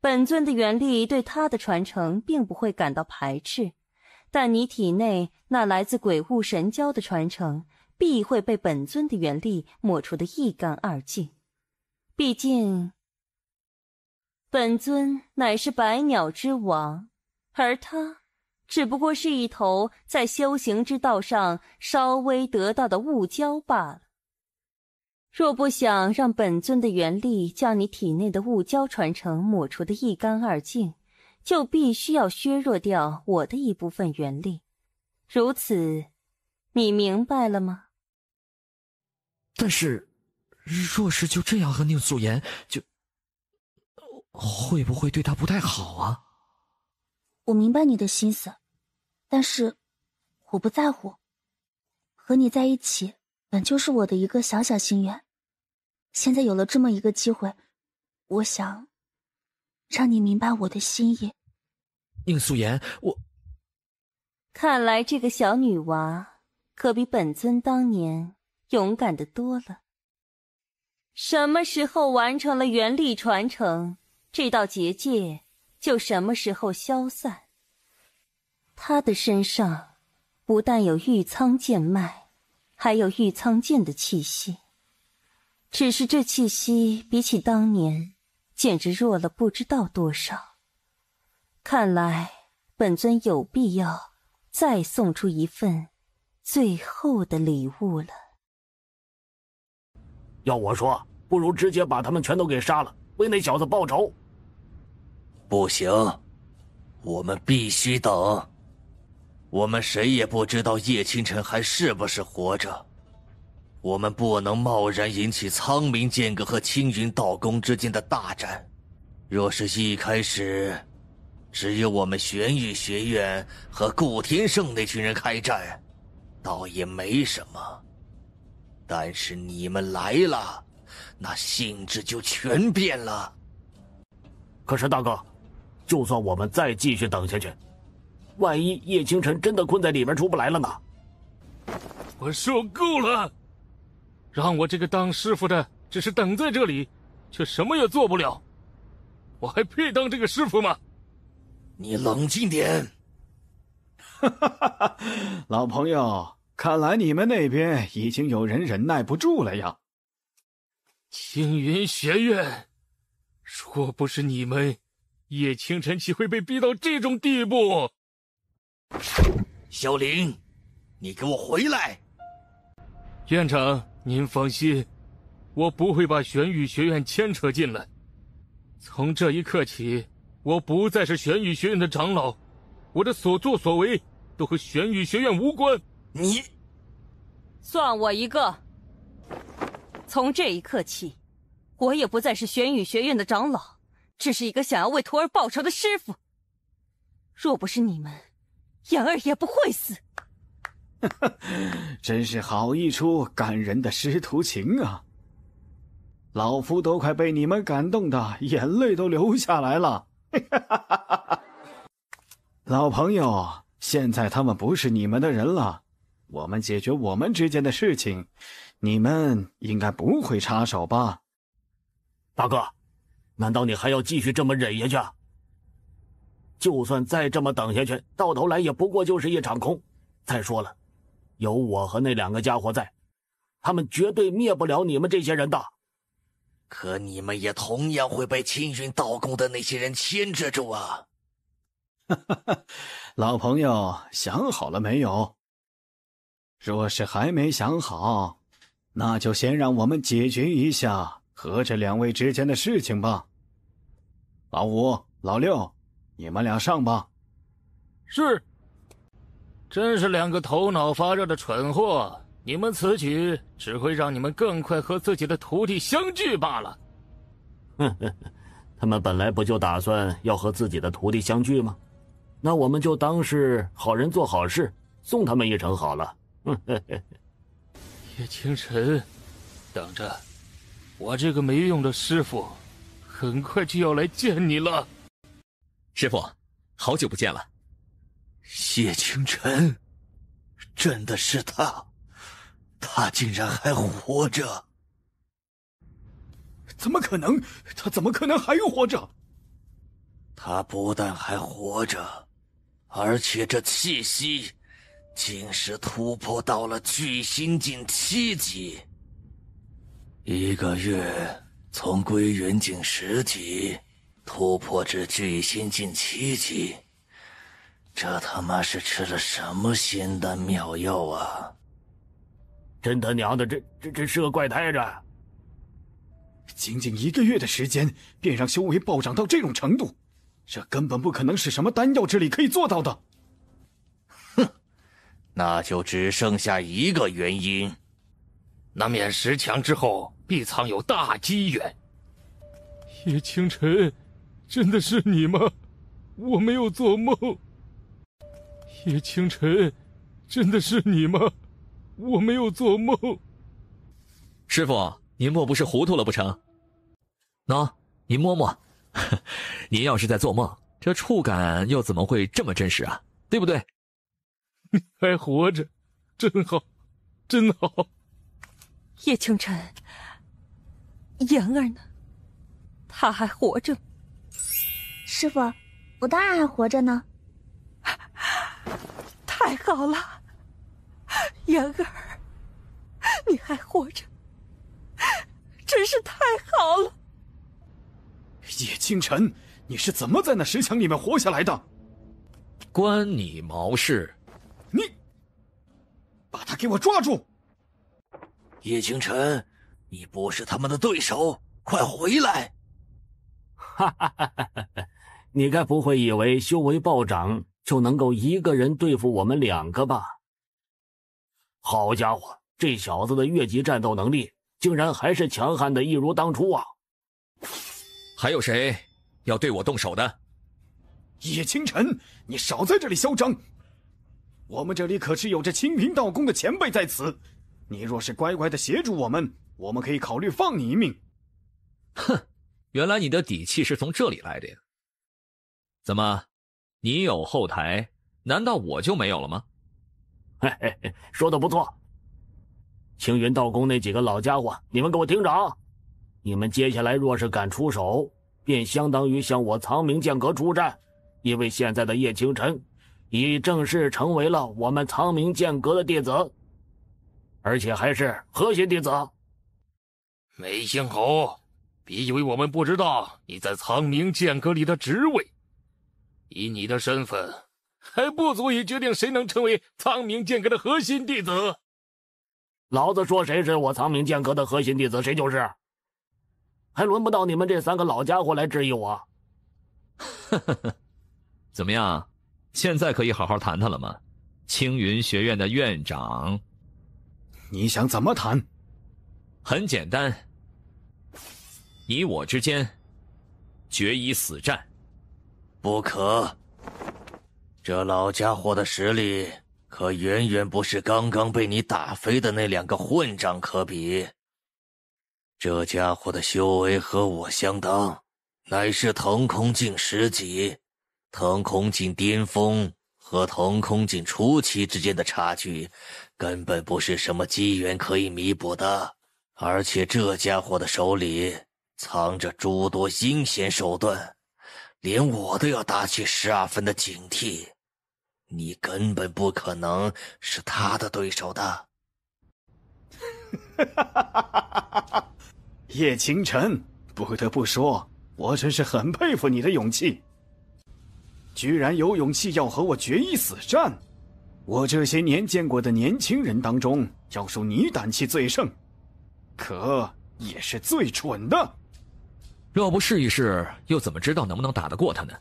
本尊的元力对她的传承并不会感到排斥，但你体内那来自鬼物神交的传承，必会被本尊的元力抹除得一干二净。毕竟，本尊乃是百鸟之王，而他只不过是一头在修行之道上稍微得到的物蛟罢了。若不想让本尊的元力将你体内的物蛟传承抹除得一干二净，就必须要削弱掉我的一部分元力。如此，你明白了吗？但是，若是就这样和宁素颜，会不会对她不太好啊？我明白你的心思，但是我不在乎。和你在一起本就是我的一个小小心愿，现在有了这么一个机会，我想让你明白我的心意。宁素颜，看来这个小女娃可比本尊当年勇敢得多了。什么时候完成了元力传承，这道结界就什么时候消散。她的身上不但有玉苍剑脉，还有玉苍剑的气息，只是这气息比起当年简直弱了不知道多少。看来本尊有必要再送出一份最后的礼物了。要我说，不如直接把他们全都给杀了，为那小子报仇。不行，我们必须等。我们谁也不知道叶清晨还是不是活着，我们不能贸然引起苍冥剑阁和青云道宫之间的大战。若是一开始只有我们玄玉学院和顾天胜那群人开战，倒也没什么。但是你们来了，那性质就全变了。可是大哥，就算我们再继续等下去，万一叶清晨真的困在里面出不来了呢？我受够了！让我这个当师傅的只是等在这里，却什么也做不了，我还配当这个师傅吗？你冷静点。老朋友，看来你们那边已经有人忍耐不住了呀。青云学院，若不是你们，叶清晨岂会被逼到这种地步？萧凌，你给我回来！院长，您放心，我不会把玄羽学院牵扯进来。从这一刻起，我不再是玄羽学院的长老，我的所作所为都和玄羽学院无关。你算我一个。从这一刻起，我也不再是玄羽学院的长老，只是一个想要为徒儿报仇的师傅。若不是你们，言儿也不会死。真是好一出感人的师徒情啊！老夫都快被你们感动的眼泪都流下来了。老朋友，现在他们不是你们的人了，我们解决我们之间的事情，你们应该不会插手吧？大哥，难道你还要继续这么忍下去？就算再这么等下去，到头来也不过就是一场空。再说了，有我和那两个家伙在，他们绝对灭不了你们这些人的。可你们也同样会被青云道宫的那些人牵制住啊！老朋友，想好了没有？若是还没想好，那就先让我们解决一下和这两位之间的事情吧。老五、老六，你们俩上吧。是。真是两个头脑发热的蠢货，你们此举只会让你们更快和自己的徒弟相聚罢了。他们本来不就打算要和自己的徒弟相聚吗？那我们就当是好人做好事，送他们一程好了。叶清晨，等着，我这个没用的师傅很快就要来见你了。师傅，好久不见了。叶清晨，真的是他，他竟然还活着！怎么可能？他怎么可能还活着？他不但还活着，而且这气息竟是突破到了聚心境7级。1个月从归元境10级突破至聚心境7级。这他妈是吃了什么仙丹妙药啊！真他娘的，这是个怪胎着。仅仅1个月的时间，便让修为暴涨到这种程度，这根本不可能是什么丹药之力可以做到的。那就只剩下一个原因，那面10强之后必藏有大机缘。叶清晨，真的是你吗？我没有做梦。叶清晨，真的是你吗？我没有做梦。师傅，您莫不是糊涂了不成？喏，您摸摸，您要是在做梦，这触感又怎么会这么真实啊？对不对？你还活着，真好，真好。叶清晨，言儿呢？他还活着？师傅，我当然还活着呢。太好了，言儿，你还活着，真是太好了。叶清晨，你是怎么在那10强里面活下来的？关你毛事？你把他给我抓住！叶清晨，你不是他们的对手，快回来！哈哈哈哈哈！你该不会以为修为暴涨就能够一个人对付我们2个吧？好家伙，这小子的越级战斗能力竟然还是强悍的一如当初啊！还有谁要对我动手的？叶清晨，你少在这里嚣张！我们这里可是有着清平道宫的前辈在此，你若是乖乖的协助我们，我们可以考虑放你一命。哼，原来你的底气是从这里来的呀？怎么，你有后台，难道我就没有了吗？嘿嘿嘿，说的不错。青云道宫那几个老家伙，你们给我听着啊！你们接下来若是敢出手，便相当于向我苍冥剑阁出战，因为现在的叶清晨已正式成为了我们苍冥剑阁的弟子，而且还是核心弟子。没姓侯，别以为我们不知道你在苍冥剑阁里的职位。以你的身份，还不足以决定谁能成为苍冥剑阁的核心弟子。老子说谁是我苍冥剑阁的核心弟子，谁就是。还轮不到你们这3个老家伙来质疑我。怎么样？现在可以好好谈谈了吗？青云学院的院长。你想怎么谈？很简单，你我之间决一死战。不可，这老家伙的实力可远远不是刚刚被你打飞的那2个混账可比。这家伙的修为和我相当，乃是腾空境10级，腾空境巅峰和腾空境初期之间的差距，根本不是什么机缘可以弥补的。而且这家伙的手里藏着诸多阴险手段，连我都要打起12分的警惕。你根本不可能是他的对手的。叶清晨，不得不说，我真是很佩服你的勇气，居然有勇气要和我决一死战。我这些年见过的年轻人当中，要数你胆气最盛，可也是最蠢的。若不试一试，又怎么知道能不能打得过他呢？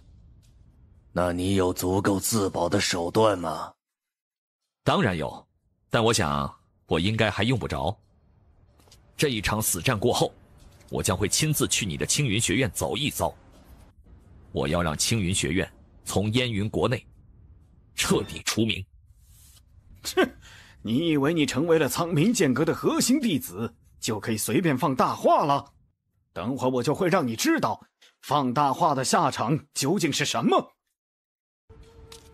那你有足够自保的手段吗？当然有，但我想我应该还用不着。这一场死战过后，我将会亲自去你的青云学院走一遭。我要让青云学院从燕云国内彻底除名。哼，你以为你成为了苍冥剑阁的核心弟子，就可以随便放大话了？等会儿我就会让你知道，放大话的下场究竟是什么。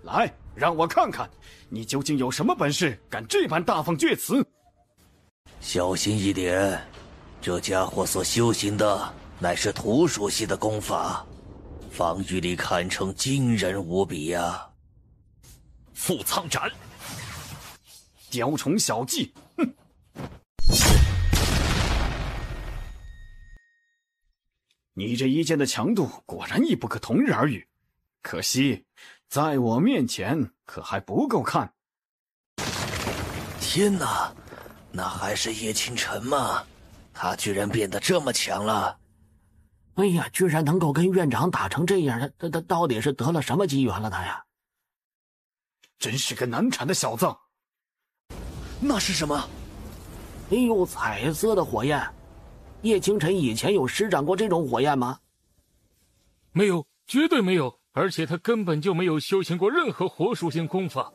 来，让我看看，你究竟有什么本事，敢这般大放厥词？小心一点，这家伙所修行的乃是土属系的功法，防御力堪称惊人无比呀！覆苍斩，雕虫小技，哼！你这一剑的强度果然亦不可同日而语，可惜在我面前可还不够看。天哪，那还是叶清晨吗？他居然变得这么强了！哎呀，居然能够跟院长打成这样，他到底是得了什么机缘了他呀？真是个难缠的小子。那是什么？哎呦，彩色的火焰！叶清晨以前有施展过这种火焰吗？没有，绝对没有，而且他根本就没有修行过任何火属性功法。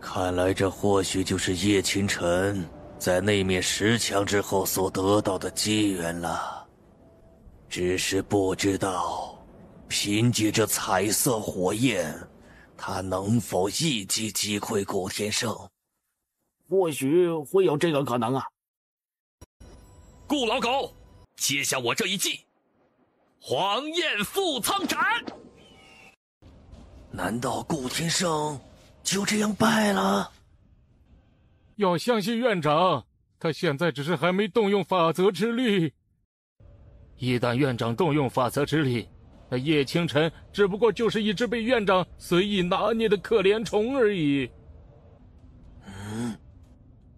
看来这或许就是叶清晨在那面石墙之后所得到的机缘了。只是不知道，凭借这彩色火焰，他能否一击击溃古天胜？或许会有这个可能啊。顾老狗，接下我这一计，黄焰覆苍斩。难道顾天胜就这样败了？要相信院长，他现在只是还没动用法则之力。一旦院长动用法则之力，那叶清晨只不过就是一只被院长随意拿捏的可怜虫而已。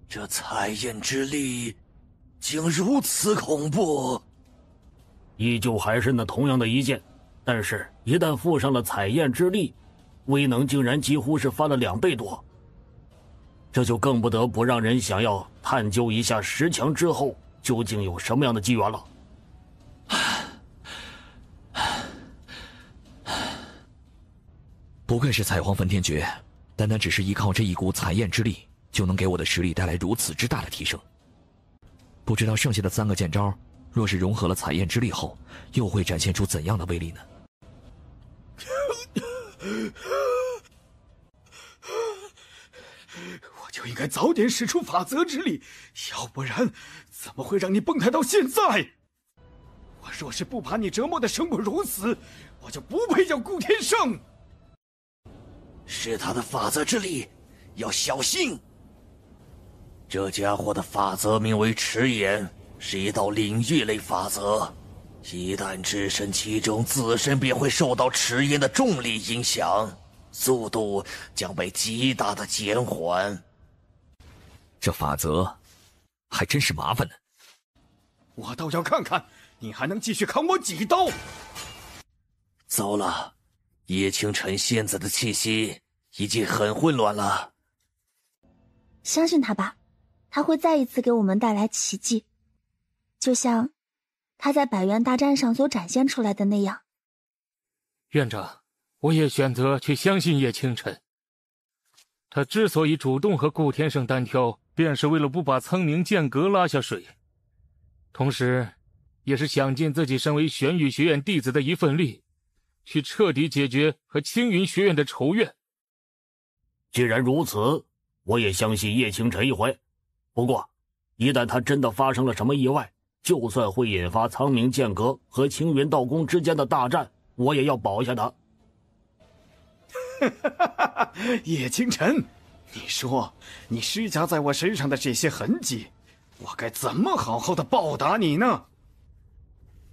这彩焰之力竟如此恐怖。依旧还是那同样的一剑，但是一旦附上了彩焰之力，威能竟然几乎是翻了2倍多。这就更不得不让人想要探究一下石墙之后究竟有什么样的机缘了。不愧是采黄焚天诀，单单只是依靠这一股彩焰之力，就能给我的实力带来如此之大的提升。不知道剩下的3个剑招，若是融合了彩焰之力后，又会展现出怎样的威力呢？我就应该早点使出法则之力，要不然怎么会让你崩态到现在？我若是不把你折磨得生不如死，我就不配叫顾天胜。是他的法则之力，要小心。这家伙的法则名为迟延，是一道领域类法则，一旦置身其中，自身便会受到迟延的重力影响，速度将被极大的减缓。这法则还真是麻烦呢。我倒要看看你还能继续扛我几刀。糟了，叶清晨现在的气息已经很混乱了。相信他吧，他会再一次给我们带来奇迹，就像他在百元大战上所展现出来的那样。院长，我也选择去相信叶清晨。他之所以主动和顾天胜单挑，便是为了不把苍宁剑阁拉下水，同时也是想尽自己身为玄宇学院弟子的一份力，去彻底解决和青云学院的仇怨。既然如此，我也相信叶清晨一回。不过，一旦他真的发生了什么意外，就算会引发苍明剑阁和青云道宫之间的大战，我也要保下他。叶清晨，你说你施加在我身上的这些痕迹，我该怎么好好的报答你呢？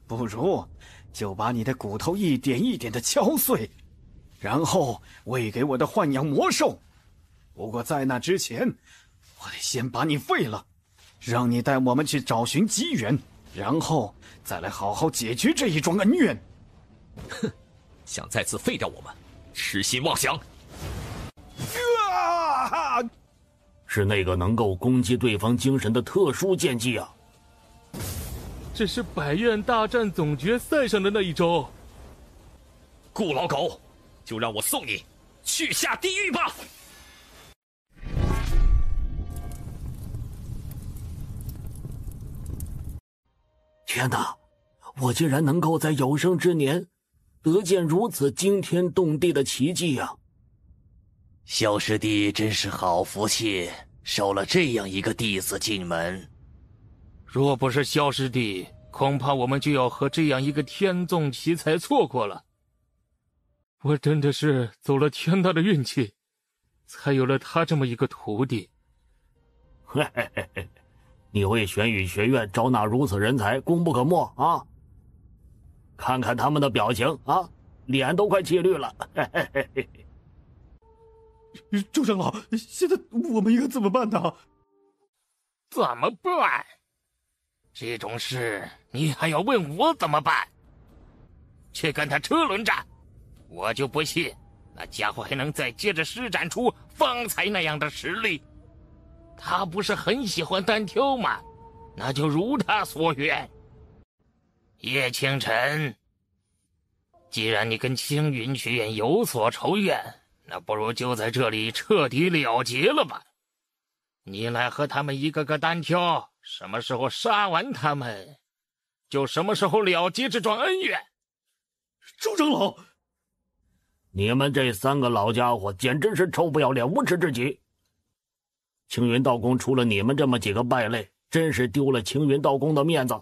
不如就把你的骨头一点一点的敲碎，然后喂给我的豢养魔兽。不过在那之前，我得先把你废了，让你带我们去找寻机缘，然后再来好好解决这一桩恩怨。哼，想再次废掉我们，痴心妄想！是那个能够攻击对方精神的特殊剑技啊！这是百院大战总决赛上的那一招。顾老狗，就让我送你去下地狱吧！天哪，我竟然能够在有生之年得见如此惊天动地的奇迹啊！萧师弟真是好福气，收了这样一个弟子进门。若不是萧师弟，恐怕我们就要和这样一个天纵奇才错过了。我真的是走了天大的运气，才有了他这么一个徒弟。嘿嘿嘿嘿，你为玄宇学院招纳如此人才，功不可没啊！看看他们的表情啊，脸都快气绿了。嘿嘿嘿嘿。周长老，现在我们应该怎么办呢？怎么办？这种事你还要问我怎么办？去跟他车轮战，我就不信那家伙还能再接着施展出方才那样的实力。他不是很喜欢单挑吗？那就如他所愿。叶清晨，既然你跟青云学院有所仇怨，那不如就在这里彻底了结了吧。你来和他们一个个单挑，什么时候杀完他们，就什么时候了结这桩恩怨。周长老，你们这3个老家伙简直是臭不要脸、无耻至极！青云道宫除了你们这么几个败类，真是丢了青云道宫的面子。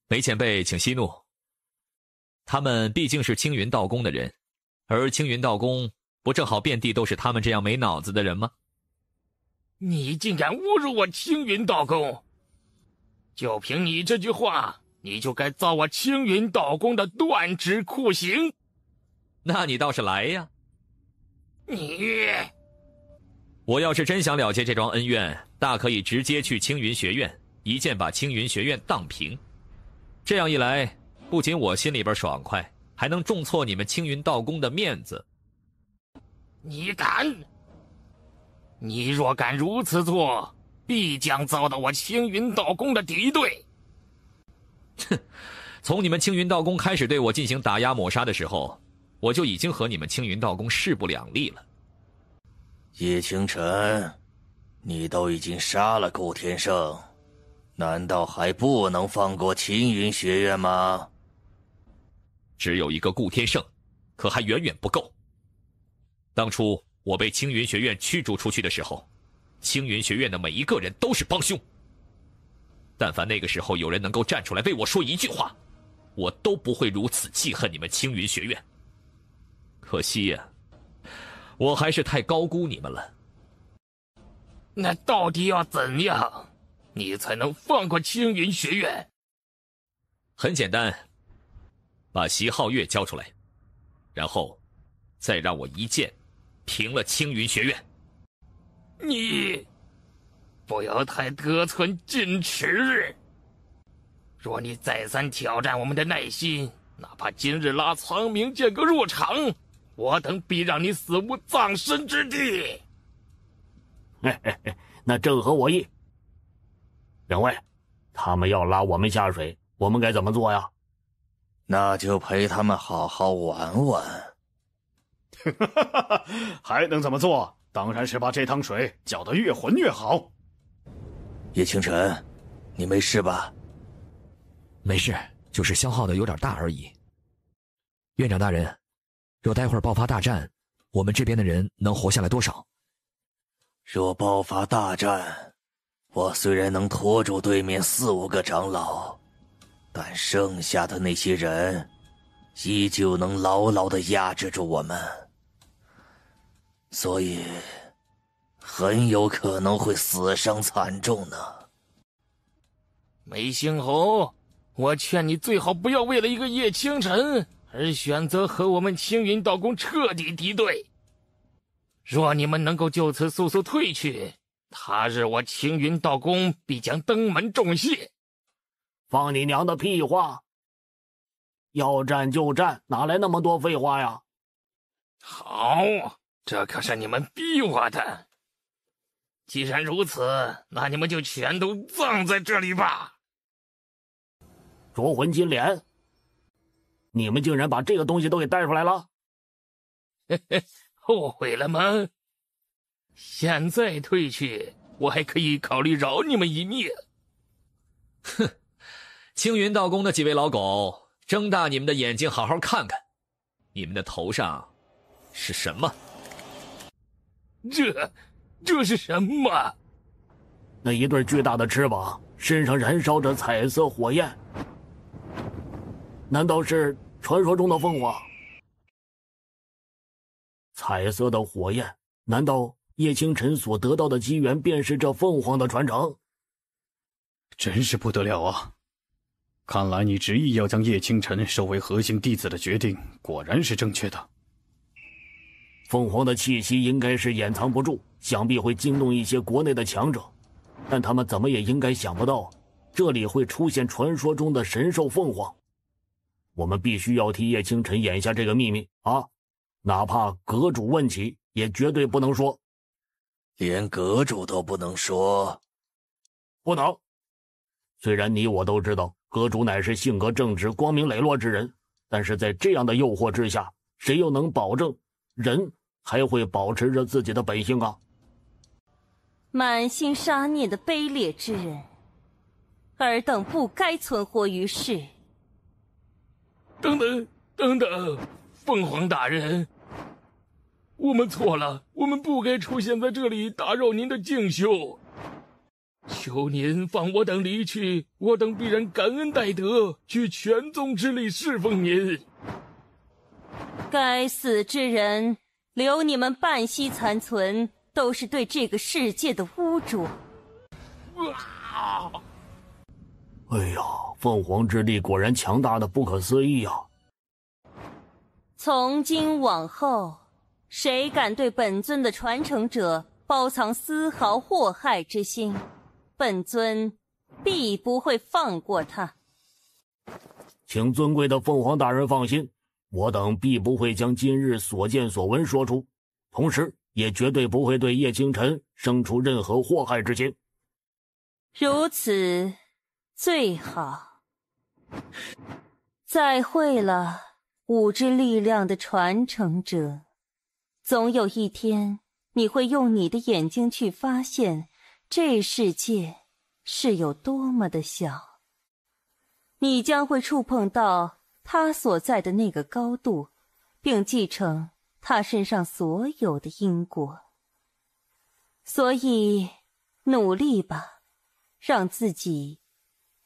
梅前辈请息怒，他们毕竟是青云道宫的人，而青云道宫不正好遍地都是他们这样没脑子的人吗？你竟敢侮辱我青云道宫！就凭你这句话，你就该遭我青云道宫的断指酷刑。那你倒是来呀！我要是真想了结这桩恩怨，大可以直接去青云学院，一剑把青云学院荡平。这样一来，不仅我心里边爽快，还能重挫你们青云道宫的面子。你敢？你若敢如此做，必将遭到我青云道宫的敌对。哼，从你们青云道宫开始对我进行打压抹杀的时候，我就已经和你们青云道宫势不两立了。叶清晨，你都已经杀了顾天胜，难道还不能放过青云学院吗？只有一个顾天胜，可还远远不够。当初我被青云学院驱逐出去的时候，青云学院的每一个人都是帮凶。但凡那个时候有人能够站出来为我说一句话，我都不会如此记恨你们青云学院。可惜呀，我还是太高估你们了。那到底要怎样，你才能放过青云学院？很简单，把席皓月交出来，然后再让我一剑平了青云学院。你不要太得寸进尺。若你再三挑战我们的耐心，哪怕今日拉苍冥剑阁入场，我等必让你死无葬身之地。嘿嘿嘿，那正合我意。两位，他们要拉我们下水，我们该怎么做呀？那就陪他们好好玩玩。还能怎么做？当然是把这趟水搅得越浑越好。叶清晨，你没事吧？没事，就是消耗的有点大而已。院长大人，若待会儿爆发大战，我们这边的人能活下来多少？若爆发大战，我虽然能拖住对面4、5个长老，但剩下的那些人依旧能牢牢地压制住我们，所以很有可能会死伤惨重呢。梅星红，我劝你最好不要为了一个叶清晨而选择和我们青云道宫彻底敌对。若你们能够就此速速退去，他日我青云道宫必将登门重谢。放你娘的屁话！要战就战，哪来那么多废话呀？好，这可是你们逼我的。既然如此，那你们就全都葬在这里吧。夺魂金莲，你们竟然把这个东西都给带出来了？嘿嘿，后悔了吗？现在退去，我还可以考虑饶你们一命。哼，青云道宫的几位老狗，睁大你们的眼睛好好看看，你们的头上是什么？这是什么？那一对巨大的翅膀，身上燃烧着彩色火焰，难道是传说中的凤凰？彩色的火焰，难道叶清晨所得到的机缘便是这凤凰的传承？真是不得了啊！看来你执意要将叶清晨收为核心弟子的决定，果然是正确的。凤凰的气息应该是掩藏不住，想必会惊动一些国内的强者。但他们怎么也应该想不到，这里会出现传说中的神兽凤凰。我们必须要替叶清晨掩下这个秘密啊！哪怕阁主问起，也绝对不能说。连阁主都不能说？不能。虽然你我都知道阁主乃是性格正直、光明磊落之人，但是在这样的诱惑之下，谁又能保证人还会保持着自己的本性啊？满心杀孽的卑劣之人，尔等不该存活于世。等等，凤凰大人，我们错了，我们不该出现在这里打扰您的静修。求您放我等离去，我等必然感恩戴德，举全宗之力侍奉您。该死之人，留你们半息残存，都是对这个世界的污浊。哎呀，凤凰之力果然强大的不可思议啊！从今往后，谁敢对本尊的传承者包藏丝毫祸害之心，本尊必不会放过他。请尊贵的凤凰大人放心，我等必不会将今日所见所闻说出，同时也绝对不会对叶清晨生出任何祸害之心。如此最好。再会了，五之力量的传承者。总有一天，你会用你的眼睛去发现这世界是有多么的小。你将会触碰到他所在的那个高度，并继承他身上所有的因果。所以，努力吧，让自己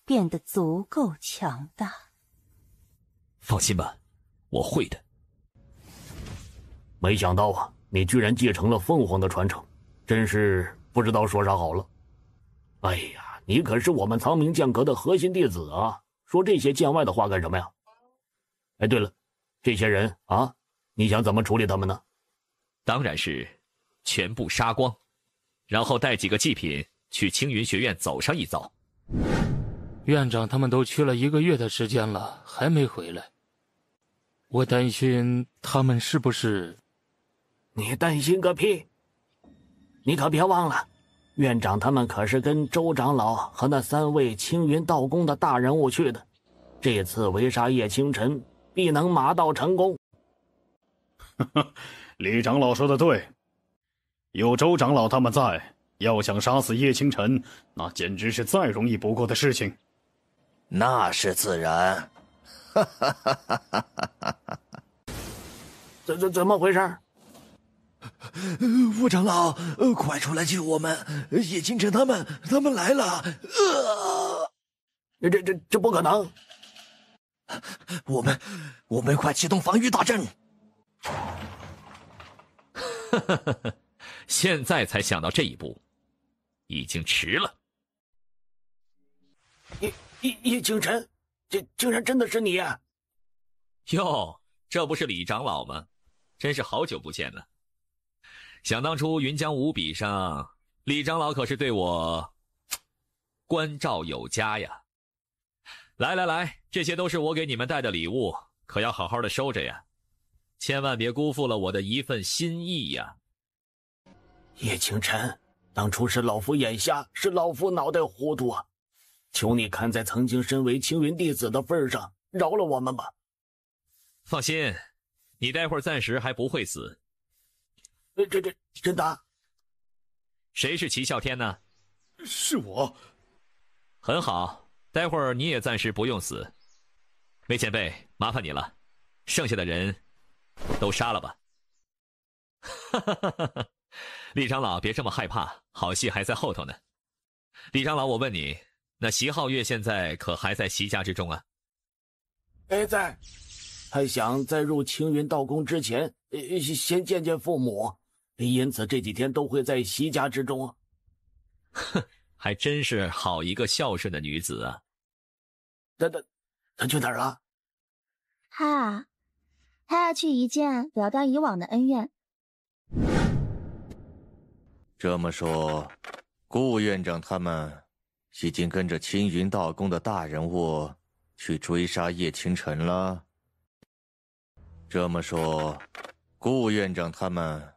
变得足够强大。放心吧，我会的。没想到啊，你居然继承了凤凰的传承，真是不知道说啥好了。哎呀，你可是我们苍冥剑阁的核心弟子啊，说这些见外的话干什么呀？哎，对了，这些人啊，你想怎么处理他们呢？当然是全部杀光，然后带几个祭品去青云学院走上一遭。院长他们都去了1个月的时间了，还没回来。我担心他们是不是……你担心个屁！你可别忘了，院长他们可是跟周长老和那3位青云道宫的大人物去的。这次围杀叶清晨，必能马到成功。李长老说的对，有周长老他们在，要想杀死叶清晨，那简直是再容易不过的事情。那是自然。怎么回事？副长老，快出来救我们！叶清晨他们来了！这不可能！我们快启动防御大阵！现在才想到这一步，已经迟了。叶清晨，这竟然真的是你啊！哟，这不是李长老吗？真是好久不见了。想当初云江五比上，李长老可是对我关照有加呀。来，这些都是我给你们带的礼物，可要好好的收着呀，千万别辜负了我的一份心意呀。叶清晨，当初是老夫眼瞎，是老夫脑袋糊涂啊！求你看在曾经身为青云弟子的份上，饶了我们吧。放心，你待会儿暂时还不会死。这真的？谁是齐啸天呢？是我。很好，待会儿你也暂时不用死。梅前辈，麻烦你了，剩下的人都杀了吧。李长老别这么害怕，好戏还在后头呢。李长老，我问你，那席皓月现在可还在席家之中啊？还在，他想在入青云道宫之前，先见见父母，因此这几天都会在席家之中。哼，还真是好一个孝顺的女子啊！他去哪儿了？他要去一见了断以往的恩怨。这么说，顾院长他们已经跟着青云道宫的大人物去追杀叶清晨了。这么说，顾院长他们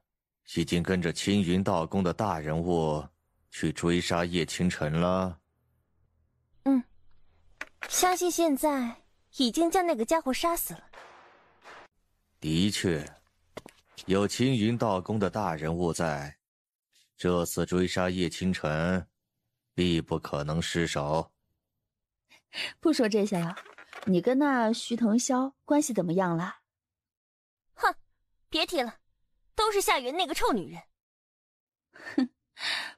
已经跟着青云道宫的大人物去追杀叶清晨了。相信现在已经将那个家伙杀死了。的确，有青云道宫的大人物在，这次追杀叶清晨必不可能失手。不说这些了，你跟那徐腾霄关系怎么样了？哼，别提了，都是夏云那个臭女人。哼，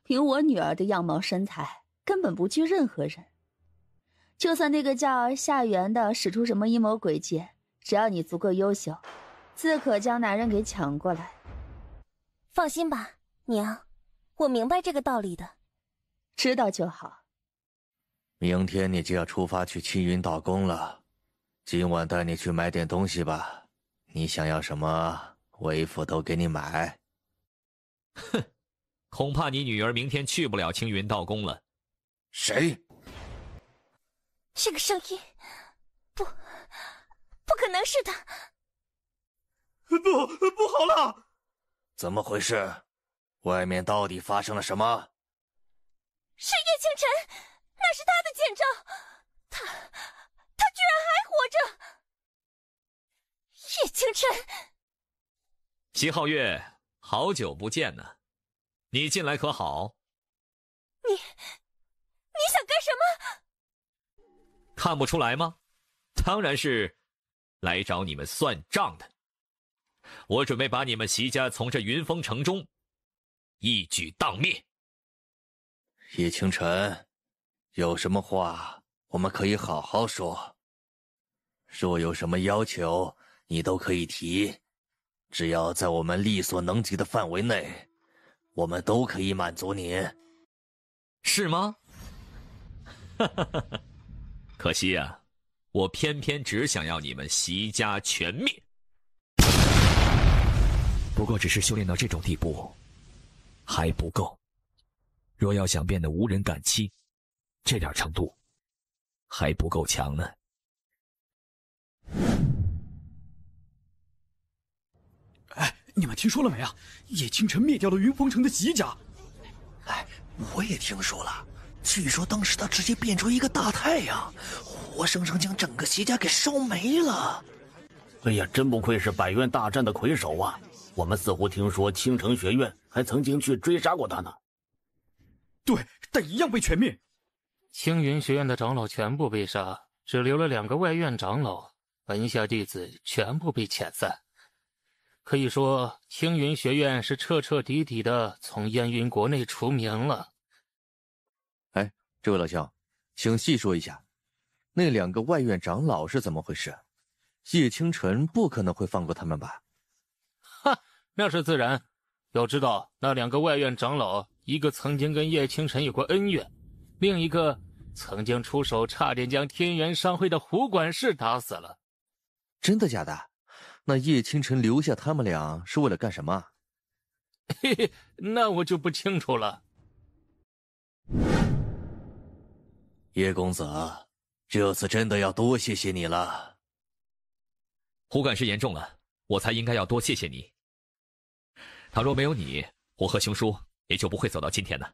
凭我女儿的样貌身材，根本不惧任何人。就算那个叫夏元的使出什么阴谋诡计，只要你足够优秀，自可将男人给抢过来。放心吧，娘，我明白这个道理的。知道就好。明天你就要出发去青云道宫了，今晚带你去买点东西吧，你想要什么，为父都给你买。哼，恐怕你女儿明天去不了青云道宫了。谁？这个声音，不可能是他。不好了！怎么回事？外面到底发生了什么？是叶清晨，那是他的剑招，他居然还活着！叶清晨，席皓月，好久不见呢，你进来可好？你想干什么？看不出来吗？当然是来找你们算账的。我准备把你们席家从这云峰城中一举荡灭。叶清晨，有什么话我们可以好好说，若有什么要求你都可以提，只要在我们力所能及的范围内，我们都可以满足您。是吗？哈哈哈哈，可惜啊，我偏偏只想要你们席家全灭。不过只是修炼到这种地步，还不够。若要想变得无人敢欺，这点程度还不够强呢。哎，你们听说了没啊？叶清晨灭掉了云峰城的席家。哎，我也听说了。据说当时他直接变出一个大太阳，活生生将整个席家给烧没了。哎呀，真不愧是百院大战的魁首啊！我们似乎听说青城学院还曾经去追杀过他呢。对，但一样被全灭。青云学院的长老全部被杀，只留了2个外院长老，门下弟子全部被遣散。可以说，青云学院是彻彻底底的从燕云国内除名了。哎，这位老乡，请细说一下，那2个外院长老是怎么回事？叶清晨不可能会放过他们吧？哈，那是自然。要知道，那2个外院长老，一个曾经跟叶清晨有过恩怨，另一个曾经出手差点将天元商会的胡管事打死了。真的假的？那叶清晨留下他们俩是为了干什么？嘿嘿，那我就不清楚了。叶公子，这次真的要多谢谢你了。胡管事严重了，我才应该要多谢谢你。倘若没有你，我和兄叔也就不会走到今天呢。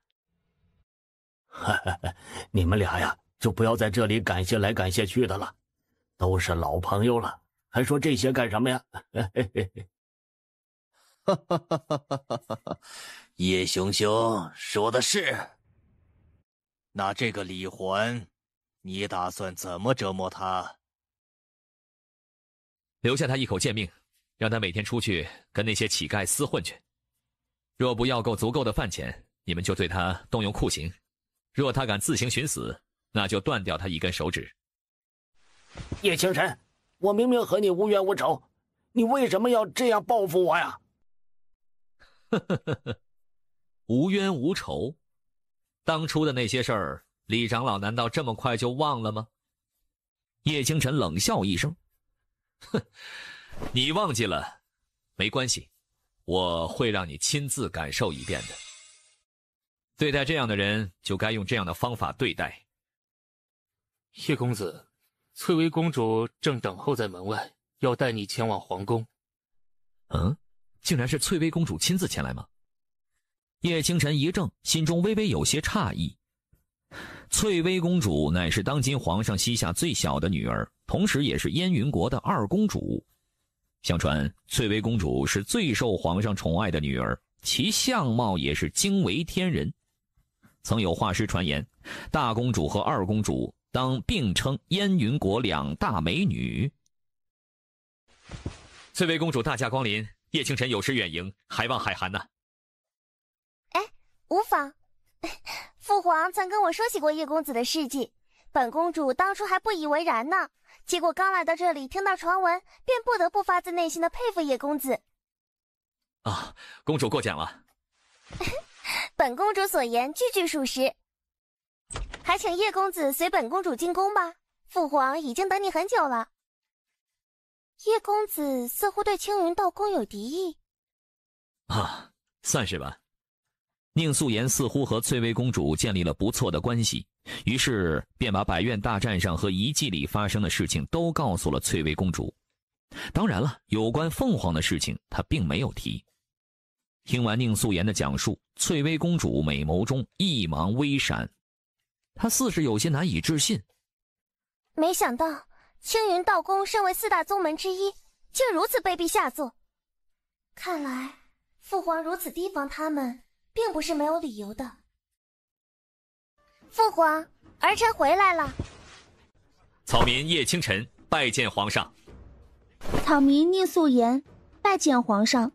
你们俩呀，就不要在这里感谢来感谢去的了，都是老朋友了，还说这些干什么呀？叶兄兄说的是。那这个李环，你打算怎么折磨他？留下他一口贱命，让他每天出去跟那些乞丐厮混去。若不要够足够的饭钱，你们就对他动用酷刑；若他敢自行寻死，那就断掉他一根手指。叶清晨，我明明和你无冤无仇，你为什么要这样报复我呀？无冤无仇？当初的那些事儿，李长老难道这么快就忘了吗？叶清晨冷笑一声，哼，你忘记了，没关系，我会让你亲自感受一遍的。对待这样的人，就该用这样的方法对待。叶公子，翠微公主正等候在门外，要带你前往皇宫。竟然是翠微公主亲自前来吗？叶清晨一怔，心中微微有些诧异。翠微公主乃是当今皇上膝下最小的女儿，同时也是燕云国的二公主。相传翠微公主是最受皇上宠爱的女儿，其相貌也是惊为天人。曾有画师传言，大公主和二公主当并称燕云国两大美女。翠微公主大驾光临，叶清晨有失远迎，还望海涵呢。无妨。父皇曾跟我说起过叶公子的事迹，本公主当初还不以为然呢，结果刚来到这里，听到传闻，便不得不发自内心的佩服叶公子。公主过奖了。本公主所言句句属实，还请叶公子随本公主进宫吧，父皇已经等你很久了。叶公子似乎对青云道宫有敌意。算是吧。宁素颜似乎和翠微公主建立了不错的关系，于是便把百院大战上和遗迹里发生的事情都告诉了翠微公主。当然了，有关凤凰的事情她并没有提。听完宁素颜的讲述，翠微公主美眸中一芒微闪，她似是有些难以置信。没想到青云道宫身为四大宗门之一，竟如此卑鄙下作。看来父皇如此提防他们，并不是没有理由的。父皇，儿臣回来了。草民叶清晨拜见皇上。草民宁素颜拜见皇上。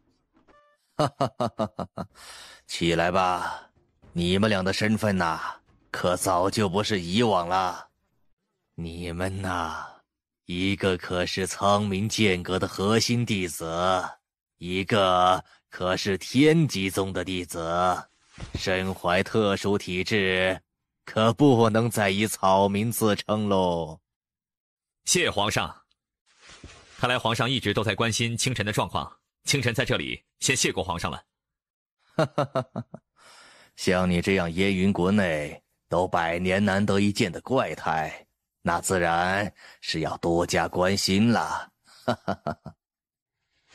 起来吧，你们俩的身份可早就不是以往了。你们一个可是苍冥剑阁的核心弟子，一个可是天极宗的弟子，身怀特殊体质，可不能再以草民自称喽。谢皇上。看来皇上一直都在关心清晨的状况，清晨在这里先谢过皇上了。像你这样燕云国内都100年难得一见的怪胎，那自然是要多加关心了。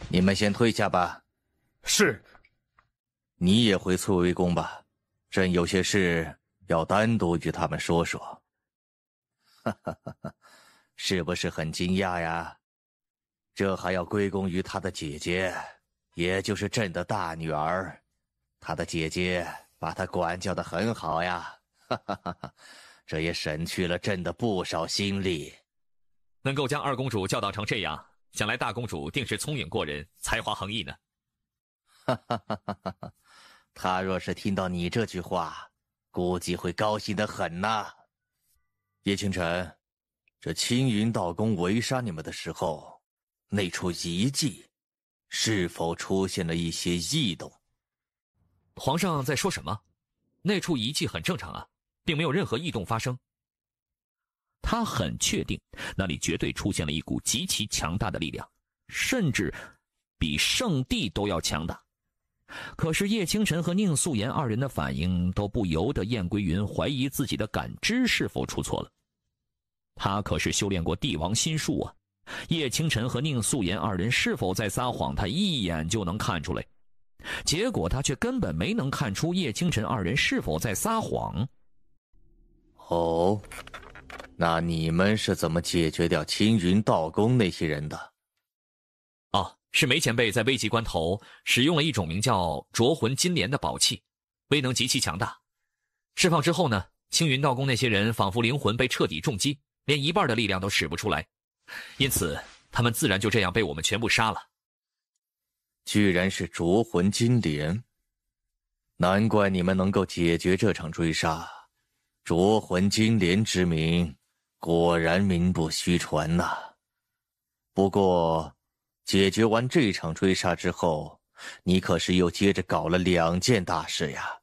你们先退下吧。是。你也回翠微宫吧，朕有些事要单独与他们说说。是不是很惊讶呀？这还要归功于他的姐姐，也就是朕的大女儿。他的姐姐把他管教得很好呀。这也省去了朕的不少心力。能够将二公主教导成这样，想来大公主定是聪颖过人，才华横溢呢。他若是听到你这句话，估计会高兴得很呐。叶清晨，这青云道宫围杀你们的时候，那处遗迹是否出现了一些异动？皇上在说什么？那处遗迹很正常啊，并没有任何异动发生。他很确定那里绝对出现了一股极其强大的力量，甚至比圣地都要强大。可是叶清晨和宁素颜二人的反应都不由得燕归云怀疑自己的感知是否出错了。他可是修炼过帝王心术啊，叶清晨和宁素颜二人是否在撒谎，他一眼就能看出来。结果他却根本没能看出叶清晨二人是否在撒谎。哦，那你们是怎么解决掉青云道宫那些人的？是梅前辈在危急关头使用了一种名叫灼魂金莲的宝器，威能极其强大。释放之后呢，青云道宫那些人仿佛灵魂被彻底重击，连一半的力量都使不出来，因此他们自然就这样被我们全部杀了。居然是灼魂金莲，难怪你们能够解决这场追杀。灼魂金莲之名，果然名不虚传呐。不过解决完这场追杀之后，你可是又接着搞了2件大事呀。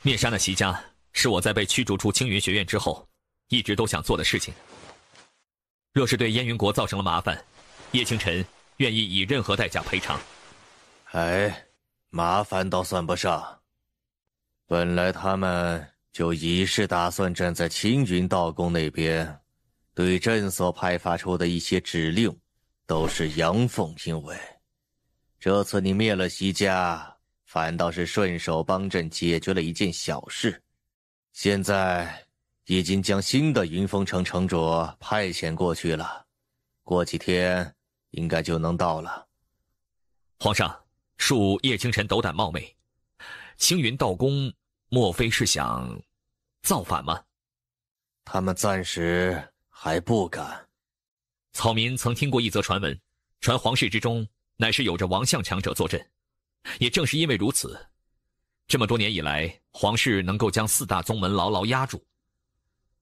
灭杀那席家是我在被驱逐出青云学院之后一直都想做的事情。若是对燕云国造成了麻烦，叶清晨愿意以任何代价赔偿。麻烦倒算不上。本来他们就已是打算站在青云道宫那边，对朕所派发出的一些指令都是阳奉阴违。这次你灭了西家，反倒是顺手帮朕解决了一件小事。现在已经将新的云峰城城主派遣过去了，过几天应该就能到了。皇上，恕叶清晨斗胆冒昧，青云道宫莫非是想造反吗？他们暂时还不敢。草民曾听过一则传闻，传皇室之中乃是有着王相强者坐镇。也正是因为如此，这么多年以来，皇室能够将4大宗门牢牢压住。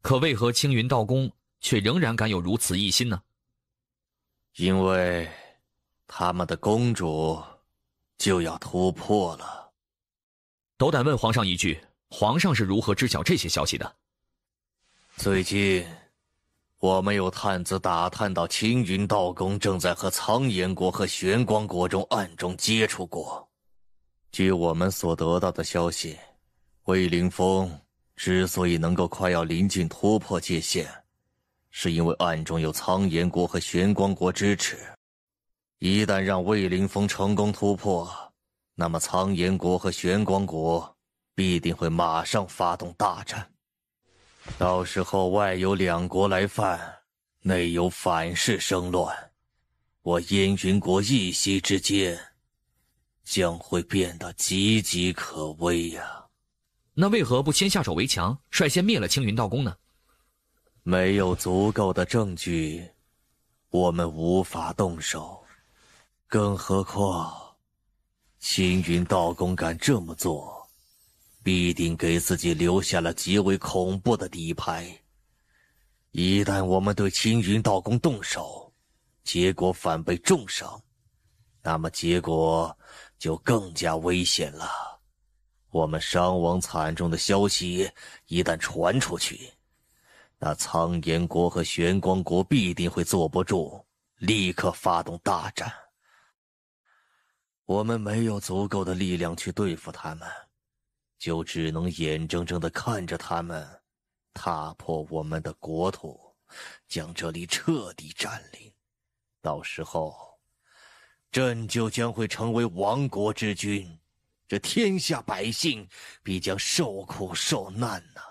可为何青云道宫却仍然敢有如此异心呢？因为他们的公主就要突破了。斗胆问皇上一句，皇上是如何知晓这些消息的？最近我们有探子打探到青云道宫正在和苍岩国和玄光国中暗中接触过。据我们所得到的消息，魏凌风之所以能够快要临近突破界限，是因为暗中有苍岩国和玄光国支持。一旦让魏凌风成功突破，那么苍岩国和玄光国必定会马上发动大战。到时候外有2国来犯，内有反噬生乱，我燕云国一夕之间将会变得岌岌可危呀。那为何不先下手为强，率先灭了青云道宫呢？没有足够的证据，我们无法动手。更何况青云道宫敢这么做，必定给自己留下了极为恐怖的底牌。一旦我们对青云道宫动手，结果反被重伤，那么结果就更加危险了。我们伤亡惨重的消息一旦传出去，那苍岩国和玄光国必定会坐不住，立刻发动大战。我们没有足够的力量去对付他们，就只能眼睁睁地看着他们踏破我们的国土，将这里彻底占领。到时候朕就将会成为亡国之君，这天下百姓必将受苦受难呐。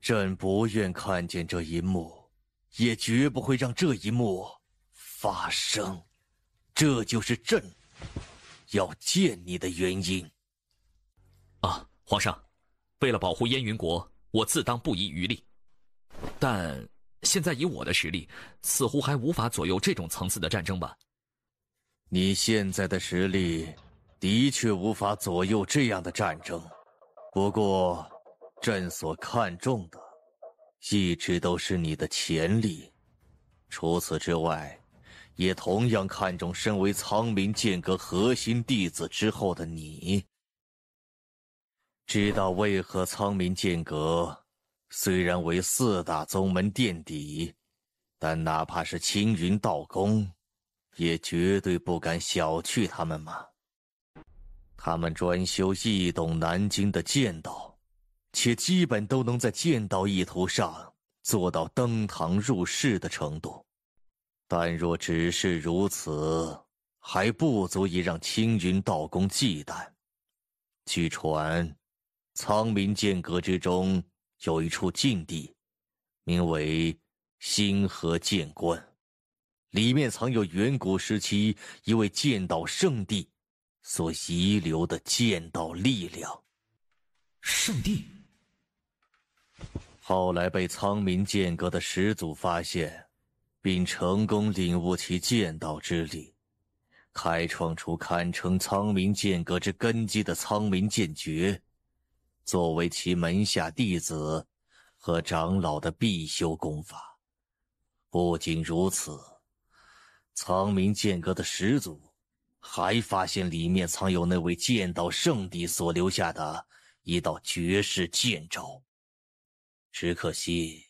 朕不愿看见这一幕，也绝不会让这一幕发生。这就是朕要见你的原因。啊，皇上，为了保护燕云国，我自当不遗余力。但现在以我的实力，似乎还无法左右这种层次的战争吧？你现在的实力的确无法左右这样的战争，不过朕所看重的一直都是你的潜力。除此之外，也同样看重身为苍冥剑阁核心弟子之后的你。知道为何苍冥剑阁虽然为4大宗门垫底，但哪怕是青云道宫也绝对不敢小觑他们吗？他们专修易懂难经的剑道，且基本都能在剑道一途上做到登堂入室的程度。但若只是如此，还不足以让青云道宫忌惮。据传，苍冥剑阁之中有一处禁地，名为星河剑关，里面藏有远古时期一位剑道圣地所遗留的剑道力量。圣地后来被苍冥剑阁的始祖发现，并成功领悟其剑道之力，开创出堪称苍冥剑阁之根基的苍冥剑诀，作为其门下弟子和长老的必修功法。不仅如此，苍冥剑阁的始祖还发现里面藏有那位剑道圣地所留下的一道绝世剑招。只可惜，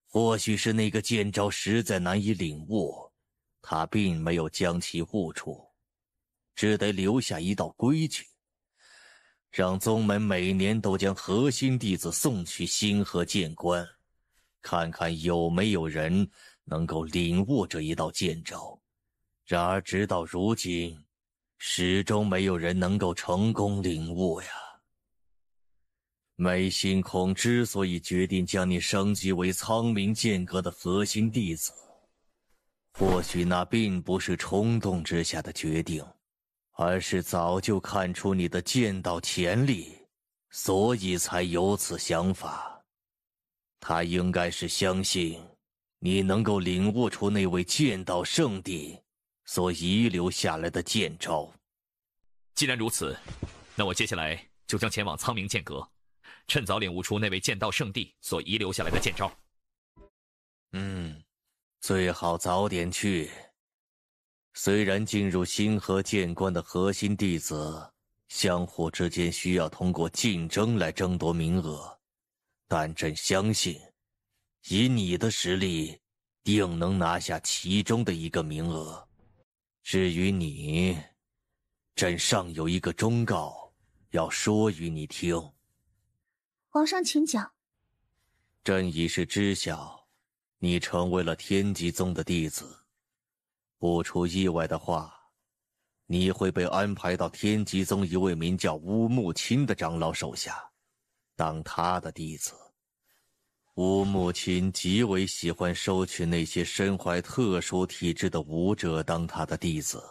或许是那个剑招实在难以领悟，他并没有将其悟出，只得留下一道规矩：让宗门每年都将核心弟子送去星河剑关，看看有没有人能够领悟这一道剑招。然而直到如今，始终没有人能够成功领悟呀。梅星空之所以决定将你升级为苍冥剑阁的核心弟子，或许那并不是冲动之下的决定，而是早就看出你的剑道潜力，所以才有此想法。他应该是相信你能够领悟出那位剑道圣地所遗留下来的剑招。既然如此，那我接下来就将前往苍冥剑阁，趁早领悟出那位剑道圣地所遗留下来的剑招。最好早点去。虽然进入星河剑关的核心弟子相互之间需要通过竞争来争夺名额，但朕相信，以你的实力，定能拿下其中的一个名额。至于你，朕尚有一个忠告要说与你听。皇上请讲。朕已是知晓，你成为了天极宗的弟子。不出意外的话，你会被安排到天极宗一位名叫乌木钦的长老手下，当他的弟子。乌木钦极为喜欢收取那些身怀特殊体质的武者当他的弟子。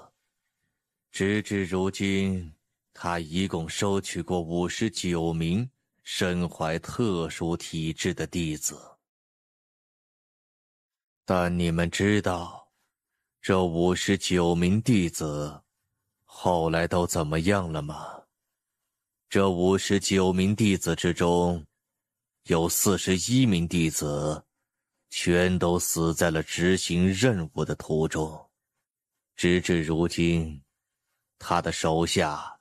直至如今，他一共收取过59名身怀特殊体质的弟子。但你们知道，这59名弟子后来都怎么样了吗？这59名弟子之中，有41名弟子全都死在了执行任务的途中。直至如今，他的手下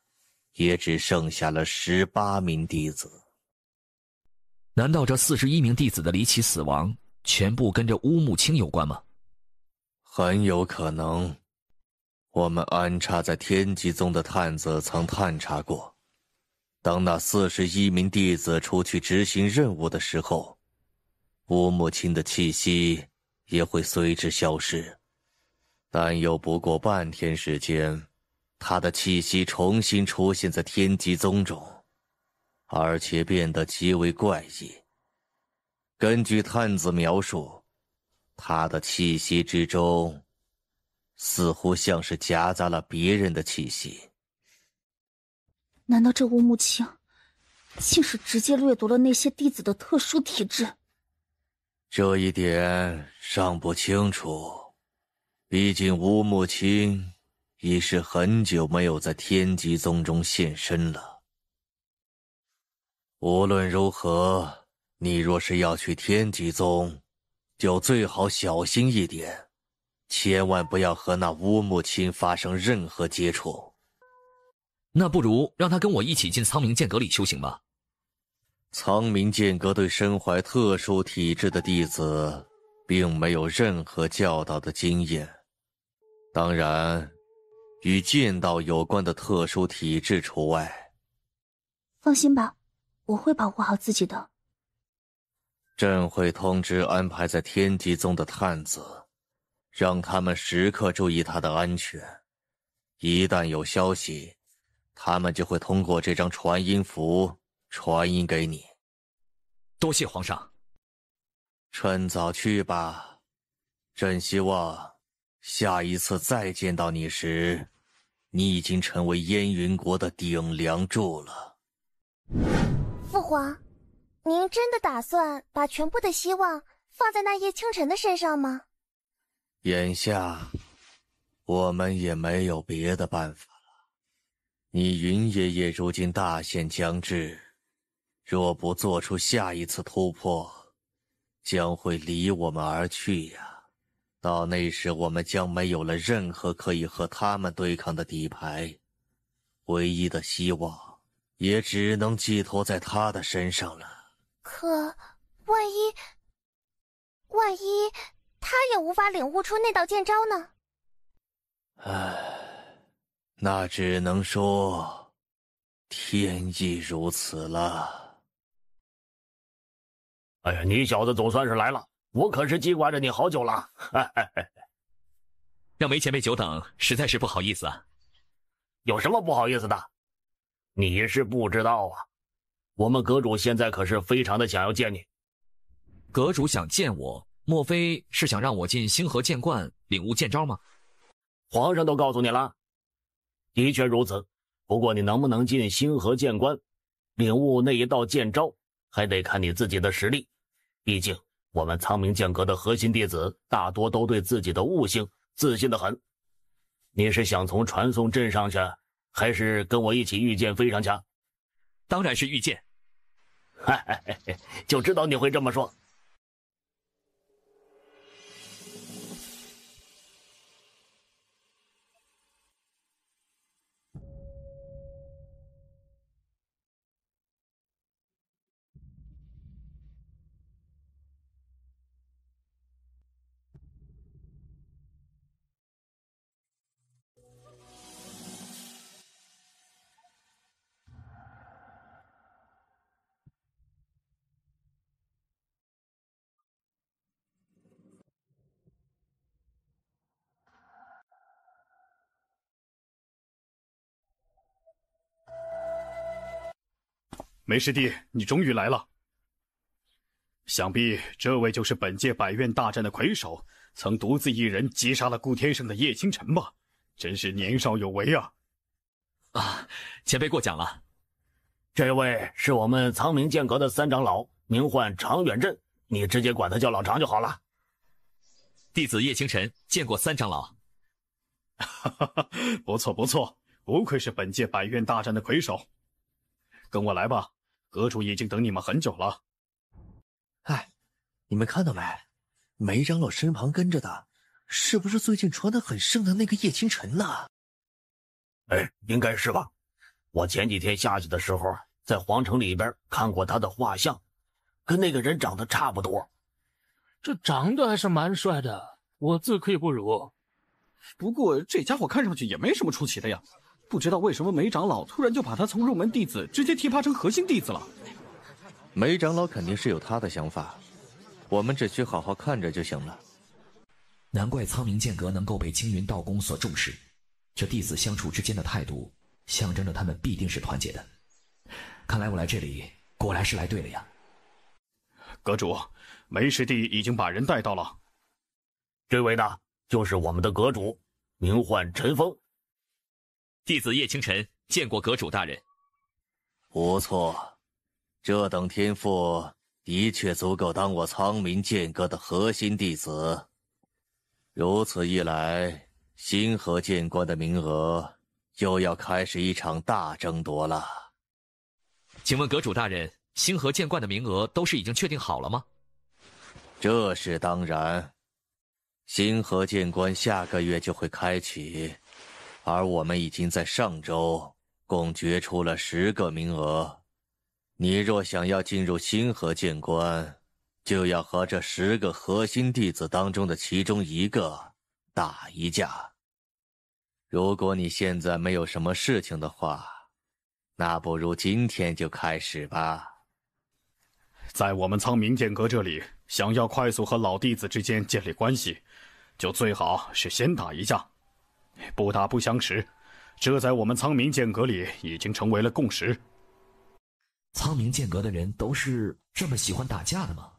也只剩下了18名弟子。难道这41名弟子的离奇死亡全部跟这乌木清有关吗？很有可能。我们安插在天极宗的探子曾探查过，当那41名弟子出去执行任务的时候，乌木清的气息也会随之消失。但又不过半天时间，他的气息重新出现在天极宗中，而且变得极为怪异。根据探子描述，他的气息之中似乎像是夹杂了别人的气息。难道这乌木清竟是直接掠夺了那些弟子的特殊体质？这一点尚不清楚，毕竟乌木清已是很久没有在天极宗中现身了。无论如何，你若是要去天极宗，就最好小心一点，千万不要和那乌木清发生任何接触。那不如让他跟我一起进苍冥剑阁里修行吧。苍冥剑阁对身怀特殊体质的弟子并没有任何教导的经验，当然与剑道有关的特殊体质除外。放心吧，我会保护好自己的。朕会通知安排在天极宗的探子，让他们时刻注意他的安全。一旦有消息，他们就会通过这张传音符传音给你。多谢皇上。趁早去吧，朕希望下一次再见到你时，你已经成为燕云国的顶梁柱了。父皇，您真的打算把全部的希望放在那叶清晨的身上吗？眼下我们也没有别的办法了。你云爷爷如今大限将至，若不做出下一次突破，将会离我们而去呀。到那时，我们将没有了任何可以和他们对抗的底牌，唯一的希望也只能寄托在他的身上了。可万一他也无法领悟出那道剑招呢？唉，那只能说天意如此了。哎呀，你小子总算是来了，我可是记挂着你好久了。让梅前辈久等，实在是不好意思啊。有什么不好意思的？你是不知道啊，我们阁主现在可是非常的想要见你。阁主想见我，莫非是想让我进星河剑观领悟剑招吗？皇上都告诉你了。的确如此，不过你能不能进星河剑观领悟那一道剑招，还得看你自己的实力。毕竟我们苍冥剑阁的核心弟子大多都对自己的悟性自信得很。你是想从传送阵上去，还是跟我一起御剑飞上去？当然是御剑。就知道你会这么说。梅师弟，你终于来了。想必这位就是本届百院大战的魁首，曾独自一人击杀了顾天生的叶倾城吧？真是年少有为啊！啊，前辈过奖了。这位是我们苍冥剑阁的三长老，名唤常远镇，你直接管他叫老常就好了。弟子叶倾城见过三长老。不错不错，不愧是本届百院大战的魁首。跟我来吧，阁主已经等你们很久了。哎，你们看到没？梅长老身旁跟着的，是不是最近传得很盛的那个叶倾城呢？哎，应该是吧。我前几天下去的时候，在皇城里边看过他的画像，跟那个人长得差不多。这长得还是蛮帅的，我自愧不如。不过这家伙看上去也没什么出奇的呀。不知道为什么梅长老突然就把他从入门弟子直接提拔成核心弟子了。梅长老肯定是有他的想法，我们只需好好看着就行了。难怪苍冥剑阁能够被青云道宫所重视，这弟子相处之间的态度，象征着他们必定是团结的。看来我来这里果然是来对了呀。阁主，梅师弟已经把人带到了。这位呢，就是我们的阁主，名唤陈峰。弟子叶倾城见过阁主大人。不错，这等天赋的确足够当我苍冥剑阁的核心弟子。如此一来，星河剑观的名额又要开始一场大争夺了。请问阁主大人，星河剑观的名额都是已经确定好了吗？这是当然，星河剑观下个月就会开启。而我们已经在上周共决出了10个名额，你若想要进入星河剑观，就要和这10个核心弟子当中的其中一个打一架。如果你现在没有什么事情的话，那不如今天就开始吧。在我们苍冥剑阁这里，想要快速和老弟子之间建立关系，就最好是先打一架。不打不相识，这在我们苍冥剑阁里已经成为了共识。苍冥剑阁的人都是这么喜欢打架的吗？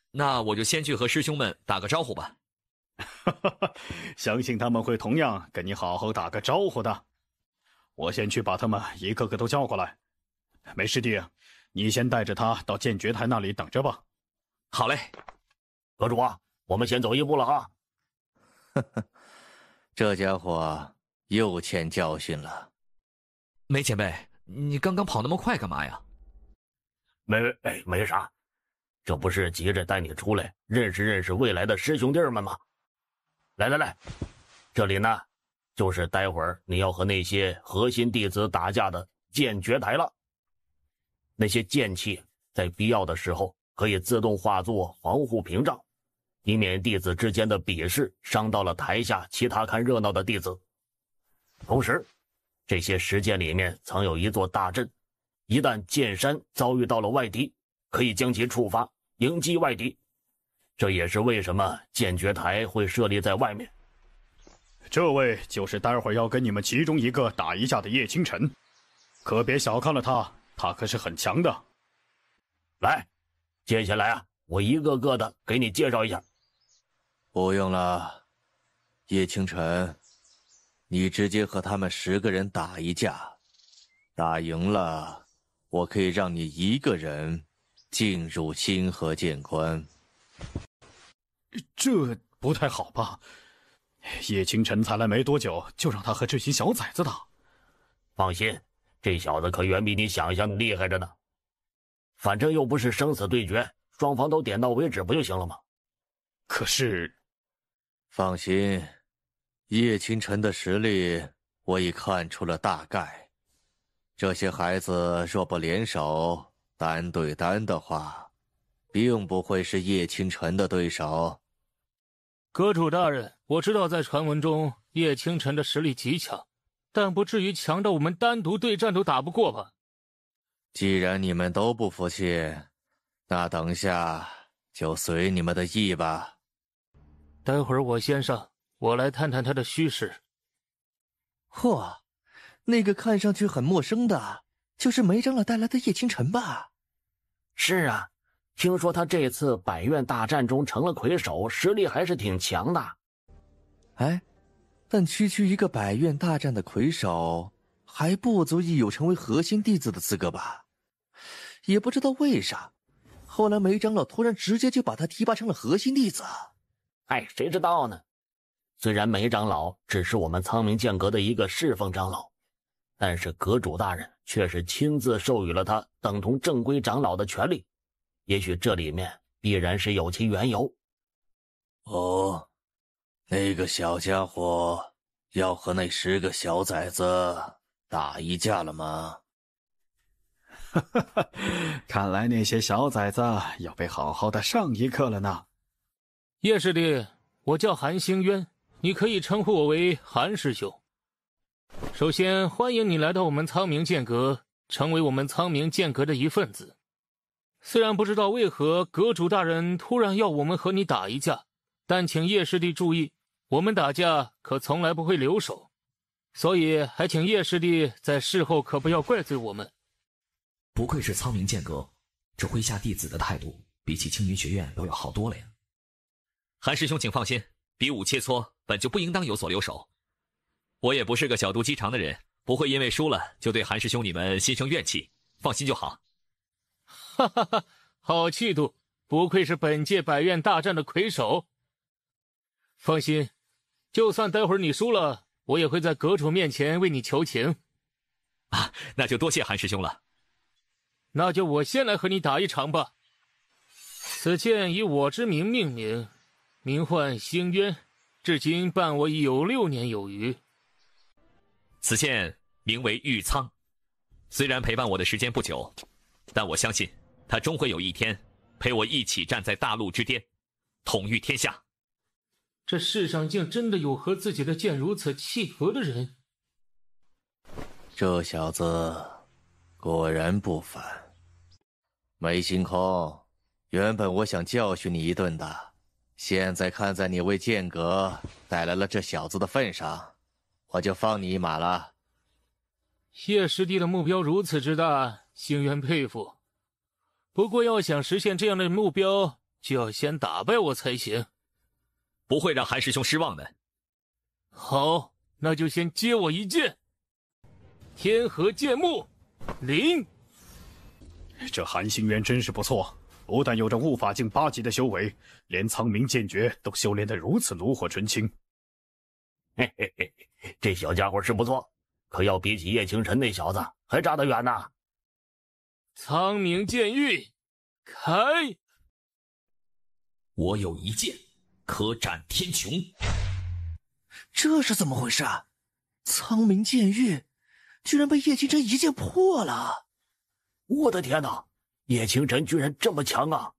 那我就先去和师兄们打个招呼吧。相信他们会同样跟你好好打个招呼的。我先去把他们一个个都叫过来。梅师弟，你先带着他到剑诀台那里等着吧。好嘞。阁主啊，我们先走一步了啊。这家伙又欠教训了。梅前辈，你刚刚跑那么快干嘛呀？没啥，这不是急着带你出来认识认识未来的师兄弟们吗？来，这里呢，就是待会儿你要和那些核心弟子打架的剑诀台了。那些剑气在必要的时候可以自动化作防护屏障，以免弟子之间的比试伤到了台下其他看热闹的弟子。同时，这些石剑里面藏有一座大阵，一旦剑山遭遇到了外敌，可以将其触发，迎击外敌。这也是为什么剑诀台会设立在外面。这位就是待会儿要跟你们其中一个打一架的叶清晨，可别小看了他，他可是很强的。来，接下来我一个个的给你介绍一下。不用了，叶清晨，你直接和他们10个人打一架，打赢了，我可以让你一个人进入星河剑关。这不太好吧？叶清晨才来没多久，就让他和这群小崽子打。放心，这小子可远比你想象的厉害着呢。反正又不是生死对决，双方都点到为止不就行了吗？可是，放心，叶清晨的实力我已看出了大概。这些孩子若不联手，单对单的话，并不会是叶清晨的对手。阁主大人，我知道在传闻中叶清晨的实力极强，但不至于强到我们单独对战都打不过吧？既然你们都不服气，那等下就随你们的意吧。待会儿我先上，我来探探他的虚实。嚯，那个看上去很陌生的，就是梅长老带来的叶清晨吧？是啊，听说他这次百院大战中成了魁首，实力还是挺强的。哎，但区区一个百院大战的魁首，还不足以有成为核心弟子的资格吧？也不知道为啥，后来梅长老突然直接就把他提拔成了核心弟子。哎，谁知道呢？虽然梅长老只是我们苍冥剑阁的一个侍奉长老，但是阁主大人却是亲自授予了他等同正规长老的权利，也许这里面必然是有其缘由。哦，那个小家伙要和那10个小崽子打一架了吗？看来那些小崽子要被好好的上一课了呢。叶师弟，我叫韩星渊，你可以称呼我为韩师兄。首先欢迎你来到我们苍冥剑阁，成为我们苍冥剑阁的一份子。虽然不知道为何阁主大人突然要我们和你打一架，但请叶师弟注意，我们打架可从来不会留手，所以还请叶师弟在事后可不要怪罪我们。不愧是苍冥剑阁，这麾下弟子的态度比起青云学院都要好多了呀。韩师兄请放心，比武切磋本就不应当有所留手。我也不是个小肚鸡肠的人，不会因为输了就对韩师兄你们心生怨气，放心就好。哈哈哈，好气度，不愧是本届百院大战的魁首。放心，就算待会儿你输了，我也会在阁主面前为你求情。啊，那就多谢韩师兄了。那就我先来和你打一场吧。此剑以我之名命名，名唤星渊，至今伴我已有6年有余。此剑名为玉苍，虽然陪伴我的时间不久，但我相信他终会有一天陪我一起站在大陆之巅，统御天下。这世上竟真的有和自己的剑如此契合的人。这小子果然不凡。梅星空，原本我想教训你一顿的，现在看在你为剑阁带来了这小子的份上，我就放你一马了。叶师弟的目标如此之大，星渊佩服。不过要想实现这样的目标，就要先打败我才行。不会让韩师兄失望的。好，那就先接我一剑。天河剑幕，临。这韩星渊真是不错，不但有着悟法境8级的修为，连苍冥剑诀都修炼得如此炉火纯青。嘿嘿嘿，这小家伙是不错，可要比起叶清晨那小子还差得远呢。苍冥剑域，开！我有一剑，可斩天穹。这是怎么回事？苍冥剑域居然被叶清晨一剑破了！我的天哪，叶清晨居然这么强啊！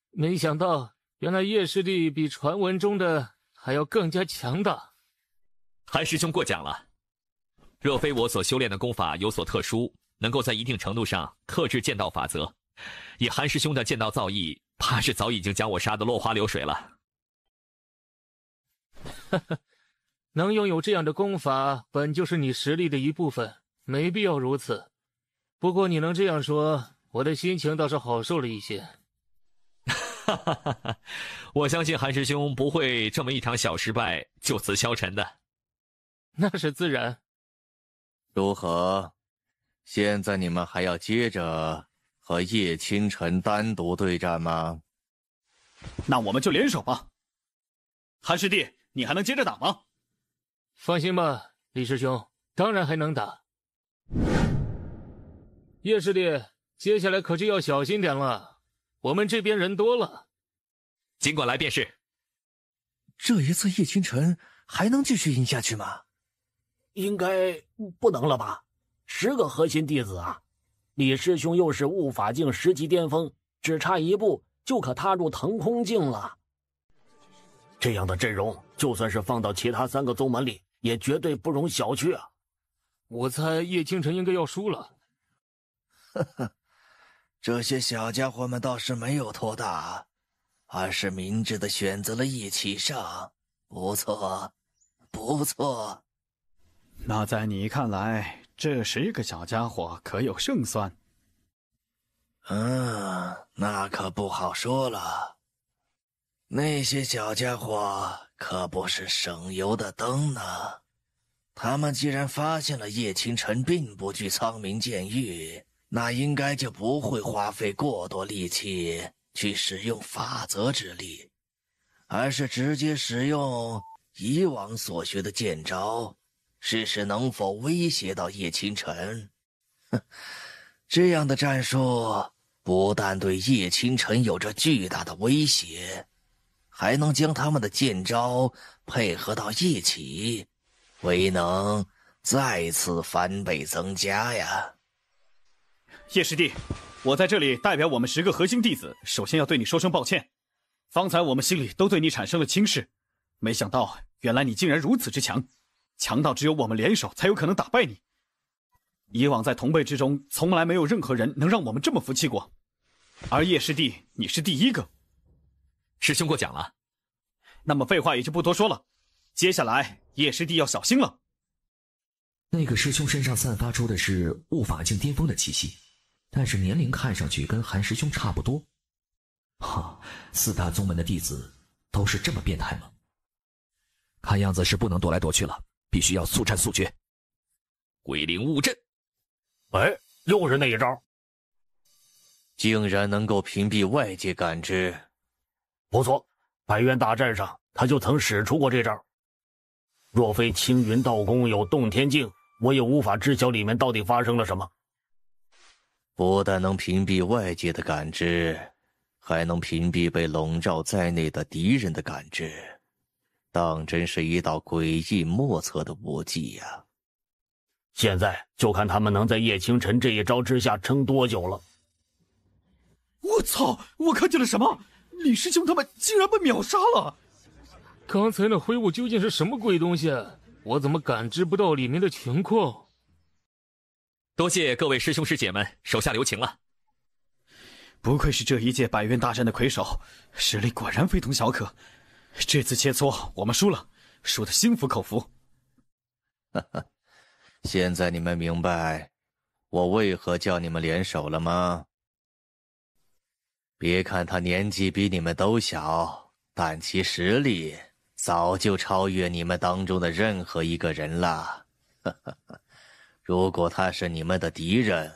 没想到，原来叶师弟比传闻中的还要更加强大。韩师兄过奖了。若非我所修炼的功法有所特殊，能够在一定程度上克制剑道法则，以韩师兄的剑道造诣，怕是早已经将我杀得落花流水了。哈哈，能拥有这样的功法，本就是你实力的一部分，没必要如此。不过你能这样说，我的心情倒是好受了一些。哈哈哈哈，我相信韩师兄不会这么一场小失败就此消沉的。那是自然。如何？现在你们还要接着和叶清晨单独对战吗？那我们就联手吧。韩师弟，你还能接着打吗？放心吧，李师兄，当然还能打。叶师弟，接下来可就要小心点了，我们这边人多了。尽管来便是。这一次叶清晨还能继续赢下去吗？应该不能了吧？10个核心弟子啊，李师兄又是悟法境10级巅峰，只差一步就可踏入腾空境了。这样的阵容，就算是放到其他3个宗门里，也绝对不容小觑啊！我猜叶清晨应该要输了。呵呵，这些小家伙们倒是没有拖大，而是明智的选择了一起上，不错，不错。那在你看来，这10个小家伙可有胜算？那可不好说了。那些小家伙可不是省油的灯呢。他们既然发现了叶清晨并不具苍冥剑域，那应该就不会花费过多力气去使用法则之力，而是直接使用以往所学的剑招，试试能否威胁到叶清晨。这样的战术不但对叶清晨有着巨大的威胁，还能将他们的剑招配合到一起，威能再次翻倍增加呀。叶师弟，我在这里代表我们10个核心弟子，首先要对你说声抱歉。方才我们心里都对你产生了轻视，没想到原来你竟然如此之强，强到只有我们联手才有可能打败你。以往在同辈之中，从来没有任何人能让我们这么服气过，而叶师弟，你是第一个。师兄过奖了。那么废话也就不多说了，接下来叶师弟要小心了。那个师兄身上散发出的是悟法境巅峰的气息，但是年龄看上去跟韩师兄差不多。哈，4大宗门的弟子都是这么变态吗？看样子是不能躲来躲去了，必须要速战速决。鬼灵物阵。哎，又是那一招，竟然能够屏蔽外界感知。不错，百元大战上他就曾使出过这招。若非青云道宫有洞天镜，我也无法知晓里面到底发生了什么。不但能屏蔽外界的感知，还能屏蔽被笼罩在内的敌人的感知，当真是一道诡异莫测的武技呀。现在就看他们能在叶清晨这一招之下撑多久了。我操！我看见了什么？李师兄他们竟然被秒杀了！刚才那灰雾究竟是什么鬼东西？我怎么感知不到里面的情况？多谢各位师兄师姐们，手下留情了。不愧是这一届百元大战的魁首，实力果然非同小可。这次切磋我们输了，输得心服口服。哈哈，现在你们明白我为何叫你们联手了吗？别看他年纪比你们都小，但其实力早就超越你们当中的任何一个人了。如果他是你们的敌人，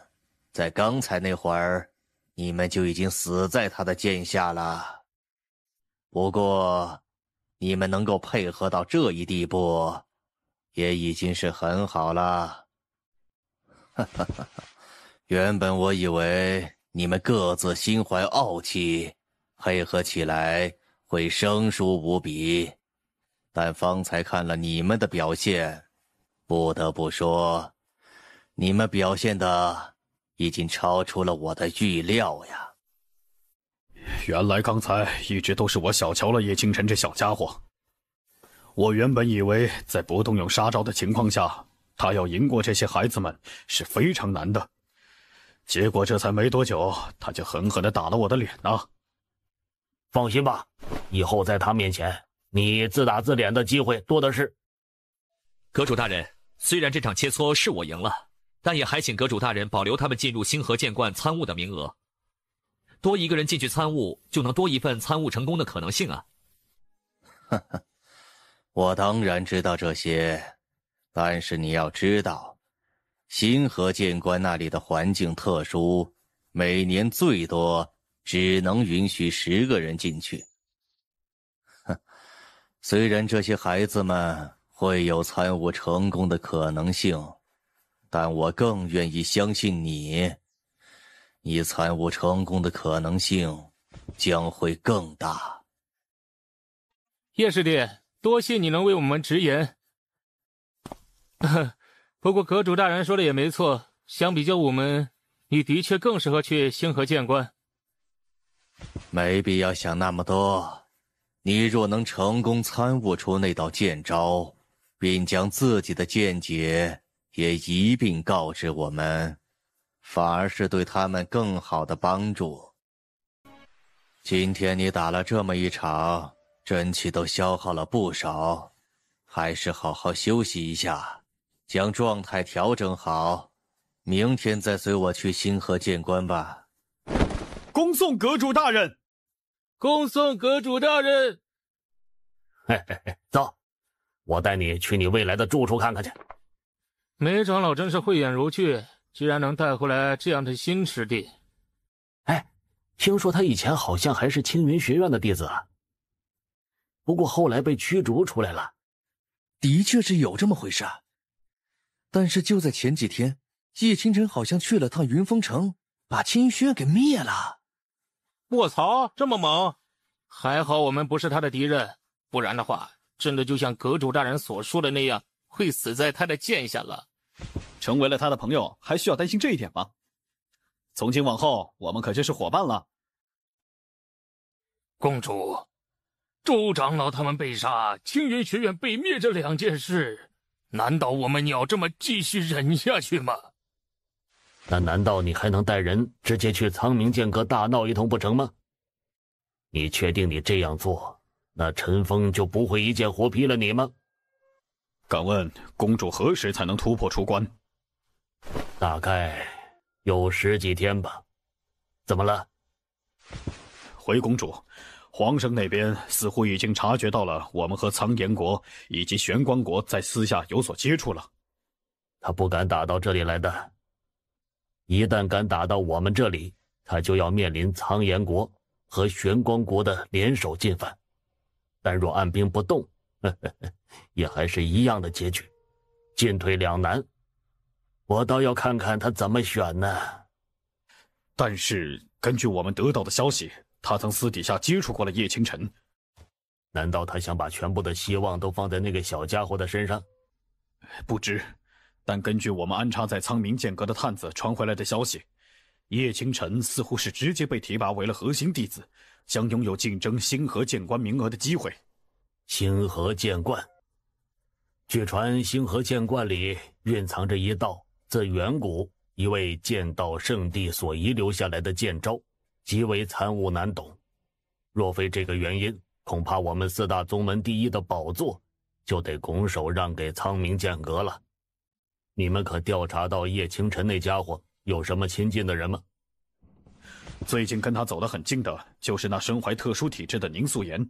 在刚才那会儿，你们就已经死在他的剑下了。不过，你们能够配合到这一地步，也已经是很好了。原本我以为你们各自心怀傲气，配合起来会生疏无比，但方才看了你们的表现，不得不说，你们表现的已经超出了我的预料呀。原来刚才一直都是我小瞧了叶清晨这小家伙。我原本以为在不动用杀招的情况下，他要赢过这些孩子们是非常难的。结果这才没多久，他就狠狠地打了我的脸呐。放心吧，以后在他面前，你自打自脸的机会多的是。阁主大人，虽然这场切磋是我赢了，但也还请阁主大人保留他们进入星河剑观参悟的名额。多一个人进去参悟，就能多一份参悟成功的可能性啊。呵呵，我当然知道这些，但是你要知道，星河剑观那里的环境特殊，每年最多只能允许10个人进去。哼，虽然这些孩子们会有参悟成功的可能性，但我更愿意相信你参悟成功的可能性将会更大。叶师弟，多谢你能为我们直言。不过阁主大人说的也没错，相比较我们，你的确更适合去星河剑观。没必要想那么多，你若能成功参悟出那道剑招，并将自己的见解也一并告知我们，反而是对他们更好的帮助。今天你打了这么一场，真气都消耗了不少，还是好好休息一下，将状态调整好，明天再随我去星河剑观吧。恭送阁主大人！恭送阁主大人！嘿嘿嘿，走，我带你去你未来的住处看看去。梅长老真是慧眼如炬，居然能带回来这样的新师弟。哎，听说他以前好像还是青云学院的弟子啊，不过后来被驱逐出来了。的确是有这么回事，但是就在前几天，叶倾城好像去了趟云峰城，把青云学院给灭了。卧槽，这么猛！还好我们不是他的敌人，不然的话，真的就像阁主大人所说的那样，会死在他的剑下了。成为了他的朋友，还需要担心这一点吗？从今往后，我们可就是伙伴了。公主，周长老他们被杀，青云学院被灭这2件事，难道我们要这么继续忍下去吗？那难道你还能带人直接去苍冥剑阁大闹一通不成吗？你确定你这样做，那陈峰就不会一剑活劈了你吗？敢问公主何时才能突破出关？大概有10几天吧。怎么了？回公主，皇上那边似乎已经察觉到了我们和苍岩国以及玄光国在私下有所接触了。他不敢打到这里来的，一旦敢打到我们这里，他就要面临苍岩国和玄光国的联手进犯。但若按兵不动，也还是一样的结局，进退两难。我倒要看看他怎么选呢。但是根据我们得到的消息，他曾私底下接触过了叶倾城。难道他想把全部的希望都放在那个小家伙的身上？不知，但根据我们安插在苍冥剑阁的探子传回来的消息，叶倾城似乎是直接被提拔为了核心弟子，将拥有竞争星河剑观名额的机会。星河剑观，据传星河剑观里蕴藏着一道自远古一位剑道圣地所遗留下来的剑招，极为参悟难懂。若非这个原因，恐怕我们4大宗门第一的宝座就得拱手让给苍冥剑阁了。你们可调查到叶倾城那家伙有什么亲近的人吗？最近跟他走得很近的就是那身怀特殊体质的宁素颜，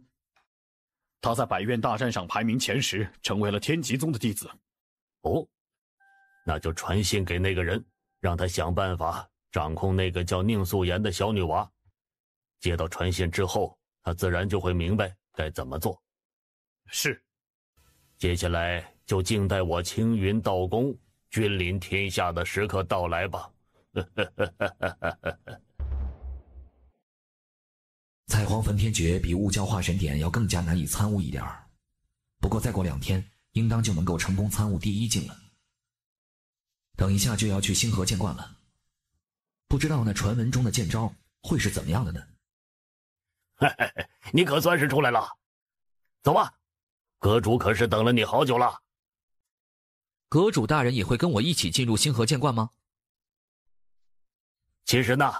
他在百院大战上排名前10，成为了天极宗的弟子。哦，那就传信给那个人，让他想办法掌控那个叫宁素颜的小女娃。接到传信之后，他自然就会明白该怎么做。是。接下来就静待我青云道宫君临天下的时刻到来吧。彩凰焚天诀比雾教化神典要更加难以参悟一点儿，不过再过2天，应当就能够成功参悟第1境了。等一下就要去星河剑观了，不知道那传闻中的剑招会是怎么样的呢？你可算是出来了，走吧，阁主可是等了你好久了。阁主大人也会跟我一起进入星河剑观吗？其实呢，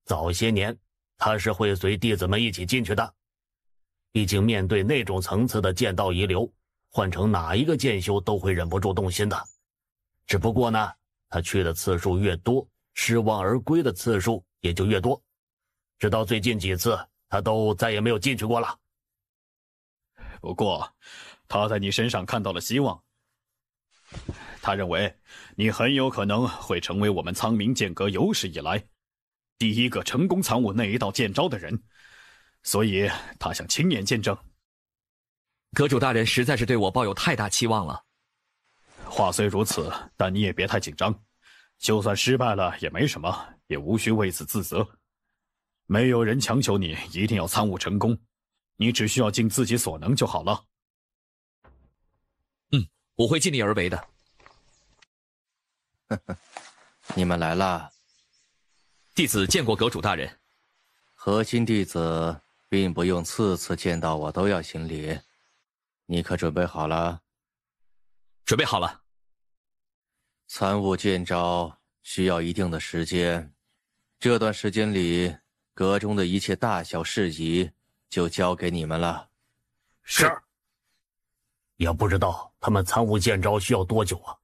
早些年他是会随弟子们一起进去的。毕竟面对那种层次的剑道遗留，换成哪一个剑修都会忍不住动心的。只不过呢，他去的次数越多，失望而归的次数也就越多。直到最近几次，他都再也没有进去过了。不过，他在你身上看到了希望。他认为你很有可能会成为我们苍冥剑阁有史以来第一个成功参悟那一道剑招的人，所以他想亲眼见证。阁主大人实在是对我抱有太大期望了。话虽如此，但你也别太紧张，就算失败了也没什么，也无需为此自责。没有人强求你一定要参悟成功，你只需要尽自己所能就好了。我会尽力而为的。你们来了。弟子见过阁主大人。核心弟子并不用次次见到我都要行礼。你可准备好了？准备好了。参悟剑招需要一定的时间，这段时间里，阁中的一切大小事宜就交给你们了。是。也不知道他们参悟剑招需要多久啊？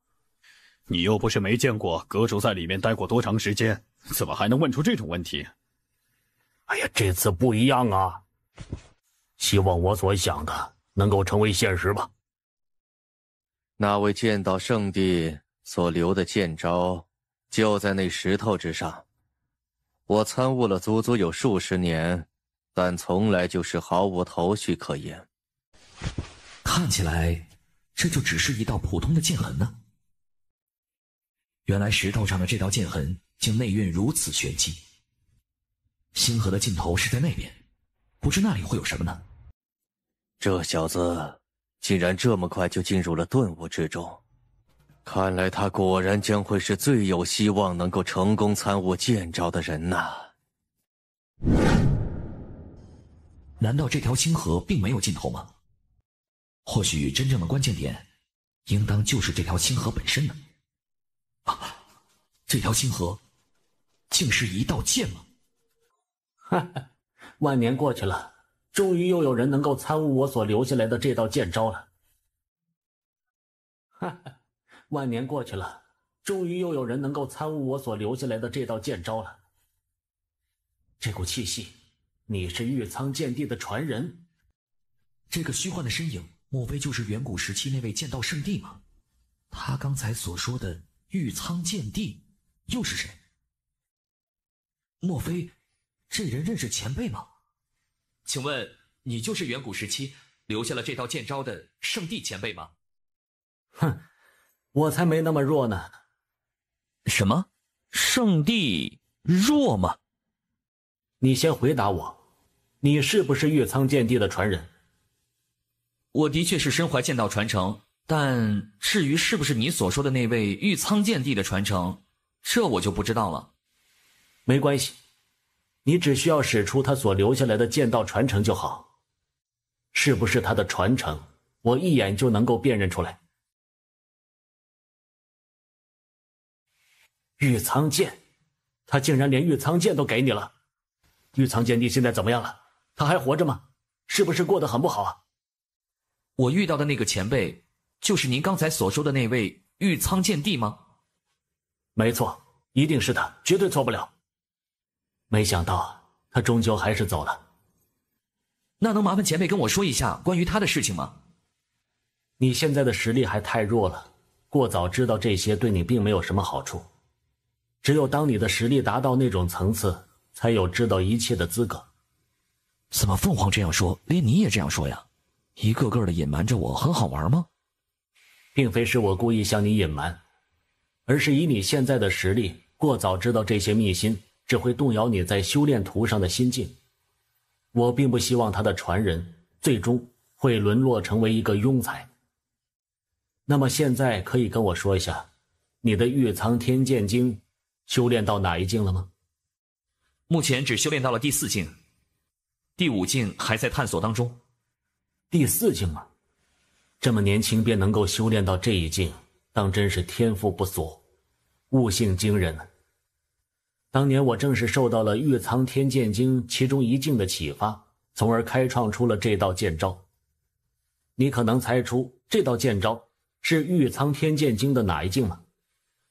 你又不是没见过阁主在里面待过多长时间，怎么还能问出这种问题？哎呀，这次不一样啊！希望我所想的能够成为现实吧。那位剑道圣地所留的剑招，就在那石头之上。我参悟了足足有数十年，但从来就是毫无头绪可言。看起来，这就只是一道普通的剑痕呢。原来石头上的这道剑痕竟内蕴如此玄机。星河的尽头是在那边，不知那里会有什么呢？这小子竟然这么快就进入了顿悟之中，看来他果然将会是最有希望能够成功参悟剑招的人呐。难道这条星河并没有尽头吗？或许真正的关键点，应当就是这条星河本身呢。这条星河，竟是一道剑吗？哈哈，万年过去了，终于又有人能够参悟我所留下来的这道剑招了。哈哈，万年过去了，终于又有人能够参悟我所留下来的这道剑招了。这股气息，你是玉苍剑帝的传人？这个虚幻的身影，莫非就是远古时期那位剑道圣地吗？他刚才所说的玉苍剑帝又是谁？莫非这人认识前辈吗？请问你就是远古时期留下了这道剑招的圣地前辈吗？哼，我才没那么弱呢。什么？圣地弱吗？你先回答我，你是不是玉苍剑帝的传人？我的确是身怀剑道传承，但至于是不是你所说的那位玉苍剑帝的传承，这我就不知道了。没关系，你只需要使出他所留下来的剑道传承就好。是不是他的传承，我一眼就能够辨认出来。玉苍剑，他竟然连玉苍剑都给你了。玉苍剑帝现在怎么样了？他还活着吗？是不是过得很不好啊？我遇到的那个前辈，就是您刚才所说的那位玉苍剑帝吗？没错，一定是他，绝对错不了。没想到他终究还是走了。那能麻烦前辈跟我说一下关于他的事情吗？你现在的实力还太弱了，过早知道这些对你并没有什么好处。只有当你的实力达到那种层次，才有知道一切的资格。怎么凤凰这样说，连你也这样说呀？一个个的隐瞒着我，很好玩吗？并非是我故意向你隐瞒，而是以你现在的实力，过早知道这些秘辛，只会动摇你在修炼途上的心境。我并不希望他的传人最终会沦落成为一个庸才。那么现在可以跟我说一下，你的玉苍天剑经修炼到哪一境了吗？目前只修炼到了第4境，第5境还在探索当中。第4境吗？这么年轻便能够修炼到这一境，当真是天赋不俗，悟性惊人。当年我正是受到了玉苍天剑经其中一境的启发，从而开创出了这道剑招。你可能猜出这道剑招是玉苍天剑经的哪一境吗？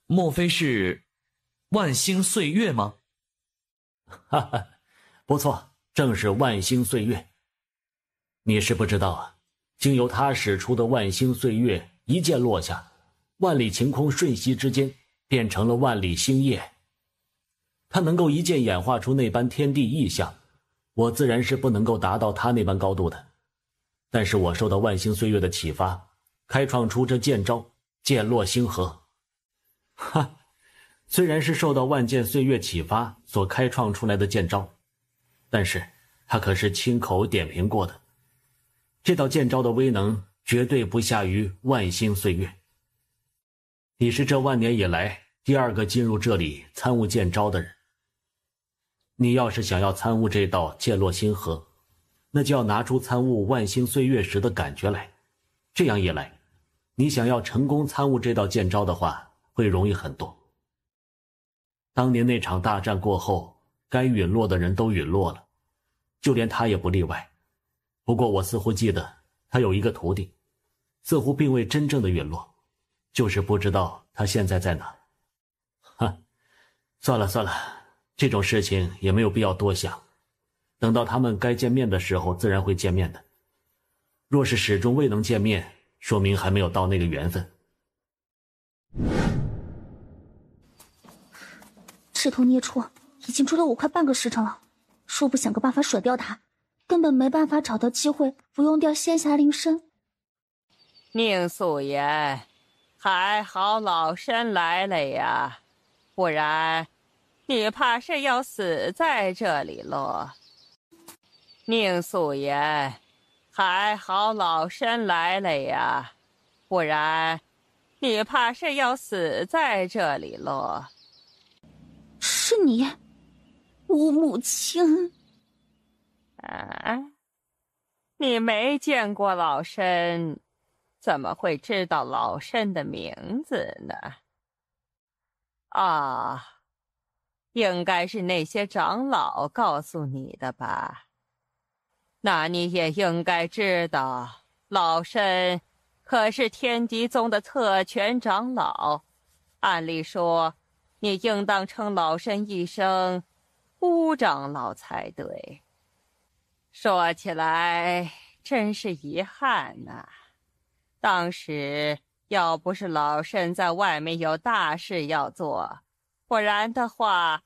莫非是万星岁月吗？哈哈，不错，正是万星岁月。你是不知道啊，经由他使出的万星岁月一剑落下，万里晴空瞬息之间变成了万里星夜。他能够一剑演化出那般天地异象，我自然是不能够达到他那般高度的。但是我受到万星岁月的启发，开创出这剑招剑落星河。哈，虽然是受到万剑岁月启发所开创出来的剑招，但是他可是亲口点评过的，这道剑招的威能绝对不下于万星岁月。你是这万年以来第二个进入这里参悟剑招的人。你要是想要参悟这道剑落星河，那就要拿出参悟万星岁月时的感觉来。这样一来，你想要成功参悟这道剑招的话，会容易很多。当年那场大战过后，该陨落的人都陨落了，就连他也不例外。不过我似乎记得他有一个徒弟，似乎并未真正的陨落，就是不知道他现在在哪。算了算了，这种事情也没有必要多想，等到他们该见面的时候自然会见面的。若是始终未能见面，说明还没有到那个缘分。赤头孽畜已经追了我快半个时辰了，说不想个办法甩掉他，根本没办法找到机会服用掉仙霞灵参。宁素颜，还好老身来了呀，不然你怕是要死在这里喽。宁素颜，还好老身来了呀，不然你怕是要死在这里喽。是你，吴母亲。啊，你没见过老身，怎么会知道老身的名字呢？啊，应该是那些长老告诉你的吧？那你也应该知道，老身可是天极宗的特权长老，按理说你应当称老身一声吴长老才对。说起来真是遗憾呐，当时要不是老身在外面有大事要做，不然的话，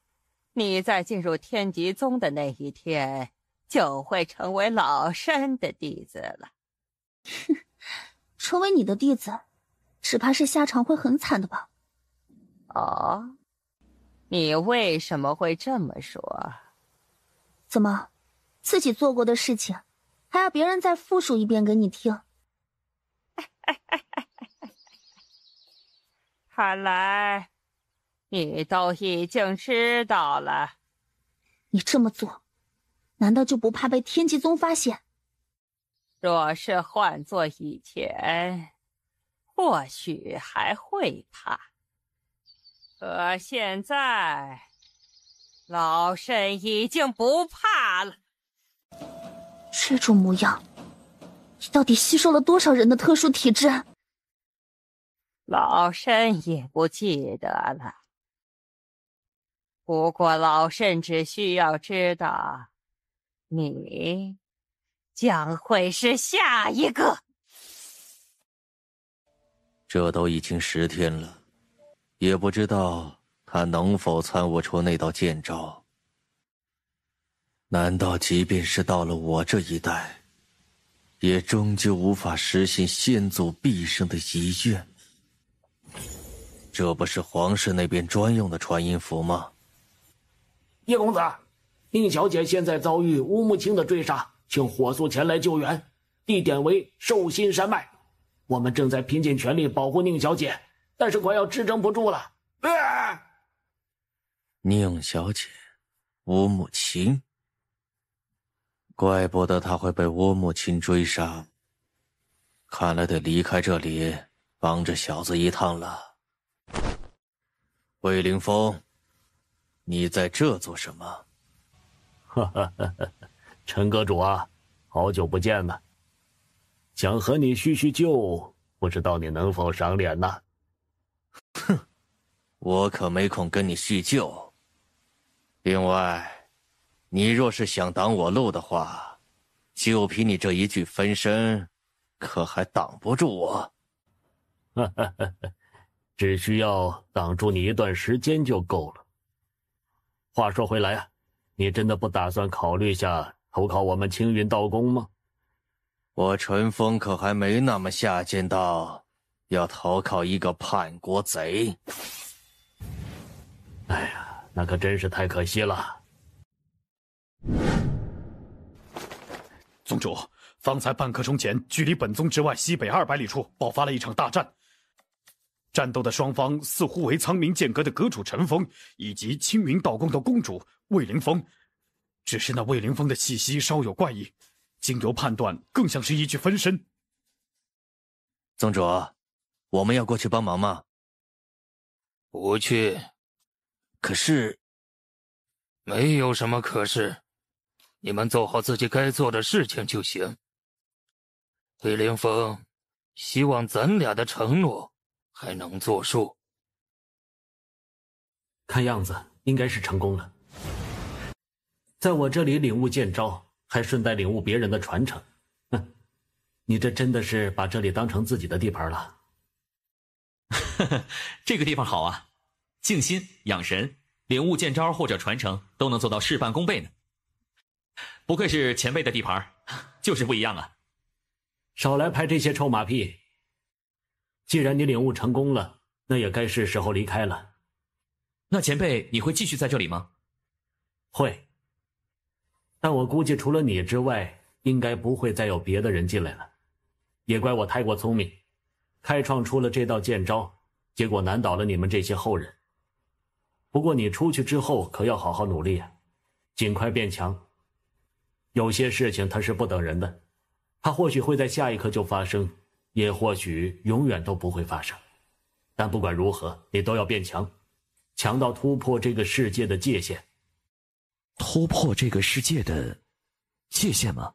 你在进入天极宗的那一天就会成为老身的弟子了。哼，成为你的弟子，只怕是下场会很惨的吧？哦，你为什么会这么说？怎么，自己做过的事情，还要别人再复述一遍给你听？看来你都已经知道了。你这么做，难道就不怕被天极宗发现？若是换作以前，或许还会怕。可现在，老身已经不怕了。这种模样，你到底吸收了多少人的特殊体质？老身也不记得了。不过老身只需要知道，你将会是下一个。这都已经10天了，也不知道他能否参悟出那道剑招。难道即便是到了我这一代，也终究无法实现先祖毕生的遗愿？这不是皇室那边专用的传音符吗？叶公子，宁小姐现在遭遇乌木青的追杀，请火速前来救援，地点为寿心山脉。我们正在拼尽全力保护宁小姐，但是快要支撑不住了。宁小姐，乌木青，怪不得她会被乌木青追杀。看来得离开这里，帮这小子一趟了。魏凌风，你在这做什么？哈哈哈哈，陈阁主啊，好久不见了，想和你叙叙旧，不知道你能否赏脸呢？哼，我可没空跟你叙旧。另外，你若是想挡我路的话，就凭你这一具分身，可还挡不住我？哈哈哈哈，只需要挡住你一段时间就够了。话说回来啊，你真的不打算考虑下投靠我们青云道宫吗？我陈峰可还没那么下贱到要投靠一个叛国贼。哎呀，那可真是太可惜了。宗主，方才半刻钟前，距离本宗之外西北200里处爆发了一场大战。战斗的双方似乎为苍冥剑阁的阁主陈峰以及青云道宫的宫主魏凌风，只是那魏凌风的气息稍有怪异，经由判断更像是一具分身。宗主，我们要过去帮忙吗？不去。可是，没有什么可是，你们做好自己该做的事情就行。魏凌风，希望咱俩的承诺还能作数。看样子应该是成功了。在我这里领悟剑招，还顺带领悟别人的传承。哼，你这真的是把这里当成自己的地盘了。这个地方好啊，静心养神，领悟剑招或者传承都能做到事半功倍呢。不愧是前辈的地盘，就是不一样啊。少来拍这些臭马屁。既然你领悟成功了，那也该是时候离开了。那前辈，你会继续在这里吗？会。但我估计除了你之外，应该不会再有别的人进来了。也怪我太过聪明，开创出了这道剑招，结果难倒了你们这些后人。不过你出去之后可要好好努力啊，尽快变强。有些事情它是不等人的，它或许会在下一刻就发生，也或许永远都不会发生。但不管如何，你都要变强，强到突破这个世界的界限。突破这个世界的界限吗？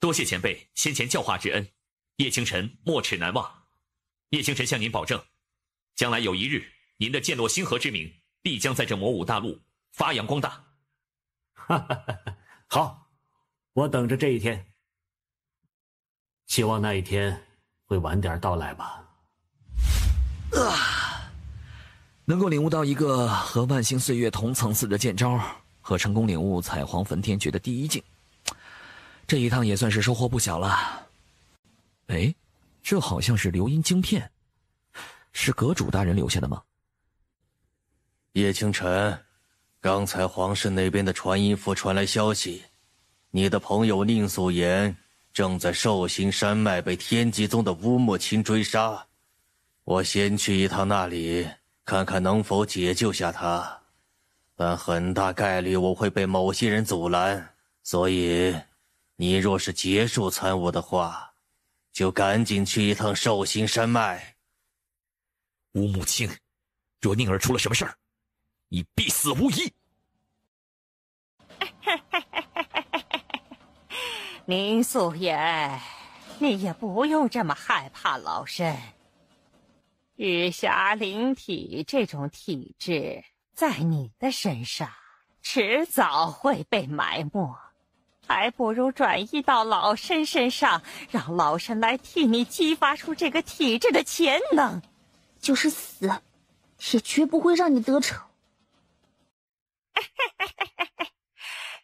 多谢前辈先前教化之恩，叶清晨没齿难忘。叶清晨向您保证，将来有一日，您的剑落星河之名必将在这魔武大陆发扬光大。哈哈哈，好，我等着这一天。希望那一天会晚点到来吧。能够领悟到一个和万星岁月同层次的剑招，和成功领悟彩凰焚天诀的第一境，这一趟也算是收获不小了。哎，这好像是流音晶片，是阁主大人留下的吗？叶清晨，刚才皇室那边的传音符传来消息，你的朋友宁素颜正在寿星山脉被天极宗的乌木青追杀，我先去一趟那里，看看能否解救下他，但很大概率我会被某些人阻拦，所以你若是结束参悟的话，就赶紧去一趟寿星山脉。乌木青，若宁儿出了什么事儿，你必死无疑。宁素颜，你也不用这么害怕老身。玉霞灵体这种体质，在你的身上迟早会被埋没，还不如转移到老身身上，让老身来替你激发出这个体质的潜能。就是死，也绝不会让你得逞。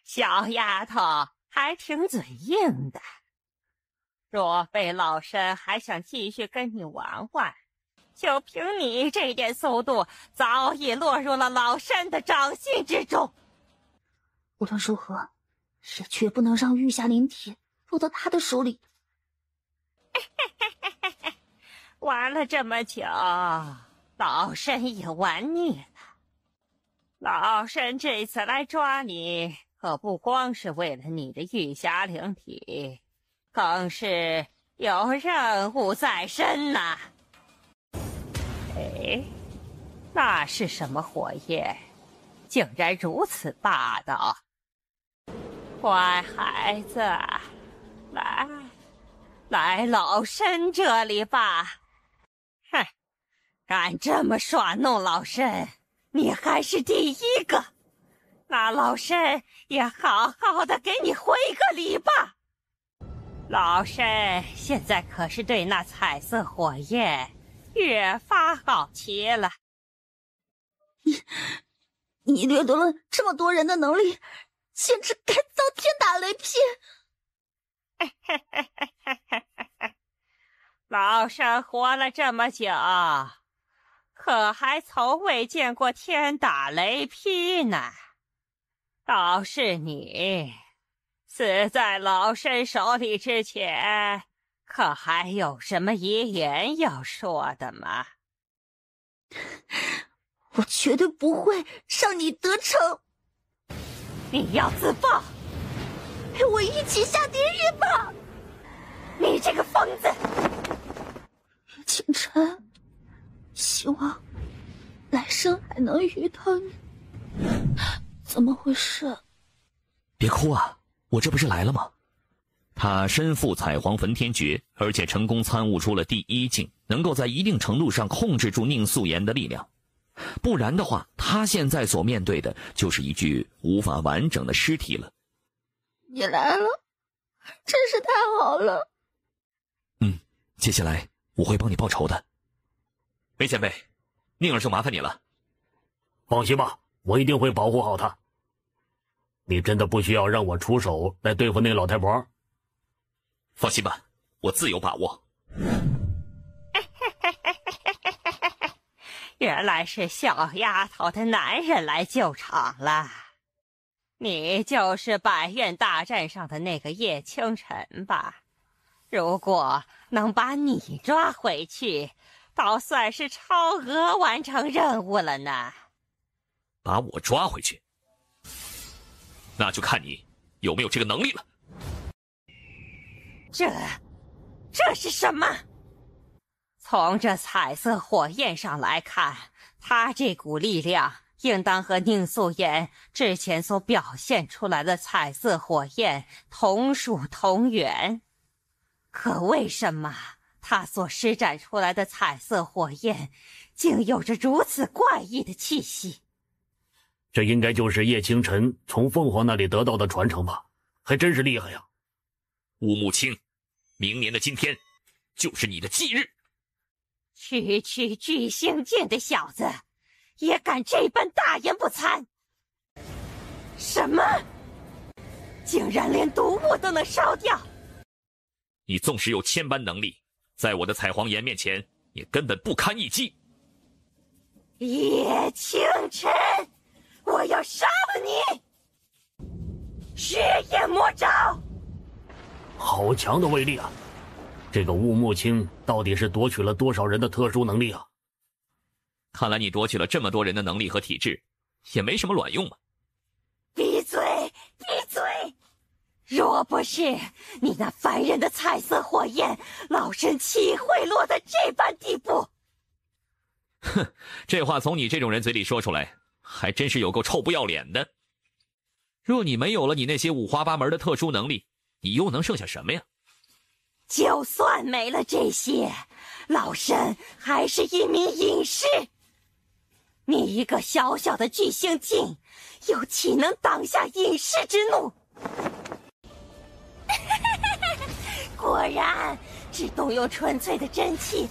小丫头还挺嘴硬的，若非老身还想继续跟你玩玩，就凭你这点速度，早已落入了老身的掌心之中。无论如何，也绝不能让玉霞灵体落到他的手里。玩了这么久，老身也玩腻了。老身这次来抓你，可不光是为了你的玉霞灵体，更是有任务在身呐。哎，那是什么火焰？竟然如此霸道！乖孩子，来老身这里吧。哼，敢这么耍弄老身，你还是第一个。那老身也好好的给你回个礼吧。老身现在可是对那彩色火焰越发好奇了。你掠夺了这么多人的能力，简直该遭天打雷劈！老身活了这么久，可还从未见过天打雷劈呢。倒是你，死在老身手里之前，可还有什么遗言要说的吗？我绝对不会让你得逞！你要自爆，陪我一起下地狱吧！你这个疯子！清晨，希望来生还能遇到你。怎么回事？别哭啊，我这不是来了吗？他身负彩凰焚天诀，而且成功参悟出了第一境，能够在一定程度上控制住宁素颜的力量。不然的话，他现在所面对的就是一具无法完整的尸体了。你来了，真是太好了。接下来我会帮你报仇的。梅前辈，宁儿就麻烦你了。放心吧，我一定会保护好他。你真的不需要让我出手来对付那个老太婆？放心吧，我自有把握。原来是小丫头的男人来救场了。你就是百院大战上的那个叶清晨吧？如果能把你抓回去，倒算是超额完成任务了呢。把我抓回去，那就看你有没有这个能力了。这是什么？从这彩色火焰上来看，他这股力量应当和宁素颜之前所表现出来的彩色火焰同属同源。可为什么他所施展出来的彩色火焰竟有着如此怪异的气息？这应该就是叶清晨从凤凰那里得到的传承吧？还真是厉害呀！乌木青，明年的今天就是你的忌日。区区巨星境的小子，也敢这般大言不惭？什么？竟然连毒物都能烧掉！你纵使有千般能力，在我的彩凰岩面前，也根本不堪一击。叶清晨，我要杀了你！血焰魔爪，好强的威力啊！这个乌木青到底是夺取了多少人的特殊能力啊？看来你夺取了这么多人的能力和体质，也没什么卵用嘛。闭嘴！闭嘴！若不是你那烦人的彩色火焰，老身岂会落得这般地步？哼，这话从你这种人嘴里说出来，还真是有够臭不要脸的。若你没有了你那些五花八门的特殊能力，你又能剩下什么呀？就算没了这些，老身还是一名隐士。你一个小小的巨星境，又岂能挡下隐士之怒？果然，只动用纯粹的真气，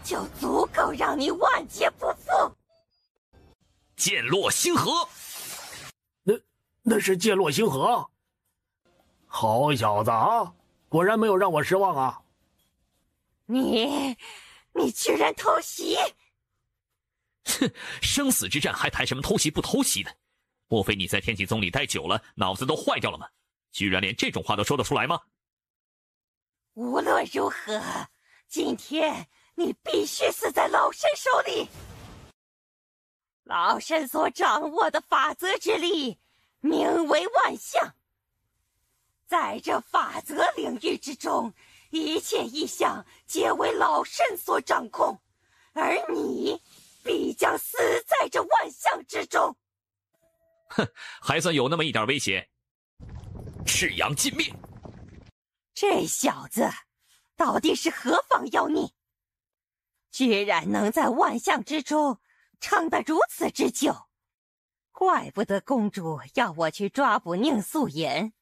就足够让你万劫不复。剑落星河，那是剑落星河。好小子啊！果然没有让我失望啊！你居然偷袭！哼，生死之战还谈什么偷袭不偷袭的？莫非你在天启宗里待久了，脑子都坏掉了吗？居然连这种话都说得出来吗？无论如何，今天你必须死在老身手里。老身所掌握的法则之力，名为万象。在这法则领域之中，一切异象皆为老身所掌控，而你必将死在这万象之中。哼，还算有那么一点威胁。赤阳尽灭！这小子到底是何方妖孽？居然能在万象之中撑得如此之久，怪不得公主要我去抓捕宁素颜。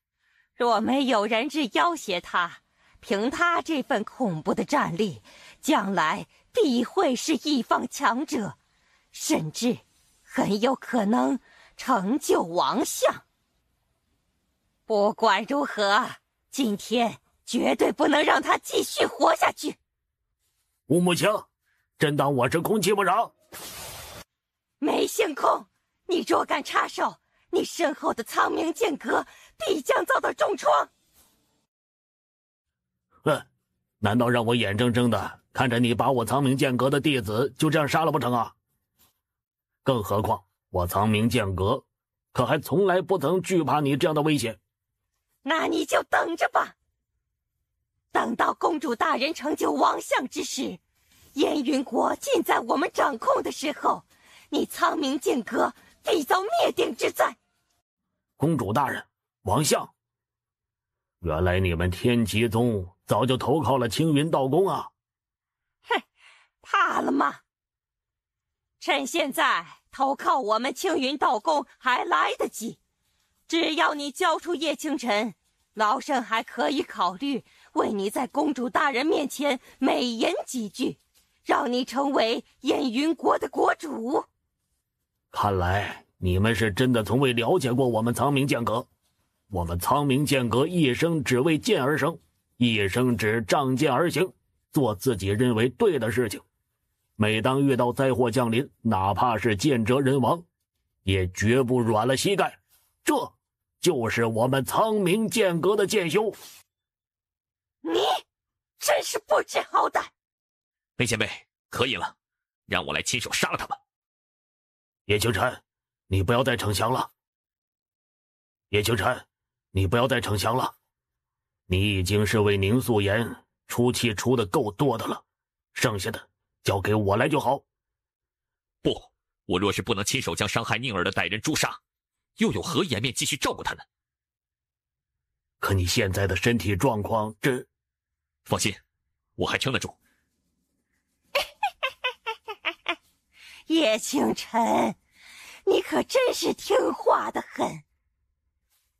若没有人质要挟他，凭他这份恐怖的战力，将来必会是一方强者，甚至很有可能成就王相。不管如何，今天绝对不能让他继续活下去。吴木青，真当我是空气不成？没星空，你若敢插手，你身后的苍冥剑阁必将遭到重创。哼，难道让我眼睁睁的看着你把我苍冥剑阁的弟子就这样杀了不成啊？更何况我苍冥剑阁可还从来不曾惧怕你这样的威胁。那你就等着吧，等到公主大人成就王相之时，燕云国尽在我们掌控的时候，你苍冥剑阁必遭灭顶之灾。公主大人，王相，原来你们天极宗早就投靠了青云道宫啊！哼，怕了吗？趁现在投靠我们青云道宫还来得及，只要你交出叶清晨，老身还可以考虑为你在公主大人面前美言几句，让你成为燕云国的国主。看来你们是真的从未了解过我们苍冥剑阁。我们苍冥剑阁一生只为剑而生，一生只仗剑而行，做自己认为对的事情。每当遇到灾祸降临，哪怕是剑折人亡，也绝不软了膝盖。这就是我们苍冥剑阁的剑修。你真是不知好歹！梅前辈，可以了，让我来亲手杀了他们。叶清晨，你不要再逞强了。叶清晨，你不要再逞强了。你已经是为宁素颜出气出的够多的了，剩下的交给我来就好。不，我若是不能亲手将伤害宁儿的歹人诛杀，又有何颜面继续照顾他呢？可你现在的身体状况，这……放心，我还撑得住。叶清晨，你可真是听话的很。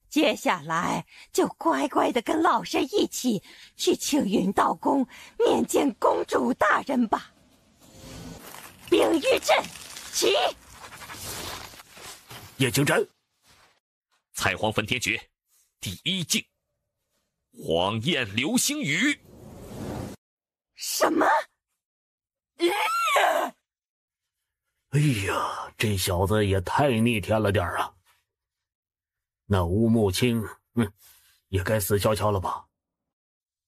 接下来就乖乖的跟老身一起去青云道宫面见公主大人吧。冰玉阵起！叶清晨，彩黄焚天诀第一境，黄焰流星雨。什么？哎呀，这小子也太逆天了点啊！那乌木青，也该死翘翘了吧？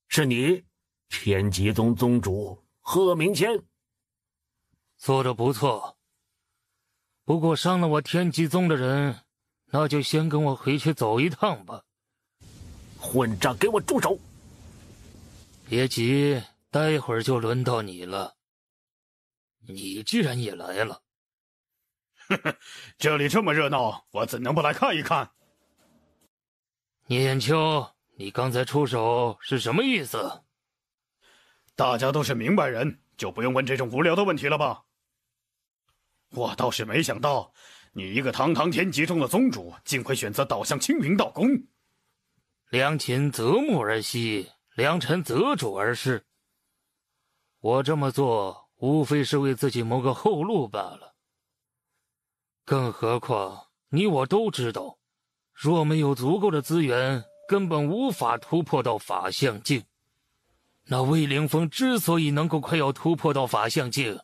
是你，天极宗宗主贺明谦。做得不错，不过伤了我天极宗的人，那就先跟我回去走一趟吧。混账，给我住手！别急，待会儿就轮到你了。你居然也来了！呵呵，这里这么热闹，我怎能不来看一看？聂眼秋，你刚才出手是什么意思？大家都是明白人，就不用问这种无聊的问题了吧？我倒是没想到，你一个堂堂天极宗的宗主，竟会选择倒向青云道宫。良禽择木而栖，良臣择主而事。我这么做，无非是为自己谋个后路罢了。更何况，你我都知道，若没有足够的资源，根本无法突破到法相境。那魏凌风之所以能够快要突破到法相境，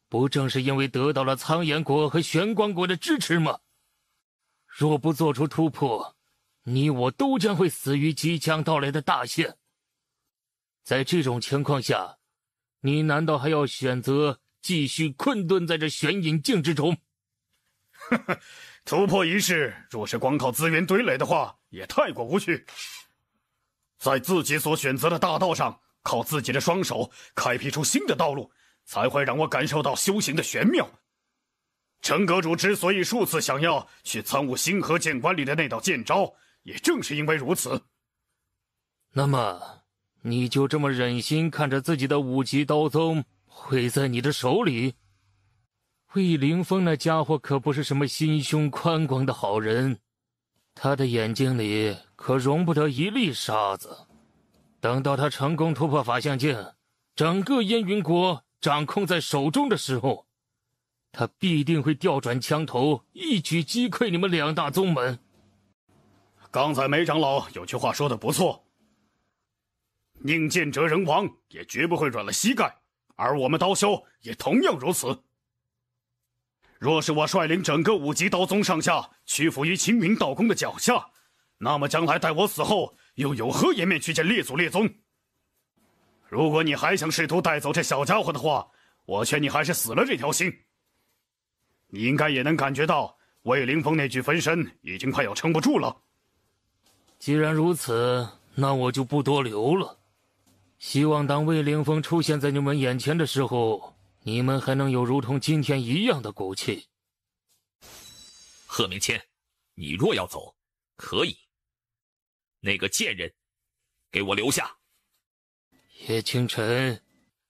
不正是因为得到了苍岩国和玄光国的支持吗？若不做出突破，你我都将会死于即将到来的大限。在这种情况下，你难道还要选择继续困顿在这玄隐境之中？呵呵，突破一事，若是光靠资源堆垒的话，也太过无趣。在自己所选择的大道上，靠自己的双手开辟出新的道路，才会让我感受到修行的玄妙。陈阁主之所以数次想要去参悟星河剑关里的那道剑招，也正是因为如此。那么，你就这么忍心看着自己的5级刀宗毁在你的手里？魏凌风那家伙可不是什么心胸宽广的好人，他的眼睛里可容不得一粒沙子。等到他成功突破法相境，整个燕云国掌控在手中的时候，他必定会调转枪头，一举击溃你们2大宗门。刚才梅长老有句话说的不错，宁见者人亡，也绝不会软了膝盖，而我们刀修也同样如此。若是我率领整个5级刀宗上下屈服于青云道公的脚下，那么将来待我死后，又有何颜面去见列祖列宗？如果你还想试图带走这小家伙的话，我劝你还是死了这条心。你应该也能感觉到，魏凌风那具分身已经快要撑不住了。既然如此，那我就不多留了。希望当魏凌风出现在你们眼前的时候，你们还能有如同今天一样的骨气。贺明谦，你若要走，可以。那个贱人，给我留下。叶清晨，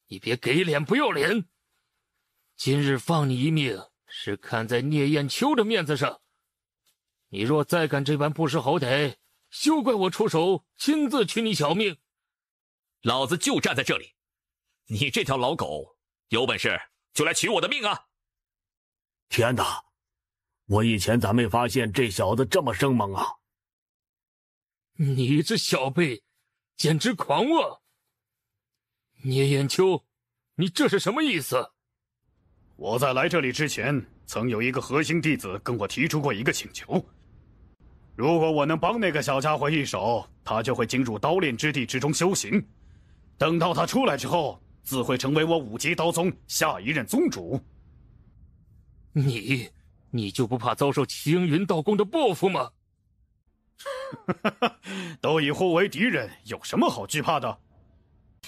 你别给脸不要脸！今日放你一命，是看在聂艳秋的面子上。你若再敢这般不识好歹，休怪我出手亲自取你小命。老子就站在这里，你这条老狗，有本事就来取我的命啊！天哪，我以前咋没发现这小子这么生猛啊？你这小辈，简直狂妄！聂艳秋，你这是什么意思？我在来这里之前，曾有一个核心弟子跟我提出过一个请求。如果我能帮那个小家伙一手，他就会进入刀炼之地之中修行。等到他出来之后，自会成为我5级刀宗下一任宗主。你就不怕遭受青云道公的报复吗？都以互为敌人，有什么好惧怕的？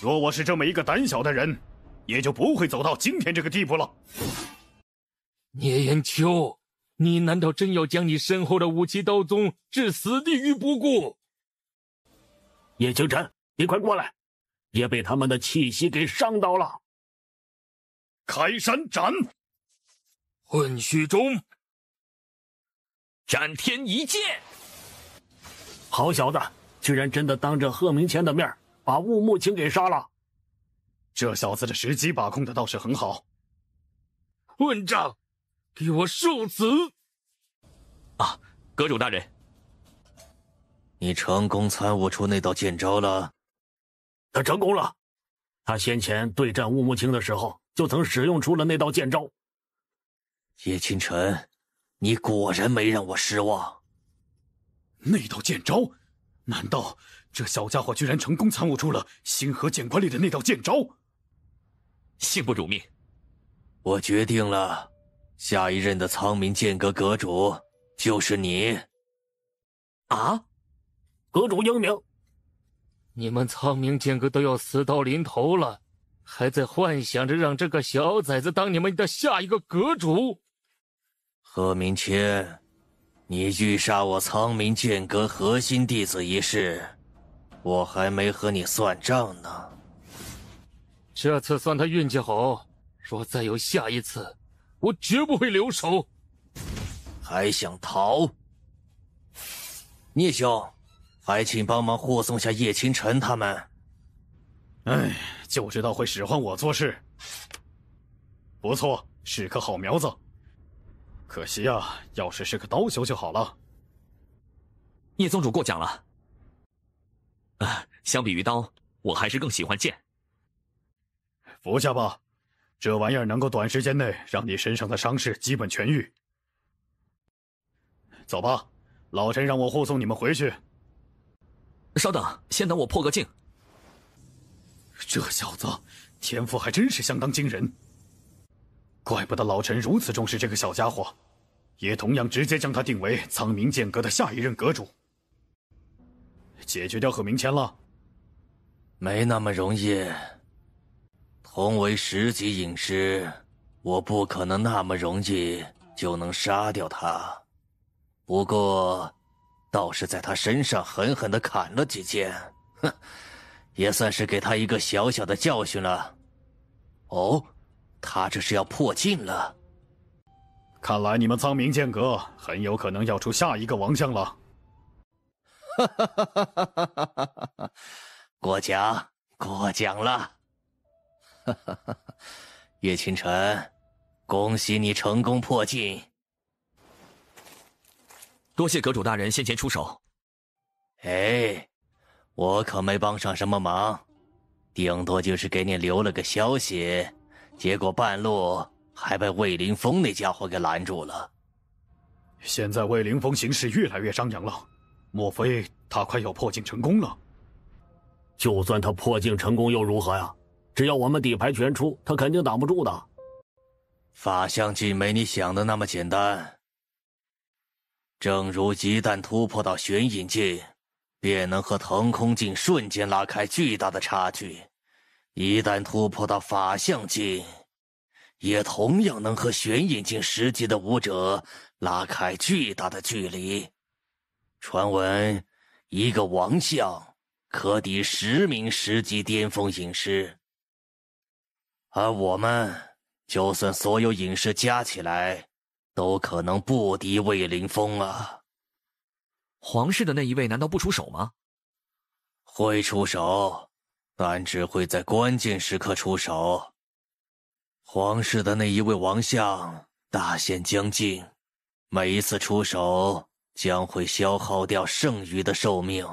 若我是这么一个胆小的人，也就不会走到今天这个地步了。聂艳秋，你难道真要将你身后的5级刀宗置死地于不顾？叶清晨，你快过来，别被他们的气息给伤到了。开山斩，混虚中，斩天一剑。好小子，居然真的当着贺明谦的面把雾木青给杀了。这小子的时机把控的倒是很好。混账，给我受死！啊，阁主大人，你成功参悟出那道剑招了？他成功了，他先前对战雾木青的时候就曾使用出了那道剑招。叶清晨，你果然没让我失望。那道剑招，难道这小家伙居然成功参悟出了星河剑关里的那道剑招？幸不辱命。我决定了，下一任的苍冥剑阁阁主就是你。啊，阁主英明！你们苍冥剑阁都要死到临头了，还在幻想着让这个小崽子当你们的下一个阁主？贺明谦，你欲杀我苍冥剑阁核心弟子一事，我还没和你算账呢。这次算他运气好，若再有下一次，我绝不会留手。还想逃？聂兄，还请帮忙护送下叶清晨他们。哎，就知道会使唤我做事。不错，是颗好苗子。可惜啊，要是个刀修就好了。叶宗主过奖了。相比于刀，我还是更喜欢剑。服下吧，这玩意儿能够短时间内让你身上的伤势基本痊愈。走吧，老陈让我护送你们回去。稍等，先等我破个镜。这小子天赋还真是相当惊人，怪不得老陈如此重视这个小家伙，也同样直接将他定为苍冥剑阁的下一任阁主。解决掉贺明谦了？没那么容易。同为10级隐师，我不可能那么容易就能杀掉他。不过，倒是在他身上狠狠地砍了几剑，哼，也算是给他一个小小的教训了。哦，他这是要破境了。看来你们苍冥剑阁很有可能要出下一个王将了。哈哈哈哈哈哈！过奖，过奖了。哈哈哈！叶清晨，恭喜你成功破境。多谢阁主大人先前出手。哎，我可没帮上什么忙，顶多就是给你留了个消息，结果半路还被魏凌风那家伙给拦住了。现在魏凌风形势越来越张扬了，莫非他快要破境成功了？就算他破境成功又如何呀？只要我们底牌全出，他肯定挡不住的。法相境没你想的那么简单。正如一旦突破到玄隐境，便能和腾空境瞬间拉开巨大的差距；一旦突破到法相境，也同样能和玄隐境10级的武者拉开巨大的距离。传闻一个王相可抵10名10级巅峰隐师，而我们就算所有隐师加起来，都可能不敌魏凌风啊！皇室的那一位难道不出手吗？会出手，但只会在关键时刻出手。皇室的那一位王相大限将近，每一次出手将会消耗掉剩余的寿命，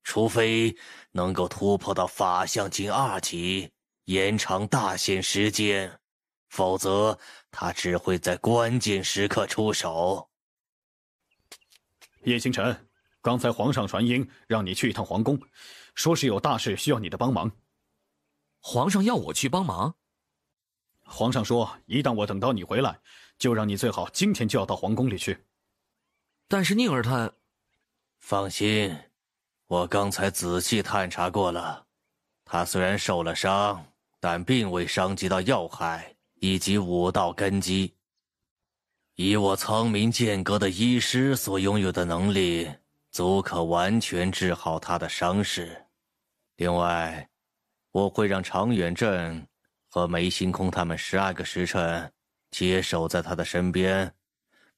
除非能够突破到法相境2级，延长大限时间，否则他只会在关键时刻出手。叶星辰，刚才皇上传音让你去一趟皇宫，说是有大事需要你的帮忙。皇上要我去帮忙？皇上说，一旦我等到你回来，就让你最好今天就要到皇宫里去。但是宁儿她……放心，我刚才仔细探查过了，他虽然受了伤，但并未伤及到要害以及武道根基。以我苍冥剑阁的医师所拥有的能力，足可完全治好他的伤势。另外，我会让常远镇和梅星空他们12个时辰接守在他的身边，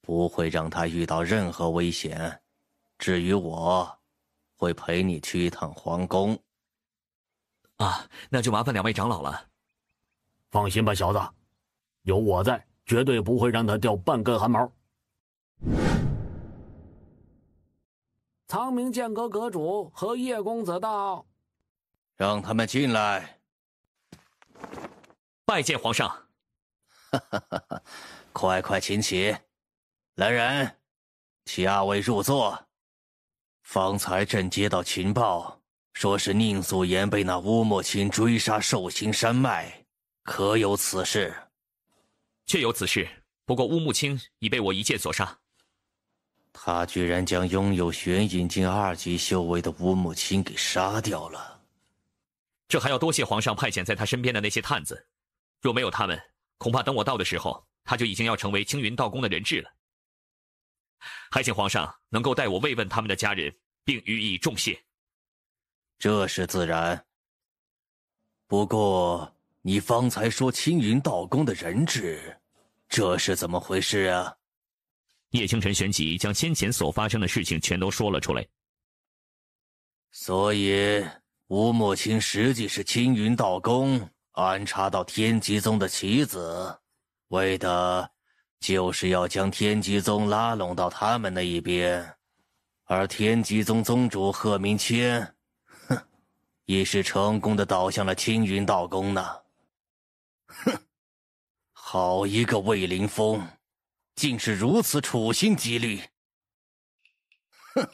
不会让他遇到任何危险。至于我，会陪你去一趟皇宫。啊，那就麻烦2位长老了。放心吧，小子，有我在，绝对不会让他掉半根汗毛。苍冥剑阁阁主和叶公子到，让他们进来。拜见皇上。哈哈哈哈！快快请起，来人，请2位入座。方才朕接到情报，说是宁祖言被那乌墨卿追杀寿星山脉，可有此事？确有此事，不过乌木卿已被我一剑所杀。他居然将拥有玄隐境2级修为的乌木卿给杀掉了。这还要多谢皇上派遣在他身边的那些探子，若没有他们，恐怕等我到的时候，他就已经要成为青云道宫的人质了。还请皇上能够代我慰问他们的家人，并予以重谢。这是自然。不过你方才说青云道宫的人质，这是怎么回事啊？叶清晨旋即将先前所发生的事情全都说了出来。所以乌墨卿实际是青云道宫安插到天极宗的棋子，为的就是要将天极宗拉拢到他们那一边。而天极宗宗主贺明谦，哼，也是成功的倒向了青云道宫呢。哼，好一个魏凌风，竟是如此处心积虑。哼，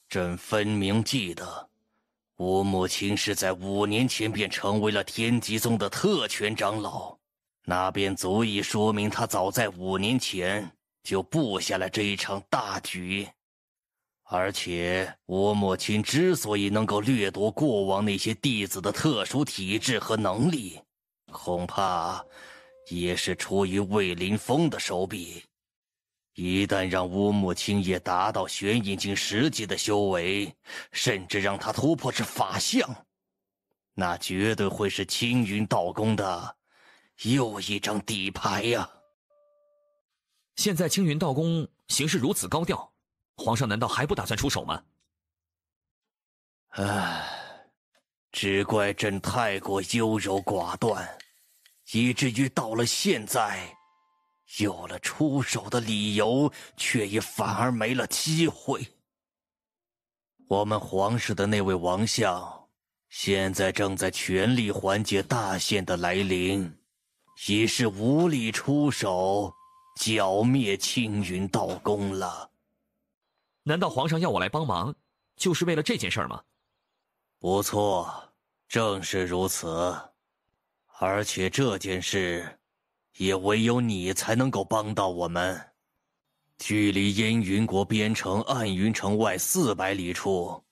朕分明记得，乌木卿是在5年前便成为了天极宗的特权长老，那便足以说明他早在5年前就布下了这一场大局。而且吴莫清之所以能够掠夺过往那些弟子的特殊体质和能力，恐怕也是出于魏凌风的手笔。一旦让吴莫清也达到玄阴境10级的修为，甚至让他突破至法相，那绝对会是青云道宫的又一张底牌呀！现在青云道宫行事如此高调，皇上难道还不打算出手吗？只怪朕太过优柔寡断，以至于到了现在，有了出手的理由，却也反而没了机会。我们皇室的那位王相，现在正在全力缓解大限的来临，已是无力出手剿灭青云道宫了。难道皇上要我来帮忙，就是为了这件事吗？不错，正是如此。而且这件事，也唯有你才能够帮到我们。距离燕云国边城暗云城外400里处，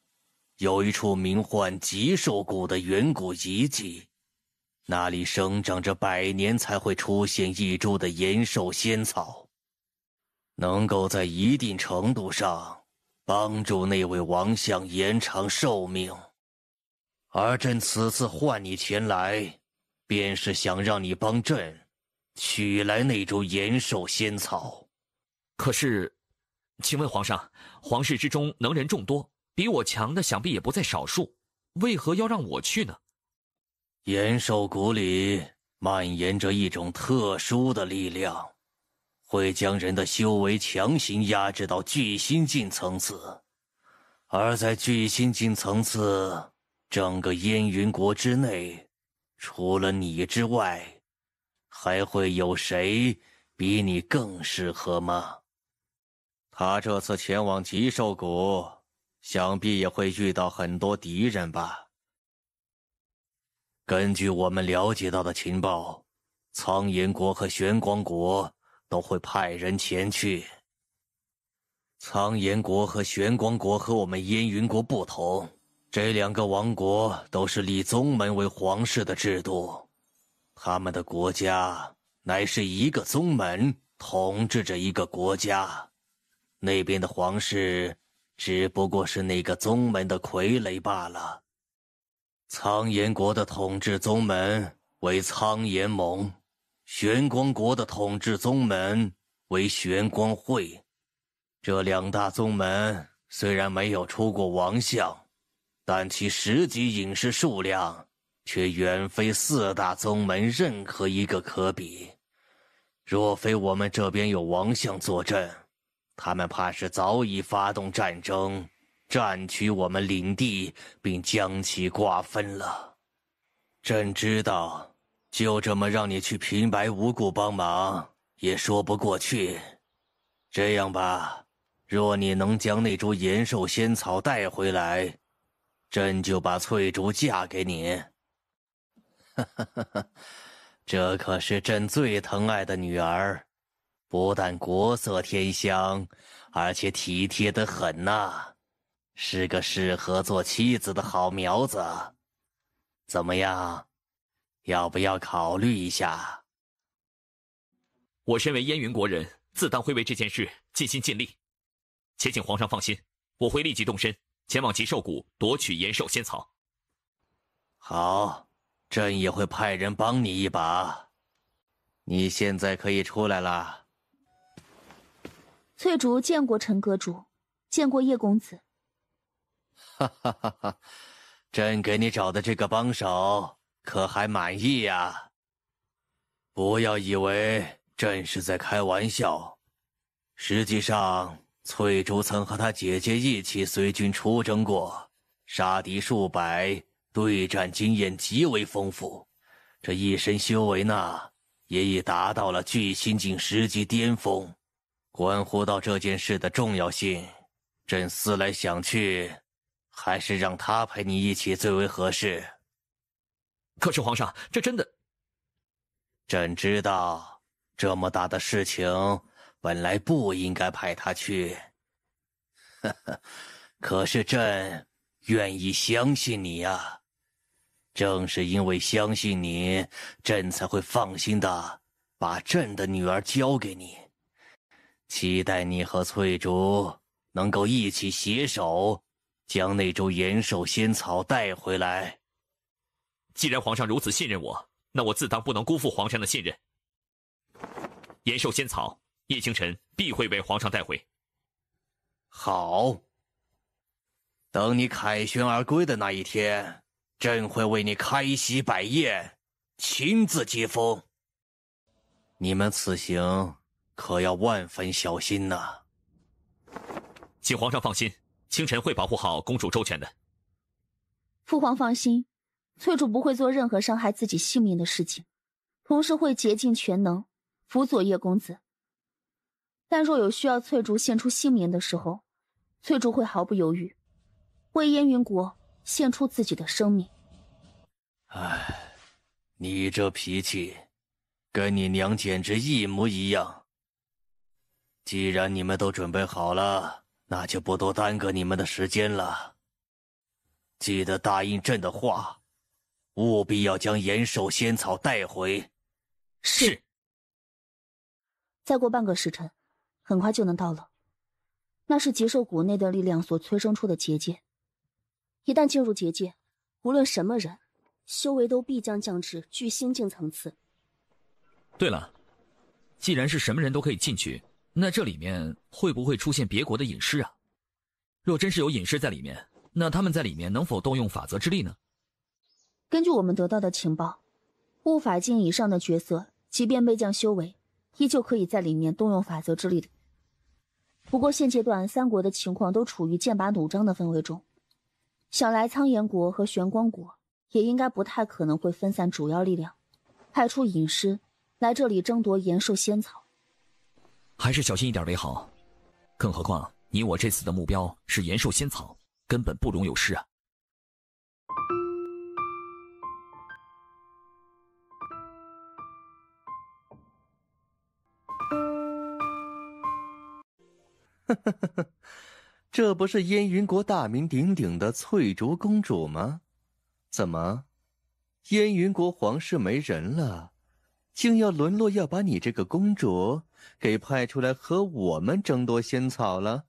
有一处名唤极兽谷的远古遗迹，那里生长着100年才会出现一株的延寿仙草，能够在一定程度上帮助那位王相延长寿命。而朕此次唤你前来，便是想让你帮朕取来那株延寿仙草。可是，请问皇上，皇室之中能人众多，比我强的想必也不在少数，为何要让我去呢？延寿谷里蔓延着一种特殊的力量，会将人的修为强行压制到聚心境层次，而在聚心境层次，整个燕云国之内，除了你之外，还会有谁比你更适合吗？他这次前往极兽谷，想必也会遇到很多敌人吧。根据我们了解到的情报，苍岩国和玄光国都会派人前去。苍岩国和玄光国和我们燕云国不同，这2个王国都是立宗门为皇室的制度，他们的国家乃是一个宗门统治着一个国家，那边的皇室只不过是那个宗门的傀儡罢了。苍岩国的统治宗门为苍岩盟，玄光国的统治宗门为玄光会。这2大宗门虽然没有出过王相，但其10级隐士数量却远非4大宗门任何一个可比。若非我们这边有王相坐镇，他们怕是早已发动战争，占取我们领地，并将其瓜分了。朕知道，就这么让你去平白无故帮忙，也说不过去。这样吧，若你能将那株延寿仙草带回来，朕就把翠竹嫁给你。这可是朕最疼爱的女儿，不但国色天香，而且体贴得很呐，是个适合做妻子的好苗子。怎么样，要不要考虑一下？我身为燕云国人，自当会为这件事尽心尽力。且请皇上放心，我会立即动身，前往极兽谷夺取延寿仙草。好，朕也会派人帮你一把。你现在可以出来了。翠竹见过陈阁主，见过叶公子。哈哈哈哈，朕给你找的这个帮手可还满意呀？不要以为朕是在开玩笑，实际上翠竹曾和她姐姐一起随军出征过，杀敌数百，对战经验极为丰富，这一身修为呢，也已达到了聚心境10级巅峰。关乎到这件事的重要性，朕思来想去，还是让他陪你一起最为合适。可是皇上，这真的……朕知道，这么大的事情，本来不应该派他去。可是朕愿意相信你呀。正是因为相信你，朕才会放心的把朕的女儿交给你。期待你和翠竹能够一起携手，将那株延寿仙草带回来。既然皇上如此信任我，那我自当不能辜负皇上的信任。延寿仙草，叶清晨必会为皇上带回。好，等你凯旋而归的那一天，朕会为你开席摆宴，亲自接风。你们此行可要万分小心呐。请皇上放心，清晨会保护好公主周全的。父皇放心，翠竹不会做任何伤害自己性命的事情，同时会竭尽全能辅佐叶公子。但若有需要翠竹献出性命的时候，翠竹会毫不犹豫，为燕云国献出自己的生命。唉，你这脾气跟你娘简直一模一样。既然你们都准备好了，那就不多耽搁你们的时间了。记得答应朕的话，务必要将延寿仙草带回。是。再过半个时辰，很快就能到了。那是极兽谷内的力量所催生出的结界，一旦进入结界，无论什么人，修为都必将降至巨星境层次。对了，既然是什么人都可以进去，那这里面会不会出现别国的隐士啊？若真是有隐士在里面，那他们在里面能否动用法则之力呢？根据我们得到的情报，悟法境以上的角色，即便被降修为，依旧可以在里面动用法则之力的。不过现阶段三国的情况都处于剑拔弩张的氛围中，想来苍岩国和玄光国也应该不太可能会分散主要力量，派出隐师来这里争夺延寿仙草。还是小心一点为好，更何况你我这次的目标是延寿仙草，根本不容有失啊。这不是燕云国大名鼎鼎的翠竹公主吗？怎么，燕云国皇室没人了，竟要沦落要把你这个公主给派出来和我们争夺仙草了？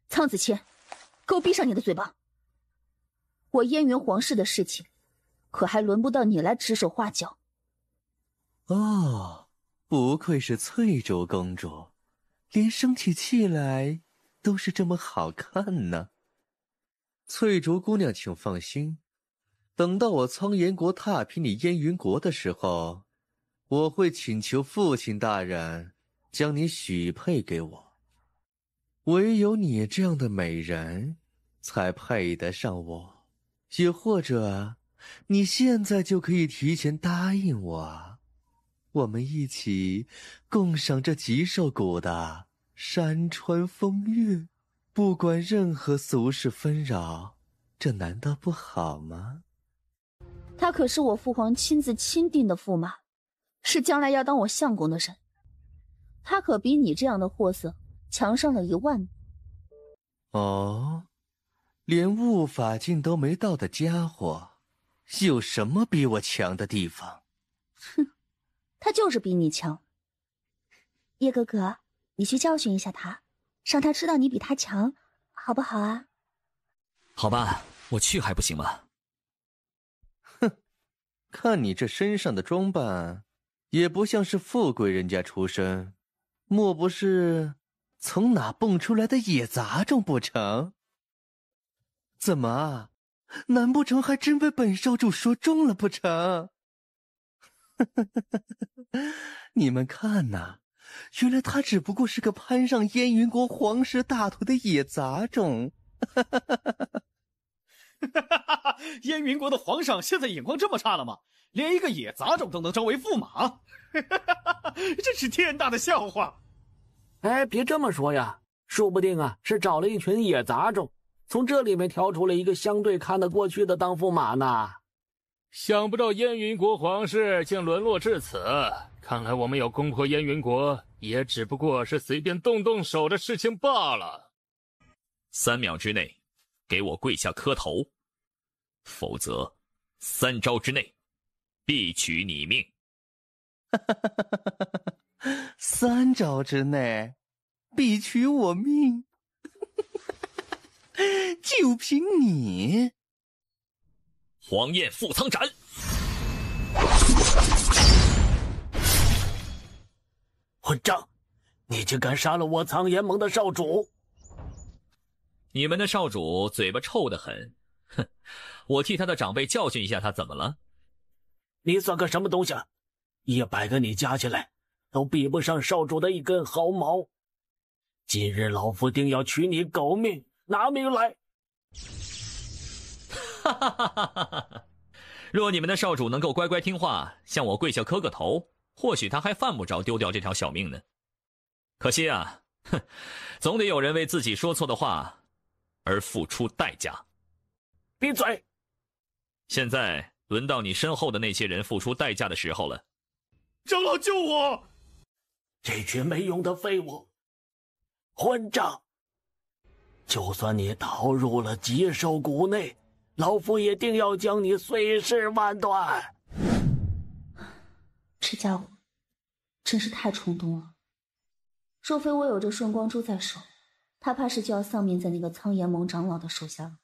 苍子谦，给我闭上你的嘴巴！我燕云皇室的事情，可还轮不到你来指手画脚。哦，不愧是翠竹公主，连生起气来都是这么好看呢。翠竹姑娘请放心，等到我苍岩国踏平你燕云国的时候，我会请求父亲大人将你许配给我。唯有你这样的美人才配得上我，也或者你现在就可以提前答应我，我们一起共赏这极兽谷的山川风月，不管任何俗事纷扰，这难道不好吗？他可是我父皇亲自钦定的驸马，是将来要当我相公的人，他可比你这样的货色强上了10000。哦，连悟法境都没到的家伙，有什么比我强的地方？哼，他就是比你强。叶哥哥，你去教训一下他，让他知道你比他强，好不好啊？好吧，我去还不行吗？哼，看你这身上的装扮，也不像是富贵人家出身，莫不是从哪蹦出来的野杂种不成？怎么，难不成还真被本少主说中了不成？你们看呐，原来他只不过是个攀上燕云国皇室大腿的野杂种。燕云国的皇上现在眼光这么差了吗？连一个野杂种都能招为驸马？真是天大的笑话！哎，别这么说呀，说不定啊是找了一群野杂种，从这里面挑出了一个相对看得过去的当驸马呢。想不到燕云国皇室竟沦落至此，看来我们要攻破燕云国，也只不过是随便动动手的事情罢了。3秒之内，给我跪下磕头，否则3招之内，必取你命。3招之内，必取我命。就凭你！黄焰覆苍斩！混账！你竟敢杀了我苍炎盟的少主！你们的少主嘴巴臭得很，哼！我替他的长辈教训一下他，怎么了？你算个什么东西？100个你加起来，都比不上少主的一根毫毛。今日老夫定要取你狗命！拿命来！哈哈哈哈哈！若你们的少主能够乖乖听话，向我跪下磕个头，或许他还犯不着丢掉这条小命呢。可惜啊，哼，总得有人为自己说错的话而付出代价。闭嘴！现在轮到你身后的那些人付出代价的时候了。长老救我！这群没用的废物！混账！就算你逃入了极兽谷内，老夫也定要将你碎尸万段。这家伙真是太冲动了。若非我有着顺光珠在手，他怕是就要丧命在那个苍炎盟长老的手下了。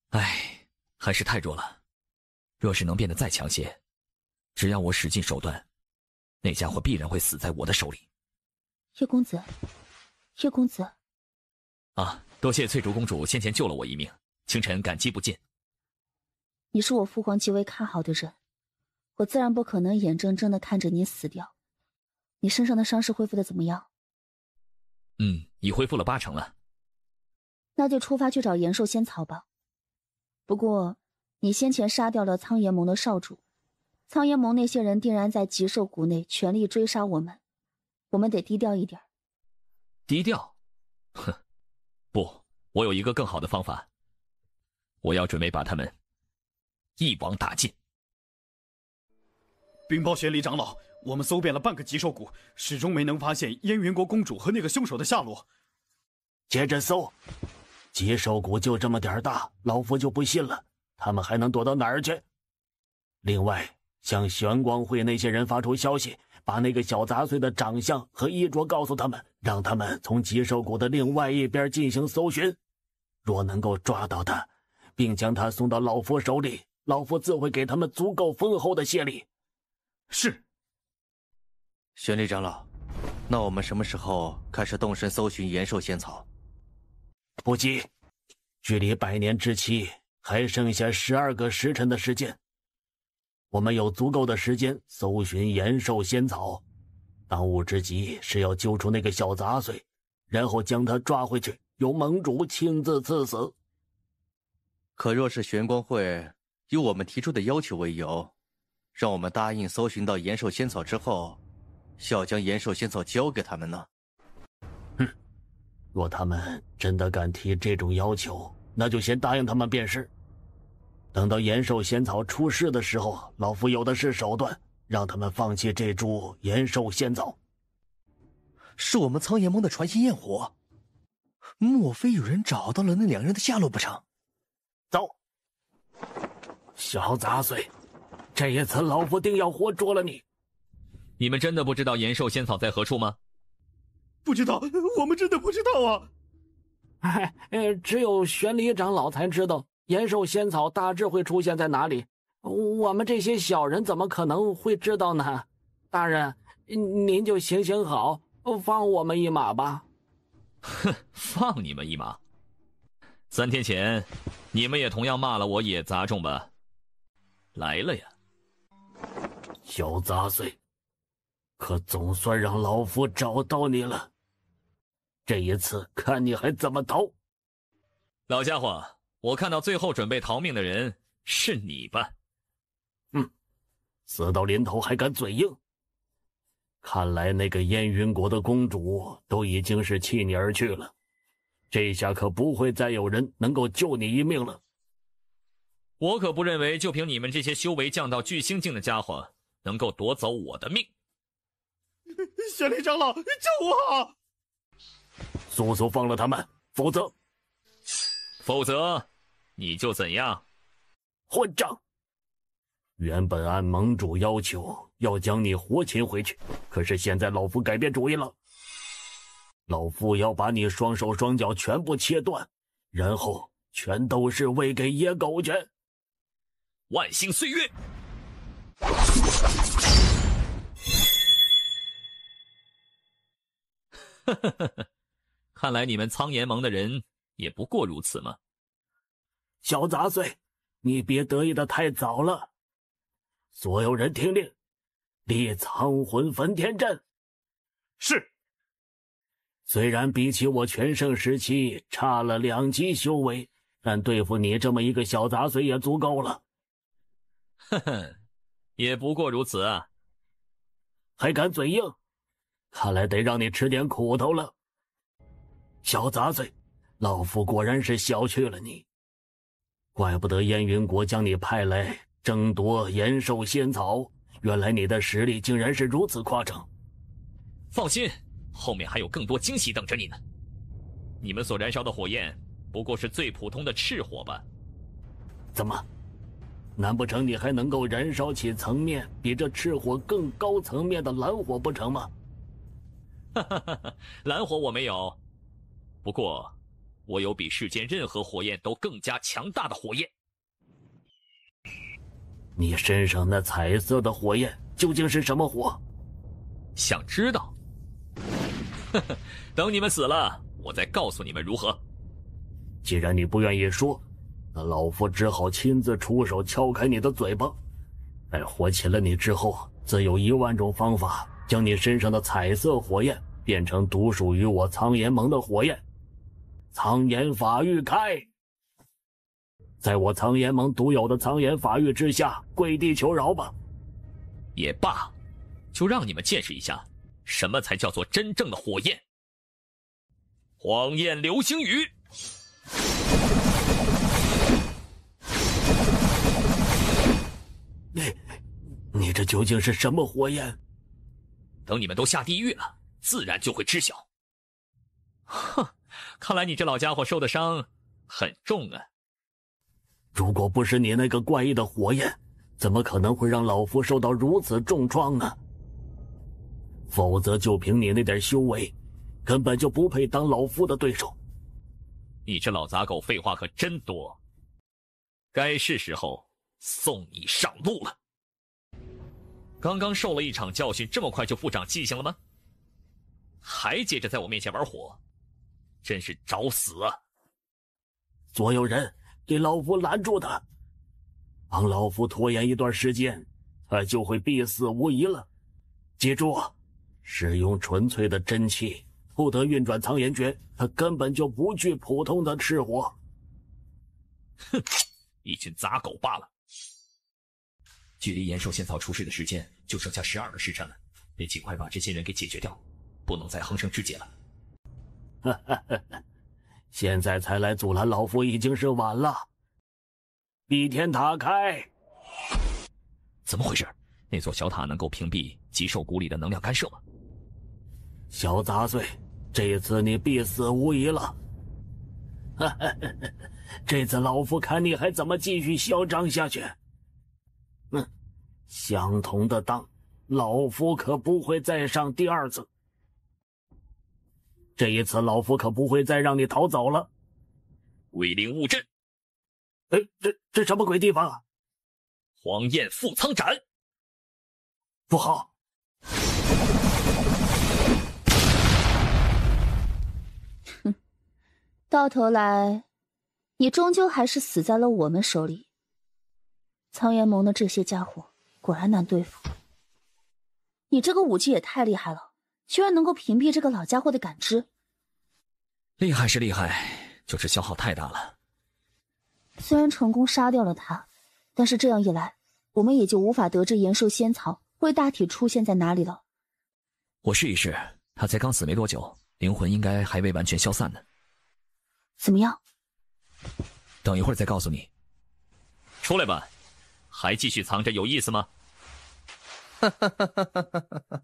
唉，还是太弱了。若是能变得再强些，只要我使尽手段，那家伙必然会死在我的手里。叶公子，叶公子。啊，多谢翠竹公主先前救了我一命，清晨感激不尽。你是我父皇极为看好的人，我自然不可能眼睁睁地看着你死掉。你身上的伤势恢复的怎么样？已恢复了80%了。那就出发去找延寿仙草吧。不过，你先前杀掉了苍炎盟的少主，苍炎盟那些人定然在极兽谷内全力追杀我们，我们得低调一点。低调？哼，不，我有一个更好的方法。我要准备把他们一网打尽。禀报玄离长老，我们搜遍了半个极兽谷，始终没能发现燕云国公主和那个凶手的下落。接着搜，极兽谷就这么点大，老夫就不信了，他们还能躲到哪儿去？另外，向玄光会那些人发出消息，把那个小杂碎的长相和衣着告诉他们，让他们从极兽谷的另外一边进行搜寻。若能够抓到他，并将他送到老夫手里，老夫自会给他们足够丰厚的谢礼。是。玄离长老，那我们什么时候开始动身搜寻延寿仙草？不急，距离100年之期还剩下12个时辰的时间，我们有足够的时间搜寻延寿仙草。当务之急是要揪出那个小杂碎，然后将他抓回去，由盟主亲自赐死。可若是玄光会以我们提出的要求为由，让我们答应搜寻到延寿仙草之后，要将延寿仙草交给他们呢？若他们真的敢提这种要求，那就先答应他们便是。等到延寿仙草出世的时候，老夫有的是手段，让他们放弃这株延寿仙草。是我们苍炎盟的传信焰火，莫非有人找到了那2人的下落不成？走，小杂碎，这一次老夫定要活捉了你。你们真的不知道延寿仙草在何处吗？不知道，我们真的不知道啊！只有玄离长老才知道延寿仙草大致会出现在哪里，我们这些小人怎么可能会知道呢？大人，您就行行好，放我们一马吧。哼，放你们一马？3天前，你们也同样骂了我野杂种吧？来了呀，小杂碎，可总算让老夫找到你了。这一次看你还怎么逃！老家伙，我看到最后准备逃命的人是你吧？死到临头还敢嘴硬！看来那个燕云国的公主都已经是弃你而去了，这下可不会再有人能够救你一命了。我可不认为就凭你们这些修为降到巨星境的家伙能够夺走我的命。仙灵长老，救我！速速放了他们，否则你就怎样？混账！原本按盟主要求要将你活擒回去，可是现在老夫改变主意了。老夫要把你双手双脚全部切断，然后全都是喂给野狗去。万星岁月！看来你们苍岩盟的人也不过如此吗？小杂碎，你别得意的太早了。所有人听令，立苍魂焚天阵。是。虽然比起我全盛时期差了2级修为，但对付你这么一个小杂碎也足够了。呵呵，也不过如此啊。还敢嘴硬？看来得让你吃点苦头了。小杂碎，老夫果然是小觑了你。怪不得燕云国将你派来争夺延寿仙草，原来你的实力竟然是如此夸张。放心，后面还有更多惊喜等着你呢。你们所燃烧的火焰不过是最普通的赤火吧？怎么？难不成你还能够燃烧起层面比这赤火更高层面的蓝火不成吗？哈哈哈，蓝火我没有，不过我有比世间任何火焰都更加强大的火焰。你身上那彩色的火焰究竟是什么火？想知道？呵呵，等你们死了，我再告诉你们如何。既然你不愿意说，那老夫只好亲自出手敲开你的嘴巴。待活擒了你之后，自有10000种方法将你身上的彩色火焰变成独属于我苍岩盟的火焰。苍岩法域开！在我苍岩盟独有的苍岩法域之下，跪地求饶吧。也罢，就让你们见识一下什么才叫做真正的火焰。荒焰流星雨！你这究竟是什么火焰？等你们都下地狱了，自然就会知晓。哼，看来你这老家伙受的伤很重啊。如果不是你那个怪异的火焰，怎么可能会让老夫受到如此重创呢？否则就凭你那点修为，根本就不配当老夫的对手。你这老杂狗废话可真多，该是时候送你上路了。刚刚受了一场教训，这么快就不长记性了吗？还接着在我面前玩火，真是找死啊！所有人给老夫拦住他，帮老夫拖延一段时间，他就会必死无疑了。记住，使用纯粹的真气，不得运转苍炎诀，他根本就不惧普通的赤火。哼，一群杂狗罢了。距离延寿仙草出世的时间就剩下12个时辰了，得尽快把这些人给解决掉，不能再横生枝节了。现在才来阻拦老夫已经是晚了。碧天塔开！怎么回事？那座小塔能够屏蔽极兽谷里的能量干涉吗？小杂碎，这次你必死无疑了。这次老夫看你还怎么继续嚣张下去。相同的当，老夫可不会再上第2次。这一次老夫可不会再让你逃走了。归灵物阵。这什么鬼地方啊？荒焰覆苍斩。不好！哼，到头来，你终究还是死在了我们手里。苍岩盟的这些家伙果然难对付。你这个武器也太厉害了，居然能够屏蔽这个老家伙的感知。厉害是厉害，就是消耗太大了。虽然成功杀掉了他，但是这样一来，我们也就无法得知延寿仙草会大体出现在哪里了。我试一试，他才刚死没多久，灵魂应该还未完全消散呢。怎么样？等一会儿再告诉你。出来吧，还继续藏着有意思吗？哈哈哈哈哈哈！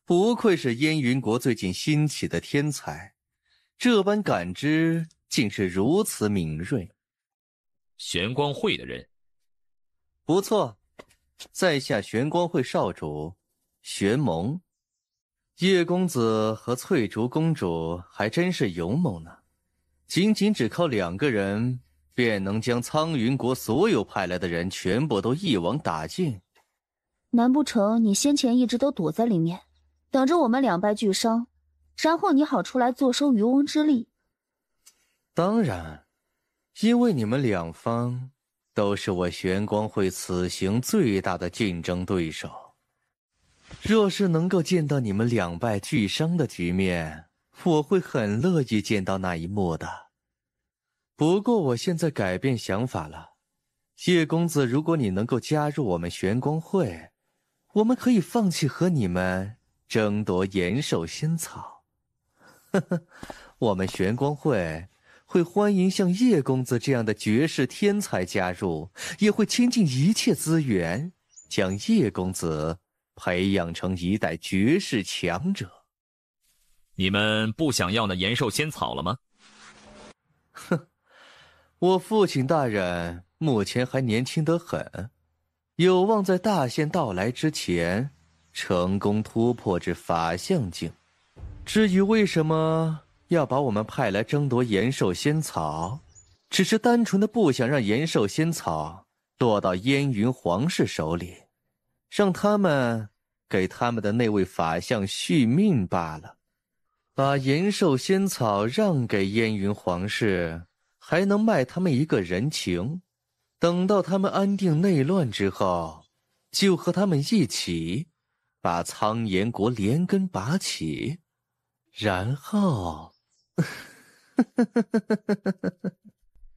不愧是燕云国最近兴起的天才，这般感知竟是如此敏锐。玄光会的人，不错，在下玄光会少主玄蒙。叶公子和翠竹公主还真是勇猛呢，仅只靠2个人，便能将苍云国所有派来的人全部都一网打尽。难不成你先前一直都躲在里面，等着我们两败俱伤，然后你好出来坐收渔翁之利？当然，因为你们2方都是我玄光会此行最大的竞争对手。若是能够见到你们2败俱伤的局面，我会很乐意见到那一幕的。不过我现在改变想法了，叶公子，如果你能够加入我们玄光会，我们可以放弃和你们争夺延寿仙草。呵呵，我们玄光会欢迎像叶公子这样的绝世天才加入，也会倾尽一切资源，将叶公子培养成一代绝世强者。你们不想要那延寿仙草了吗？哼，我父亲大人目前还年轻得很，有望在大限到来之前成功突破至法相境。至于为什么要把我们派来争夺延寿仙草，只是单纯的不想让延寿仙草落到燕云皇室手里，让他们给他们的那位法相续命罢了。把延寿仙草让给燕云皇室，还能卖他们一个人情，等到他们安定内乱之后，就和他们一起把苍岩国连根拔起，然后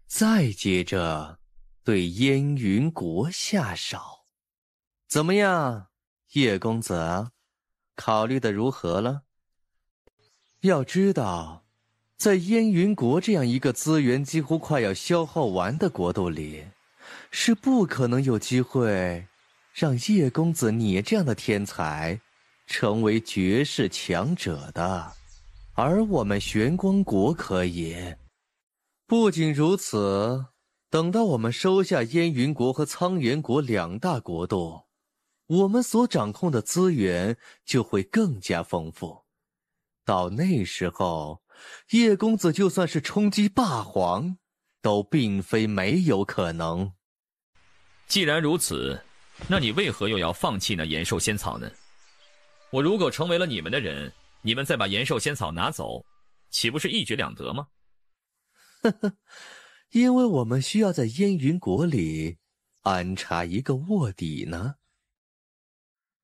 再接着对燕云国下手。怎么样，叶公子，考虑的如何了？要知道，在燕云国这样一个资源几乎快要消耗完的国度里，是不可能有机会让叶公子你这样的天才成为绝世强者的，而我们玄光国可以。不仅如此，等到我们收下燕云国和苍元国2大国度，我们所掌控的资源就会更加丰富。到那时候，叶公子就算是冲击霸皇，都并非没有可能。既然如此，那你为何又要放弃那延寿仙草呢？我如果成为了你们的人，你们再把延寿仙草拿走，岂不是一举两得吗？呵呵，因为我们需要在燕云国里安插一个卧底呢。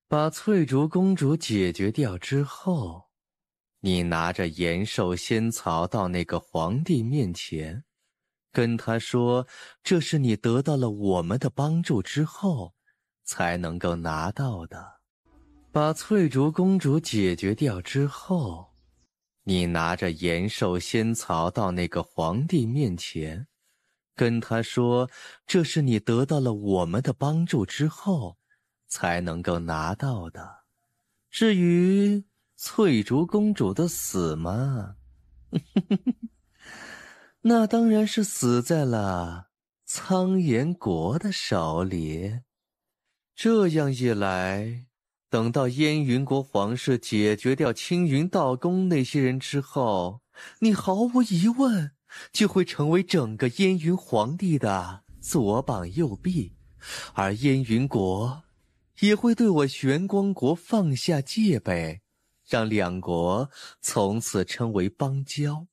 把翠竹公主解决掉之后，你拿着延寿仙草到那个皇帝面前，跟他说这是你得到了我们的帮助之后才能够拿到的。把翠竹公主解决掉之后，你拿着延寿仙草到那个皇帝面前，跟他说这是你得到了我们的帮助之后才能够拿到的。至于翠竹公主的死嘛，那当然是死在了苍岩国的手里。这样一来，等到燕云国皇室解决掉青云道宫那些人之后，你毫无疑问就会成为整个燕云皇帝的左膀右臂，而燕云国也会对我玄光国放下戒备，让2国从此称为邦交。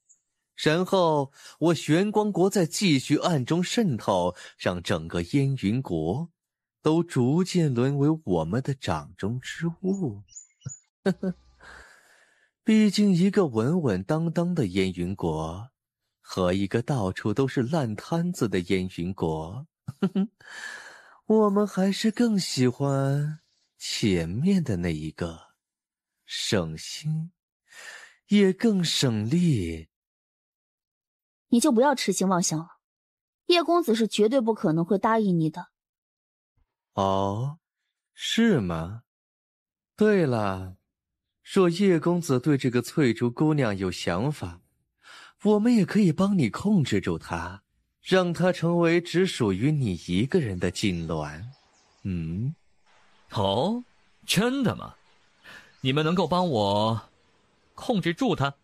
然后我玄光国再继续暗中渗透，让整个燕云国都逐渐沦为我们的掌中之物。毕竟一个稳稳当当的燕云国和一个到处都是烂摊子的燕云国，我们还是更喜欢前面的那一个，省心也更省力。你就不要痴心妄想了，叶公子是绝对不可能会答应你的。哦，是吗？对了，若叶公子对这个翠竹姑娘有想法，我们也可以帮你控制住她，让她成为只属于你一个人的痉挛。哦，真的吗？你们能够帮我控制住她？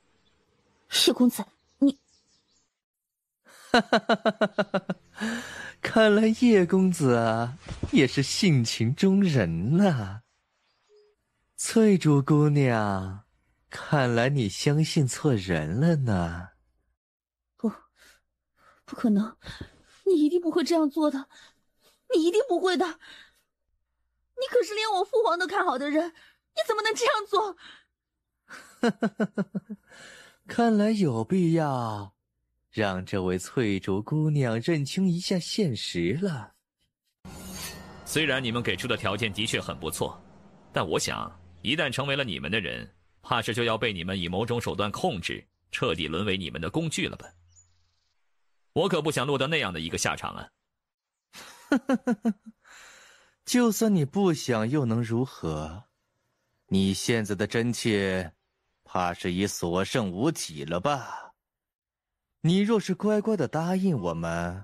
叶公子，你……看来叶公子啊，也是性情中人呐。翠竹姑娘，看来你相信错人了呢。不可能，你一定不会这样做的，你一定不会的。你可是连我父皇都看好的人，你怎么能这样做？看来有必要让这位翠竹姑娘认清一下现实了。虽然你们给出的条件的确很不错，但我想一旦成为了你们的人，怕是就要被你们以某种手段控制，彻底沦为你们的工具了吧。我可不想落得那样的一个下场啊。就算你不想又能如何？你现在的真切怕是已所剩无几了吧？你若是乖乖的答应我们，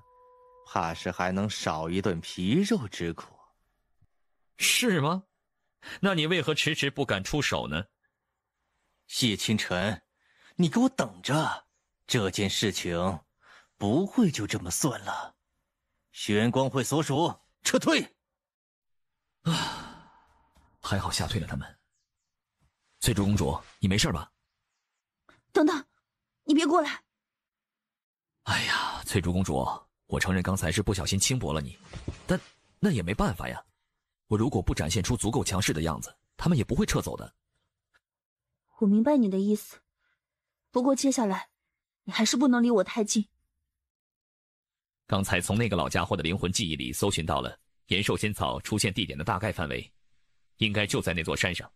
怕是还能少一顿皮肉之苦。是吗？那你为何迟迟不敢出手呢？叶清晨，你给我等着，这件事情不会就这么算了。玄光会所属撤退。还好吓退了他们。翠竹公主，你没事吧？等等，你别过来。哎呀，翠竹公主，我承认刚才是不小心轻薄了你，但那也没办法呀。我如果不展现出足够强势的样子，他们也不会撤走的。我明白你的意思，不过接下来你还是不能离我太近。刚才从那个老家伙的灵魂记忆里搜寻到了延寿仙草出现地点的大概范围，应该就在那座山上。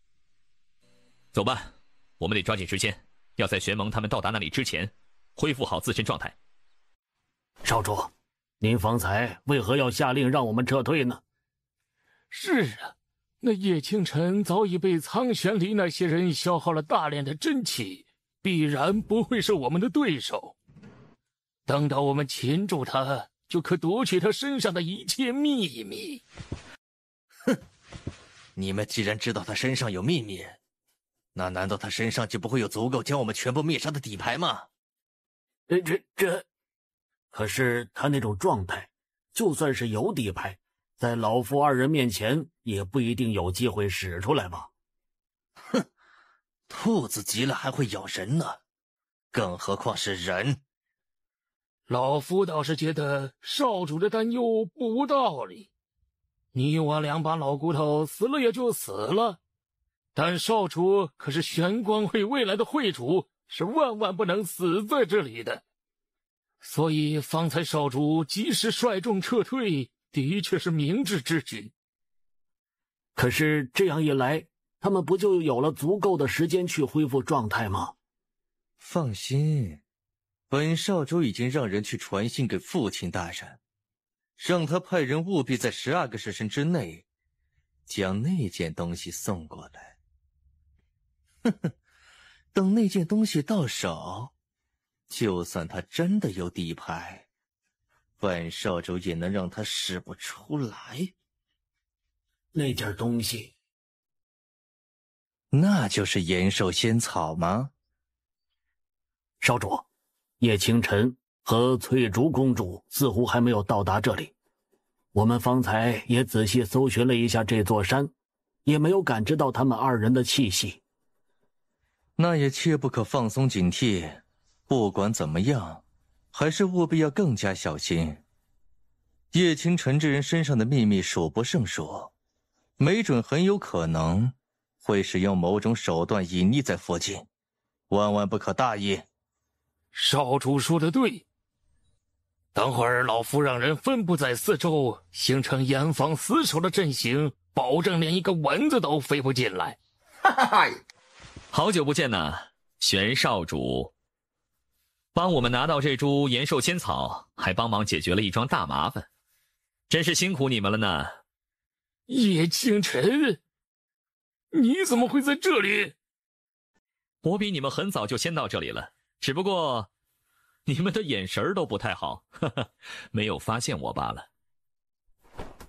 走吧，我们得抓紧时间，要在玄蒙他们到达那里之前恢复好自身状态。少主，您方才为何要下令让我们撤退呢？是啊，那叶清晨早已被苍玄里那些人消耗了大量的真气，必然不会是我们的对手。等到我们擒住他，就可夺取他身上的一切秘密。哼，你们既然知道他身上有秘密，那难道他身上就不会有足够将我们全部灭杀的底牌吗？可是他那种状态，就算是有底牌，在老夫二人面前也不一定有机会使出来吧。哼，兔子急了还会咬人呢，更何况是人。老夫倒是觉得少主的担忧不无道理。你我两把老骨头死了也就死了，但少主可是玄光会未来的会主，是万万不能死在这里的。所以方才少主及时率众撤退，的确是明智之举。可是这样一来，他们不就有了足够的时间去恢复状态吗？放心，本少主已经让人去传信给父亲大人，让他派人务必在12个时辰之内将那件东西送过来。哼哼，等那件东西到手，就算他真的有底牌，本少主也能让他使不出来。那件东西，那就是延寿仙草吗？少主，叶清晨和翠竹公主似乎还没有到达这里。我们方才也仔细搜寻了一下这座山，也没有感知到他们二人的气息。那也切不可放松警惕，不管怎么样，还是务必要更加小心。叶清晨这人身上的秘密数不胜数，没准很有可能会使用某种手段隐匿在附近，万万不可大意。少主说的对，等会儿老夫让人分布在四周，形成严防死守的阵型，保证连一个蚊子都飞不进来。哈哈哈！好久不见呐，玄少主，帮我们拿到这株延寿仙草，还帮忙解决了一桩大麻烦，真是辛苦你们了呢。叶清晨，你怎么会在这里？我比你们很早就先到这里了，只不过你们的眼神都不太好，哈哈，没有发现我罢了。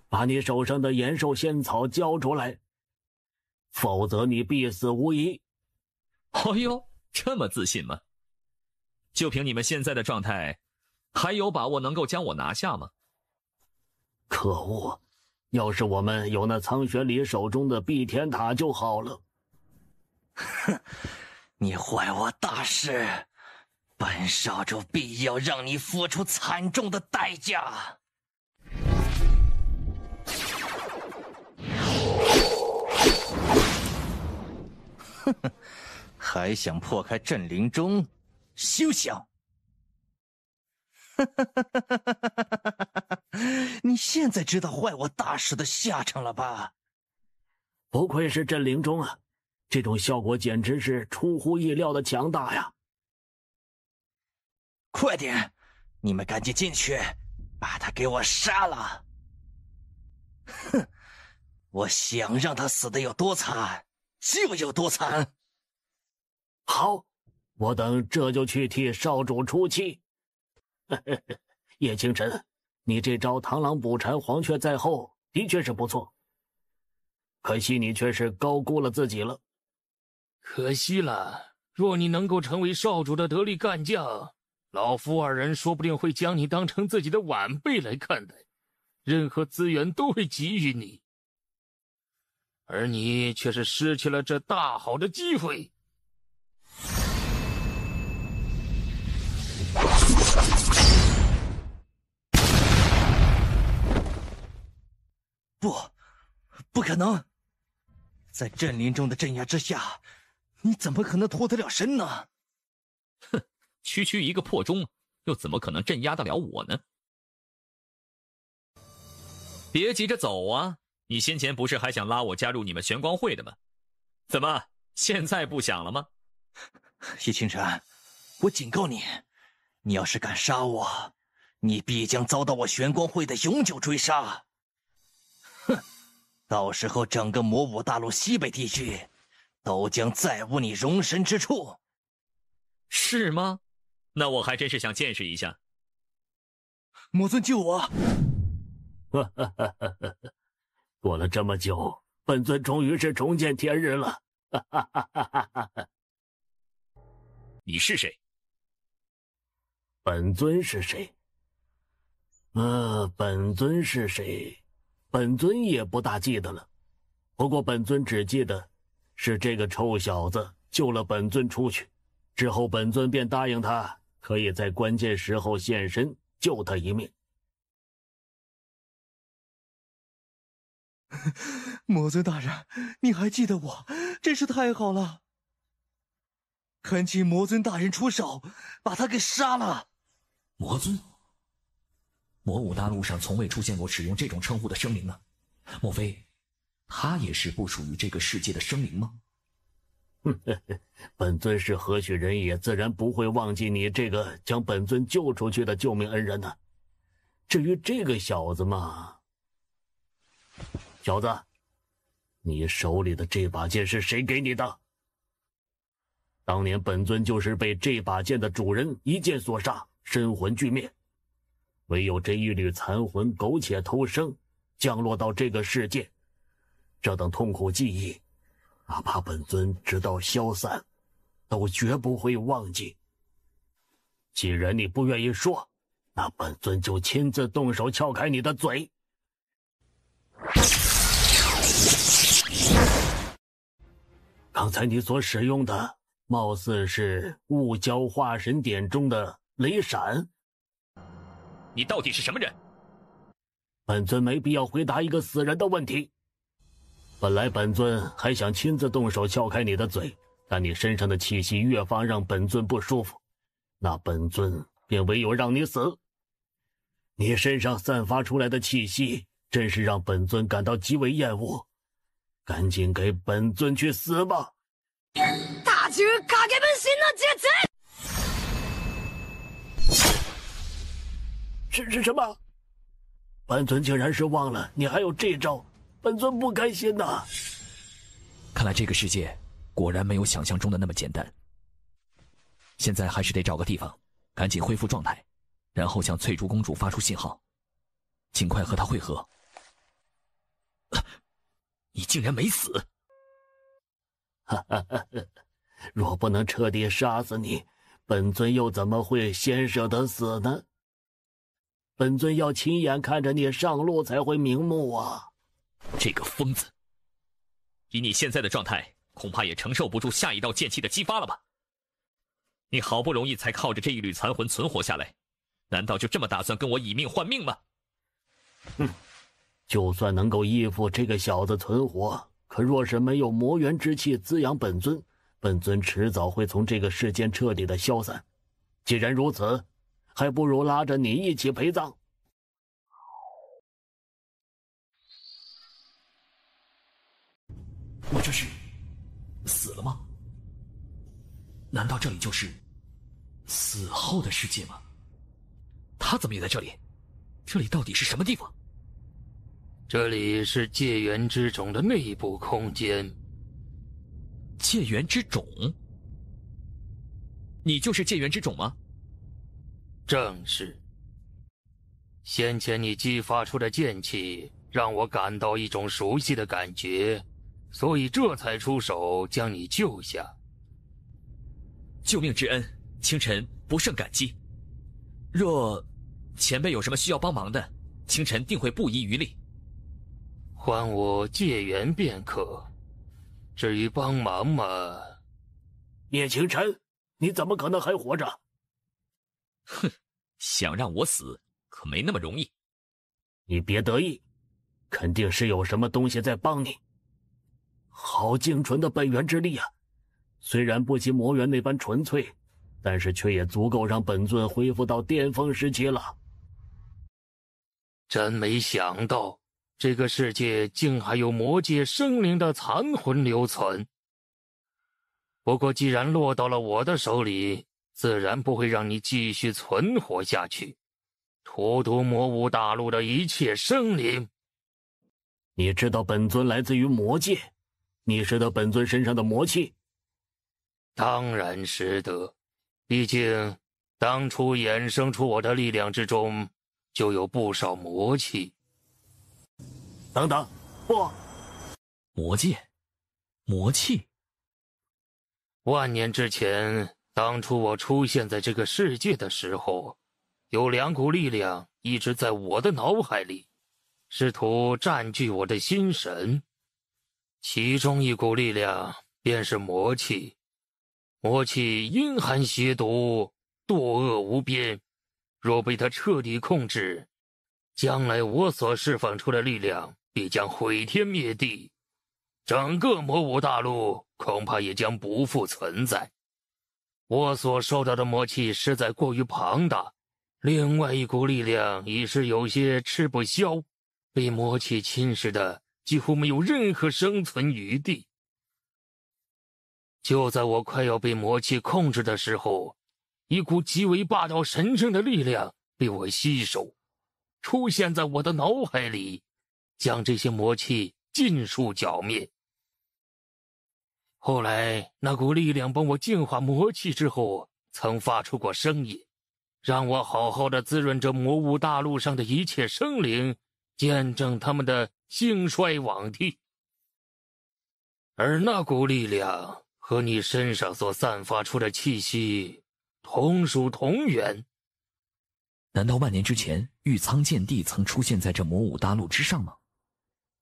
把你手上的延寿仙草交出来，否则你必死无疑。哎呦，这么自信吗？就凭你们现在的状态，还有把握能够将我拿下吗？可恶！要是我们有那苍玄里手中的碧天塔就好了。哼，你坏我大事，本少主必要让你付出惨重的代价。哼哼，还想破开镇灵钟？休想！你现在知道坏我大事的下场了吧？不愧是镇灵钟啊，这种效果简直是出乎意料的强大呀！快点，你们赶紧进去，把他给我杀了！哼，我想让他死的有多惨，就有多惨。好，我等这就去替少主出气。叶清晨，你这招螳螂捕蝉，黄雀在后，的确是不错。可惜你却是高估了自己了。可惜了，若你能够成为少主的得力干将，老夫二人说不定会将你当成自己的晚辈来看待，任何资源都会给予你。而你却是失去了这大好的机会。不可能！在镇灵钟的镇压之下，你怎么可能脱得了身呢？哼，区区一个破钟，又怎么可能镇压得了我呢？别急着走啊！你先前不是还想拉我加入你们玄光会的吗？怎么现在不想了吗？叶清晨，我警告你，你要是敢杀我，你必将遭到我玄光会的永久追杀。哼，到时候整个魔武大陆西北地区都将再无你容身之处。是吗？那我还真是想见识一下。魔尊救我！过了这么久，本尊终于是重见天日了。你是谁？本尊是谁？本尊是谁？本尊也不大记得了。不过本尊只记得是这个臭小子救了本尊出去，之后本尊便答应他可以在关键时候现身救他一命。魔尊大人，你还记得我，真是太好了！恳请魔尊大人出手，把他给杀了。魔尊？魔武大陆上从未出现过使用这种称呼的生灵呢，莫非他也是不属于这个世界的生灵吗？本尊是何许人也，自然不会忘记你这个将本尊救出去的救命恩人呢。至于这个小子嘛，小子，你手里的这把剑是谁给你的？当年本尊就是被这把剑的主人一剑所杀，身魂俱灭。唯有这一缕残魂苟且偷生，降落到这个世界，这等痛苦记忆，哪怕本尊直到消散，都绝不会忘记。既然你不愿意说，那本尊就亲自动手撬开你的嘴。刚才你所使用的，貌似是雾蛟化神典中的雷闪。你到底是什么人？本尊没必要回答一个死人的问题。本来本尊还想亲自动手撬开你的嘴，但你身上的气息越发让本尊不舒服，那本尊便唯有让你死。你身上散发出来的气息，真是让本尊感到极为厌恶。赶紧给本尊去死吧！大中影分身の術。是什么？本尊竟然是忘了你还有这招，本尊不开心呐！看来这个世界果然没有想象中的那么简单。现在还是得找个地方，赶紧恢复状态，然后向翠竹公主发出信号，尽快和她会合。你竟然没死！哈哈哈！若不能彻底杀死你，本尊又怎么会先舍得死呢？本尊要亲眼看着你上路才会瞑目啊！这个疯子，以你现在的状态，恐怕也承受不住下一道剑气的激发了吧？你好不容易才靠着这一缕残魂存活下来，难道就这么打算跟我以命换命吗？就算能够依附这个小子存活，可若是没有魔元之气滋养本尊，本尊迟早会从这个世间彻底的消散。既然如此，还不如拉着你一起陪葬。我这是死了吗？难道这里就是死后的世界吗？他怎么也在这里？这里到底是什么地方？这里是界元之种的内部空间。界元之种？你就是界元之种吗？正是。先前你激发出的剑气让我感到一种熟悉的感觉，所以这才出手将你救下。救命之恩，清晨不胜感激。若前辈有什么需要帮忙的，清晨定会不遗余力。还我界元便可。至于帮忙嘛……叶清晨，你怎么可能还活着？哼，想让我死，可没那么容易。你别得意，肯定是有什么东西在帮你。好精纯的本源之力啊！虽然不及魔元那般纯粹，但是却也足够让本尊恢复到巅峰时期了。真没想到，这个世界竟还有魔界生灵的残魂留存。不过既然落到了我的手里，自然不会让你继续存活下去，荼毒魔武大陆的一切生灵。你知道本尊来自于魔界，你识得本尊身上的魔气？当然识得，毕竟当初衍生出我的力量之中，就有不少魔气。等等，不，魔界，魔气。万年之前，当初我出现在这个世界的时候，有两股力量一直在我的脑海里，试图占据我的心神。其中一股力量便是魔气。魔气阴寒邪毒，堕恶无边，若被它彻底控制，将来我所释放出的力量必将毁天灭地，整个魔武大陆恐怕也将不复存在。我所受到的魔气实在过于庞大，另外一股力量已是有些吃不消，被魔气侵蚀的几乎没有任何生存余地。就在我快要被魔气控制的时候，一股极为霸道神圣的力量被我吸收，出现在我的脑海里，将这些魔气尽数剿灭。后来那股力量帮我净化魔气之后，曾发出过声音，让我好好的滋润着魔武大陆上的一切生灵，见证他们的兴衰罔替。而那股力量和你身上所散发出的气息同属同源。难道万年之前玉苍剑帝曾出现在这魔武大陆之上吗？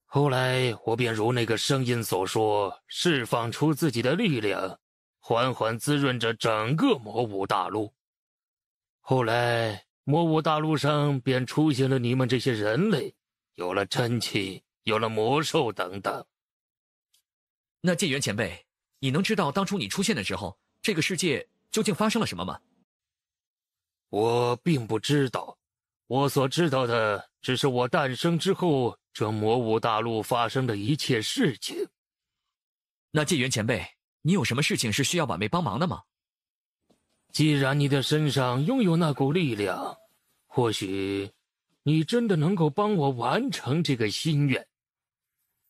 后来我便如那个声音所说，释放出自己的力量，缓缓滋润着整个魔武大陆。后来魔武大陆上便出现了你们这些人类，有了真气，有了魔兽等等。那界元前辈，你能知道当初你出现的时候，这个世界究竟发生了什么吗？我并不知道，我所知道的只是我诞生之后，这魔武大陆发生的一切事情。那界元前辈，你有什么事情是需要晚辈帮忙的吗？既然你的身上拥有那股力量，或许你真的能够帮我完成这个心愿。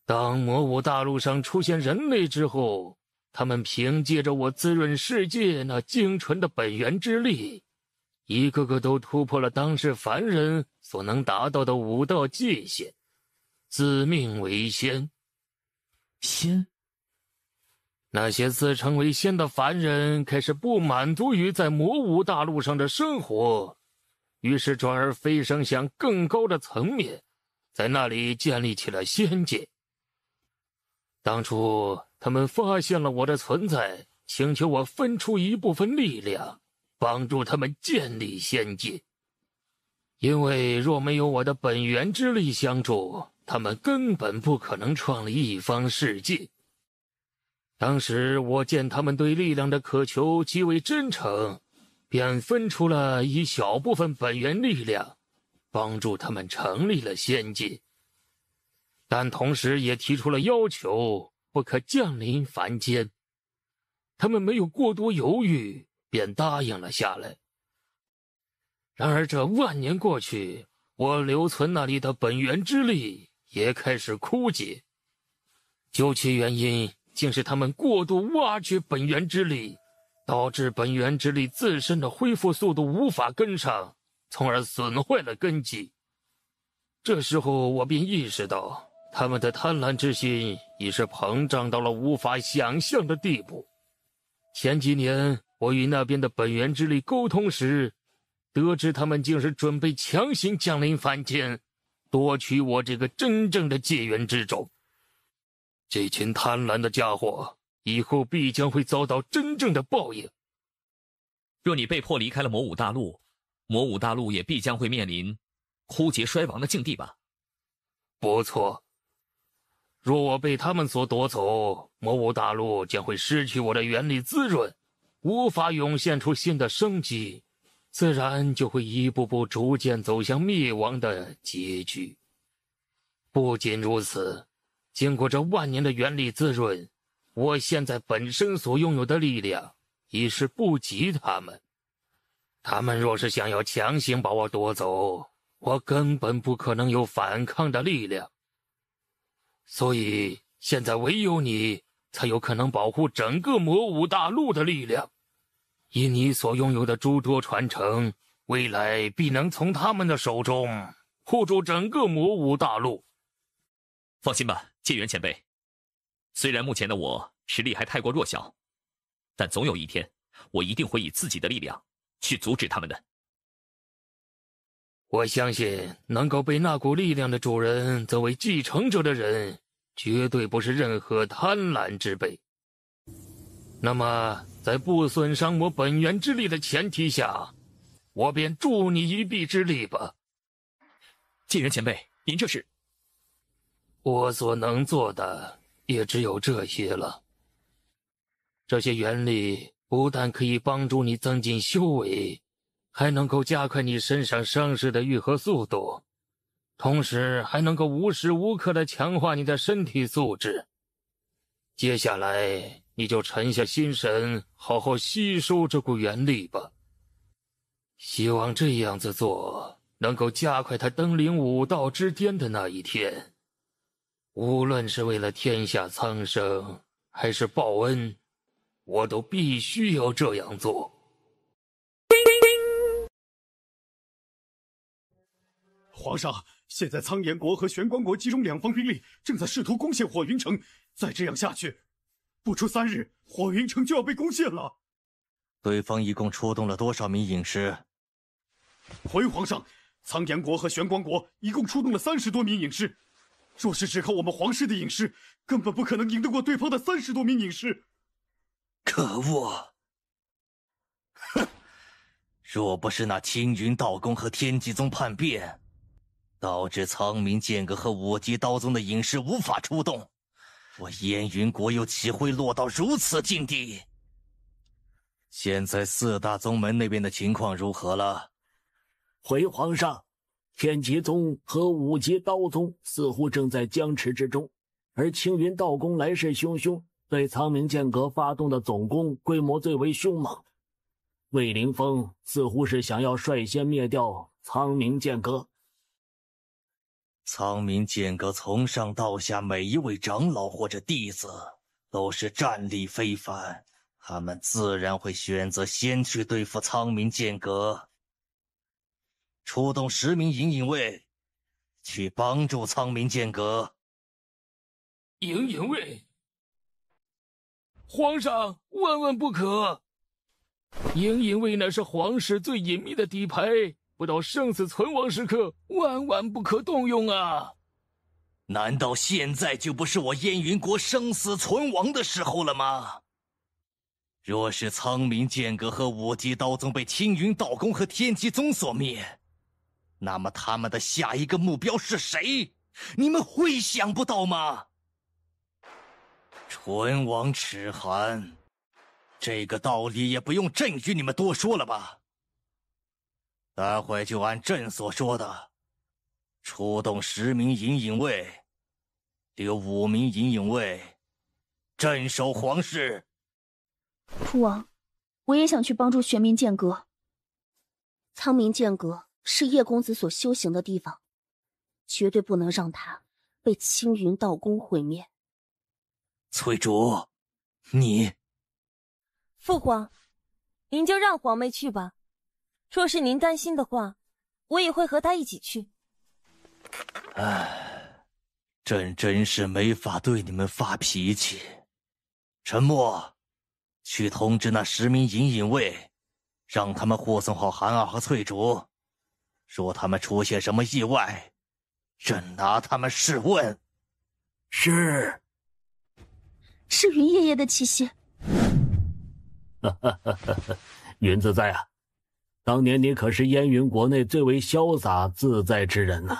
当魔武大陆上出现人类之后，他们凭借着我滋润世界那精纯的本源之力，一个个都突破了当时凡人所能达到的武道界限，自命为仙。仙？那些自称为仙的凡人开始不满足于在魔武大陆上的生活，于是转而飞升向更高的层面，在那里建立起了仙界。当初他们发现了我的存在，请求我分出一部分力量，帮助他们建立仙界。因为若没有我的本源之力相助，他们根本不可能创立一方世界。当时我见他们对力量的渴求极为真诚，便分出了一小部分本源力量，帮助他们成立了仙界。但同时也提出了要求，不可降临凡间。他们没有过多犹豫，便答应了下来。然而这万年过去，我留存那里的本源之力也开始枯竭。究其原因，竟是他们过度挖掘本源之力，导致本源之力自身的恢复速度无法跟上，从而损坏了根基。这时候我便意识到，他们的贪婪之心已是膨胀到了无法想象的地步。前几年我与那边的本源之力沟通时，得知他们竟是准备强行降临凡间，夺取我这个真正的界元之种。这群贪婪的家伙以后必将会遭到真正的报应。若你被迫离开了魔武大陆，魔武大陆也必将会面临枯竭衰亡的境地吧？不错。若我被他们所夺走，魔武大陆将会失去我的原力滋润，无法涌现出新的生机，自然就会一步步逐渐走向灭亡的结局。不仅如此，经过这万年的原力滋润，我现在本身所拥有的力量已是不及他们。他们若是想要强行把我夺走，我根本不可能有反抗的力量。所以现在唯有你才有可能保护整个魔武大陆的力量。以你所拥有的诸多传承，未来必能从他们的手中护住整个魔武大陆。放心吧，界元前辈。虽然目前的我实力还太过弱小，但总有一天，我一定会以自己的力量去阻止他们的。我相信能够被那股力量的主人作为继承者的人，绝对不是任何贪婪之辈。那么在不损伤我本源之力的前提下，我便助你一臂之力吧。界元前辈，您这是……我所能做的也只有这些了。这些原力不但可以帮助你增进修为，还能够加快你身上伤势的愈合速度，同时还能够无时无刻地强化你的身体素质。接下来你就沉下心神，好好吸收这股元力吧。希望这样子做能够加快他登临武道之巅的那一天。无论是为了天下苍生，还是报恩，我都必须要这样做。皇上，现在苍岩国和玄关国集中两方兵力，正在试图攻陷火云城。再这样下去，不出3日，火云城就要被攻陷了。对方一共出动了多少名隐士？回皇上，苍岩国和玄关国一共出动了30多名隐士。若是只靠我们皇室的隐士，根本不可能赢得过对方的30多名隐士。可恶！哼！若不是那青云道宫和天极宗叛变，导致苍冥剑阁和五级刀宗的隐士无法出动，我燕云国又岂会落到如此境地？现在4大宗门那边的情况如何了？回皇上，天极宗和五级刀宗似乎正在僵持之中，而青云道宫来势汹汹，对苍冥剑阁发动的总攻规模最为凶猛。魏凌风似乎是想要率先灭掉苍冥剑阁。苍冥剑阁从上到下每一位长老或者弟子都是战力非凡，他们自然会选择先去对付苍冥剑阁。出动10名隐隐卫，去帮助苍冥剑阁。隐隐卫，皇上万万不可！隐隐卫乃是皇室最隐秘的底牌，不到生死存亡时刻，万万不可动用啊！难道现在就不是我燕云国生死存亡的时候了吗？若是苍冥剑阁和五级刀宗被青云道宫和天机宗所灭，那么他们的下一个目标是谁？你们会想不到吗？唇亡齿寒，这个道理也不用朕与你们多说了吧？待会就按朕所说的，出动10名隐隐卫，留5名隐隐卫，镇守皇室。父王，我也想去帮助玄冥剑阁。苍冥剑阁是叶公子所修行的地方，绝对不能让他被青云道宫毁灭。翠竹，你……父皇，您就让皇妹去吧。若是您担心的话，我也会和她一起去。唉，朕真是没法对你们发脾气。沉默，去通知那10名隐隐卫，让他们护送好韩儿和翠竹。若他们出现什么意外，朕拿他们试问。是。是云爷爷的气息。云自在啊，当年你可是燕云国内最为潇洒自在之人呐。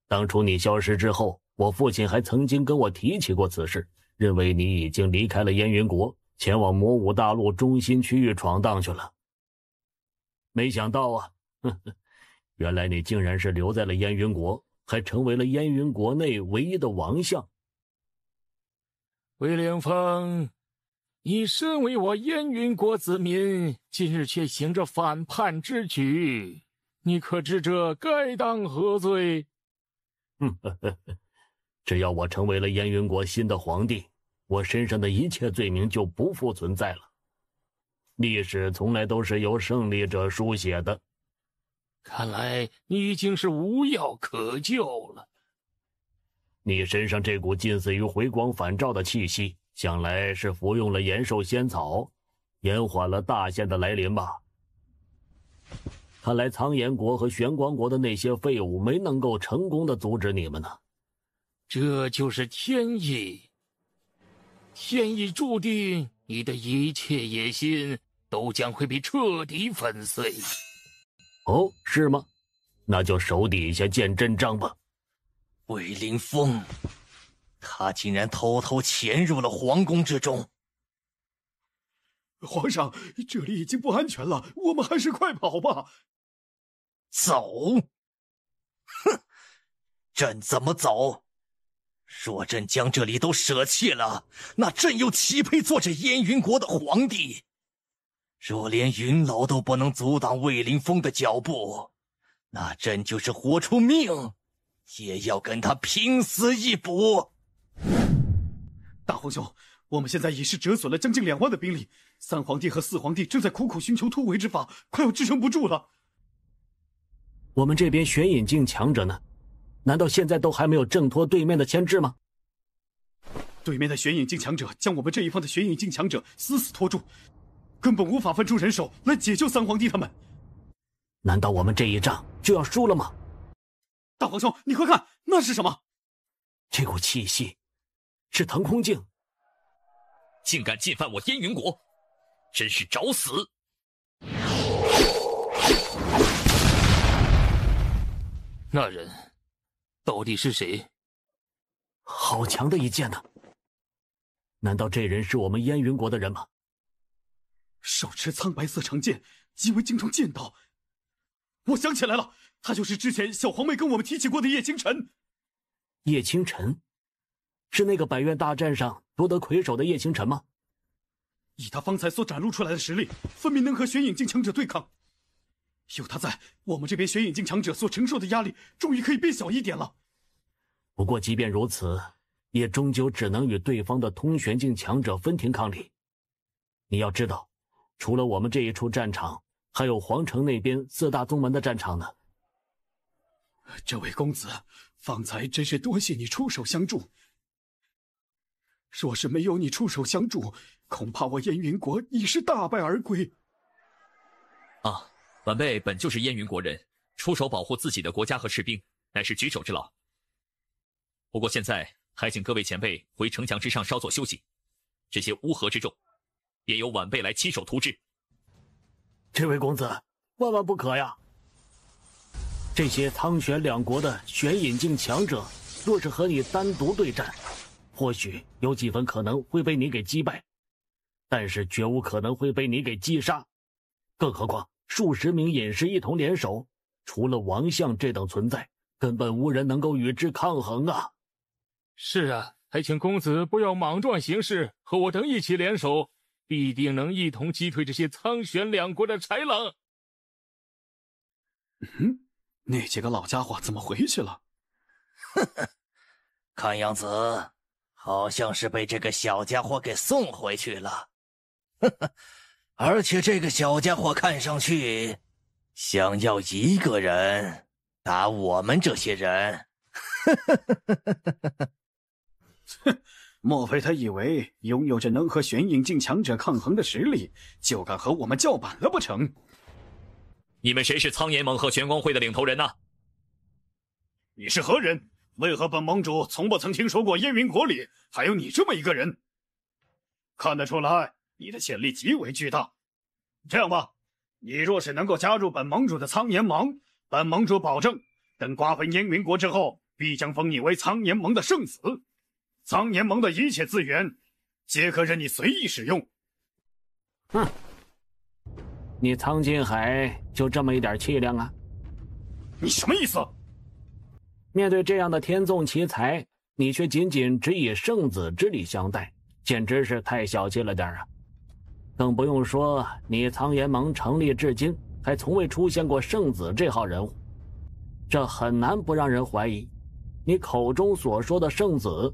当初你消失之后，我父亲还曾经跟我提起过此事，认为你已经离开了燕云国，前往魔武大陆中心区域闯荡去了。没想到啊，原来你竟然是留在了燕云国，还成为了燕云国内唯一的王相。魏凌风，你身为我燕云国子民，今日却行着反叛之举，你可知这该当何罪？只要我成为了燕云国新的皇帝，我身上的一切罪名就不复存在了。历史从来都是由胜利者书写的。看来你已经是无药可救了。你身上这股近似于回光返照的气息，想来是服用了延寿仙草，延缓了大限的来临吧。看来苍岩国和玄光国的那些废物没能够成功的阻止你们呢。这就是天意，天意注定你的一切野心都将会被彻底粉碎。哦，是吗？那就手底下见真章吧。魏凌风，他竟然偷偷潜入了皇宫之中。皇上，这里已经不安全了，我们还是快跑吧。走？哼，朕怎么走？若朕将这里都舍弃了，那朕又岂配做这燕云国的皇帝？若连云老都不能阻挡魏凌风的脚步，那朕就是豁出命也要跟他拼死一搏。大皇兄，我们现在已是折损了将近2万的兵力，3皇帝和4皇帝正在苦苦寻求突围之法，快要支撑不住了。我们这边玄隐境强者呢？难道现在都还没有挣脱对面的牵制吗？对面的玄隐境强者将我们这一方的玄隐境强者死死拖住，根本无法分出人手来解救3皇帝他们。难道我们这一仗就要输了吗？大皇兄，你快看，那是什么？这股气息是腾空境，竟敢进犯我燕云国，真是找死！那人到底是谁？好强的一剑呢！难道这人是我们燕云国的人吗？手持苍白色长剑，极为精通剑道。我想起来了，他就是之前小皇妹跟我们提起过的叶清晨。叶清晨，是那个百院大战上夺得魁首的叶清晨吗？以他方才所展露出来的实力，分明能和玄隐境强者对抗。有他在，我们这边玄隐境强者所承受的压力终于可以变小一点了。不过即便如此，也终究只能与对方的通玄境强者分庭抗礼。你要知道，除了我们这一处战场，还有皇城那边4大宗门的战场呢。这位公子，方才真是多谢你出手相助。若是没有你出手相助，恐怕我燕云国已是大败而归。啊，晚辈本就是燕云国人，出手保护自己的国家和士兵，乃是举手之劳。不过现在还请各位前辈回城墙之上稍作休息，这些乌合之众，便由晚辈来亲手图治。这位公子，万万不可呀！这些苍玄两国的玄隐境强者，若是和你单独对战，或许有几分可能会被你给击败，但是绝无可能会被你给击杀。更何况数十名隐士一同联手，除了王相这等存在，根本无人能够与之抗衡啊！是啊，还请公子不要莽撞行事，和我等一起联手，必定能一同击退这些苍玄两国的豺狼。那几个老家伙怎么回去了？呵呵，看样子好像是被这个小家伙给送回去了。呵呵，而且这个小家伙看上去想要一个人打我们这些人。哼，莫非他以为拥有着能和玄隐境强者抗衡的实力，就敢和我们叫板了不成？你们谁是苍炎盟和玄光会的领头人呢？你是何人？为何本盟主从不曾听说过燕云国里还有你这么一个人？看得出来，你的潜力极为巨大。这样吧，你若是能够加入本盟主的苍炎盟，本盟主保证，等瓜分燕云国之后，必将封你为苍炎盟的圣子。苍炎盟的一切资源，皆可任你随意使用。哼，你苍金海就这么一点气量啊？你什么意思？面对这样的天纵奇才，你却仅仅只以圣子之礼相待，简直是太小气了点啊！更不用说你苍炎盟成立至今，还从未出现过圣子这号人物，这很难不让人怀疑，你口中所说的圣子，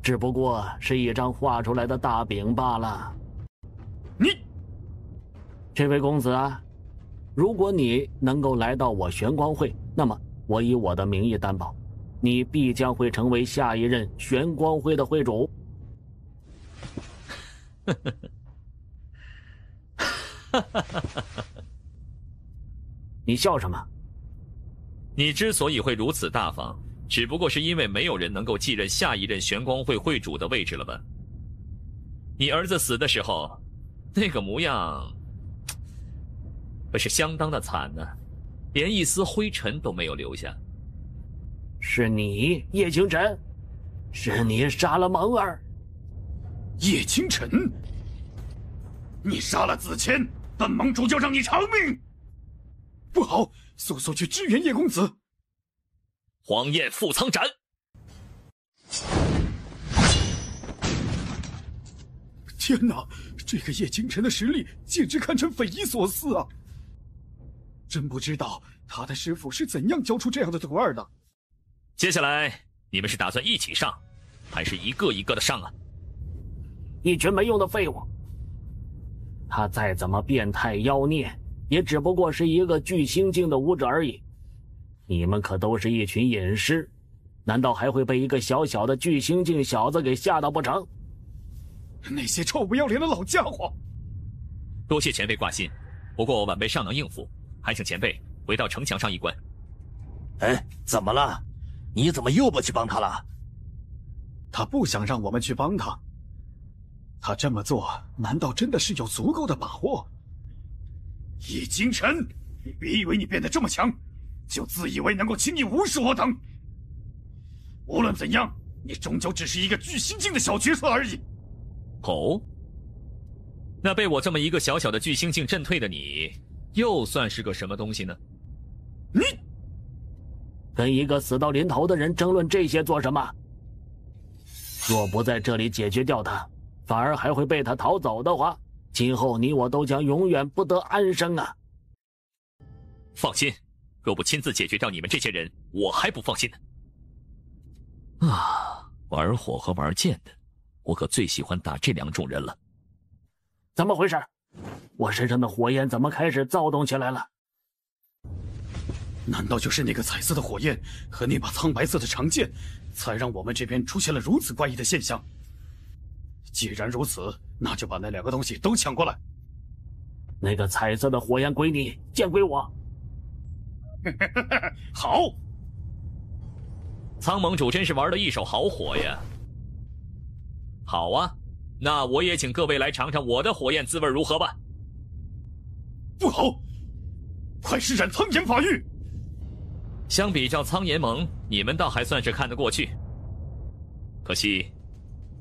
只不过是一张画出来的大饼罢了。你，这位公子啊，如果你能够来到我玄光会，那么我以我的名义担保，你必将会成为下一任玄光会的会主。你笑什么？你之所以会如此大方，只不过是因为没有人能够继任下一任玄光会会主的位置了吧？你儿子死的时候，那个模样，可是相当的惨呢，连一丝灰尘都没有留下。是你，叶清晨，是你杀了蒙儿。叶清晨，你杀了子谦，本盟主就让你偿命。不好，速速去支援叶公子。黄焰覆苍斩！天哪，这个叶清晨的实力简直堪称匪夷所思啊！真不知道他的师傅是怎样教出这样的徒儿的。接下来你们是打算一起上，还是一个一个的上啊？一群没用的废物！他再怎么变态妖孽，也只不过是一个巨星境的武者而已。你们可都是一群隐士，难道还会被一个小小的巨星境小子给吓到不成？那些臭不要脸的老家伙！多谢前辈挂心，不过晚辈尚能应付，还请前辈回到城墙上一关。哎，怎么了？你怎么又不去帮他了？他不想让我们去帮他。他这么做，难道真的是有足够的把握？叶清晨，你别以为你变得这么强，就自以为能够轻易无视我等。无论怎样，你终究只是一个巨星境的小角色而已。哦，那被我这么一个小小的巨星境震退的你，又算是个什么东西呢？你跟一个死到临头的人争论这些做什么？若不在这里解决掉他，反而还会被他逃走的话，今后你我都将永远不得安生啊！放心，若不亲自解决掉你们这些人，我还不放心呢。玩火和玩剑的，我可最喜欢打这两种人了。怎么回事？我身上的火焰怎么开始躁动起来了？难道就是那个彩色的火焰和那把苍白色的长剑，才让我们这边出现了如此怪异的现象？既然如此，那就把那两个东西都抢过来。那个彩色的火焰归你，剑归我。好，苍盟主真是玩了一手好火呀！好啊，那我也请各位来尝尝我的火焰滋味如何吧。不好，快施展苍炎法域！相比较苍炎盟，你们倒还算是看得过去。可惜，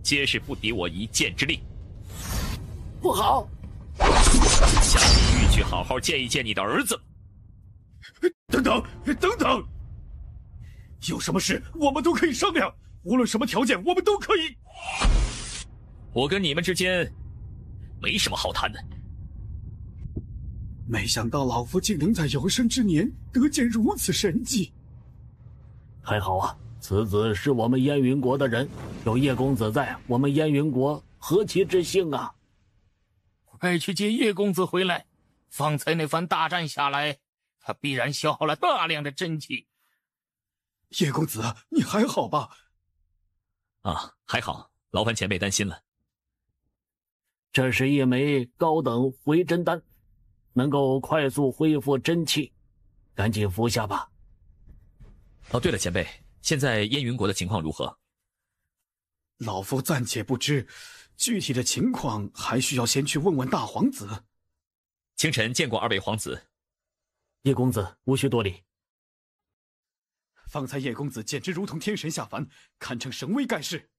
皆是不敌我一剑之力。不好！下地狱去好好见一见你的儿子。等等，等等！有什么事我们都可以商量，无论什么条件，我们都可以。我跟你们之间没什么好谈的。没想到老夫竟能在有生之年得见如此神迹。还好啊，此子是我们燕云国的人，有叶公子在，我们燕云国何其之幸啊！快去接叶公子回来，方才那番大战下来，他必然消耗了大量的真气。叶公子，你还好吧？啊，还好，劳烦前辈担心了。这是一枚高等回真丹，能够快速恢复真气，赶紧服下吧。哦，对了，前辈，现在燕云国的情况如何？老夫暂且不知，具体的情况还需要先去问问大皇子。清晨见过二位皇子。叶公子无需多礼。方才叶公子简直如同天神下凡，堪称神威盖世。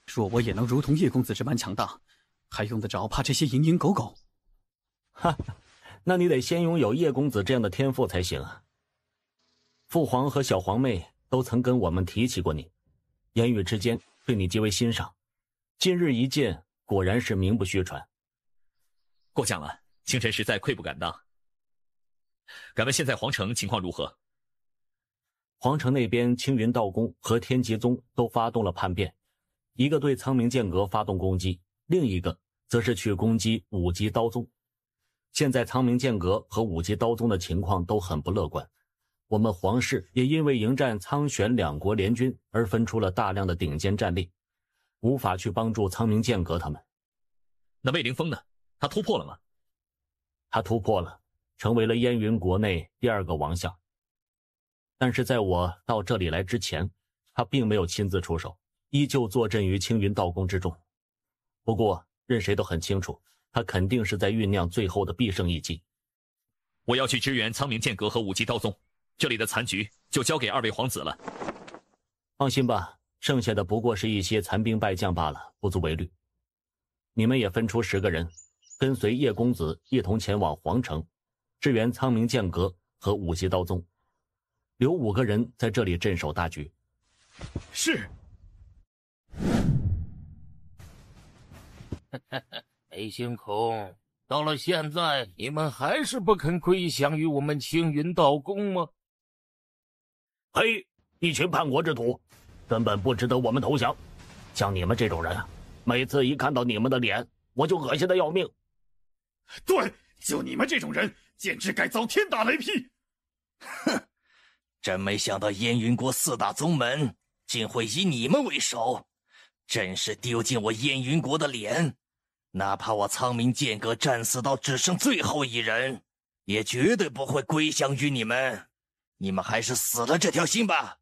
若我也能如同叶公子这般强大，还用得着怕这些蝇营狗苟？哈，那你得先拥有叶公子这样的天赋才行啊。父皇和小皇妹都曾跟我们提起过你，言语之间对你极为欣赏。今日一见，果然是名不虚传。过奖了，清晨实在愧不敢当。敢问现在皇城情况如何？皇城那边，青云道宫和天极宗都发动了叛变，一个对苍冥剑阁发动攻击，另一个则是去攻击五级刀宗。现在苍冥剑阁和五级刀宗的情况都很不乐观，我们皇室也因为迎战苍玄两国联军而分出了大量的顶尖战力，无法去帮助苍冥剑阁他们。那魏凌风呢？他突破了吗？他突破了，成为了燕云国内第二个王相。但是在我到这里来之前，他并没有亲自出手，依旧坐镇于青云道宫之中。不过任谁都很清楚，他肯定是在酝酿最后的必胜一击。我要去支援苍冥剑阁和五级刀宗，这里的残局就交给二位皇子了。放心吧，剩下的不过是一些残兵败将罢了，不足为虑。你们也分出10个人，跟随叶公子一同前往皇城，支援苍冥剑阁和五级刀宗，留5个人在这里镇守大局。是。黑星空，到了现在，你们还是不肯归降于我们青云道宫吗？嘿，一群叛国之徒，根本不值得我们投降。像你们这种人，每次一看到你们的脸，我就恶心的要命。对，就你们这种人，简直该遭天打雷劈！哼，真没想到燕云国4大宗门竟会以你们为首，真是丢尽我燕云国的脸。哪怕我苍冥剑阁战死到只剩最后一人，也绝对不会归降于你们。你们还是死了这条心吧！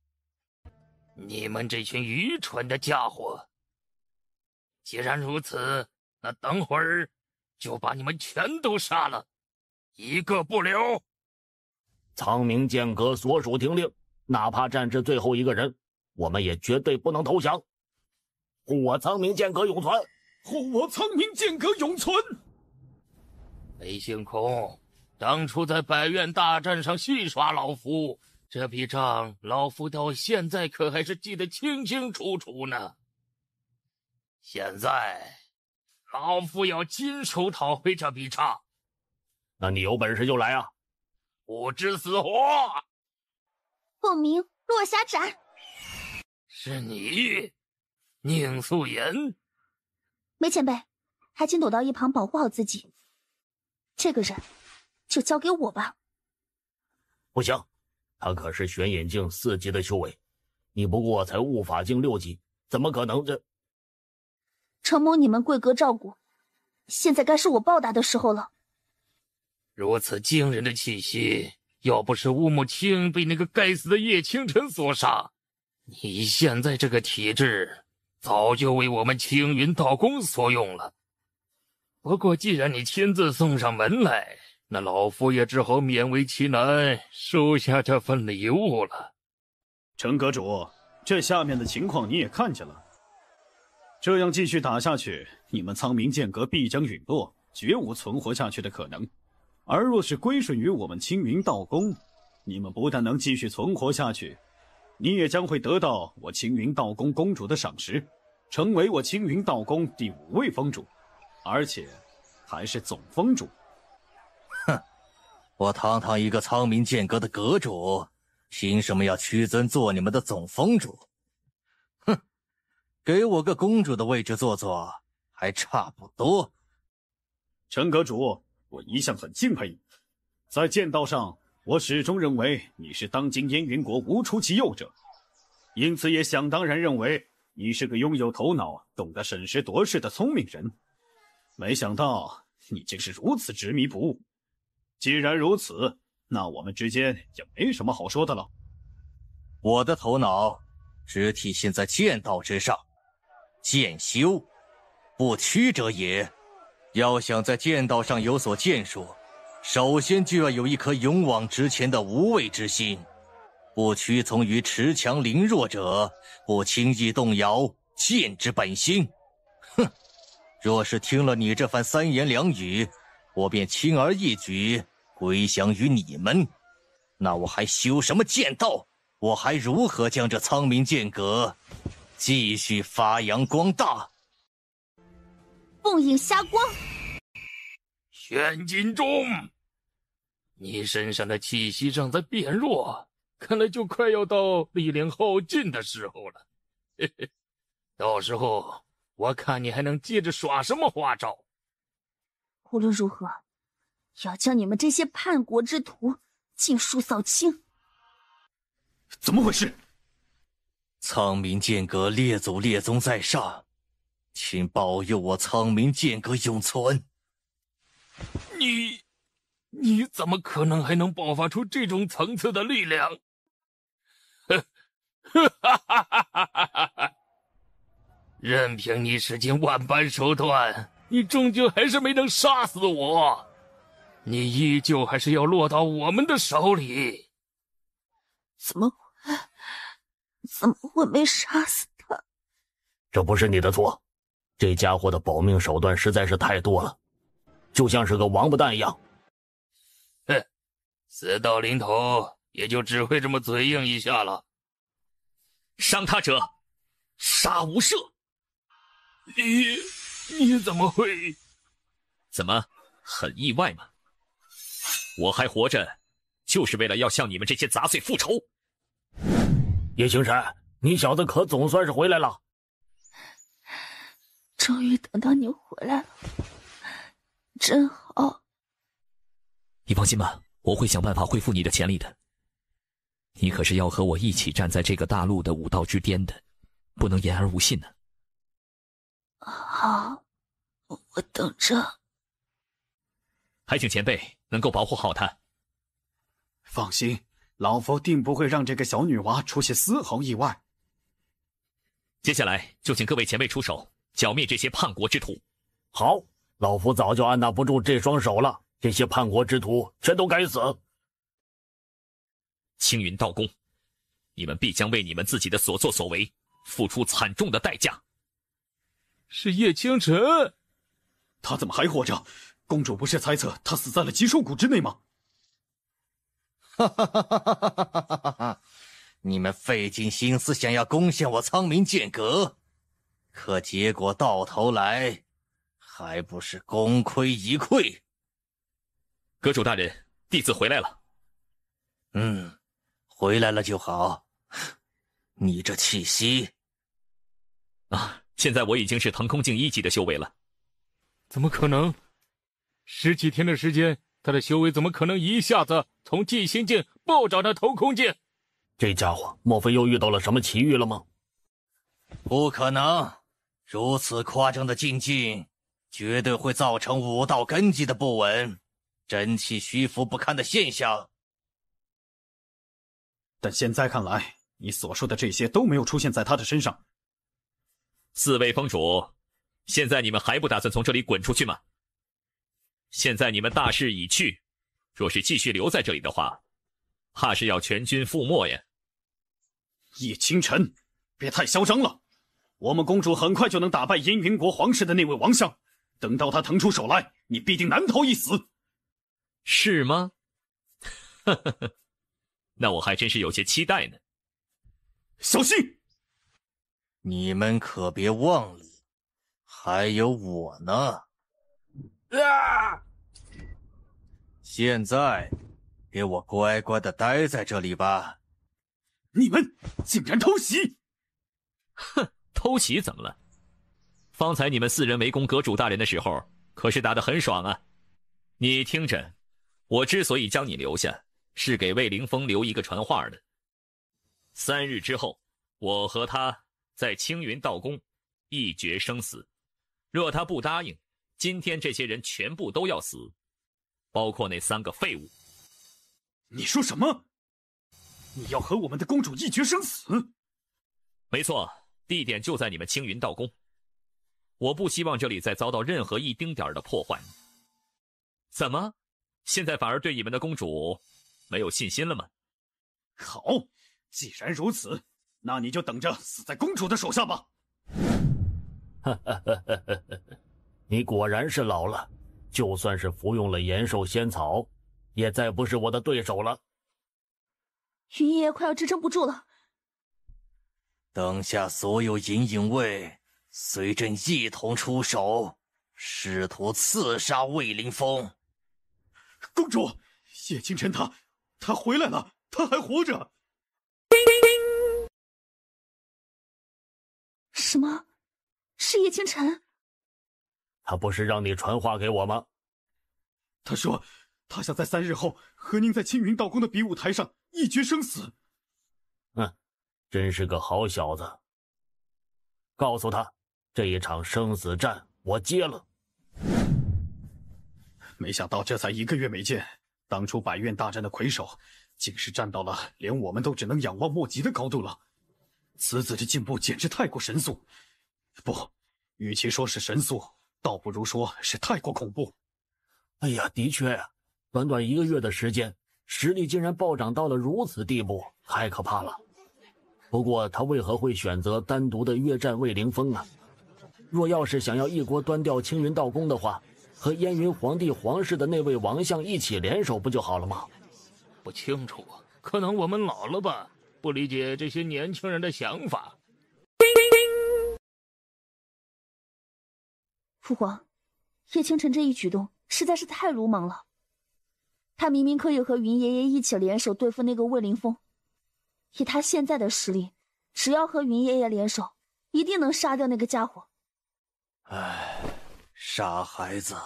你们这群愚蠢的家伙！既然如此，那等会儿就把你们全都杀了，一个不留。苍冥剑阁所属听令，哪怕战至最后一个人，我们也绝对不能投降。护我苍冥剑阁永存！护我苍冥剑阁永存！黑星空，当初在百院大战上戏耍老夫，这笔账老夫到现在可还是记得清清楚楚呢。现在，老夫要亲手讨回这笔账。那你有本事就来啊！不知死活！凤鸣，落霞斩！是你，宁素颜。梅前辈，还请躲到一旁保护好自己。这个人，就交给我吧。不行，他可是玄眼境4级的修为，你不过才悟法境6级，怎么可能这？承蒙你们贵阁照顾，现在该是我报答的时候了。如此惊人的气息，要不是乌木清被那个该死的叶清晨所杀，你现在这个体质早就为我们青云道宫所用了。不过既然你亲自送上门来，那老夫也只好勉为其难收下这份礼物了。陈阁主，这下面的情况你也看见了，这样继续打下去，你们苍冥剑阁必将陨落，绝无存活下去的可能。而若是归顺于我们青云道宫，你们不但能继续存活下去，你也将会得到我青云道宫公主的赏识，成为我青云道宫第5位封主，而且还是总封主。哼，我堂堂一个苍冥剑阁的阁主，凭什么要屈尊做你们的总封主？哼，给我个公主的位置坐坐，还差不多。陈阁主，我一向很敬佩你，在剑道上，我始终认为你是当今燕云国无出其右者，因此也想当然认为你是个拥有头脑、懂得审时度势的聪明人。没想到你竟是如此执迷不悟。既然如此，那我们之间也没什么好说的了。我的头脑只体现在剑道之上，剑修，不屈者也。要想在剑道上有所建树，首先就要有一颗勇往直前的无畏之心，不屈从于恃强凌弱者，不轻易动摇剑之本心。哼，若是听了你这番3言2语，我便轻而易举归降于你们，那我还修什么剑道？我还如何将这苍冥剑阁继续发扬光大？凤影霞光，玄金钟，你身上的气息正在变弱，看来就快要到力量耗尽的时候了。嘿嘿，到时候我看你还能接着耍什么花招。无论如何，要将你们这些叛国之徒尽数扫清。怎么回事？苍冥剑阁列祖列宗在上，请保佑我苍冥剑阁永存。你怎么可能还能爆发出这种层次的力量？任凭你使尽万般手段，你终究还是没能杀死我，你依旧还是要落到我们的手里。怎么会没杀死他？这不是你的错，这家伙的保命手段实在是太多了，就像是个王八蛋一样。哼，死到临头也就只会这么嘴硬一下了。伤他者，杀无赦。你怎么会？怎么，很意外吗？我还活着，就是为了要向你们这些杂碎复仇。叶青山，你小子可总算是回来了。终于等到你回来了，真好。你放心吧，我会想办法恢复你的潜力的。你可是要和我一起站在这个大陆的武道之巅的，不能言而无信呢。好，我等着。还请前辈能够保护好他。放心，老夫定不会让这个小女娃出现丝毫意外。接下来就请各位前辈出手，剿灭这些叛国之徒。好，老夫早就按捺不住这双手了，这些叛国之徒全都该死。青云道宫，你们必将为你们自己的所作所为付出惨重的代价。是叶清晨，他怎么还活着？公主不是猜测他死在了极兽谷之内吗？哈哈哈哈哈哈！你们费尽心思想要攻陷我苍冥剑阁，可结果到头来还不是功亏一篑。阁主大人，弟子回来了。回来了就好。你这气息……啊，现在我已经是腾空境1级的修为了。怎么可能？10几天的时间，他的修为怎么可能一下子从寂心境暴涨到腾空境？这家伙莫非又遇到了什么奇遇了吗？不可能，如此夸张的进境，绝对会造成武道根基的不稳，真气虚浮不堪的现象。但现在看来，你所说的这些都没有出现在他的身上。4位封主，现在你们还不打算从这里滚出去吗？现在你们大势已去，若是继续留在这里的话，怕是要全军覆没呀。叶清晨，别太嚣张了。我们公主很快就能打败燕云国皇室的那位王相，等到他腾出手来，你必定难逃一死。是吗？那我还真是有些期待呢。小心！你们可别忘了，还有我呢。现在，给我乖乖的待在这里吧。你们竟然偷袭！哼，偷袭怎么了？方才你们4人围攻阁主大人的时候，可是打得很爽啊。你听着，我之所以将你留下，是给魏凌风留一个传话的。3日之后，我和他在青云道宫一决生死。若他不答应，今天这些人全部都要死，包括那3个废物。你说什么？你要和我们的公主一决生死？没错，地点就在你们青云道宫。我不希望这里再遭到任何一丁点的破坏。怎么，现在反而对你们的公主没有信心了吗？好，既然如此，那你就等着死在公主的手下吧。你果然是老了，就算是服用了延寿仙草，也再不是我的对手了。云爷爷快要支撑不住了。等下所有隐隐卫随朕一同出手，试图刺杀魏凌风。公主，叶清晨他回来了，他还活着。什么？是叶清晨？他不是让你传话给我吗？他说他想在3日后和您在青云道宫的比武台上一决生死。真是个好小子。告诉他，这一场生死战我接了。没想到这才1个月没见，当初百院大战的魁首，竟是站到了连我们都只能仰望莫及的高度了。此子的进步简直太过神速，不，与其说是神速，倒不如说是太过恐怖。哎呀，的确呀，短短1个月的时间，实力竟然暴涨到了如此地步，太可怕了。不过他为何会选择单独的约战魏凌风啊？若要是想要一锅端掉青云道宫的话，和燕云皇帝皇室的那位王相一起联手不就好了吗？不清楚，可能我们老了吧，不理解这些年轻人的想法。父皇，叶清晨这一举动实在是太鲁莽了。他明明可以和云爷爷一起联手对付那个魏凌风，以他现在的实力，只要和云爷爷联手，一定能杀掉那个家伙。唉，傻孩子，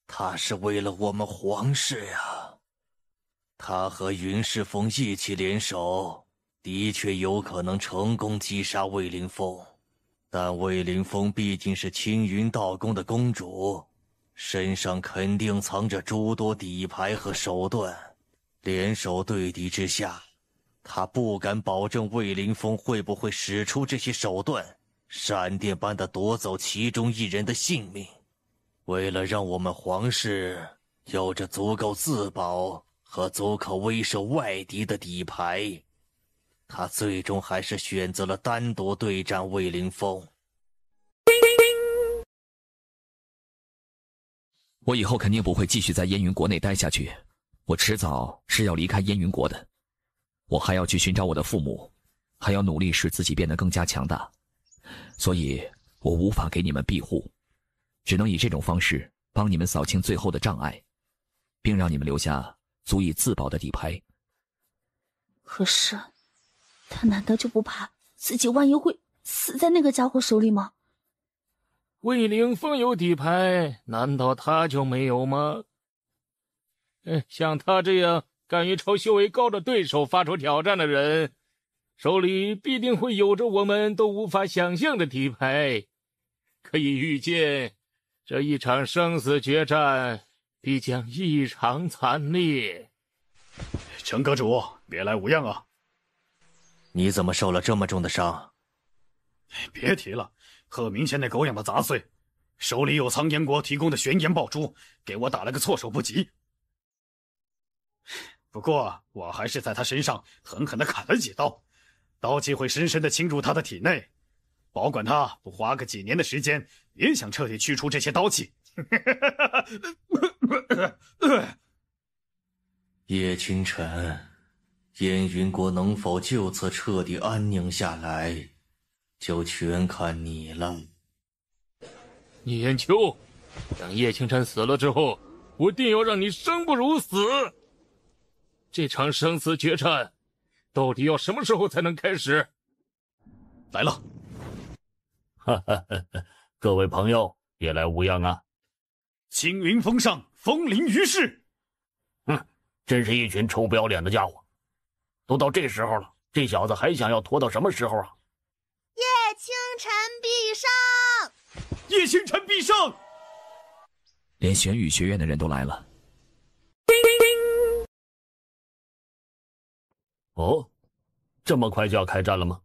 他是为了我们皇室呀。他和云世峰一起联手，的确有可能成功击杀魏凌风，但魏凌风毕竟是青云道宫的公主，身上肯定藏着诸多底牌和手段，联手对敌之下，他不敢保证魏凌风会不会使出这些手段，闪电般的夺走其中一人的性命。为了让我们皇室有着足够自保和足可威慑外敌的底牌，他最终还是选择了单独对战魏凌风。我以后肯定不会继续在燕云国内待下去，我迟早是要离开燕云国的。我还要去寻找我的父母，还要努力使自己变得更加强大，所以我无法给你们庇护，只能以这种方式帮你们扫清最后的障碍，并让你们留下足以自保的底牌。可是他难道就不怕自己万一会死在那个家伙手里吗？魏凌风有底牌，难道他就没有吗？像他这样敢于朝修为高的对手发出挑战的人，手里必定会有着我们都无法想象的底牌。可以预见，这一场生死决战必将异常惨烈。陈阁主，别来无恙啊！你怎么受了这么重的伤？别提了，贺明贤那狗养的杂碎，手里有苍岩国提供的玄岩宝珠，给我打了个措手不及。不过我还是在他身上狠狠地砍了几刀，刀气会深深地侵入他的体内，保管他不花个几年的时间，也想彻底去除这些刀气。叶清晨，燕云国能否就此彻底安宁下来，就全看你了。聂延秋，等叶清晨死了之后，我定要让你生不如死。这场生死决战，到底要什么时候才能开始？来了。各位朋友，别来无恙啊！青云峰上，风铃于世。真是一群臭不要脸的家伙！都到这时候了，这小子还想要拖到什么时候啊？叶清晨必胜！叶清晨必胜！连玄宇学院的人都来了。哦，这么快就要开战了吗？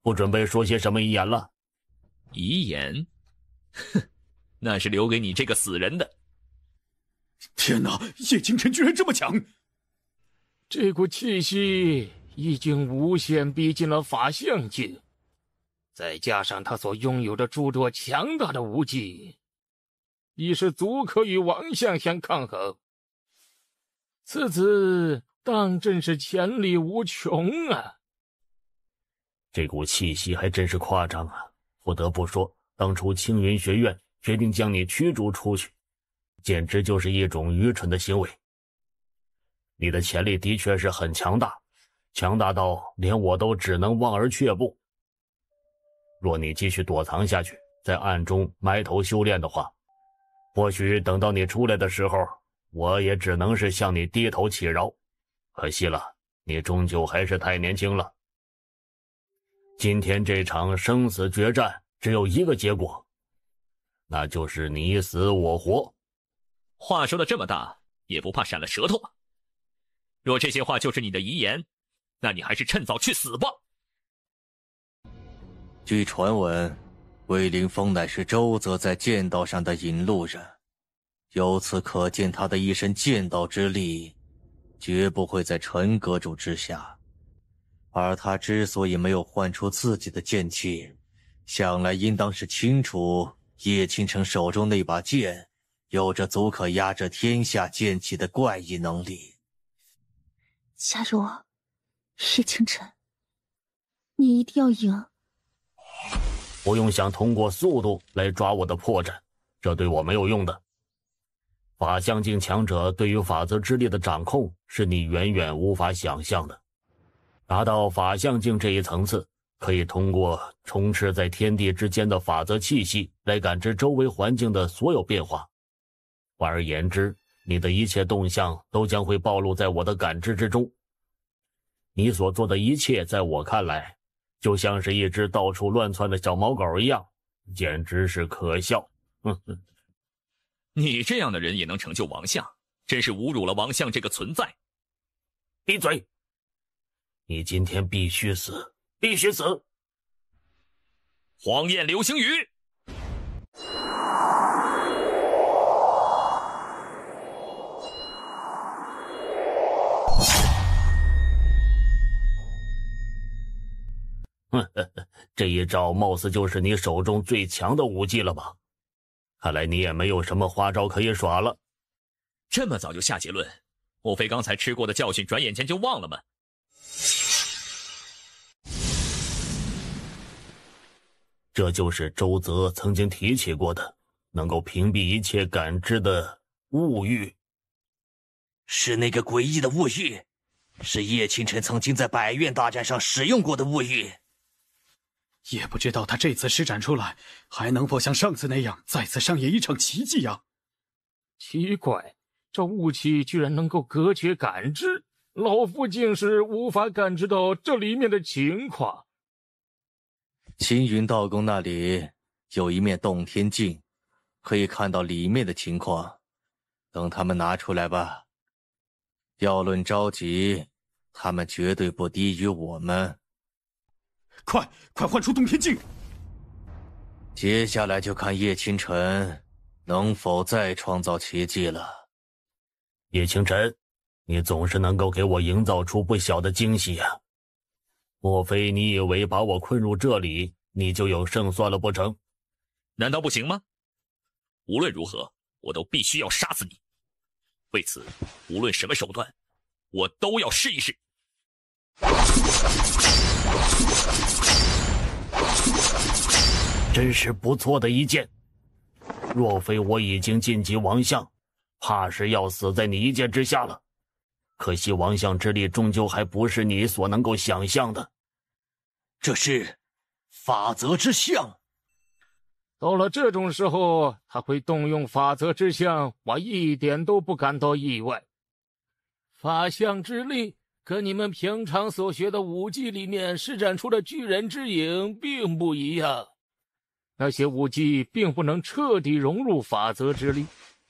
不准备说些什么遗言了？遗言？哼，那是留给你这个死人的。天哪，叶清晨居然这么强！这股气息已经无限逼近了法相境，再加上他所拥有的诸多强大的武技，已是足可与王相相抗衡。此子当真是潜力无穷啊！这股气息还真是夸张啊！不得不说，当初青云学院决定将你驱逐出去，简直就是一种愚蠢的行为。你的潜力的确是很强大，强大到连我都只能望而却步。若你继续躲藏下去，在暗中埋头修炼的话，或许等到你出来的时候，我也只能是向你低头乞饶。可惜了，你终究还是太年轻了。今天这场生死决战只有一个结果，那就是你死我活。话说的这么大，也不怕闪了舌头吗？若这些话就是你的遗言，那你还是趁早去死吧。据传闻，魏凌风乃是周泽在剑道上的引路人，由此可见他的一身剑道之力绝不会在陈阁主之下。而他之所以没有唤出自己的剑气，想来应当是清楚叶倾城手中那把剑有着足可压制天下剑气的怪异能力。加入我，叶倾城，你一定要赢。不用想通过速度来抓我的破绽，这对我没有用的。法相境强者对于法则之力的掌控是你远远无法想象的。达到法相境这一层次，可以通过充斥在天地之间的法则气息来感知周围环境的所有变化。换而言之，你的一切动向都将会暴露在我的感知之中。你所做的一切，在我看来，就像是一只到处乱窜的小毛狗一样，简直是可笑。你这样的人也能成就王相，真是侮辱了王相这个存在。闭嘴！你今天必须死，必须死！荒焰流星雨！这一招貌似就是你手中最强的武技了吧？看来你也没有什么花招可以耍了。这么早就下结论，莫非刚才吃过的教训转眼间就忘了吗？这就是周泽曾经提起过的，能够屏蔽一切感知的物欲。是那个诡异的物欲。是叶清晨曾经在百院大战上使用过的物语。也不知道他这次施展出来，还能否像上次那样再次上演一场奇迹啊？奇怪，这雾气居然能够隔绝感知，老夫竟是无法感知到这里面的情况。青云道宫那里有一面洞天镜，可以看到里面的情况。等他们拿出来吧。要论着急，他们绝对不低于我们。快换出洞天镜！接下来就看叶清晨能否再创造奇迹了。叶清晨，你总是能够给我营造出不小的惊喜啊！莫非你以为把我困入这里，你就有胜算了不成？难道不行吗？无论如何，我都必须要杀死你。为此，无论什么手段，我都要试一试。真是不错的一剑。若非我已经晋级王相，怕是要死在你一剑之下了。可惜王相之力终究还不是你所能够想象的。这是法则之象。到了这种时候，他会动用法则之象，我一点都不感到意外。法相之力跟你们平常所学的武技里面施展出的巨人之影并不一样。那些武技并不能彻底融入法则之力，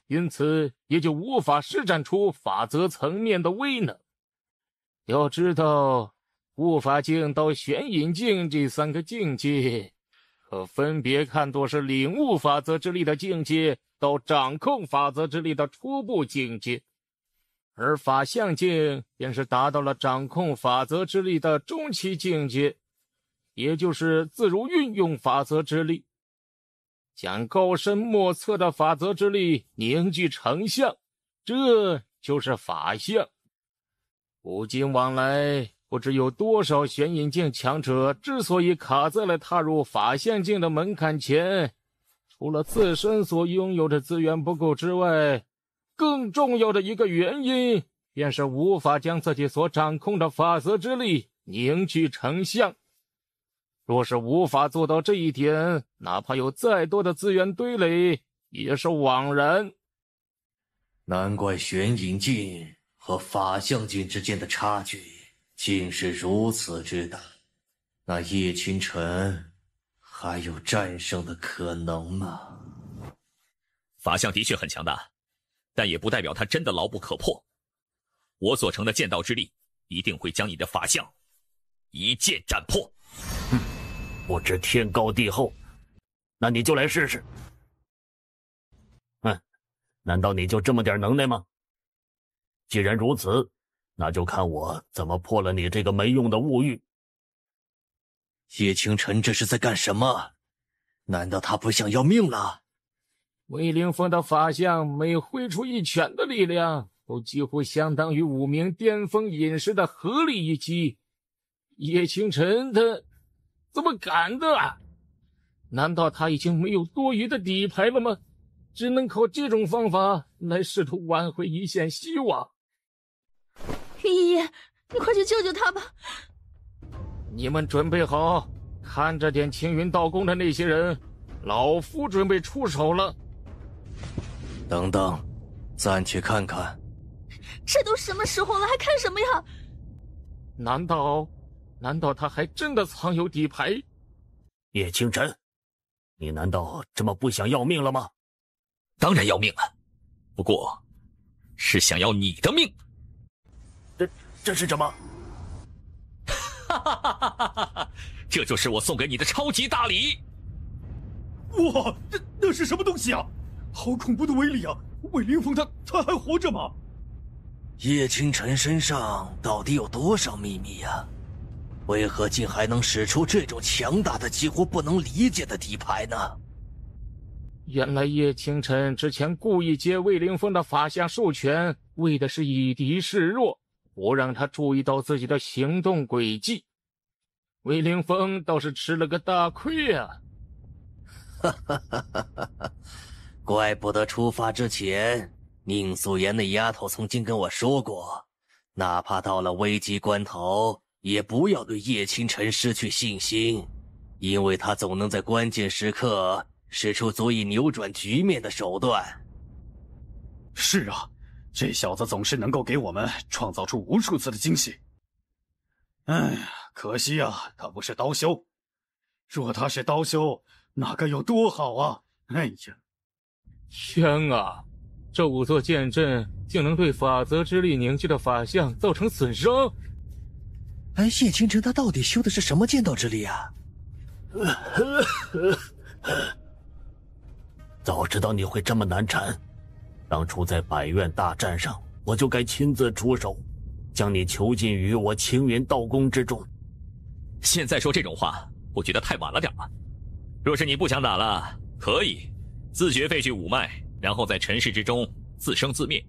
因此也就无法施展出法则层面的威能。要知道，悟法境到玄隐境这三个境界，可分别看作是领悟法则之力的境界到掌控法则之力的初步境界，而法相境便是达到了掌控法则之力的中期境界，也就是自如运用法则之力，将高深莫测的法则之力凝聚成像，这就是法相。古今往来，不知有多少玄隐境强者之所以卡在了踏入法相境的门槛前，除了自身所拥有的资源不够之外，更重要的一个原因便是无法将自己所掌控的法则之力凝聚成像。若是无法做到这一点，哪怕有再多的资源堆垒，也是枉然。难怪玄隐境和法相境之间的差距竟是如此之大。那叶清晨还有战胜的可能吗？法相的确很强大，但也不代表他真的牢不可破。我所成的剑道之力一定会将你的法相一剑斩破。不知天高地厚，那你就来试试。难道你就这么点能耐吗？既然如此，那就看我怎么破了你这个没用的物欲。叶清晨这是在干什么？难道他不想要命了？魏凌风的法相每挥出一拳的力量，都几乎相当于5名巅峰隐士的合力一击。叶清晨他怎么敢的啊？难道他已经没有多余的底牌了吗？只能靠这种方法来试图挽回一线希望。云姨爷，你快去救救他吧！你们准备好，看着点青云道宫的那些人，老夫准备出手了。等等，暂且看看。这都什么时候了，还看什么呀？难道他还真的藏有底牌？叶清晨，你难道这么不想要命了吗？当然要命了，不过是想要你的命。这是什么？这就是我送给你的超级大礼。哇，那是什么东西啊？好恐怖的威力啊！魏凌风他还活着吗？叶清晨身上到底有多少秘密呀？为何竟还能使出这种强大的几乎不能理解的底牌呢？原来叶清晨之前故意接魏凌风的法相授权，为的是以敌示弱，不让他注意到自己的行动轨迹。魏凌风倒是吃了个大亏啊！怪不得出发之前，宁素颜那丫头曾经跟我说过，哪怕到了危急关头，也不要对叶清晨失去信心，因为他总能在关键时刻使出足以扭转局面的手段。是啊，这小子总是能够给我们创造出无数次的惊喜。哎呀，可惜啊，他不是刀修。若他是刀修，那该有多好啊！哎呀，天啊！这5座剑阵竟能对法则之力凝聚的法相造成损伤。哎，叶清晨他到底修的是什么剑道之力啊？早知道你会这么难缠，当初在百院大战上，我就该亲自出手，将你囚禁于我青云道宫之中。现在说这种话，我觉得太晚了点吧。若是你不想打了，可以自觉废去五脉，然后在尘世之中自生自灭。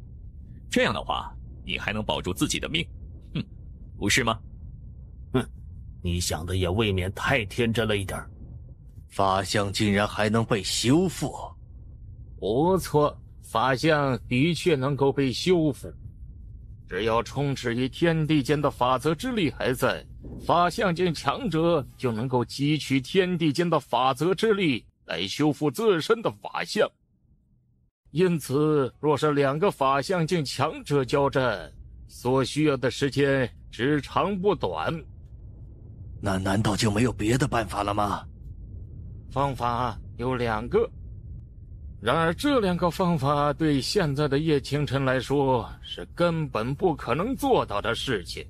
这样的话，你还能保住自己的命，不是吗？你想的也未免太天真了一点。法相竟然还能被修复？不错，法相的确能够被修复。只要充斥于天地间的法则之力还在，法相境强者就能够汲取天地间的法则之力来修复自身的法相。因此，若是2个法相境强者交战，所需要的时间只长不短。那难道就没有别的办法了吗？方法有2个，然而这2个方法对现在的叶清晨来说是根本不可能做到的事情。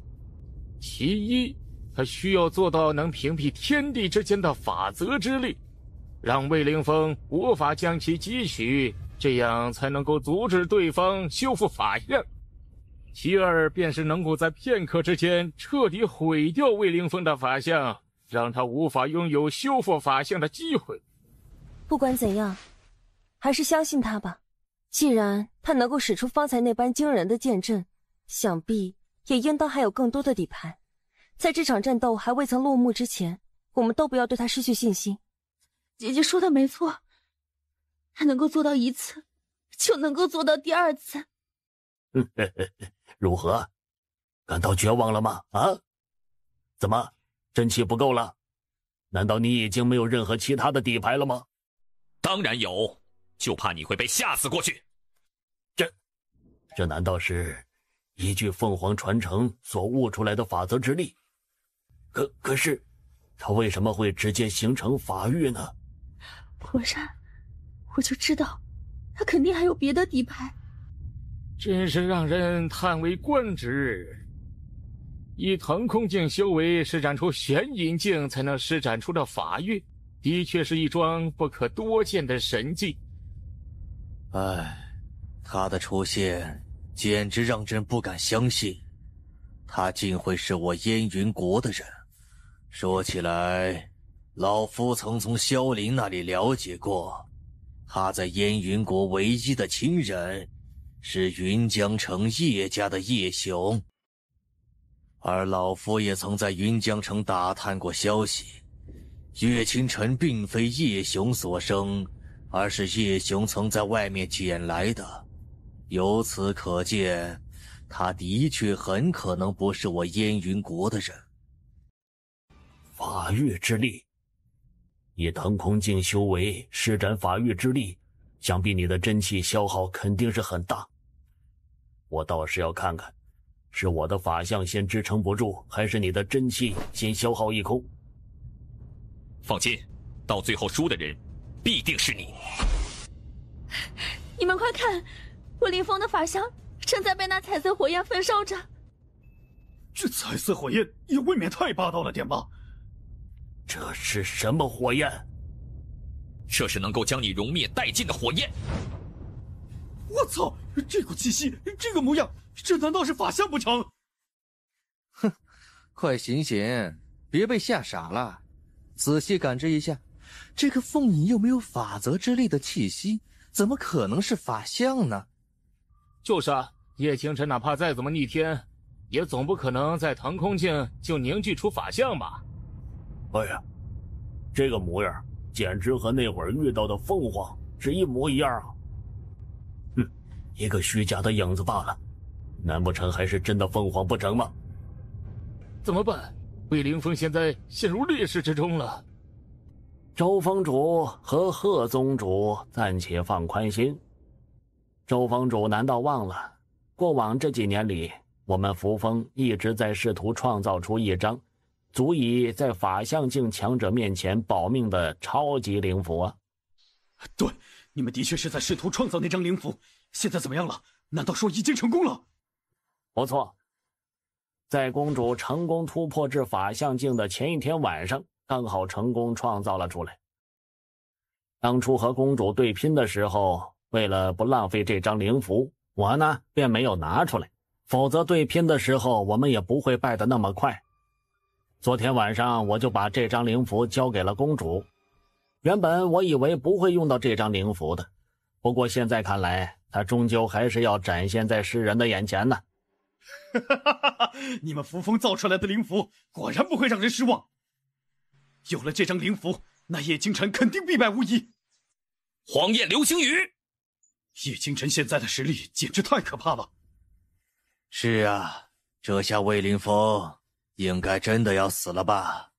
其一，他需要做到能屏蔽天地之间的法则之力，让魏凌风无法将其汲取，这样才能够阻止对方修复法相。其二，便是能够在片刻之间彻底毁掉魏凌风的法相，让他无法拥有修复法相的机会。不管怎样，还是相信他吧。既然他能够使出方才那般惊人的剑阵，想必也应当还有更多的底牌。在这场战斗还未曾落幕之前，我们都不要对他失去信心。姐姐说的没错，他能够做到1次，就能够做到第2次。如何？感到绝望了吗？啊？怎么，真气不够了？难道你已经没有任何其他的底牌了吗？当然有，就怕你会被吓死过去。这难道是依据凤凰传承所悟出来的法则之力？可是，他为什么会直接形成法域呢？果然，我就知道，他肯定还有别的底牌。真是让人叹为观止。以腾空境修为施展出玄隐境才能施展出的法域，的确是一桩不可多见的神技。他的出现简直让人不敢相信，他竟会是我燕云国的人。说起来，老夫曾从萧凌那里了解过，他在燕云国唯一的亲人是云江城叶家的叶雄，而老夫也曾在云江城打探过消息，叶清晨并非叶雄所生，而是叶雄曾在外面捡来的。由此可见，他的确很可能不是我燕云国的人。法域之力，以腾空境修为施展法域之力，想必你的真气消耗肯定是很大。我倒是要看看，是我的法相先支撑不住，还是你的真气先消耗一空。放心，到最后输的人必定是你。你们快看，魏凌风的法相正在被那彩色火焰焚烧着。这彩色火焰也未免太霸道了点吧？这是什么火焰？这是能够将你熔灭殆尽的火焰。我操！这股气息，这个模样，这难道是法相不成？哼，快醒醒，别被吓傻了。仔细感知一下，这个凤影又没有法则之力的气息，怎么可能是法相呢？就是啊，叶清晨哪怕再怎么逆天，也总不可能在腾空境就凝聚出法相吧？哎呀，这个模样简直和那会儿遇到的凤凰是一模一样啊！一个虚假的影子罢了。难不成还是真的凤凰不成吗？怎么办？魏凌风现在陷入劣势之中了。周峰主和贺宗主暂且放宽心。周峰主难道忘了，过往这几年里，我们扶风一直在试图创造出一张足以在法相境强者面前保命的超级灵符啊！对，你们的确是在试图创造那张灵符，现在怎么样了？难道说已经成功了？不错，在公主成功突破至法相境的前一天晚上，刚好成功创造了出来。当初和公主对拼的时候，为了不浪费这张灵符，我呢便没有拿出来，否则对拼的时候我们也不会败得那么快。昨天晚上我就把这张灵符交给了公主，原本我以为不会用到这张灵符的，不过现在看来，它终究还是要展现在世人的眼前呢。你们扶风造出来的灵符果然不会让人失望。有了这张灵符，那叶倾城肯定必败无疑。黄焰流星雨，叶倾城现在的实力简直太可怕了。是啊，这下魏凌风应该真的要死了吧？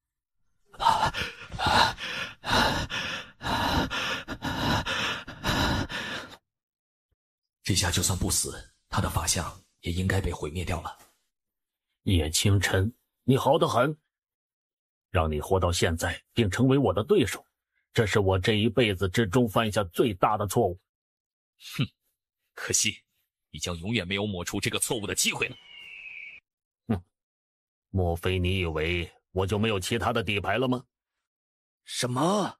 这下就算不死，他的法相也应该被毁灭掉了。叶倾城，你好得很，让你活到现在并成为我的对手，这是我这一辈子之中犯下最大的错误。哼，可惜你将永远没有抹除这个错误的机会了。哼，莫非你以为我就没有其他的底牌了吗？什么？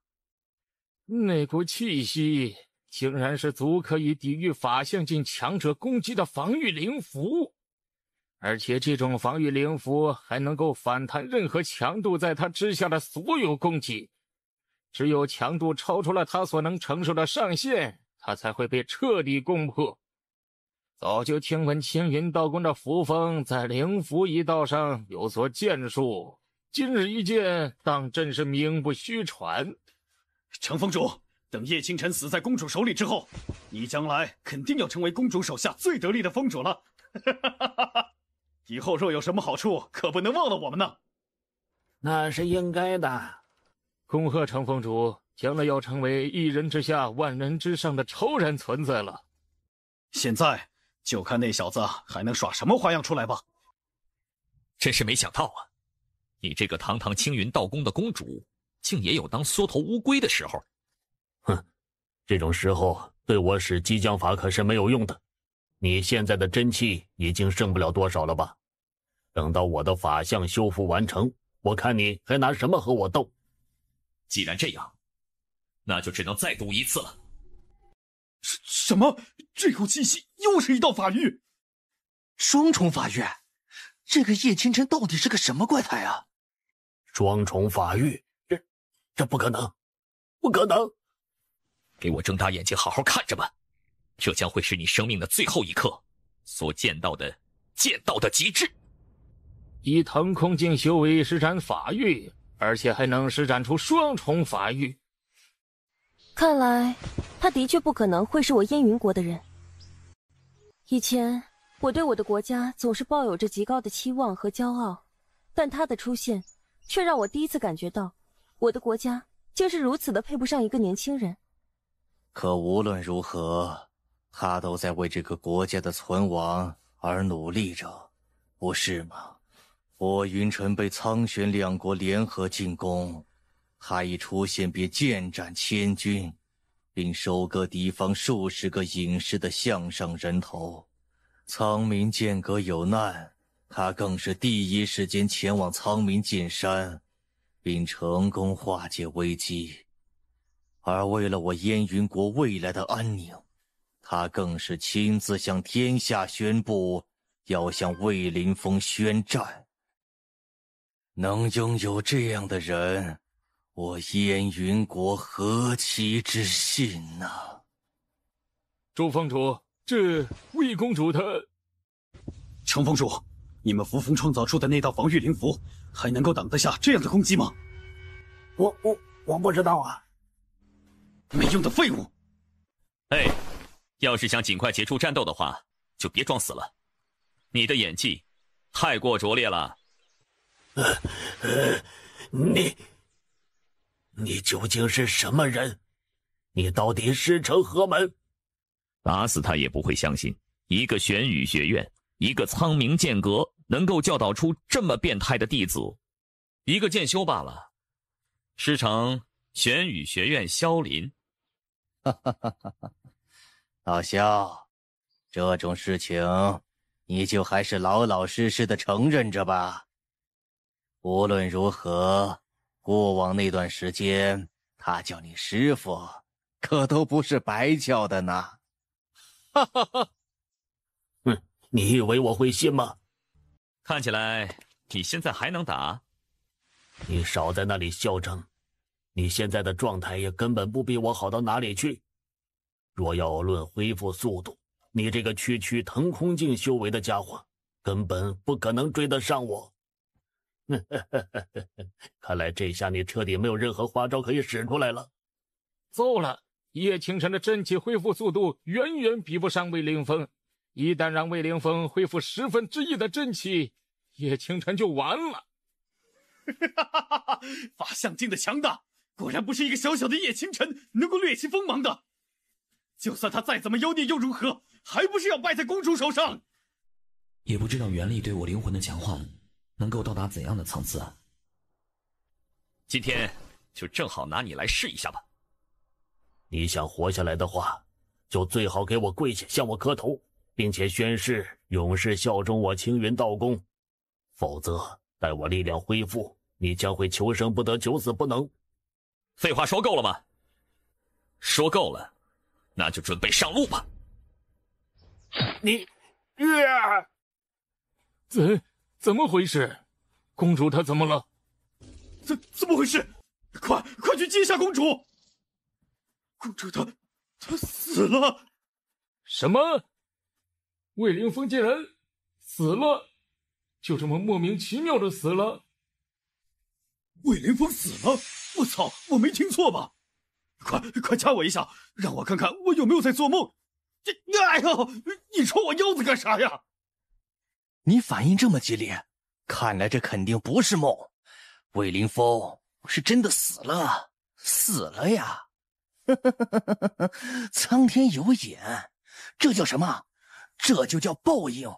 那股气息竟然是足可以抵御法相境强者攻击的防御灵符，而且这种防御灵符还能够反弹任何强度在它之下的所有攻击，只有强度超出了它所能承受的上限，它才会被彻底攻破。早就听闻青云道宫的扶风在灵符一道上有所建树，今日一见，当真是名不虚传。程峰主，等叶倾城死在公主手里之后，你将来肯定要成为公主手下最得力的峰主了。以后若有什么好处，可不能忘了我们呢。那是应该的。恭贺程峰主，将来要成为一人之下万人之上的超然存在了。现在就看那小子还能耍什么花样出来吧。真是没想到啊，你这个堂堂青云道宫的公主，竟也有当缩头乌龟的时候。哼，这种时候对我使激将法可是没有用的。你现在的真气已经剩不了多少了吧？等到我的法相修复完成，我看你还拿什么和我斗？既然这样，那就只能再赌一次了。什么？这口气息又是一道法域？双重法域？这个叶倾城到底是个什么怪胎啊？双重法域？这不可能，不可能！给我睁大眼睛好好看着吧，这将会是你生命的最后一刻所见到的极致。以腾空境修为施展法域，而且还能施展出双重法域。看来他的确不可能会是我燕云国的人。以前我对我的国家总是抱有着极高的期望和骄傲，但他的出现却让我第一次感觉到我的国家竟是如此的配不上一个年轻人。可无论如何，他都在为这个国家的存亡而努力着，不是吗？我云城被苍玄两国联合进攻，他已出现并剑斩千军，并收割敌方数十个隐士的项上人头。苍冥剑阁有难，他更是第一时间前往苍冥剑山，并成功化解危机。而为了我燕云国未来的安宁，他更是亲自向天下宣布要向魏凌风宣战。能拥有这样的人，我燕云国何其之幸啊！周峰主，这魏公主她……程峰主，你们扶风创造出的那道防御灵符，还能够挡得下这样的攻击吗？我不知道啊。没用的废物！要是想尽快结束战斗的话，就别装死了。你的演技太过拙劣了。你究竟是什么人？你到底师承何门？打死他也不会相信，一个玄宇学院，一个苍冥剑阁，能够教导出这么变态的弟子。一个剑修罢了，师承玄宇学院萧林。老萧，这种事情你就还是老老实实的承认着吧。无论如何，过往那段时间他叫你师傅，可都不是白叫的呢。哈哈哈！你以为我会信吗？看起来你现在还能打。你少在那里嚣张，你现在的状态也根本不比我好到哪里去。若要论恢复速度，你这个区区腾空境修为的家伙，根本不可能追得上我。看来这下你彻底没有任何花招可以使出来了。糟了，叶倾城的真气恢复速度远远比不上魏凌风，一旦让魏凌风恢复1/10的真气，叶倾城就完了。法相境的强大，果然不是一个小小的叶倾城能够掠其锋芒的。就算他再怎么妖孽又如何，还不是要败在公主手上？也不知道元力对我灵魂的强化能够到达怎样的层次啊！今天就正好拿你来试一下吧。你想活下来的话，就最好给我跪下向我磕头，并且宣誓永世效忠我青云道宫，否则待我力量恢复，你将会求生不得，求死不能。废话说够了吗？说够了，那就准备上路吧。你，怎么回事？公主她怎么了？怎么回事？快去接下公主！公主她死了！什么？魏凌风竟然死了？就这么莫名其妙的死了？魏凌风死了？我操！我没听错吧？快掐我一下，让我看看我有没有在做梦！哎呦，你戳我腰子干啥呀？你反应这么激烈，看来这肯定不是梦。魏凌风是真的死了呀！苍天有眼，这叫什么？这就叫报应。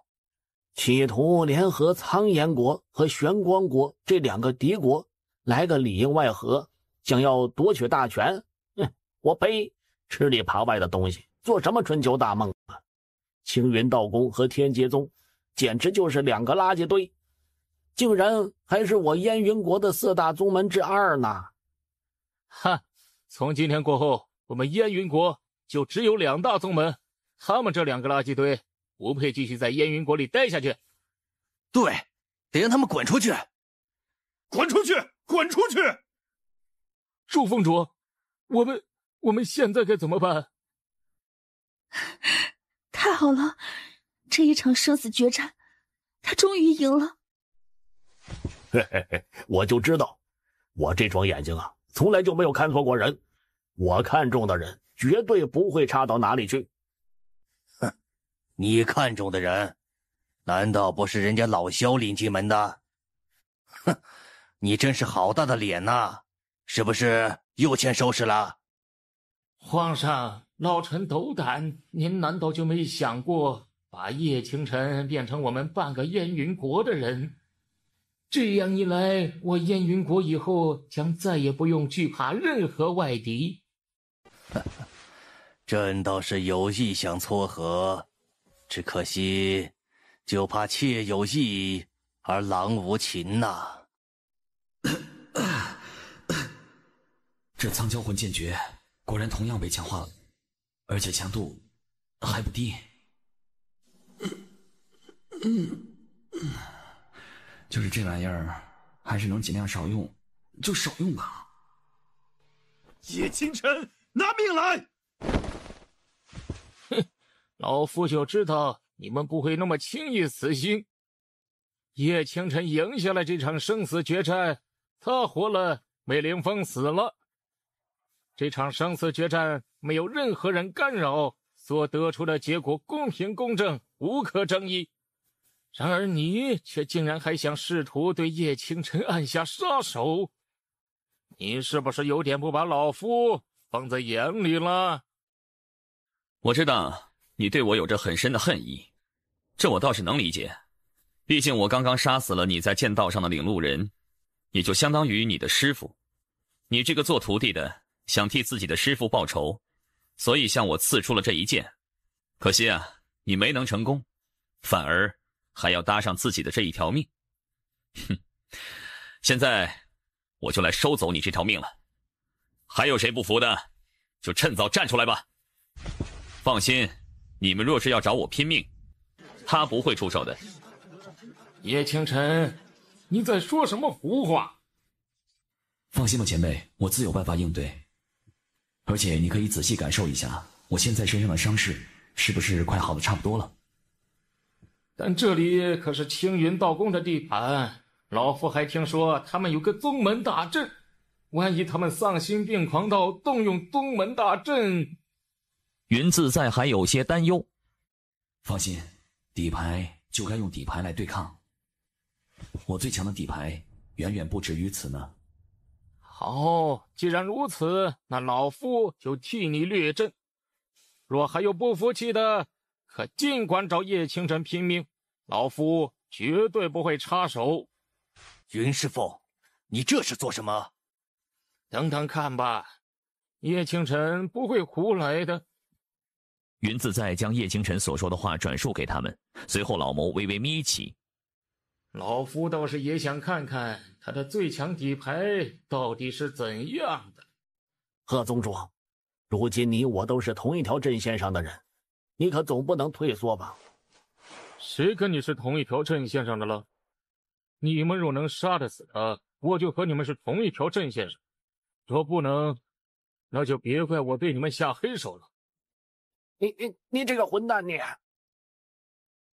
企图联合苍岩国和玄光国这两个敌国，来个里应外合，想要夺取大权。我呸！吃里扒外的东西，做什么春秋大梦啊？青云道宫和天劫宗简直就是两个垃圾堆，竟然还是我燕云国的4大宗门之2呢！哈，从今天过后，我们燕云国就只有2大宗门，他们这2个垃圾堆不配继续在燕云国里待下去。对，得让他们滚出去！滚出去！滚出去！祝峰主，我们现在该怎么办？太好了，这一场生死决战，他终于赢了。我就知道，我这双眼睛啊，从来就没有看错过人。我看中的人绝对不会差到哪里去。哼，你看中的人，难道不是人家老萧领进门的？哼，你真是好大的脸呐！是不是又欠收拾了？皇上，老臣斗胆，您难道就没想过把叶倾城变成我们半个燕云国的人？这样一来，我燕云国以后将再也不用惧怕任何外敌。朕倒是有意想撮合，只可惜就怕妾有意而郎无情呐。这苍蛟魂剑诀果然同样被强化了，而且强度还不低。就是这玩意儿，还是能尽量少用，就少用吧。叶倾城，拿命来！哼，老夫就知道你们不会那么轻易死心。叶倾城赢下了这场生死决战，他活了，魏凌风死了。这场生死决战没有任何人干扰，所得出的结果公平公正，无可争议。然而你却竟然还想试图对叶清晨按下杀手，你是不是有点不把老夫放在眼里了？我知道你对我有着很深的恨意，这我倒是能理解。毕竟我刚刚杀死了你在剑道上的领路人，也就相当于你的师傅。你这个做徒弟的想替自己的师傅报仇，所以向我刺出了这一剑。可惜啊，你没能成功，反而还要搭上自己的这一条命。哼，现在我就来收走你这条命了。还有谁不服的，就趁早站出来吧。放心，你们若是要找我拼命，他不会出手的。叶清晨，你在说什么胡话？放心吧，前辈，我自有办法应对。而且你可以仔细感受一下，我现在身上的伤势是不是快好的差不多了？但这里可是青云道宫的地盘，老夫还听说他们有个宗门大阵，万一他们丧心病狂到动用宗门大阵……云自在还有些担忧。放心，底牌就该用底牌来对抗。我最强的底牌远远不止于此呢。好，既然如此，那老夫就替你略阵。若还有不服气的，可尽管找叶清晨拼命，老夫绝对不会插手。云师傅，你这是做什么？等等看吧，叶清晨不会胡来的。云自在将叶清晨所说的话转述给他们，随后老眸微微眯起。老夫倒是也想看看他的最强底牌到底是怎样的。贺宗主，如今你我都是同一条阵线上的人，你可总不能退缩吧？谁跟你是同一条阵线上的了？你们若能杀得死他，我就和你们是同一条阵线上；若不能，那就别怪我对你们下黑手了。你这个混蛋你！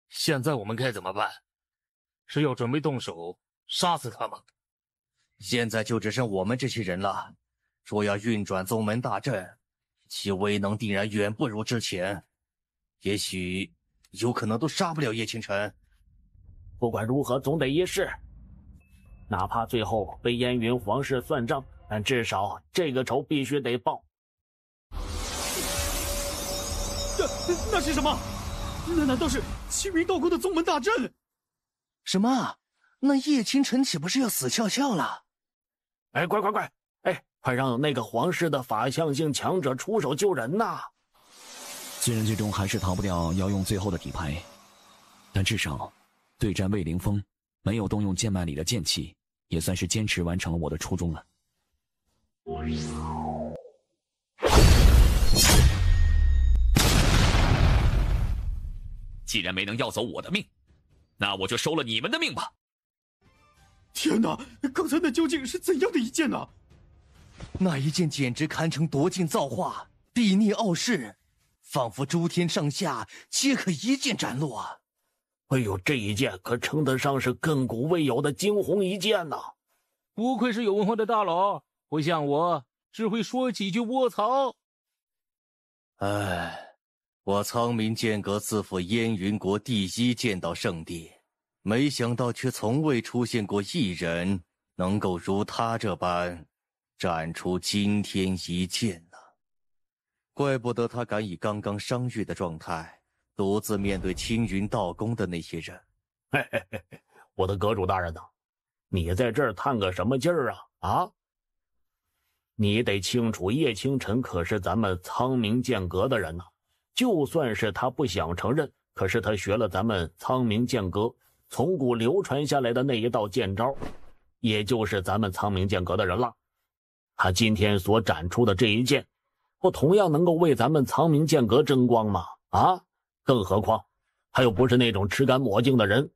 现在我们该怎么办？是要准备动手杀死他吗？现在就只剩我们这些人了，若要运转宗门大阵，其威能定然远不如之前，也许有可能都杀不了叶清晨。不管如何，总得一试，哪怕最后被燕云皇室算账，但至少这个仇必须得报。那是什么？那难道是青云道宫的宗门大阵？什么？那叶清晨岂不是要死翘翘了？哎，快！快让那个皇室的法相性强者出手救人呐！虽然最终还是逃不掉要用最后的底牌，但至少对战魏凌风没有动用剑脉里的剑气，也算是坚持完成了我的初衷了。既然没能要走我的命，那我就收了你们的命吧。天哪，刚才那究竟是怎样的一剑呢？那一剑简直堪称夺尽造化，睥睨傲世，仿佛诸天上下皆可一剑斩落。哎呦，这一剑可称得上是亘古未有的惊鸿一剑呐！不愧是有文化的大佬，不像我只会说几句卧槽。唉，我苍冥剑阁自负燕云国第一剑道圣地，没想到却从未出现过一人能够如他这般斩出惊天一剑呢。怪不得他敢以刚刚伤愈的状态独自面对青云道宫的那些人。嘿，我的阁主大人呐，你在这儿叹个什么劲儿啊？啊！你得清楚，叶清晨可是咱们苍冥剑阁的人呐。就算是他不想承认，可是他学了咱们苍冥剑阁从古流传下来的那一道剑招，也就是咱们苍冥剑阁的人了。他今天所展出的这一剑，不同样能够为咱们苍冥剑阁争光吗？啊！更何况他又不是那种吃干抹净的人，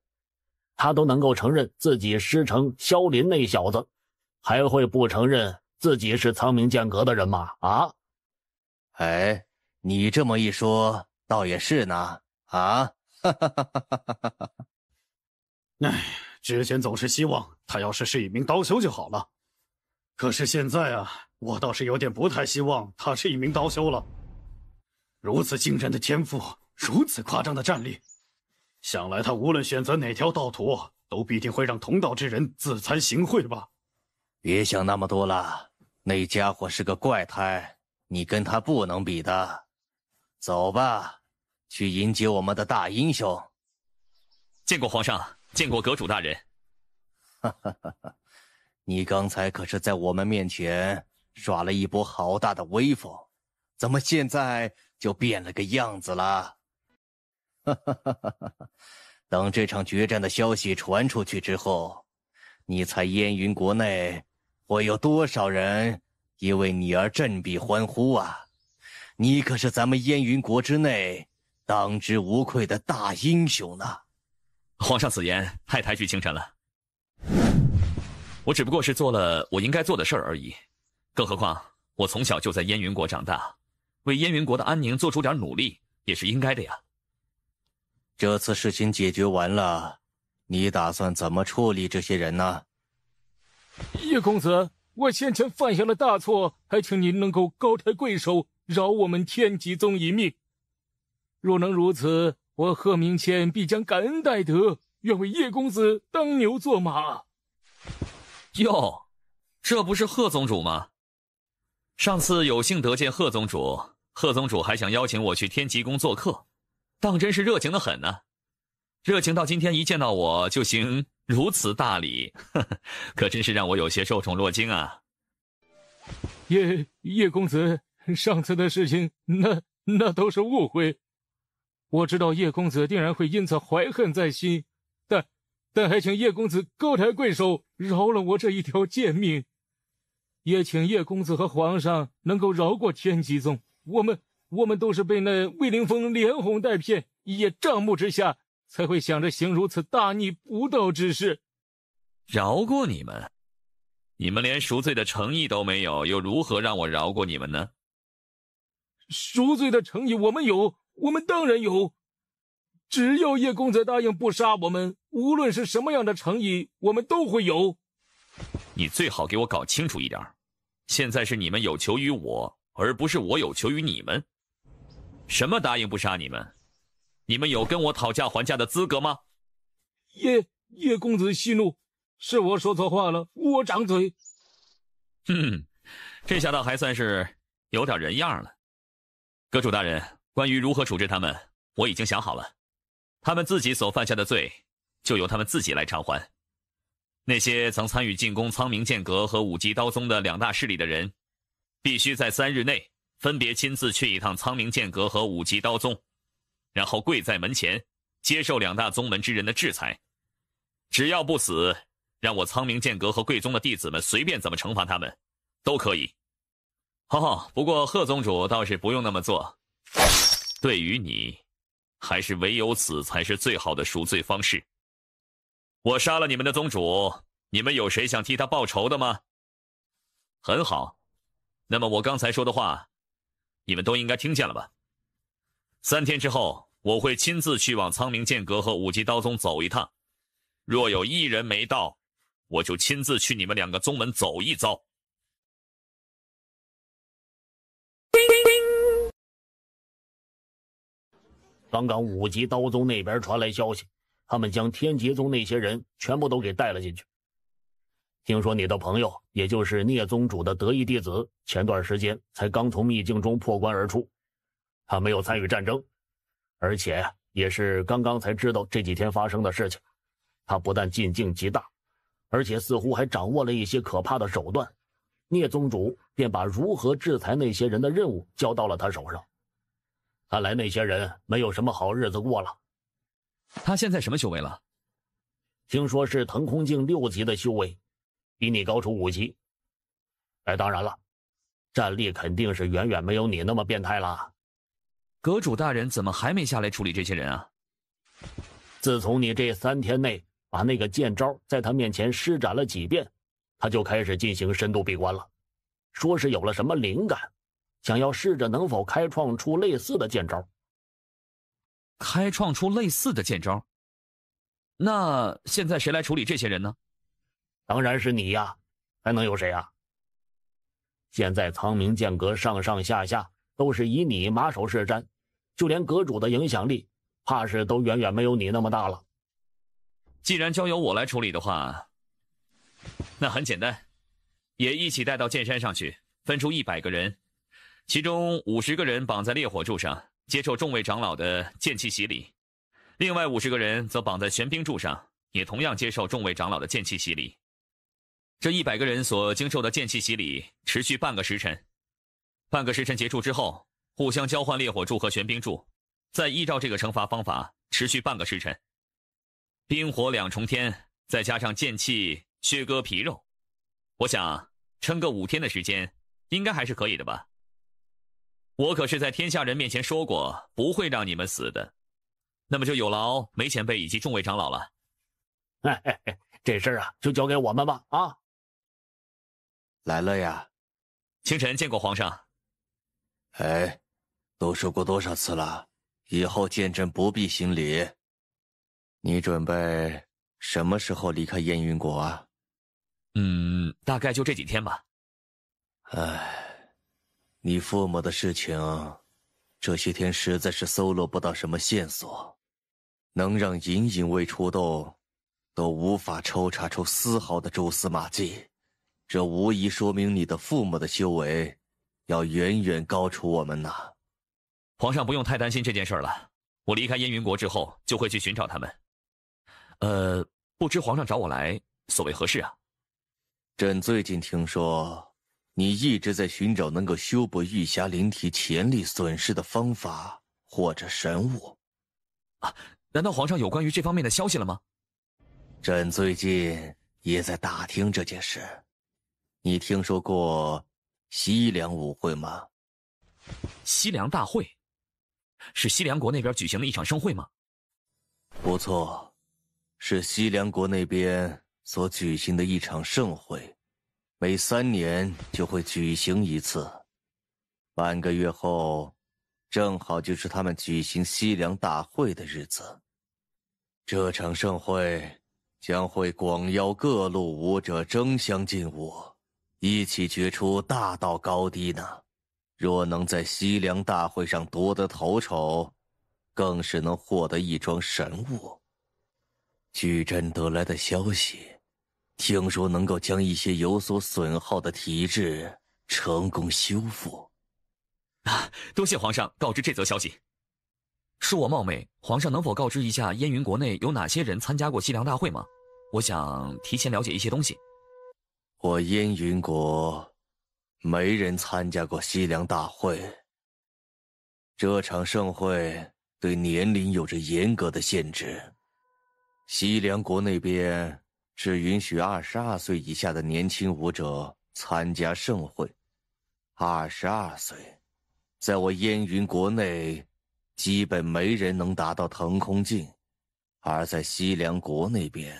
他都能够承认自己师承萧林那小子，还会不承认自己是苍冥剑阁的人吗？啊！哎，你这么一说，倒也是呢。啊，哎，之前总是希望他要是一名刀修就好了，可是现在啊，我倒是有点不太希望他是一名刀修了。如此惊人的天赋，如此夸张的战力，想来他无论选择哪条道途，都必定会让同道之人自惭形秽吧？别想那么多了，那家伙是个怪胎，你跟他不能比的。走吧，去迎接我们的大英雄。见过皇上，见过阁主大人。哈哈哈哈！你刚才可是在我们面前耍了一波好大的威风，怎么现在就变了个样子了？哈哈哈哈哈！等这场决战的消息传出去之后，你猜燕云国内会有多少人因为你而振臂欢呼啊？你可是咱们燕云国之内当之无愧的大英雄呢！皇上此言太抬举清晨了，我只不过是做了我应该做的事儿而已。更何况我从小就在燕云国长大，为燕云国的安宁做出点努力也是应该的呀。这次事情解决完了，你打算怎么处理这些人呢？叶公子，我先前犯下了大错，还请您能够高抬贵手，饶我们天极宗一命。若能如此，我贺明谦必将感恩戴德，愿为叶公子当牛做马。哟，这不是贺宗主吗？上次有幸得见贺宗主，贺宗主还想邀请我去天极宫做客，当真是热情的很呢。热情到今天一见到我就行如此大礼，呵呵，可真是让我有些受宠若惊啊。叶公子，上次的事情那都是误会。我知道叶公子定然会因此怀恨在心，但还请叶公子高抬贵手，饶了我这一条贱命。也请叶公子和皇上能够饶过天极宗，我们都是被那魏凌风连哄带骗，一叶障目之下，才会想着行如此大逆不道之事。饶过你们？你们连赎罪的诚意都没有，又如何让我饶过你们呢？赎罪的诚意我们有，我们当然有。只要叶公子答应不杀我们，无论是什么样的诚意，我们都会有。你最好给我搞清楚一点，现在是你们有求于我，而不是我有求于你们。什么答应不杀你们？你们有跟我讨价还价的资格吗？叶公子息怒，是我说错话了，我掌嘴。这下倒还算是有点人样了。阁主大人，关于如何处置他们，我已经想好了。他们自己所犯下的罪，就由他们自己来偿还。那些曾参与进攻苍明剑阁和五级刀宗的两大势力的人，必须在3日内分别亲自去一趟苍明剑阁和五级刀宗，然后跪在门前，接受两大宗门之人的制裁。只要不死，让我苍明剑阁和贵宗的弟子们随便怎么惩罚他们，都可以。不过贺宗主倒是不用那么做。对于你，还是唯有死才是最好的赎罪方式。我杀了你们的宗主，你们有谁想替他报仇的吗？很好，那么我刚才说的话，你们都应该听见了吧？3天之后，我会亲自去往苍明剑阁和五级刀宗走一趟。若有1人没到，我就亲自去你们2个宗门走一遭。刚刚五级刀宗那边传来消息，他们将天极宗那些人全部都给带了进去。听说你的朋友，也就是聂宗主的得意弟子，前段时间才刚从秘境中破关而出。他没有参与战争，而且也是刚刚才知道这几天发生的事情。他不但进境极大，而且似乎还掌握了一些可怕的手段。聂宗主便把如何制裁那些人的任务交到了他手上。看来那些人没有什么好日子过了。他现在什么修为了？听说是腾空境6级的修为，比你高出5级。当然了，战力肯定是远远没有你那么变态啦。阁主大人怎么还没下来处理这些人啊？自从你这3天内把那个剑招在他面前施展了几遍，他就开始进行深度闭关了，说是有了什么灵感，想要试着能否开创出类似的剑招。开创出类似的剑招？那现在谁来处理这些人呢？当然是你呀，还能有谁啊？现在苍明剑阁上上下下都是以你马首是瞻，就连阁主的影响力怕是都远远没有你那么大了。既然交由我来处理的话，那很简单，也一起带到剑山上去，分出100个人，其中50个人绑在烈火柱上，接受众位长老的剑气洗礼，另外50个人则绑在玄冰柱上，也同样接受众位长老的剑气洗礼。这100个人所经受的剑气洗礼持续半个时辰，半个时辰结束之后，互相交换烈火柱和玄冰柱，再依照这个惩罚方法持续半个时辰。冰火2重天，再加上剑气削割皮肉，我想撑个5天的时间应该还是可以的吧。我可是在天下人面前说过不会让你们死的，那么就有劳梅前辈以及众位长老了。这事啊就交给我们吧啊！来了呀，清晨见过皇上。哎，都说过多少次了，以后见朕不必行礼。你准备什么时候离开燕云国啊？大概就这几天吧。唉，你父母的事情，这些天实在是搜罗不到什么线索，能让隐隐未出动，都无法抽查出丝毫的蛛丝马迹。这无疑说明你的父母的修为要远远高出我们呐。皇上不用太担心这件事了，我离开燕云国之后就会去寻找他们。不知皇上找我来所谓何事啊？朕最近听说你一直在寻找能够修补玉匣灵体潜力损失的方法或者神物。啊，难道皇上有关于这方面的消息了吗？朕最近也在打听这件事。你听说过西凉舞会吗？西凉大会？是西凉国那边举行的一场盛会吗？不错，是西凉国那边所举行的一场盛会，每3年就会举行一次。半个月后，正好就是他们举行西凉大会的日子。这场盛会将会广邀各路武者争相进舞，一起决出大道高低呢。若能在西凉大会上夺得头筹，更是能获得一桩神物。据朕得来的消息，听说能够将一些有所损耗的体质成功修复。多谢皇上告知这则消息。恕我冒昧，皇上能否告知一下燕云国内有哪些人参加过西凉大会吗？我想提前了解一些东西。我燕云国没人参加过西凉大会。这场盛会对年龄有着严格的限制，西凉国那边只允许22岁以下的年轻武者参加盛会。22岁，在我燕云国内基本没人能达到腾空境，而在西凉国那边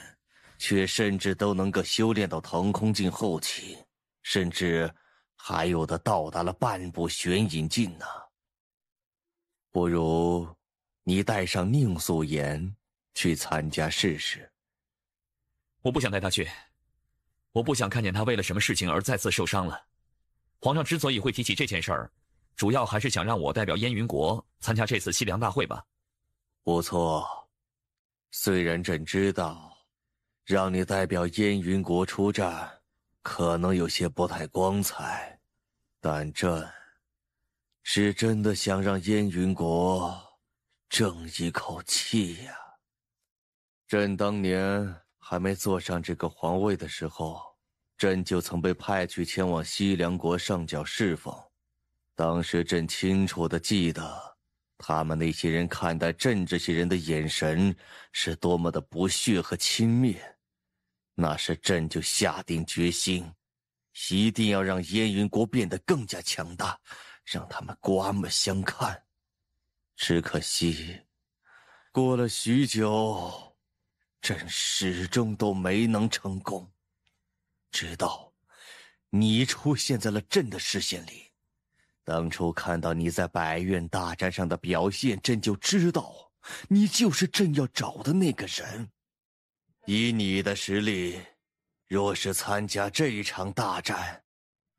却甚至都能够修炼到腾空境后期，甚至还有的到达了半步玄隐境呢。不如你带上宁素颜去参加试试。我不想带他去，我不想看见他为了什么事情而再次受伤了。皇上之所以会提起这件事儿，主要还是想让我代表燕云国参加这次西凉大会吧。不错，虽然朕知道让你代表燕云国出战可能有些不太光彩，但朕是真的想让燕云国争一口气呀。朕当年还没坐上这个皇位的时候，朕就曾被派去前往西凉国上缴侍奉。当时朕清楚地记得，他们那些人看待朕这些人的眼神是多么的不屑和轻蔑。那时朕就下定决心，一定要让燕云国变得更加强大，让他们刮目相看。只可惜，过了许久，朕始终都没能成功。直到你出现在了朕的视线里。当初看到你在百院大战上的表现，朕就知道你就是朕要找的那个人。以你的实力，若是参加这一场大战，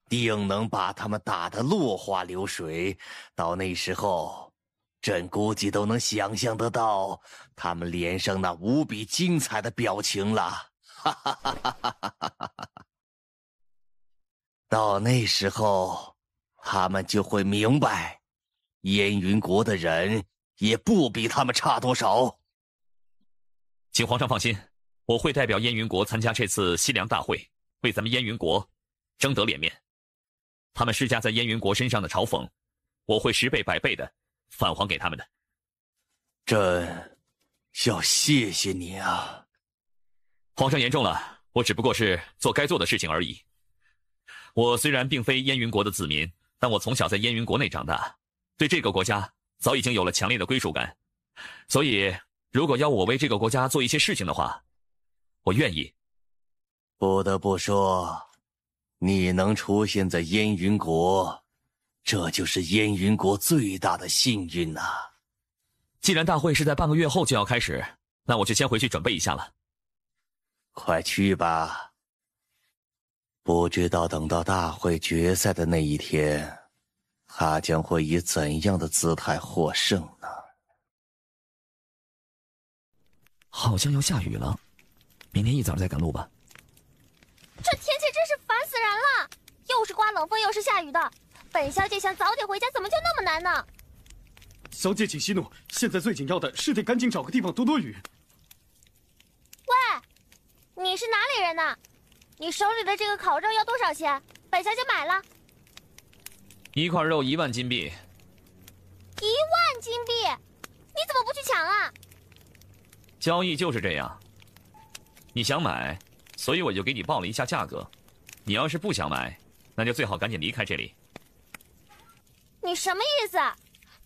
定能把他们打得落花流水。到那时候，朕估计都能想象得到他们脸上那无比精彩的表情了。哈哈哈哈哈哈！到那时候，他们就会明白，燕云国的人也不比他们差多少。请皇上放心，我会代表燕云国参加这次西凉大会，为咱们燕云国争得脸面。他们施加在燕云国身上的嘲讽，我会10倍100倍的返还给他们的。朕要谢谢你啊！皇上言重了，我只不过是做该做的事情而已。我虽然并非燕云国的子民，但我从小在燕云国内长大，对这个国家早已经有了强烈的归属感。所以，如果要我为这个国家做一些事情的话，我愿意。不得不说，你能出现在燕云国，这就是燕云国最大的幸运呐。既然大会是在半个月后就要开始，那我就先回去准备一下了。快去吧。不知道等到大会决赛的那一天，他将会以怎样的姿态获胜呢？好像要下雨了，明天一早再赶路吧。这天气真是烦死人了，又是刮冷风又是下雨的。本小姐想早点回家，怎么就那么难呢？小姐请息怒，现在最紧要的是得赶紧找个地方躲躲雨。喂，你是哪里人呢？你手里的这个烤肉要多少钱？本小姐买了。一块肉1万金币。1万金币？你怎么不去抢啊？交易就是这样，你想买，所以我就给你报了一下价格。你要是不想买，那就最好赶紧离开这里。你什么意思？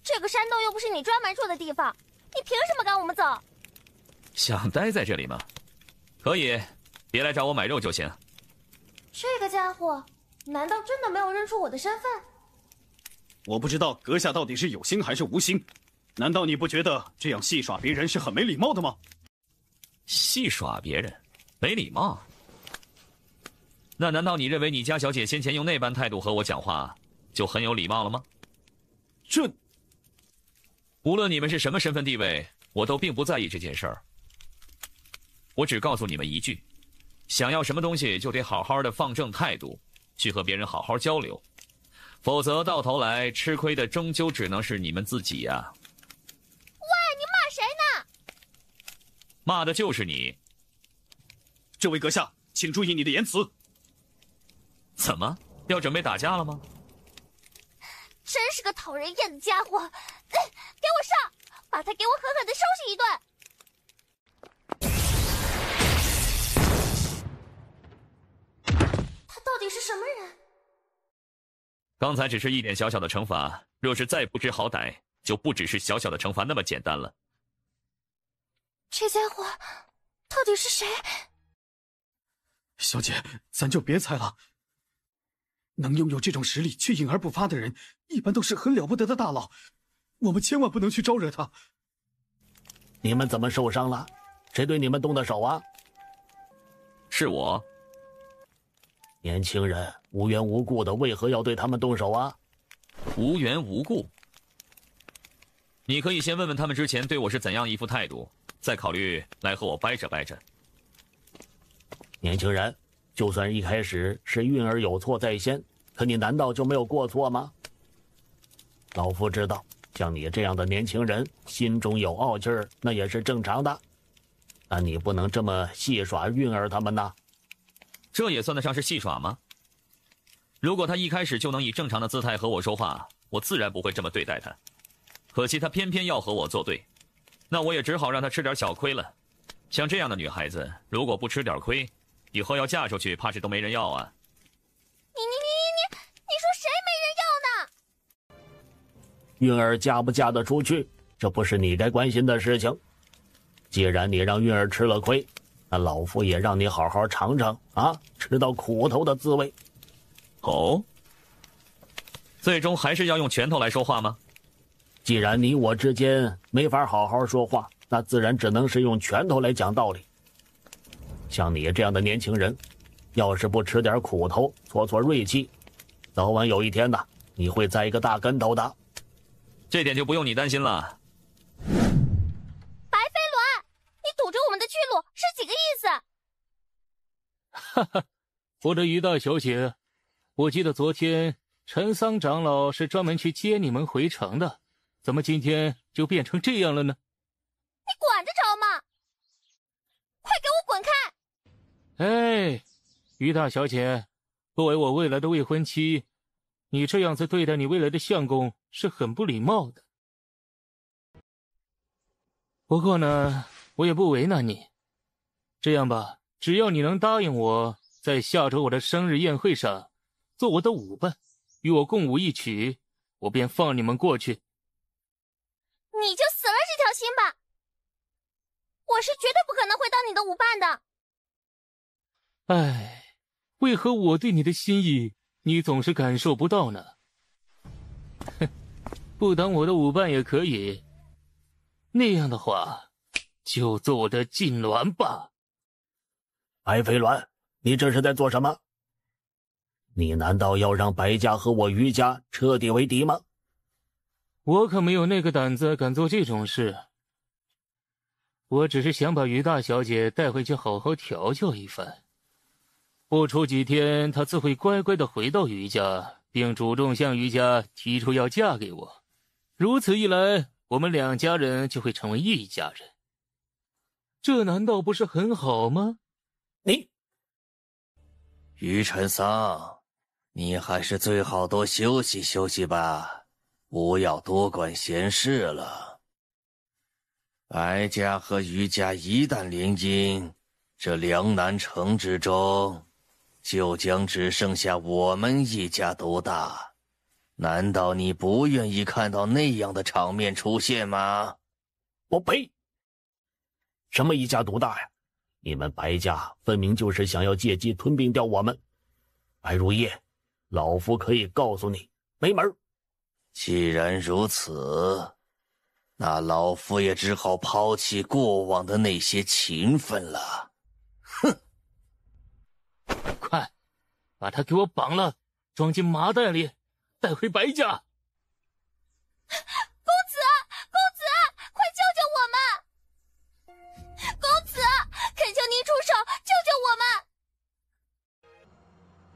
这个山洞又不是你专门住的地方，你凭什么赶我们走？想待在这里吗？可以，别来找我买肉就行。这个家伙，难道真的没有认出我的身份？我不知道阁下到底是有心还是无心，难道你不觉得这样戏耍别人是很没礼貌的吗？戏耍别人，没礼貌？那难道你认为你家小姐先前用那般态度和我讲话，就很有礼貌了吗？这，无论你们是什么身份地位，我都并不在意这件事儿。我只告诉你们一句，想要什么东西就得好好的放正态度，去和别人好好交流，否则到头来吃亏的终究只能是你们自己呀。喂，你骂谁呢？骂的就是你。这位阁下，请注意你的言辞。怎么，要准备打架了吗？真是个讨人厌的家伙！给我上，把他给我狠狠的收拾一顿。他到底是什么人？刚才只是一点小小的惩罚，若是再不知好歹，就不只是小小的惩罚那么简单了。这家伙到底是谁？小姐，咱就别猜了。能拥有这种实力却隐而不发的人，一般都是很了不得的大佬，我们千万不能去招惹他。你们怎么受伤了？谁对你们动的手啊？是我。年轻人无缘无故的，为何要对他们动手啊？无缘无故？你可以先问问他们之前对我是怎样一副态度，再考虑来和我掰扯掰扯。年轻人，就算一开始是韵儿有错在先，可你难道就没有过错吗？老夫知道，像你这样的年轻人，心中有傲气儿，那也是正常的。但你不能这么戏耍韵儿他们呐。这也算得上是戏耍吗？如果他一开始就能以正常的姿态和我说话，我自然不会这么对待他。可惜他偏偏要和我作对，那我也只好让他吃点小亏了。像这样的女孩子，如果不吃点亏，以后要嫁出去，怕是都没人要啊！你说谁没人要呢？韵儿嫁不嫁得出去，这不是你该关心的事情。既然你让韵儿吃了亏，那老夫也让你好好尝尝啊，吃到苦头的滋味。哦，最终还是要用拳头来说话吗？既然你我之间没法好好说话，那自然只能是用拳头来讲道理。像你这样的年轻人，要是不吃点苦头，挫挫锐气，早晚有一天呢，你会栽一个大跟头的。这点就不用你担心了。白飞轮，你堵着我们的去路是几个意思？哈哈，我的于大小姐，我记得昨天陈桑长老是专门去接你们回城的，怎么今天就变成这样了呢？你管得着吗？快给我滚开！哎，于大小姐，作为我未来的未婚妻，你这样子对待你未来的相公是很不礼貌的。不过呢，我也不为难你。这样吧，只要你能答应我，在下周我的生日宴会上做我的舞伴，与我共舞一曲，我便放你们过去。你就死了这条心吧！我是绝对不可能会当你的舞伴的。唉，为何我对你的心意，你总是感受不到呢？哼，不当我的舞伴也可以。那样的话，就做我的痉挛吧。白飞鸾，你这是在做什么？你难道要让白家和我于家彻底为敌吗？我可没有那个胆子敢做这种事。我只是想把于大小姐带回去好好调教一番。不出几天，她自会乖乖的回到于家，并主动向于家提出要嫁给我。如此一来，我们两家人就会成为一家人。这难道不是很好吗？于陈桑，你还是最好多休息休息吧，不要多管闲事了。白家和于家一旦联姻，这梁南城之中就将只剩下我们一家独大。难道你不愿意看到那样的场面出现吗？我呸！什么一家独大呀？你们白家分明就是想要借机吞并掉我们。白如夜，老夫可以告诉你，没门。既然如此，那老夫也只好抛弃过往的那些情分了。哼！快，把他给我绑了，装进麻袋里，带回白家。公子，公子，快救救我们！公子，恳求您出手，救救我们！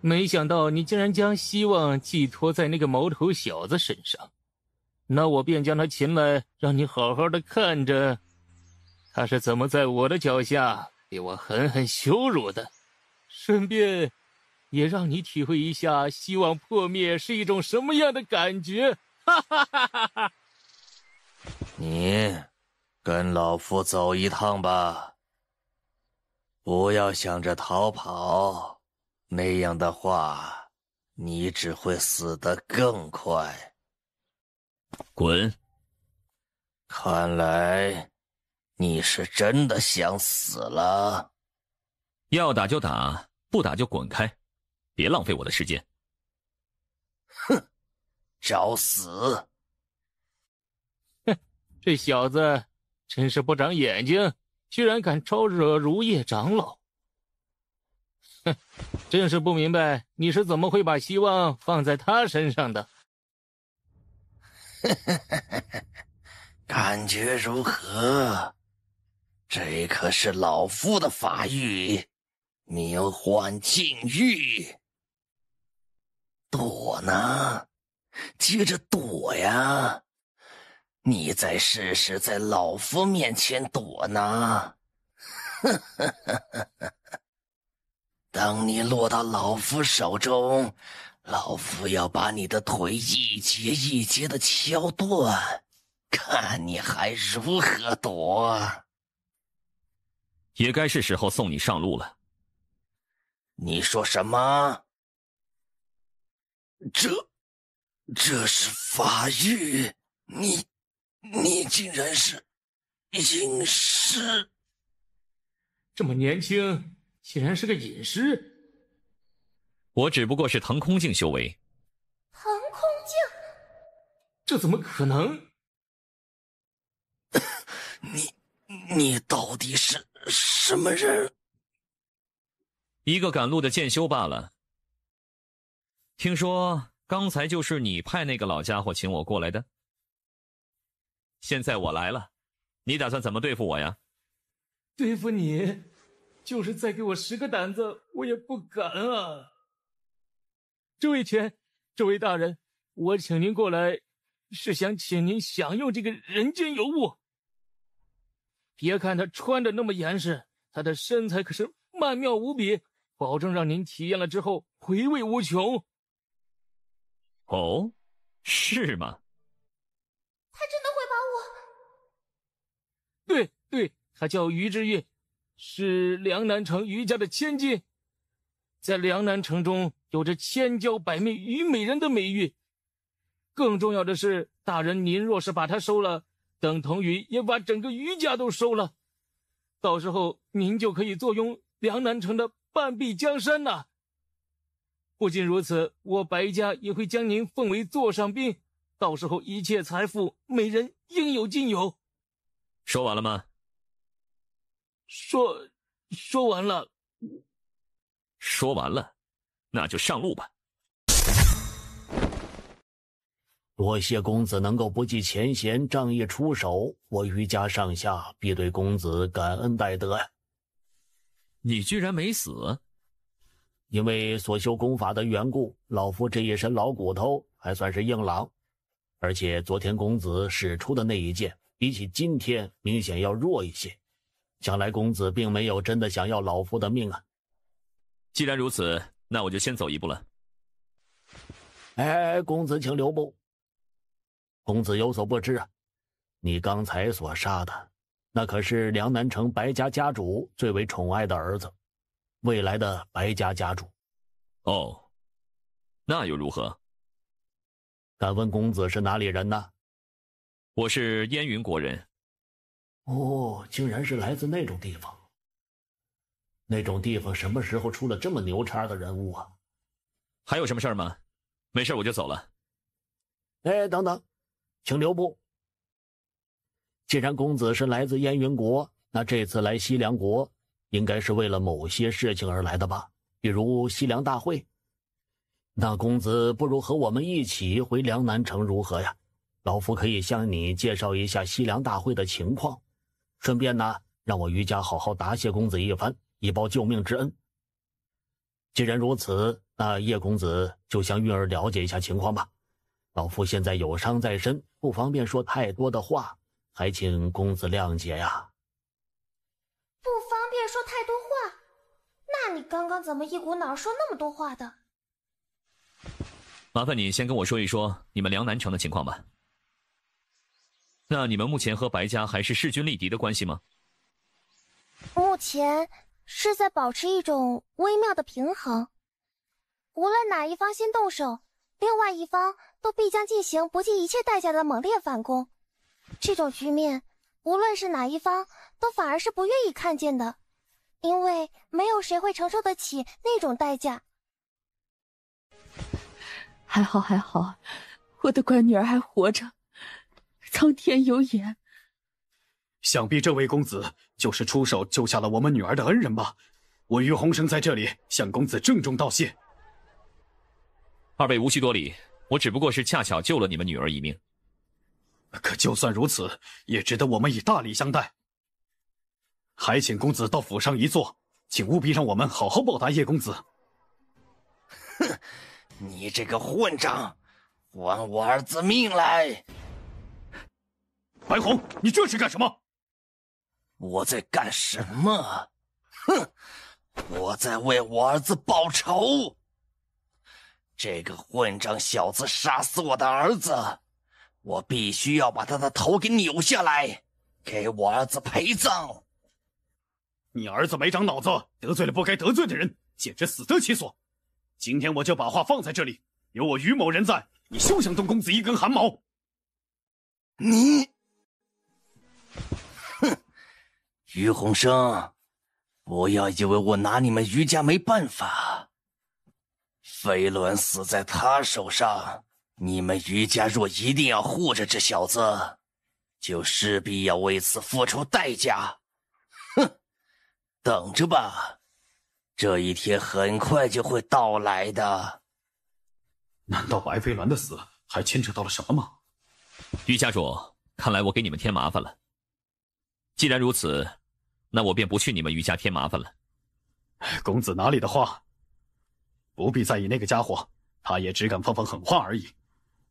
没想到你竟然将希望寄托在那个毛头小子身上，那我便将他擒来，让你好好的看着他是怎么在我的脚下被我狠狠羞辱的，顺便也让你体会一下希望破灭是一种什么样的感觉。哈哈哈哈哈！你跟老夫走一趟吧，不要想着逃跑，那样的话，你只会死得更快。滚！看来你是真的想死了。要打就打，不打就滚开，别浪费我的时间。哼，找死！哼，这小子真是不长眼睛，居然敢招惹如夜长老。哼，真是不明白你是怎么会把希望放在他身上的。感觉如何？这可是老夫的法域，名唤禁欲。躲呢？接着躲呀！你再试试在老夫面前躲呢！当你落到老夫手中，老夫要把你的腿一节一节的敲断，看你还如何躲。也该是时候送你上路了。你说什么？这是法域？你竟然是隐师？这么年轻，竟然是个隐师？我只不过是腾空境修为。腾空境？这怎么可能？你到底是什么人？一个赶路的剑修罢了。听说刚才就是你派那个老家伙请我过来的？现在我来了，你打算怎么对付我呀？对付你，就是再给我10个胆子，我也不敢啊！这位大人，我请您过来，是想请您享用这个人间尤物。别看他穿的那么严实，他的身材可是曼妙无比，保证让您体验了之后回味无穷。哦，是吗？他真的会把我……对，他叫于之玉，是梁南城于家的千金，在梁南城中有着千娇百媚虞美人的美誉。更重要的是，大人您若是把他收了，等同于也把整个于家都收了，到时候您就可以坐拥梁南城的半壁江山呐。不仅如此，我白家也会将您奉为座上宾，到时候一切财富每人应有尽有。说完了吗？说完了。说完了，那就上路吧。多谢公子能够不计前嫌，仗义出手，我于家上下必对公子感恩戴德呀。你居然没死？因为所修功法的缘故，老夫这一身老骨头还算是硬朗，而且昨天公子使出的那一剑，比起今天明显要弱一些。想来公子并没有真的想要老夫的命啊。既然如此，那我就先走一步了。哎，公子请留步。公子有所不知啊，你刚才所杀的，那可是梁南城白家家主最为宠爱的儿子，未来的白家家主。哦，那又如何？敢问公子是哪里人呢？我是燕云国人。哦，竟然是来自那种地方。那种地方什么时候出了这么牛叉的人物啊？还有什么事儿吗？没事我就走了。哎，等等，请留步。既然公子是来自燕云国，那这次来西凉国应该是为了某些事情而来的吧？比如西凉大会。那公子不如和我们一起回梁南城如何呀？老夫可以向你介绍一下西凉大会的情况，顺便呢，让我于家好好答谢公子一番，以报救命之恩。既然如此，那叶公子就向韵儿了解一下情况吧。老夫现在有伤在身，不方便说太多的话，还请公子谅解呀。不方便说太多话？那你刚刚怎么一股脑说那么多话的？麻烦你先跟我说一说你们梁南城的情况吧。那你们目前和白家还是势均力敌的关系吗？目前是在保持一种微妙的平衡，无论哪一方先动手，另外一方都必将进行不计一切代价的猛烈反攻。这种局面，无论是哪一方，都反而是不愿意看见的，因为没有谁会承受得起那种代价。还好，我的乖女儿还活着，苍天有眼。想必这位公子就是出手救下了我们女儿的恩人吧？我于洪生在这里向公子郑重道谢。二位无需多礼，我只不过是恰巧救了你们女儿一命。可就算如此，也值得我们以大礼相待。还请公子到府上一坐，请务必让我们好好报答叶公子。哼，你这个混账，还我儿子命来！白虹，你这是干什么？我在干什么？哼，我在为我儿子报仇。这个混账小子杀死我的儿子，我必须要把他的头给扭下来，给我儿子陪葬。你儿子没长脑子，得罪了不该得罪的人，简直死得其所。今天我就把话放在这里，有我于某人在，你休想动公子一根汗毛。你，哼，于洪生，不要以为我拿你们于家没办法。飞轮死在他手上，你们于家若一定要护着这小子，就势必要为此付出代价。哼，等着吧，这一天很快就会到来的。难道白飞鸾的死还牵扯到了什么吗？于家主，看来我给你们添麻烦了。既然如此，那我便不去你们余家添麻烦了。公子哪里的话，不必在意那个家伙，他也只敢放狠话而已。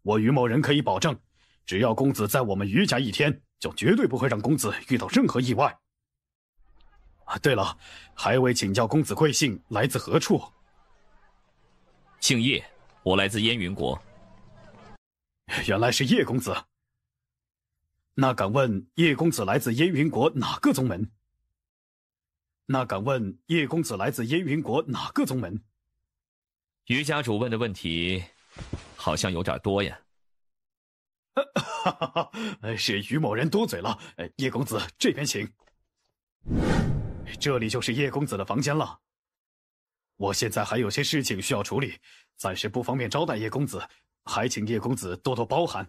我于某人可以保证，只要公子在我们余家一天，就绝对不会让公子遇到任何意外。对了，还未请教公子贵姓，来自何处？姓叶，我来自燕云国。原来是叶公子。那敢问叶公子来自燕云国哪个宗门？余家主问的问题好像有点多呀。是于某人多嘴了。叶公子这边请。这里就是叶公子的房间了。我现在还有些事情需要处理，暂时不方便招待叶公子，还请叶公子多多包涵。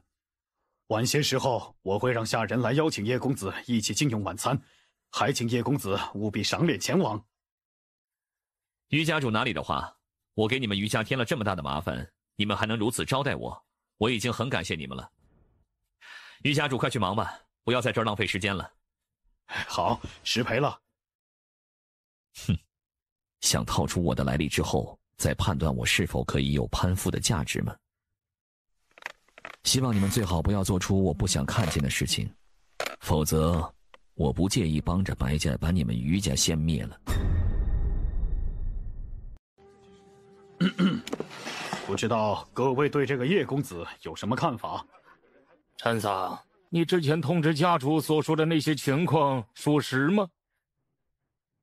晚些时候我会让下人来邀请叶公子一起进用晚餐，还请叶公子务必赏脸前往。余家主哪里的话，我给你们余家添了这么大的麻烦，你们还能如此招待我，我已经很感谢你们了。余家主快去忙吧，不要在这儿浪费时间了。好，失陪了。哼，想套出我的来历之后，再判断我是否可以有攀附的价值吗？希望你们最好不要做出我不想看见的事情，否则我不介意帮着白家把你们余家先灭了。不知道各位对这个叶公子有什么看法？陈桑，你之前通知家主所说的那些情况属实吗？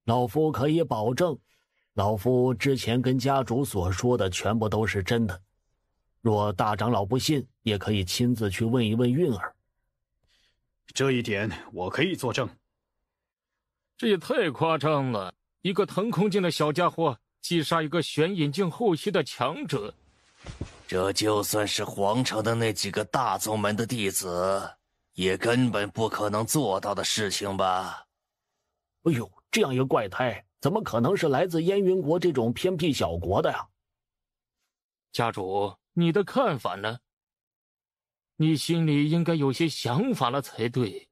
老夫可以保证，老夫之前跟家主所说的全部都是真的。若大长老不信，也可以亲自去问一问韵儿。这一点我可以作证。这也太夸张了！一个腾空境的小家伙击杀一个玄隐境后期的强者，这就算是皇城的那几个大宗门的弟子，也根本不可能做到的事情吧？哎呦，这样一个怪胎，怎么可能是来自燕云国这种偏僻小国的呀？家主，你的看法呢？你心里应该有些想法了才对。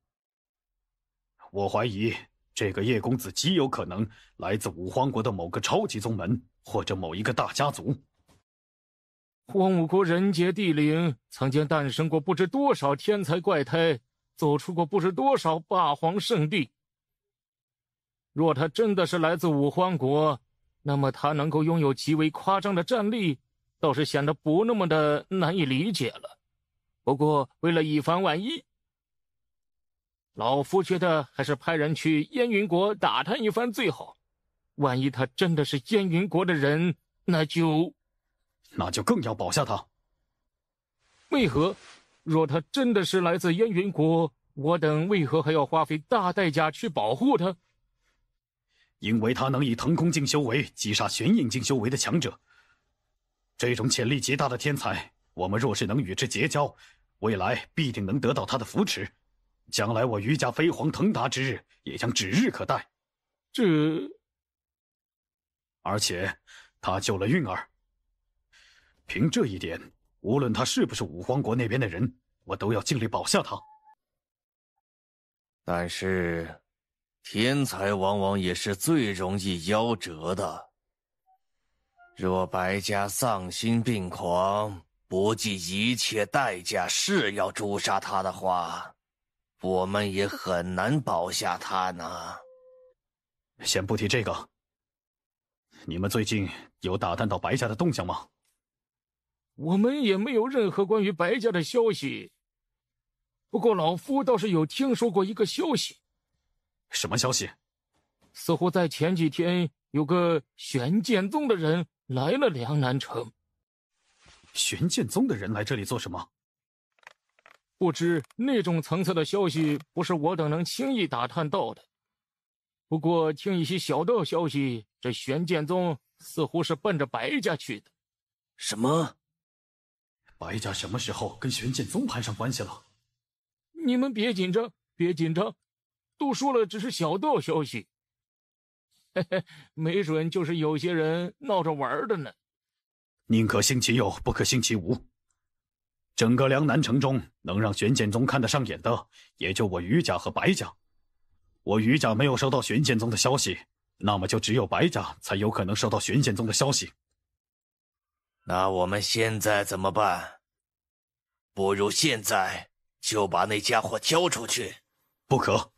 我怀疑这个叶公子极有可能来自五荒国的某个超级宗门，或者某一个大家族。荒芜国人杰地灵，曾经诞生过不知多少天才怪胎，走出过不知多少霸皇圣地。若他真的是来自五荒国，那么他能够拥有极为夸张的战力，倒是显得不那么的难以理解了。不过为了以防万一，老夫觉得还是派人去燕云国打探一番最好。万一他真的是燕云国的人，那就更要保下他。为何？若他真的是来自燕云国，我等为何还要花费大代价去保护他？因为他能以腾空境修为击杀玄隐境修为的强者，这种潜力极大的天才，我们若是能与之结交，未来必定能得到他的扶持，将来我余家飞黄腾达之日也将指日可待。而且他救了韵儿，凭这一点，无论他是不是五荒国那边的人，我都要尽力保下他。但是天才往往也是最容易夭折的。若白家丧心病狂，不计一切代价是要诛杀他的话，我们也很难保下他呢。先不提这个，你们最近有打探到白家的动向吗？我们也没有任何关于白家的消息。不过老夫倒是有听说过一个消息。什么消息？似乎在前几天有个玄剑宗的人来了梁南城。玄剑宗的人来这里做什么？不知，那种层次的消息不是我等能轻易打探到的。不过听一些小道消息，这玄剑宗似乎是奔着白家去的。什么？白家什么时候跟玄剑宗攀上关系了？你们别紧张，别紧张，都说了只是小道消息。嘿嘿，没准就是有些人闹着玩的呢。宁可信其有，不可信其无。整个梁南城中，能让玄剑宗看得上眼的，也就我于家和白家。我于家没有收到玄剑宗的消息，那么就只有白家才有可能收到玄剑宗的消息。那我们现在怎么办？不如现在就把那家伙交出去。不可，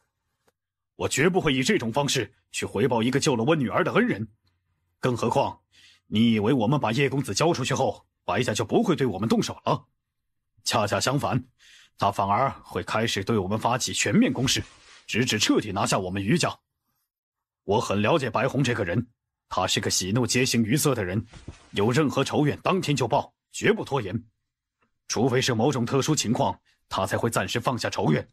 我绝不会以这种方式去回报一个救了我女儿的恩人。更何况，你以为我们把叶公子交出去后，白家就不会对我们动手了？恰恰相反，他反而会开始对我们发起全面攻势，直至彻底拿下我们于家。我很了解白虹这个人，他是个喜怒皆形于色的人，有任何仇怨当天就报，绝不拖延。除非是某种特殊情况，他才会暂时放下仇怨，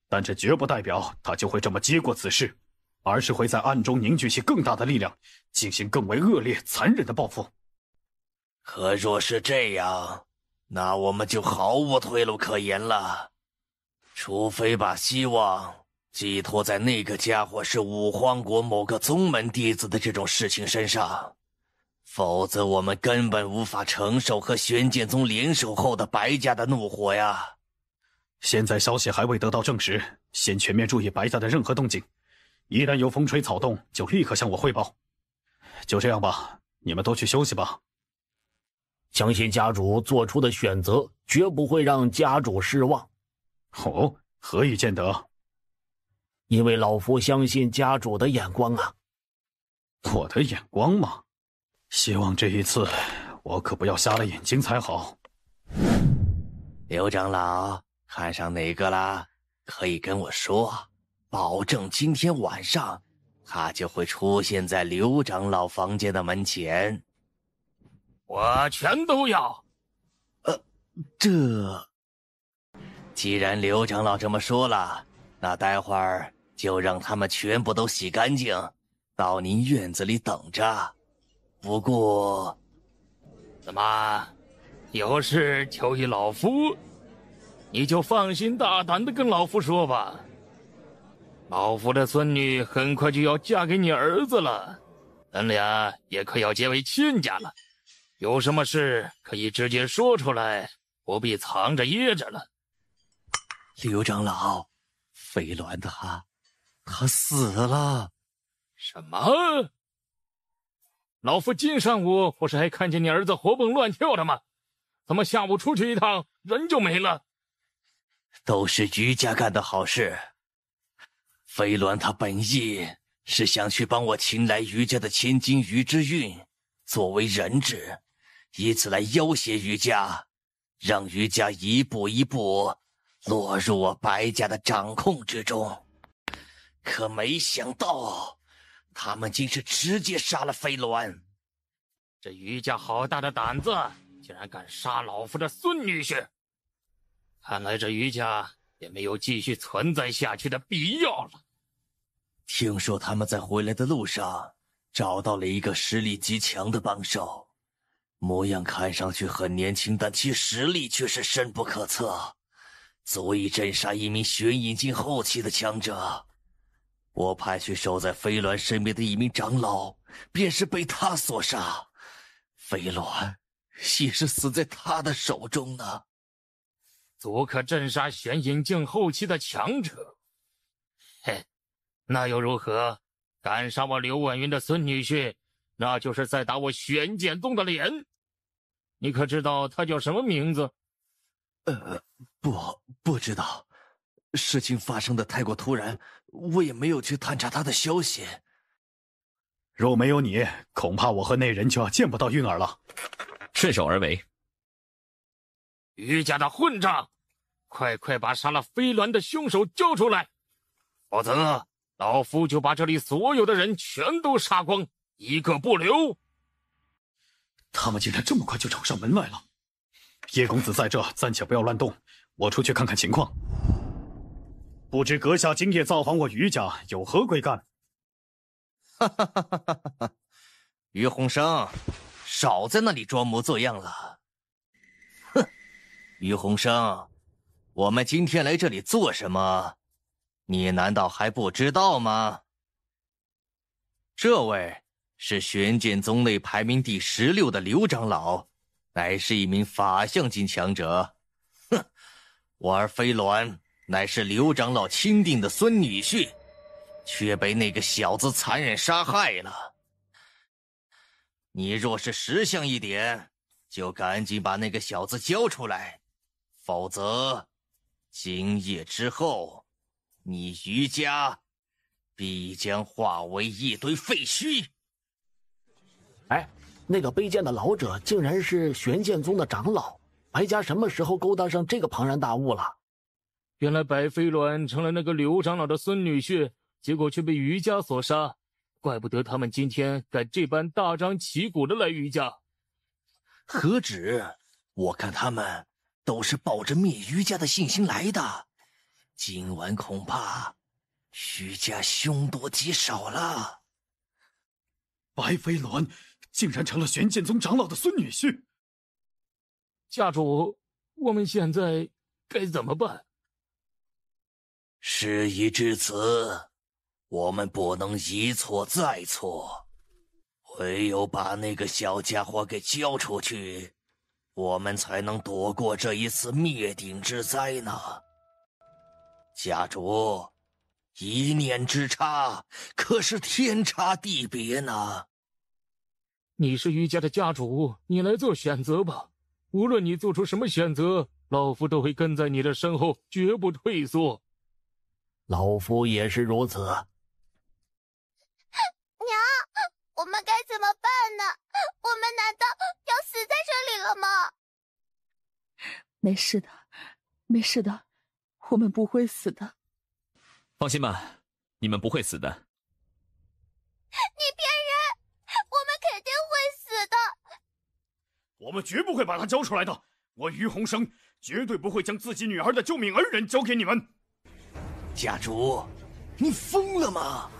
但这绝不代表他就会这么接过此事，而是会在暗中凝聚起更大的力量，进行更为恶劣残忍的报复。可若是这样，那我们就毫无退路可言了。除非把希望寄托在那个家伙是五荒国某个宗门弟子的这种事情身上，否则我们根本无法承受和玄剑宗联手后的白家的怒火呀。现在消息还未得到证实，先全面注意白家的任何动静，一旦有风吹草动，就立刻向我汇报。就这样吧，你们都去休息吧。相信家主做出的选择绝不会让家主失望。哦，何以见得？因为老夫相信家主的眼光啊。我的眼光吗？希望这一次我可不要瞎了眼睛才好。刘长老，看上哪个啦？可以跟我说，保证今天晚上他就会出现在刘长老房间的门前。我全都要。既然刘长老这么说了，那待会儿就让他们全部都洗干净，到您院子里等着。不过，怎么，有事求于老夫？你就放心大胆的跟老夫说吧。老夫的孙女很快就要嫁给你儿子了，咱俩也快要结为亲家了。有什么事可以直接说出来，不必藏着掖着了。刘长老，飞鸾他死了。什么？老夫今上午不是还看见你儿子活蹦乱跳的吗？怎么下午出去一趟人就没了？都是于家干的好事。飞鸾他本意是想去帮我擒来于家的千金于之韵，作为人质，以此来要挟于家，让于家一步一步落入我白家的掌控之中。可没想到，他们竟是直接杀了飞鸾。这于家好大的胆子，竟然敢杀老夫的孙女婿！看来这于家也没有继续存在下去的必要了。听说他们在回来的路上找到了一个实力极强的帮手，模样看上去很年轻，但其实力却是深不可测，足以镇杀一名玄隐境后期的强者。我派去守在飞鸾身边的一名长老，便是被他所杀。飞鸾也是死在他的手中呢。足可镇杀玄隐境后期的强者，嘿，那又如何？敢杀我刘婉云的孙女婿，那就是在打我玄剑宗的脸。你可知道他叫什么名字？不知道。事情发生的太过突然，我也没有去探查他的消息。若没有你，恐怕我和那人就要见不到韵儿了。顺手而为。于家的混账，快把杀了飞鸾的凶手交出来，否则老夫就把这里所有的人全都杀光，一个不留。他们竟然这么快就找上门来了。叶公子在这，暂且不要乱动，我出去看看情况。不知阁下今夜造访我于家，有何贵干？于鸿生，少在那里装模作样了。哼，于鸿生，我们今天来这里做什么？你难道还不知道吗？这位是玄剑宗内排名第16的刘长老，乃是一名法相境强者，我儿飞鸾乃是刘长老钦定的孙女婿，却被那个小子残忍杀害了。你若是识相一点，就赶紧把那个小子交出来，否则今夜之后，你余家必将化为一堆废墟。哎，那个卑贱的老者竟然是玄剑宗的长老，白家什么时候勾搭上这个庞然大物了？原来白飞鸾成了那个刘长老的孙女婿，结果却被余家所杀，怪不得他们今天敢这般大张旗鼓的来余家。何止，我看他们都是抱着灭余家的信心来的，今晚恐怕余家凶多吉少了。白飞鸾竟然成了玄剑宗长老的孙女婿。家主，我们现在该怎么办？事已至此，我们不能一错再错，唯有把那个小家伙给交出去，我们才能躲过这一次灭顶之灾呢。家主，一念之差，可是天差地别呢。你是余家的家主，你来做选择吧。无论你做出什么选择，老夫都会跟在你的身后，绝不退缩。老夫也是如此。娘，我们该怎么办呢？我们难道要死在这里了吗？没事的，没事的，我们不会死的。放心吧，你们不会死的。你骗人！我们肯定会死的。我们绝不会把他交出来的。我于洪生绝对不会将自己女儿的救命恩人交给你们。家主，你疯了吗？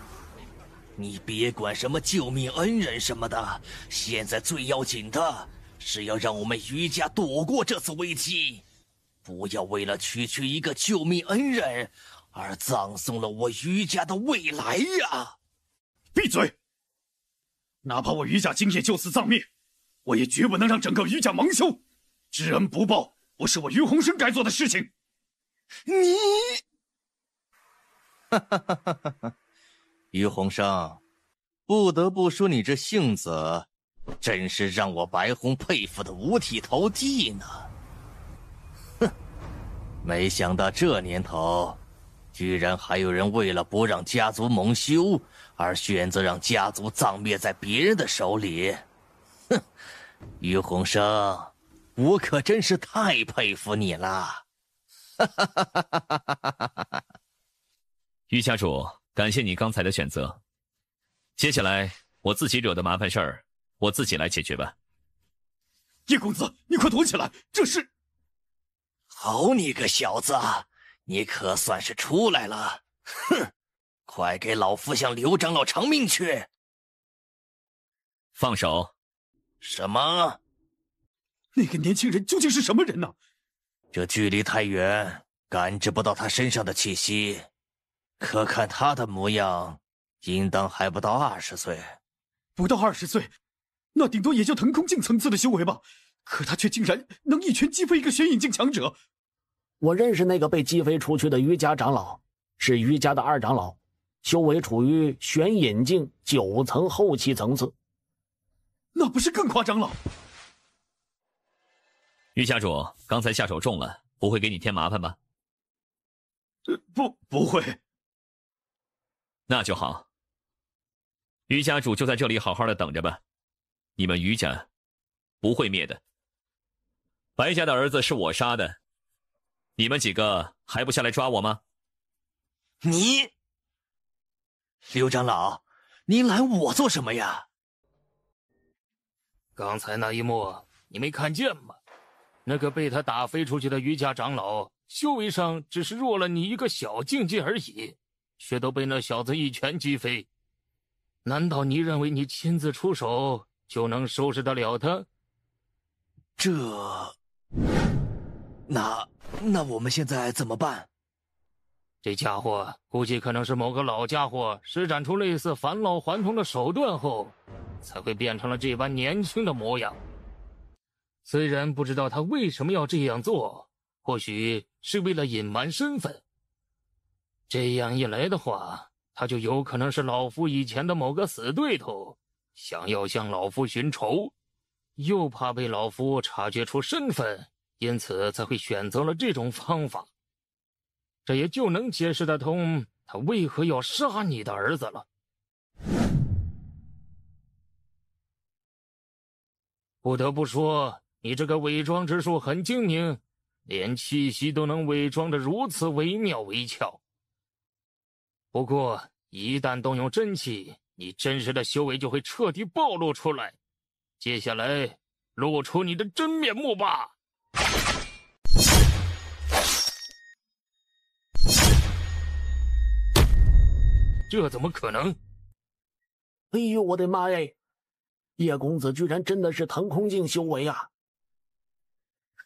你别管什么救命恩人什么的，现在最要紧的是要让我们余家躲过这次危机，不要为了区区一个救命恩人而葬送了我余家的未来呀！闭嘴！哪怕我余家今夜就此葬灭，我也绝不能让整个余家蒙羞。知恩不报，不是我于洪生该做的事情。你，于洪生，不得不说你这性子，真是让我白虹佩服的五体投地呢。哼，没想到这年头，居然还有人为了不让家族蒙羞，而选择让家族葬灭在别人的手里。哼，于洪生，我可真是太佩服你了。于家主，感谢你刚才的选择。接下来我自己惹的麻烦事儿，我自己来解决吧。叶公子，你快躲起来！这是……好你个小子，你可算是出来了！哼，快给老夫向刘长老偿命去！放手！什么？那个年轻人究竟是什么人呢？这距离太远，感知不到他身上的气息。可看他的模样，应当还不到20岁。不到20岁，那顶多也就腾空境层次的修为吧。可他却竟然能一拳击飞一个玄影境强者。我认识那个被击飞出去的余家长老，是余家的2长老，修为处于玄隐境9层后期层次。那不是更夸张了？于家主，刚才下手重了，不会给你添麻烦吧？不会。那就好。于家主就在这里好好的等着吧，你们于家不会灭的。白家的儿子是我杀的，你们几个还不下来抓我吗？你，刘长老，你拦我做什么呀？刚才那一幕你没看见吗？那个被他打飞出去的余家长老，修为上只是弱了你一个小境界而已，却都被那小子一拳击飞。难道你认为你亲自出手就能收拾得了他？那我们现在怎么办？这家伙估计可能是某个老家伙施展出类似返老还童的手段后，才会变成了这般年轻的模样。虽然不知道他为什么要这样做，或许是为了隐瞒身份。这样一来的话，他就有可能是老夫以前的某个死对头，想要向老夫寻仇，又怕被老夫察觉出身份，因此才会选择了这种方法。这也就能解释得通他为何要杀你的儿子了。不得不说，你这个伪装之术很精明，连气息都能伪装得如此惟妙惟肖。不过，一旦动用真气，你真实的修为就会彻底暴露出来。接下来，露出你的真面目吧！这怎么可能？哎呦，我的妈耶！叶公子居然真的是腾空境修为啊！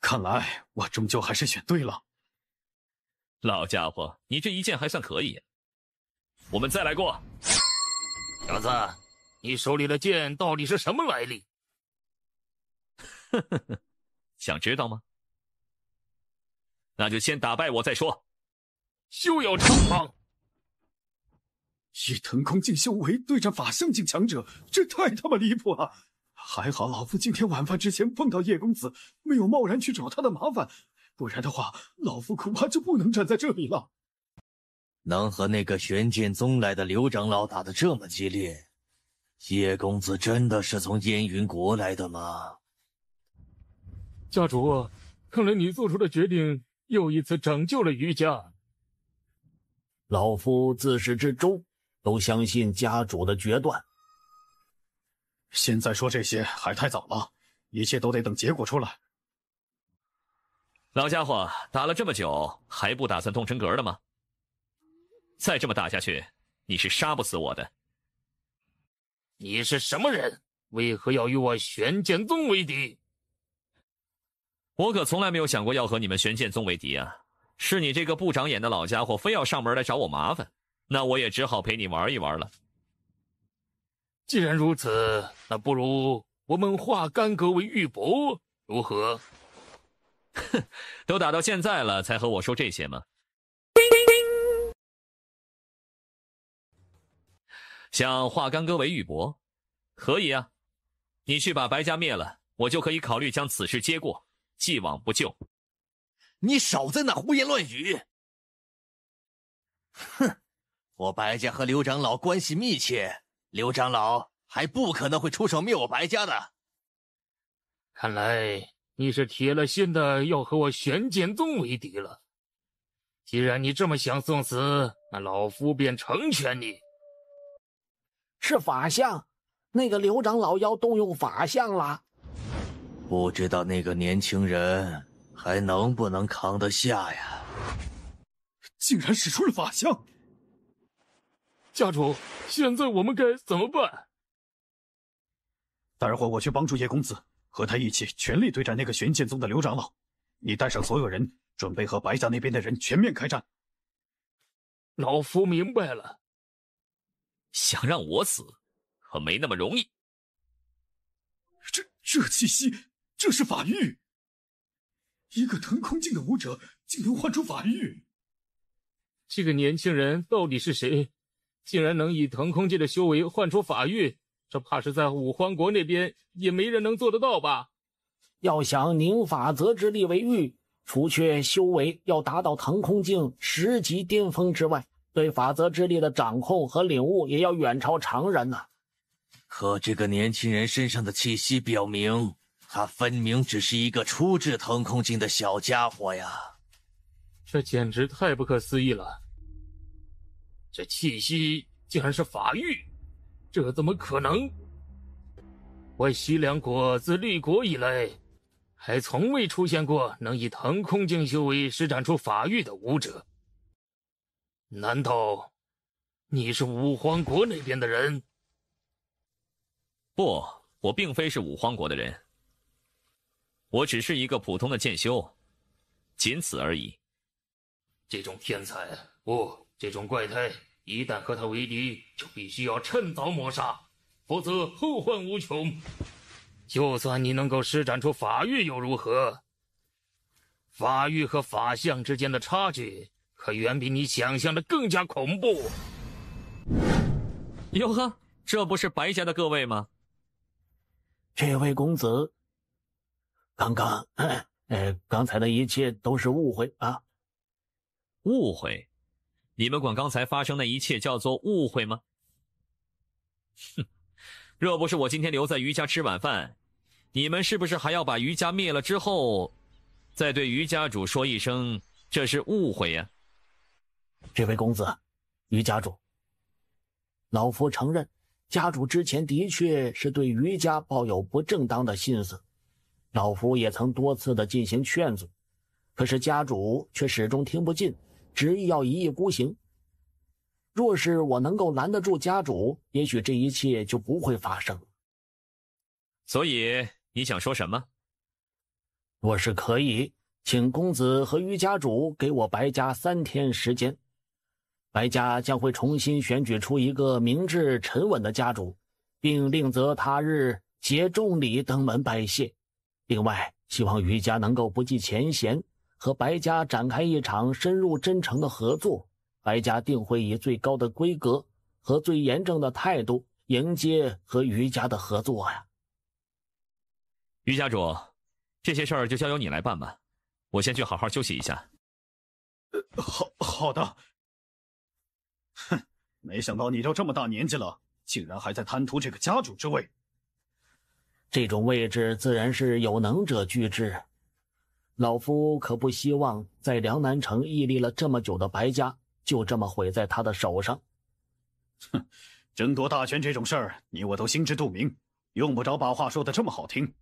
看来我终究还是选对了。老家伙，你这一剑还算可以。我们再来过。小子，你手里的剑到底是什么来历？呵呵呵，想知道吗？那就先打败我再说。休要逞狂！以腾空境修为对战法相境强者，这太他妈离谱了！还好老夫今天晚饭之前碰到叶公子，没有贸然去找他的麻烦，不然的话，老夫恐怕就不能站在这里了。能和那个玄剑宗来的刘长老打得这么激烈，叶公子真的是从燕云国来的吗？家主，看来你做出的决定又一次拯救了余家。老夫自始至终都相信家主的决断。现在说这些还太早了，一切都得等结果出来。老家伙，打了这么久，还不打算动真格的吗？再这么打下去，你是杀不死我的。你是什么人？为何要与我玄剑宗为敌？我可从来没有想过要和你们玄剑宗为敌啊！是你这个不长眼的老家伙非要上门来找我麻烦，那我也只好陪你玩一玩了。既然如此，那不如我们化干戈为玉帛，如何？哼，都打到现在了，才和我说这些吗？想化干戈为玉帛，可以啊。你去把白家灭了，我就可以考虑将此事接过，既往不咎。你少在那胡言乱语！哼，我白家和刘长老关系密切，刘长老还不可能会出手灭我白家的。看来你是铁了心的要和我玄剑宗为敌了。既然你这么想送死，那老夫便成全你。是法相，那个刘长老要动用法相了。不知道那个年轻人还能不能扛得下呀？竟然使出了法相！家主，现在我们该怎么办？待会儿我去帮助叶公子，和他一起全力对战那个玄剑宗的刘长老。你带上所有人，准备和白家那边的人全面开战。老夫明白了。想让我死，可没那么容易。这气息，这是法域！一个腾空境的武者竟能唤出法域！这个年轻人到底是谁？竟然能以腾空界的修为唤出法域，这怕是在五荒国那边也没人能做得到吧？要想凝法则之力为域，除却修为要达到腾空境10级巅峰之外，对法则之力的掌控和领悟也要远超常人呐。可这个年轻人身上的气息表明，他分明只是一个初至腾空境的小家伙呀！这简直太不可思议了！这气息竟然是法域，这怎么可能？我西凉国自立国以来，还从未出现过能以腾空境修为施展出法域的武者。难道你是五荒国那边的人？不，我并非是五荒国的人，我只是一个普通的剑修，仅此而已。这种天才，不，这种怪胎，一旦和他为敌，就必须要趁早抹杀，否则后患无穷。就算你能够施展出法域又如何？法域和法相之间的差距可远比你想象的更加恐怖。哟呵，这不是白家的各位吗？这位公子，刚才的一切都是误会啊！误会？你们管刚才发生的一切叫做误会吗？哼，若不是我今天留在余家吃晚饭，你们是不是还要把余家灭了之后，再对余家主说一声这是误会呀？这位公子，余家主，老夫承认，家主之前的确是对余家抱有不正当的心思，老夫也曾多次的进行劝阻，可是家主却始终听不进，执意要一意孤行。若是我能够拦得住家主，也许这一切就不会发生。所以你想说什么？若是可以，请公子和余家主给我白家3天时间，白家将会重新选举出一个明智沉稳的家主，并另择他日结重礼登门拜谢。另外，希望余家能够不计前嫌，和白家展开一场深入真诚的合作。白家定会以最高的规格和最严正的态度迎接和余家的合作呀。余家主，这些事儿就交由你来办吧，我先去好好休息一下。好的。哼，没想到你都这么大年纪了，竟然还在贪图这个家主之位。这种位置自然是有能者居之，老夫可不希望在梁南城屹立了这么久的白家就这么毁在他的手上。哼，争夺大权这种事儿，你我都心知肚明，用不着把话说得这么好听。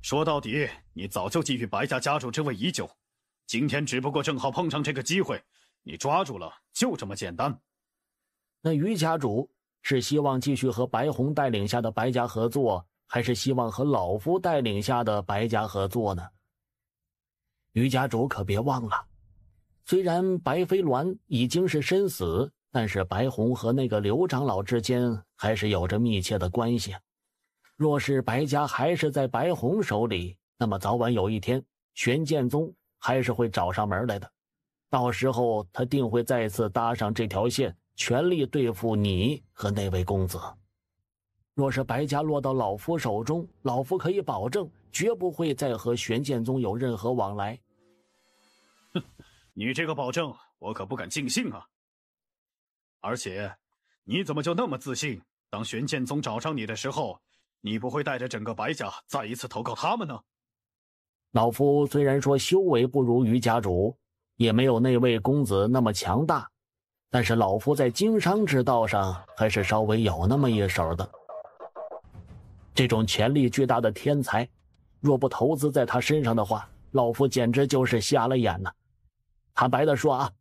说到底，你早就觊觎白家家主之位已久，今天只不过正好碰上这个机会，你抓住了，就这么简单。那余家主是希望继续和白红带领下的白家合作，还是希望和老夫带领下的白家合作呢？余家主可别忘了，虽然白飞鸾已经是身死，但是白红和那个刘长老之间还是有着密切的关系。若是白家还是在白红手里，那么早晚有一天，玄剑宗还是会找上门来的。到时候他定会再次搭上这条线，全力对付你和那位公子。若是白家落到老夫手中，老夫可以保证，绝不会再和玄剑宗有任何往来。哼，你这个保证，我可不敢尽信啊。而且，你怎么就那么自信？当玄剑宗找上你的时候，你不会带着整个白家再一次投靠他们呢？老夫虽然说修为不如余家主，也没有那位公子那么强大，但是老夫在经商之道上还是稍微有那么一手的。这种潜力巨大的天才，若不投资在他身上的话，老夫简直就是瞎了眼呢。坦白的说啊，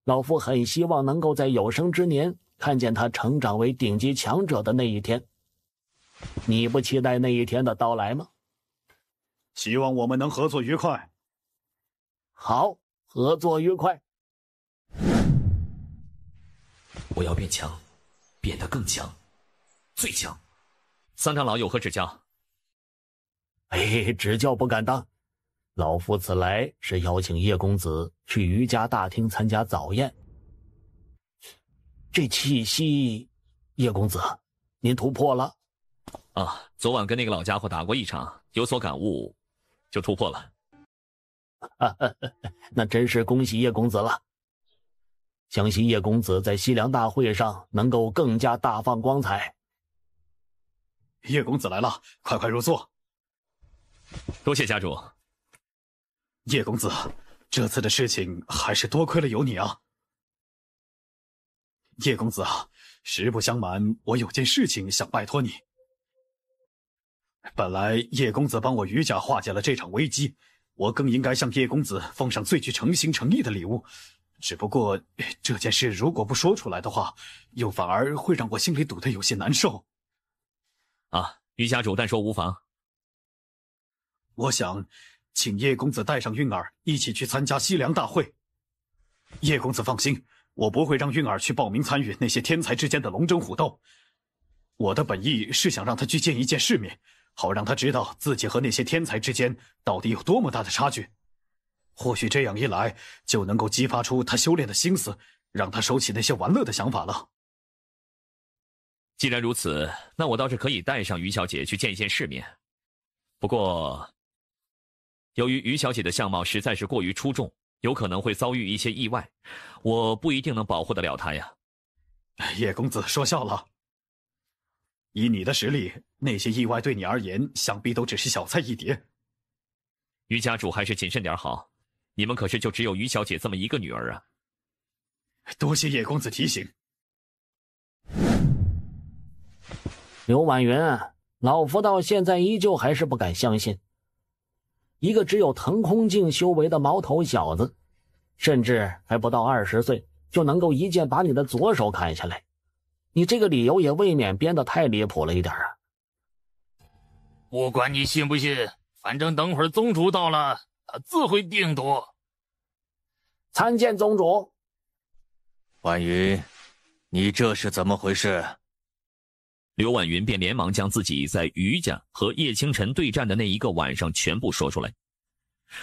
老夫很希望能够在有生之年看见他成长为顶级强者的那一天。你不期待那一天的到来吗？希望我们能合作愉快。好，合作愉快。我要变强，变得更强，最强。三长老有何指教？指教不敢当。老夫此来是邀请叶公子去余家大厅参加早宴。这气息，叶公子，您突破了。啊，昨晚跟那个老家伙打过一场，有所感悟，就突破了。那真是恭喜叶公子了。相信叶公子在西凉大会上能够更加大放光彩。叶公子来了，快快入座。多谢家主。叶公子，这次的事情还是多亏了有你啊。叶公子啊，实不相瞒，我有件事情想拜托你。本来叶公子帮我余家化解了这场危机，我更应该向叶公子奉上最具诚心诚意的礼物。只不过这件事如果不说出来的话，又反而会让我心里堵得有些难受。啊，余家主但说无妨。我想请叶公子带上韵儿一起去参加西凉大会。叶公子放心，我不会让韵儿去报名参与那些天才之间的龙争虎斗。我的本意是想让他去见一见世面，好让他知道自己和那些天才之间到底有多么大的差距。或许这样一来，就能够激发出他修炼的心思，让他收起那些玩乐的想法了。既然如此，那我倒是可以带上于小姐去见一见世面。不过，由于于小姐的相貌实在是过于出众，有可能会遭遇一些意外，我不一定能保护得了她呀。叶公子说笑了。以你的实力，那些意外对你而言，想必都只是小菜一碟。于家主还是谨慎点好，你们可是就只有于小姐这么一个女儿啊。多谢叶公子提醒。刘婉云，老夫到现在依旧还是不敢相信，一个只有腾空境修为的毛头小子，甚至还不到20岁，就能够一剑把你的左手砍下来。你这个理由也未免编得太离谱了一点啊！不管你信不信，反正等会儿宗主到了，他自会定夺。参见宗主。婉云，你这是怎么回事？刘婉云便连忙将自己在于家和叶清晨对战的那一个晚上全部说出来。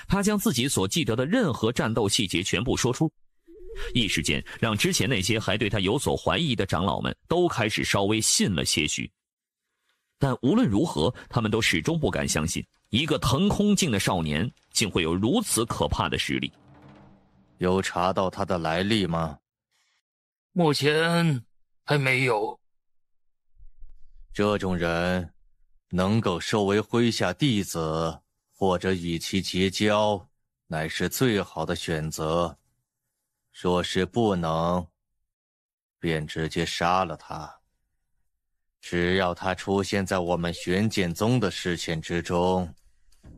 他将自己所记得的任何战斗细节全部说出，一时间让之前那些还对他有所怀疑的长老们都开始稍微信了些许。但无论如何，他们都始终不敢相信一个腾空境的少年竟会有如此可怕的实力。有查到他的来历吗？目前还没有。这种人能够收为麾下弟子，或者与其结交，乃是最好的选择。若是不能，便直接杀了他。只要他出现在我们玄剑宗的视线之中，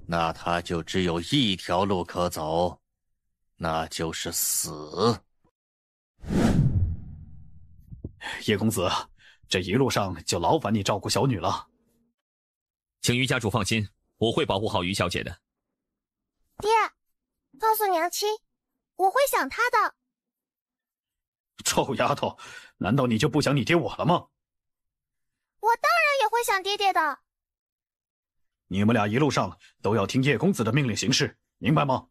那他就只有一条路可走，那就是死。叶公子，这一路上就劳烦你照顾小女了。请于家主放心，我会保护好于小姐的。爹，告诉娘亲，我会想她的。臭丫头，难道你就不想你爹我了吗？我当然也会想爹爹的。你们俩一路上都要听叶公子的命令行事，明白吗？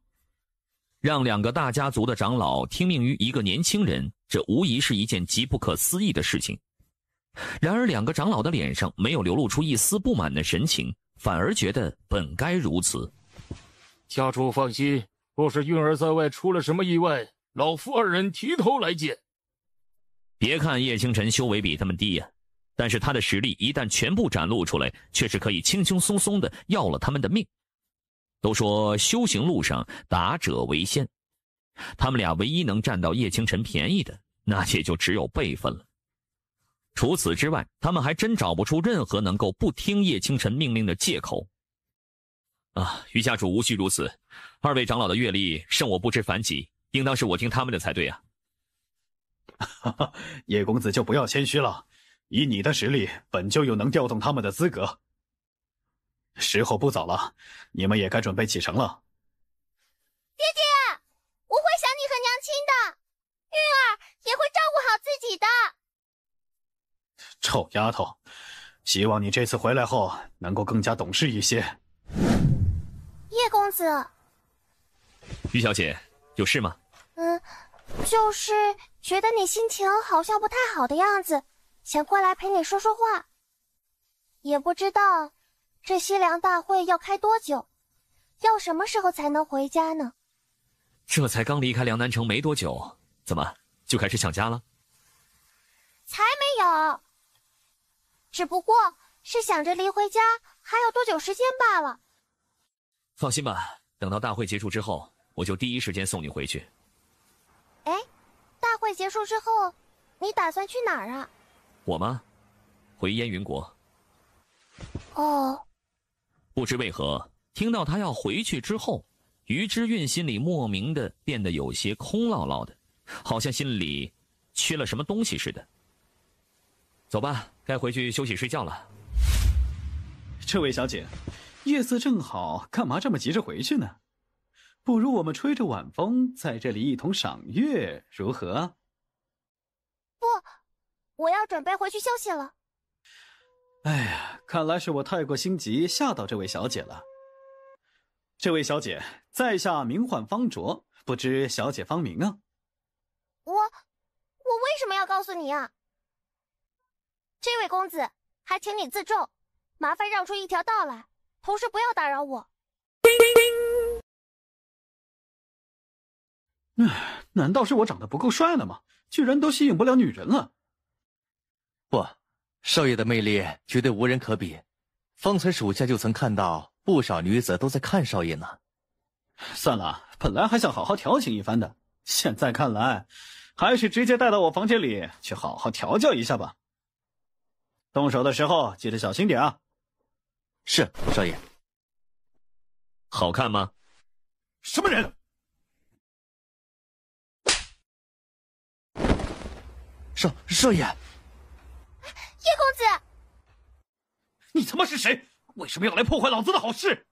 让两个大家族的长老听命于一个年轻人，这无疑是一件极不可思议的事情。然而两个长老的脸上没有流露出一丝不满的神情，反而觉得本该如此。家主放心，若是韵儿在外出了什么意外，老夫二人提头来见。别看叶清晨修为比他们低呀，但是他的实力一旦全部展露出来，却是可以轻轻松松的要了他们的命。都说修行路上达者为先，他们俩唯一能占到叶清晨便宜的，那也就只有辈分了。除此之外，他们还真找不出任何能够不听叶清晨命令的借口。于家主无需如此，二位长老的阅历胜我不知凡几，应当是我听他们的才对啊。叶公子就不要谦虚了，以你的实力，本就有能调动他们的资格。时候不早了，你们也该准备启程了。爹爹，我会想你和娘亲的，韵儿也会照顾好自己的。臭丫头，希望你这次回来后能够更加懂事一些。叶公子。于小姐，有事吗？就是觉得你心情好像不太好的样子，想过来陪你说说话。也不知道这西凉大会要开多久，要什么时候才能回家呢？这才刚离开梁南城没多久，怎么就开始想家了？才没有，只不过是想着离回家还有多久时间罢了。放心吧，等到大会结束之后，我就第一时间送你回去。哎，大会结束之后，你打算去哪儿啊？我吗？回燕云国。哦。不知为何，听到他要回去之后，于之韵心里莫名的变得有些空落落的，好像心里缺了什么东西似的。走吧，该回去休息睡觉了。这位小姐，夜色正好，干嘛这么急着回去呢？不如我们吹着晚风，在这里一同赏月，如何？不，我要准备回去休息了。哎呀，看来是我太过心急，吓到这位小姐了。这位小姐，在下名唤方卓，不知小姐芳名啊？我为什么要告诉你啊？这位公子，还请你自重，麻烦让出一条道来，同时不要打扰我。难道是我长得不够帅了吗？居然都吸引不了女人了？不，少爷的魅力绝对无人可比。方才属下就曾看到不少女子都在看少爷呢。算了，本来还想好好调情一番的，现在看来，还是直接带到我房间里去好好调教一下吧。动手的时候记得小心点啊。是，少爷。好看吗？什么人？少爷。叶公子，你他妈是谁？为什么要来破坏老子的好事？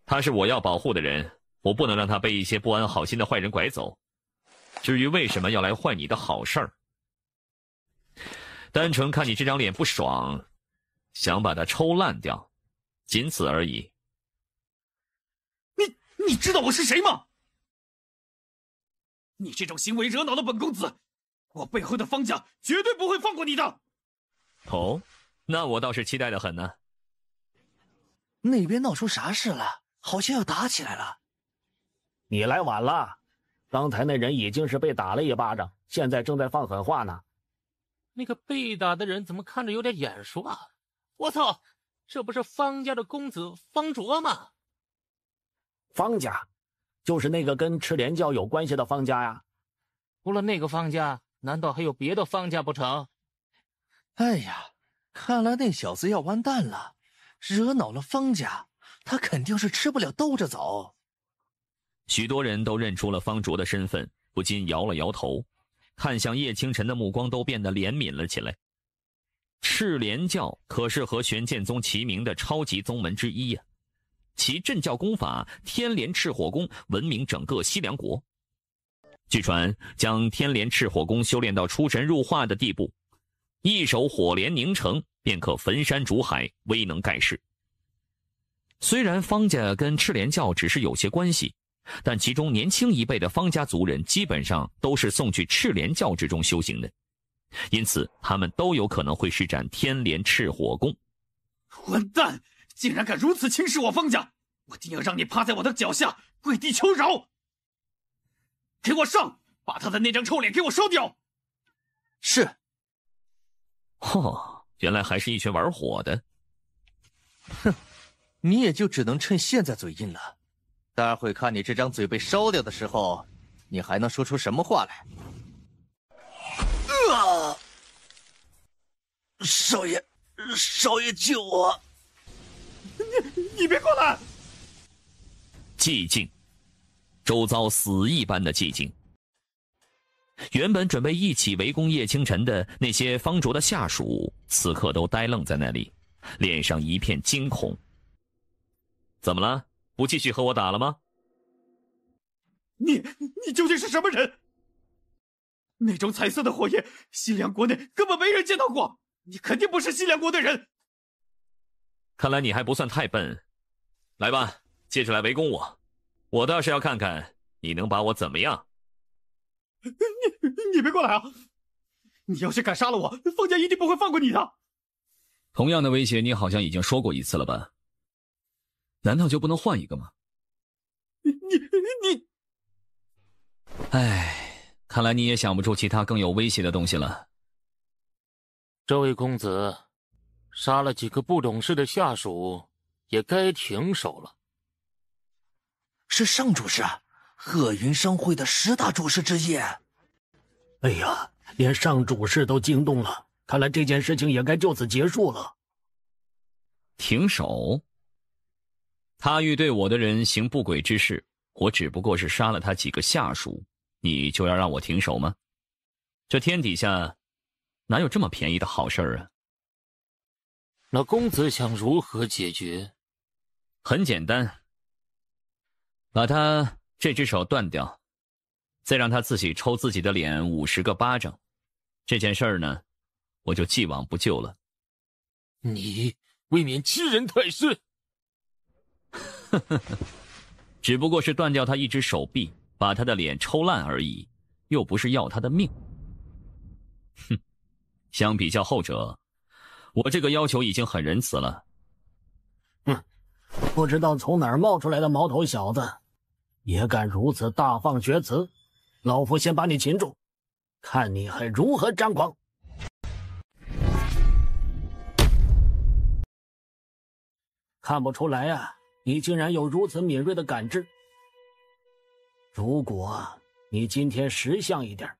他是我要保护的人，我不能让他被一些不安好心的坏人拐走。至于为什么要来坏你的好事儿，单纯看你这张脸不爽，想把它抽烂掉，仅此而已。你知道我是谁吗？你这种行为惹恼了本公子，我背后的方家绝对不会放过你的。哦，那我倒是期待的很呢。那边闹出啥事了？好像要打起来了。你来晚了，刚才那人已经是被打了一巴掌，现在正在放狠话呢。那个被打的人怎么看着有点眼熟啊？我操，这不是方家的公子方卓吗？方家，就是那个跟赤莲教有关系的方家呀。除了那个方家，难道还有别的方家不成？哎呀，看来那小子要完蛋了，惹恼了方家，他肯定是吃不了兜着走。许多人都认出了方卓的身份，不禁摇了摇头，看向叶清晨的目光都变得怜悯了起来。赤莲教可是和玄剑宗齐名的超级宗门之一呀，其镇教功法天莲赤火功闻名整个西凉国。据传将天莲赤火功修炼到出神入化的地步，一手火莲凝成便可焚山逐海，威能盖世。虽然方家跟赤莲教只是有些关系，但其中年轻一辈的方家族人基本上都是送去赤莲教之中修行的，因此他们都有可能会施展天莲赤火功。混蛋，竟然敢如此轻视我方家，我定要让你趴在我的脚下跪地求饶！给我上，把他的那张臭脸给我烧掉！是。原来还是一群玩火的。哼，你也就只能趁现在嘴硬了，待会看你这张嘴被烧掉的时候，你还能说出什么话来？少爷救我！你别过来！寂静，周遭死一般的寂静。原本准备一起围攻叶清晨的那些方卓的下属，此刻都呆愣在那里，脸上一片惊恐。怎么了？不继续和我打了吗？你究竟是什么人？那种彩色的火焰，西凉国内根本没人见到过，你肯定不是西凉国的人。看来你还不算太笨，来吧，接着来围攻我，我倒是要看看你能把我怎么样。你别过来啊！你要是敢杀了我，方家一定不会放过你的。同样的威胁你好像已经说过一次了吧？难道就不能换一个吗？你……唉，看来你也想不出其他更有威胁的东西了。这位公子，杀了几个不懂事的下属，也该停手了。是上主事，鹤云商会的10大主事之一。哎呀，连上主事都惊动了，看来这件事情也该就此结束了。停手？他欲对我的人行不轨之事，我只不过是杀了他几个下属，你就要让我停手吗？这天底下哪有这么便宜的好事儿啊？那公子想如何解决？很简单，把他这只手断掉，再让他自己抽自己的脸50个巴掌，这件事儿呢，我就既往不咎了。你未免欺人太甚！呵呵呵，只不过是断掉他一只手臂，把他的脸抽烂而已，又不是要他的命。哼，相比较后者，我这个要求已经很仁慈了。不知道从哪儿冒出来的毛头小子，也敢如此大放厥词！老夫先把你擒住，看你还如何张狂！看不出来啊，你竟然有如此敏锐的感知。如果你今天识相一点，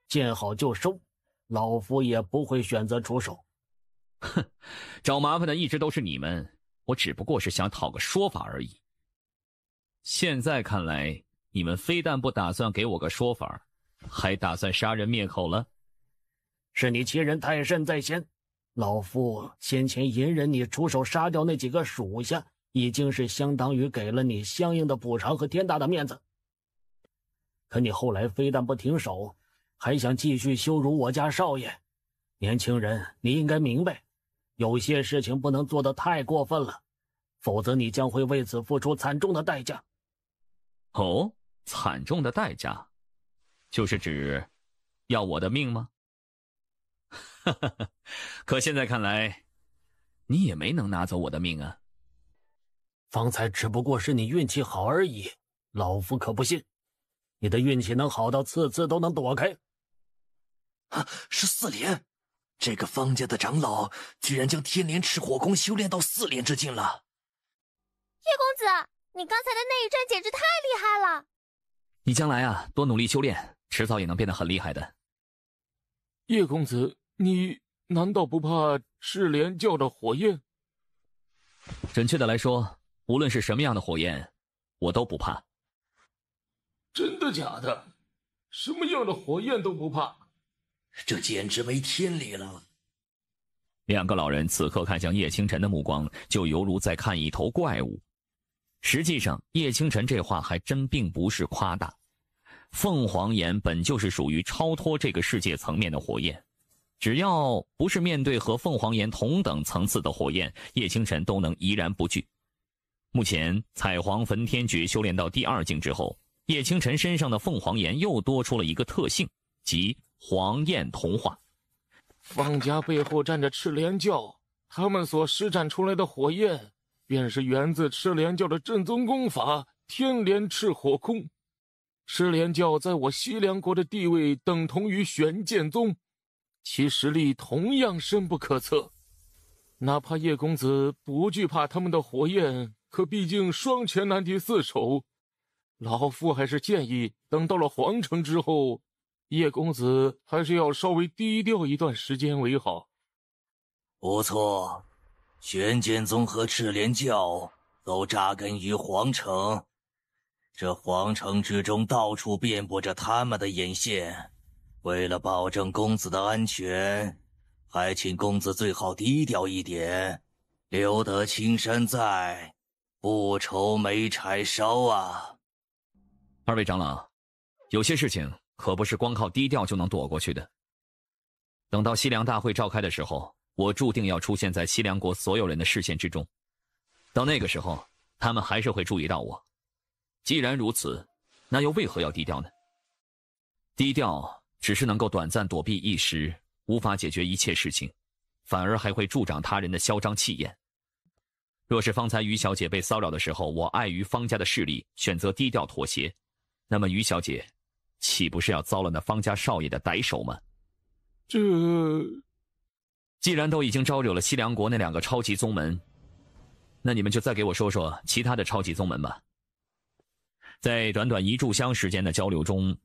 见好就收，老夫也不会选择出手。哼，找麻烦的一直都是你们。我只不过是想讨个说法而已。现在看来，你们非但不打算给我个说法，还打算杀人灭口了。是你欺人太甚在先，老夫先前隐忍你出手杀掉那几个属下，已经是相当于给了你相应的补偿和天大的面子。可你后来非但不停手，还想继续羞辱我家少爷。年轻人，你应该明白，有些事情不能做得太过分了，否则你将会为此付出惨重的代价。哦，惨重的代价，就是指要我的命吗？哈哈哈，可现在看来，你也没能拿走我的命啊。方才只不过是你运气好而已，老夫可不信，你的运气能好到次次都能躲开。啊，是4连！这个方家的长老居然将天连赤火功修炼到4连之境了。叶公子，你刚才的那一战简直太厉害了！你将来啊，多努力修炼，迟早也能变得很厉害的。叶公子，你难道不怕赤莲教的火焰？准确的来说，无论是什么样的火焰，我都不怕。真的假的？什么样的火焰都不怕？这简直没天理了！两个老人此刻看向叶清晨的目光，就犹如在看一头怪物。实际上，叶清晨这话还真并不是夸大。凤凰岩本就是属于超脱这个世界层面的火焰，只要不是面对和凤凰岩同等层次的火焰，叶清晨都能怡然不惧。目前彩凰焚天诀修炼到第2境之后，叶清晨身上的凤凰岩又多出了一个特性，即黄焰同化。方家背后站着赤莲教，他们所施展出来的火焰，便是源自赤莲教的正宗功法天连赤火空。赤莲教在我西凉国的地位等同于玄剑宗，其实力同样深不可测。哪怕叶公子不惧怕他们的火焰，可毕竟双拳难敌4手。老夫还是建议，等到了皇城之后，叶公子还是要稍微低调一段时间为好。不错，玄剑宗和赤莲教都扎根于皇城，这皇城之中到处遍布着他们的眼线。为了保证公子的安全，还请公子最好低调一点，留得青山在，不愁没柴烧啊。2位长老，有些事情可不是光靠低调就能躲过去的。等到西凉大会召开的时候，我注定要出现在西凉国所有人的视线之中。到那个时候，他们还是会注意到我。既然如此，那又为何要低调呢？低调只是能够短暂躲避一时，无法解决一切事情，反而还会助长他人的嚣张气焰。若是方才于小姐被骚扰的时候，我碍于方家的势力，选择低调妥协，那么于小姐岂不是要遭了那方家少爷的歹手吗？既然都已经招惹了西凉国那2个超级宗门，那你们就再给我说说其他的超级宗门吧。在短短1炷香时间的交流中，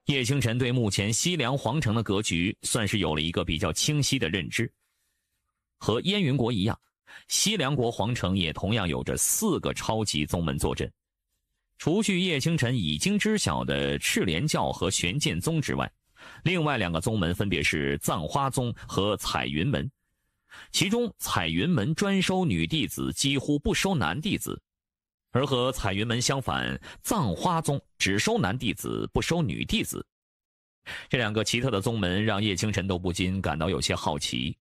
叶清晨对目前西凉皇城的格局算是有了一个比较清晰的认知。和燕云国一样，西凉国皇城也同样有着4个超级宗门坐镇。除去叶清晨已经知晓的赤莲教和玄剑宗之外，另外2个宗门分别是葬花宗和彩云门。其中彩云门专收女弟子，几乎不收男弟子，而和彩云门相反，葬花宗只收男弟子，不收女弟子。这2个奇特的宗门让叶清晨都不禁感到有些好奇。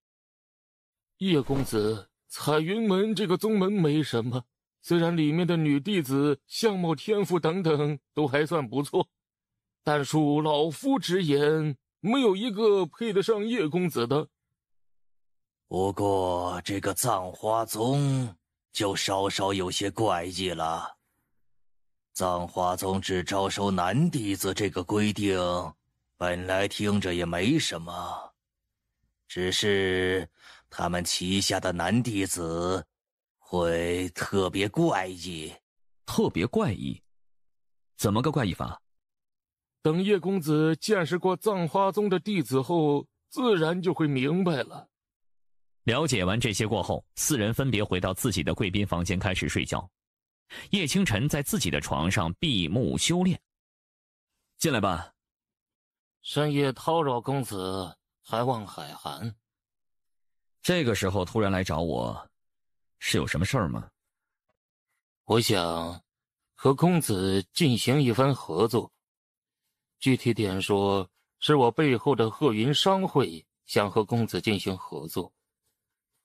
叶公子，彩云门这个宗门没什么，虽然里面的女弟子相貌、天赋等等都还算不错，但恕老夫直言，没有一个配得上叶公子的。不过这个葬花宗就稍稍有些怪异了。葬花宗只招收男弟子这个规定，本来听着也没什么，只是他们旗下的男弟子会特别怪异。特别怪异？怎么个怪异法？等叶公子见识过葬花宗的弟子后，自然就会明白了。了解完这些过后，四人分别回到自己的贵宾房间开始睡觉。叶清晨在自己的床上闭目修炼。进来吧。深夜叨扰公子，还望海涵。这个时候突然来找我，是有什么事儿吗？我想和公子进行一番合作。具体点说，是我背后的鹤云商会想和公子进行合作。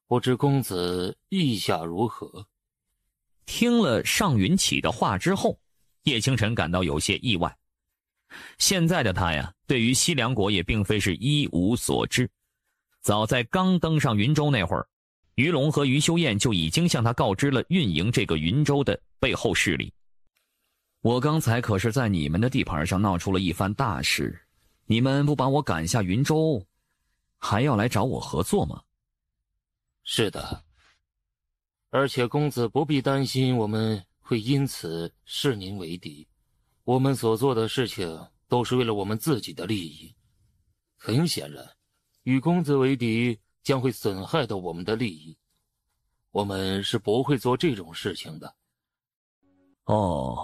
不知公子意下如何？听了尚云起的话之后，叶清晨感到有些意外。现在的他呀，对于西凉国也并非是一无所知。早在刚登上云州那会儿，于龙和于修燕就已经向他告知了运营这个云州的背后势力。我刚才可是在你们的地盘上闹出了一番大事，你们不把我赶下云州，还要来找我合作吗？是的，而且公子不必担心我们会因此视您为敌。我们所做的事情都是为了我们自己的利益。很显然，与公子为敌将会损害到我们的利益。我们是不会做这种事情的。哦，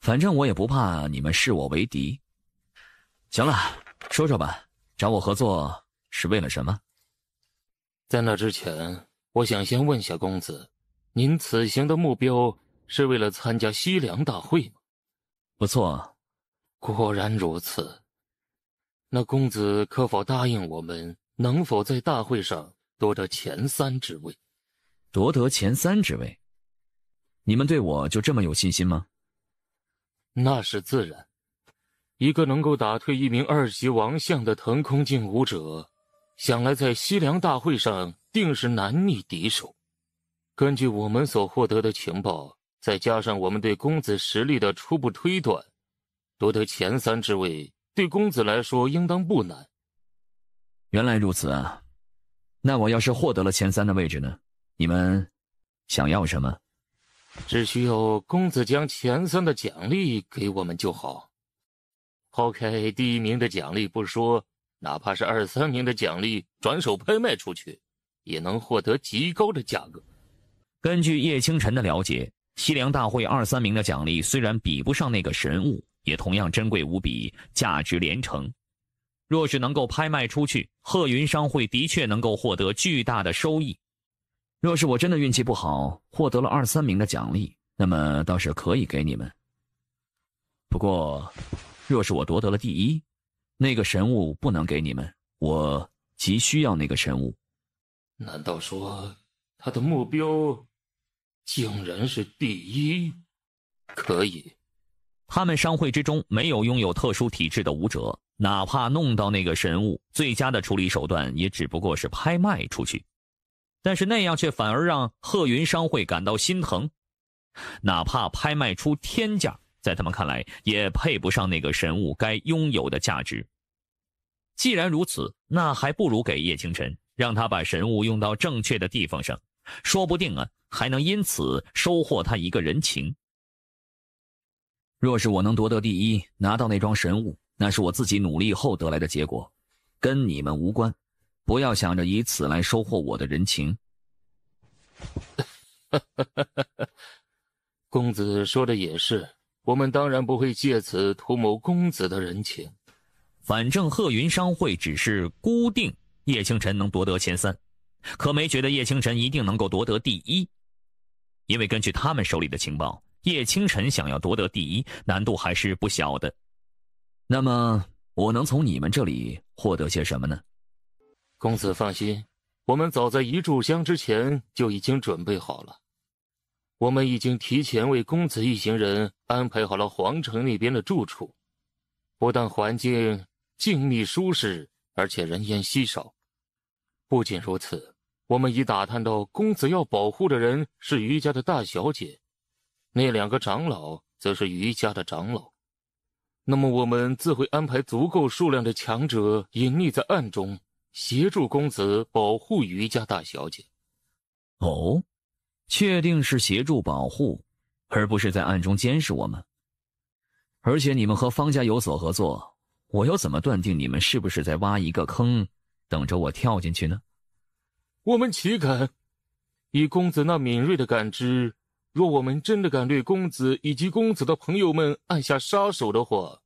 反正我也不怕你们视我为敌。行了，说说吧，找我合作是为了什么？在那之前，我想先问下公子，您此行的目标是为了参加西凉大会吗？不错。果然如此。那公子可否答应我们，能否在大会上夺得前3之位？夺得前3之位？你们对我就这么有信心吗？那是自然。一个能够打退一名2级王相的腾空劲武者，想来在西凉大会上定是难逆敌手。根据我们所获得的情报，再加上我们对公子实力的初步推断，夺得前3之位对公子来说应当不难。原来如此啊。那我要是获得了前3的位置呢？你们想要什么？只需要公子将前3的奖励给我们就好。抛开第1名的奖励不说，哪怕是2、3名的奖励转手拍卖出去，也能获得极高的价格。根据叶清晨的了解，西凉大会2、3名的奖励虽然比不上那个神物，也同样珍贵无比，价值连城。若是能够拍卖出去，鹤云商会的确能够获得巨大的收益。若是我真的运气不好，获得了2、3名的奖励，那么倒是可以给你们。不过，若是我夺得了第1，那个神物不能给你们，我急需要那个神物。难道说他的目标竟然是第1？可以。他们商会之中没有拥有特殊体质的武者，哪怕弄到那个神物，最佳的处理手段也只不过是拍卖出去。但是那样却反而让鹤云商会感到心疼，哪怕拍卖出天价，在他们看来也配不上那个神物该拥有的价值。既然如此，那还不如给叶清晨，让他把神物用到正确的地方上，说不定还能因此收获他一个人情。若是我能夺得第1，拿到那桩神物，那是我自己努力后得来的结果，跟你们无关，不要想着以此来收获我的人情。公子说的也是，我们当然不会借此图谋公子的人情。反正鹤云商会只是估定叶清晨能夺得前3，可没觉得叶清晨一定能够夺得第1。因为根据他们手里的情报，叶清晨想要夺得第1，难度还是不小的。那么，我能从你们这里获得些什么呢？公子放心，我们早在一炷香之前就已经准备好了。我们已经提前为公子一行人安排好了皇城那边的住处，不但环境静谧舒适，而且人烟稀少。不仅如此，我们已打探到公子要保护的人是余家的大小姐，那2个长老则是余家的长老。那么我们自会安排足够数量的强者隐匿在暗中，协助公子保护余家大小姐。哦，确定是协助保护，而不是在暗中监视我们。而且你们和方家有所合作，我又怎么断定你们是不是在挖一个坑，等着我跳进去呢？我们岂敢？以公子那敏锐的感知，若我们真的敢对公子以及公子的朋友们按下杀手的话，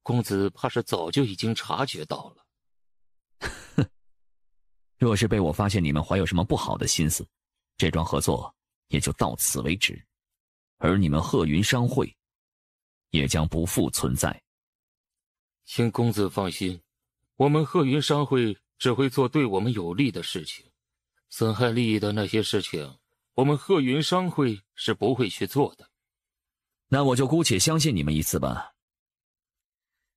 公子怕是早就已经察觉到了。哼，若是被我发现你们怀有什么不好的心思，这桩合作也就到此为止，而你们鹤云商会也将不复存在。请公子放心，我们鹤云商会只会做对我们有利的事情，损害利益的那些事情，我们鹤云商会是不会去做的。那我就姑且相信你们一次吧。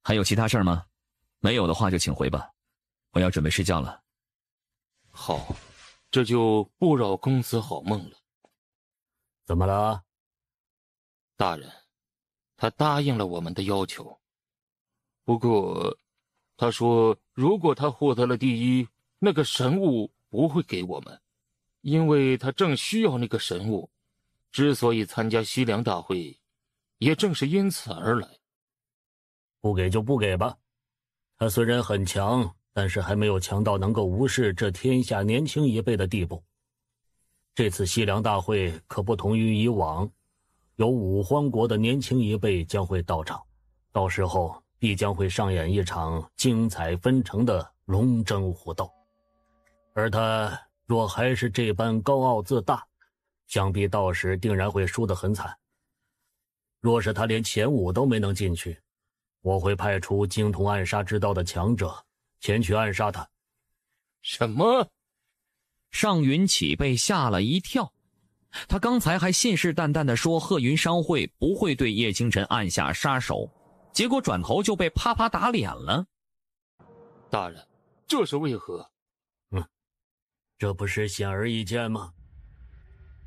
还有其他事儿吗？没有的话就请回吧，我要准备睡觉了。好，这就不扰公子好梦了。怎么了？大人，他答应了我们的要求。不过，他说如果他获得了第一，那个神物不会给我们，因为他正需要那个神物。之所以参加西凉大会，也正是因此而来。不给就不给吧。他虽然很强，但是还没有强到能够无视这天下年轻一辈的地步。这次西凉大会可不同于以往，有五荒国的年轻一辈将会到场，到时候必将会上演一场精彩纷呈的龙争虎斗。而他若还是这般高傲自大，想必到时定然会输得很惨。若是他连前5都没能进去，我会派出精通暗杀之道的强者前去暗杀他。什么？尚云启被吓了一跳，他刚才还信誓旦旦地说鹤云商会不会对叶清晨按下杀手，结果转头就被啪啪打脸了。大人，这是为何？这不是显而易见吗？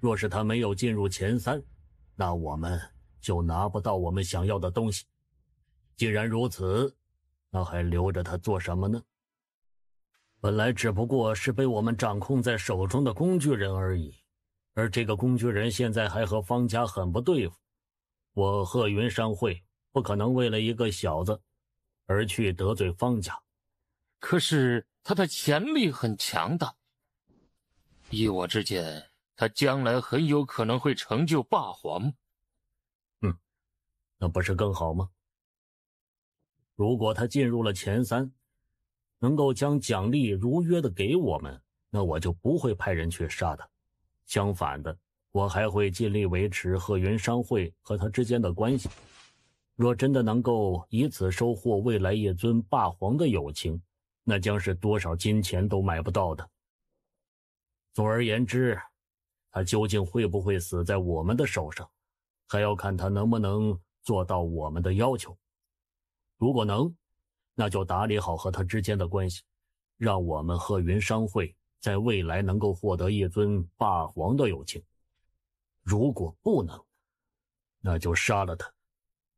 若是他没有进入前3，那我们就拿不到我们想要的东西。既然如此，那还留着他做什么呢？本来只不过是被我们掌控在手中的工具人而已，而这个工具人现在还和方家很不对付。我鹤云商会不可能为了一个小子而去得罪方家。可是他的潜力很强大，依我之见，他将来很有可能会成就霸皇。那不是更好吗？如果他进入了前3，能够将奖励如约的给我们，那我就不会派人去杀他。相反的，我还会尽力维持鹤云商会和他之间的关系。若真的能够以此收获未来一尊霸皇的友情，那将是多少金钱都买不到的。总而言之，他究竟会不会死在我们的手上，还要看他能不能做到我们的要求。如果能，那就打理好和他之间的关系，让我们鹤云商会在未来能够获得一尊霸皇的友情。如果不能，那就杀了他，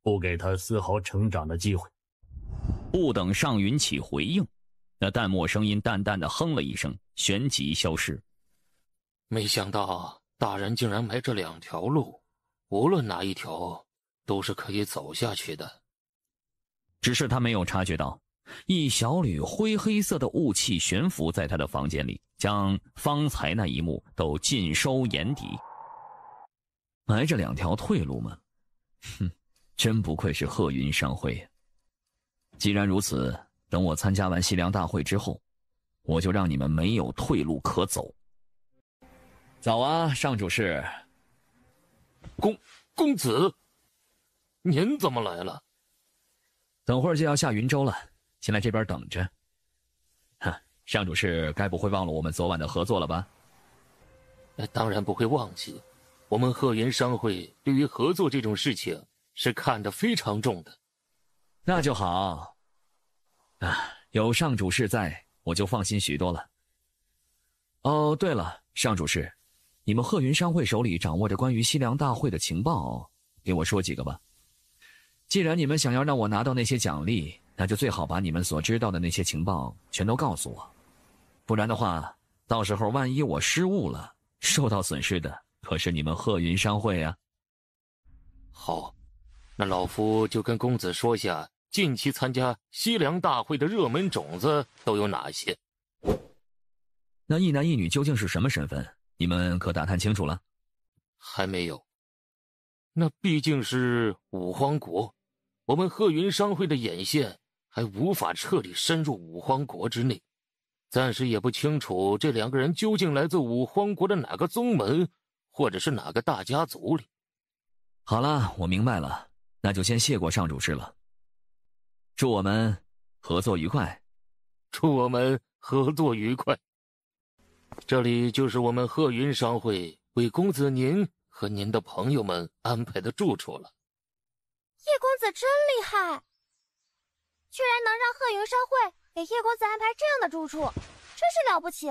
不给他丝毫成长的机会。不等尚云启回应，那淡漠声音淡淡的哼了一声，旋即消失。没想到大人竟然埋这2条路，无论哪一条都是可以走下去的。只是他没有察觉到，一小缕灰黑色的雾气悬浮在他的房间里，将方才那一幕都尽收眼底。埋着2条退路吗？哼，真不愧是鹤云商会。既然如此，等我参加完西凉大会之后，我就让你们没有退路可走。早啊，尚主事。公子，您怎么来了？等会儿就要下云州了，先来这边等着。尚主事该不会忘了我们昨晚的合作了吧？当然不会忘记，我们鹤云商会对于合作这种事情是看得非常重的。那就好。有上主事在，我就放心许多了。哦，对了，上主事，你们鹤云商会手里掌握着关于西凉大会的情报，给我说几个吧。既然你们想要让我拿到那些奖励，那就最好把你们所知道的那些情报全都告诉我，不然的话，到时候万一我失误了，受到损失的可是你们鹤云商会啊。好，那老夫就跟公子说下近期参加西凉大会的热门种子都有哪些。那一男一女究竟是什么身份？你们可打探清楚了？还没有。那毕竟是五荒国，我们鹤云商会的眼线还无法彻底深入五荒国之内，暂时也不清楚这两个人究竟来自五荒国的哪个宗门，或者是哪个大家族里。好了，我明白了，那就先谢过上主事了。祝我们合作愉快。祝我们合作愉快。这里就是我们鹤云商会为公子您和您的朋友们安排的住处了。叶公子真厉害，居然能让鹤云商会给叶公子安排这样的住处，真是了不起。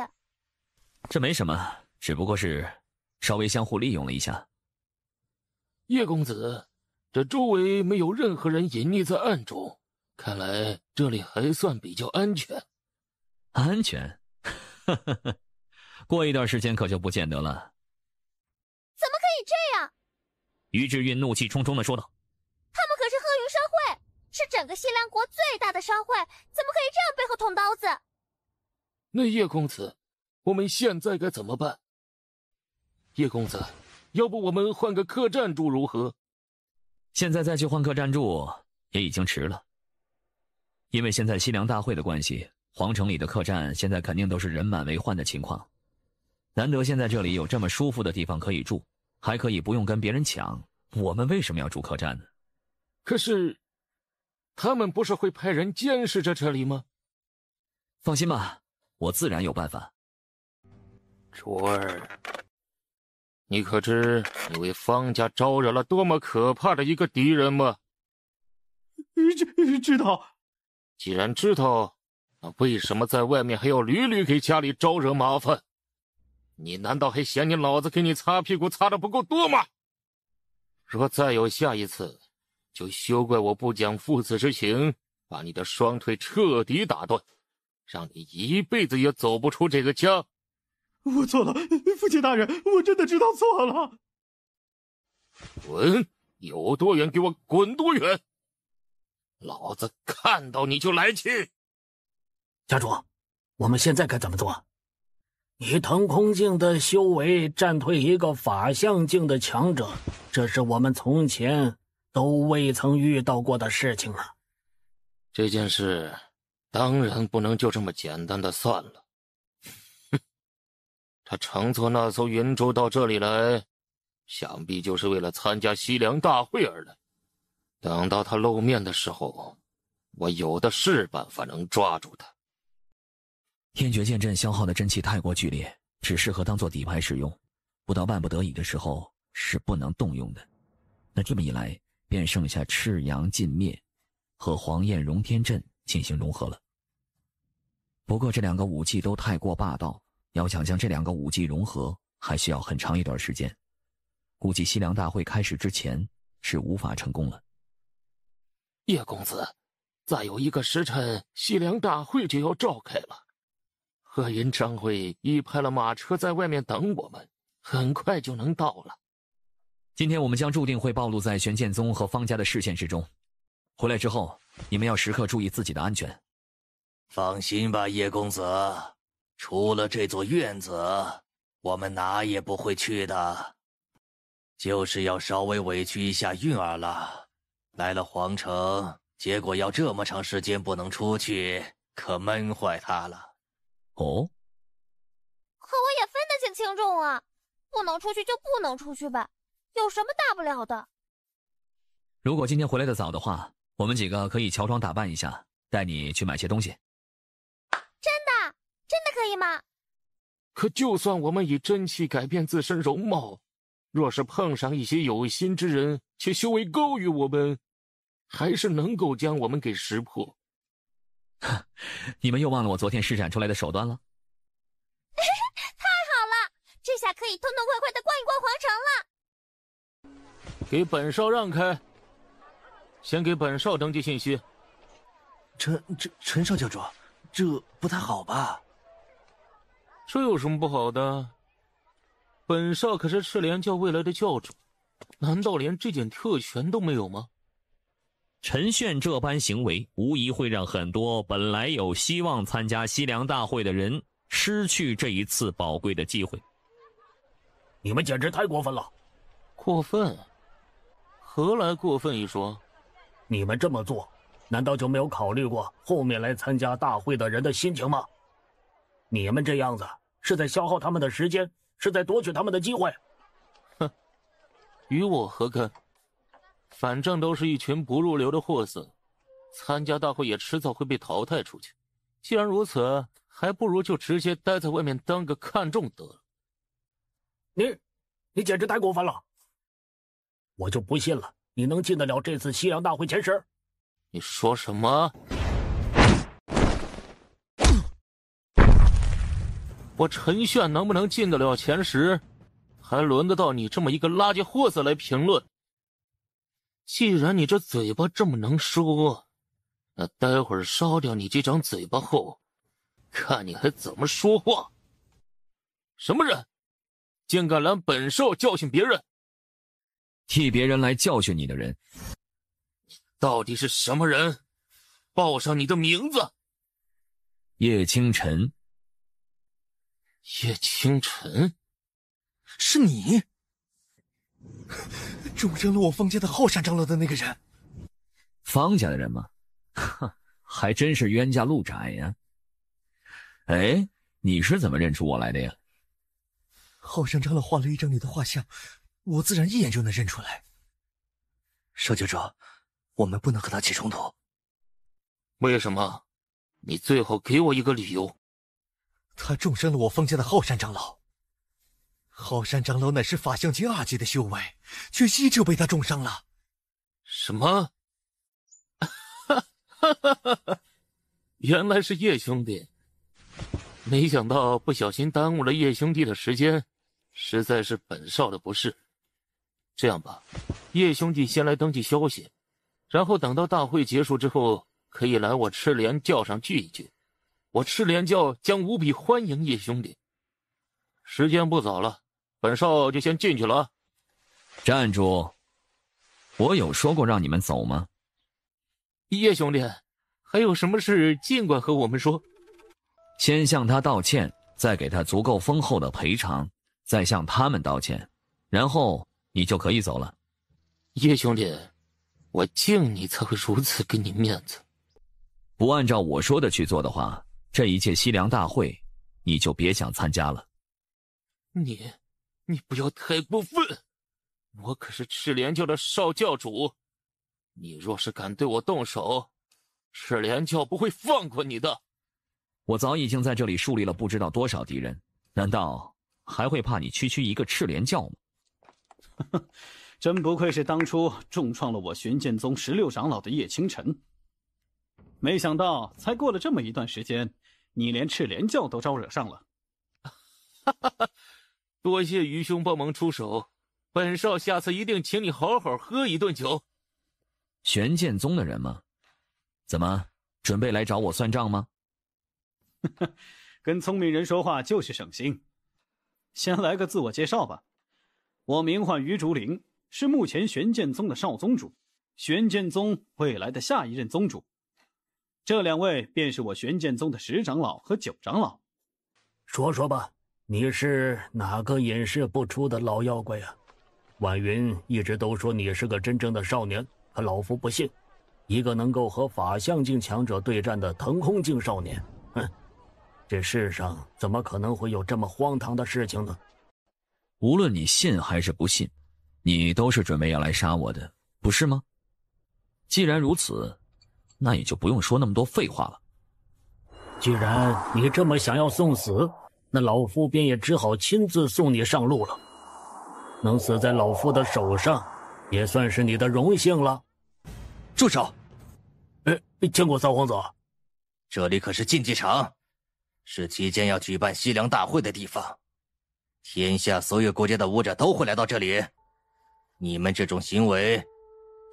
这没什么，只不过是稍微相互利用了一下。叶公子，这周围没有任何人隐匿在暗中，看来这里还算比较安全。安全？过一段时间可就不见得了。怎么可以这样？于志运怒气冲冲地说道。他们可是鹤云商会，是整个西凉国最大的商会，怎么可以这样背后捅刀子？那叶公子，我们现在该怎么办？叶公子，要不我们换个客栈住如何？现在再去换客栈住也已经迟了，因为现在西凉大会的关系，皇城里的客栈现在肯定都是人满为患的情况。难得现在这里有这么舒服的地方可以住，还可以不用跟别人抢，我们为什么要住客栈呢？可是他们不是会派人监视着这里吗？放心吧，我自然有办法。卓儿，你可知你为方家招惹了多么可怕的一个敌人吗？知道。既然知道，那为什么在外面还要屡屡给家里招惹麻烦？你难道还嫌你老子给你擦屁股擦得不够多吗？若再有下一次，就休怪我不讲父子之情，把你的双腿彻底打断，让你一辈子也走不出这个家。我错了，父亲大人，我真的知道错了。滚，有多远给我滚多远，老子看到你就来气。家主，我们现在该怎么做？以腾空境的修为战退一个法相境的强者，这是我们从前都未曾遇到过的事情啊。这件事当然不能就这么简单的算了。他乘坐那艘云舟到这里来，想必就是为了参加西凉大会而来。等到他露面的时候，我有的是办法能抓住他。天绝剑阵消耗的真气太过剧烈，只适合当做底牌使用，不到万不得已的时候是不能动用的。那这么一来，便剩下赤阳尽灭和黄焰融天阵进行融合了。不过这两个武技都太过霸道，要想将这两个武技融合，还需要很长一段时间。估计西凉大会开始之前是无法成功了。叶公子，再有1个时辰，西凉大会就要召开了。鹤云商会已派了马车在外面等我们，很快就能到了。今天我们将注定会暴露在玄剑宗和方家的视线之中，回来之后，你们要时刻注意自己的安全。放心吧，叶公子，除了这座院子，我们哪也不会去的。就是要稍微委屈一下韵儿了，来了皇城，结果要这么长时间不能出去，可闷坏他了。哦，可我也分得清轻重啊，不能出去就不能出去吧，有什么大不了的？如果今天回来的早的话，我们几个可以乔装打扮一下，带你去买些东西。真的可以吗？可就算我们以真气改变自身容貌，若是碰上一些有心之人，却修为高于我们，还是能够将我们给识破。你们又忘了我昨天施展出来的手段了？太好了，这下可以痛痛快快的逛一逛皇城了。给本少让开，先给本少登记信息。陈少教主，这不太好吧？这有什么不好的？本少可是赤莲教未来的教主，难道连这点特权都没有吗？陈炫这般行为，无疑会让很多本来有希望参加西凉大会的人失去这一次宝贵的机会。你们简直太过分了！过分？何来过分一说？你们这么做，难道就没有考虑过后面来参加大会的人的心情吗？你们这样子是在消耗他们的时间，是在夺取他们的机会。哼，与我何干？反正都是一群不入流的货色，参加大会也迟早会被淘汰出去。既然如此，还不如就直接待在外面当个看众得了。你简直太过分了！我就不信了，你能进得了这次西凉大会前10？你说什么？我陈炫能不能进得了前10，还轮得到你这么一个垃圾货色来评论？既然你这嘴巴这么能说，那待会儿烧掉你这张嘴巴后，看你还怎么说话。什么人竟敢拦本少教训别人？替别人来教训你的人，到底是什么人？报上你的名字。叶清晨。叶清晨，是你？重伤了我方家的浩山长老的那个人。方家的人吗？哼，还真是冤家路窄呀。哎，你是怎么认出我来的呀？浩山长老画了一张你的画像，我自然一眼就能认出来。少教主，我们不能和他起冲突。为什么？你最好给我一个理由。他重伤了我方家的浩山长老。浩山长老乃是法相境2级的修为，却依旧被他重伤了。什么？原来是叶兄弟，没想到不小心耽误了叶兄弟的时间，实在是本少的不是。这样吧，叶兄弟先来登记消息，然后等到大会结束之后，可以来我赤莲教上聚一聚。我赤莲教将无比欢迎叶兄弟。时间不早了，本少就先进去了。站住！我有说过让你们走吗？叶兄弟，还有什么事尽管和我们说。先向他道歉，再给他足够丰厚的赔偿，再向他们道歉，然后你就可以走了。叶兄弟，我敬你才会如此给你面子。不按照我说的去做的话，这一届西凉大会你就别想参加了。你不要太过分，我可是赤莲教的少教主，你若是敢对我动手，赤莲教不会放过你的。我早已经在这里树立了不知道多少敌人，难道还会怕你区区一个赤莲教吗？真不愧是当初重创了我玄剑宗16长老的叶清晨，没想到才过了这么一段时间，你连赤莲教都招惹上了。多谢于兄帮忙出手，本少下次一定请你好好喝一顿酒。玄剑宗的人吗？怎么准备来找我算账吗？跟聪明人说话就是省心。先来个自我介绍吧，我名唤于竹林，是目前玄剑宗的少宗主，玄剑宗未来的下一任宗主。这2位便是我玄剑宗的10长老和9长老。说说吧，你是哪个隐世不出的老妖怪呀？婉云一直都说你是个真正的少年，可老夫不信，一个能够和法相境强者对战的腾空境少年，哼，这世上怎么可能会有这么荒唐的事情呢？无论你信还是不信，你都是准备要来杀我的，不是吗？既然如此，那也就不用说那么多废话了。既然你这么想要送死，那老夫便也只好亲自送你上路了。能死在老夫的手上，也算是你的荣幸了。住手！见过三皇子。这里可是竞技场，是即将要举办西凉大会的地方，天下所有国家的武者都会来到这里。你们这种行为，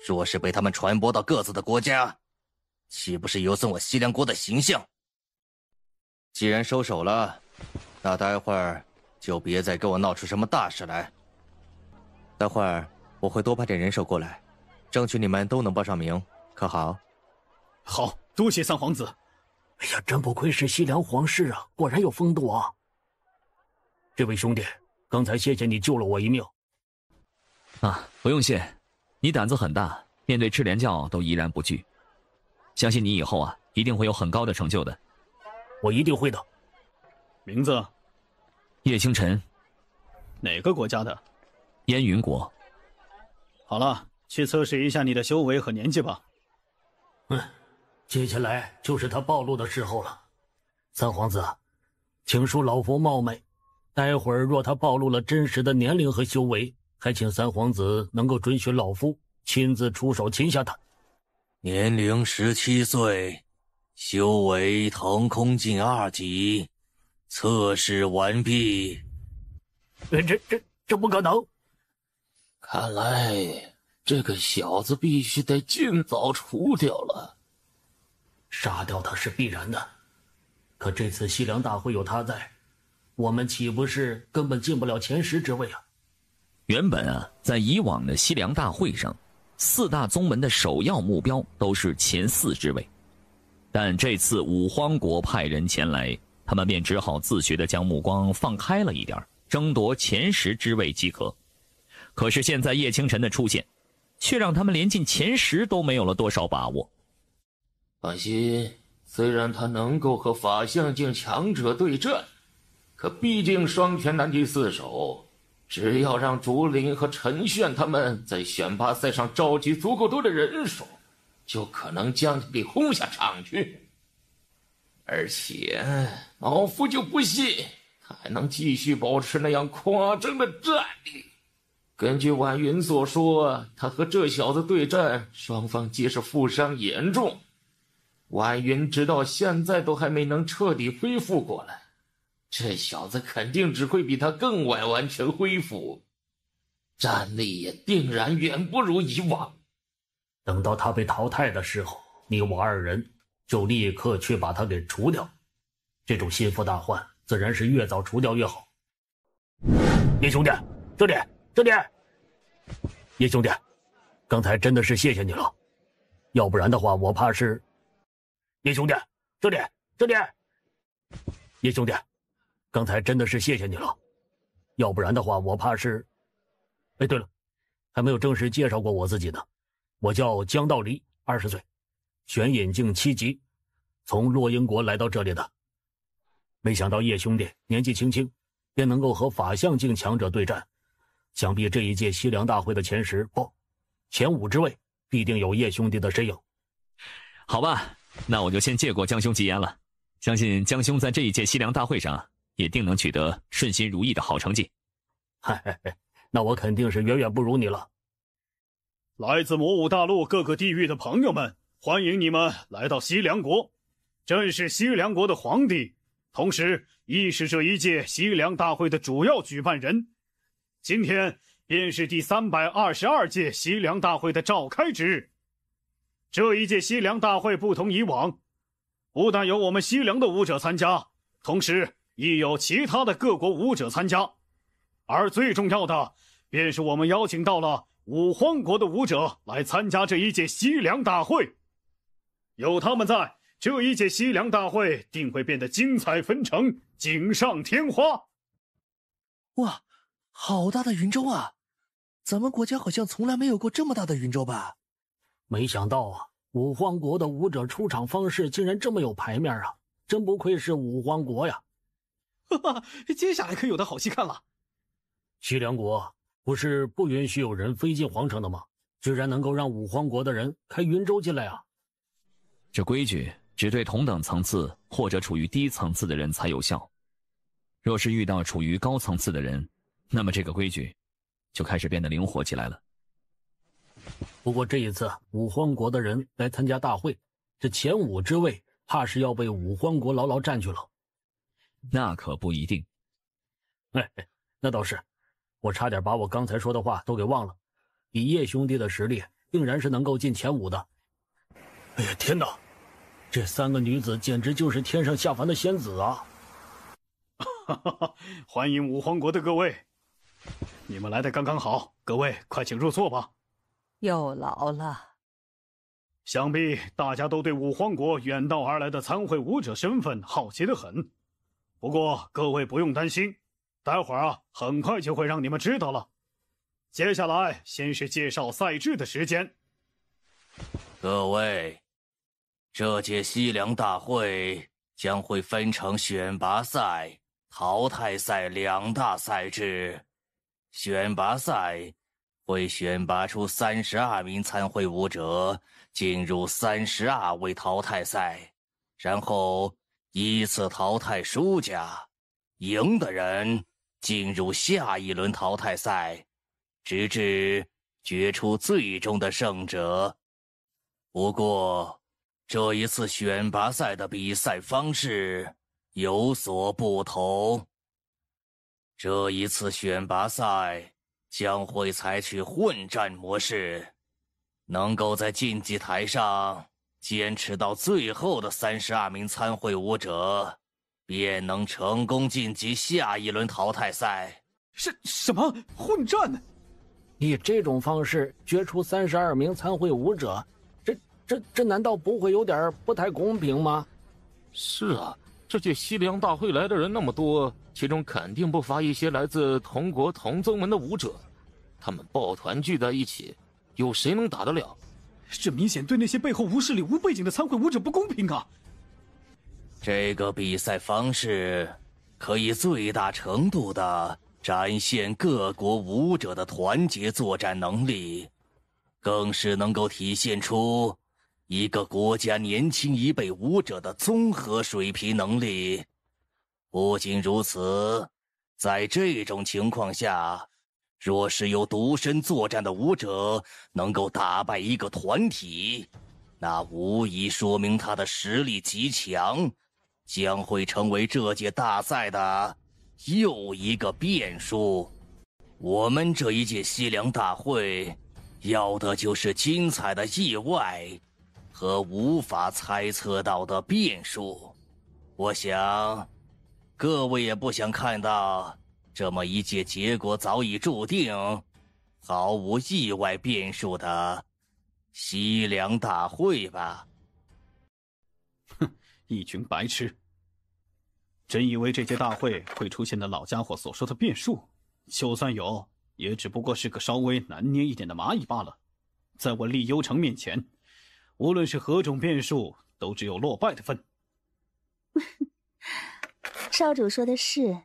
若是被他们传播到各自的国家，岂不是有损我西凉国的形象？既然收手了，那待会儿就别再给我闹出什么大事来。待会儿我会多派点人手过来，争取你们都能报上名，可好？好，多谢三皇子。哎呀，真不愧是西凉皇室啊，果然有风度啊！这位兄弟，刚才谢谢你救了我一命。啊，不用谢，你胆子很大，面对赤莲教都怡然不惧。相信你以后啊，一定会有很高的成就的。我一定会的。名字？叶星辰。哪个国家的？燕云国。好了，去测试一下你的修为和年纪吧。接下来就是他暴露的时候了。三皇子，请恕老夫冒昧，待会儿若他暴露了真实的年龄和修为，还请三皇子能够准许老夫亲自出手擒下他。年龄17岁，修为腾空境2级，测试完毕。这不可能！看来这个小子必须得尽早除掉了。杀掉他是必然的，可这次西凉大会有他在，我们岂不是根本进不了前10之位啊？原本啊，在以往的西凉大会上，4大宗门的首要目标都是前4之位，但这次五荒国派人前来，他们便只好自觉地将目光放开了一点，争夺前10之位即可。可是现在叶清晨的出现，却让他们连进前10都没有了多少把握。放心，虽然他能够和法相境强者对战，可毕竟双拳难敌4手。只要让竹林和陈炫他们在选拔赛上召集足够多的人手，就可能将他给轰下场去。而且老夫就不信他还能继续保持那样夸张的战力。根据婉云所说，他和这小子对战，双方皆是负伤严重。婉云直到现在都还没能彻底恢复过来，这小子肯定只会比他更晚完全恢复，战力也定然远不如以往。等到他被淘汰的时候，你我2人就立刻去把他给除掉。这种心腹大患，自然是越早除掉越好。叶兄弟，这里！叶兄弟，刚才真的是谢谢你了，要不然的话我怕是……叶兄弟，这里！叶兄弟，刚才真的是谢谢你了，要不然的话我怕是……哎，对了，还没有正式介绍过我自己呢，我叫江道离，20岁，玄隐境7级，从洛英国来到这里的。没想到叶兄弟年纪轻轻便能够和法相境强者对战，想必这一届西凉大会的前10不，前5之位必定有叶兄弟的身影。好吧，那我就先借过江兄吉言了，相信江兄在这一届西凉大会上也定能取得顺心如意的好成绩。嗨，那我肯定是远远不如你了。来自魔武大陆各个地域的朋友们，欢迎你们来到西凉国。朕是西凉国的皇帝，同时亦是这一届西凉大会的主要举办人。今天便是第322届西凉大会的召开之日。这一届西凉大会不同以往，不但有我们西凉的武者参加，同时亦有其他的各国武者参加。而最重要的，便是我们邀请到了五荒国的武者来参加这一届西凉大会。有他们在，这一届西凉大会定会变得精彩纷呈，锦上添花。哇，好大的云州啊！咱们国家好像从来没有过这么大的云州吧？没想到啊，五荒国的武者出场方式竟然这么有排面啊！真不愧是五荒国呀！哈哈，接下来可有的好戏看了。西凉国不是不允许有人飞进皇城的吗？居然能够让五荒国的人开云州进来啊！这规矩只对同等层次或者处于低层次的人才有效。若是遇到处于高层次的人，那么这个规矩就开始变得灵活起来了。不过这一次五荒国的人来参加大会，这前5之位怕是要被五荒国牢牢占据了。那可不一定。那倒是，我差点把我刚才说的话都给忘了。以叶兄弟的实力，定然是能够进前5的。哎呀天哪，这3个女子简直就是天上下凡的仙子啊！欢迎五荒国的各位，你们来的刚刚好，各位快请入座吧。有劳了。想必大家都对五荒国远道而来的参会武者身份好奇得很。不过各位不用担心，待会儿很快就会让你们知道了。接下来先是介绍赛制的时间。各位，这届西凉大会将会分成选拔赛、淘汰赛2大赛制。选拔赛会选拔出32名参会武者，进入32位淘汰赛，然后依次淘汰输家，赢的人进入下一轮淘汰赛，直至决出最终的胜者。不过，这一次选拔赛的比赛方式有所不同。这一次选拔赛将会采取混战模式，能够在竞技台上坚持到最后的32名参会武者，便能成功晋级下一轮淘汰赛。什么混战？以这种方式决出32名参会武者，这难道不会有点不太公平吗？是啊，这届西凉大会来的人那么多，其中肯定不乏一些来自同国同宗门的武者，他们抱团聚在一起，有谁能打得了？这明显对那些背后无势力无背景的参会武者不公平啊！这个比赛方式可以最大程度地展现各国武者的团结作战能力，更是能够体现出一个国家年轻一辈武者的综合水平能力。不仅如此，在这种情况下，若是有独身作战的武者能够打败一个团体，那无疑说明他的实力极强，将会成为这届大赛的又一个变数。我们这一届西凉大会要的就是精彩的意外和无法猜测到的变数。我想各位也不想看到这么一届结果早已注定、毫无意外变数的西凉大会吧？哼，一群白痴！真以为这届大会会出现的老家伙所说的变数，就算有，也只不过是个稍微难捏一点的蚂蚁罢了。在我厉幽城面前，无论是何种变数，都只有落败的份。少主说的是，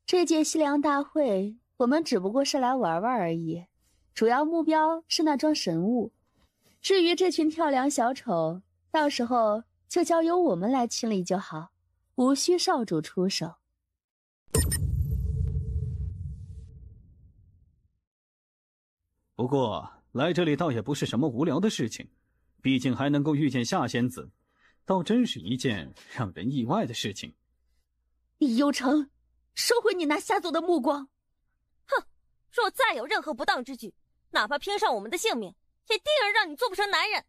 这届西凉大会我们只不过是来玩玩而已，主要目标是那桩神物。至于这群跳梁小丑，到时候就交由我们来清理就好，无需少主出手。不过来这里倒也不是什么无聊的事情，毕竟还能够遇见夏仙子，倒真是一件让人意外的事情。厉幽城，收回你那瞎走的目光！哼，若再有任何不当之举，哪怕拼上我们的性命，也定然让你做不成男人。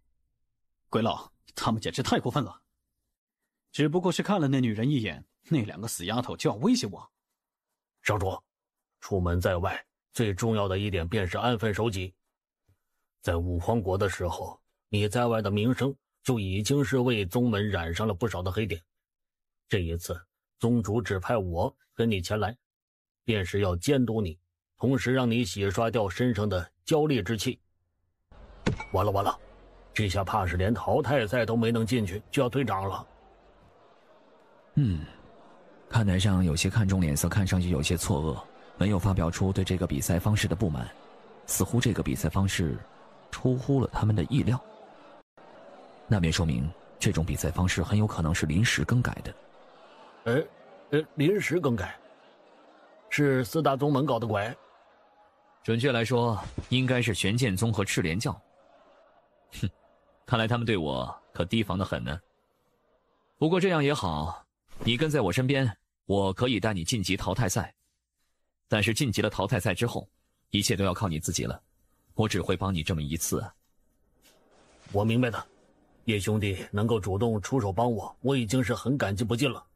鬼佬，他们简直太过分了！只不过是看了那女人一眼，那2个死丫头就要威胁我。少主，出门在外，最重要的一点便是安分守己。在五荒国的时候，你在外的名声就已经是为宗门染上了不少的黑点。这一次，宗主指派我跟你前来，便是要监督你，同时让你洗刷掉身上的娇戾之气。完了，这下怕是连淘汰赛都没能进去，就要退场了。看台上有些看众脸色看上去有些错愕，没有发表出对这个比赛方式的不满，似乎这个比赛方式出乎了他们的意料。那便说明这种比赛方式很有可能是临时更改的。临时更改？是4大宗门搞的鬼？准确来说，应该是玄剑宗和赤莲教。哼，看来他们对我可提防得很呢。不过这样也好，你跟在我身边，我可以带你晋级淘汰赛。但是晋级了淘汰赛之后，一切都要靠你自己了。我只会帮你这么一次。我明白的，叶兄弟能够主动出手帮我，我已经是很感激不尽了。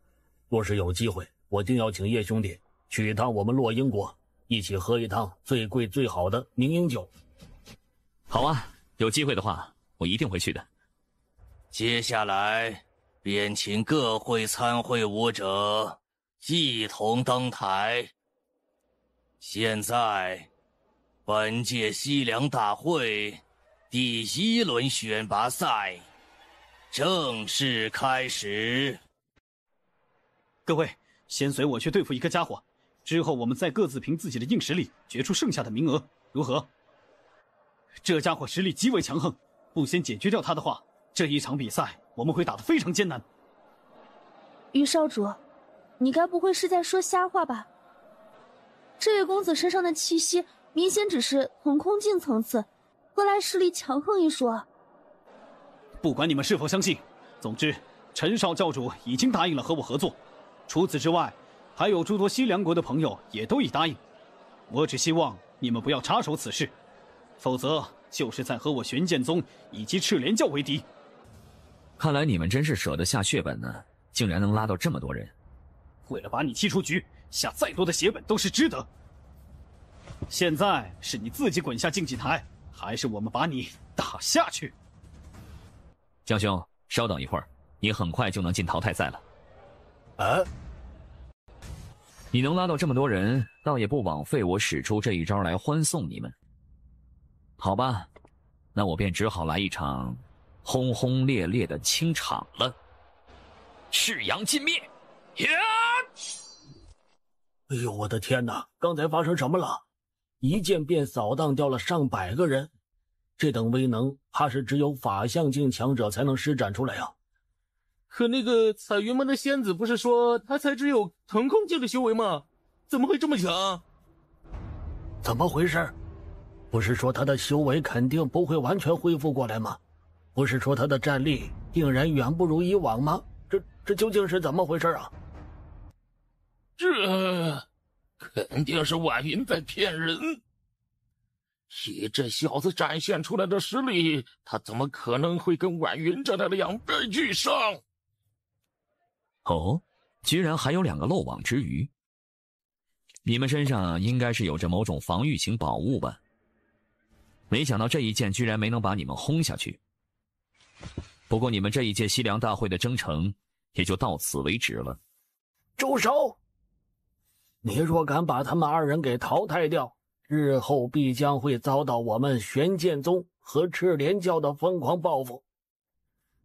若是有机会，我定要请叶兄弟去一趟我们洛英国，一起喝一趟最贵最好的明英酒。好啊，有机会的话，我一定会去的。接下来便请各会参会武者一同登台。现在，本届西凉大会第1轮选拔赛正式开始。各位，先随我去对付一个家伙，之后我们再各自凭自己的硬实力决出剩下的名额，如何？这家伙实力极为强横，不先解决掉他的话，这一场比赛我们会打得非常艰难。于少主，你该不会是在说瞎话吧？这位公子身上的气息明显只是同空境层次，何来实力强横一说？不管你们是否相信，总之陈少教主已经答应了和我合作，除此之外，还有诸多西凉国的朋友也都已答应。我只希望你们不要插手此事，否则就是在和我玄剑宗以及赤莲教为敌。看来你们真是舍得下血本呢，竟然能拉到这么多人。为了把你踢出局，下再多的血本都是值得。现在是你自己滚下竞技台，还是我们把你打下去？江兄，稍等一会儿，你很快就能进淘汰赛了。啊？你能拉到这么多人，倒也不枉费我使出这一招来欢送你们。好吧，那我便只好来一场轰轰烈烈的清场了。赤阳尽灭！呀！哎呦，我的天哪！刚才发生什么了？一剑便扫荡掉了上百个人，这等威能，怕是只有法相境强者才能施展出来呀。可那个彩云门的仙子不是说他才只有腾空境的修为吗？怎么会这么强？怎么回事？不是说他的修为肯定不会完全恢复过来吗？不是说他的战力定然远不如以往吗？这究竟是怎么回事啊？这肯定是婉云在骗人。以这小子展现出来的实力，他怎么可能会跟婉云这2败俱伤？哦，居然还有2个漏网之鱼。你们身上应该是有着某种防御型宝物吧？没想到这一剑居然没能把你们轰下去。不过你们这一届西凉大会的征程也就到此为止了。住手！你若敢把他们2人给淘汰掉，日后必将会遭到我们玄剑宗和赤莲教的疯狂报复。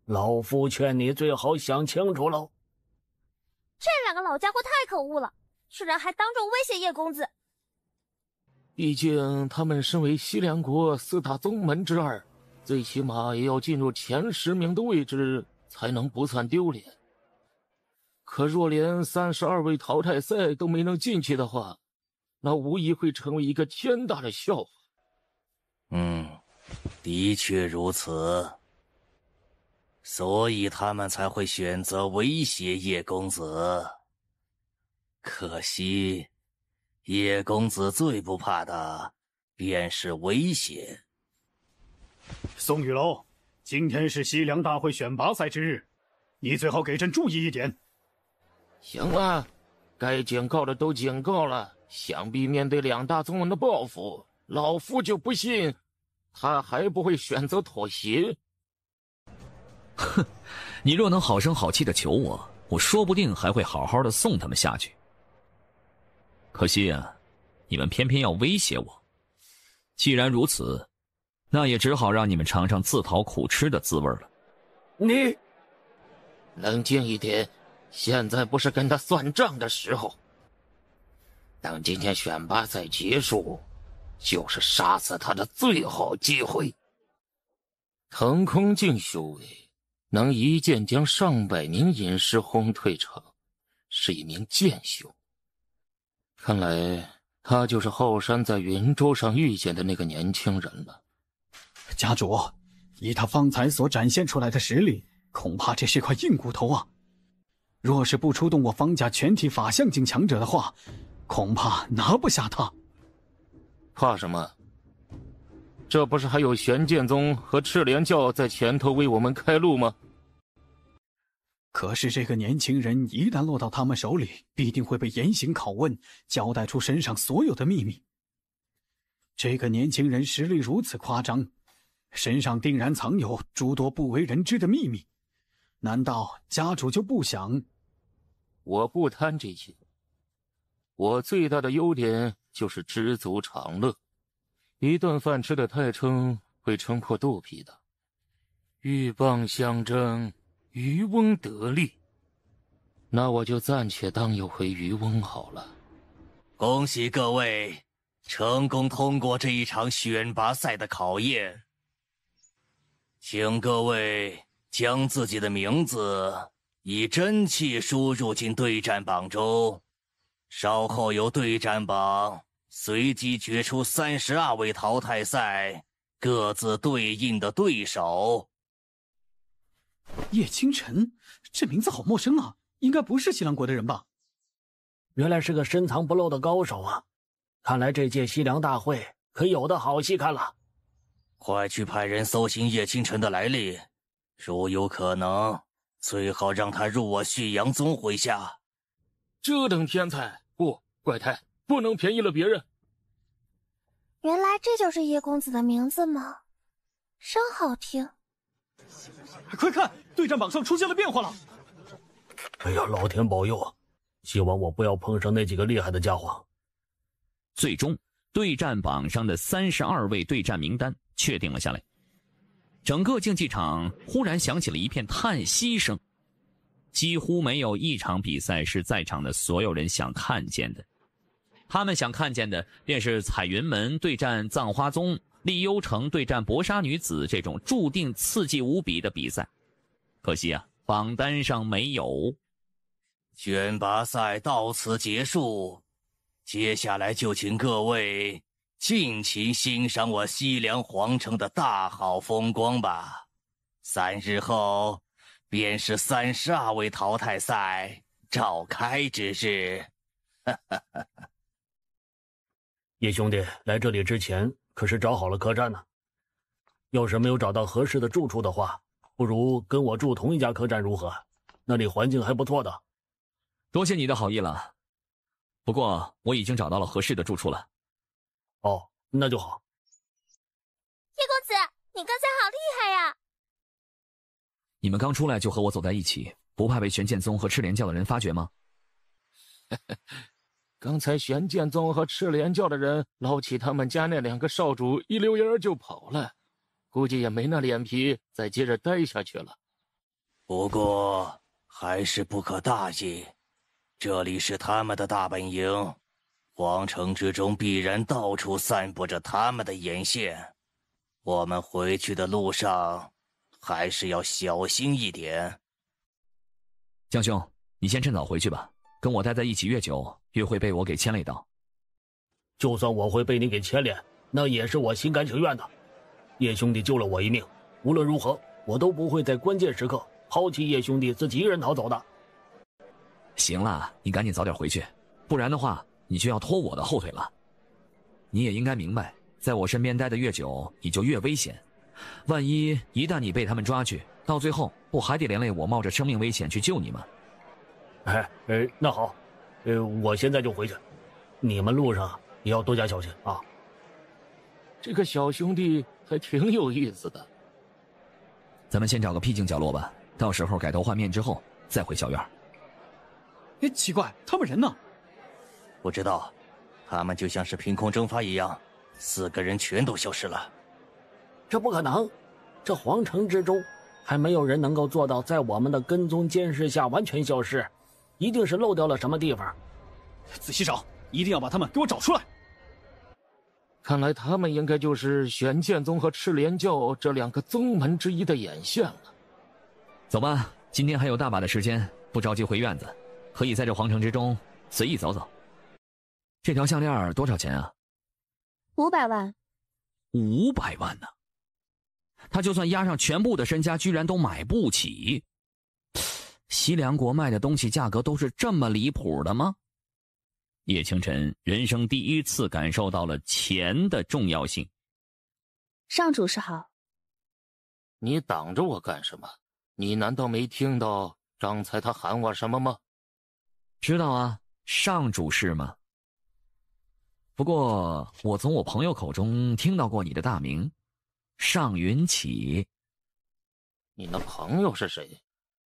老夫劝你最好想清楚喽。这2个老家伙太可恶了，居然还当众威胁叶公子。毕竟他们身为西凉国4大宗门之2，最起码也要进入前10名的位置，才能不算丢脸。可若连32位淘汰赛都没能进去的话，那无疑会成为一个天大的笑话。的确如此，所以他们才会选择威胁叶公子。可惜叶公子最不怕的便是威胁。宋雨楼，今天是西凉大会选拔赛之日，你最好给朕注意一点。行了，该警告的都警告了，想必面对2大宗门的报复，老夫就不信他还不会选择妥协。哼，你若能好声好气的求我，我说不定还会好好的送他们下去。可惜啊，你们偏偏要威胁我。既然如此，那也只好让你们尝尝自讨苦吃的滋味了。你冷静一点，现在不是跟他算账的时候。等今天选拔赛结束，就是杀死他的最好机会。腾空境修为能一剑将上百名隐士轰退场，是一名剑修。看来他就是后山在云州上遇见的那个年轻人了。家主，以他方才所展现出来的实力，恐怕这是块硬骨头啊！若是不出动我方家全体法相境强者的话，恐怕拿不下他。怕什么？这不是还有玄剑宗和赤莲教在前头为我们开路吗？可是这个年轻人一旦落到他们手里，必定会被严刑拷问，交代出身上所有的秘密。这个年轻人实力如此夸张，身上定然藏有诸多不为人知的秘密。难道家主就不想？我不贪这些，我最大的优点就是知足常乐。一顿饭吃得太撑，会撑破肚皮的。鹬蚌相争，渔翁得利。那我就暂且当有回渔翁好了。恭喜各位成功通过这一场选拔赛的考验，请各位将自己的名字以真气输入进对战榜中，稍后由对战榜随机决出32位淘汰赛各自对应的对手。叶清晨，这名字好陌生啊，应该不是西凉国的人吧？原来是个深藏不露的高手啊！看来这届西凉大会可有的好戏看了。快去派人搜寻叶清晨的来历，如有可能，最好让他入我旭阳宗麾下。这等天才，不，怪胎，不能便宜了别人。原来这就是叶公子的名字吗？真好听。快看，对战榜上出现了变化了！哎呀，老天保佑，希望我不要碰上那几个厉害的家伙。最终，对战榜上的32位对战名单确定了下来。整个竞技场忽然响起了一片叹息声，几乎没有一场比赛是在场的所有人想看见的。他们想看见的便是彩云门对战葬花宗，丽幽城对战搏杀女子这种注定刺激无比的比赛。可惜啊，榜单上没有。选拔赛到此结束，接下来就请各位尽情欣赏我西凉皇城的大好风光吧。3日后便是32位淘汰赛召开之日。叶兄弟来这里之前可是找好了客栈呢，要是没有找到合适的住处的话，不如跟我住同一家客栈如何？那里环境还不错的。多谢你的好意了，不过我已经找到了合适的住处了。哦，那就好。叶公子，你刚才好厉害呀！你们刚出来就和我走在一起，不怕被玄剑宗和赤莲教的人发觉吗？刚才玄剑宗和赤莲教的人捞起他们家那2个少主，一溜烟就跑了，估计也没那脸皮再接着待下去了。不过还是不可大意，这里是他们的大本营，皇城之中必然到处散布着他们的眼线，我们回去的路上还是要小心一点。江兄，你先趁早回去吧，跟我待在一起越久，越会被我给牵累到。就算我会被你给牵连，那也是我心甘情愿的。叶兄弟救了我一命，无论如何，我都不会在关键时刻抛弃叶兄弟自己一人逃走的。行了，你赶紧早点回去，不然的话，你就要拖我的后腿了。你也应该明白，在我身边待得越久，你就越危险。万一旦你被他们抓去，到最后不还得连累我冒着生命危险去救你吗？那好，我现在就回去，你们路上也要多加小心啊。这个小兄弟还挺有意思的。咱们先找个僻静角落吧，到时候改头换面之后再回小院。奇怪，他们人呢？不知道，他们就像是凭空蒸发一样，4个人全都消失了。这不可能，这皇城之中还没有人能够做到在我们的跟踪监视下完全消失，一定是漏掉了什么地方。仔细找，一定要把他们给我找出来。看来他们应该就是玄剑宗和赤莲教这2个宗门之一的眼线了。走吧，今天还有大把的时间，不着急回院子，可以在这皇城之中随意走走。这条项链多少钱啊？500万。500万呢？他就算押上全部的身家，居然都买不起。西凉国卖的东西价格都是这么离谱的吗？叶清晨人生第一次感受到了钱的重要性。上主是好。你挡着我干什么？你难道没听到刚才他喊我什么吗？知道啊，上主是吗？不过我从我朋友口中听到过你的大名，尚云起。你那朋友是谁？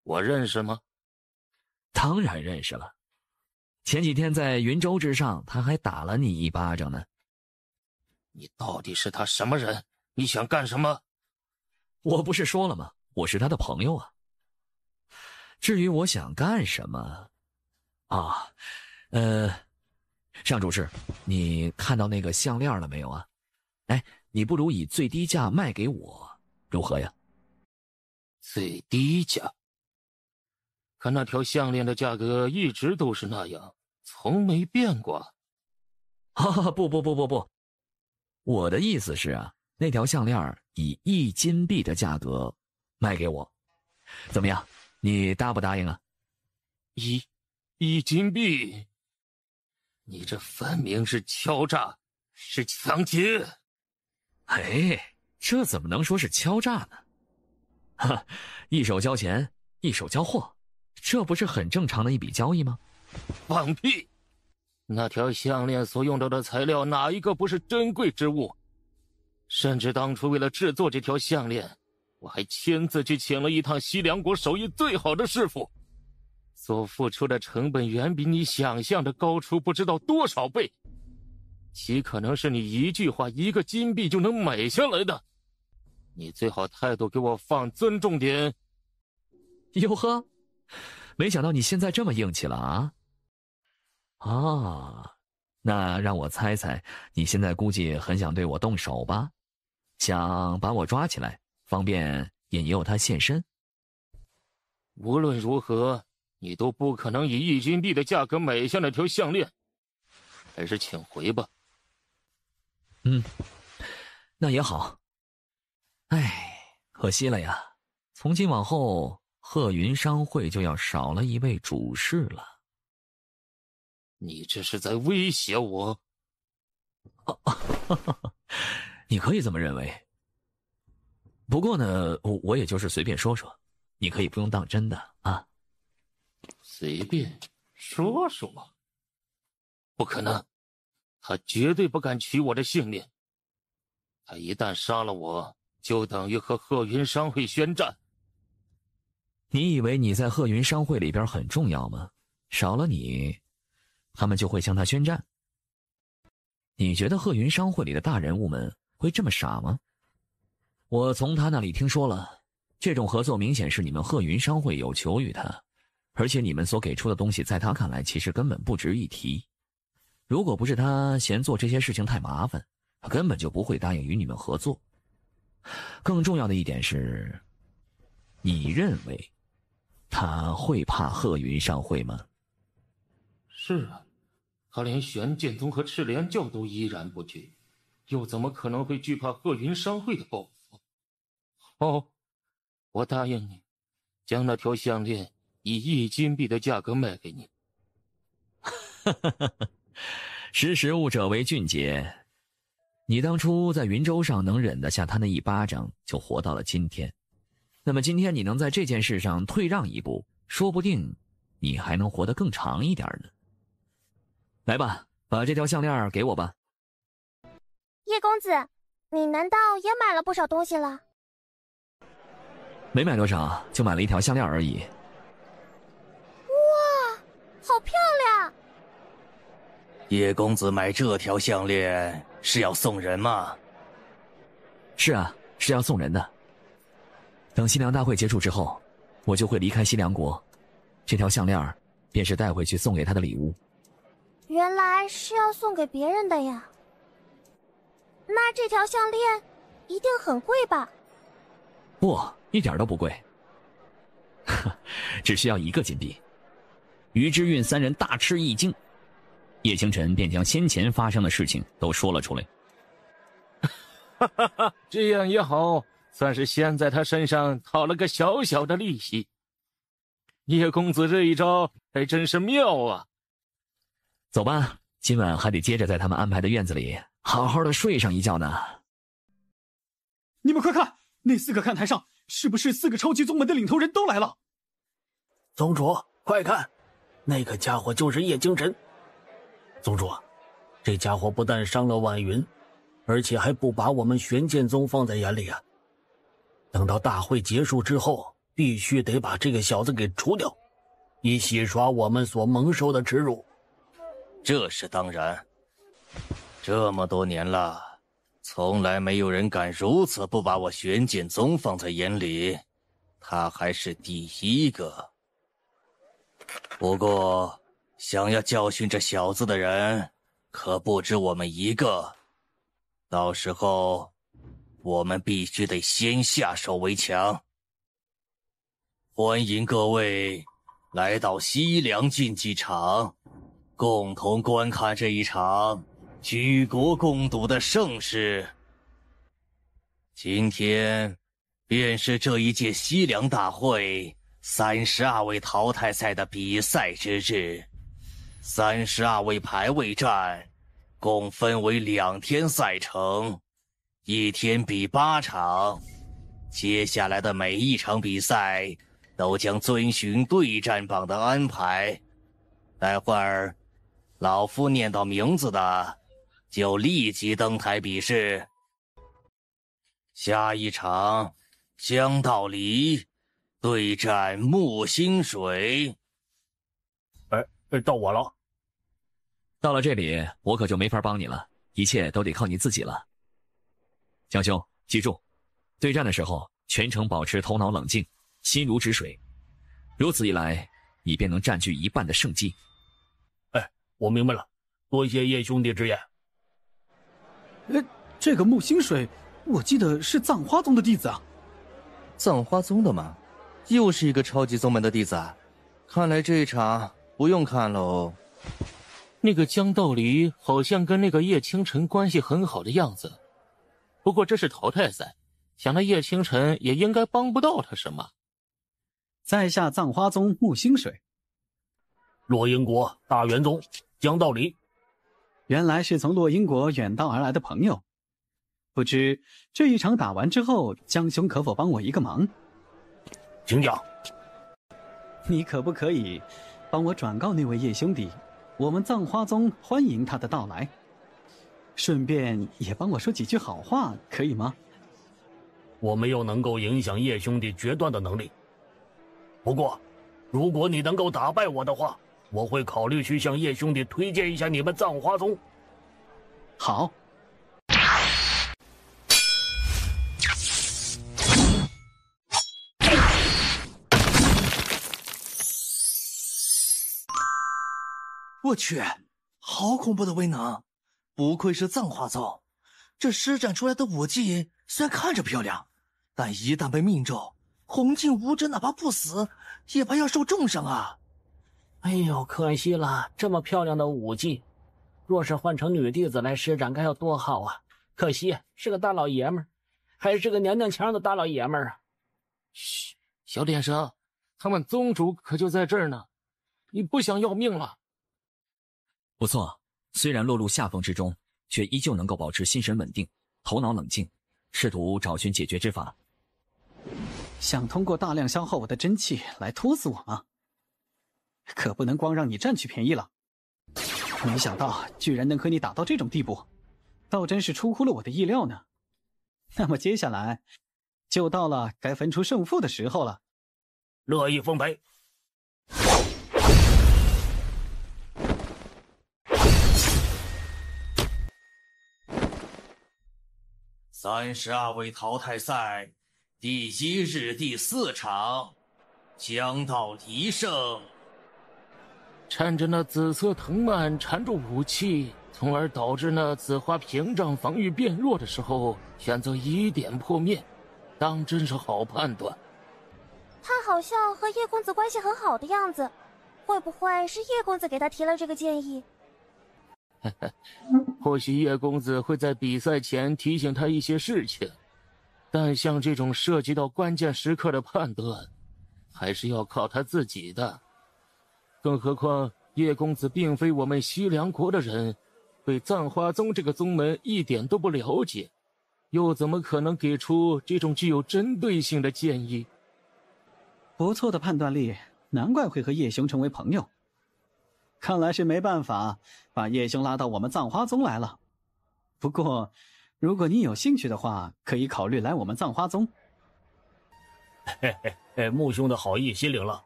我认识吗？当然认识了。前几天在云州之上，他还打了你一巴掌呢。你到底是他什么人？你想干什么？我不是说了吗？我是他的朋友啊。至于我想干什么啊，上主事，你看到那个项链了没有啊？哎，你不如以最低价卖给我，如何呀？最低价？可那条项链的价格一直都是那样，从没变过。不，我的意思是啊，那条项链以1金币的价格卖给我，怎么样？你答不答应啊？1金币？你这分明是敲诈，是抢劫！哎，这怎么能说是敲诈呢？哈，一手交钱，一手交货，这不是很正常的一笔交易吗？放屁！那条项链所用到的材料哪一个不是珍贵之物？甚至当初为了制作这条项链，我还亲自去请了一趟西凉国手艺最好的师傅，所付出的成本远比你想象的高出不知道多少倍，岂可能是你一句话1个金币就能买下来的？你最好态度给我放尊重点。哟呵，没想到你现在这么硬气了啊！那让我猜猜，你现在估计很想对我动手吧？想把我抓起来，方便引诱他现身。无论如何，你都不可能以1金币的价格买下那条项链，还是请回吧。那也好。哎，可惜了呀，从今往后，鹤云商会就要少了一位主事了。你这是在威胁我？你可以这么认为。不过呢，我也就是随便说说，你可以不用当真的啊。随便说说？不可能，他绝对不敢取我的性命。他一旦杀了我，就等于和鹤云商会宣战。你以为你在鹤云商会里边很重要吗？少了你，他们就会向他宣战。你觉得鹤云商会里的大人物们会这么傻吗？我从他那里听说了，这种合作明显是你们鹤云商会有求于他，而且你们所给出的东西在他看来其实根本不值一提。如果不是他嫌做这些事情太麻烦，他根本就不会答应与你们合作。更重要的一点是，你认为他会怕鹤云商会吗？是啊，他连玄剑宗和赤莲教都依然不惧，又怎么可能会惧怕鹤云商会的报复？好，我答应你，将那条项链以1金币的价格卖给你。识时务者为俊杰。你当初在云州上能忍得下他那一巴掌，就活到了今天。那么今天你能在这件事上退让一步，说不定你还能活得更长一点呢。来吧，把这条项链给我吧。叶公子，你难道也买了不少东西了？没买多少，就买了一条项链而已。哇，好漂亮！叶公子买这条项链是要送人吗？是啊，是要送人的。等西凉大会结束之后，我就会离开西凉国，这条项链便是带回去送给他的礼物。原来是要送给别人的呀。那这条项链一定很贵吧？不，一点都不贵，只需要1个金币。于之运3人大吃一惊，叶清晨便将先前发生的事情都说了出来。哈哈哈，这样也好，算是先在他身上讨了个小小的利息。叶公子这一招还真是妙啊！走吧，今晚还得接着在他们安排的院子里好好的睡上一觉呢。你们快看，那4个看台上是不是4个超级宗门的领头人都来了？宗主，快看，那个家伙就是叶清晨。宗主，这家伙不但伤了婉云，而且还不把我们玄剑宗放在眼里啊！等到大会结束之后，必须得把这个小子给除掉，以洗刷我们所蒙受的耻辱。这是当然，这么多年了，从来没有人敢如此不把我玄剑宗放在眼里，他还是第一个。不过，想要教训这小子的人，可不止我们一个。到时候，我们必须得先下手为强。欢迎各位来到西凉竞技场，共同观看这一场举国共睹的盛事。今天便是这一届西凉大会32位淘汰赛的比赛之日。32位排位战共分为2天赛程，1天比8场。接下来的每一场比赛都将遵循对战榜的安排，待会儿老夫念到名字的就立即登台比试。下一场，江道离对战木星水。到我了。到了这里，我可就没法帮你了，一切都得靠你自己了。江兄，记住，对战的时候全程保持头脑冷静，心如止水，如此一来，你便能占据一半的胜机。我明白了，多谢叶兄弟之言。这个木星水，我记得是葬花宗的弟子啊。葬花宗的吗？又是一个超级宗门的弟子，看来这一场不用看喽。那个江道离好像跟那个叶清晨关系很好的样子，不过这是淘汰赛，想来叶清晨也应该帮不到他什么。在下葬花宗木星水。洛英国大元宗江道离，原来是从洛英国远道而来的朋友，不知这一场打完之后，江兄可否帮我一个忙？请讲。你可不可以帮我转告那位叶兄弟，我们葬花宗欢迎他的到来，顺便也帮我说几句好话，可以吗？我没有能够影响叶兄弟决断的能力，不过如果你能够打败我的话，我会考虑去向叶兄弟推荐一下你们葬花宗。好。我去，好恐怖的威能！不愧是葬花宗，这施展出来的武技虽然看着漂亮，但一旦被命中，红烬无知哪怕不死，也怕要受重伤啊！哎呦，可惜了，这么漂亮的武技，若是换成女弟子来施展该有多好啊！可惜是个大老爷们儿，还是个娘娘腔的大老爷们儿啊！嘘，小点声，他们宗主可就在这儿呢，你不想要命了？不错，虽然落入下风之中，却依旧能够保持心神稳定，头脑冷静，试图找寻解决之法。想通过大量消耗我的真气来拖死我吗？可不能光让你占取便宜了。没想到居然能和你打到这种地步，倒真是出乎了我的意料呢。那么接下来就到了该分出胜负的时候了。乐意奉陪。32位淘汰赛第1日第4场，江道离胜。趁着那紫色藤蔓缠住武器，从而导致那紫花屏障防御变弱的时候，选择以点破面，当真是好判断。他好像和叶公子关系很好的样子，会不会是叶公子给他提了这个建议？或许叶公子会在比赛前提醒他一些事情，但像这种涉及到关键时刻的判断，还是要靠他自己的。更何况叶公子并非我们西凉国的人，对葬花宗这个宗门一点都不了解，又怎么可能给出这种具有针对性的建议？不错的判断力，难怪会和叶兄成为朋友。看来是没办法把叶兄拉到我们葬花宗来了。不过，如果你有兴趣的话，可以考虑来我们葬花宗。穆兄的好意心领了。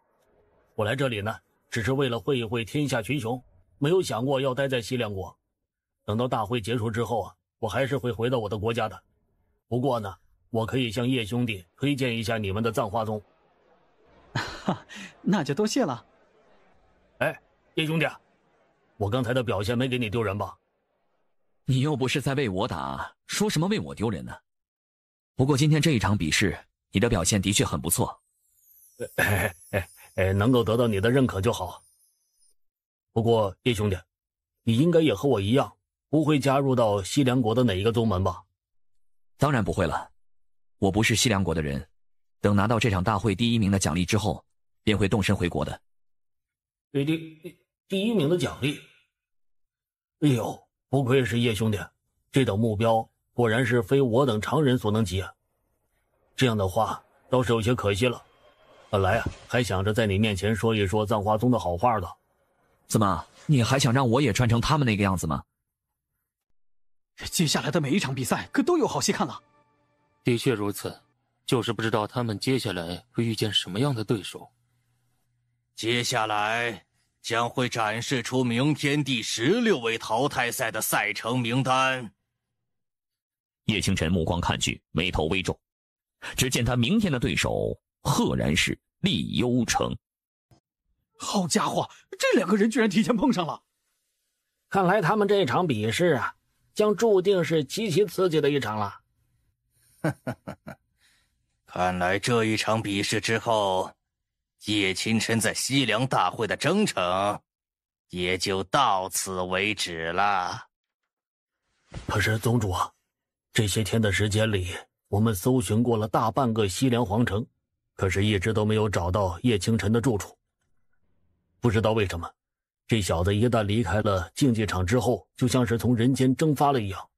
我来这里呢，只是为了会一会天下群雄，没有想过要待在西凉国。等到大会结束之后啊，我还是会回到我的国家的。不过呢，我可以向叶兄弟推荐一下你们的葬花宗。那就多谢了。哎，叶兄弟，我刚才的表现没给你丢人吧？你又不是在为我打，说什么为我丢人呢？不过今天这一场比试，你的表现的确很不错。能够得到你的认可就好。不过叶兄弟，你应该也和我一样，不会加入到西凉国的哪一个宗门吧？当然不会了，我不是西凉国的人，等拿到这场大会第1名的奖励之后，便会动身回国的。第1名的奖励？哎呦，不愧是叶兄弟，这等目标果然是非我等常人所能及啊！这样的话倒是有些可惜了，本来啊还想着在你面前说一说葬花宗的好话的。怎么，你还想让我也穿成他们那个样子吗？接下来的每一场比赛可都有好戏看了。的确如此，就是不知道他们接下来会遇见什么样的对手。接下来将会展示出明天第16位淘汰赛的赛程名单。叶清晨目光看去，眉头微皱，只见他明天的对手赫然是厉幽城。好家伙，这2个人居然提前碰上了！看来他们这场比试啊，将注定是极其刺激的一场了。看来这一场比试之后，叶清晨在西凉大会的征程也就到此为止了。可是宗主啊，这些天的时间里，我们搜寻过了大半个西凉皇城，可是一直都没有找到叶清晨的住处。不知道为什么，这小子一旦离开了竞技场之后，就像是从人间蒸发了一样。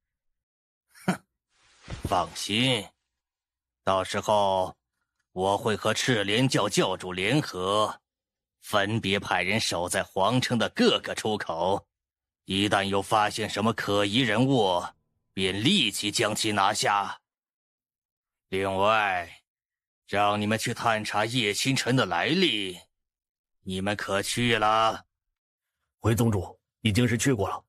哼，放心，到时候我会和赤莲教教主联合，分别派人守在皇城的各个出口，一旦有发现什么可疑人物，便立即将其拿下。另外，让你们去探查叶清晨的来历，你们可去了？回宗主，已经是去过了。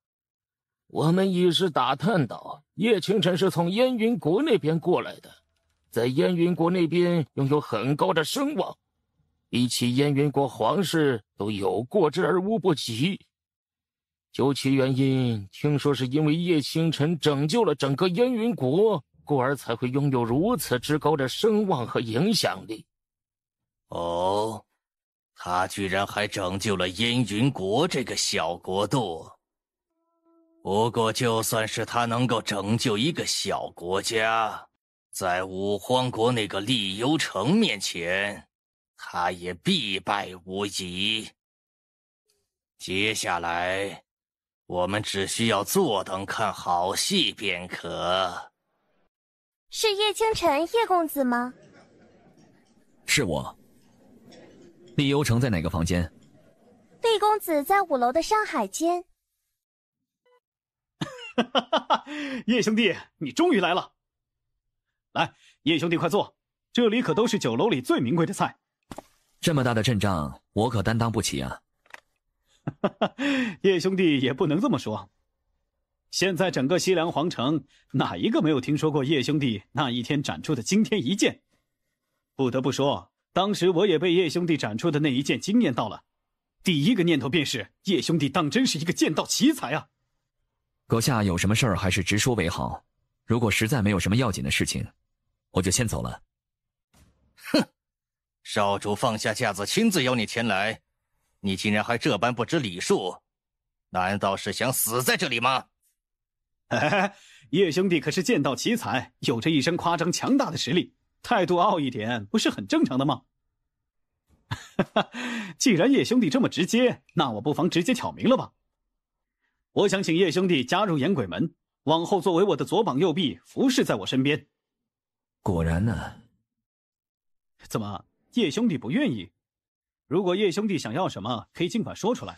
我们已是打探到，叶清晨是从燕云国那边过来的，在燕云国那边拥有很高的声望，比起燕云国皇室都有过之而无不及。究其原因，听说是因为叶清晨拯救了整个燕云国，故而才会拥有如此之高的声望和影响力。哦，他居然还拯救了燕云国这个小国度。不过就算是他能够拯救一个小国家，在五荒国那个厉幽城面前，他也必败无疑。接下来我们只需要坐等看好戏便可。是叶清晨叶公子吗？是我。厉幽城在哪个房间？厉公子在5楼的山海间。叶兄弟，你终于来了！来，叶兄弟快坐，这里可都是酒楼里最名贵的菜。这么大的阵仗，我可担当不起啊！叶兄弟也不能这么说。现在整个西凉皇城，哪一个没有听说过叶兄弟那一天展出的惊天一剑？不得不说，当时我也被叶兄弟展出的那一剑惊艳到了。第一个念头便是，叶兄弟当真是一个剑道奇才啊！阁下有什么事儿还是直说为好，如果实在没有什么要紧的事情，我就先走了。哼，少主放下架子亲自邀你前来，你竟然还这般不知礼数，难道是想死在这里吗？叶兄弟可是剑道奇才，有着一身夸张强大的实力，态度傲一点不是很正常的吗？既然叶兄弟这么直接，那我不妨直接挑明了吧。我想请叶兄弟加入岩鬼门，往后作为我的左膀右臂，服侍在我身边。果然呢。怎么，叶兄弟不愿意？如果叶兄弟想要什么，可以尽管说出来。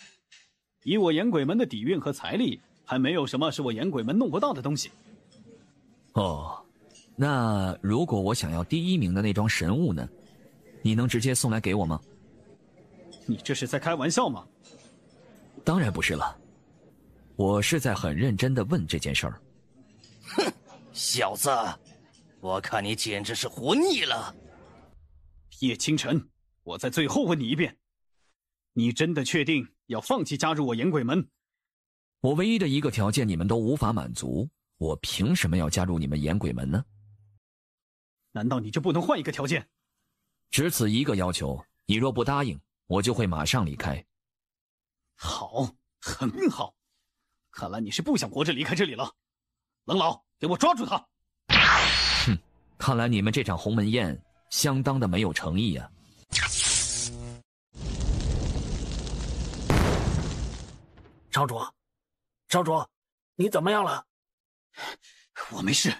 以我岩鬼门的底蕴和财力，还没有什么是我岩鬼门弄不到的东西。哦，那如果我想要第1名的那桩神物呢？你能直接送来给我吗？你这是在开玩笑吗？当然不是了，我是在很认真的问这件事儿。哼，小子，我看你简直是活腻了。叶清晨，我再最后问你一遍，你真的确定要放弃加入我岩鬼门？我唯一的一个条件你们都无法满足，我凭什么要加入你们岩鬼门呢？难道你就不能换一个条件？只此一个要求，你若不答应，我就会马上离开。好，很好，看来你是不想活着离开这里了。冷老，给我抓住他！哼，看来你们这场鸿门宴相当的没有诚意啊。少主，少主，你怎么样了？我没事。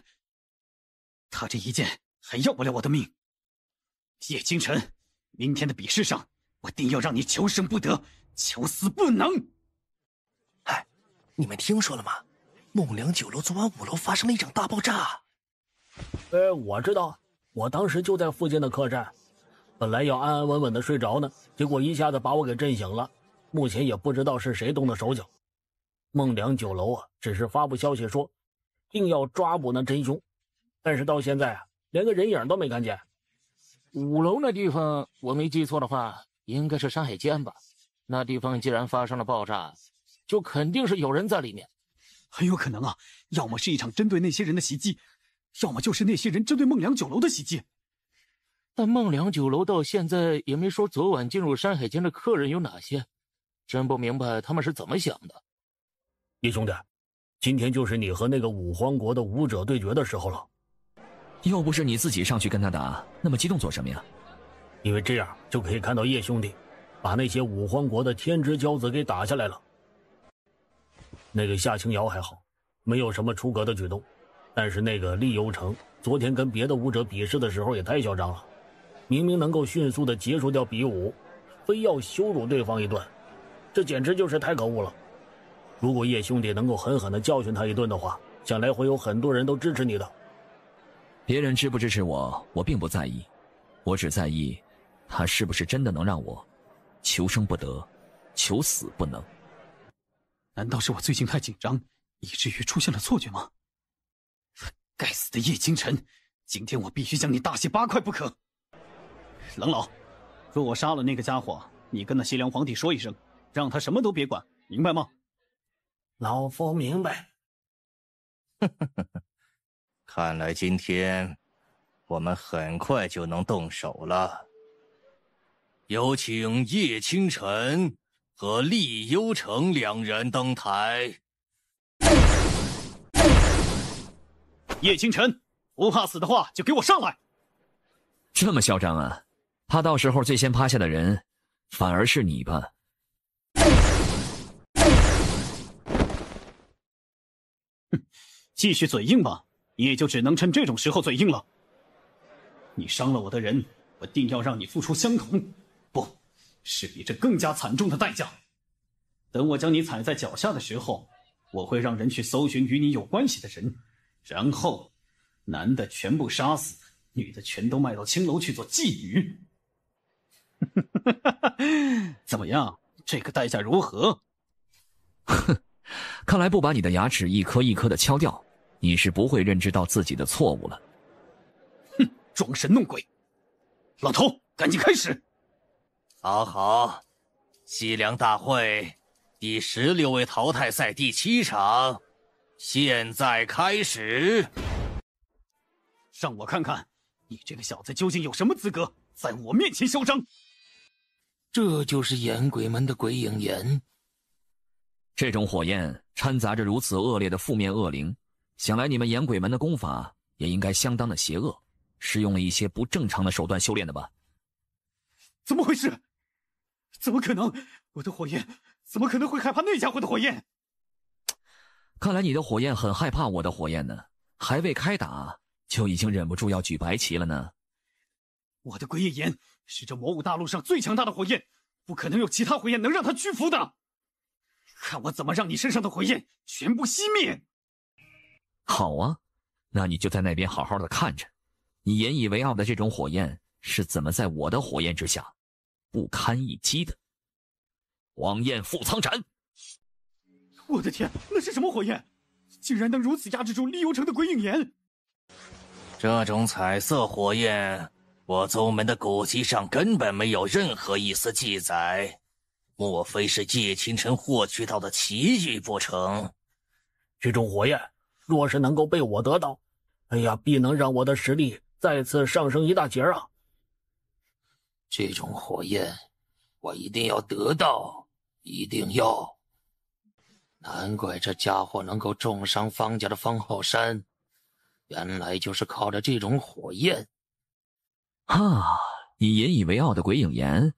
他这一剑还要不了我的命。叶清晨，明天的比试上，我定要让你求生不得，求死不能。哎，你们听说了吗？孟良酒楼昨晚5楼发生了一场大爆炸。我知道，我当时就在附近的客栈，本来要安安稳稳的睡着呢，结果一下子把我给震醒了。目前也不知道是谁动的手脚。孟良酒楼啊，只是发布消息说，定要抓捕那真凶，但是到现在啊，连个人影都没看见。5楼那地方，我没记错的话，应该是山海间吧？那地方既然发生了爆炸，就肯定是有人在里面。很有可能啊，要么是一场针对那些人的袭击，要么就是那些人针对孟良酒楼的袭击。但孟良酒楼到现在也没说昨晚进入山海间的客人有哪些，真不明白他们是怎么想的。叶兄弟，今天就是你和那个五荒国的武者对决的时候了。又不是你自己上去跟他打，那么激动做什么呀？因为这样就可以看到叶兄弟把那些五荒国的天之骄子给打下来了。那个夏清瑶还好，没有什么出格的举动，但是那个厉幽城昨天跟别的武者比试的时候也太嚣张了，明明能够迅速的结束掉比武，非要羞辱对方一顿，这简直就是太可恶了。如果叶兄弟能够狠狠的教训他一顿的话，将来会有很多人都支持你的。别人支不支持我，我并不在意，我只在意他是不是真的能让我求生不得，求死不能。难道是我最近太紧张，以至于出现了错觉吗？该死的叶清晨，今天我必须将你大卸8块不可！冷老，若我杀了那个家伙，你跟那西凉皇帝说一声，让他什么都别管，明白吗？老夫明白。看来今天我们很快就能动手了。有请叶清晨和厉幽城2人登台。叶清晨，不怕死的话就给我上来！这么嚣张啊？怕到时候最先趴下的人反而是你吧？继续嘴硬吧，也就只能趁这种时候嘴硬了。你伤了我的人，我定要让你付出相同，不是比这更加惨重的代价。等我将你踩在脚下的时候，我会让人去搜寻与你有关系的人，然后男的全部杀死，女的全都卖到青楼去做妓女。怎么样，这个代价如何？哼，看来不把你的牙齿一颗一颗的敲掉，你是不会认知到自己的错误了。哼，装神弄鬼！老头，赶紧开始！好，西凉大会第16位淘汰赛第7场，现在开始。让我看看，你这个小子究竟有什么资格在我面前嚣张？这就是岩鬼门的鬼影岩。这种火焰掺杂着如此恶劣的负面恶灵，想来你们岩鬼门的功法也应该相当的邪恶，是用了一些不正常的手段修炼的吧？怎么回事？怎么可能？我的火焰怎么可能会害怕那家伙的火焰？看来你的火焰很害怕我的火焰呢，还未开打就已经忍不住要举白旗了呢。我的鬼影炎是这魔武大陆上最强大的火焰，不可能有其他火焰能让它屈服的。看我怎么让你身上的火焰全部熄灭！好啊，那你就在那边好好的看着，你引以为傲的这种火焰是怎么在我的火焰之下不堪一击的。王焰覆苍斩！我的天，那是什么火焰？竟然能如此压制住厉幽城的鬼影炎！这种彩色火焰，我宗门的古籍上根本没有任何一丝记载，莫非是叶倾城获取到的奇遇不成？这种火焰若是能够被我得到，哎呀，必能让我的实力再次上升一大截啊！这种火焰，我一定要得到，一定要！难怪这家伙能够重伤方家的方浩山，原来就是靠着这种火焰。啊，你引以为傲的鬼影炎，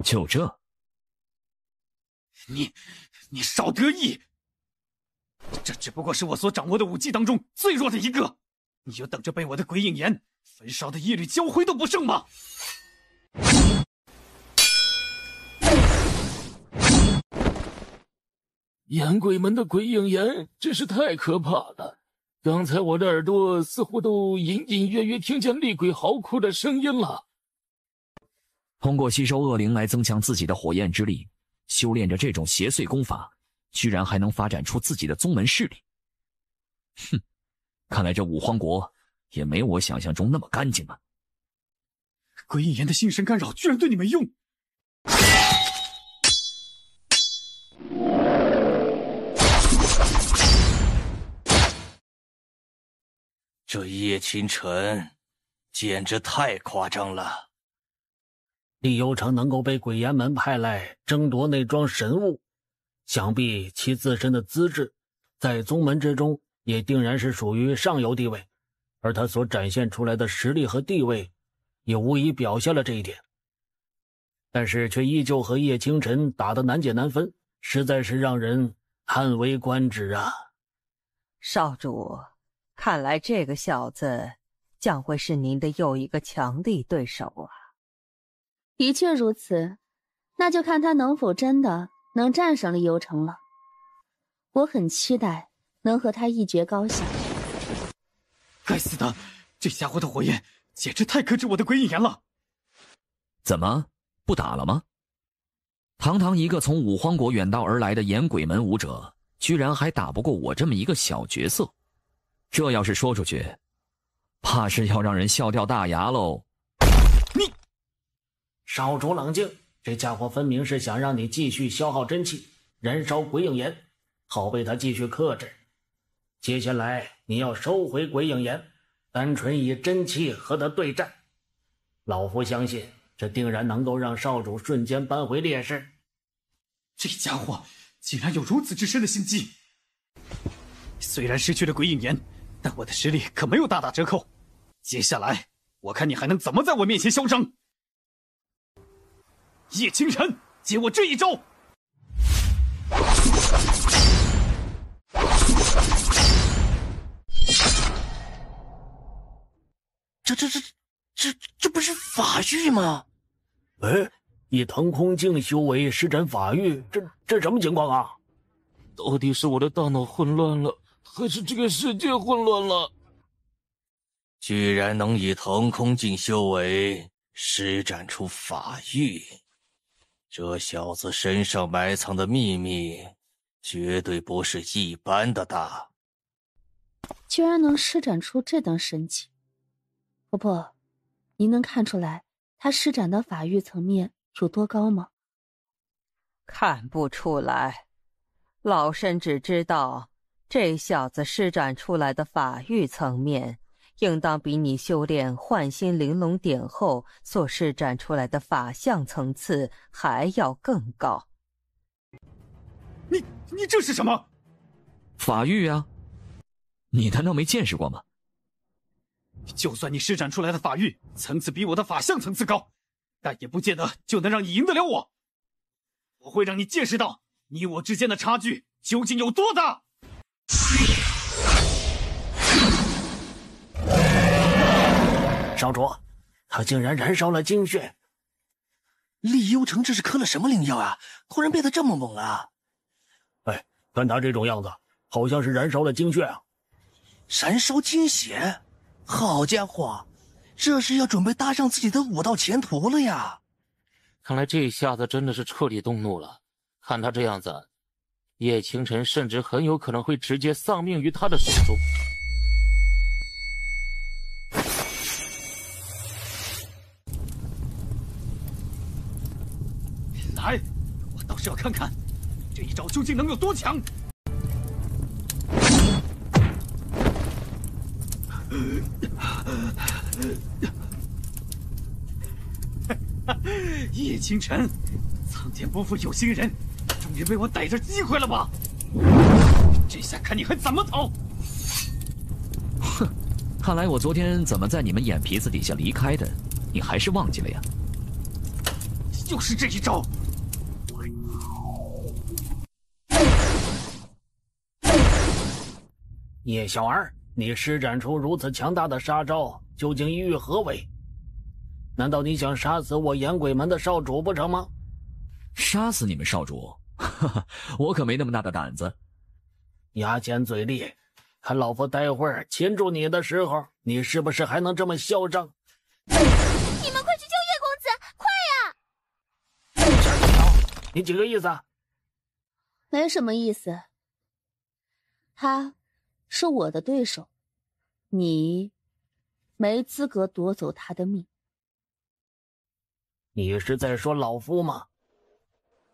就这？你少得意！这只不过是我所掌握的武技当中最弱的一个，你就等着被我的鬼影炎焚烧的一缕焦灰都不剩吗？岩鬼门的鬼影炎真是太可怕了！刚才我的耳朵似乎都隐隐约约听见厉鬼嚎哭的声音了。通过吸收恶灵来增强自己的火焰之力，修炼着这种邪祟功法，居然还能发展出自己的宗门势力。哼，看来这五荒国也没有我想象中那么干净啊！鬼影炎的心神干扰居然对你没用！这叶倾城简直太夸张了。厉幽城能够被鬼岩门派来争夺那桩神物，想必其自身的资质在宗门之中也定然是属于上游地位，而他所展现出来的实力和地位也无疑表现了这一点，但是却依旧和叶倾城打得难解难分，实在是让人叹为观止啊。少主，看来这个小子将会是您的又一个强力对手啊。的确如此，那就看他能否真的能战胜厉幽城了。我很期待能和他一决高下。该死的，这家伙的火焰简直太克制我的鬼影炎了！怎么不打了吗？堂堂一个从五荒国远道而来的岩鬼门武者，居然还打不过我这么一个小角色，这要是说出去，怕是要让人笑掉大牙喽！你少主冷静，这家伙分明是想让你继续消耗真气，燃烧鬼影炎，好被他继续克制。接下来你要收回鬼影炎，单纯以真气和他对战。老夫相信，这定然能够让少主瞬间扳回劣势。这家伙竟然有如此之深的心机！虽然失去了鬼影炎，但我的实力可没有大打折扣。接下来，我看你还能怎么在我面前嚣张！叶倾城，接我这一招！这不是法域吗？哎，以腾空境修为施展法域，这什么情况啊？到底是我的大脑混乱了，还是这个世界混乱了？居然能以腾空境修为施展出法域，这小子身上埋藏的秘密绝对不是一般的大。居然能施展出这等神奇！婆婆，您能看出来他施展的法域层面有多高吗？看不出来，老身只知道这小子施展出来的法域层面应当比你修炼幻心玲珑典后所施展出来的法相层次还要更高。你这是什么？法玉啊，你难道没见识过吗？就算你施展出来的法域层次比我的法相层次高，但也不见得就能让你赢得了我。我会让你见识到你我之间的差距究竟有多大。少主，他竟然燃烧了精血！厉幽城这是嗑了什么灵药啊？突然变得这么猛啊！哎，看他这种样子，好像是燃烧了精血啊！燃烧精血？好家伙，这是要准备搭上自己的武道前途了呀！看来这下子真的是彻底动怒了。看他这样子，叶倾城甚至很有可能会直接丧命于他的手中。来，我倒是要看看这一招究竟能有多强！叶倾城，苍天不负有心人，终于被我逮着机会了吧？这下看你还怎么逃！哼，看来我昨天怎么在你们眼皮子底下离开的，你还是忘记了呀？就是这一招！叶小儿，你施展出如此强大的杀招，究竟意欲何为？难道你想杀死我岩鬼门的少主不成吗？杀死你们少主？哈哈，我可没那么大的胆子。牙尖嘴利，看老夫待会儿擒住你的时候，你是不是还能这么嚣张？你们快去救叶公子，快呀！夏青瑶，你几个意思？没什么意思。他是我的对手，你没资格夺走他的命。你是在说老夫吗？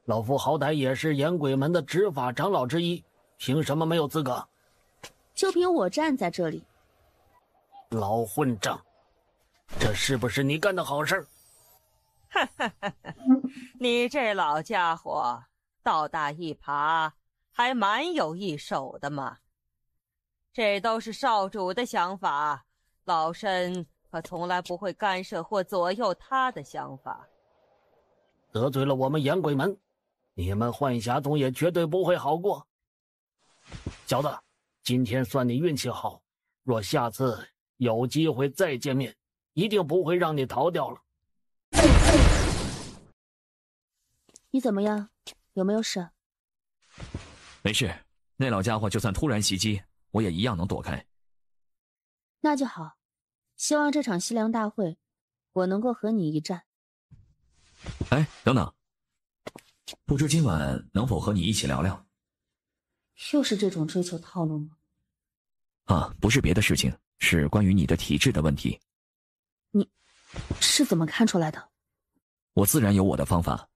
老夫好歹也是岩鬼门的执法长老之一，凭什么没有资格？就凭我站在这里。老混账，这是不是你干的好事？哈哈哈！你这老家伙倒打一耙，还蛮有一手的嘛。这都是少主的想法，老身可从来不会干涉或左右他的想法。得罪了我们岩鬼门，你们幻侠宗也绝对不会好过。小子，今天算你运气好，若下次有机会再见面，一定不会让你逃掉了。你怎么样？有没有事？没事，那老家伙就算突然袭击，我也一样能躲开。那就好，希望这场西凉大会，我能够和你一战。哎，等等，不知今晚能否和你一起聊聊？又是这种追求套路吗？啊，不是别的事情，是关于你的体质的问题。你是怎么看出来的？我自然有我的方法。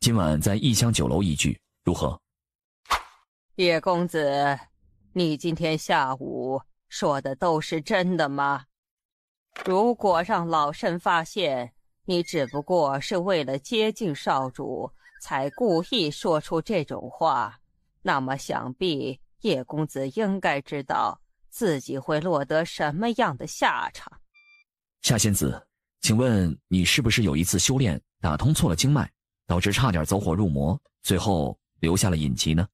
今晚在异香酒楼一聚，如何？叶公子，你今天下午说的都是真的吗？如果让老身发现你只不过是为了接近少主才故意说出这种话，那么想必叶公子应该知道自己会落得什么样的下场。夏仙子，请问你是不是有一次修炼打通错了经脉，导致差点走火入魔，最后留下了隐疾呢？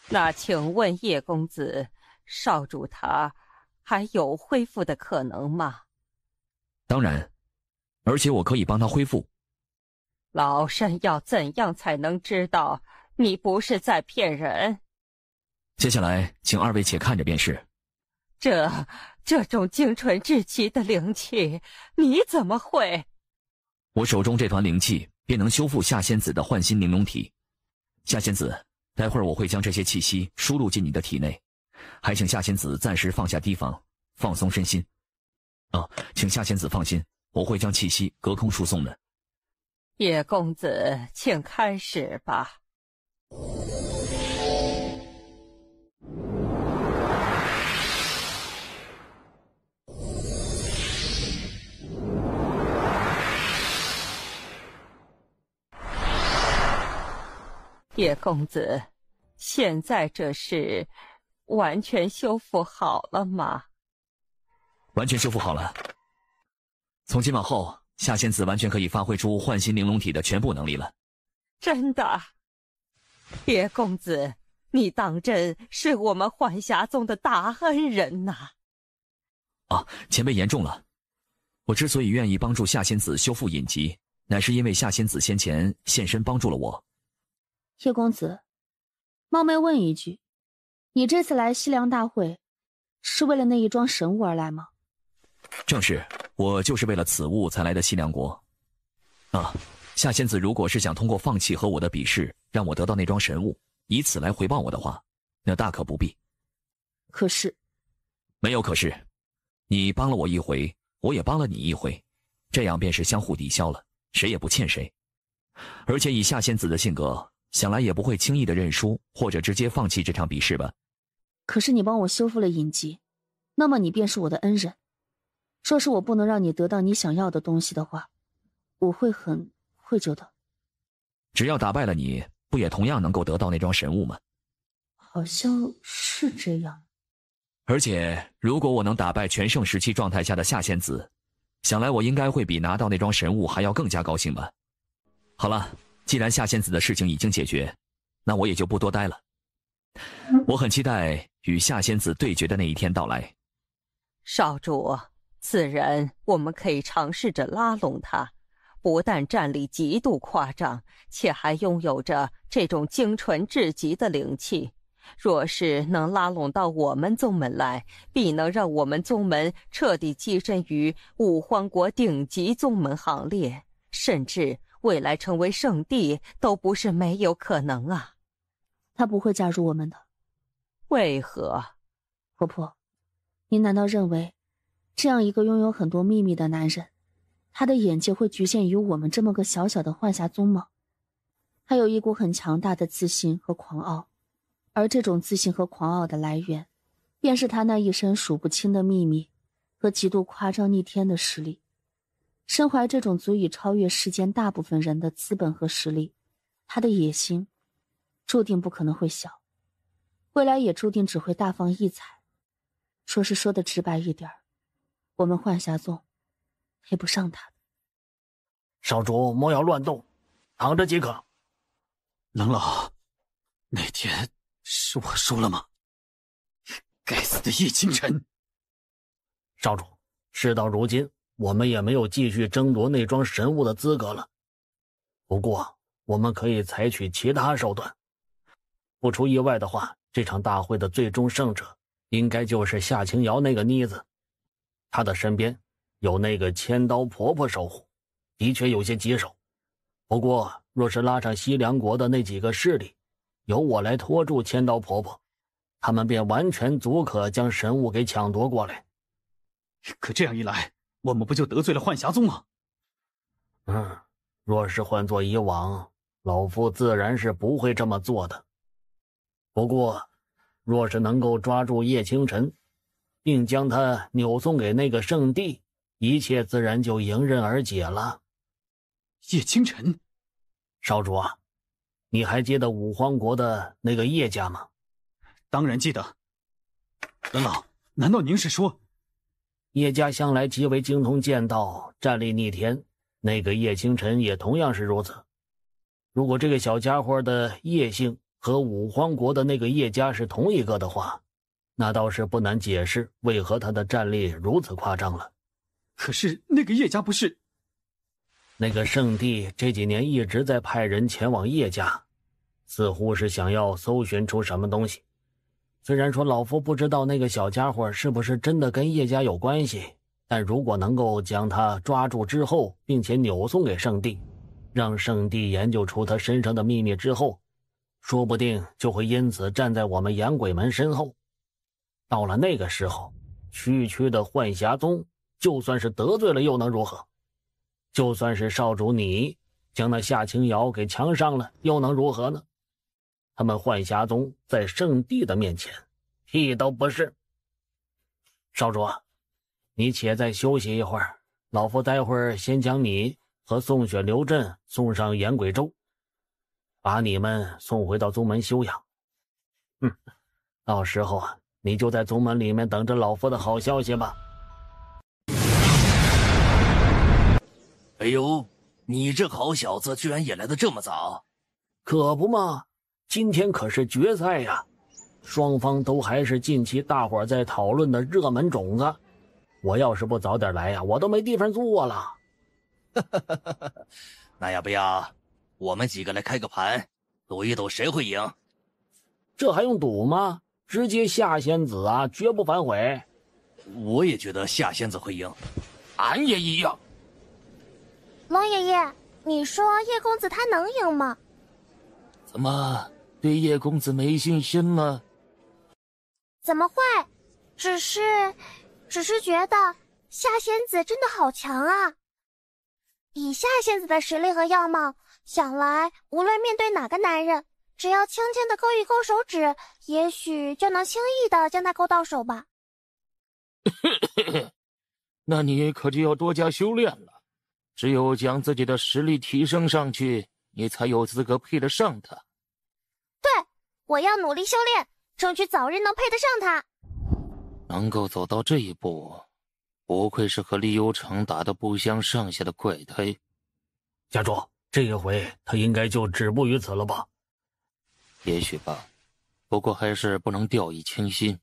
那请问叶公子，少主他还有恢复的可能吗？当然，而且我可以帮他恢复。老身要怎样才能知道你不是在骗人？接下来请二位且看着便是。这种精纯至极的灵气，你怎么会？我手中这团灵气便能修复夏仙子的幻心玲珑体。夏仙子，待会儿我会将这些气息输入进你的体内，还请夏仙子暂时放下提防，放松身心。请夏仙子放心，我会将气息隔空输送的。叶公子，请开始吧。叶公子，现在这是完全修复好了吗？完全修复好了。从今往后，夏仙子完全可以发挥出幻心玲珑体的全部能力了。真的？叶公子，你当真是我们幻霞宗的大恩人呐！啊，前辈言重了。我之所以愿意帮助夏仙子修复隐疾，乃是因为夏仙子先前现身帮助了我。叶公子，冒昧问一句，你这次来西凉大会，是为了那一桩神物而来吗？正是，我就是为了此物才来的西凉国。啊，夏仙子如果是想通过放弃和我的比试，让我得到那桩神物，以此来回报我的话，那大可不必。可是，没有可是，你帮了我一回，我也帮了你一回，这样便是相互抵消了，谁也不欠谁。而且以夏仙子的性格，想来也不会轻易的认输，或者直接放弃这场比试吧。可是你帮我修复了隐疾，那么你便是我的恩人。若是我不能让你得到你想要的东西的话，我会很愧疚的。只要打败了你，不也同样能够得到那桩神物吗？好像是这样。而且如果我能打败全盛时期状态下的夏仙子，想来我应该会比拿到那桩神物还要更加高兴吧。好了，既然夏仙子的事情已经解决，那我也就不多待了。我很期待与夏仙子对决的那一天到来。少主，此人我们可以尝试着拉拢他，不但战力极度夸张，且还拥有着这种精纯至极的灵气。若是能拉拢到我们宗门来，必能让我们宗门彻底跻身于五荒国顶级宗门行列，甚至未来成为圣地都不是没有可能啊。他不会加入我们的。为何？婆婆，您难道认为这样一个拥有很多秘密的男人，他的眼界会局限于我们这么个小小的幻霞宗吗？他有一股很强大的自信和狂傲，而这种自信和狂傲的来源，便是他那一身数不清的秘密和极度夸张逆天的实力。身怀这种足以超越世间大部分人的资本和实力，他的野心注定不可能会小，未来也注定只会大放异彩。说是说的直白一点，我们幻霞宗配不上他的。少主莫要乱动，躺着即可。冷老，那天是我输了吗？该死的叶清晨！少主，事到如今，我们也没有继续争夺那桩神物的资格了。不过，我们可以采取其他手段。不出意外的话，这场大会的最终胜者，应该就是夏清瑶那个妮子。她的身边有那个千刀婆婆守护，的确有些棘手。不过，若是拉上西凉国的那几个势力，由我来拖住千刀婆婆，他们便完全足可将神物给抢夺过来。可这样一来，我们不就得罪了幻霞宗吗？若是换作以往，老夫自然是不会这么做的。不过，若是能够抓住叶清晨，并将他扭送给那个圣地，一切自然就迎刃而解了。叶清晨，少主啊，你还记得五荒国的那个叶家吗？当然记得。冷老，难道您是说，叶家向来极为精通剑道，战力逆天，那个叶清晨也同样是如此。如果这个小家伙的叶姓和五荒国的那个叶家是同一个的话，那倒是不难解释为何他的战力如此夸张了。可是那个叶家不是……那个圣地这几年一直在派人前往叶家，似乎是想要搜寻出什么东西。虽然说老夫不知道那个小家伙是不是真的跟叶家有关系，但如果能够将他抓住之后，并且扭送给圣地，让圣地研究出他身上的秘密之后，说不定就会因此站在我们阳鬼门身后。到了那个时候，区区的幻霞宗就算是得罪了又能如何？就算是少主你将那夏清瑶给强上了又能如何呢？他们幻霞宗在圣地的面前屁都不是。少主啊，你且再休息一会儿，老夫待会儿先将你和宋雪、刘震送上岩鬼州，把你们送回到宗门休养。到时候啊，你就在宗门里面等着老夫的好消息吧。哎呦，你这好小子居然也来得这么早！可不嘛，今天可是决赛呀，双方都还是近期大伙在讨论的热门种子。我要是不早点来呀，我都没地方坐了。那要不要我们几个来开个盘，赌一赌谁会赢？这还用赌吗？直接下仙子啊，绝不反悔。我也觉得下仙子会赢，俺也一样。龙爷爷，你说叶公子他能赢吗？怎么对叶公子没信心吗？怎么会？只是觉得夏仙子真的好强啊！以夏仙子的实力和样貌，想来无论面对哪个男人，只要轻轻的勾一勾手指，也许就能轻易的将他勾到手吧。那你可就要多加修炼了。只有将自己的实力提升上去，你才有资格配得上他。对，我要努力修炼，争取早日能配得上他。能够走到这一步，不愧是和厉幽城打得不相上下的怪胎。家主，这一回他应该就止步于此了吧？也许吧，不过还是不能掉以轻心。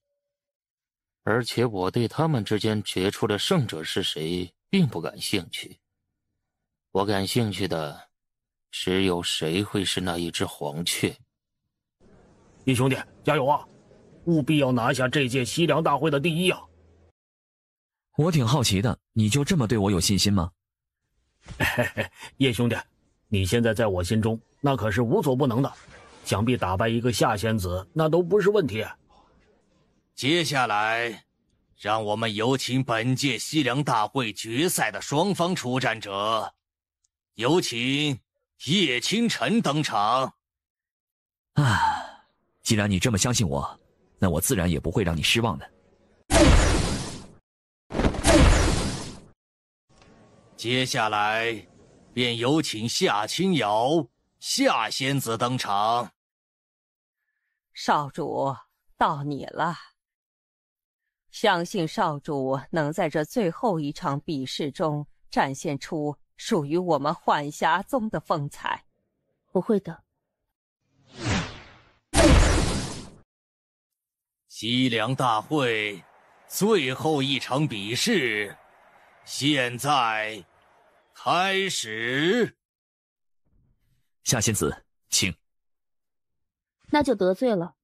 而且我对他们之间决出的胜者是谁并不感兴趣。我感兴趣的只有谁会是那一只黄雀。叶兄弟，加油啊！务必要拿下这届西凉大会的第一啊！我挺好奇的，你就这么对我有信心吗？叶兄弟，你现在在我心中那可是无所不能的，想必打败一个夏仙子那都不是问题。接下来让我们有请本届西凉大会决赛的双方出战者，有请叶清晨登场。既然你这么相信我，那我自然也不会让你失望的。接下来便有请夏清瑶、夏仙子登场。少主，到你了。相信少主能在这最后一场比试中展现出属于我们幻霞宗的风采。我会的。西凉大会最后一场比试，现在开始。夏仙子，请。那就得罪了。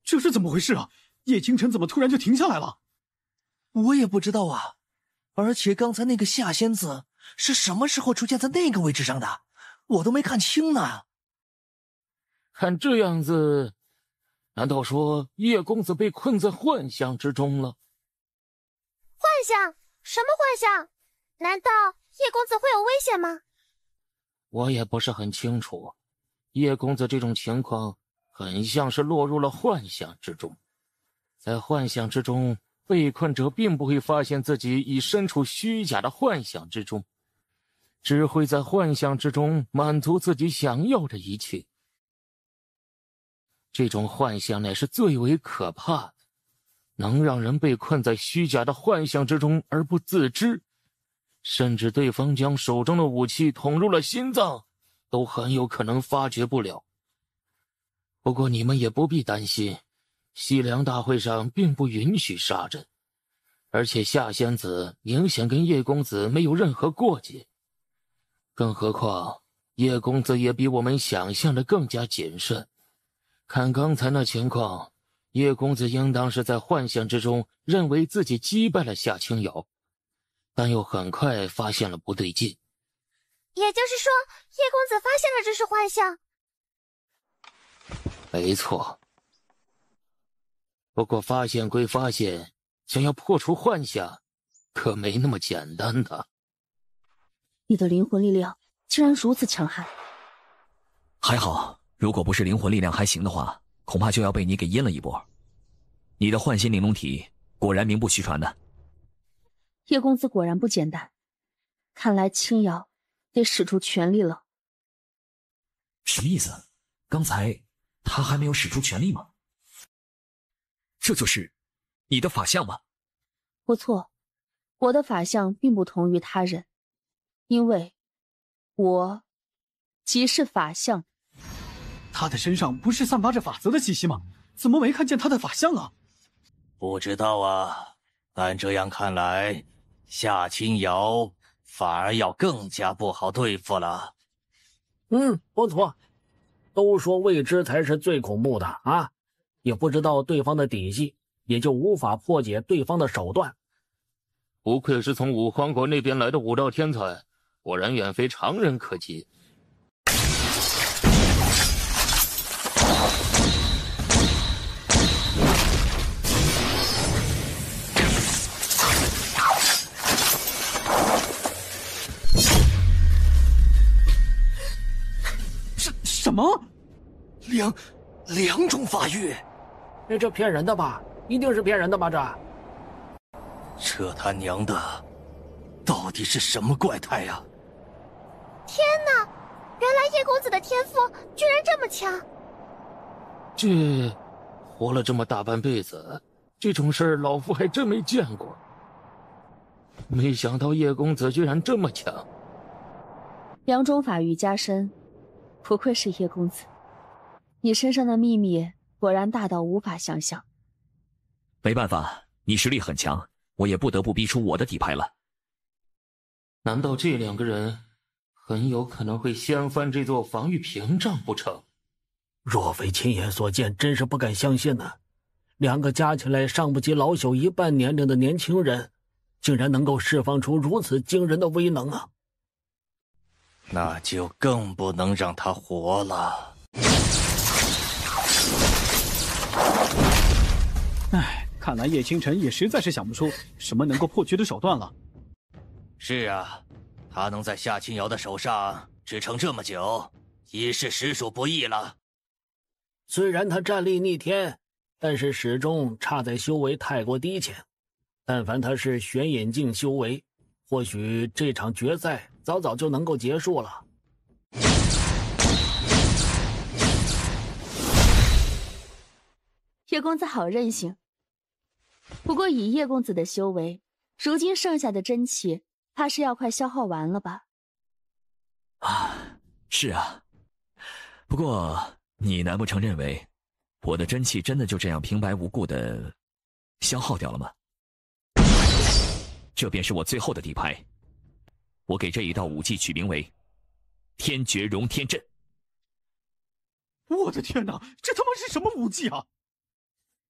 这是怎么回事啊？叶清晨怎么突然就停下来了？我也不知道啊。而且刚才那个夏仙子是什么时候出现在那个位置上的？我都没看清呢。看这样子，难道说叶公子被困在幻象之中了？幻象？什么幻象？难道叶公子会有危险吗？我也不是很清楚。叶公子这种情况很像是落入了幻象之中。在幻象之中，被困者并不会发现自己已身处虚假的幻象之中，只会在幻象之中满足自己想要的一切。这种幻象乃是最为可怕的，能让人被困在虚假的幻象之中而不自知，甚至对方将手中的武器捅入了心脏，都很有可能发觉不了。不过你们也不必担心，西凉大会上并不允许杀人，而且夏仙子明显跟叶公子没有任何过节。更何况叶公子也比我们想象的更加谨慎。看刚才那情况，叶公子应当是在幻象之中认为自己击败了夏清瑶，但又很快发现了不对劲。也就是说，叶公子发现了这是幻象。没错。不过发现归发现，想要破除幻象，可没那么简单的。你的灵魂力量竟然如此强悍。还好，如果不是灵魂力量还行的话，恐怕就要被你给阴了一波。你的幻心玲珑体果然名不虚传的。叶公子果然不简单，看来青瑶得使出全力了。什么意思？刚才他还没有使出全力吗？这就是你的法相吗？不错，我的法相并不同于他人，因为我即是法相。他的身上不是散发着法则的气息吗？怎么没看见他的法相啊？不知道啊，但这样看来，夏青瑶反而要更加不好对付了。不错，都说未知才是最恐怖的啊！也不知道对方的底细，也就无法破解对方的手段。不愧是从武皇国那边来的武道天才，果然远非常人可及。什么？两种法域？这骗人的吧？一定是骗人的吧？这他娘的，到底是什么怪胎呀？天哪！原来叶公子的天赋居然这么强！这活了这么大半辈子，这种事儿老夫还真没见过。没想到叶公子居然这么强。两种法域加身，不愧是叶公子，你身上的秘密果然大到无法想象。没办法，你实力很强，我也不得不逼出我的底牌了。难道这两个人很有可能会掀翻这座防御屏障不成？若非亲眼所见，真是不敢相信呢。两个加起来尚不及老朽一半年龄的年轻人，竟然能够释放出如此惊人的威能啊！那就更不能让他活了。看来叶清晨也实在是想不出什么能够破局的手段了。是啊，他能在夏青瑶的手上支撑这么久，已是实属不易了。虽然他战力逆天，但是始终差在修为太过低浅。但凡他是玄眼境修为，或许这场决赛早早就能够结束了。叶公子好任性。不过以叶公子的修为，如今剩下的真气怕是要快消耗完了吧？是啊。不过你难不成认为我的真气真的就这样平白无故的消耗掉了吗？这便是我最后的底牌。我给这一道武技取名为天绝容天阵。我的天哪，这他妈是什么武技啊？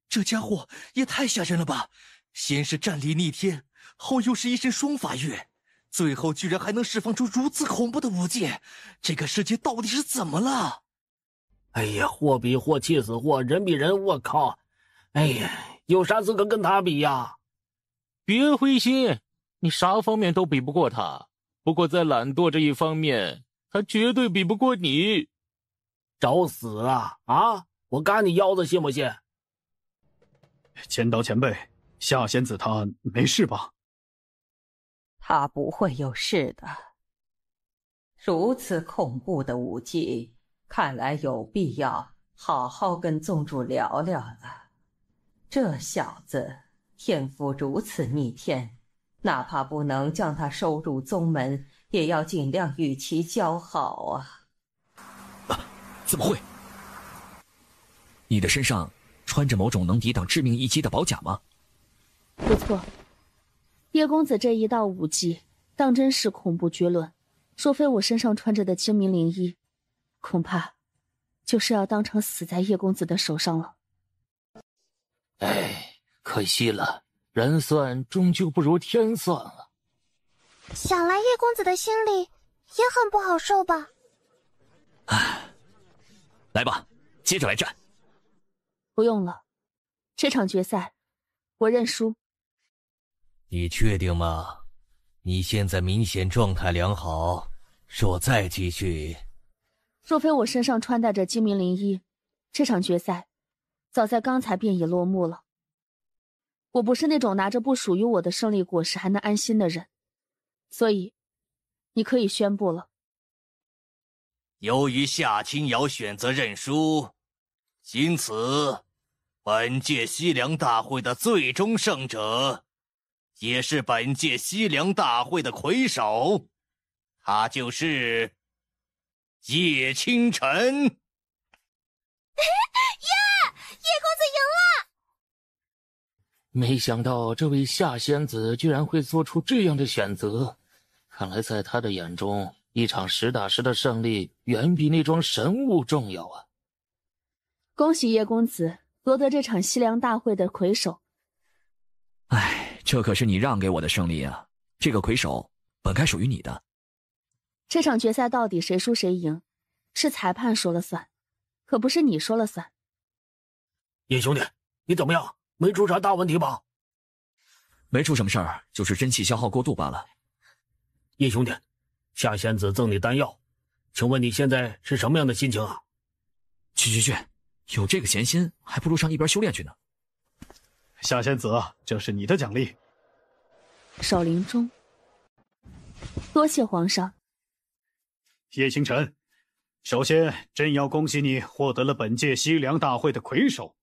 这家伙也太吓人了吧！先是战力逆天，后又是一身双法域，最后居然还能释放出如此恐怖的武技，这个世界到底是怎么了？哎呀，货比货，气死货，人比人，我靠！哎呀，有啥资格跟他比呀？别灰心，你啥方面都比不过他，不过在懒惰这一方面，他绝对比不过你。找死啊！啊，我干你腰子信不信？千刀前辈，夏仙子她没事吧？她不会有事的。如此恐怖的武技，看来有必要好好跟宗主聊聊了。这小子天赋如此逆天，哪怕不能将他收入宗门，也要尽量与其交好啊！怎么会？你的身上穿着某种能抵挡致命一击的宝甲吗？不错，叶公子这一道武技当真是恐怖绝伦。若非我身上穿着的精明灵衣，恐怕就是要当场死在叶公子的手上了。哎，可惜了，人算终究不如天算了。想来叶公子的心里也很不好受吧？来吧，接着来战。不用了，这场决赛我认输。你确定吗？你现在明显状态良好，若再继续，若非我身上穿戴着精明灵衣，这场决赛早在刚才便已落幕了。我不是那种拿着不属于我的胜利果实还能安心的人，所以你可以宣布了。由于夏清瑶选择认输，因此本届西凉大会的最终胜者，也是本届西凉大会的魁首，他就是叶清晨。耶！叶公子赢了！没想到这位夏仙子居然会做出这样的选择，看来在他的眼中，一场实打实的胜利远比那桩神物重要啊！恭喜叶公子夺得这场西凉大会的魁首。哎，这可是你让给我的胜利啊！这个魁首本该属于你的。这场决赛到底谁输谁赢，是裁判说了算，可不是你说了算。叶兄弟，你怎么样？没出啥大问题吧？没出什么事儿，就是真气消耗过度罢了。叶兄弟，夏仙子赠你丹药，请问你现在是什么样的心情啊？去，有这个闲心，还不如上一边修炼去呢。夏仙子，这是你的奖励。守灵钟。多谢皇上。叶清晨，首先朕要恭喜你获得了本届西凉大会的魁首，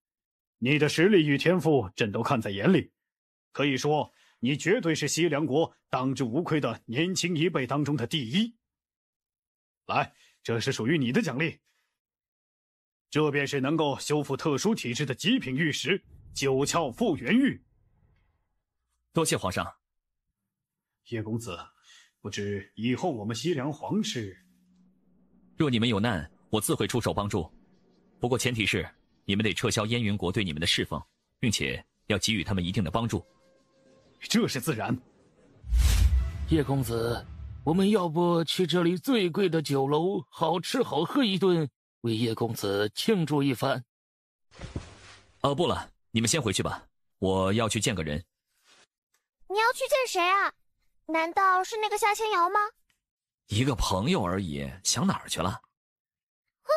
你的实力与天赋朕都看在眼里，可以说你绝对是西凉国当之无愧的年轻一辈当中的第一。来，这是属于你的奖励，这便是能够修复特殊体质的极品玉石九窍复原玉。多谢皇上。叶公子，不知以后我们西凉皇室……若你们有难，我自会出手帮助，不过前提是你们得撤销燕云国对你们的侍奉，并且要给予他们一定的帮助。这是自然。叶公子，我们要不去这里最贵的酒楼好吃好喝一顿，为叶公子庆祝一番？不了，你们先回去吧，我要去见个人。你要去见谁啊？难道是那个夏千瑶吗？一个朋友而已，想哪儿去了？哼，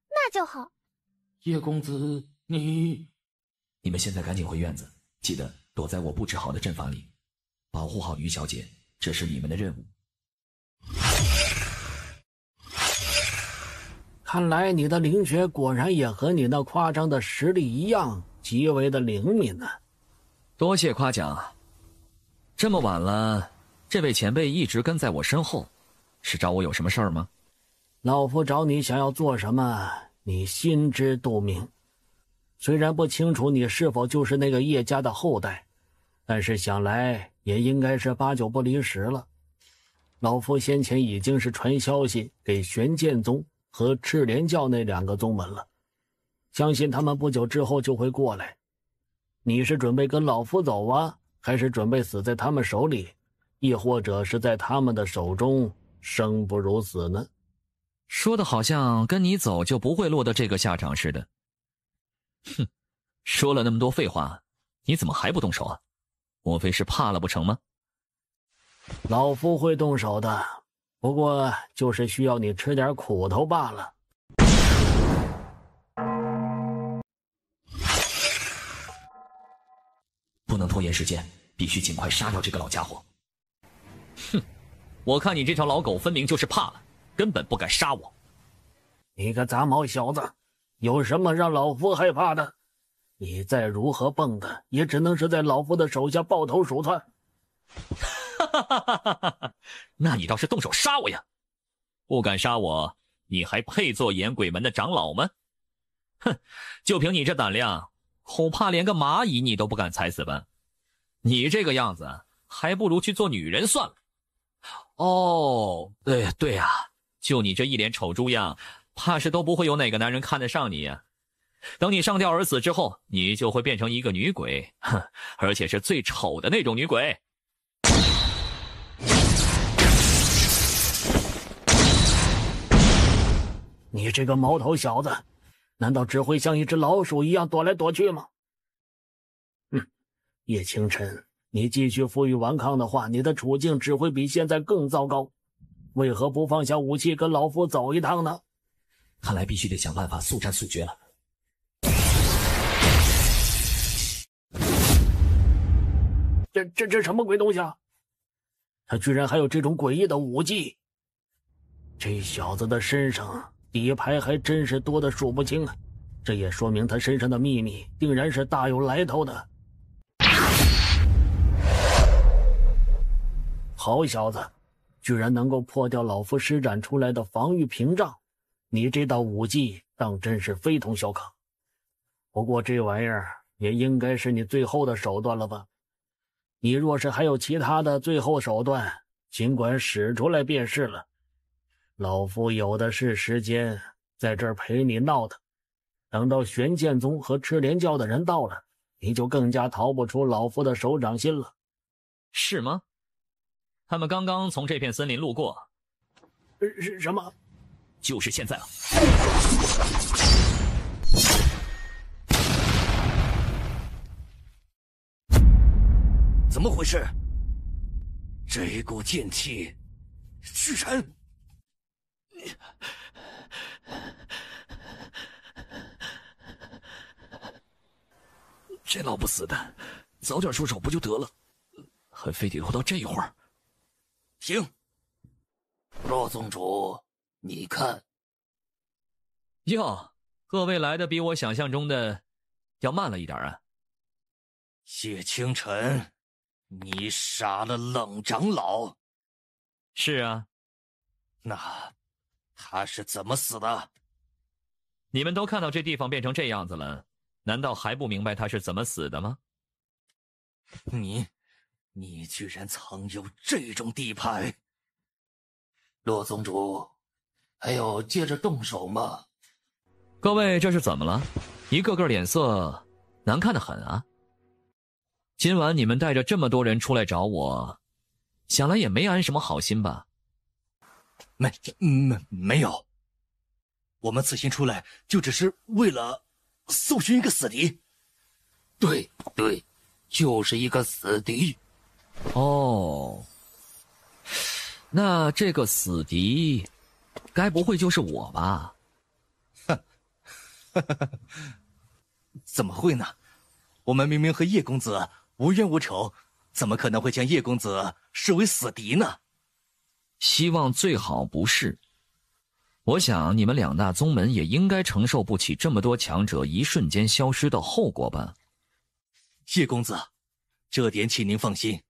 那就好。叶公子，你们现在赶紧回院子，记得躲在我布置好的阵法里，保护好于小姐，这是你们的任务。看来你的灵学果然也和你那夸张的实力一样，极为的灵敏呢。多谢夸奖。这么晚了，这位前辈一直跟在我身后，是找我有什么事儿吗？老夫找你想要做什么，你心知肚明。虽然不清楚你是否就是那个叶家的后代，但是想来也应该是8、9不离十了。老夫先前已经是传消息给玄剑宗和赤莲教那2个宗门了，相信他们不久之后就会过来。你是准备跟老夫走啊，还是准备死在他们手里，亦或者是在他们的手中生不如死呢？说的好像跟你走就不会落得这个下场似的。哼，说了那么多废话，你怎么还不动手啊？莫非是怕了不成吗？老夫会动手的，不过就是需要你吃点苦头罢了。不能拖延时间，必须尽快杀掉这个老家伙。哼，我看你这条老狗分明就是怕了，根本不敢杀我。你个杂毛小子，有什么让老夫害怕的？你再如何蹦跶，也只能是在老夫的手下抱头鼠窜。那你倒是动手杀我呀！不敢杀我，你还配做岩鬼门的长老吗？哼，就凭你这胆量，恐怕连个蚂蚁你都不敢踩死吧？你这个样子，还不如去做女人算了。哦，对呀，就你这一脸丑猪样，怕是都不会有哪个男人看得上你呀。等你上吊而死之后，你就会变成一个女鬼，哼，而且是最丑的那种女鬼。你这个毛头小子，难道只会像一只老鼠一样躲来躲去吗？叶清晨，你继续负隅顽抗的话，你的处境只会比现在更糟糕。为何不放下武器跟老夫走一趟呢？看来必须得想办法速战速决了。这什么鬼东西啊？他居然还有这种诡异的武技！这小子的身上底牌还真是多的数不清啊！这也说明他身上的秘密定然是大有来头的。好小子，居然能够破掉老夫施展出来的防御屏障，你这道武技当真是非同小可。不过这玩意儿也应该是你最后的手段了吧？你若是还有其他的最后手段，尽管使出来便是了。老夫有的是时间在这儿陪你闹腾，等到玄剑宗和赤莲教的人到了，你就更加逃不出老夫的手掌心了。是吗？他们刚刚从这片森林路过。是什么？就是现在啊！怎么回事？这股剑气，居然……这老不死的，早点出手不就得了？还非得拖到这会儿。行，若宗主，你看。哟，各位来的比我想象中的要慢了一点啊。叶清晨，你杀了冷长老。是啊。那他是怎么死的？你们都看到这地方变成这样子了，难道还不明白他是怎么死的吗？你居然藏有这种地牌！洛宗主，还有接着动手吗？各位这是怎么了？一个个脸色难看得很啊。今晚你们带着这么多人出来找我，想来也没安什么好心吧？没有，我们此行出来就只是为了搜寻一个死敌。对，就是一个死敌。哦，那这个死敌该不会就是我吧？怎么会呢？我们明明和叶公子无冤无仇，怎么可能会将叶公子视为死敌呢？希望最好不是。我想你们两大宗门也应该承受不起这么多强者一瞬间消失的后果吧？叶公子，这点请您放心，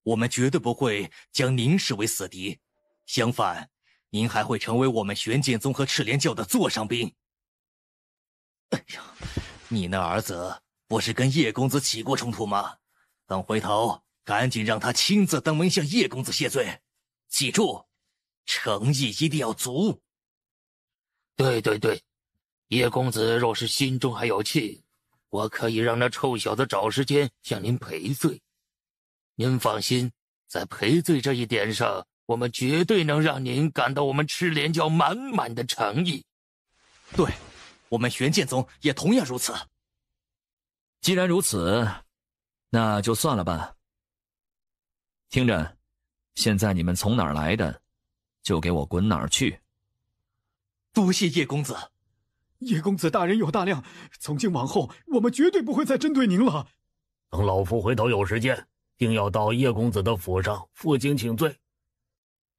我们绝对不会将您视为死敌，相反，您还会成为我们玄剑宗和赤莲教的座上宾。哎呀，你那儿子不是跟叶公子起过冲突吗？等回头赶紧让他亲自登门向叶公子谢罪，记住，诚意一定要足。对，叶公子若是心中还有气，我可以让那臭小子找时间向您赔罪。您放心，在赔罪这一点上，我们绝对能让您感到我们赤莲教满满的诚意。对，我们玄剑宗也同样如此。既然如此，那就算了吧。听着，现在你们从哪儿来的，就给我滚哪儿去。多谢叶公子。叶公子大人有大量，从今往后我们绝对不会再针对您了。等老夫回头有时间，定要到叶公子的府上负荆请罪。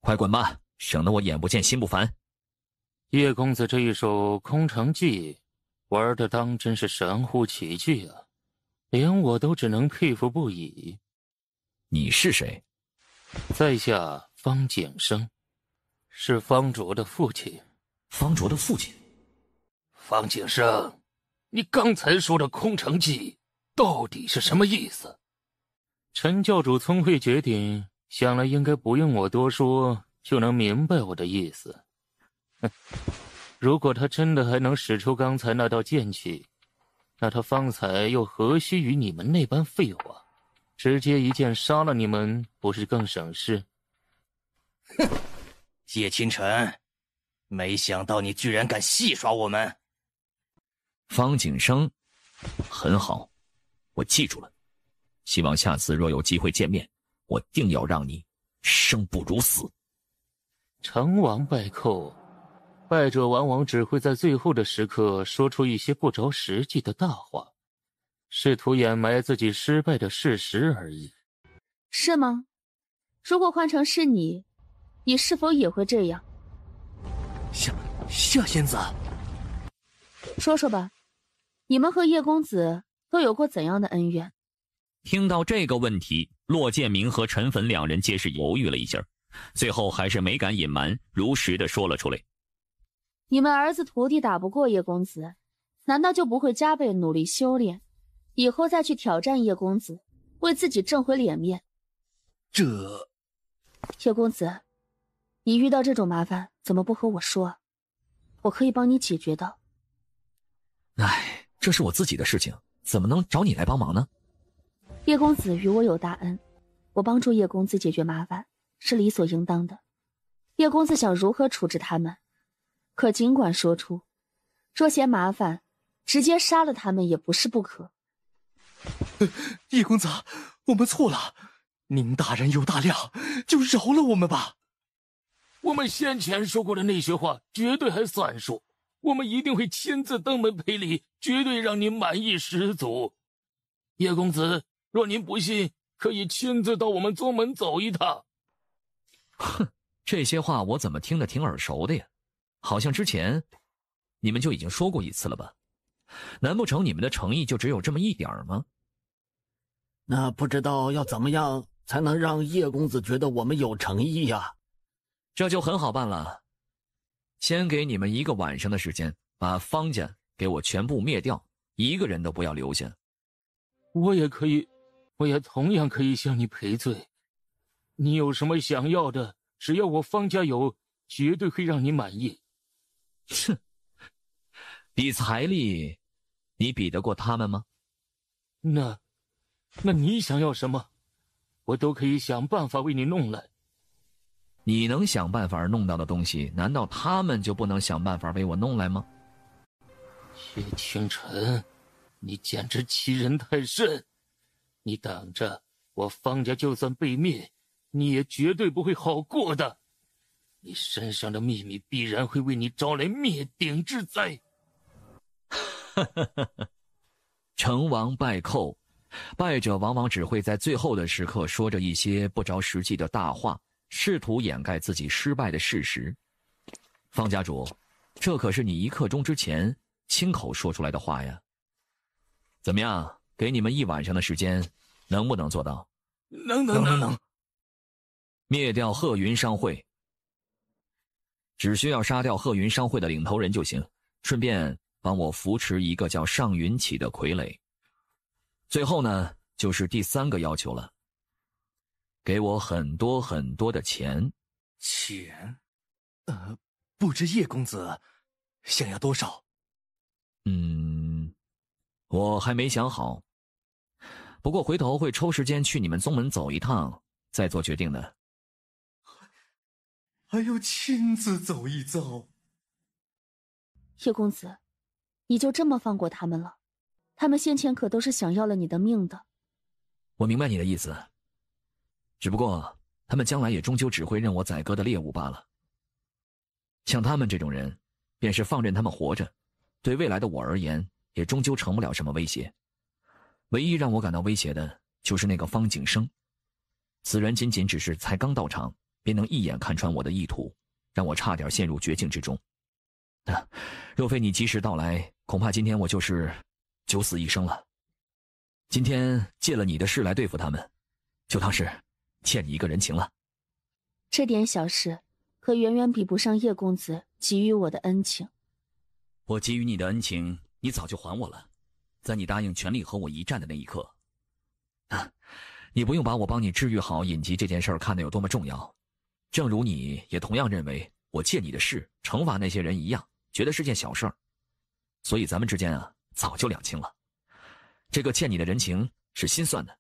快滚吧，省得我眼不见心不烦。叶公子这一手空城计玩的当真是神乎其技啊，连我都只能佩服不已。你是谁？在下方景生，是方卓的父亲。方卓的父亲？方景生，你刚才说的空城计到底是什么意思？陈教主聪慧绝顶，想来应该不用我多说就能明白我的意思。哼，如果他真的还能使出刚才那道剑气，那他方才又何须与你们那般废话？直接一剑杀了你们，不是更省事？哼，叶清晨，没想到你居然敢戏耍我们。方景生，很好，我记住了。希望下次若有机会见面，我定要让你生不如死。成王败寇，败者往往只会在最后的时刻说出一些不着实际的大话，试图掩埋自己失败的事实而已。是吗？如果换成是你，你是否也会这样？夏仙子，说说吧，你们和叶公子都有过怎样的恩怨？听到这个问题，骆建明和陈汾两人皆是犹豫了一下，最后还是没敢隐瞒，如实的说了出来。你们儿子徒弟打不过叶公子，难道就不会加倍努力修炼，以后再去挑战叶公子，为自己挣回脸面？叶公子，你遇到这种麻烦怎么不和我说？我可以帮你解决的。哎，这是我自己的事情，怎么能找你来帮忙呢？叶公子与我有大恩，我帮助叶公子解决麻烦是理所应当的。叶公子想如何处置他们，可尽管说出，若嫌麻烦，直接杀了他们也不是不可。叶公子，我们错了，您大人有大量，就饶了我们吧。我们先前说过的那些话绝对还算数，我们一定会亲自登门赔礼，绝对让您满意十足。叶公子，若您不信，可以亲自到我们宗门走一趟。哼，这些话我怎么听得挺耳熟的呀？好像之前你们就已经说过一次了吧？难不成你们的诚意就只有这么一点吗？那不知道要怎么样才能让叶公子觉得我们有诚意呀？这就很好办了，先给你们1个晚上的时间，把方家给我全部灭掉，一个人都不要留下。我也同样可以向你赔罪。你有什么想要的，只要我方家有，绝对会让你满意。哼，比财力，你比得过他们吗？那你想要什么，我都可以想办法为你弄来。你能想办法弄到的东西，难道他们就不能想办法为我弄来吗？叶清晨，你简直欺人太甚！你等着，我方家就算被灭，你也绝对不会好过的。你身上的秘密必然会为你招来灭顶之灾。成王败寇，败者往往只会在最后的时刻说着一些不着实际的大话，试图掩盖自己失败的事实。方家主，这可是你1刻钟之前亲口说出来的话呀。怎么样，给你们1晚上的时间，能不能做到？能。灭掉鹤云商会，只需要杀掉鹤云商会的领头人就行，顺便帮我扶持一个叫尚云起的傀儡。最后呢，就是第3个要求了，给我很多很多的钱。钱？不知叶公子想要多少？我还没想好，不过回头会抽时间去你们宗门走一趟，再做决定的。还要亲自走一遭？叶公子，你就这么放过他们了？他们先前可都是想要了你的命的。我明白你的意思，只不过他们将来也终究只会认我宰割的猎物罢了。像他们这种人，便是放任他们活着，对未来的我而言，也终究成不了什么威胁。唯一让我感到威胁的，就是那个方景生。此人仅仅只是才刚到场，便能一眼看穿我的意图，让我差点陷入绝境之中。若非你及时到来，恐怕今天我就是九死一生了。今天借了你的事来对付他们，就当是欠你一个人情了。这点小事，可远远比不上叶公子给予我的恩情。我给予你的恩情，你早就还我了，在你答应全力和我一战的那一刻。你不用把我帮你治愈好隐疾这件事看得有多么重要，正如你也同样认为我借你的事惩罚那些人一样，觉得是件小事儿。所以咱们之间早就两清了。这个欠你的人情是心算的，